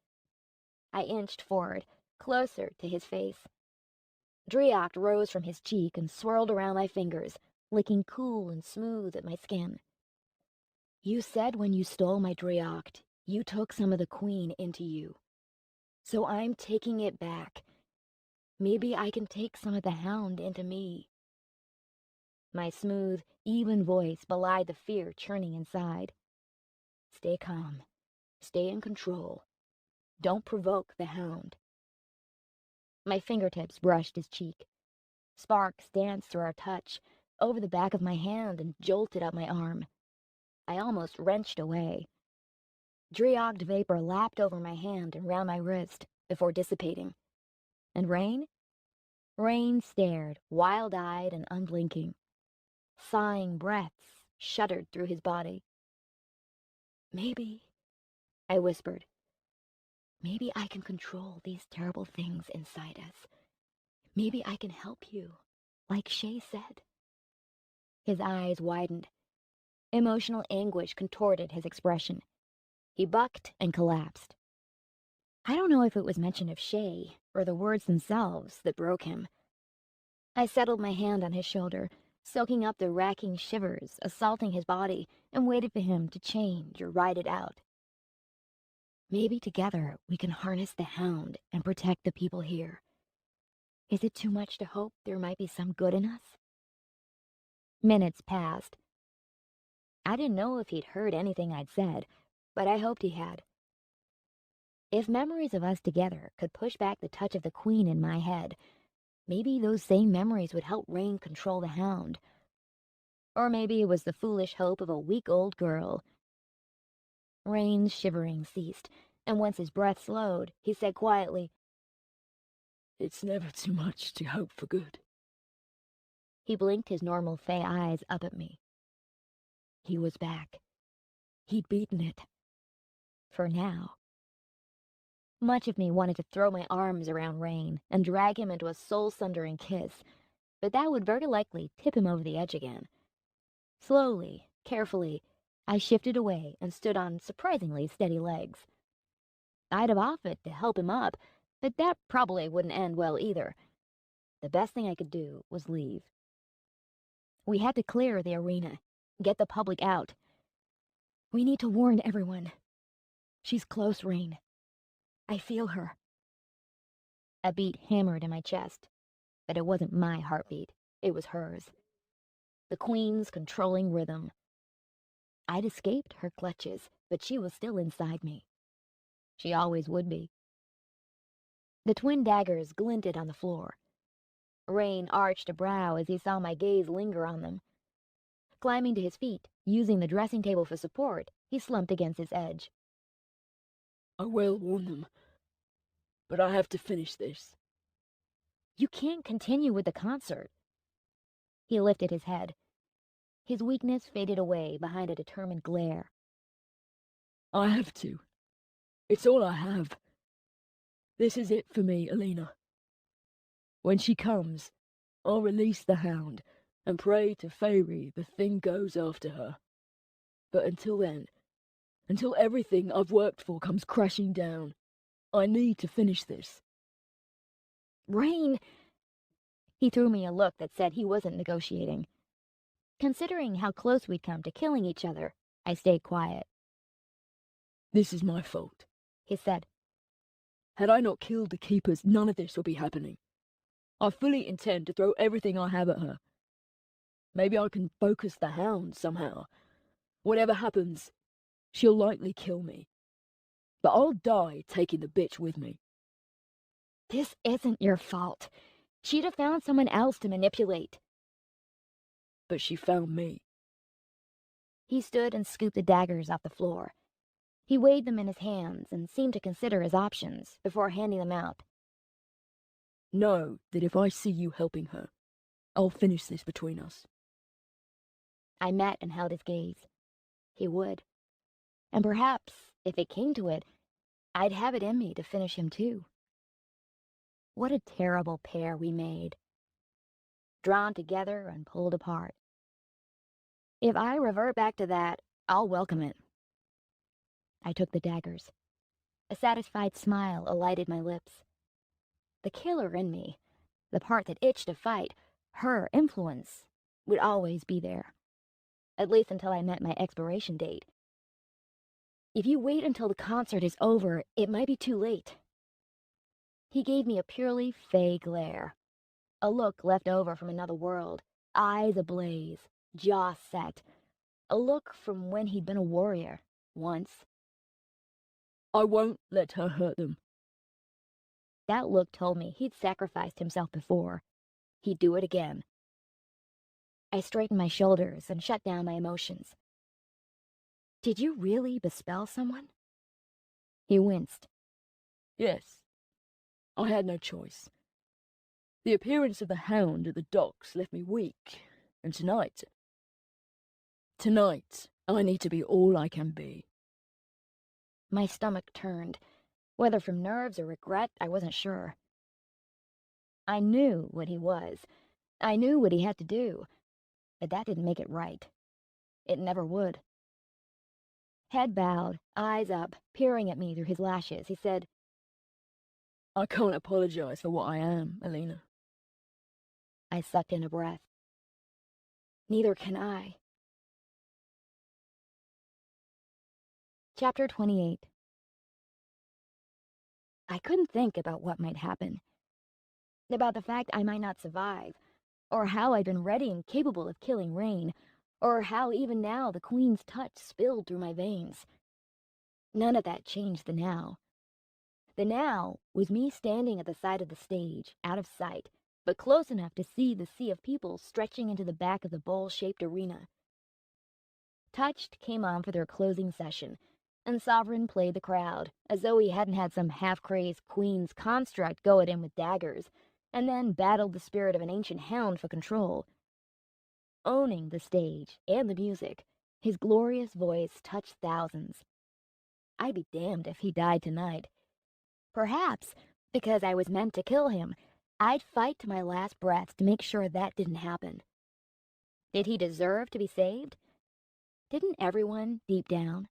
I inched forward, closer to his face. Drioct rose from his cheek and swirled around my fingers, licking cool and smooth at my skin. You said when you stole my Drioct, you took some of the Queen into you. So I'm taking it back. Maybe I can take some of the hound into me. My smooth, even voice belied the fear churning inside. Stay calm. Stay in control. Don't provoke the hound. My fingertips brushed his cheek. Sparks danced through our touch, over the back of my hand and jolted up my arm. I almost wrenched away. Drioct vapor lapped over my hand and round my wrist before dissipating. And Rain? Rain stared, wild-eyed and unblinking. Sighing breaths shuddered through his body. Maybe, I whispered, maybe I can control these terrible things inside us. Maybe I can help you, like Shay said. His eyes widened. Emotional anguish contorted his expression. He bucked and collapsed. I don't know if it was mention of Shay or the words themselves that broke him. I settled my hand on his shoulder, soaking up the racking shivers assaulting his body, and waited for him to change or ride it out. Maybe together we can harness the hound and protect the people here. Is it too much to hope there might be some good in us? Minutes passed. I didn't know if he'd heard anything I'd said, but I hoped he had. If memories of us together could push back the touch of the Queen in my head, maybe those same memories would help Rain control the hound. Or maybe it was the foolish hope of a week-old girl. Rain's shivering ceased, and once his breath slowed, he said quietly, It's never too much to hope for good. He blinked his normal Fae eyes up at me. He was back. He'd beaten it. For now. Much of me wanted to throw my arms around Rain and drag him into a soul-sundering kiss, but that would very likely tip him over the edge again. Slowly, carefully, I shifted away and stood on surprisingly steady legs. I'd have offered to help him up, but that probably wouldn't end well either. The best thing I could do was leave. We had to clear the arena, get the public out. We need to warn everyone. She's close, Rain. I feel her. A beat hammered in my chest, but it wasn't my heartbeat, it was hers. The Queen's controlling rhythm. I'd escaped her clutches, but she was still inside me. She always would be. The twin daggers glinted on the floor. Rain arched a brow as he saw my gaze linger on them. Climbing to his feet, using the dressing table for support, he slumped against its edge. I well warned them, but I have to finish this. You can't continue with the concert. He lifted his head. His weakness faded away behind a determined glare. I have to. It's all I have. This is it for me, Alina. When she comes, I'll release the hound and pray to Fairy the thing goes after her. But until then, until everything I've worked for comes crashing down, I need to finish this. Rain! He threw me a look that said he wasn't negotiating. Considering how close we'd come to killing each other, I stayed quiet. This is my fault, He said. Had I not killed the keepers, none of this would be happening. I fully intend to throw everything I have at her. Maybe I can focus the hound somehow. Whatever happens, she'll likely kill me. But I'll die taking the bitch with me. This isn't your fault. She'd have found someone else to manipulate. But she found me. He stood and scooped the daggers off the floor. He weighed them in his hands and seemed to consider his options before handing them out. Know that if I see you helping her, I'll finish this between us. I met and held his gaze. He would. And perhaps, if it came to it, I'd have it in me to finish him too. What a terrible pair we made. Drawn together and pulled apart. If I revert back to that, I'll welcome it. I took the daggers. A satisfied smile alighted my lips. The killer in me, the part that itched to fight, her influence, would always be there. At least until I met my expiration date. If you wait until the concert is over, it might be too late. He gave me a purely Fae glare. A look left over from another world, eyes ablaze, jaw set. A look from when he'd been a warrior, once. I won't let her hurt them. That look told me he'd sacrificed himself before. He'd do it again. I straightened my shoulders and shut down my emotions. Did you really bespell someone? He winced. Yes. I had no choice. The appearance of the hound at the docks left me weak, and tonight, I need to be all I can be. My stomach turned. Whether from nerves or regret, I wasn't sure. I knew what he was. I knew what he had to do. But that didn't make it right. It never would. Head bowed, eyes up, peering at me through his lashes, he said, I can't apologize for what I am, Alina. I sucked in a breath. Neither can I. Chapter 28. I couldn't think about what might happen. About the fact I might not survive, or how I'd been ready and capable of killing Rain, or how even now the Queen's touch spilled through my veins. None of that changed the now. The now was me standing at the side of the stage, out of sight, but close enough to see the sea of people stretching into the back of the bowl-shaped arena. Touched came on for their closing session, and Sovereign played the crowd, as though he hadn't had some half-crazed Queen's construct go at him with daggers, and then battled the spirit of an ancient hound for control. Owning the stage and the music, his glorious voice touched thousands. I'd be damned if he died tonight. Perhaps, because I was meant to kill him, I'd fight to my last breath to make sure that didn't happen. Did he deserve to be saved? Didn't everyone, deep down?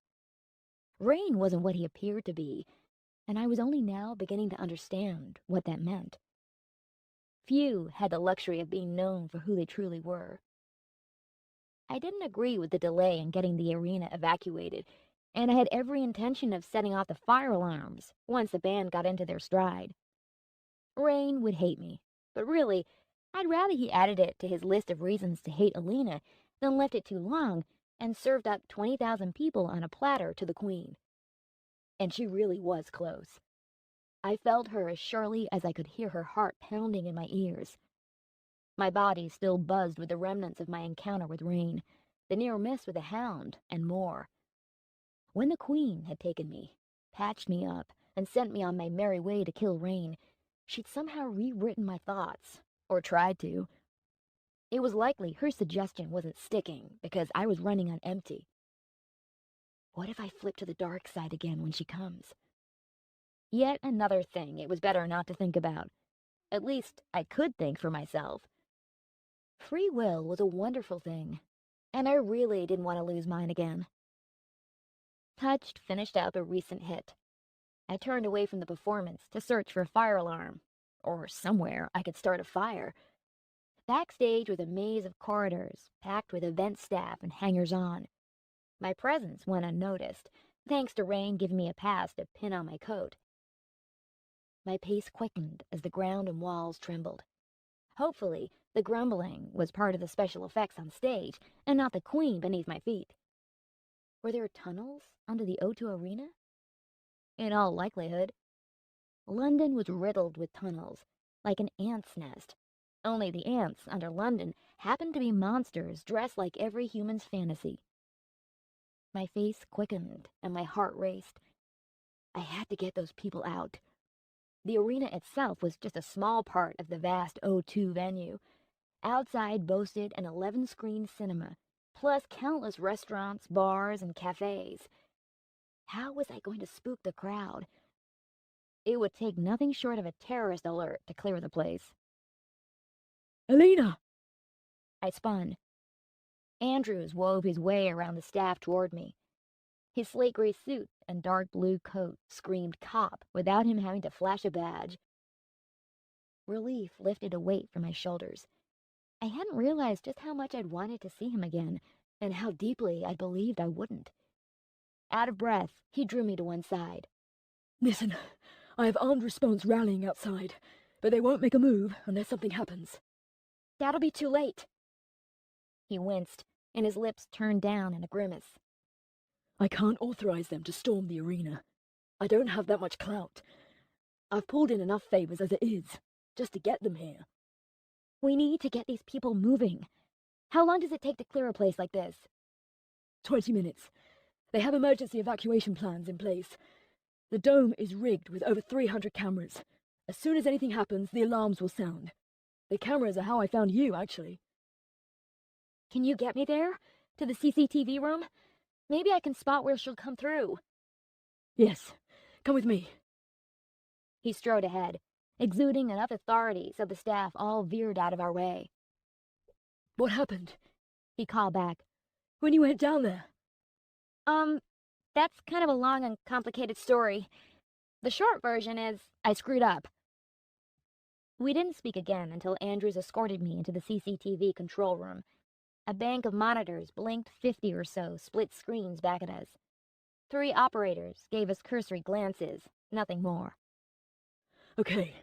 Rain wasn't what he appeared to be, and I was only now beginning to understand what that meant. Few had the luxury of being known for who they truly were. I didn't agree with the delay in getting the arena evacuated, and I had every intention of setting off the fire alarms once the band got into their stride. Rain would hate me, but really, I'd rather he added it to his list of reasons to hate Alina than left it too long and served up 20,000 people on a platter to the queen. And she really was close. I felt her as surely as I could hear her heart pounding in my ears. My body still buzzed with the remnants of my encounter with Rain, the near miss with the hound, and more. When the queen had taken me, patched me up, and sent me on my merry way to kill Rain, she'd somehow rewritten my thoughts, or tried to. It was likely her suggestion wasn't sticking because I was running on empty. What if I flip to the dark side again when she comes? Yet another thing it was better not to think about. At least I could think for myself. Free will was a wonderful thing, and I really didn't want to lose mine again. Hutch finished up a recent hit. I turned away from the performance to search for a fire alarm, or somewhere I could start a fire. Backstage was a maze of corridors, packed with event staff and hangers-on. My presence went unnoticed, thanks to Rain giving me a pass to pin on my coat. My pace quickened as the ground and walls trembled. Hopefully, the grumbling was part of the special effects on stage, and not the queen beneath my feet. Were there tunnels under the O2 Arena? In all likelihood. London was riddled with tunnels, like an ant's nest. Only the ants under London happened to be monsters dressed like every human's fantasy. My face quickened and my heart raced. I had to get those people out. The arena itself was just a small part of the vast O2 venue. Outside boasted an 11-screen cinema, plus countless restaurants, bars, and cafes. How was I going to spook the crowd? It would take nothing short of a terrorist alert to clear the place. Alina! I spun. Andrews wove his way around the staff toward me. His slate-gray suit and dark blue coat screamed cop without him having to flash a badge. Relief lifted a weight from my shoulders. I hadn't realized just how much I'd wanted to see him again, and how deeply I believed I wouldn't. Out of breath, he drew me to one side. Listen, I have armed response rallying outside, but they won't make a move unless something happens. That'll be too late. He winced, and his lips turned down in a grimace. I can't authorize them to storm the arena. I don't have that much clout. I've pulled in enough favors as it is, just to get them here. We need to get these people moving. How long does it take to clear a place like this? 20 minutes. They have emergency evacuation plans in place. The dome is rigged with over 300 cameras. As soon as anything happens, the alarms will sound. The cameras are how I found you, actually. Can you get me there? To the CCTV room? Maybe I can spot where she'll come through. Yes, come with me. He strode ahead, exuding enough authority so the staff all veered out of our way. What happened? He called back. When you went down there? That's kind of a long and complicated story. The short version is, I screwed up. We didn't speak again until Andrews escorted me into the CCTV control room. A bank of monitors blinked 50 or so split screens back at us. 3 operators gave us cursory glances, nothing more. Okay,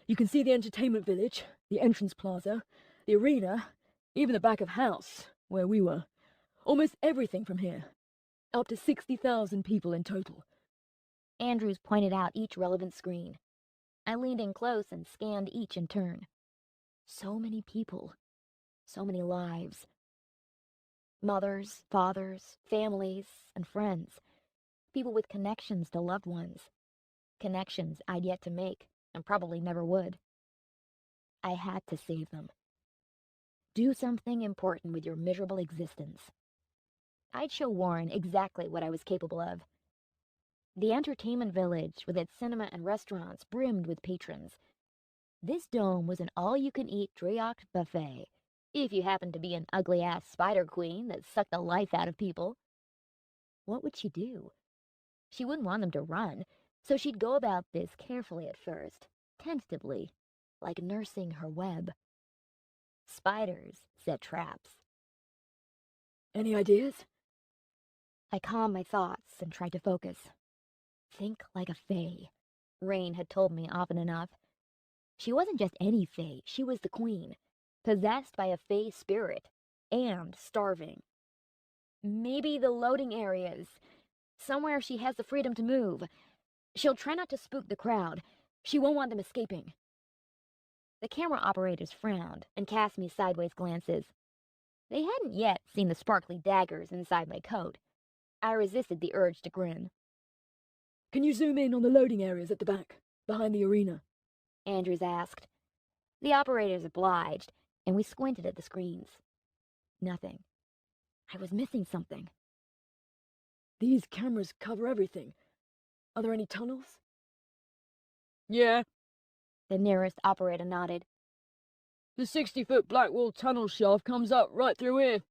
you can see the entertainment village, the entrance plaza, the arena, even the back of house, where we were. Almost everything from here. Up to 60,000 people in total. Andrews pointed out each relevant screen. I leaned in close and scanned each in turn. So many people. So many lives. Mothers, fathers, families, and friends. People with connections to loved ones. Connections I'd yet to make, and probably never would. I had to save them. Do something important with your miserable existence. I'd show Warren exactly what I was capable of. The entertainment village, with its cinema and restaurants, brimmed with patrons. This dome was an all-you-can-eat Driocht buffet, if you happened to be an ugly-ass spider queen that sucked the life out of people. What would she do? She wouldn't want them to run, so she'd go about this carefully at first, tentatively, like nursing her web. Spiders set traps. Any ideas? I calmed my thoughts and tried to focus. Think like a fae, Rain had told me often enough. She wasn't just any Fae, she was the queen, possessed by a Fae spirit, and starving. Maybe the loading areas, somewhere she has the freedom to move. She'll try not to spook the crowd. She won't want them escaping. The camera operators frowned and cast me sideways glances. They hadn't yet seen the sparkly daggers inside my coat. I resisted the urge to grin. Can you zoom in on the loading areas at the back, behind the arena? Andrews asked. The operators obliged, and we squinted at the screens. Nothing. I was missing something. These cameras cover everything. Are there any tunnels? Yeah, The nearest operator nodded. the 60-foot black wall tunnel shaft comes up right through here.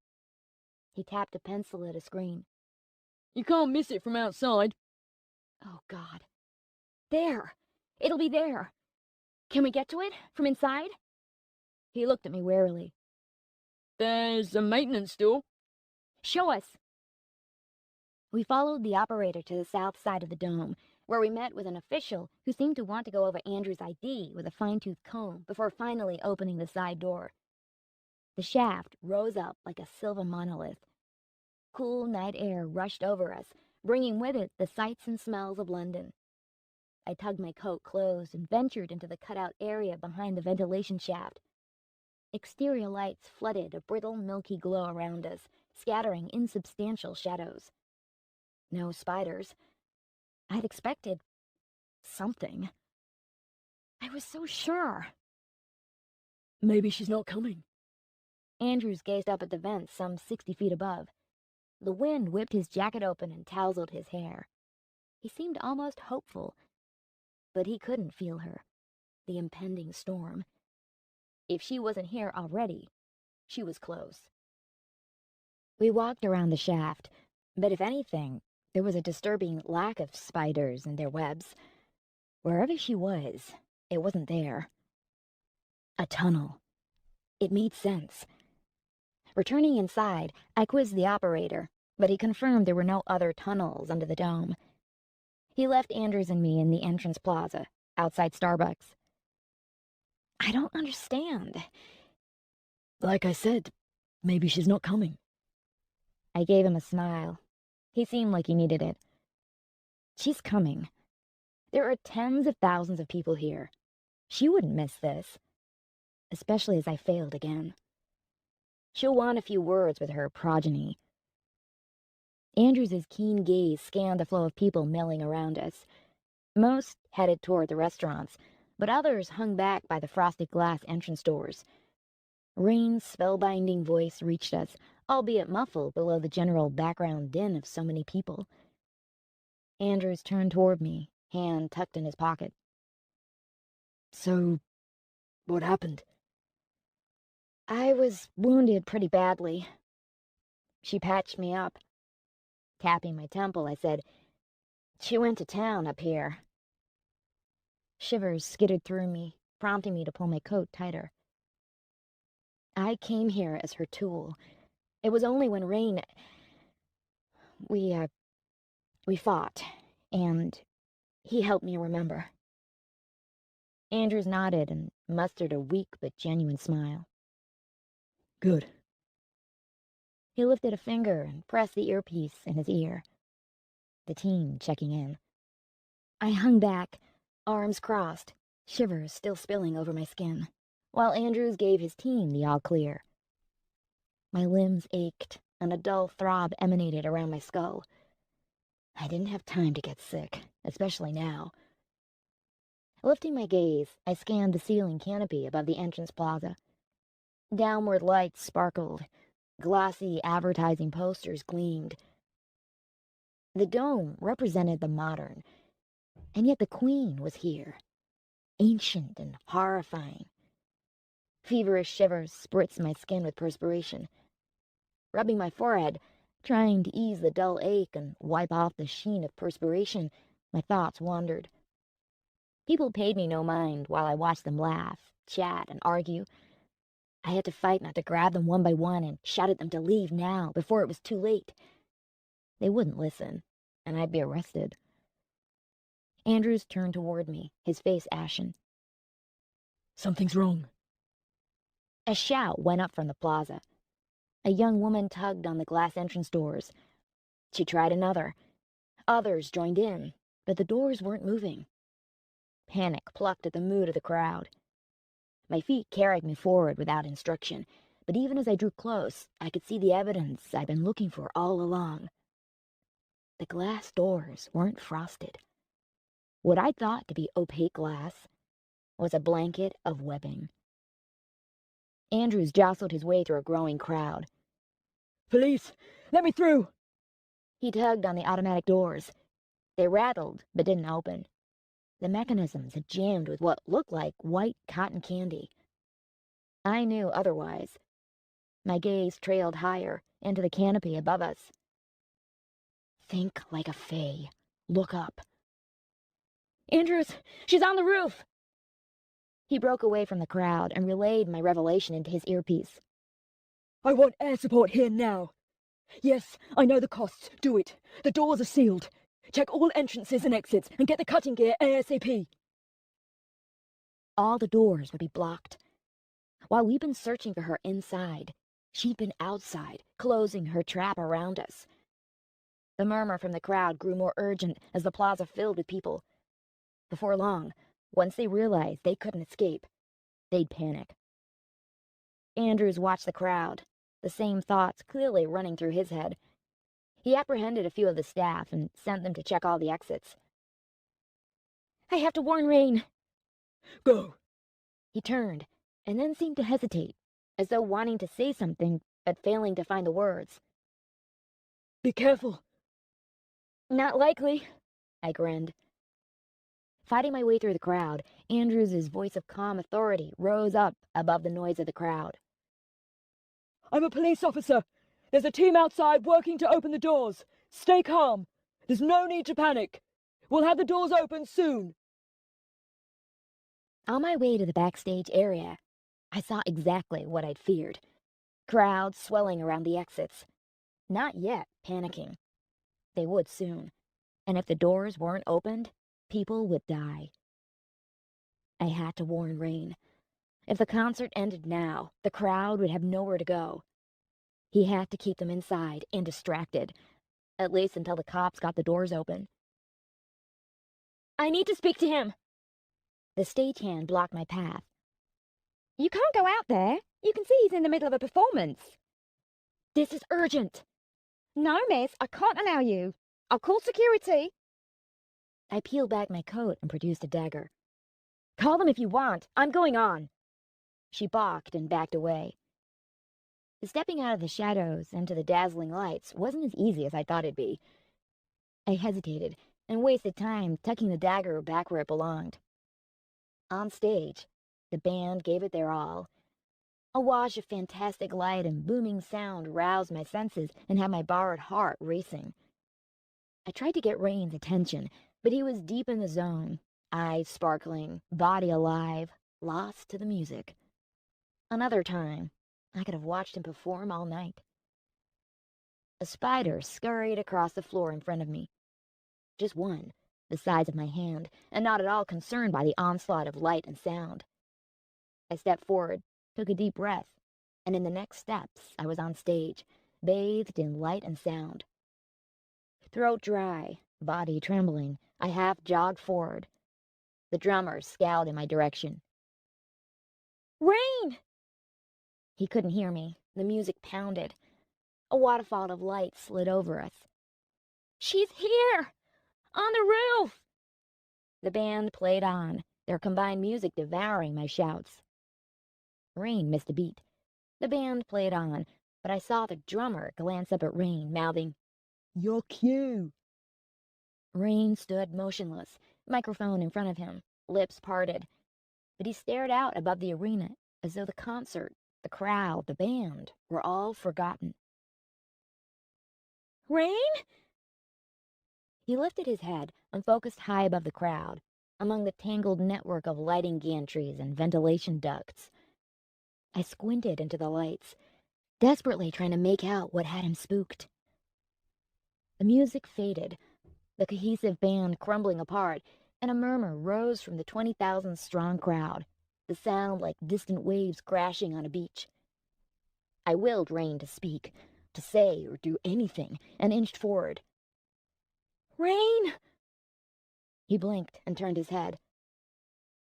He tapped a pencil at a screen. You can't miss it from outside. Oh, God. There! It'll be there! Can we get to it from inside? He looked at me warily. There's a maintenance door. Show us! We followed the operator to the south side of the dome, where we met with an official who seemed to want to go over Andrew's ID with a fine-tooth comb before finally opening the side door. The shaft rose up like a silver monolith. Cool night air rushed over us, bringing with it the sights and smells of London. I tugged my coat closed and ventured into the cutout area behind the ventilation shaft. Exterior lights flooded a brittle, milky glow around us, scattering insubstantial shadows. No spiders. I'd expected something. I was so sure. Maybe she's not coming. Andrews gazed up at the vents some 60 feet above. The wind whipped his jacket open and tousled his hair. He seemed almost hopeful, but he couldn't feel her, the impending storm. If she wasn't here already, she was close. We walked around the shaft, but if anything, there was a disturbing lack of spiders and their webs. Wherever she was, it wasn't there. A tunnel. It made sense. Returning inside, I quizzed the operator, but he confirmed there were no other tunnels under the dome. He left Andrews and me in the entrance plaza, outside Starbucks. I don't understand. Like I said, maybe she's not coming. I gave him a smile. He seemed like he needed it. She's coming. There are tens of thousands of people here. She wouldn't miss this. Especially as I failed again. She'll want a few words with her progeny. Andrews's keen gaze scanned the flow of people milling around us. Most headed toward the restaurants, but others hung back by the frosted glass entrance doors. Rain's spellbinding voice reached us, albeit muffled below the general background din of so many people. Andrews turned toward me, hand tucked in his pocket. So, what happened? I was wounded pretty badly. She patched me up. Tapping my temple, I said, "She went to town up here." Shivers skittered through me, prompting me to pull my coat tighter. I came here as her tool. It was only when Rain... We fought, and he helped me remember. Andrews nodded and mustered a weak but genuine smile. Good. He lifted a finger and pressed the earpiece in his ear. The team checking in. I hung back, arms crossed, shivers still spilling over my skin, while Andrews gave his team the all clear. My limbs ached, and a dull throb emanated around my skull. I didn't have time to get sick, especially now. Lifting my gaze, I scanned the ceiling canopy above the entrance plaza. Downward lights sparkled. Glossy advertising posters gleamed. The dome represented the modern, and yet the queen was here, ancient and horrifying. Feverish shivers spritzed my skin with perspiration. Rubbing my forehead, trying to ease the dull ache and wipe off the sheen of perspiration, my thoughts wandered. People paid me no mind while I watched them laugh, chat, and argue. I had to fight not to grab them one by one and shout at them to leave now, before it was too late. They wouldn't listen, and I'd be arrested. Andrews turned toward me, his face ashen. Something's wrong. A shout went up from the plaza. A young woman tugged on the glass entrance doors. She tried another. Others joined in, but the doors weren't moving. Panic plucked at the mood of the crowd. My feet carried me forward without instruction, but even as I drew close, I could see the evidence I'd been looking for all along. The glass doors weren't frosted. What I thought to be opaque glass was a blanket of webbing. Andrews jostled his way through a growing crowd. Police! Let me through! He tugged on the automatic doors. They rattled, but didn't open. The mechanisms had jammed with what looked like white cotton candy. I knew otherwise. My gaze trailed higher, into the canopy above us. Think like a fae. Look up. Andrews, she's on the roof! He broke away from the crowd and relayed my revelation into his earpiece. I want air support here now. Yes, I know the costs. Do it. The doors are sealed. Check all entrances and exits and get the cutting gear ASAP. All the doors would be blocked. While we'd been searching for her inside, she'd been outside, closing her trap around us. The murmur from the crowd grew more urgent as the plaza filled with people. Before long, once they realized they couldn't escape, they'd panic. Andrews watched the crowd, the same thoughts clearly running through his head. He apprehended a few of the staff and sent them to check all the exits. I have to warn Rain. Go. He turned, and then seemed to hesitate, as though wanting to say something, but failing to find the words. Be careful. Not likely, I grinned. Fighting my way through the crowd, Andrews' voice of calm authority rose up above the noise of the crowd. I'm a police officer. There's a team outside working to open the doors. Stay calm. There's no need to panic. We'll have the doors open soon. On my way to the backstage area, I saw exactly what I'd feared. Crowds swelling around the exits. Not yet panicking. They would soon. And if the doors weren't opened, people would die. I had to warn Rain. If the concert ended now, the crowd would have nowhere to go. He had to keep them inside and distracted, at least until the cops got the doors open. I need to speak to him. The stagehand blocked my path. You can't go out there. You can see he's in the middle of a performance. This is urgent. No, miss, I can't allow you. I'll call security. I peeled back my coat and produced a dagger. Call them if you want. I'm going on. She balked and backed away. Stepping out of the shadows into the dazzling lights wasn't as easy as I thought it'd be. I hesitated and wasted time tucking the dagger back where it belonged. On stage, the band gave it their all. A wash of fantastic light and booming sound roused my senses and had my borrowed heart racing. I tried to get Rain's attention, but he was deep in the zone, eyes sparkling, body alive, lost to the music. Another time, I could have watched him perform all night. A spider scurried across the floor in front of me. Just one, the size of my hand, and not at all concerned by the onslaught of light and sound. I stepped forward, took a deep breath, and in the next steps I was on stage, bathed in light and sound. Throat dry, body trembling, I half jogged forward. The drummer scowled in my direction. Rain! He couldn't hear me. The music pounded. A waterfall of light slid over us. She's here! On the roof! The band played on, their combined music devouring my shouts. Rain missed a beat. The band played on, but I saw the drummer glance up at Rain, mouthing, Your cue. Rain stood motionless, microphone in front of him, lips parted. But he stared out above the arena as though the concert, the crowd, the band were all forgotten. Rain? He lifted his head and focused high above the crowd, among the tangled network of lighting gantries and ventilation ducts. I squinted into the lights, desperately trying to make out what had him spooked. The music faded, the cohesive band crumbling apart, and a murmur rose from the 20,000-strong crowd. the sound like distant waves crashing on a beach. I willed Rain to speak, to say or do anything, and inched forward. Rain! He blinked and turned his head.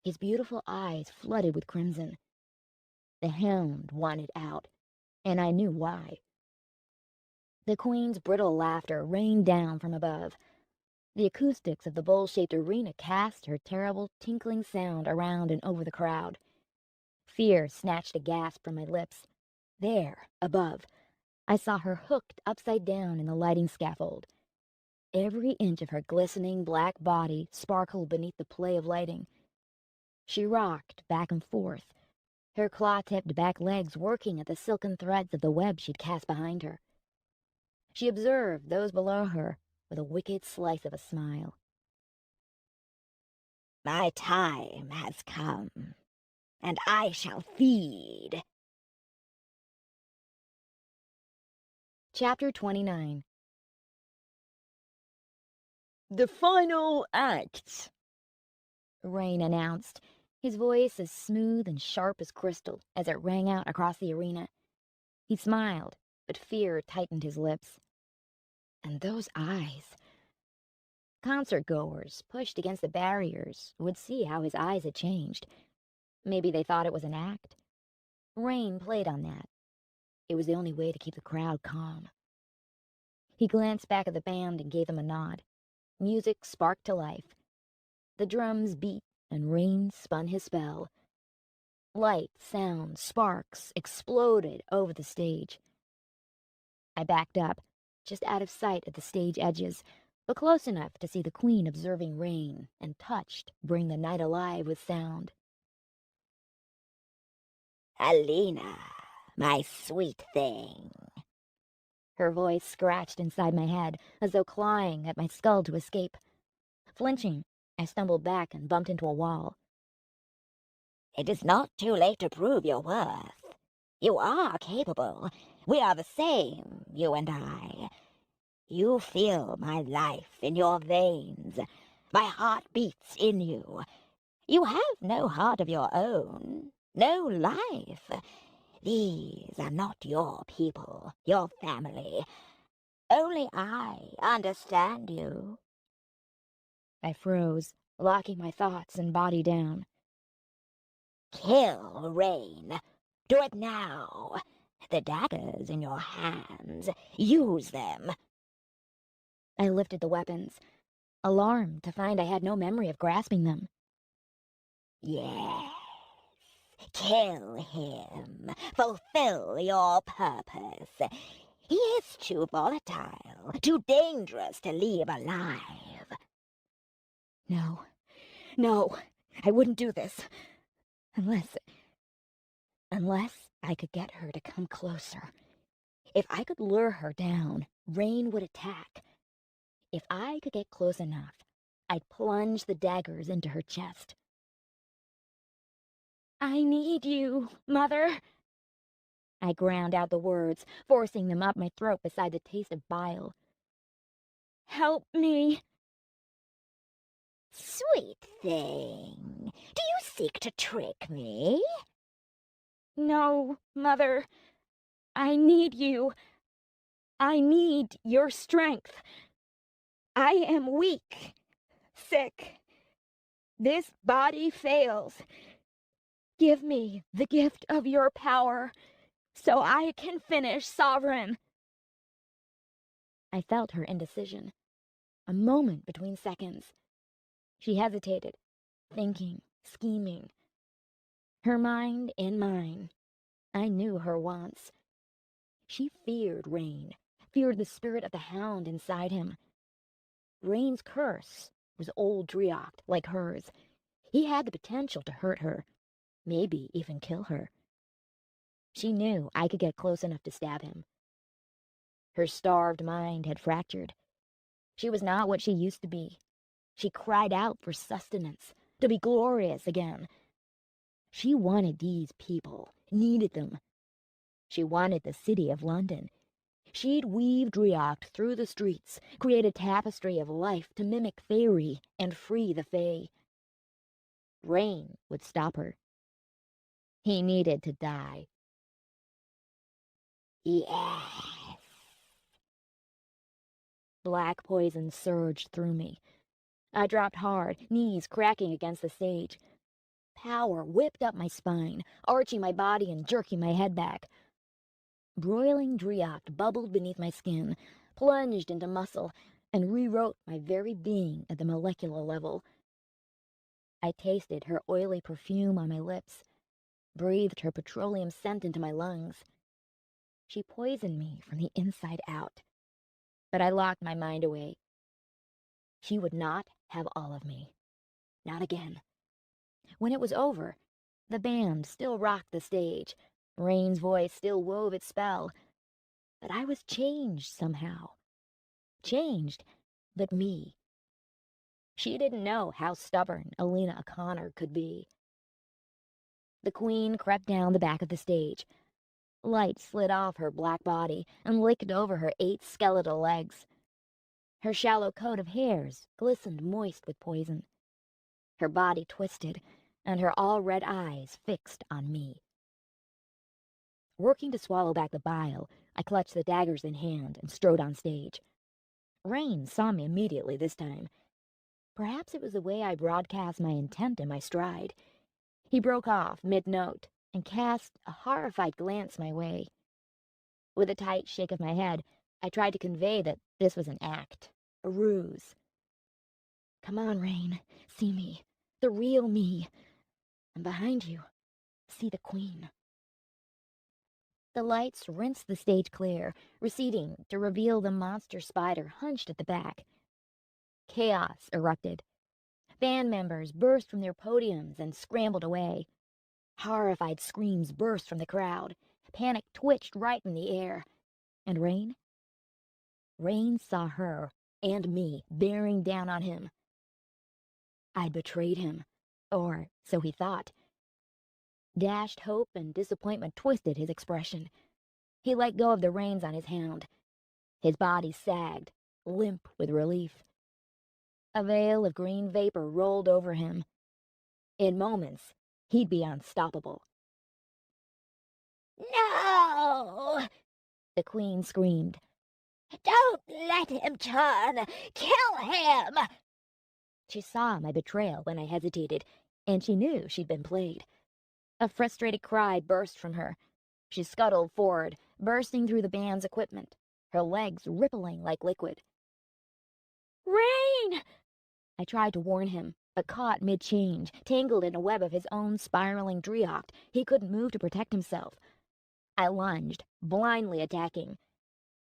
His beautiful eyes flooded with crimson. The hound wanted out, and I knew why. The Queen's brittle laughter rained down from above. The acoustics of the bowl-shaped arena cast her terrible tinkling sound around and over the crowd. Fear snatched a gasp from my lips. There, above, I saw her hooked upside down in the lighting scaffold. Every inch of her glistening black body sparkled beneath the play of lighting. She rocked back and forth, her claw-tipped back legs working at the silken threads of the web she'd cast behind her. She observed those below her with a wicked slice of a smile. My time has come, and I shall feed. Chapter 29. The final act, Rain announced, his voice as smooth and sharp as crystal as it rang out across the arena. He smiled, but fear tightened his lips. And those eyes. Concert-goers, pushed against the barriers, would see how his eyes had changed. Maybe they thought it was an act. Rain played on that. It was the only way to keep the crowd calm. He glanced back at the band and gave them a nod. Music sparked to life. The drums beat, and Rain spun his spell. Light, sound, sparks exploded over the stage. I backed up, just out of sight at the stage edges, but close enough to see the Queen observing Rain, and touched bring the night alive with sound. Alina, my sweet thing. Her voice scratched inside my head, as though clawing at my skull to escape. Flinching, I stumbled back and bumped into a wall. It is not too late to prove your worth. You are capable. We are the same, you and I. You feel my life in your veins. My heart beats in you. You have no heart of your own, no life. These are not your people, your family. Only I understand you. I froze, locking my thoughts and body down. Kill Rain. Do it now. The daggers in your hands. Use them. I lifted the weapons, alarmed to find I had no memory of grasping them. Yes. Kill him. Fulfill your purpose. He is too volatile, too dangerous to leave alive. No, I wouldn't do this. Unless I could get her to come closer. If I could lure her down, Rain would attack. If I could get close enough, I'd plunge the daggers into her chest. I need you, Mother. I ground out the words, forcing them up my throat beside the taste of bile. Help me. Sweet thing, do you seek to trick me? No, Mother. I need you. I need your strength. I am weak, sick. This body fails. Give me the gift of your power, so I can finish Sovereign. I felt her indecision. A moment between seconds. She hesitated, thinking, scheming. Her mind in mine. I knew her wants. She feared Rain, feared the spirit of the hound inside him. Rain's curse was old Driocht, like hers. He had the potential to hurt her, maybe even kill her. She knew I could get close enough to stab him. Her starved mind had fractured. She was not what she used to be. She cried out for sustenance, to be glorious again. She wanted these people, needed them. She wanted the city of London. She'd weave Driocht through the streets, create a tapestry of life to mimic Faerie and free the Fae. Rain would stop her. He needed to die. Yes. Black poison surged through me. I dropped hard, knees cracking against the stage. Power whipped up my spine, arching my body and jerking my head back. Broiling Drioct bubbled beneath my skin, plunged into muscle, and rewrote my very being at the molecular level. I tasted her oily perfume on my lips, breathed her petroleum scent into my lungs. She poisoned me from the inside out, but I locked my mind away. She would not have all of me. Not again. When it was over, the band still rocked the stage. Rain's voice still wove its spell. But I was changed somehow. Changed, but me. She didn't know how stubborn Alina O'Connor could be. The queen crept down the back of the stage. Light slid off her black body and licked over her 8 skeletal legs. Her shallow coat of hairs glistened moist with poison. Her body twisted, and her all-red eyes fixed on me. Working to swallow back the bile, I clutched the daggers in hand and strode on stage. Rain saw me immediately this time. Perhaps it was the way I broadcast my intent in my stride. He broke off mid-note and cast a horrified glance my way. With a tight shake of my head, I tried to convey that this was an act, a ruse. Come on, Rain, see me, the real me. And behind you, see the queen. The lights rinsed the stage clear, receding to reveal the monster spider hunched at the back. Chaos erupted. Band members burst from their podiums and scrambled away. Horrified screams burst from the crowd. Panic twitched right in the air. And Rain? Rain saw her and me bearing down on him. I'd betrayed him, or so he thought. Dashed hope and disappointment twisted his expression. He let go of the reins on his hound. His body sagged, limp with relief. A veil of green vapor rolled over him. In moments, he'd be unstoppable. No! The queen screamed. Don't let him turn! Kill him! She saw my betrayal when I hesitated, and she knew she'd been played. A frustrated cry burst from her. She scuttled forward, bursting through the band's equipment, her legs rippling like liquid. Rain! I tried to warn him, but caught mid-change, tangled in a web of his own spiraling Drioct. He couldn't move to protect himself. I lunged, blindly attacking.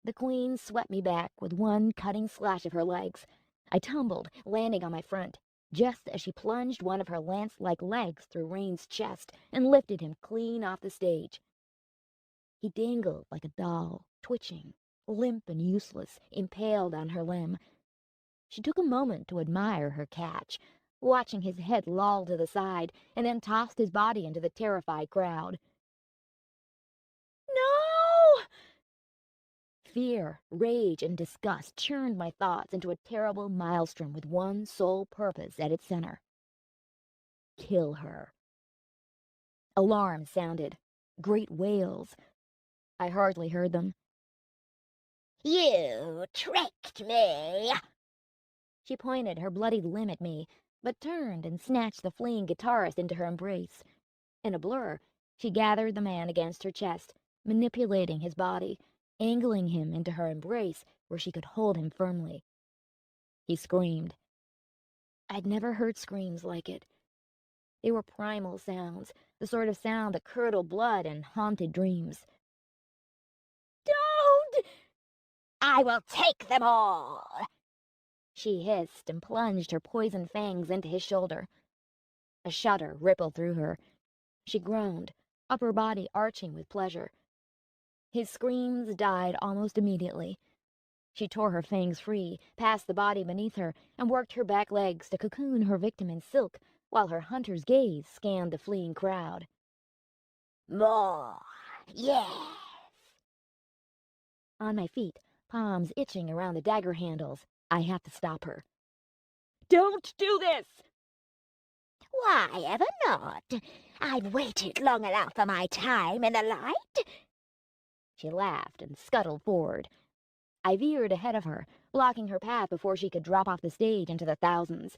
The queen swept me back with one cutting slash of her legs. I tumbled, landing on my front, just as she plunged one of her lance-like legs through Rain's chest and lifted him clean off the stage. He dangled like a doll, twitching, limp and useless, impaled on her limb. She took a moment to admire her catch, watching his head loll to the side, and then tossed his body into the terrified crowd. No! Fear, rage, and disgust churned my thoughts into a terrible maelstrom with one sole purpose at its center. Kill her. Alarms sounded. Great wails. I hardly heard them. You tricked me! She pointed her bloodied limb at me, but turned and snatched the fleeing guitarist into her embrace. In a blur, she gathered the man against her chest, manipulating his body, angling him into her embrace where she could hold him firmly. He screamed. I'd never heard screams like it. They were primal sounds, the sort of sound that curdled blood and haunted dreams. Don't! I will take them all! She hissed and plunged her poisoned fangs into his shoulder. A shudder rippled through her. She groaned, upper body arching with pleasure. His screams died almost immediately. She tore her fangs free, passed the body beneath her, and worked her back legs to cocoon her victim in silk, while her hunter's gaze scanned the fleeing crowd. More! Yes! On my feet, palms itching around the dagger handles, I had to stop her. Don't do this! Why ever not? I've waited long enough for my time in the light. She laughed and scuttled forward. I veered ahead of her, blocking her path before she could drop off the stage into the thousands.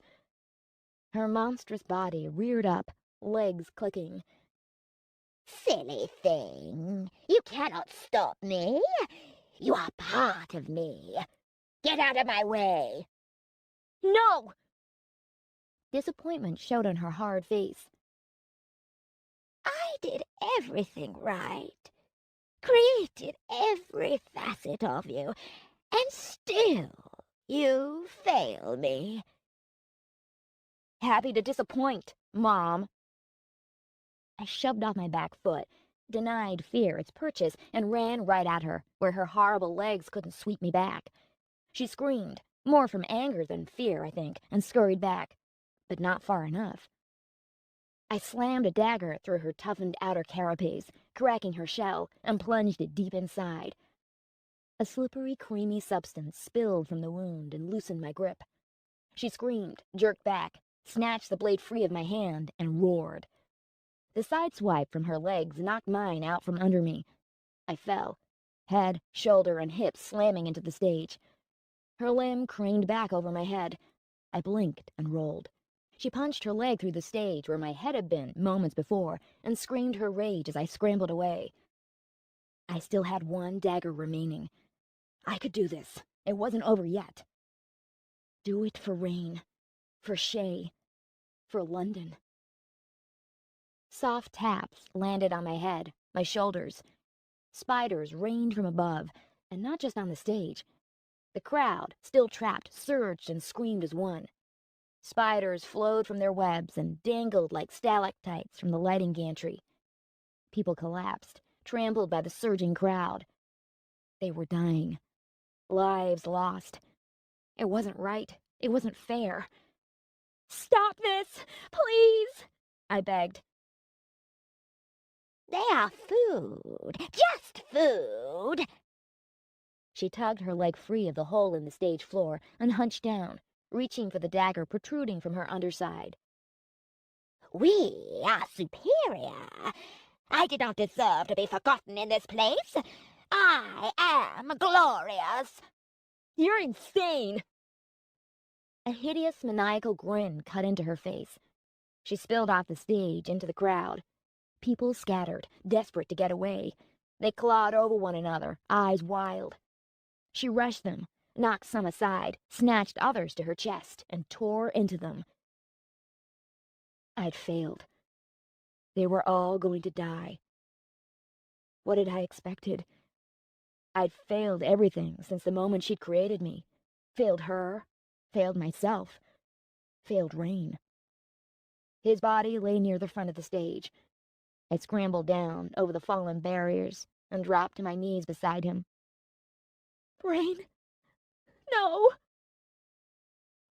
Her monstrous body reared up, legs clicking. Silly thing, you cannot stop me. You are part of me. Get out of my way. No! Disappointment showed on her hard face. I did everything right. Created every facet of you, and still you fail me. Happy to disappoint, Mom. I shoved off my back foot, denied fear its purchase, and ran right at her, where her horrible legs couldn't sweep me back. She screamed, more from anger than fear, I think, and scurried back, but not far enough. I slammed a dagger through her toughened outer carapace, cracking her shell, and plunged it deep inside. A slippery, creamy substance spilled from the wound and loosened my grip. She screamed, jerked back, snatched the blade free of my hand, and roared. The side swipe from her legs knocked mine out from under me. I fell, head, shoulder, and hips slamming into the stage. Her limb craned back over my head. I blinked and rolled. She punched her leg through the stage where my head had been moments before and screamed her rage as I scrambled away. I still had one dagger remaining. I could do this. It wasn't over yet. Do it for Rain, for Shay, for London. Soft taps landed on my head, my shoulders. Spiders rained from above, and not just on the stage. The crowd, still trapped, surged and screamed as one. Spiders flowed from their webs and dangled like stalactites from the lighting gantry. People collapsed, trampled by the surging crowd. They were dying. Lives lost. It wasn't right. It wasn't fair. Stop this, please! I begged. They are food. Just food. She tugged her leg free of the hole in the stage floor and hunched down, reaching for the dagger protruding from her underside. We are superior. I did not deserve to be forgotten in this place. I am glorious. You're insane! A hideous, maniacal grin cut into her face. She spilled off the stage into the crowd. People scattered, desperate to get away. They clawed over one another, eyes wild. She rushed them, knocked some aside, snatched others to her chest, and tore into them. I'd failed. They were all going to die. What had I expected? I'd failed everything since the moment she'd created me. Failed her, failed myself, failed Rain. His body lay near the front of the stage. I scrambled down over the fallen barriers and dropped to my knees beside him. Rain? No!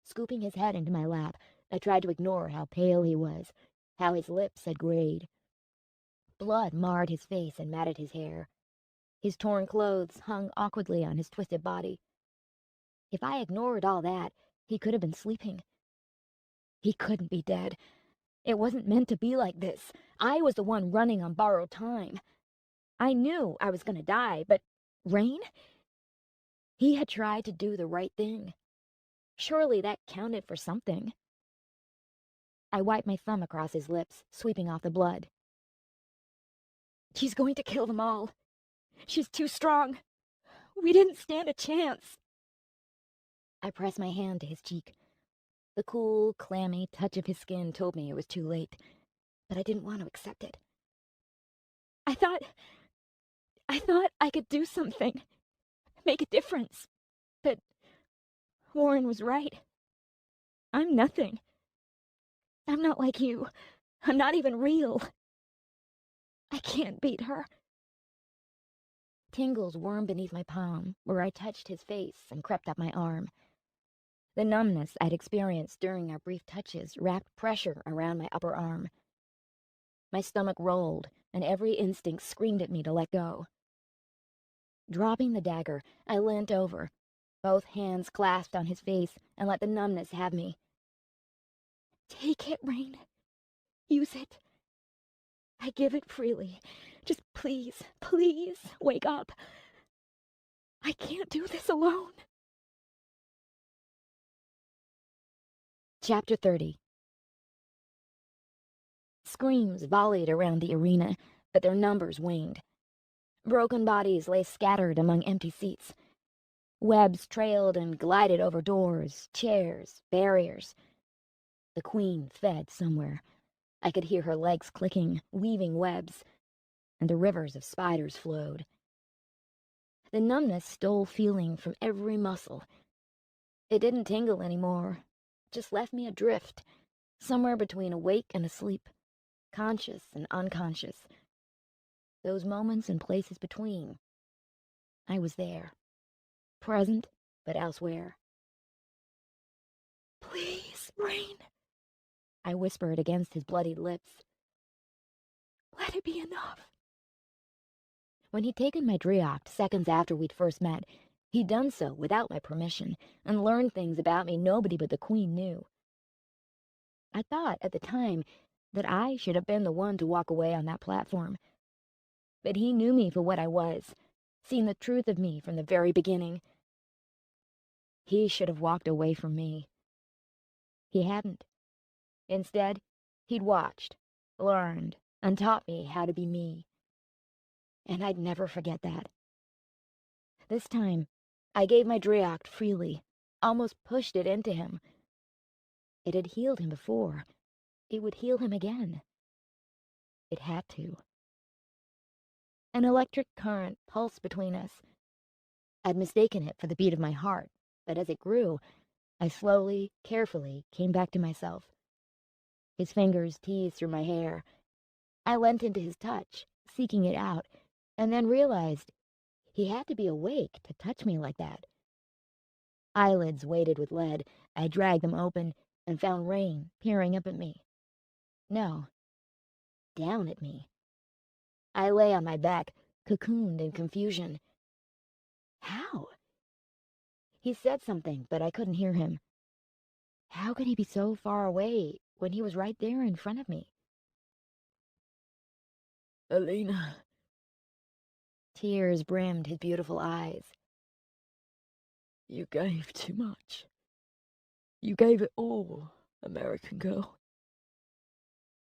Scooping his head into my lap, I tried to ignore how pale he was, how his lips had grayed. Blood marred his face and matted his hair. His torn clothes hung awkwardly on his twisted body. If I ignored all that, he could have been sleeping. He couldn't be dead. It wasn't meant to be like this. I was the one running on borrowed time. I knew I was going to die, but Rain? He had tried to do the right thing. Surely that counted for something. I wiped my thumb across his lips, sweeping off the blood. She's going to kill them all. She's too strong. We didn't stand a chance. I pressed my hand to his cheek. The cool, clammy touch of his skin told me it was too late, but I didn't want to accept it. I thought I could do something, make a difference. But Warren was right. I'm nothing. I'm not like you. I'm not even real. I can't beat her. Tingles wormed beneath my palm, where I touched his face and crept up my arm. The numbness I'd experienced during our brief touches wrapped pressure around my upper arm. My stomach rolled, and every instinct screamed at me to let go. Dropping the dagger, I leant over, both hands clasped on his face, and let the numbness have me. Take it, Rain. Use it. I give it freely. Just please, please, wake up. I can't do this alone. Chapter 30. Screams volleyed around the arena, but their numbers waned. Broken bodies lay scattered among empty seats. Webs trailed and glided over doors, chairs, barriers. The queen fed somewhere. I could hear her legs clicking, weaving webs, and the rivers of spiders flowed. The numbness stole feeling from every muscle. It didn't tingle anymore, just left me adrift, somewhere between awake and asleep, conscious and unconscious. Those moments and places between, I was there, present but elsewhere. Please, Rain. I whispered against his bloodied lips. Let it be enough. When he'd taken my Drioct seconds after we'd first met, he'd done so without my permission and learned things about me nobody but the Queen knew. I thought at the time that I should have been the one to walk away on that platform. But he knew me for what I was, seen the truth of me from the very beginning. He should have walked away from me. He hadn't. Instead, he'd watched, learned, and taught me how to be me. And I'd never forget that. This time, I gave my Drioct freely, almost pushed it into him. It had healed him before. It would heal him again. It had to. An electric current pulsed between us. I'd mistaken it for the beat of my heart, but as it grew, I slowly, carefully came back to myself. His fingers teased through my hair. I leant into his touch, seeking it out, and then realized he had to be awake to touch me like that. Eyelids weighted with lead, I dragged them open and found Rain peering up at me. No, down at me. I lay on my back, cocooned in confusion. How? He said something, but I couldn't hear him. How could he be so far away when he was right there in front of me? Alina. Tears brimmed his beautiful eyes. You gave too much. You gave it all, American girl.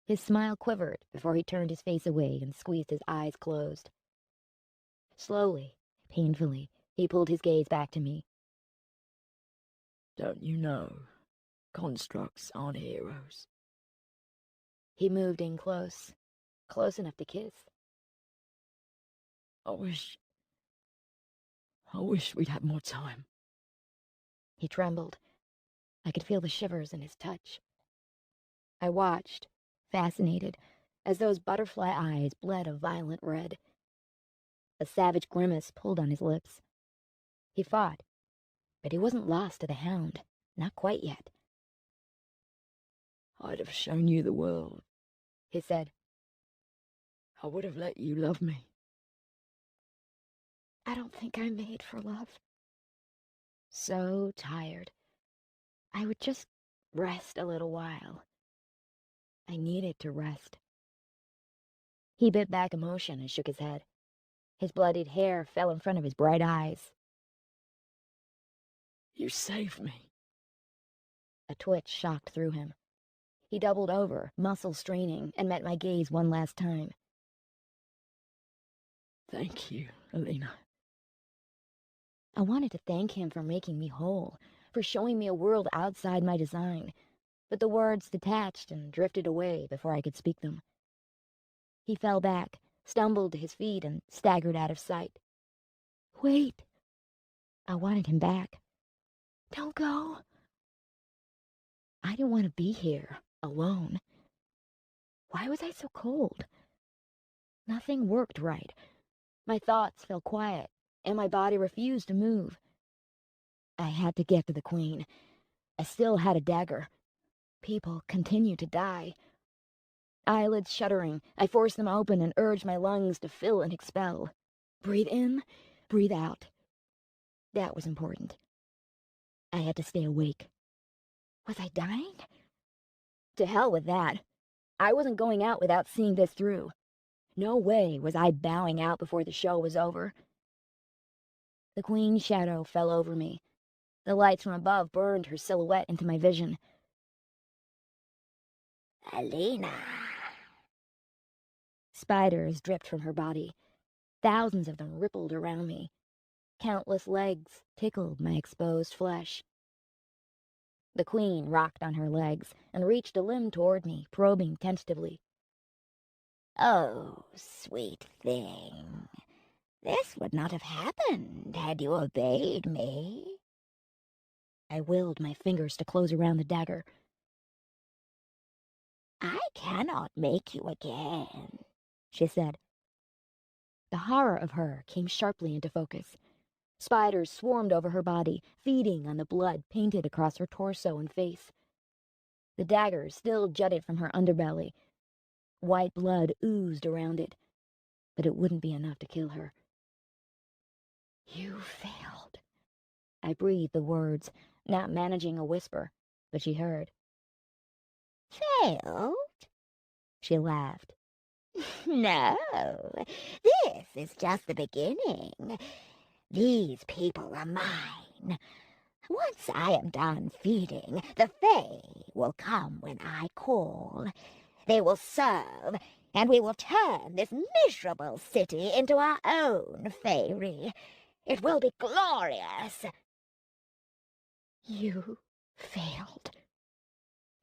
His smile quivered before he turned his face away and squeezed his eyes closed. Slowly, painfully, he pulled his gaze back to me. Don't you know, constructs aren't heroes. He moved in close, close enough to kiss. I wish we'd had more time. He trembled. I could feel the shivers in his touch. I watched, fascinated, as those butterfly eyes bled a violent red. A savage grimace pulled on his lips. He fought, but he wasn't lost to the hound, not quite yet. I'd have shown you the world, He said. I would have let you love me. I don't think I'm made for love. So tired. I would just rest a little while. I needed to rest. He bit back emotion and shook his head. His bloodied hair fell in front of his bright eyes. You saved me. A twitch shocked through him. He doubled over, muscles straining, and met my gaze one last time. Thank you, Alina. I wanted to thank him for making me whole, for showing me a world outside my design, but the words detached and drifted away before I could speak them. He fell back, stumbled to his feet, and staggered out of sight. Wait. I wanted him back. Don't go. I didn't want to be here, alone. Why was I so cold? Nothing worked right. My thoughts fell quiet, and my body refused to move. I had to get to the Queen. I still had a dagger. People continued to die. Eyelids shuddering, I forced them open and urged my lungs to fill and expel. Breathe in, breathe out. That was important. I had to stay awake. Was I dying? To hell with that. I wasn't going out without seeing this through. No way was I bowing out before the show was over. The queen's shadow fell over me. The lights from above burned her silhouette into my vision. Alina. Spiders dripped from her body. Thousands of them rippled around me. Countless legs tickled my exposed flesh. The queen rocked on her legs and reached a limb toward me, probing tentatively. Oh, sweet thing. This would not have happened had you obeyed me. I willed my fingers to close around the dagger. I cannot make you again, she said. The horror of her came sharply into focus. Spiders swarmed over her body, feeding on the blood painted across her torso and face. The dagger still jutted from her underbelly. White blood oozed around it, but it wouldn't be enough to kill her. You failed. I breathed the words, not managing a whisper, but she heard. Failed? She laughed. No, this is just the beginning. These people are mine. Once I am done feeding, the Fae will come when I call. They will serve, and we will turn this miserable city into our own fairy. It will be glorious. You failed.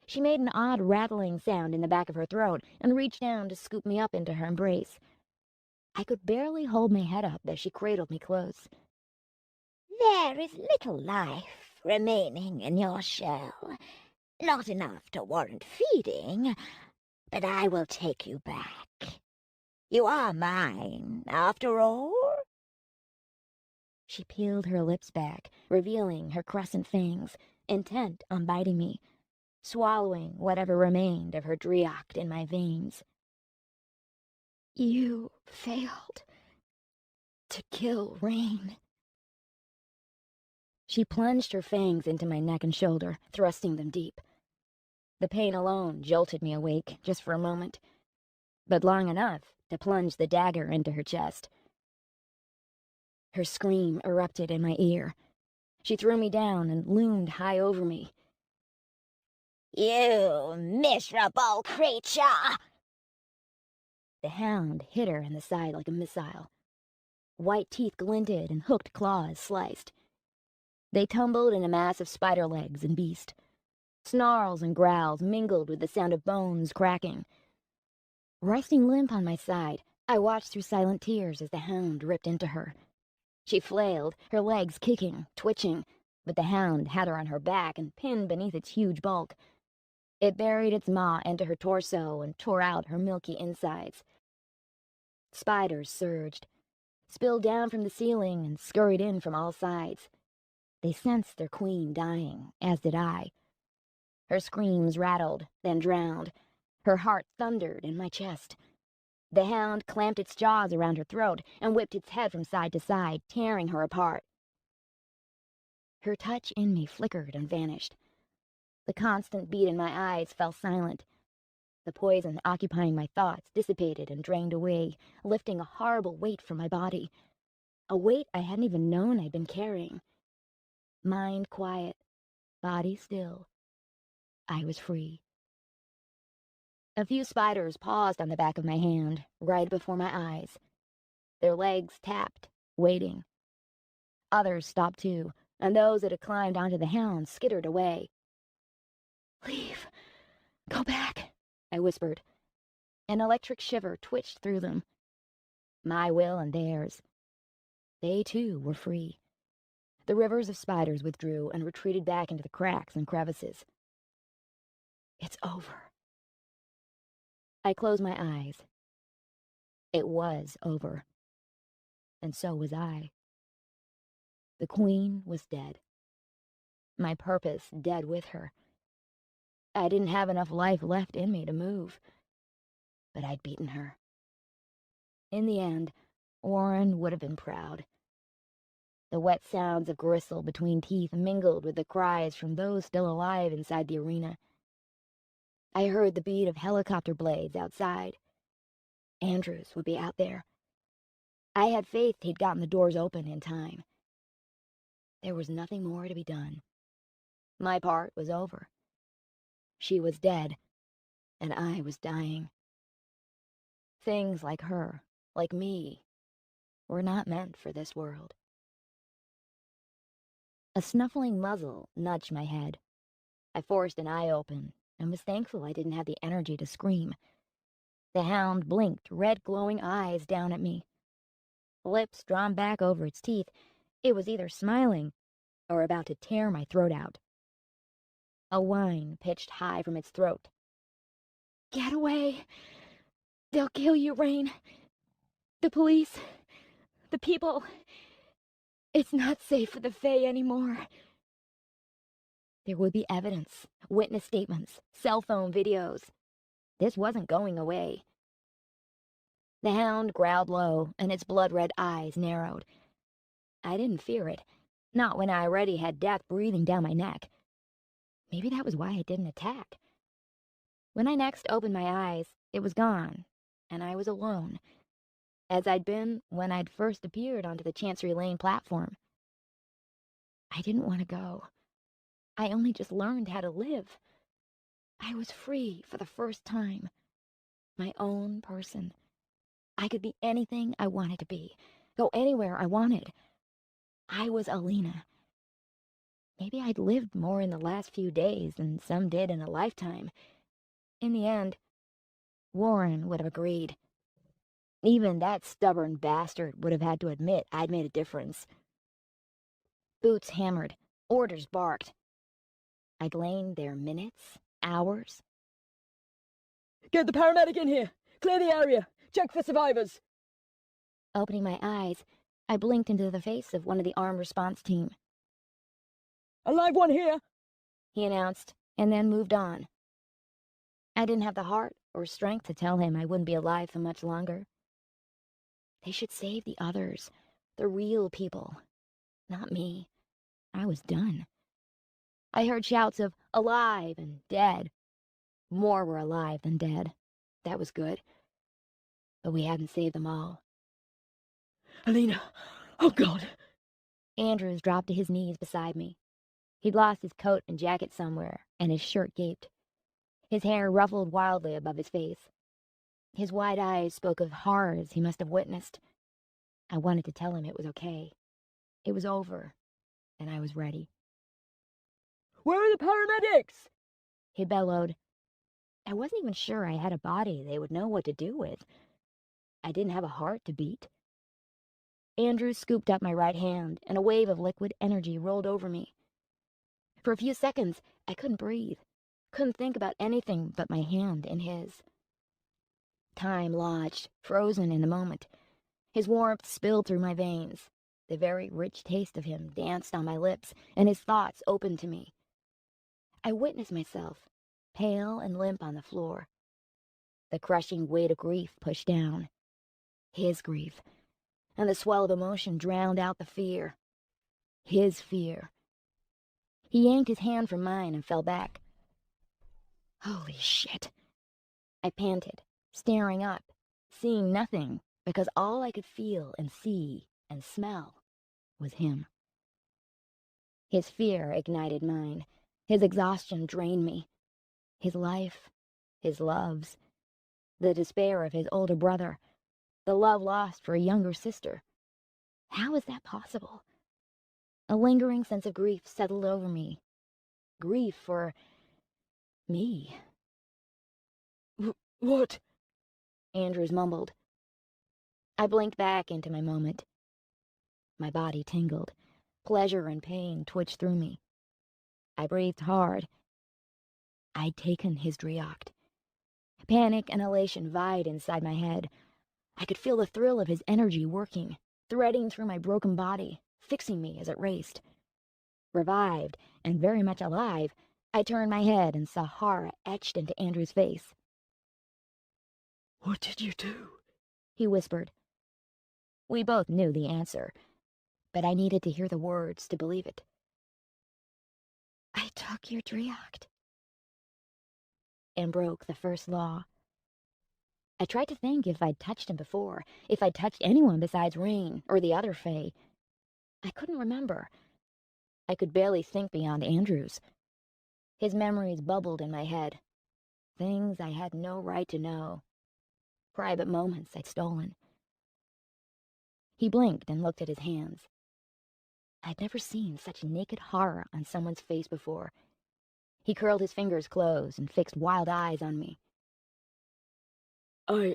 She made an odd rattling sound in the back of her throat and reached down to scoop me up into her embrace. I could barely hold my head up as she cradled me close. There is little life remaining in your shell. Not enough to warrant feeding, but I will take you back. You are mine, after all. She peeled her lips back, revealing her crescent fangs, intent on biting me, swallowing whatever remained of her drioct in my veins. You failed to kill Rain. She plunged her fangs into my neck and shoulder, thrusting them deep. The pain alone jolted me awake, just for a moment, but long enough to plunge the dagger into her chest. Her scream erupted in my ear. She threw me down and loomed high over me. You miserable creature! The hound hit her in the side like a missile. White teeth glinted and hooked claws sliced. They tumbled in a mass of spider legs and beast. Snarls and growls mingled with the sound of bones cracking. Resting limp on my side, I watched through silent tears as the hound ripped into her. She flailed, her legs kicking, twitching, but the hound had her on her back and pinned beneath its huge bulk. It buried its maw into her torso and tore out her milky insides. Spiders surged, spilled down from the ceiling and scurried in from all sides. They sensed their queen dying, as did I. Her screams rattled, then drowned. Her heart thundered in my chest. The hound clamped its jaws around her throat and whipped its head from side to side, tearing her apart. Her touch in me flickered and vanished. The constant beat in my eyes fell silent. The poison occupying my thoughts dissipated and drained away, lifting a horrible weight from my body. A weight I hadn't even known I'd been carrying. Mind quiet, body still. I was free. A few spiders paused on the back of my hand, right before my eyes. Their legs tapped, waiting. Others stopped too, and those that had climbed onto the hound skittered away. Leave. Go back, I whispered. An electric shiver twitched through them. My will and theirs. They too were free. The rivers of spiders withdrew and retreated back into the cracks and crevices. It's over. I closed my eyes. It was over. And so was I. The queen was dead. My purpose dead with her. I didn't have enough life left in me to move. But I'd beaten her. In the end, Warren would have been proud. The wet sounds of gristle between teeth mingled with the cries from those still alive inside the arena. I heard the beat of helicopter blades outside. Andrews would be out there. I had faith he'd gotten the doors open in time. There was nothing more to be done. My part was over. She was dead, and I was dying. Things like her, like me, were not meant for this world. A snuffling muzzle nudged my head. I forced an eye open and was thankful I didn't have the energy to scream. The hound blinked red glowing eyes down at me. Lips drawn back over its teeth, it was either smiling or about to tear my throat out. A whine pitched high from its throat. Get away! They'll kill you, Rain. The police, the people. It's not safe for the Fae anymore. There would be evidence, witness statements, cell phone videos. This wasn't going away. The hound growled low, and its blood-red eyes narrowed. I didn't fear it, not when I already had death breathing down my neck. Maybe that was why it didn't attack. When I next opened my eyes, it was gone, and I was alone, as I'd been when I'd first appeared onto the Chancery Lane platform. I didn't want to go. I only just learned how to live. I was free for the first time. My own person. I could be anything I wanted to be, go anywhere I wanted. I was Alina. Maybe I'd lived more in the last few days than some did in a lifetime. In the end, Warren would have agreed. Even that stubborn bastard would have had to admit I'd made a difference. Boots hammered, orders barked. I'd lain there minutes, hours. Get the paramedic in here! Clear the area! Check for survivors! Opening my eyes, I blinked into the face of one of the armed response team. A live one here! He announced, and then moved on. I didn't have the heart or strength to tell him I wouldn't be alive for much longer. They should save the others, the real people, not me. I was done. I heard shouts of alive and dead. More were alive than dead. That was good. But we hadn't saved them all. Alina! Oh, God! Andrews dropped to his knees beside me. He'd lost his coat and jacket somewhere, and his shirt gaped. His hair ruffled wildly above his face. His wide eyes spoke of horrors he must have witnessed. I wanted to tell him it was okay. It was over, and I was ready. Where are the paramedics? He bellowed. I wasn't even sure I had a body they would know what to do with. I didn't have a heart to beat. Andrews scooped up my right hand, and a wave of liquid energy rolled over me. For a few seconds, I couldn't breathe, couldn't think about anything but my hand in his. Time lodged, frozen in the moment. His warmth spilled through my veins. The very rich taste of him danced on my lips, and his thoughts opened to me. I witnessed myself, pale and limp on the floor. The crushing weight of grief pushed down. His grief. And the swell of emotion drowned out the fear. His fear. He yanked his hand from mine and fell back. Holy shit. I panted, staring up, seeing nothing, because all I could feel and see and smell was him. His fear ignited mine. His exhaustion drained me. His life, his loves, the despair of his older brother, the love lost for a younger sister. How is that possible? A lingering sense of grief settled over me. Grief for me. What? Andrews mumbled. I blinked back into my moment. My body tingled. Pleasure and pain twitched through me. I breathed hard. I'd taken his Drioct. Panic and elation vied inside my head. I could feel the thrill of his energy working, threading through my broken body, fixing me as it raced. Revived, and very much alive, I turned my head and saw horror etched into Andrew's face. What did you do? He whispered. We both knew the answer, but I needed to hear the words to believe it. I took your Drioct. and broke the first law. I tried to think if I'd touched him before, if I'd touched anyone besides Rain or the other Fae. I couldn't remember. I could barely think beyond Andrew's. His memories bubbled in my head. Things I had no right to know. Private moments I'd stolen. He blinked and looked at his hands. I'd never seen such naked horror on someone's face before. He curled his fingers close and fixed wild eyes on me. I,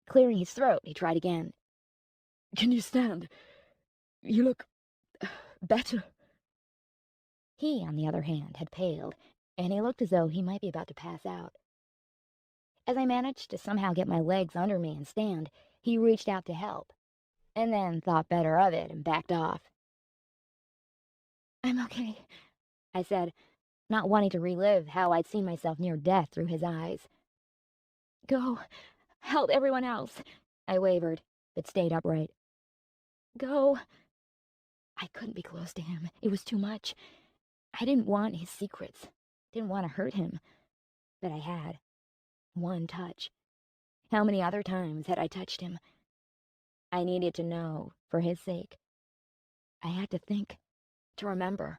Clearing his throat, he tried again. can you stand? You look better. He, on the other hand, had paled, and he looked as though he might be about to pass out. As I managed to somehow get my legs under me and stand, he reached out to help, and then thought better of it and backed off. "I'm okay," I said, not wanting to relive how I'd seen myself near death through his eyes. "Go. Help everyone else," I wavered, but stayed upright. "Go." I couldn't be close to him. It was too much. I didn't want his secrets. Didn't want to hurt him. But I had. One touch. How many other times had I touched him? I needed to know, for his sake. I had to think, to remember.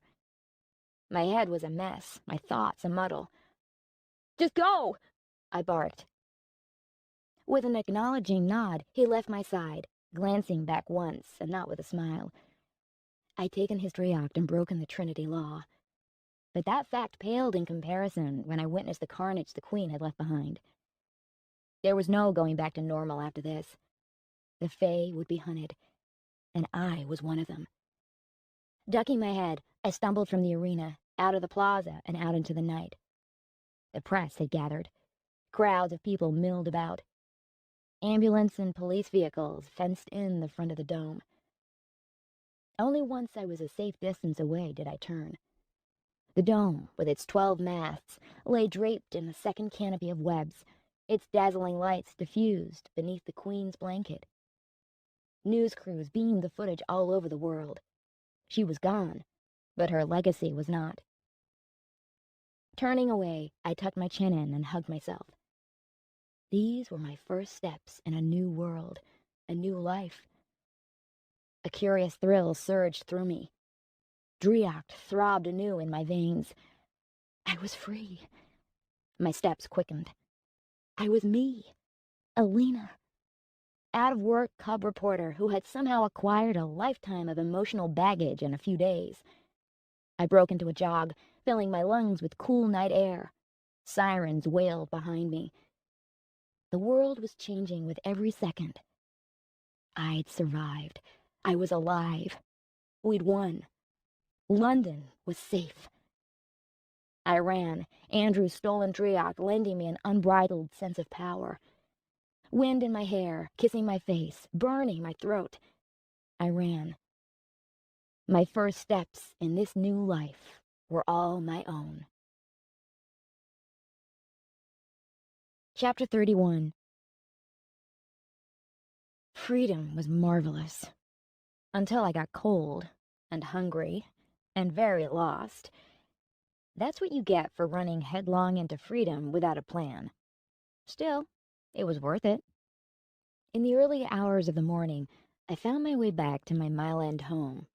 My head was a mess, my thoughts a muddle. "Just go!" I barked. With an acknowledging nod, he left my side, glancing back once, and not with a smile. I'd taken his Drioct and broken the Trinity law. But that fact paled in comparison when I witnessed the carnage the Queen had left behind. There was no going back to normal after this. The Fae would be hunted, and I was one of them. Ducking my head, I stumbled from the arena, out of the plaza, and out into the night. The press had gathered. Crowds of people milled about. Ambulance and police vehicles fenced in the front of the dome. Only once I was a safe distance away did I turn. The dome, with its 12 masts, lay draped in a second canopy of webs, its dazzling lights diffused beneath the Queen's blanket. News crews beamed the footage all over the world. She was gone, but her legacy was not. Turning away, I tucked my chin in and hugged myself. These were my first steps in a new world, a new life. A curious thrill surged through me. Drioct throbbed anew in my veins. I was free. My steps quickened. I was me, Alina. Out-of-work cub reporter who had somehow acquired a lifetime of emotional baggage in a few days. I broke into a jog, filling my lungs with cool night air. Sirens wailed behind me. The world was changing with every second. I'd survived. I was alive. We'd won. London was safe. I ran, Andrew's stolen Drioct lending me an unbridled sense of power. Wind in my hair, kissing my face, burning my throat. I ran. My first steps in this new life were all my own. Chapter 31. Freedom was marvelous. Until I got cold, and hungry, and very lost. That's what you get for running headlong into freedom without a plan. Still, it was worth it. In the early hours of the morning, I found my way back to my mile-end home.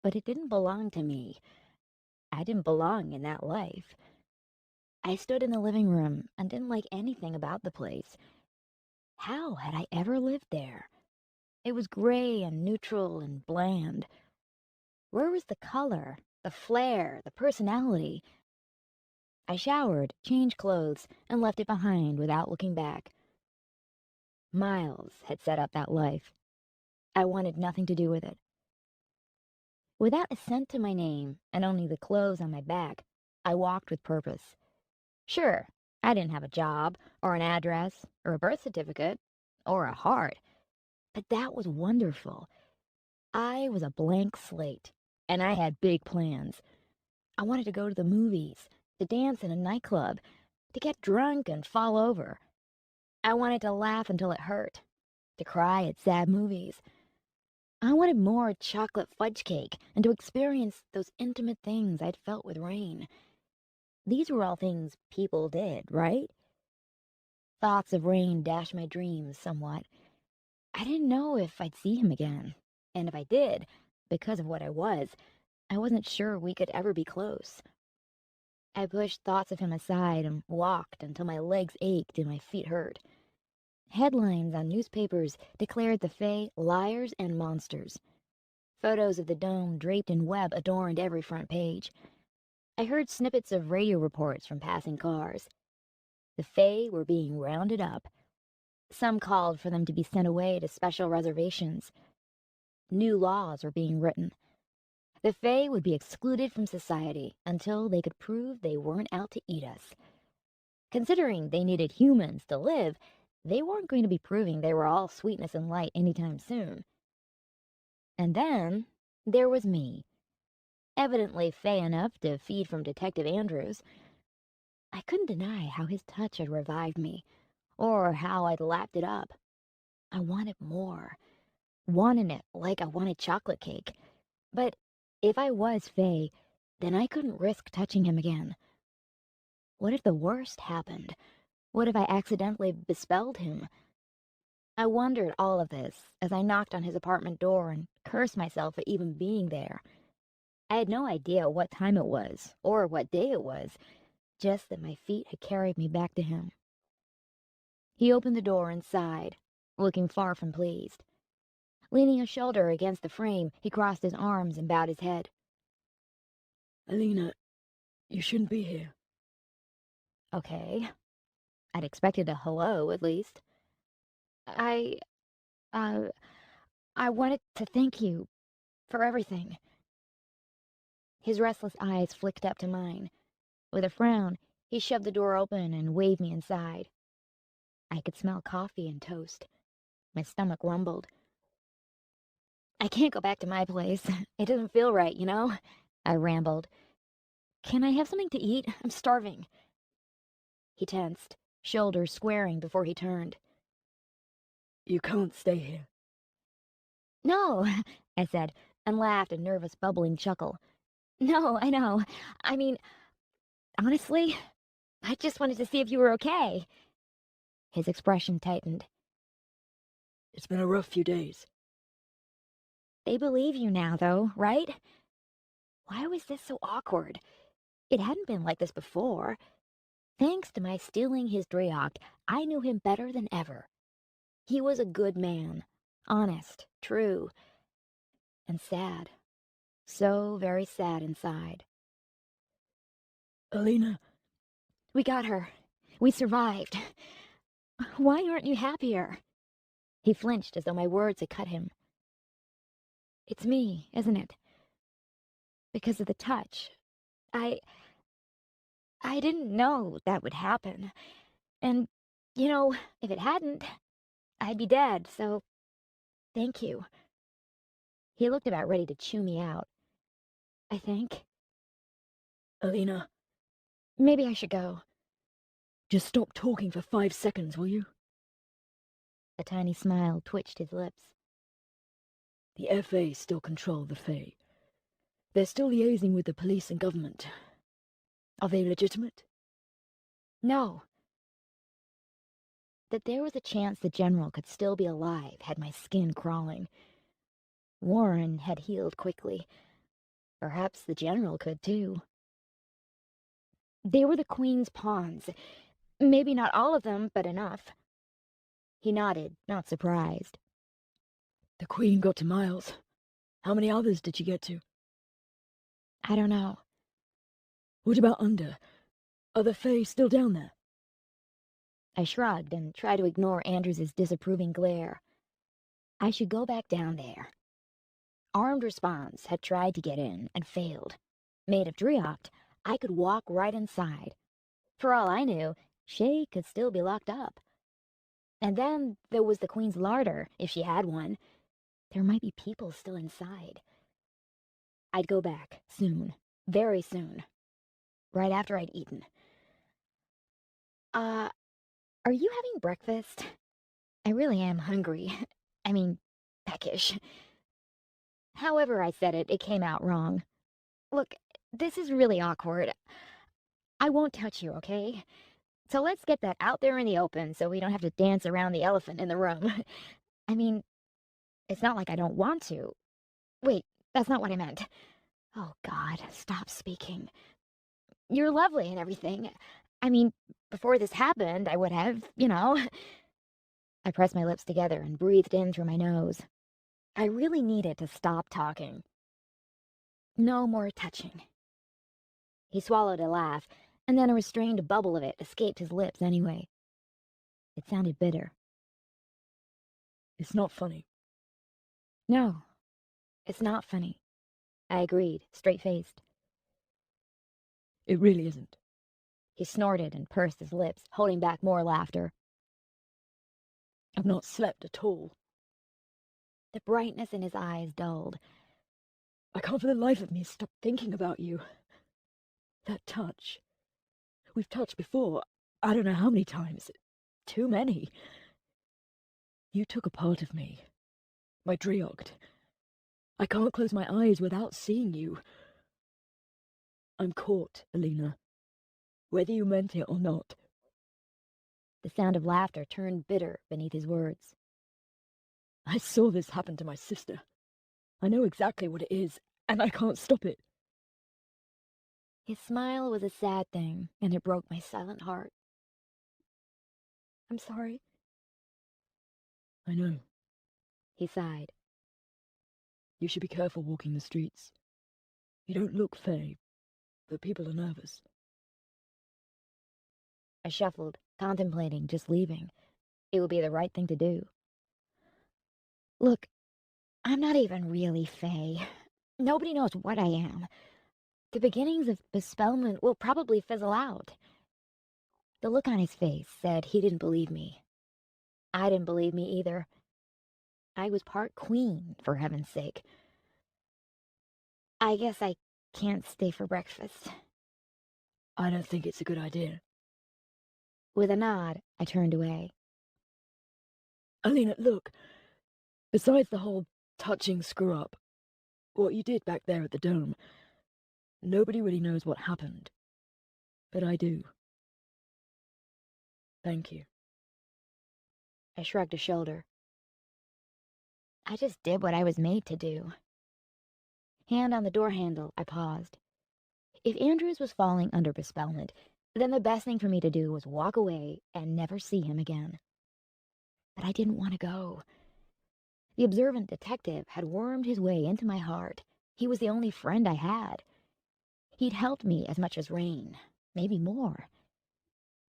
But it didn't belong to me. I didn't belong in that life. I stood in the living room and didn't like anything about the place. How had I ever lived there? It was gray and neutral and bland. Where was the color, the flair, the personality? I showered, changed clothes, and left it behind without looking back. Miles had set up that life. I wanted nothing to do with it. Without a cent to my name, and only the clothes on my back, I walked with purpose. Sure, I didn't have a job, or an address, or a birth certificate, or a heart. But that was wonderful. I was a blank slate, and I had big plans. I wanted to go to the movies, to dance in a nightclub, to get drunk and fall over. I wanted to laugh until it hurt, to cry at sad movies. I wanted more chocolate fudge cake and to experience those intimate things I'd felt with Rain. These were all things people did, right? Thoughts of rain dashed my dreams somewhat. I didn't know if I'd see him again. And if I did, because of what I wasn't sure we could ever be close. I pushed thoughts of him aside and walked until my legs ached and my feet hurt. Headlines on newspapers declared the Fae liars and monsters. Photos of the dome draped in web adorned every front page. I heard snippets of radio reports from passing cars. The Fae were being rounded up. Some called for them to be sent away to special reservations. New laws were being written. The Fae would be excluded from society until they could prove they weren't out to eat us. Considering they needed humans to live, they weren't going to be proving they were all sweetness and light anytime soon. And then there was me, evidently Fae enough to feed from Detective Andrews. I couldn't deny how his touch had revived me, or how I'd lapped it up. I wanted more, wanted it like I wanted chocolate cake. But if I was Fae, then I couldn't risk touching him again. What if the worst happened? What if I accidentally bespelled him? I wondered all of this as I knocked on his apartment door and cursed myself for even being there. I had no idea what time it was, or what day it was, just that my feet had carried me back to him. He opened the door and sighed, looking far from pleased. Leaning a shoulder against the frame, he crossed his arms and bowed his head. Alina, you shouldn't be here. Okay. I'd expected a hello, at least. I, uh, I wanted to thank you for everything. His restless eyes flicked up to mine. With a frown, he shoved the door open and waved me inside. I could smell coffee and toast. My stomach rumbled. I can't go back to my place. It doesn't feel right, you know? I rambled. Can I have something to eat? I'm starving. He tensed, shoulders squaring before he turned. You can't stay here. No, I said, and laughed a nervous, bubbling chuckle. No, I know. I mean, honestly, I just wanted to see if you were okay. His expression tightened. It's been a rough few days. They believe you now, though, right? Why was this so awkward? It hadn't been like this before. Thanks to my stealing his Dreyok, I knew him better than ever. He was a good man, honest, true, and sad. So very sad inside. Alina, We got her. We survived. Why aren't you happier? He flinched as though my words had cut him. It's me, isn't it? Because of the touch. I didn't know that would happen. And, you know, if it hadn't, I'd be dead, so thank you. He looked about ready to chew me out. I think. Alina, Maybe I should go. just stop talking for 5 seconds, will you? A tiny smile twitched his lips. The FA still control the Fae. They're still liaising with the police and government. Are they legitimate? No. That there was a chance the general could still be alive had my skin crawling. Warren had healed quickly. Perhaps the general could too. They were the Queen's pawns. Maybe not all of them, but enough. He nodded, not surprised. The Queen got to Miles. How many others did she get to? I don't know. What about under? Are the Fae still down there? I shrugged and tried to ignore Andrews's disapproving glare. I should go back down there. Armed response had tried to get in and failed. Made of Driopt, I could walk right inside. For all I knew, Shay could still be locked up. And then there was the Queen's larder, if she had one. There might be people still inside. I'd go back, soon. Very soon. Right after I'd eaten. Are you having breakfast? I really am hungry. I mean, peckish. However I said it, it came out wrong. Look, this is really awkward. I won't touch you, okay? So let's get that out there in the open so we don't have to dance around the elephant in the room. I mean, it's not like I don't want to. Wait, that's not what I meant. Oh, God, stop speaking. You're lovely and everything. I mean, before this happened, I would have. I pressed my lips together and breathed in through my nose. I really needed to stop talking. No more touching. He swallowed a laugh, and then a restrained bubble of it escaped his lips anyway. It sounded bitter. It's not funny. No, it's not funny. I agreed, straight-faced. It really isn't. He snorted and pursed his lips, holding back more laughter. I've not slept at all. The brightness in his eyes dulled. I can't for the life of me stop thinking about you. That touch. We've touched before. I don't know how many times. Too many. You took a part of me. My Driocht. I can't close my eyes without seeing you. I'm caught, Alina. Whether you meant it or not. The sound of laughter turned bitter beneath his words. I saw this happen to my sister. I know exactly what it is, and I can't stop it. His smile was a sad thing, and it broke my silent heart. I'm sorry, I know. he sighed. You should be careful walking the streets. You don't look Fae, but people are nervous. I shuffled, contemplating just leaving. It would be the right thing to do. Look, I'm not even really Fae. Nobody knows what I am. The beginnings of bespellment will probably fizzle out. The look on his face said he didn't believe me. I didn't believe me either. I was part queen, for heaven's sake. I guess I can't stay for breakfast. I don't think it's a good idea. With a nod, I turned away. Alina, look. Besides the whole touching screw-up, what you did back there at the dome, nobody really knows what happened. But I do. Thank you. I shrugged a shoulder. I just did what I was made to do. Hand on the door handle, I paused. If Andrews was falling under bespellment, then the best thing for me to do was walk away and never see him again. But I didn't want to go. The observant detective had wormed his way into my heart. He was the only friend I had. He'd helped me as much as Rain, maybe more.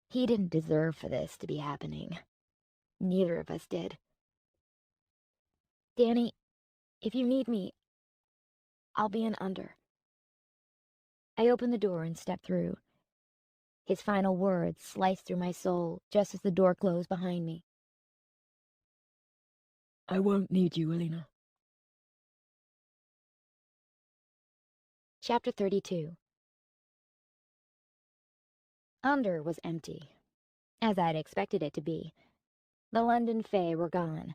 He didn't deserve for this to be happening. Neither of us did. Danny, if you need me, I'll be in under. I opened the door and stepped through. His final words sliced through my soul just as the door closed behind me. I won't need you, Alina. Chapter 32. Under was empty, as I'd expected it to be. The London Fae were gone.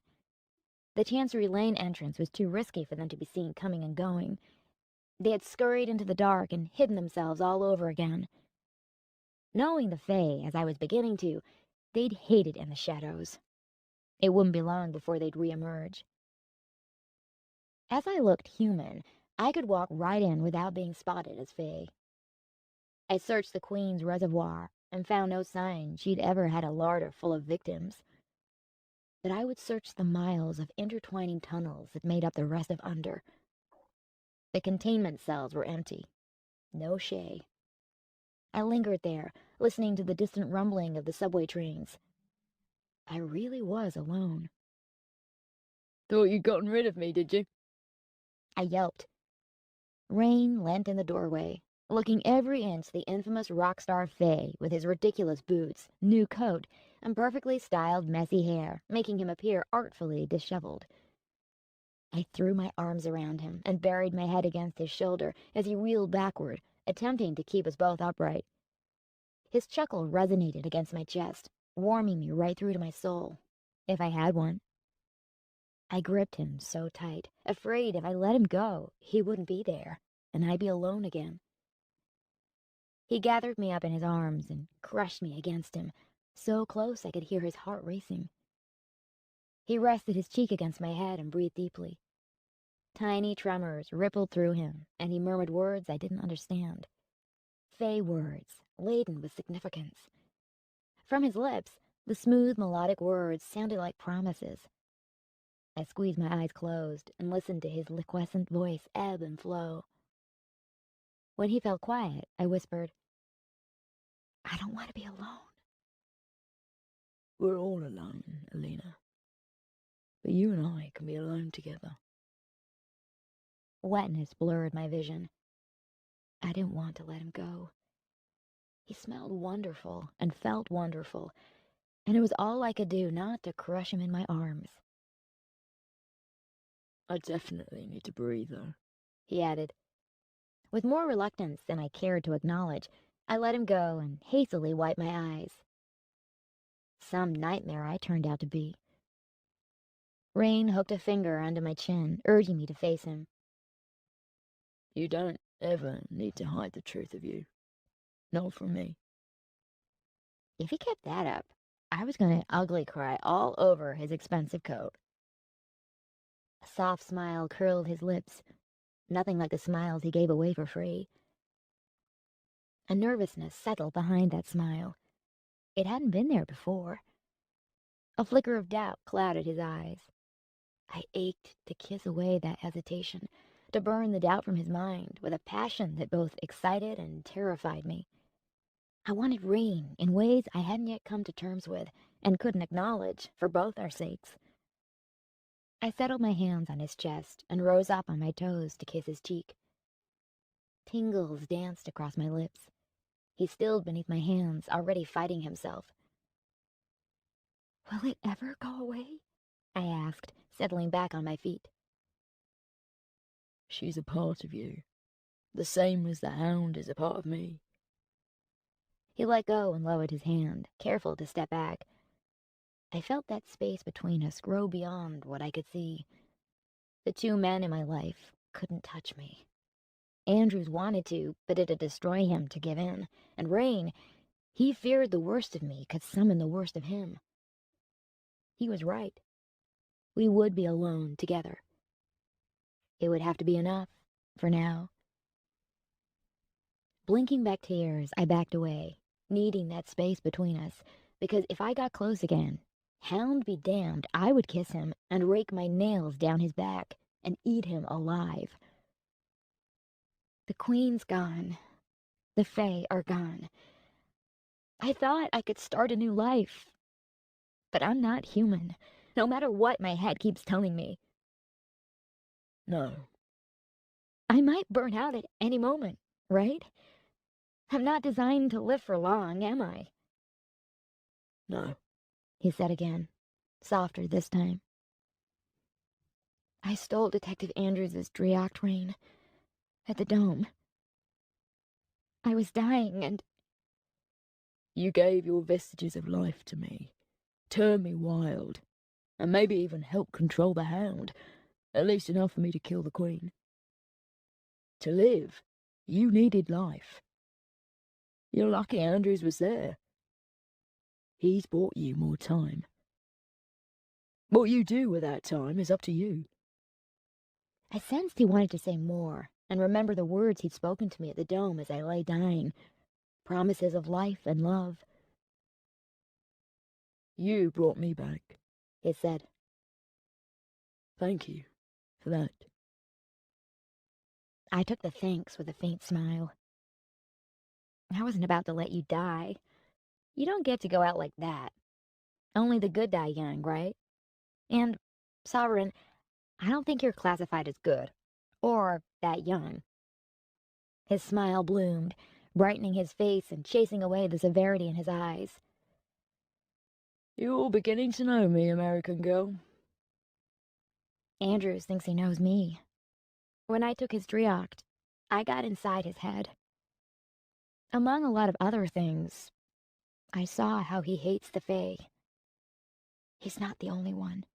The Chancery Lane entrance was too risky for them to be seen coming and going. They had scurried into the dark and hidden themselves all over again. Knowing the Fae, as I was beginning to, they'd hate it in the shadows. It wouldn't be long before they'd reemerge. As I looked human, I could walk right in without being spotted as Fae. I searched the Queen's reservoir and found no sign she'd ever had a larder full of victims. But I would search the miles of intertwining tunnels that made up the rest of Under. The containment cells were empty. No Shay. I lingered there, listening to the distant rumbling of the subway trains. I really was alone. Thought you'd gotten rid of me, did you? I yelped. Rain leant in the doorway, looking every inch the infamous rock star Fae with his ridiculous boots, new coat, and perfectly styled messy hair, making him appear artfully disheveled. I threw my arms around him and buried my head against his shoulder as he reeled backward, attempting to keep us both upright. His chuckle resonated against my chest, warming me right through to my soul, if I had one. I gripped him so tight, afraid if I let him go, he wouldn't be there, and I'd be alone again. He gathered me up in his arms and crushed me against him, so close I could hear his heart racing. He rested his cheek against my head and breathed deeply. Tiny tremors rippled through him, and he murmured words I didn't understand. Fae words, laden with significance. From his lips, the smooth, melodic words sounded like promises. I squeezed my eyes closed and listened to his liquescent voice ebb and flow. When he fell quiet, I whispered, "I don't want to be alone." We're all alone, Alina. But you and I can be alone together. Wetness blurred my vision. I didn't want to let him go. He smelled wonderful and felt wonderful, and it was all I could do not to crush him in my arms. I definitely need to breathe, though, he added. With more reluctance than I cared to acknowledge, I let him go and hastily wiped my eyes. Some nightmare I turned out to be. Rain hooked a finger under my chin, urging me to face him. You don't ever need to hide the truth of you. Not from me. If he kept that up, I was going to ugly cry all over his expensive coat. A soft smile curled his lips, nothing like the smiles he gave away for free. A nervousness settled behind that smile. It hadn't been there before. A flicker of doubt clouded his eyes. I ached to kiss away that hesitation, to burn the doubt from his mind with a passion that both excited and terrified me. I wanted rain in ways I hadn't yet come to terms with and couldn't acknowledge for both our sakes. I settled my hands on his chest and rose up on my toes to kiss his cheek. Tingles danced across my lips. He stilled beneath my hands, already fighting himself. "Will it ever go away?" I asked, settling back on my feet. She's a part of you, the same as the hound is a part of me. He let go and lowered his hand, careful to step back. I felt that space between us grow beyond what I could see. The two men in my life couldn't touch me. Andrews wanted to, but it'd destroy him to give in. And Rain, he feared the worst of me could summon the worst of him. He was right. We would be alone together. It would have to be enough, for now. Blinking back tears, I backed away, needing that space between us, because if I got close again, hound be damned, I would kiss him and rake my nails down his back and eat him alive. The Queen's gone. The Fae are gone. I thought I could start a new life. But I'm not human, no matter what my head keeps telling me. No. I might burn out at any moment, right? I'm not designed to live for long, am I? No. He said again, softer this time. I stole Detective Andrews' Rain at the Dome. I was dying and... You gave your vestiges of life to me, turned me wild, and maybe even helped control the hound, at least enough for me to kill the Queen. To live, you needed life. You're lucky Andrews was there. He's bought you more time. What you do with that time is up to you. I sensed he wanted to say more, and remember the words he'd spoken to me at the Dome as I lay dying. Promises of life and love. You brought me back, He said. Thank you for that. I took the thanks with a faint smile. I wasn't about to let you die. You don't get to go out like that. Only the good die young, right? And, Sovereign, I don't think you're classified as good. Or that young. His smile bloomed, brightening his face and chasing away the severity in his eyes. You're beginning to know me, American girl. Andrews thinks he knows me. When I took his Drioct, I got inside his head. Among a lot of other things, I saw how he hates the Fae. He's not the only one.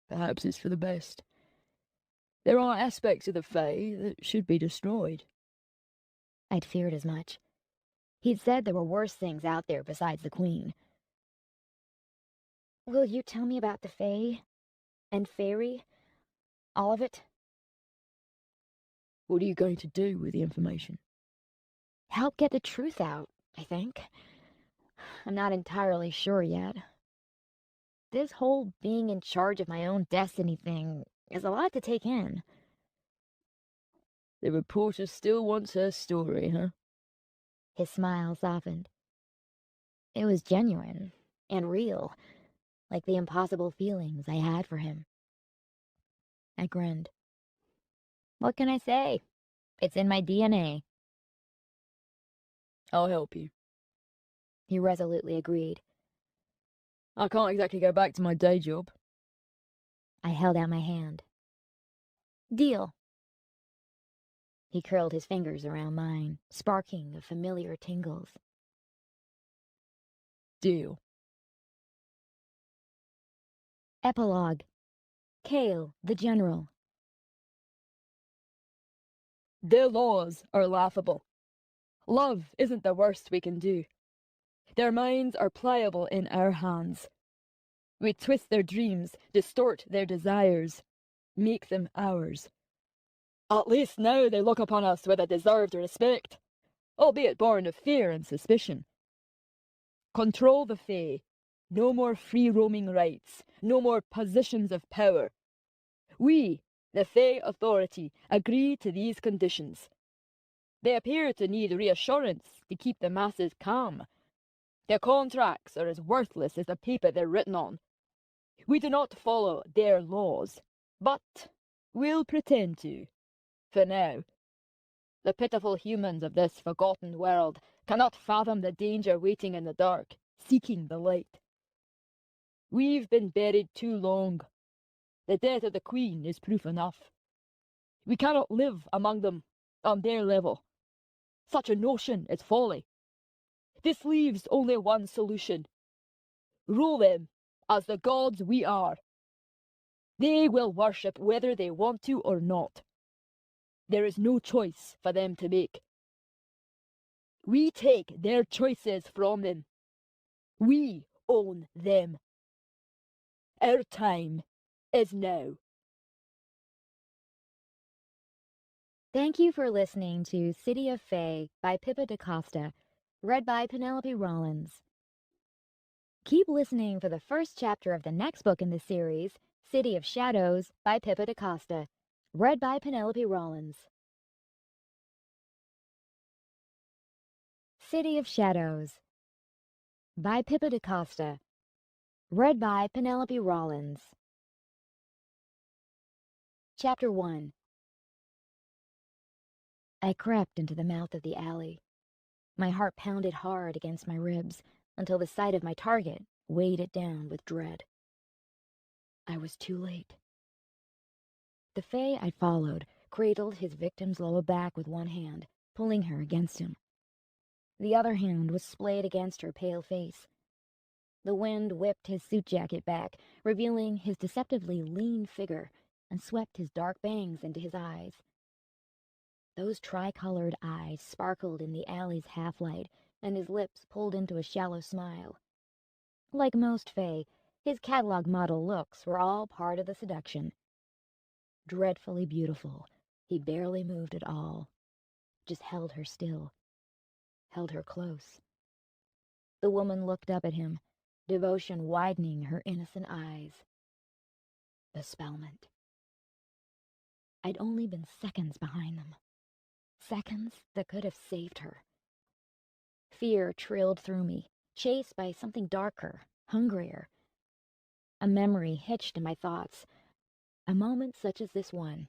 Perhaps it's for the best. There are aspects of the Fae that should be destroyed. I'd feared as much. He'd said there were worse things out there besides the Queen. Will you tell me about the Fae and Fairy? All of it? What are you going to do with the information? Help get the truth out, I think. I'm not entirely sure yet. This whole being in charge of my own destiny thing is a lot to take in. The reporter still wants her story, huh? His smile softened. It was genuine and real, like the impossible feelings I had for him. I grinned. What can I say? It's in my DNA. I'll help you. He resolutely agreed. I can't exactly go back to my day job. I held out my hand. Deal. He curled his fingers around mine, sparking of familiar tingles. Deal. Epilogue. Kale, the General. Their laws are laughable. Love isn't the worst we can do. Their minds are pliable in our hands. We twist their dreams, distort their desires, make them ours. At least now they look upon us with a deserved respect, albeit born of fear and suspicion. Control the Fae. No more free-roaming rights, no more positions of power. We, the Fae authority, agree to these conditions. They appear to need reassurance to keep the masses calm. Their contracts are as worthless as the paper they're written on. We do not follow their laws, but we'll pretend to, for now. The pitiful humans of this forgotten world cannot fathom the danger waiting in the dark, seeking the light. We've been buried too long. The death of the Queen is proof enough. We cannot live among them, on their level. Such a notion is folly. This leaves only one solution. Rule them as the gods we are. They will worship whether they want to or not. There is no choice for them to make. We take their choices from them. We own them. Our time is now. Thank you for listening to City of Fae by Pippa DaCosta, read by Penelope Rollins. Keep listening for the first chapter of the next book in the series, City of Shadows by Pippa DaCosta, read by Penelope Rollins. City of Shadows by Pippa DaCosta, read by Penelope Rollins. Chapter 1. I crept into the mouth of the alley. My heart pounded hard against my ribs until the sight of my target weighed it down with dread. I was too late. The Fae I followed cradled his victim's lower back with one hand, pulling her against him. The other hand was splayed against her pale face. The wind whipped his suit jacket back, revealing his deceptively lean figure, and swept his dark bangs into his eyes. Those tricolored eyes sparkled in the alley's half-light, and his lips pulled into a shallow smile. Like most Fae, his catalog model looks were all part of the seduction. Dreadfully beautiful, he barely moved at all, just held her still, held her close. The woman looked up at him, devotion widening her innocent eyes. Bespellment. I'd only been seconds behind them. Seconds that could have saved her. Fear trilled through me, chased by something darker, hungrier. A memory hitched in my thoughts. A moment such as this one.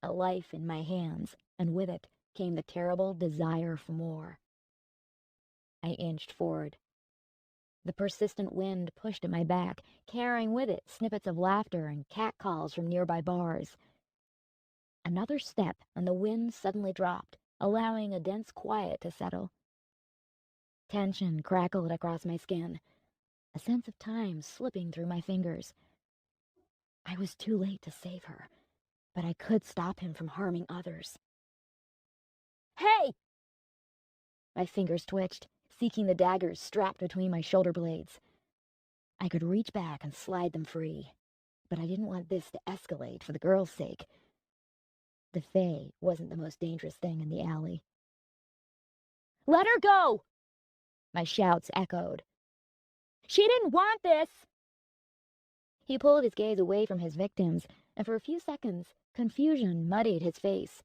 A life in my hands, and with it came the terrible desire for more. I inched forward. The persistent wind pushed at my back, carrying with it snippets of laughter and catcalls from nearby bars. Another step, and the wind suddenly dropped, allowing a dense quiet to settle. Tension crackled across my skin, a sense of time slipping through my fingers. I was too late to save her, but I could stop him from harming others. "Hey!" My fingers twitched, seeking the daggers strapped between my shoulder blades. I could reach back and slide them free, but I didn't want this to escalate for the girl's sake. The Fae wasn't the most dangerous thing in the alley. "Let her go!" My shouts echoed. "She didn't want this!" He pulled his gaze away from his victims, and for a few seconds, confusion muddied his face.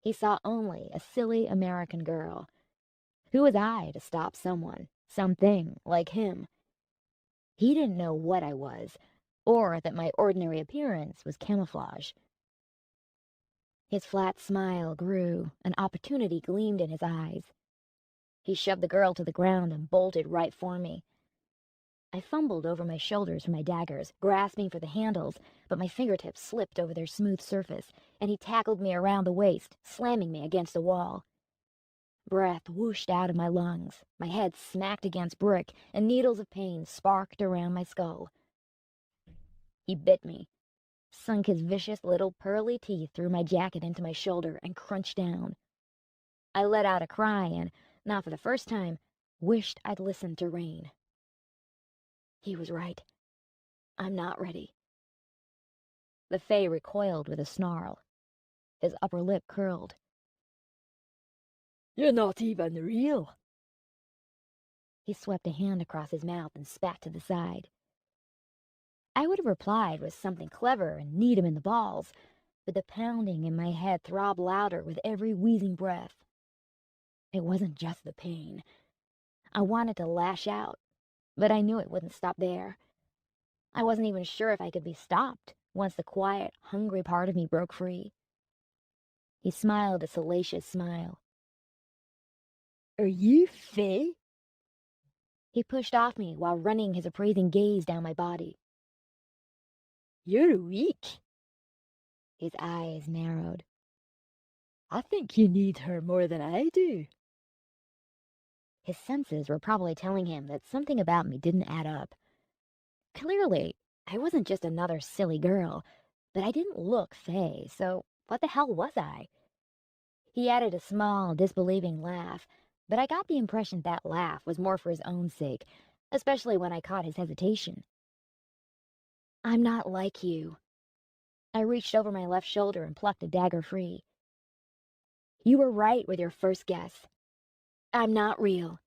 He saw only a silly American girl. Who was I to stop someone, something like him? He didn't know what I was, or that my ordinary appearance was camouflage. His flat smile grew, an opportunity gleamed in his eyes. He shoved the girl to the ground and bolted right for me. I fumbled over my shoulders for my daggers, grasping for the handles, but my fingertips slipped over their smooth surface, and he tackled me around the waist, slamming me against the wall. Breath whooshed out of my lungs, my head smacked against brick, and needles of pain sparked around my skull. He bit me, sunk his vicious little pearly teeth through my jacket into my shoulder, and crunched down. I let out a cry and, not for the first time, wished I'd listened to Rain. He was right. I'm not ready. The Fae recoiled with a snarl. His upper lip curled. You're not even real. He swept a hand across his mouth and spat to the side. I would have replied with something clever and kneed him in the balls, but the pounding in my head throbbed louder with every wheezing breath. It wasn't just the pain. I wanted to lash out, but I knew it wouldn't stop there. I wasn't even sure if I could be stopped once the quiet, hungry part of me broke free. He smiled a salacious smile. Are you Fae? He pushed off me while running his appraising gaze down my body. You're weak. His eyes narrowed. I think you need her more than I do. His senses were probably telling him that something about me didn't add up. Clearly, I wasn't just another silly girl, but I didn't look Fae, so what the hell was I? He added a small, disbelieving laugh, but I got the impression that laugh was more for his own sake, especially when I caught his hesitation. "I'm not like you." I reached over my left shoulder and plucked a dagger free. "You were right with your first guess. I'm not real."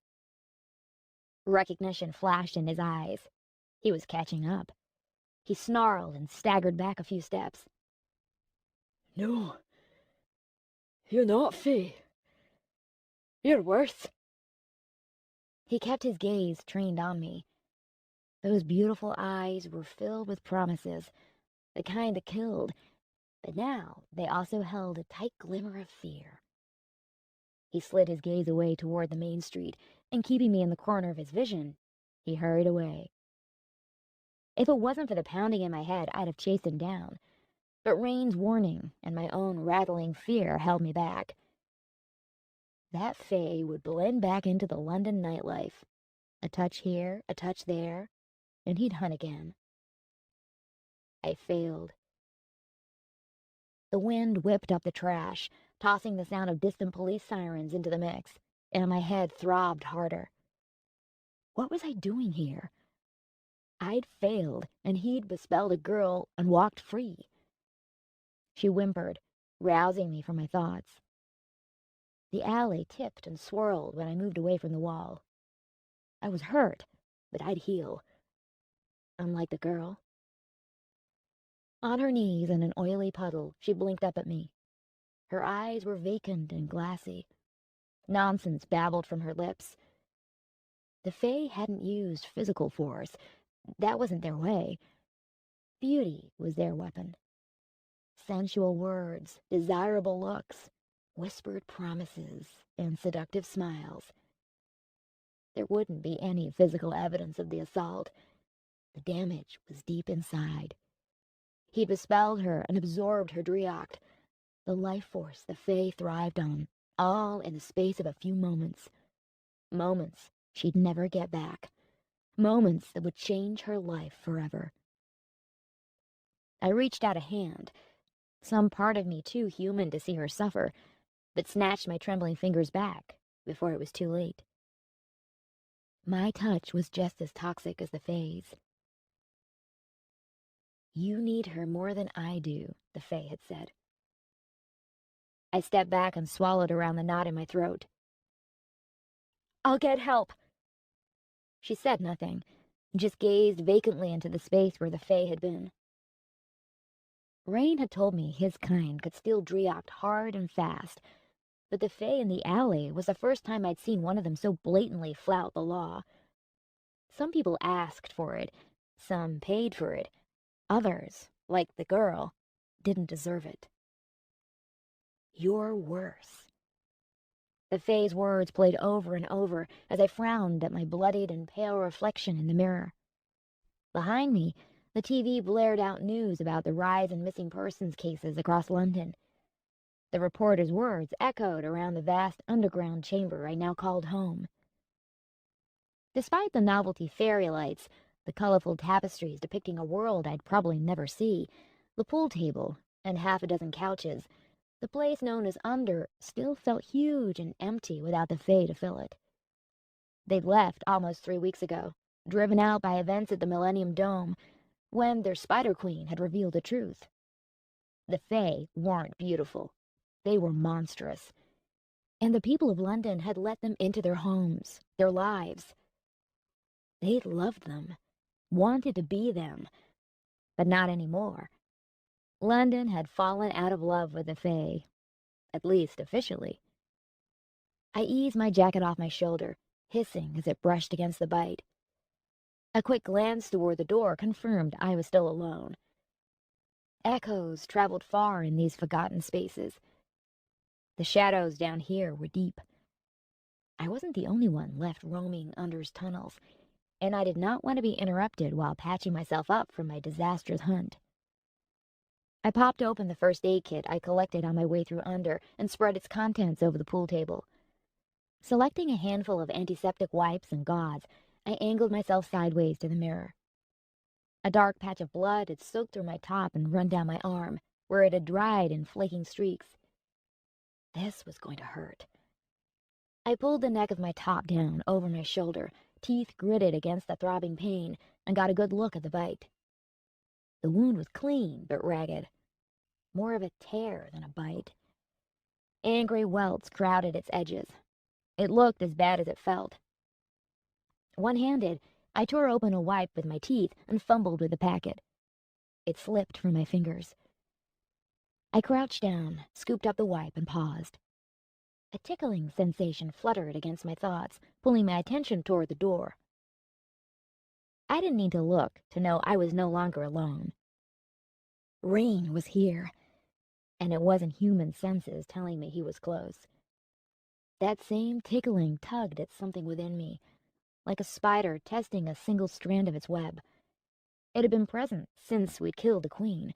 Recognition flashed in his eyes. He was catching up. He snarled and staggered back a few steps. No. You're not Fae. You're worse. He kept his gaze trained on me. Those beautiful eyes were filled with promises, the kind that killed, but now they also held a tight glimmer of fear. He slid his gaze away toward the main street, and keeping me in the corner of his vision, he hurried away. If it wasn't for the pounding in my head, I'd have chased him down, but Rain's warning and my own rattling fear held me back. That Fae would blend back into the London nightlife. A touch here, a touch there, and he'd hunt again. I failed. The wind whipped up the trash, tossing the sound of distant police sirens into the mix, and my head throbbed harder. What was I doing here? I'd failed, and he'd bespelled a girl and walked free. She whimpered, rousing me from my thoughts. The alley tipped and swirled when I moved away from the wall. I was hurt, but I'd heal. Unlike the girl. On her knees in an oily puddle, she blinked up at me. Her eyes were vacant and glassy. Nonsense babbled from her lips. The Fae hadn't used physical force. That wasn't their way. Beauty was their weapon. Sensual words, desirable looks, whispered promises, and seductive smiles. There wouldn't be any physical evidence of the assault. The damage was deep inside. He'd bespelled her and absorbed her drioct, the life force the Fae thrived on, all in the space of a few moments. Moments she'd never get back. Moments that would change her life forever. I reached out a hand, some part of me too human to see her suffer, but snatched my trembling fingers back before it was too late. My touch was just as toxic as the Fae's. You need her more than I do, the Fae had said. I stepped back and swallowed around the knot in my throat. I'll get help. She said nothing, just gazed vacantly into the space where the Fae had been. Rain had told me his kind could steal Driocht hard and fast, but the Fae in the alley was the first time I'd seen one of them so blatantly flout the law. Some people asked for it, some paid for it, others, like the girl, didn't deserve it. You're worse. The Fae's words played over and over as I frowned at my bloodied and pale reflection in the mirror. Behind me, the TV blared out news about the rise in missing persons cases across London. The reporter's words echoed around the vast underground chamber I now called home. Despite the novelty fairy lights, the colorful tapestries depicting a world I'd probably never see, the pool table, and half a dozen couches, the place known as Under still felt huge and empty without the Fae to fill it. They'd left almost 3 weeks ago, driven out by events at the Millennium Dome, when their Spider Queen had revealed the truth. The Fae weren't beautiful. They were monstrous. And the people of London had let them into their homes, their lives. They'd loved them, wanted to be them, but not anymore. London had fallen out of love with the Fae, at least officially. I eased my jacket off my shoulder, hissing as it brushed against the bite. A quick glance toward the door confirmed I was still alone. Echoes traveled far in these forgotten spaces. The shadows down here were deep. I wasn't the only one left roaming Under's tunnels, and I did not want to be interrupted while patching myself up from my disastrous hunt. I popped open the first aid kit I collected on my way through Under and spread its contents over the pool table. Selecting a handful of antiseptic wipes and gauze, I angled myself sideways to the mirror. A dark patch of blood had soaked through my top and run down my arm, where it had dried in flaking streaks. This was going to hurt. I pulled the neck of my top down over my shoulder, teeth gritted against the throbbing pain, and got a good look at the bite. The wound was clean but ragged, more of a tear than a bite. Angry welts crowded its edges. It looked as bad as it felt. One-handed, I tore open a wipe with my teeth and fumbled with the packet. It slipped from my fingers. I crouched down, scooped up the wipe, and paused. A tickling sensation fluttered against my thoughts, pulling my attention toward the door. I didn't need to look to know I was no longer alone. Rain was here, and it wasn't human senses telling me he was close. That same tickling tugged at something within me, like a spider testing a single strand of its web. It had been present since we'd killed the queen,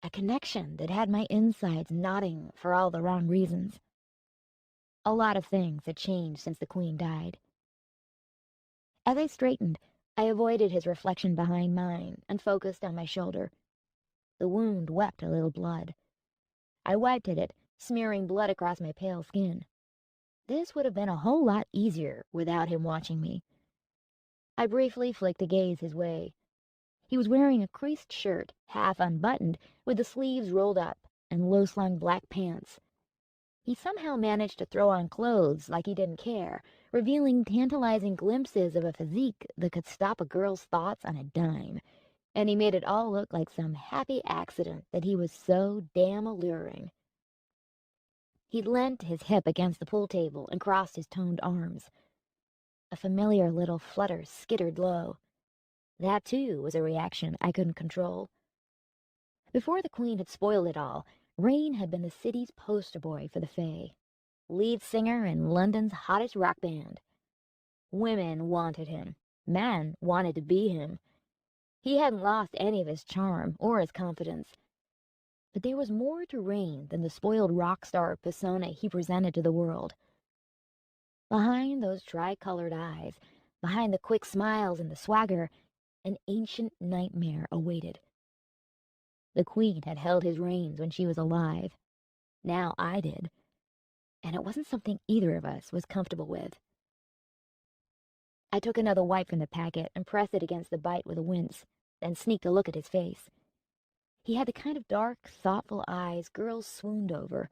a connection that had my insides knotting for all the wrong reasons. A lot of things had changed since the queen died. As I straightened, I avoided his reflection behind mine and focused on my shoulder. The wound wept a little blood. I wiped at it, smearing blood across my pale skin. This would have been a whole lot easier without him watching me. I briefly flicked a gaze his way. He was wearing a creased shirt, half unbuttoned, with the sleeves rolled up, and low-slung black pants. He somehow managed to throw on clothes like he didn't care, revealing tantalizing glimpses of a physique that could stop a girl's thoughts on a dime, and he made it all look like some happy accident that he was so damn alluring. He leant his hip against the pool table and crossed his toned arms. A familiar little flutter skittered low. That, too, was a reaction I couldn't control. Before the queen had spoiled it all, Rain had been the city's poster boy for the Fae, lead singer in London's hottest rock band. Women wanted him. Men wanted to be him. He hadn't lost any of his charm or his confidence. But there was more to Rain than the spoiled rock star persona he presented to the world. Behind those tri-colored eyes, behind the quick smiles and the swagger, an ancient nightmare awaited. The queen had held his reins when she was alive. Now I did. and it wasn't something either of us was comfortable with. I took another wipe from the packet and pressed it against the bite with a wince, then sneaked a look at his face. He had the kind of dark, thoughtful eyes girls swooned over,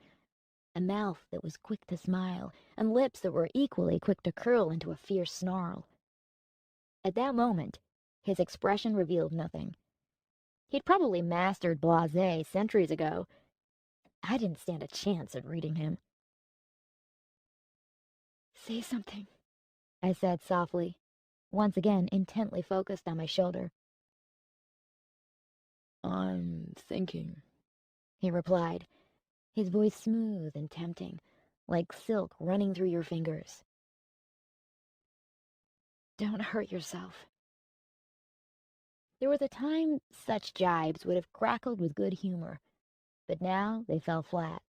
a mouth that was quick to smile, and lips that were equally quick to curl into a fierce snarl. At that moment, his expression revealed nothing. He'd probably mastered blasé centuries ago. I didn't stand a chance at reading him. Say something, I said softly, once again intently focused on my shoulder. I'm thinking, He replied, his voice smooth and tempting, like silk running through your fingers. Don't hurt yourself. There was a time such jibes would have crackled with good humor, but now they fell flat.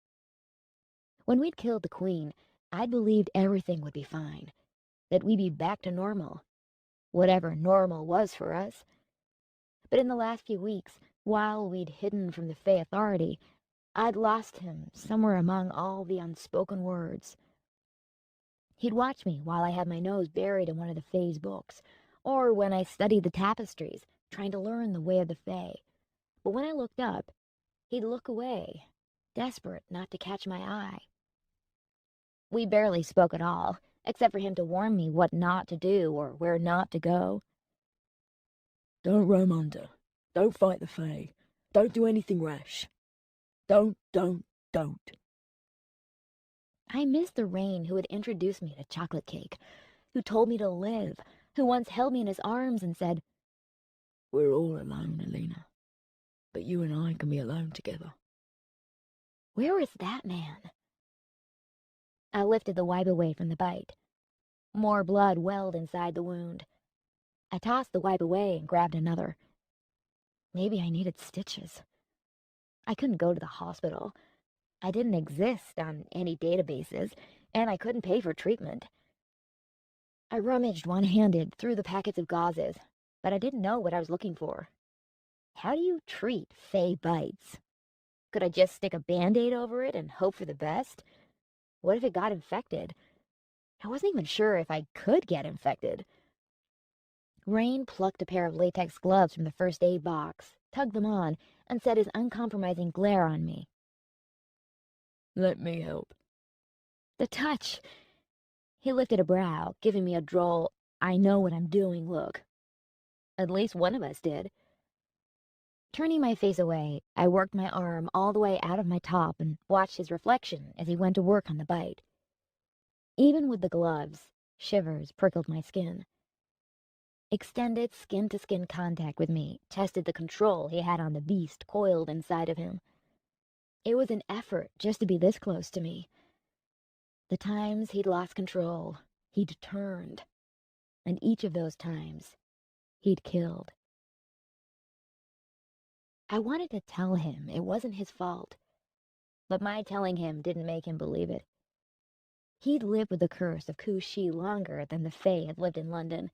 When we'd killed the queen, I'd believed everything would be fine, that we'd be back to normal, whatever normal was for us. But in the last few weeks, while we'd hidden from the Fae authority, I'd lost him somewhere among all the unspoken words. He'd watch me while I had my nose buried in one of the Fae's books, or when I studied the tapestries, trying to learn the way of the Fae. But when I looked up, he'd look away, desperate not to catch my eye. We barely spoke at all, except for him to warn me what not to do or where not to go. don't roam under. Don't fight the Fae. Don't do anything rash. Don't. I missed the Rain who had introduced me to chocolate cake, who told me to live, who once held me in his arms and said, We're all alone, Alina. But you and I can be alone together. "Where is that man?" I lifted the wipe away from the bite. More blood welled inside the wound. I tossed the wipe away and grabbed another. Maybe I needed stitches. I couldn't go to the hospital. I didn't exist on any databases, and I couldn't pay for treatment. I rummaged one-handed through the packets of gauzes, but I didn't know what I was looking for. How do you treat Fae bites? Could I just stick a Band-Aid over it and hope for the best? What if it got infected? I wasn't even sure if I could get infected. Rain plucked a pair of latex gloves from the first aid box, tugged them on, and set his uncompromising glare on me. Let me help. The touch! He lifted a brow, giving me a droll, I know what I'm doing look. At least one of us did. Turning my face away, I worked my arm all the way out of my top and watched his reflection as he went to work on the bite. Even with the gloves, shivers prickled my skin. Extended skin-to-skin contact with me tested the control he had on the beast coiled inside of him. It was an effort just to be this close to me. The times he'd lost control, he'd turned. And each of those times, he'd killed. I wanted to tell him it wasn't his fault, but my telling him didn't make him believe it. He'd lived with the curse of Ku-Shi longer than the Fae had lived in London.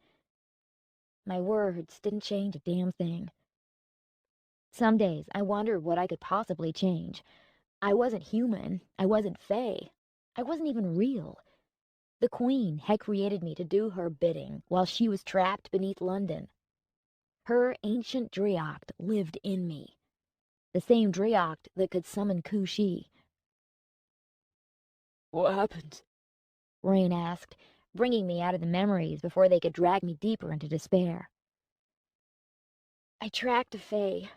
My words didn't change a damn thing. Some days I wondered what I could possibly change. I wasn't human. I wasn't Fae. I wasn't even real. The Queen had created me to do her bidding while she was trapped beneath London. Her ancient Driocht lived in me. The same Driocht that could summon Ku-Shi. What happened? Rain asked, bringing me out of the memories before they could drag me deeper into despair. I tracked a Fae.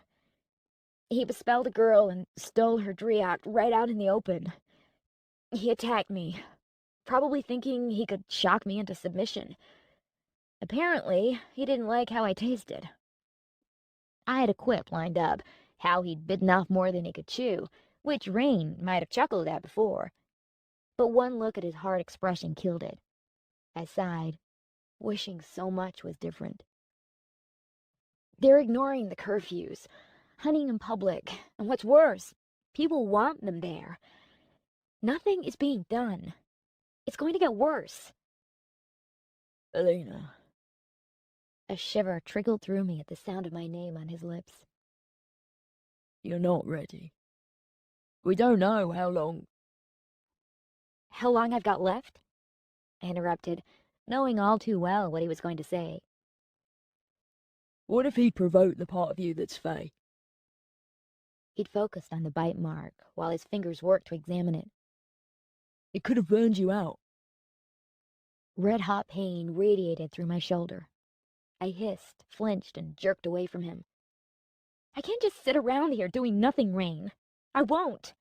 He bespelled a girl and stole her Driocht right out in the open. He attacked me, probably thinking he could shock me into submission. Apparently, he didn't like how I tasted. I had a quip lined up, how he'd bitten off more than he could chew, which Rain might have chuckled at before. But one look at his hard expression killed it. I sighed, wishing so much was different. They're ignoring the curfews, hunting in public, and what's worse, people want them there. Nothing is being done. It's going to get worse. Alina. A shiver trickled through me at the sound of my name on his lips. You're not ready. We don't know how long. How long I've got left? I interrupted, knowing all too well what he was going to say. What if he provoked the part of you that's Fae? He'd focused on the bite mark while his fingers worked to examine it. It could have burned you out. Red-hot pain radiated through my shoulder. I hissed, flinched, and jerked away from him. I can't just sit around here doing nothing, Rain. I won't.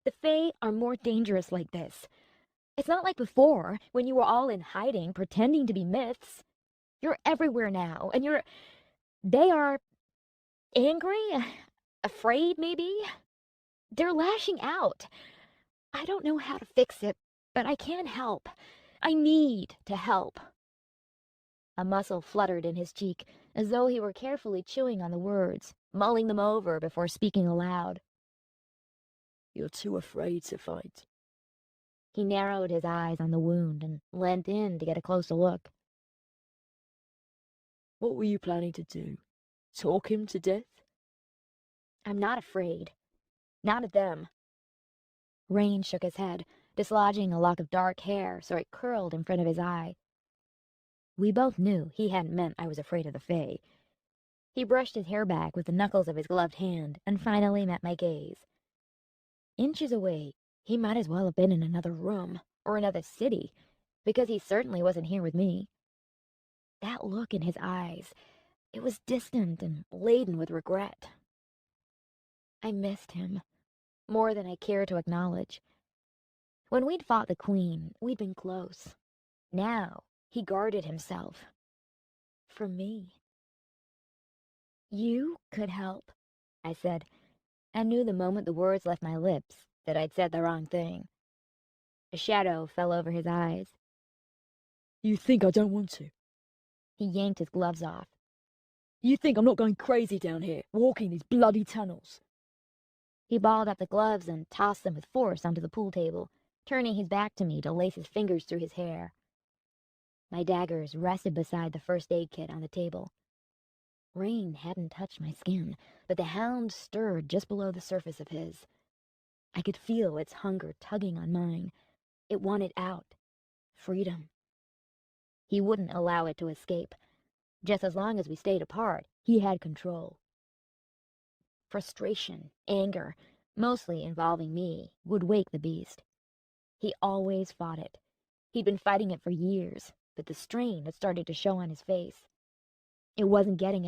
The Fae are more dangerous like this. It's not like before, when you were all in hiding, pretending to be myths. You're everywhere now, and they are angry, afraid, maybe. They're lashing out. I don't know how to fix it, but I can help. I need to help. A muscle fluttered in his cheek, as though he were carefully chewing on the words, mulling them over before speaking aloud. You're too afraid to fight. He narrowed his eyes on the wound and leant in to get a closer look. What were you planning to do? Talk him to death? I'm not afraid. Not of them. Rain shook his head, dislodging a lock of dark hair so it curled in front of his eye. We both knew he hadn't meant I was afraid of the Fae. He brushed his hair back with the knuckles of his gloved hand and finally met my gaze. Inches away, he might as well have been in another room or another city, because he certainly wasn't here with me. That look in his eyes, it was distant and laden with regret. I missed him, more than I care to acknowledge. When we'd fought the Queen, we'd been close. Now, he guarded himself. From me. You could help, I said, and knew the moment the words left my lips that I'd said the wrong thing. A shadow fell over his eyes. You think I don't want to? He yanked his gloves off. You think I'm not going crazy down here, walking these bloody tunnels? He balled up the gloves and tossed them with force onto the pool table, turning his back to me to lace his fingers through his hair. My daggers rested beside the first aid kit on the table. Rain hadn't touched my skin, but the hound stirred just below the surface of his. I could feel its hunger tugging on mine. It wanted out. Freedom. He wouldn't allow it to escape. Just as long as we stayed apart, he had control. Frustration, anger, mostly involving me, would wake the beast. He always fought it. He'd been fighting it for years, but the strain had started to show on his face. It wasn't getting